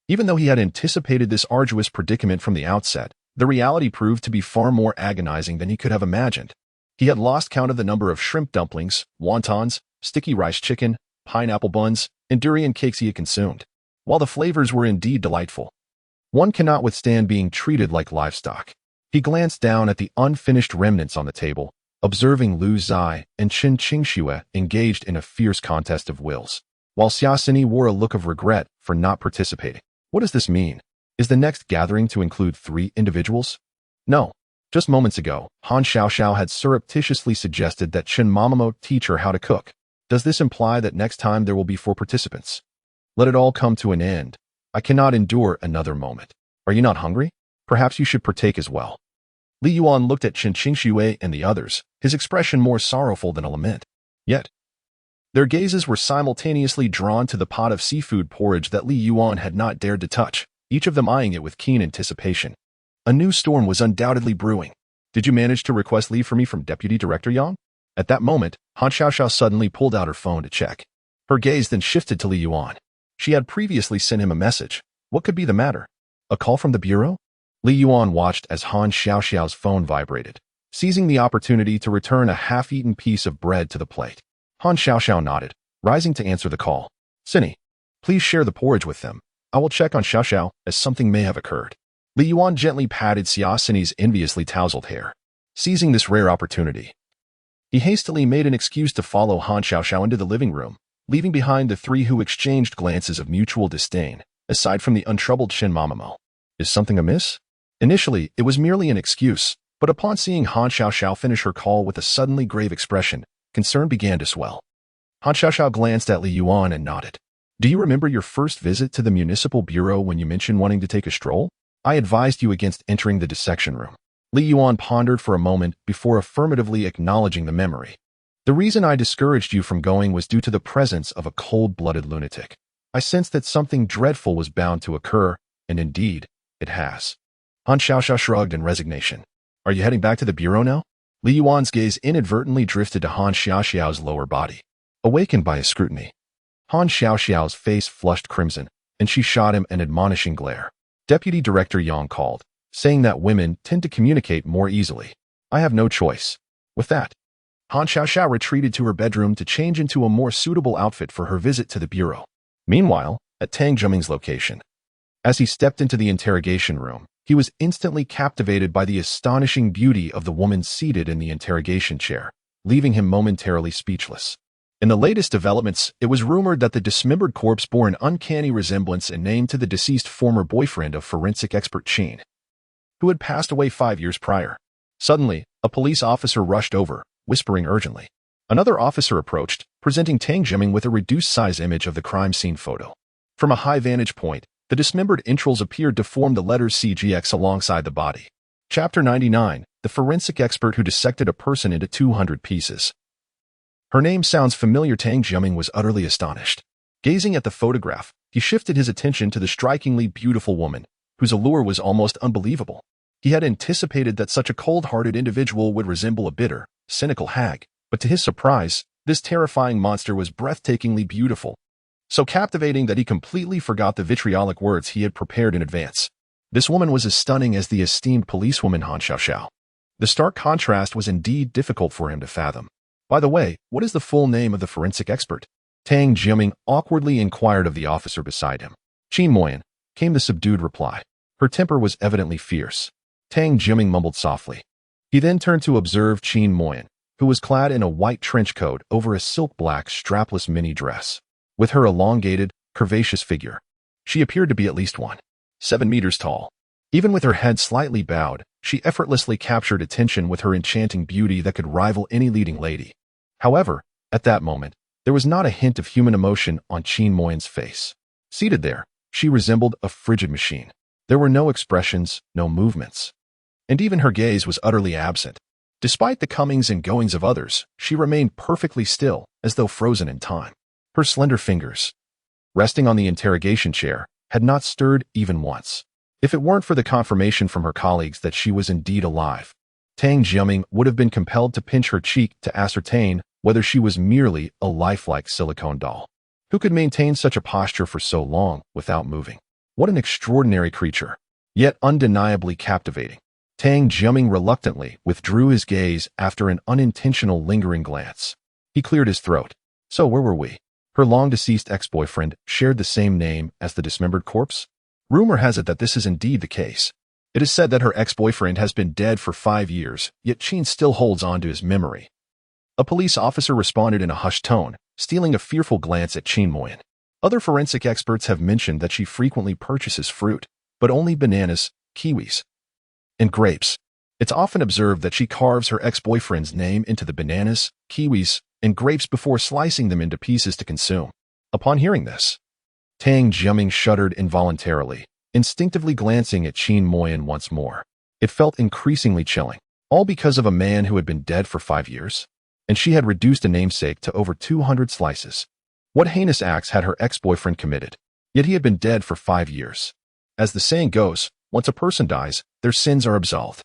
Even though he had anticipated this arduous predicament from the outset, the reality proved to be far more agonizing than he could have imagined. He had lost count of the number of shrimp dumplings, wontons, sticky rice chicken, pineapple buns, and durian cakes he had consumed. While the flavors were indeed delightful, one cannot withstand being treated like livestock. He glanced down at the unfinished remnants on the table, observing Lu Zai and Qin Qingxue engaged in a fierce contest of wills, while Xia Sini wore a look of regret for not participating. What does this mean? Is the next gathering to include 3 individuals? No. Just moments ago, Han Xiaoxiao had surreptitiously suggested that Qin Mamamo teach her how to cook. Does this imply that next time there will be 4 participants? Let it all come to an end. I cannot endure another moment. Are you not hungry? Perhaps you should partake as well. Li Yuan looked at Qin Qingxue and the others, his expression more sorrowful than a lament. Yet, their gazes were simultaneously drawn to the pot of seafood porridge that Li Yuan had not dared to touch, each of them eyeing it with keen anticipation. A new storm was undoubtedly brewing. Did you manage to request leave for me from Deputy Director Yang? At that moment, Han Xiaoxiao suddenly pulled out her phone to check. Her gaze then shifted to Li Yuan. She had previously sent him a message. What could be the matter? A call from the bureau? Li Yuan watched as Han Xiaoxiao's phone vibrated, seizing the opportunity to return a half-eaten piece of bread to the plate. Han Xiaoxiao nodded, rising to answer the call. Sini, please share the porridge with them. I will check on Xiaoxiao as something may have occurred. Li Yuan gently patted Xia Sini's enviously tousled hair. Seizing this rare opportunity, he hastily made an excuse to follow Han Xiaoxiao into the living room, leaving behind the 3 who exchanged glances of mutual disdain, aside from the untroubled Qin Mamamo. Is something amiss? Initially, it was merely an excuse, but upon seeing Han Xiaoxiao finish her call with a suddenly grave expression, concern began to swell. Han Xiaoxiao glanced at Li Yuan and nodded. Do you remember your first visit to the municipal bureau when you mentioned wanting to take a stroll? I advised you against entering the dissection room. Li Yuan pondered for a moment before affirmatively acknowledging the memory. The reason I discouraged you from going was due to the presence of a cold-blooded lunatic. I sensed that something dreadful was bound to occur, and indeed, it has. Han Xiaoxiao shrugged in resignation. Are you heading back to the bureau now? Li Yuan's gaze inadvertently drifted to Han Xiaoxiao's lower body. Awakened by his scrutiny, Han Xiaoxiao's face flushed crimson, and she shot him an admonishing glare. Deputy Director Yang called, saying that women tend to communicate more easily. I have no choice. With that, Han Xiaoxiao retreated to her bedroom to change into a more suitable outfit for her visit to the bureau. Meanwhile, at Tang Jiaming's location, as he stepped into the interrogation room, he was instantly captivated by the astonishing beauty of the woman seated in the interrogation chair, leaving him momentarily speechless. In the latest developments, it was rumored that the dismembered corpse bore an uncanny resemblance and name to the deceased former boyfriend of forensic expert Qin, who had passed away 5 years prior. Suddenly, a police officer rushed over, whispering urgently. Another officer approached, presenting Tang Jiaming with a reduced-size image of the crime scene photo. From a high vantage point, the dismembered entrails appeared to form the letters CGX alongside the body. Chapter 99, the forensic expert who dissected a person into 200 pieces. Her name sounds familiar. Tang Jiaming was utterly astonished. Gazing at the photograph, he shifted his attention to the strikingly beautiful woman, whose allure was almost unbelievable. He had anticipated that such a cold-hearted individual would resemble a bitter, cynical hag, but to his surprise, this terrifying monster was breathtakingly beautiful, so captivating that he completely forgot the vitriolic words he had prepared in advance. This woman was as stunning as the esteemed policewoman Han Xiaoxiao. The stark contrast was indeed difficult for him to fathom. By the way, what is the full name of the forensic expert? Tang Jiaming awkwardly inquired of the officer beside him. Qin Moyan, came the subdued reply. Her temper was evidently fierce. Tang Jiming mumbled softly. He then turned to observe Qin Moyan, who was clad in a white trench coat over a silk-black strapless mini dress. With her elongated, curvaceous figure, she appeared to be at least 7 meters tall. Even with her head slightly bowed, she effortlessly captured attention with her enchanting beauty that could rival any leading lady. However, at that moment, there was not a hint of human emotion on Qin Moyan's face. Seated there, she resembled a frigid machine. There were no expressions, no movements. And even her gaze was utterly absent. Despite the comings and goings of others, she remained perfectly still, as though frozen in time. Her slender fingers, resting on the interrogation chair, had not stirred even once. If it weren't for the confirmation from her colleagues that she was indeed alive, Tang Jiaming would have been compelled to pinch her cheek to ascertain whether she was merely a lifelike silicone doll. Who could maintain such a posture for so long without moving? What an extraordinary creature, yet undeniably captivating. Tang Jiaming reluctantly withdrew his gaze after an unintentional lingering glance. He cleared his throat. So where were we? Her long-deceased ex-boyfriend shared the same name as the dismembered corpse? Rumor has it that this is indeed the case. It is said that her ex-boyfriend has been dead for 5 years, yet Qin still holds on to his memory. A police officer responded in a hushed tone, stealing a fearful glance at Qin Moyan. Other forensic experts have mentioned that she frequently purchases fruit, but only bananas, kiwis, and grapes. It's often observed that she carves her ex-boyfriend's name into the bananas, kiwis, and grapes before slicing them into pieces to consume. Upon hearing this, Tang Jiaming shuddered involuntarily, instinctively glancing at Qin Moyan once more. It felt increasingly chilling, all because of a man who had been dead for 5 years, and she had reduced a namesake to over 200 slices. What heinous acts had her ex-boyfriend committed? Yet he had been dead for 5 years. As the saying goes, once a person dies, their sins are absolved.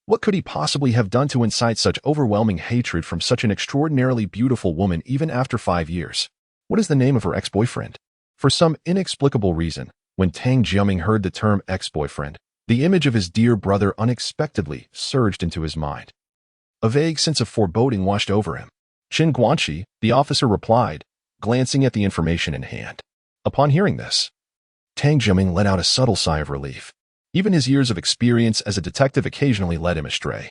What could he possibly have done to incite such overwhelming hatred from such an extraordinarily beautiful woman even after 5 years? What is the name of her ex-boyfriend? For some inexplicable reason, when Tang Jiaming heard the term ex-boyfriend, the image of his dear brother unexpectedly surged into his mind. A vague sense of foreboding washed over him. Qin Guanxi, the officer replied, glancing at the information in hand. Upon hearing this, Tang Jiaming let out a subtle sigh of relief. Even his years of experience as a detective occasionally led him astray.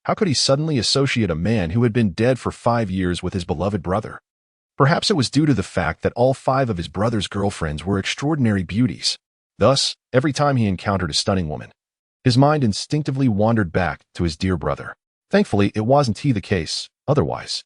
How could he suddenly associate a man who had been dead for 5 years with his beloved brother? Perhaps it was due to the fact that all 5 of his brother's girlfriends were extraordinary beauties. Thus, every time he encountered a stunning woman, his mind instinctively wandered back to his dear brother. Thankfully, it wasn't the case, otherwise.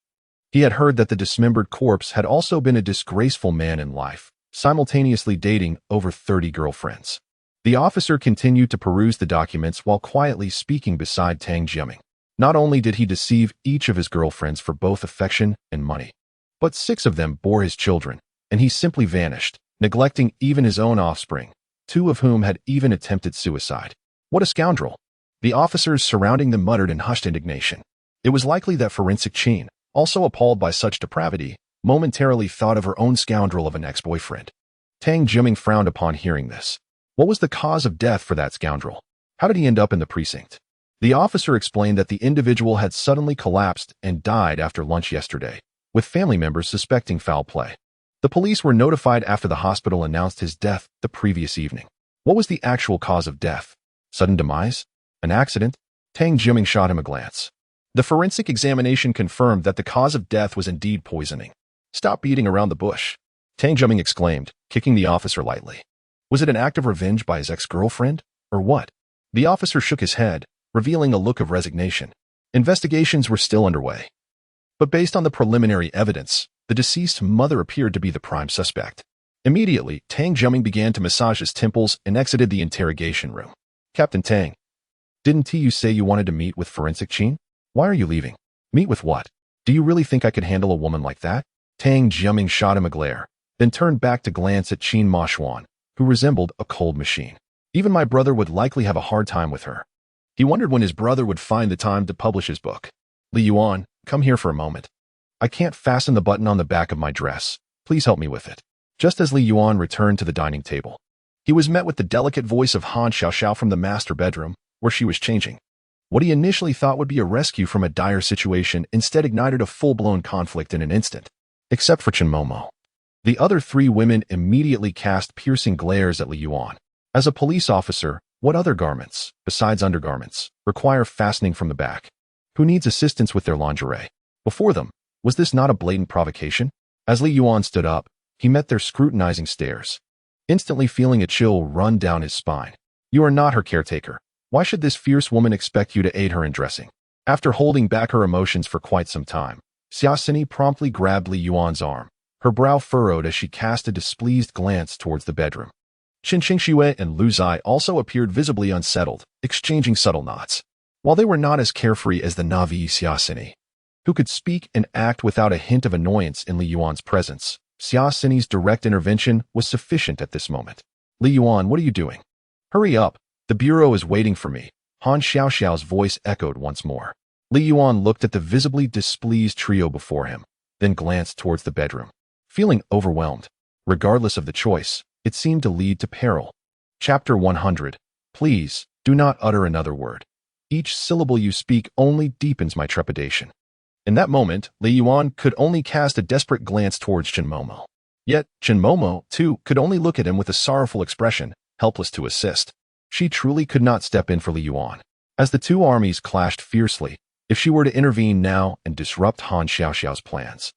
He had heard that the dismembered corpse had also been a disgraceful man in life, simultaneously dating over 30 girlfriends. The officer continued to peruse the documents while quietly speaking beside Tang Jiaming. Not only did he deceive each of his girlfriends for both affection and money, but 6 of them bore his children, and he simply vanished, neglecting even his own offspring, 2 of whom had even attempted suicide. What a scoundrel! The officers surrounding them muttered in hushed indignation. It was likely that forensic Qin, also appalled by such depravity, momentarily thought of her own scoundrel of an ex-boyfriend. Tang Jiaming frowned upon hearing this. What was the cause of death for that scoundrel? How did he end up in the precinct? The officer explained that the individual had suddenly collapsed and died after lunch yesterday, with family members suspecting foul play. The police were notified after the hospital announced his death the previous evening. What was the actual cause of death? Sudden demise? An accident? Tang Jiaming shot him a glance. The forensic examination confirmed that the cause of death was indeed poisoning. Stop beating around the bush, Tang Jiaming exclaimed, kicking the officer lightly. Was it an act of revenge by his ex-girlfriend, or what? The officer shook his head, revealing a look of resignation. Investigations were still underway. But based on the preliminary evidence, the deceased mother appeared to be the prime suspect. Immediately, Tang Jiaming began to massage his temples and exited the interrogation room. Captain Tang, didn't you say you wanted to meet with forensic Qin? Why are you leaving? Meet with what? Do you really think I could handle a woman like that? Tang Jiaming shot him a glare, then turned back to glance at Qin Mashuan, who resembled a cold machine. Even my brother would likely have a hard time with her. He wondered when his brother would find the time to publish his book. Li Yuan, come here for a moment. I can't fasten the button on the back of my dress. Please help me with it. Just as Li Yuan returned to the dining table, he was met with the delicate voice of Han Xiaoxiao from the master bedroom, where she was changing. What he initially thought would be a rescue from a dire situation instead ignited a full-blown conflict in an instant. Except for Chen Momo. The other 3 women immediately cast piercing glares at Li Yuan. As a police officer, What other garments, besides undergarments, require fastening from the back? Who needs assistance with their lingerie? Before them, was this not a blatant provocation? As Li Yuan stood up, he met their scrutinizing stares, instantly feeling a chill run down his spine. You are not her caretaker. Why should this fierce woman expect you to aid her in dressing? After holding back her emotions for quite some time, Xiaosini promptly grabbed Li Yuan's arm, her brow furrowed as she cast a displeased glance towards the bedroom. Qin Qingxue and Lu Zai also appeared visibly unsettled, exchanging subtle nods. While they were not as carefree as the Navi Xiaosini, who could speak and act without a hint of annoyance in Li Yuan's presence, Xiaosini's direct intervention was sufficient at this moment. Li Yuan, what are you doing? Hurry up, the bureau is waiting for me. Han Xiaoxiao's voice echoed once more. Li Yuan looked at the visibly displeased trio before him, then glanced towards the bedroom. Feeling overwhelmed, regardless of the choice, it seemed to lead to peril. Chapter 100. Please, do not utter another word. Each syllable you speak only deepens my trepidation. In that moment, Li Yuan could only cast a desperate glance towards Chen Momo. Yet, Chen Momo, too, could only look at him with a sorrowful expression, helpless to assist. She truly could not step in for Li Yuan. As the two armies clashed fiercely, if she were to intervene now and disrupt Han Xiaoxiao's plans,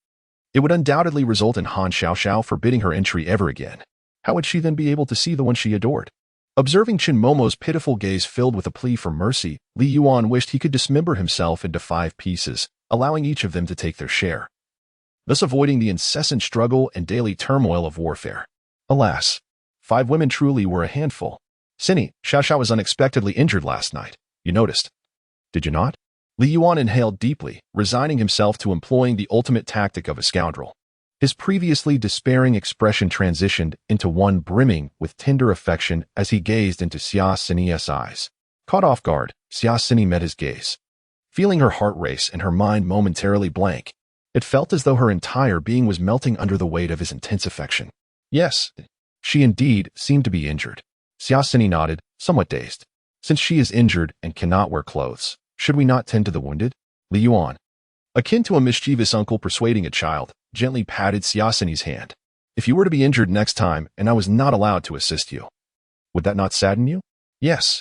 it would undoubtedly result in Han Xiaoxiao forbidding her entry ever again. How would she then be able to see the one she adored? Observing Chen Momo's pitiful gaze filled with a plea for mercy, Li Yuan wished he could dismember himself into 5 pieces, allowing each of them to take their share, thus avoiding the incessant struggle and daily turmoil of warfare. Alas, 5 women truly were a handful. Sini, Xiaoxiao was unexpectedly injured last night. You noticed, did you not? Li Yuan inhaled deeply, resigning himself to employing the ultimate tactic of a scoundrel. His previously despairing expression transitioned into one brimming with tender affection as he gazed into Xiaosini's eyes. Caught off guard, Xiaosini met his gaze. Feeling her heart race and her mind momentarily blank, it felt as though her entire being was melting under the weight of his intense affection. Yes, she indeed seemed to be injured. Xiaosini nodded, somewhat dazed. Since she is injured and cannot wear clothes, should we not tend to the wounded? Li Yuan, akin to a mischievous uncle persuading a child, gently patted Xiaosini's hand. If you were to be injured next time and I was not allowed to assist you, would that not sadden you? Yes,